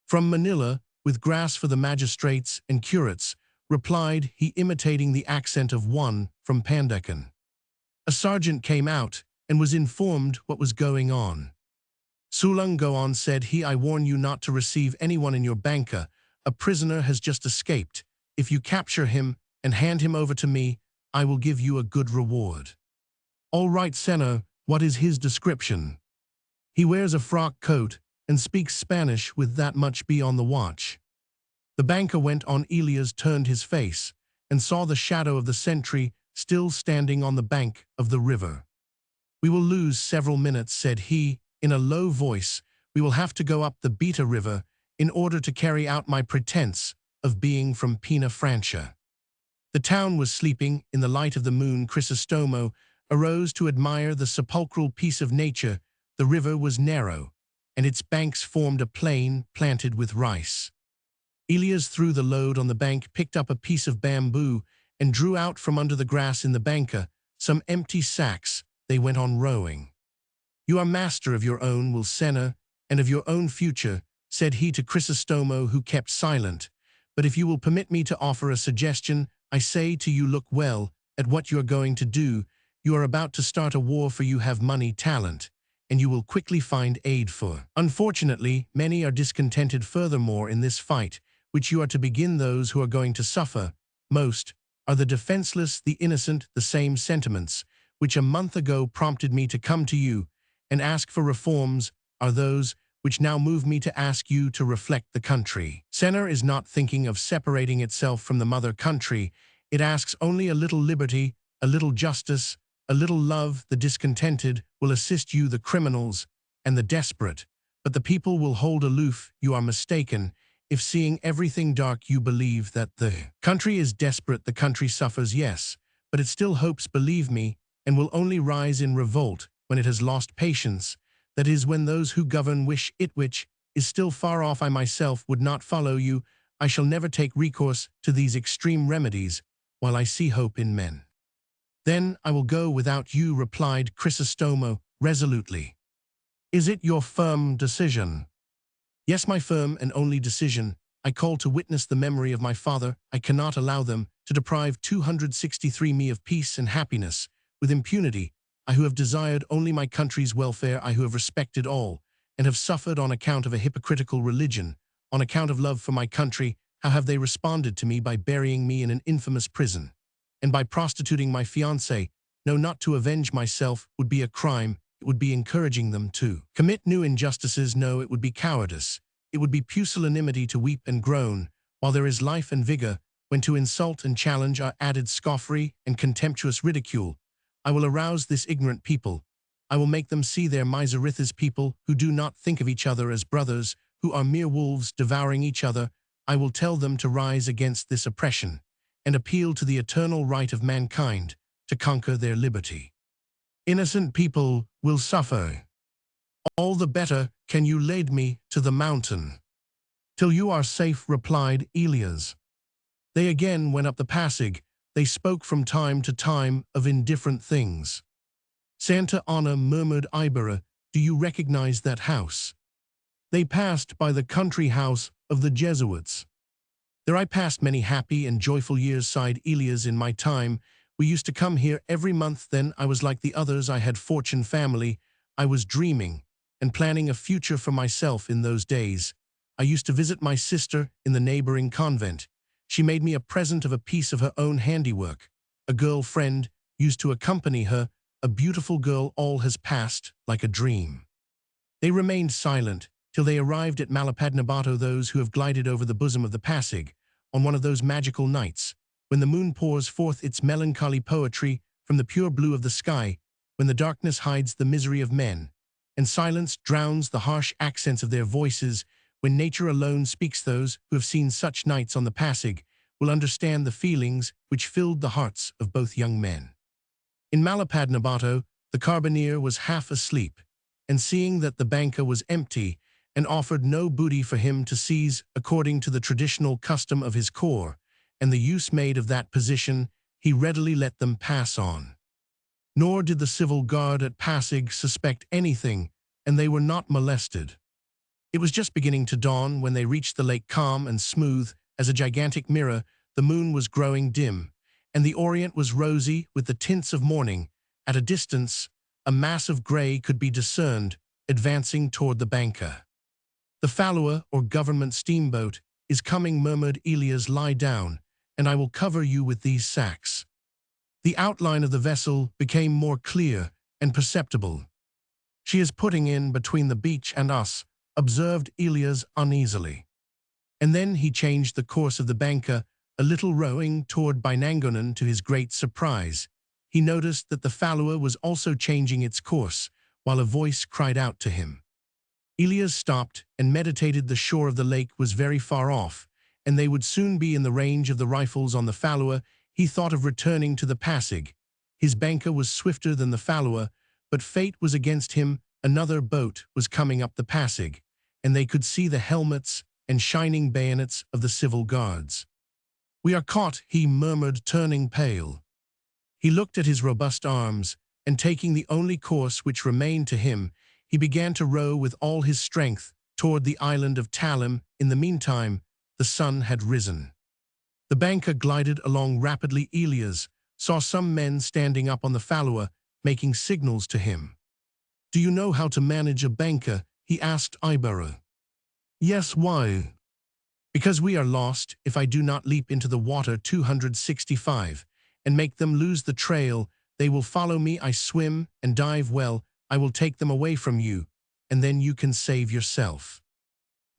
From Manila, with grass for the magistrates and curates, replied he, imitating the accent of one from Pandacan. A sergeant came out and was informed what was going on. Sulung, go on, said he. I warn you not to receive anyone in your banca. A prisoner has just escaped. If you capture him and hand him over to me, I will give you a good reward. All right, Senor, what is his description? He wears a frock coat and speaks Spanish. With that much, be on the watch. The banker went on. Elias turned his face and saw the shadow of the sentry still standing on the bank of the river. We will lose several minutes, said he, in a low voice. We will have to go up the Beta River in order to carry out my pretense of being from Pina Francia. The town was sleeping in the light of the moon. Crisostomo arose to admire the sepulchral peace of nature. The river was narrow, and its banks formed a plain planted with rice. Elias threw the load on the bank, picked up a piece of bamboo, and drew out from under the grass in the banca some empty sacks. They went on rowing. You are master of your own will, Senor, and of your own future, said he to Crisostomo, who kept silent. But if you will permit me to offer a suggestion, I say to you, look well at what you are going to do. You are about to start a war, for you have money, talent, and you will quickly find aid for. Unfortunately, many are discontented. Furthermore, in this fight, which you are to begin, those who are going to suffer most are the defenseless, the innocent. The same sentiments which a month ago prompted me to come to you and ask for reforms are those which now move me to ask you to reflect the country. Senna is not thinking of separating itself from the mother country. It asks only a little liberty, a little justice, a little love. The discontented will assist you, the criminals, and the desperate. But the people will hold aloof. You are mistaken. If seeing everything dark you believe that the country is desperate, the country suffers, yes, but it still hopes, believe me, and will only rise in revolt when it has lost patience. That is, when those who govern wish it, which is still far off. I myself would not follow you. I shall never take recourse to these extreme remedies while I see hope in men. Then I will go without you, replied Chrysostomo resolutely. Is it your firm decision? Yes, my firm and only decision. I call to witness the memory of my father. I cannot allow them to deprive 263 me of peace and happiness with impunity. I who have desired only my country's welfare, I who have respected all, and have suffered on account of a hypocritical religion, on account of love for my country. How have they responded to me? By burying me in an infamous prison, and by prostituting my fiancée. No, not to avenge myself would be a crime. It would be encouraging them to commit new injustices. No, it would be cowardice. It would be pusillanimity to weep and groan while there is life and vigor, when to insult and challenge are added scoffery and contemptuous ridicule. I will arouse this ignorant people. I will make them see their miserithas, people who do not think of each other as brothers, who are mere wolves devouring each other. I will tell them to rise against this oppression and appeal to the eternal right of mankind to conquer their liberty. Innocent people will suffer. All the better can you lead me to the mountain till you are safe, replied Elias. They again went up the passage. They spoke from time to time of indifferent things. Santa Anna, murmured Ibarra, do you recognize that house? They passed by the country house of the Jesuits. There I passed many happy and joyful years, sighed Elias. In my time, we used to come here every month. Then I was like the others. I had fortune, family. I was dreaming and planning a future for myself in those days. I used to visit my sister in the neighboring convent. She made me a present of a piece of her own handiwork. A girl friend used to accompany her, a beautiful girl. All has passed like a dream. They remained silent till they arrived at Malapadnabato, those who have glided over the bosom of the Pasig, on one of those magical nights, when the moon pours forth its melancholy poetry from the pure blue of the sky, when the darkness hides the misery of men, and silence drowns the harsh accents of their voices. When nature alone speaks, those who have seen such nights on the Pasig will understand the feelings which filled the hearts of both young men. In Malapadnabato, the carbineer was half asleep, and seeing that the banca was empty and offered no booty for him to seize according to the traditional custom of his corps, and the use made of that position, he readily let them pass on. Nor did the civil guard at Pasig suspect anything, and they were not molested. It was just beginning to dawn when they reached the lake, calm and smooth as a gigantic mirror. The moon was growing dim, and the orient was rosy with the tints of morning. At a distance, a mass of gray could be discerned, advancing toward the banca. The falua, or government steamboat, is coming, murmured Elias. Lie down, and I will cover you with these sacks. The outline of the vessel became more clear and perceptible. She is putting in between the beach and us, observed Elias uneasily. And then he changed the course of the banca, a little rowing toward Binangonan. To his great surprise, he noticed that the falua was also changing its course, while a voice cried out to him. Elias stopped and meditated. The shore of the lake was very far off, and they would soon be in the range of the rifles on the falua. He thought of returning to the Pasig. His banca was swifter than the falua, but fate was against him. Another boat was coming up the Pasig, and they could see the helmets and shining bayonets of the civil guards. We are caught, he murmured, turning pale. He looked at his robust arms, and taking the only course which remained to him, he began to row with all his strength toward the island of Talim. In the meantime, the sun had risen. The banca glided along rapidly. Elias saw some men standing up on the falua, making signals to him. Do you know how to manage a banca? He asked Ibarra. Yes, why? Because we are lost if I do not leap into the water 265 and make them lose the trail. They will follow me. I swim and dive well. I will take them away from you, and then you can save yourself.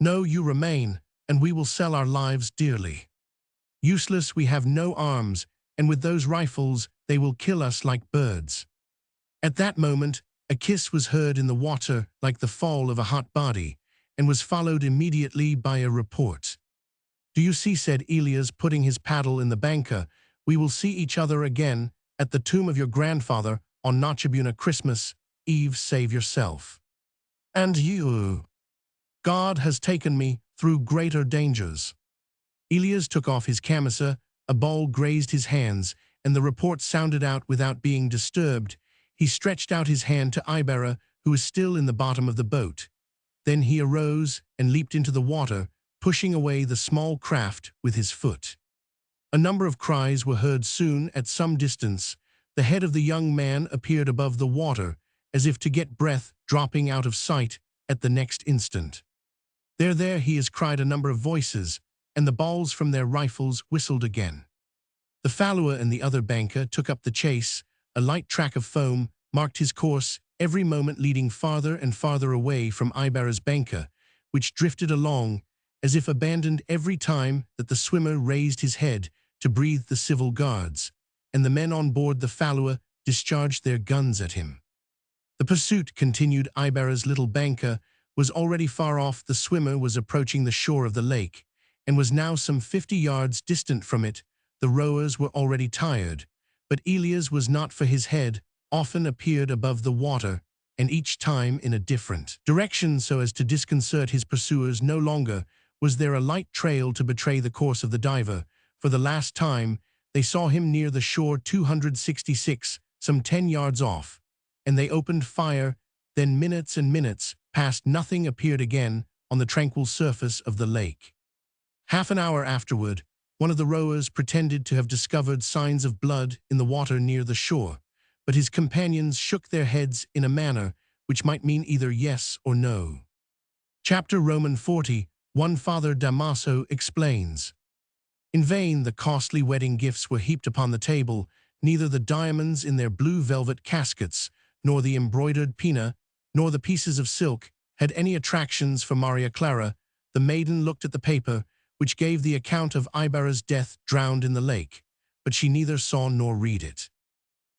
No, you remain, and we will sell our lives dearly. Useless, we have no arms, and with those rifles they will kill us like birds." At that moment, a kiss was heard in the water like the fall of a hot body, and was followed immediately by a report. "Do you see," said Elias, putting his paddle in the banca, "we will see each other again at the tomb of your grandfather on Nochebuena Christmas Eve. Save yourself. And you. God has taken me through greater dangers." Elias took off his camisa, a ball grazed his hands, and the report sounded out without being disturbed. He stretched out his hand to Ibarra, who was still in the bottom of the boat. Then he arose and leaped into the water, pushing away the small craft with his foot. A number of cries were heard soon at some distance. The head of the young man appeared above the water, as if to get breath, dropping out of sight at the next instant. "There, there he is," cried a number of voices, and the balls from their rifles whistled again. The fallow and the other banca took up the chase. A light track of foam marked his course, every moment leading farther and farther away from Ibarra's banca, which drifted along, as if abandoned every time that the swimmer raised his head to breathe the civil guards, and the men on board the fallow discharged their guns at him. The pursuit continued. Ibarra's little banca was already far off. The swimmer was approaching the shore of the lake, and was now some 50 yards distant from it. The rowers were already tired, but Elias was not, for his head often appeared above the water, and each time in a different direction so as to disconcert his pursuers. No longer was there a light trail to betray the course of the diver. For the last time, they saw him near the shore 266, some 10 yards off, and they opened fire. Then minutes and minutes passed. Nothing appeared again on the tranquil surface of the lake. Half an hour afterward, one of the rowers pretended to have discovered signs of blood in the water near the shore, but his companions shook their heads in a manner which might mean either yes or no. Chapter Roman 40, 1 Father Damaso explains. In vain the costly wedding gifts were heaped upon the table. Neither the diamonds in their blue velvet caskets, nor the embroidered pina, nor the pieces of silk had any attractions for Maria Clara. The maiden looked at the paper, which gave the account of Ibarra's death drowned in the lake, but she neither saw nor read it.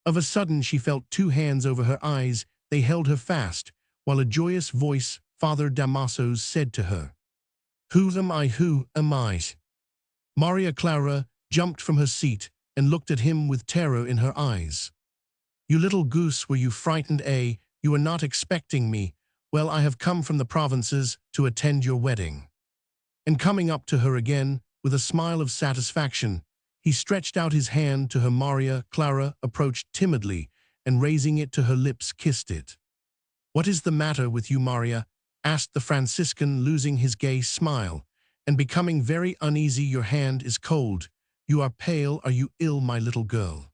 Of a sudden she felt two hands over her eyes. They held her fast, while a joyous voice, Father Damaso's, said to her, "Who am I? Who am I?" Maria Clara jumped from her seat and looked at him with terror in her eyes. "You little goose, were you frightened, eh? You were not expecting me. Well, I have come from the provinces to attend your wedding." And coming up to her again, with a smile of satisfaction, he stretched out his hand to her. Maria Clara approached timidly, and raising it to her lips kissed it. "What is the matter with you, Maria?" asked the Franciscan, losing his gay smile, and becoming very uneasy. "Your hand is cold. You are pale. Are you ill, my little girl?"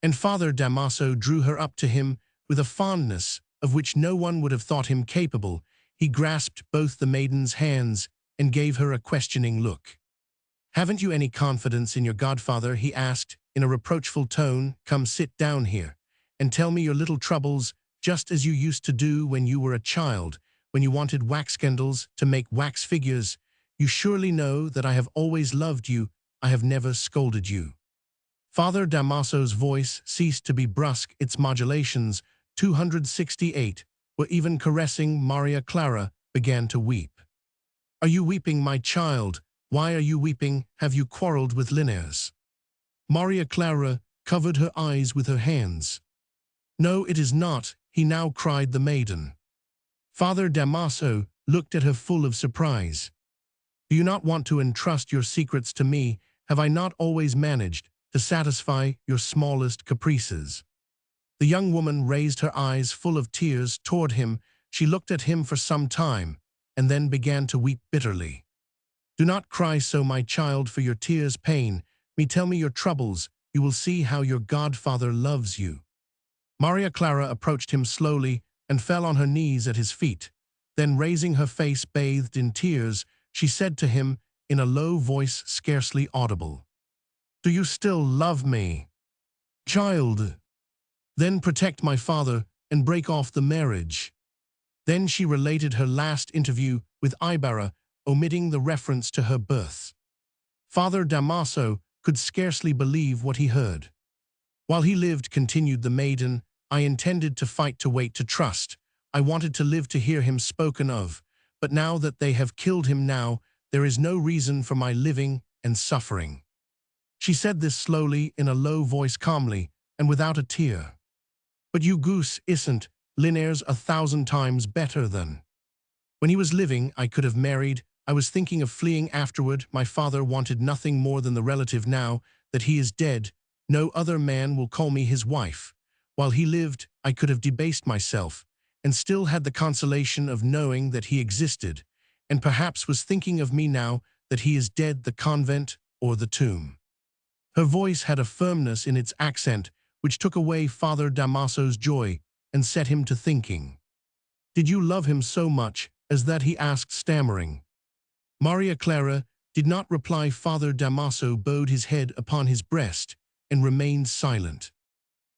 And Father Damaso drew her up to him with a fondness of which no one would have thought him capable. He grasped both the maiden's hands and gave her a questioning look. "Haven't you any confidence in your godfather?" he asked in a reproachful tone. "Come, sit down here, and tell me your little troubles, just as you used to do when you were a child, when you wanted wax candles to make wax figures. You surely know that I have always loved you. I have never scolded you." Father Damaso's voice ceased to be brusque. Its modulations, 268, were even caressing. Maria Clara began to weep. "Are you weeping, my child? Why are you weeping? Have you quarreled with Linares?" Maria Clara covered her eyes with her hands. "No, it is not," he now cried the maiden. Father Damaso looked at her full of surprise. "Do you not want to entrust your secrets to me? Have I not always managed to satisfy your smallest caprices?" The young woman raised her eyes full of tears toward him. She looked at him for some time, and then began to weep bitterly. "Do not cry so, my child, for your tears pain me. Tell me your troubles. You will see how your godfather loves you." Maria Clara approached him slowly and fell on her knees at his feet. Then, raising her face bathed in tears, she said to him in a low voice scarcely audible, "Do you still love me, child? Then protect my father and break off the marriage." Then she related her last interview with Ibarra, omitting the reference to her birth. Father Damaso could scarcely believe what he heard. While he lived, continued the maiden, I intended to fight, to wait, to trust. I wanted to live to hear him spoken of. But now that they have killed him now, there is no reason for my living and suffering. She said this slowly, in a low voice, calmly, and without a tear. But you goose isn't, Linares 1,000 times better than. When he was living, I could have married. I was thinking of fleeing afterward. My father wanted nothing more than the relative. Now that he is dead, no other man will call me his wife. While he lived, I could have debased myself, and still had the consolation of knowing that he existed, and perhaps was thinking of me now that he is dead, the convent or the tomb. Her voice had a firmness in its accent which took away Father Damaso's joy and set him to thinking. Did you love him so much as that? He asked, stammering. Maria Clara did not reply. Father Damaso bowed his head upon his breast and remained silent.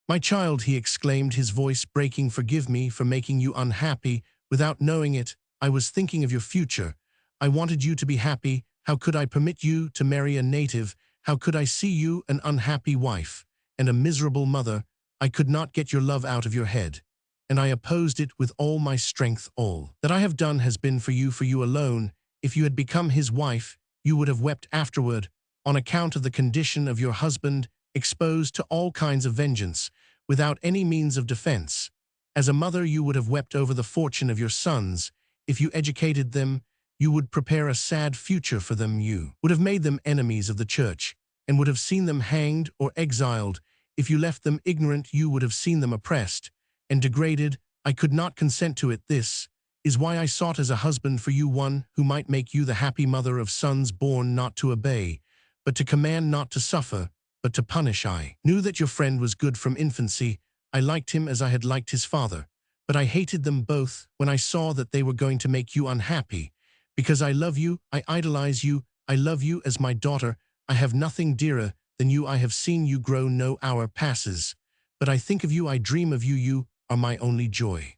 My child, he exclaimed, his voice breaking, forgive me for making you unhappy. Without knowing it, I was thinking of your future. I wanted you to be happy. How could I permit you to marry a native? How could I see you an unhappy wife and a miserable mother? I could not get your love out of your head, and I opposed it with all my strength. All that I have done has been for you alone. If you had become his wife, you would have wept afterward, on account of the condition of your husband, exposed to all kinds of vengeance, without any means of defense. As a mother, you would have wept over the fortune of your sons. If you educated them, you would prepare a sad future for them. You would have made them enemies of the church, and would have seen them hanged or exiled. If you left them ignorant, you would have seen them oppressed and degraded. I could not consent to it. This is why I sought as a husband for you one who might make you the happy mother of sons born not to obey, but to command, not to suffer, but to punish. I knew that your friend was good from infancy. I liked him as I had liked his father, but I hated them both when I saw that they were going to make you unhappy. Because I love you, I idolize you, I love you as my daughter. I have nothing dearer than you. I have seen you grow, no hour passes, but I think of you, I dream of you. You are my only joy.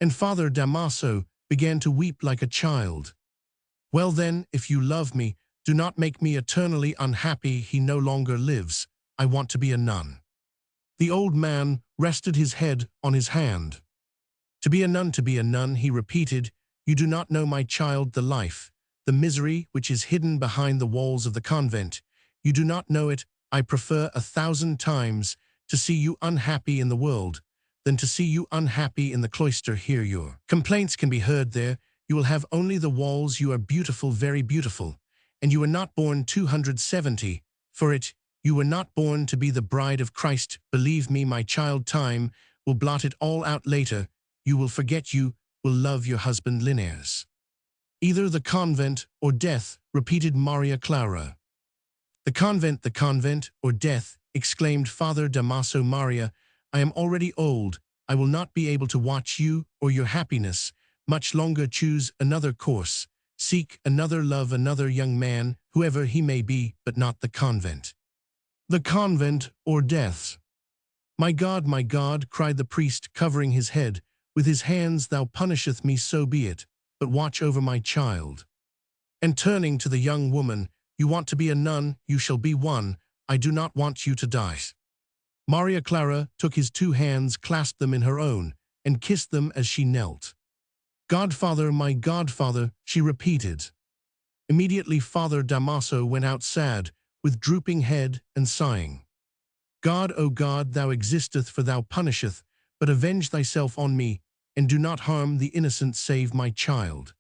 And Father Damaso began to weep like a child. Well then, if you love me, do not make me eternally unhappy. He no longer lives. I want to be a nun. The old man rested his head on his hand. To be a nun, he repeated. You do not know, my child, the life, the misery which is hidden behind the walls of the convent. You do not know it. I prefer 1,000 times to see you unhappy in the world than to see you unhappy in the cloister. Here your complaints can be heard there. You will have only the walls. You are beautiful, very beautiful, and you were not born 270 for it. You were not born to be the bride of Christ. Believe me, my child, time will blot it all out later. You will forget. You will love your husband Linares. Either the convent or death, repeated Maria Clara. The convent or death, exclaimed Father Damaso. Maria, I am already old. I will not be able to watch you or your happiness much longer. Choose another course. Seek another, love another young man, whoever he may be, but not the convent. The convent or death. My God, cried the priest, covering his head with his hands, thou punisheth me, so be it, but watch over my child. And turning to the young woman, you want to be a nun, you shall be one. I do not want you to die. Maria Clara took his 2 hands, clasped them in her own, and kissed them as she knelt. Godfather, my godfather, she repeated. Immediately Father Damaso went out sad, with drooping head and sighing. God, O God, thou existeth, for thou punisheth, but avenge thyself on me, and do not harm the innocent, save my child.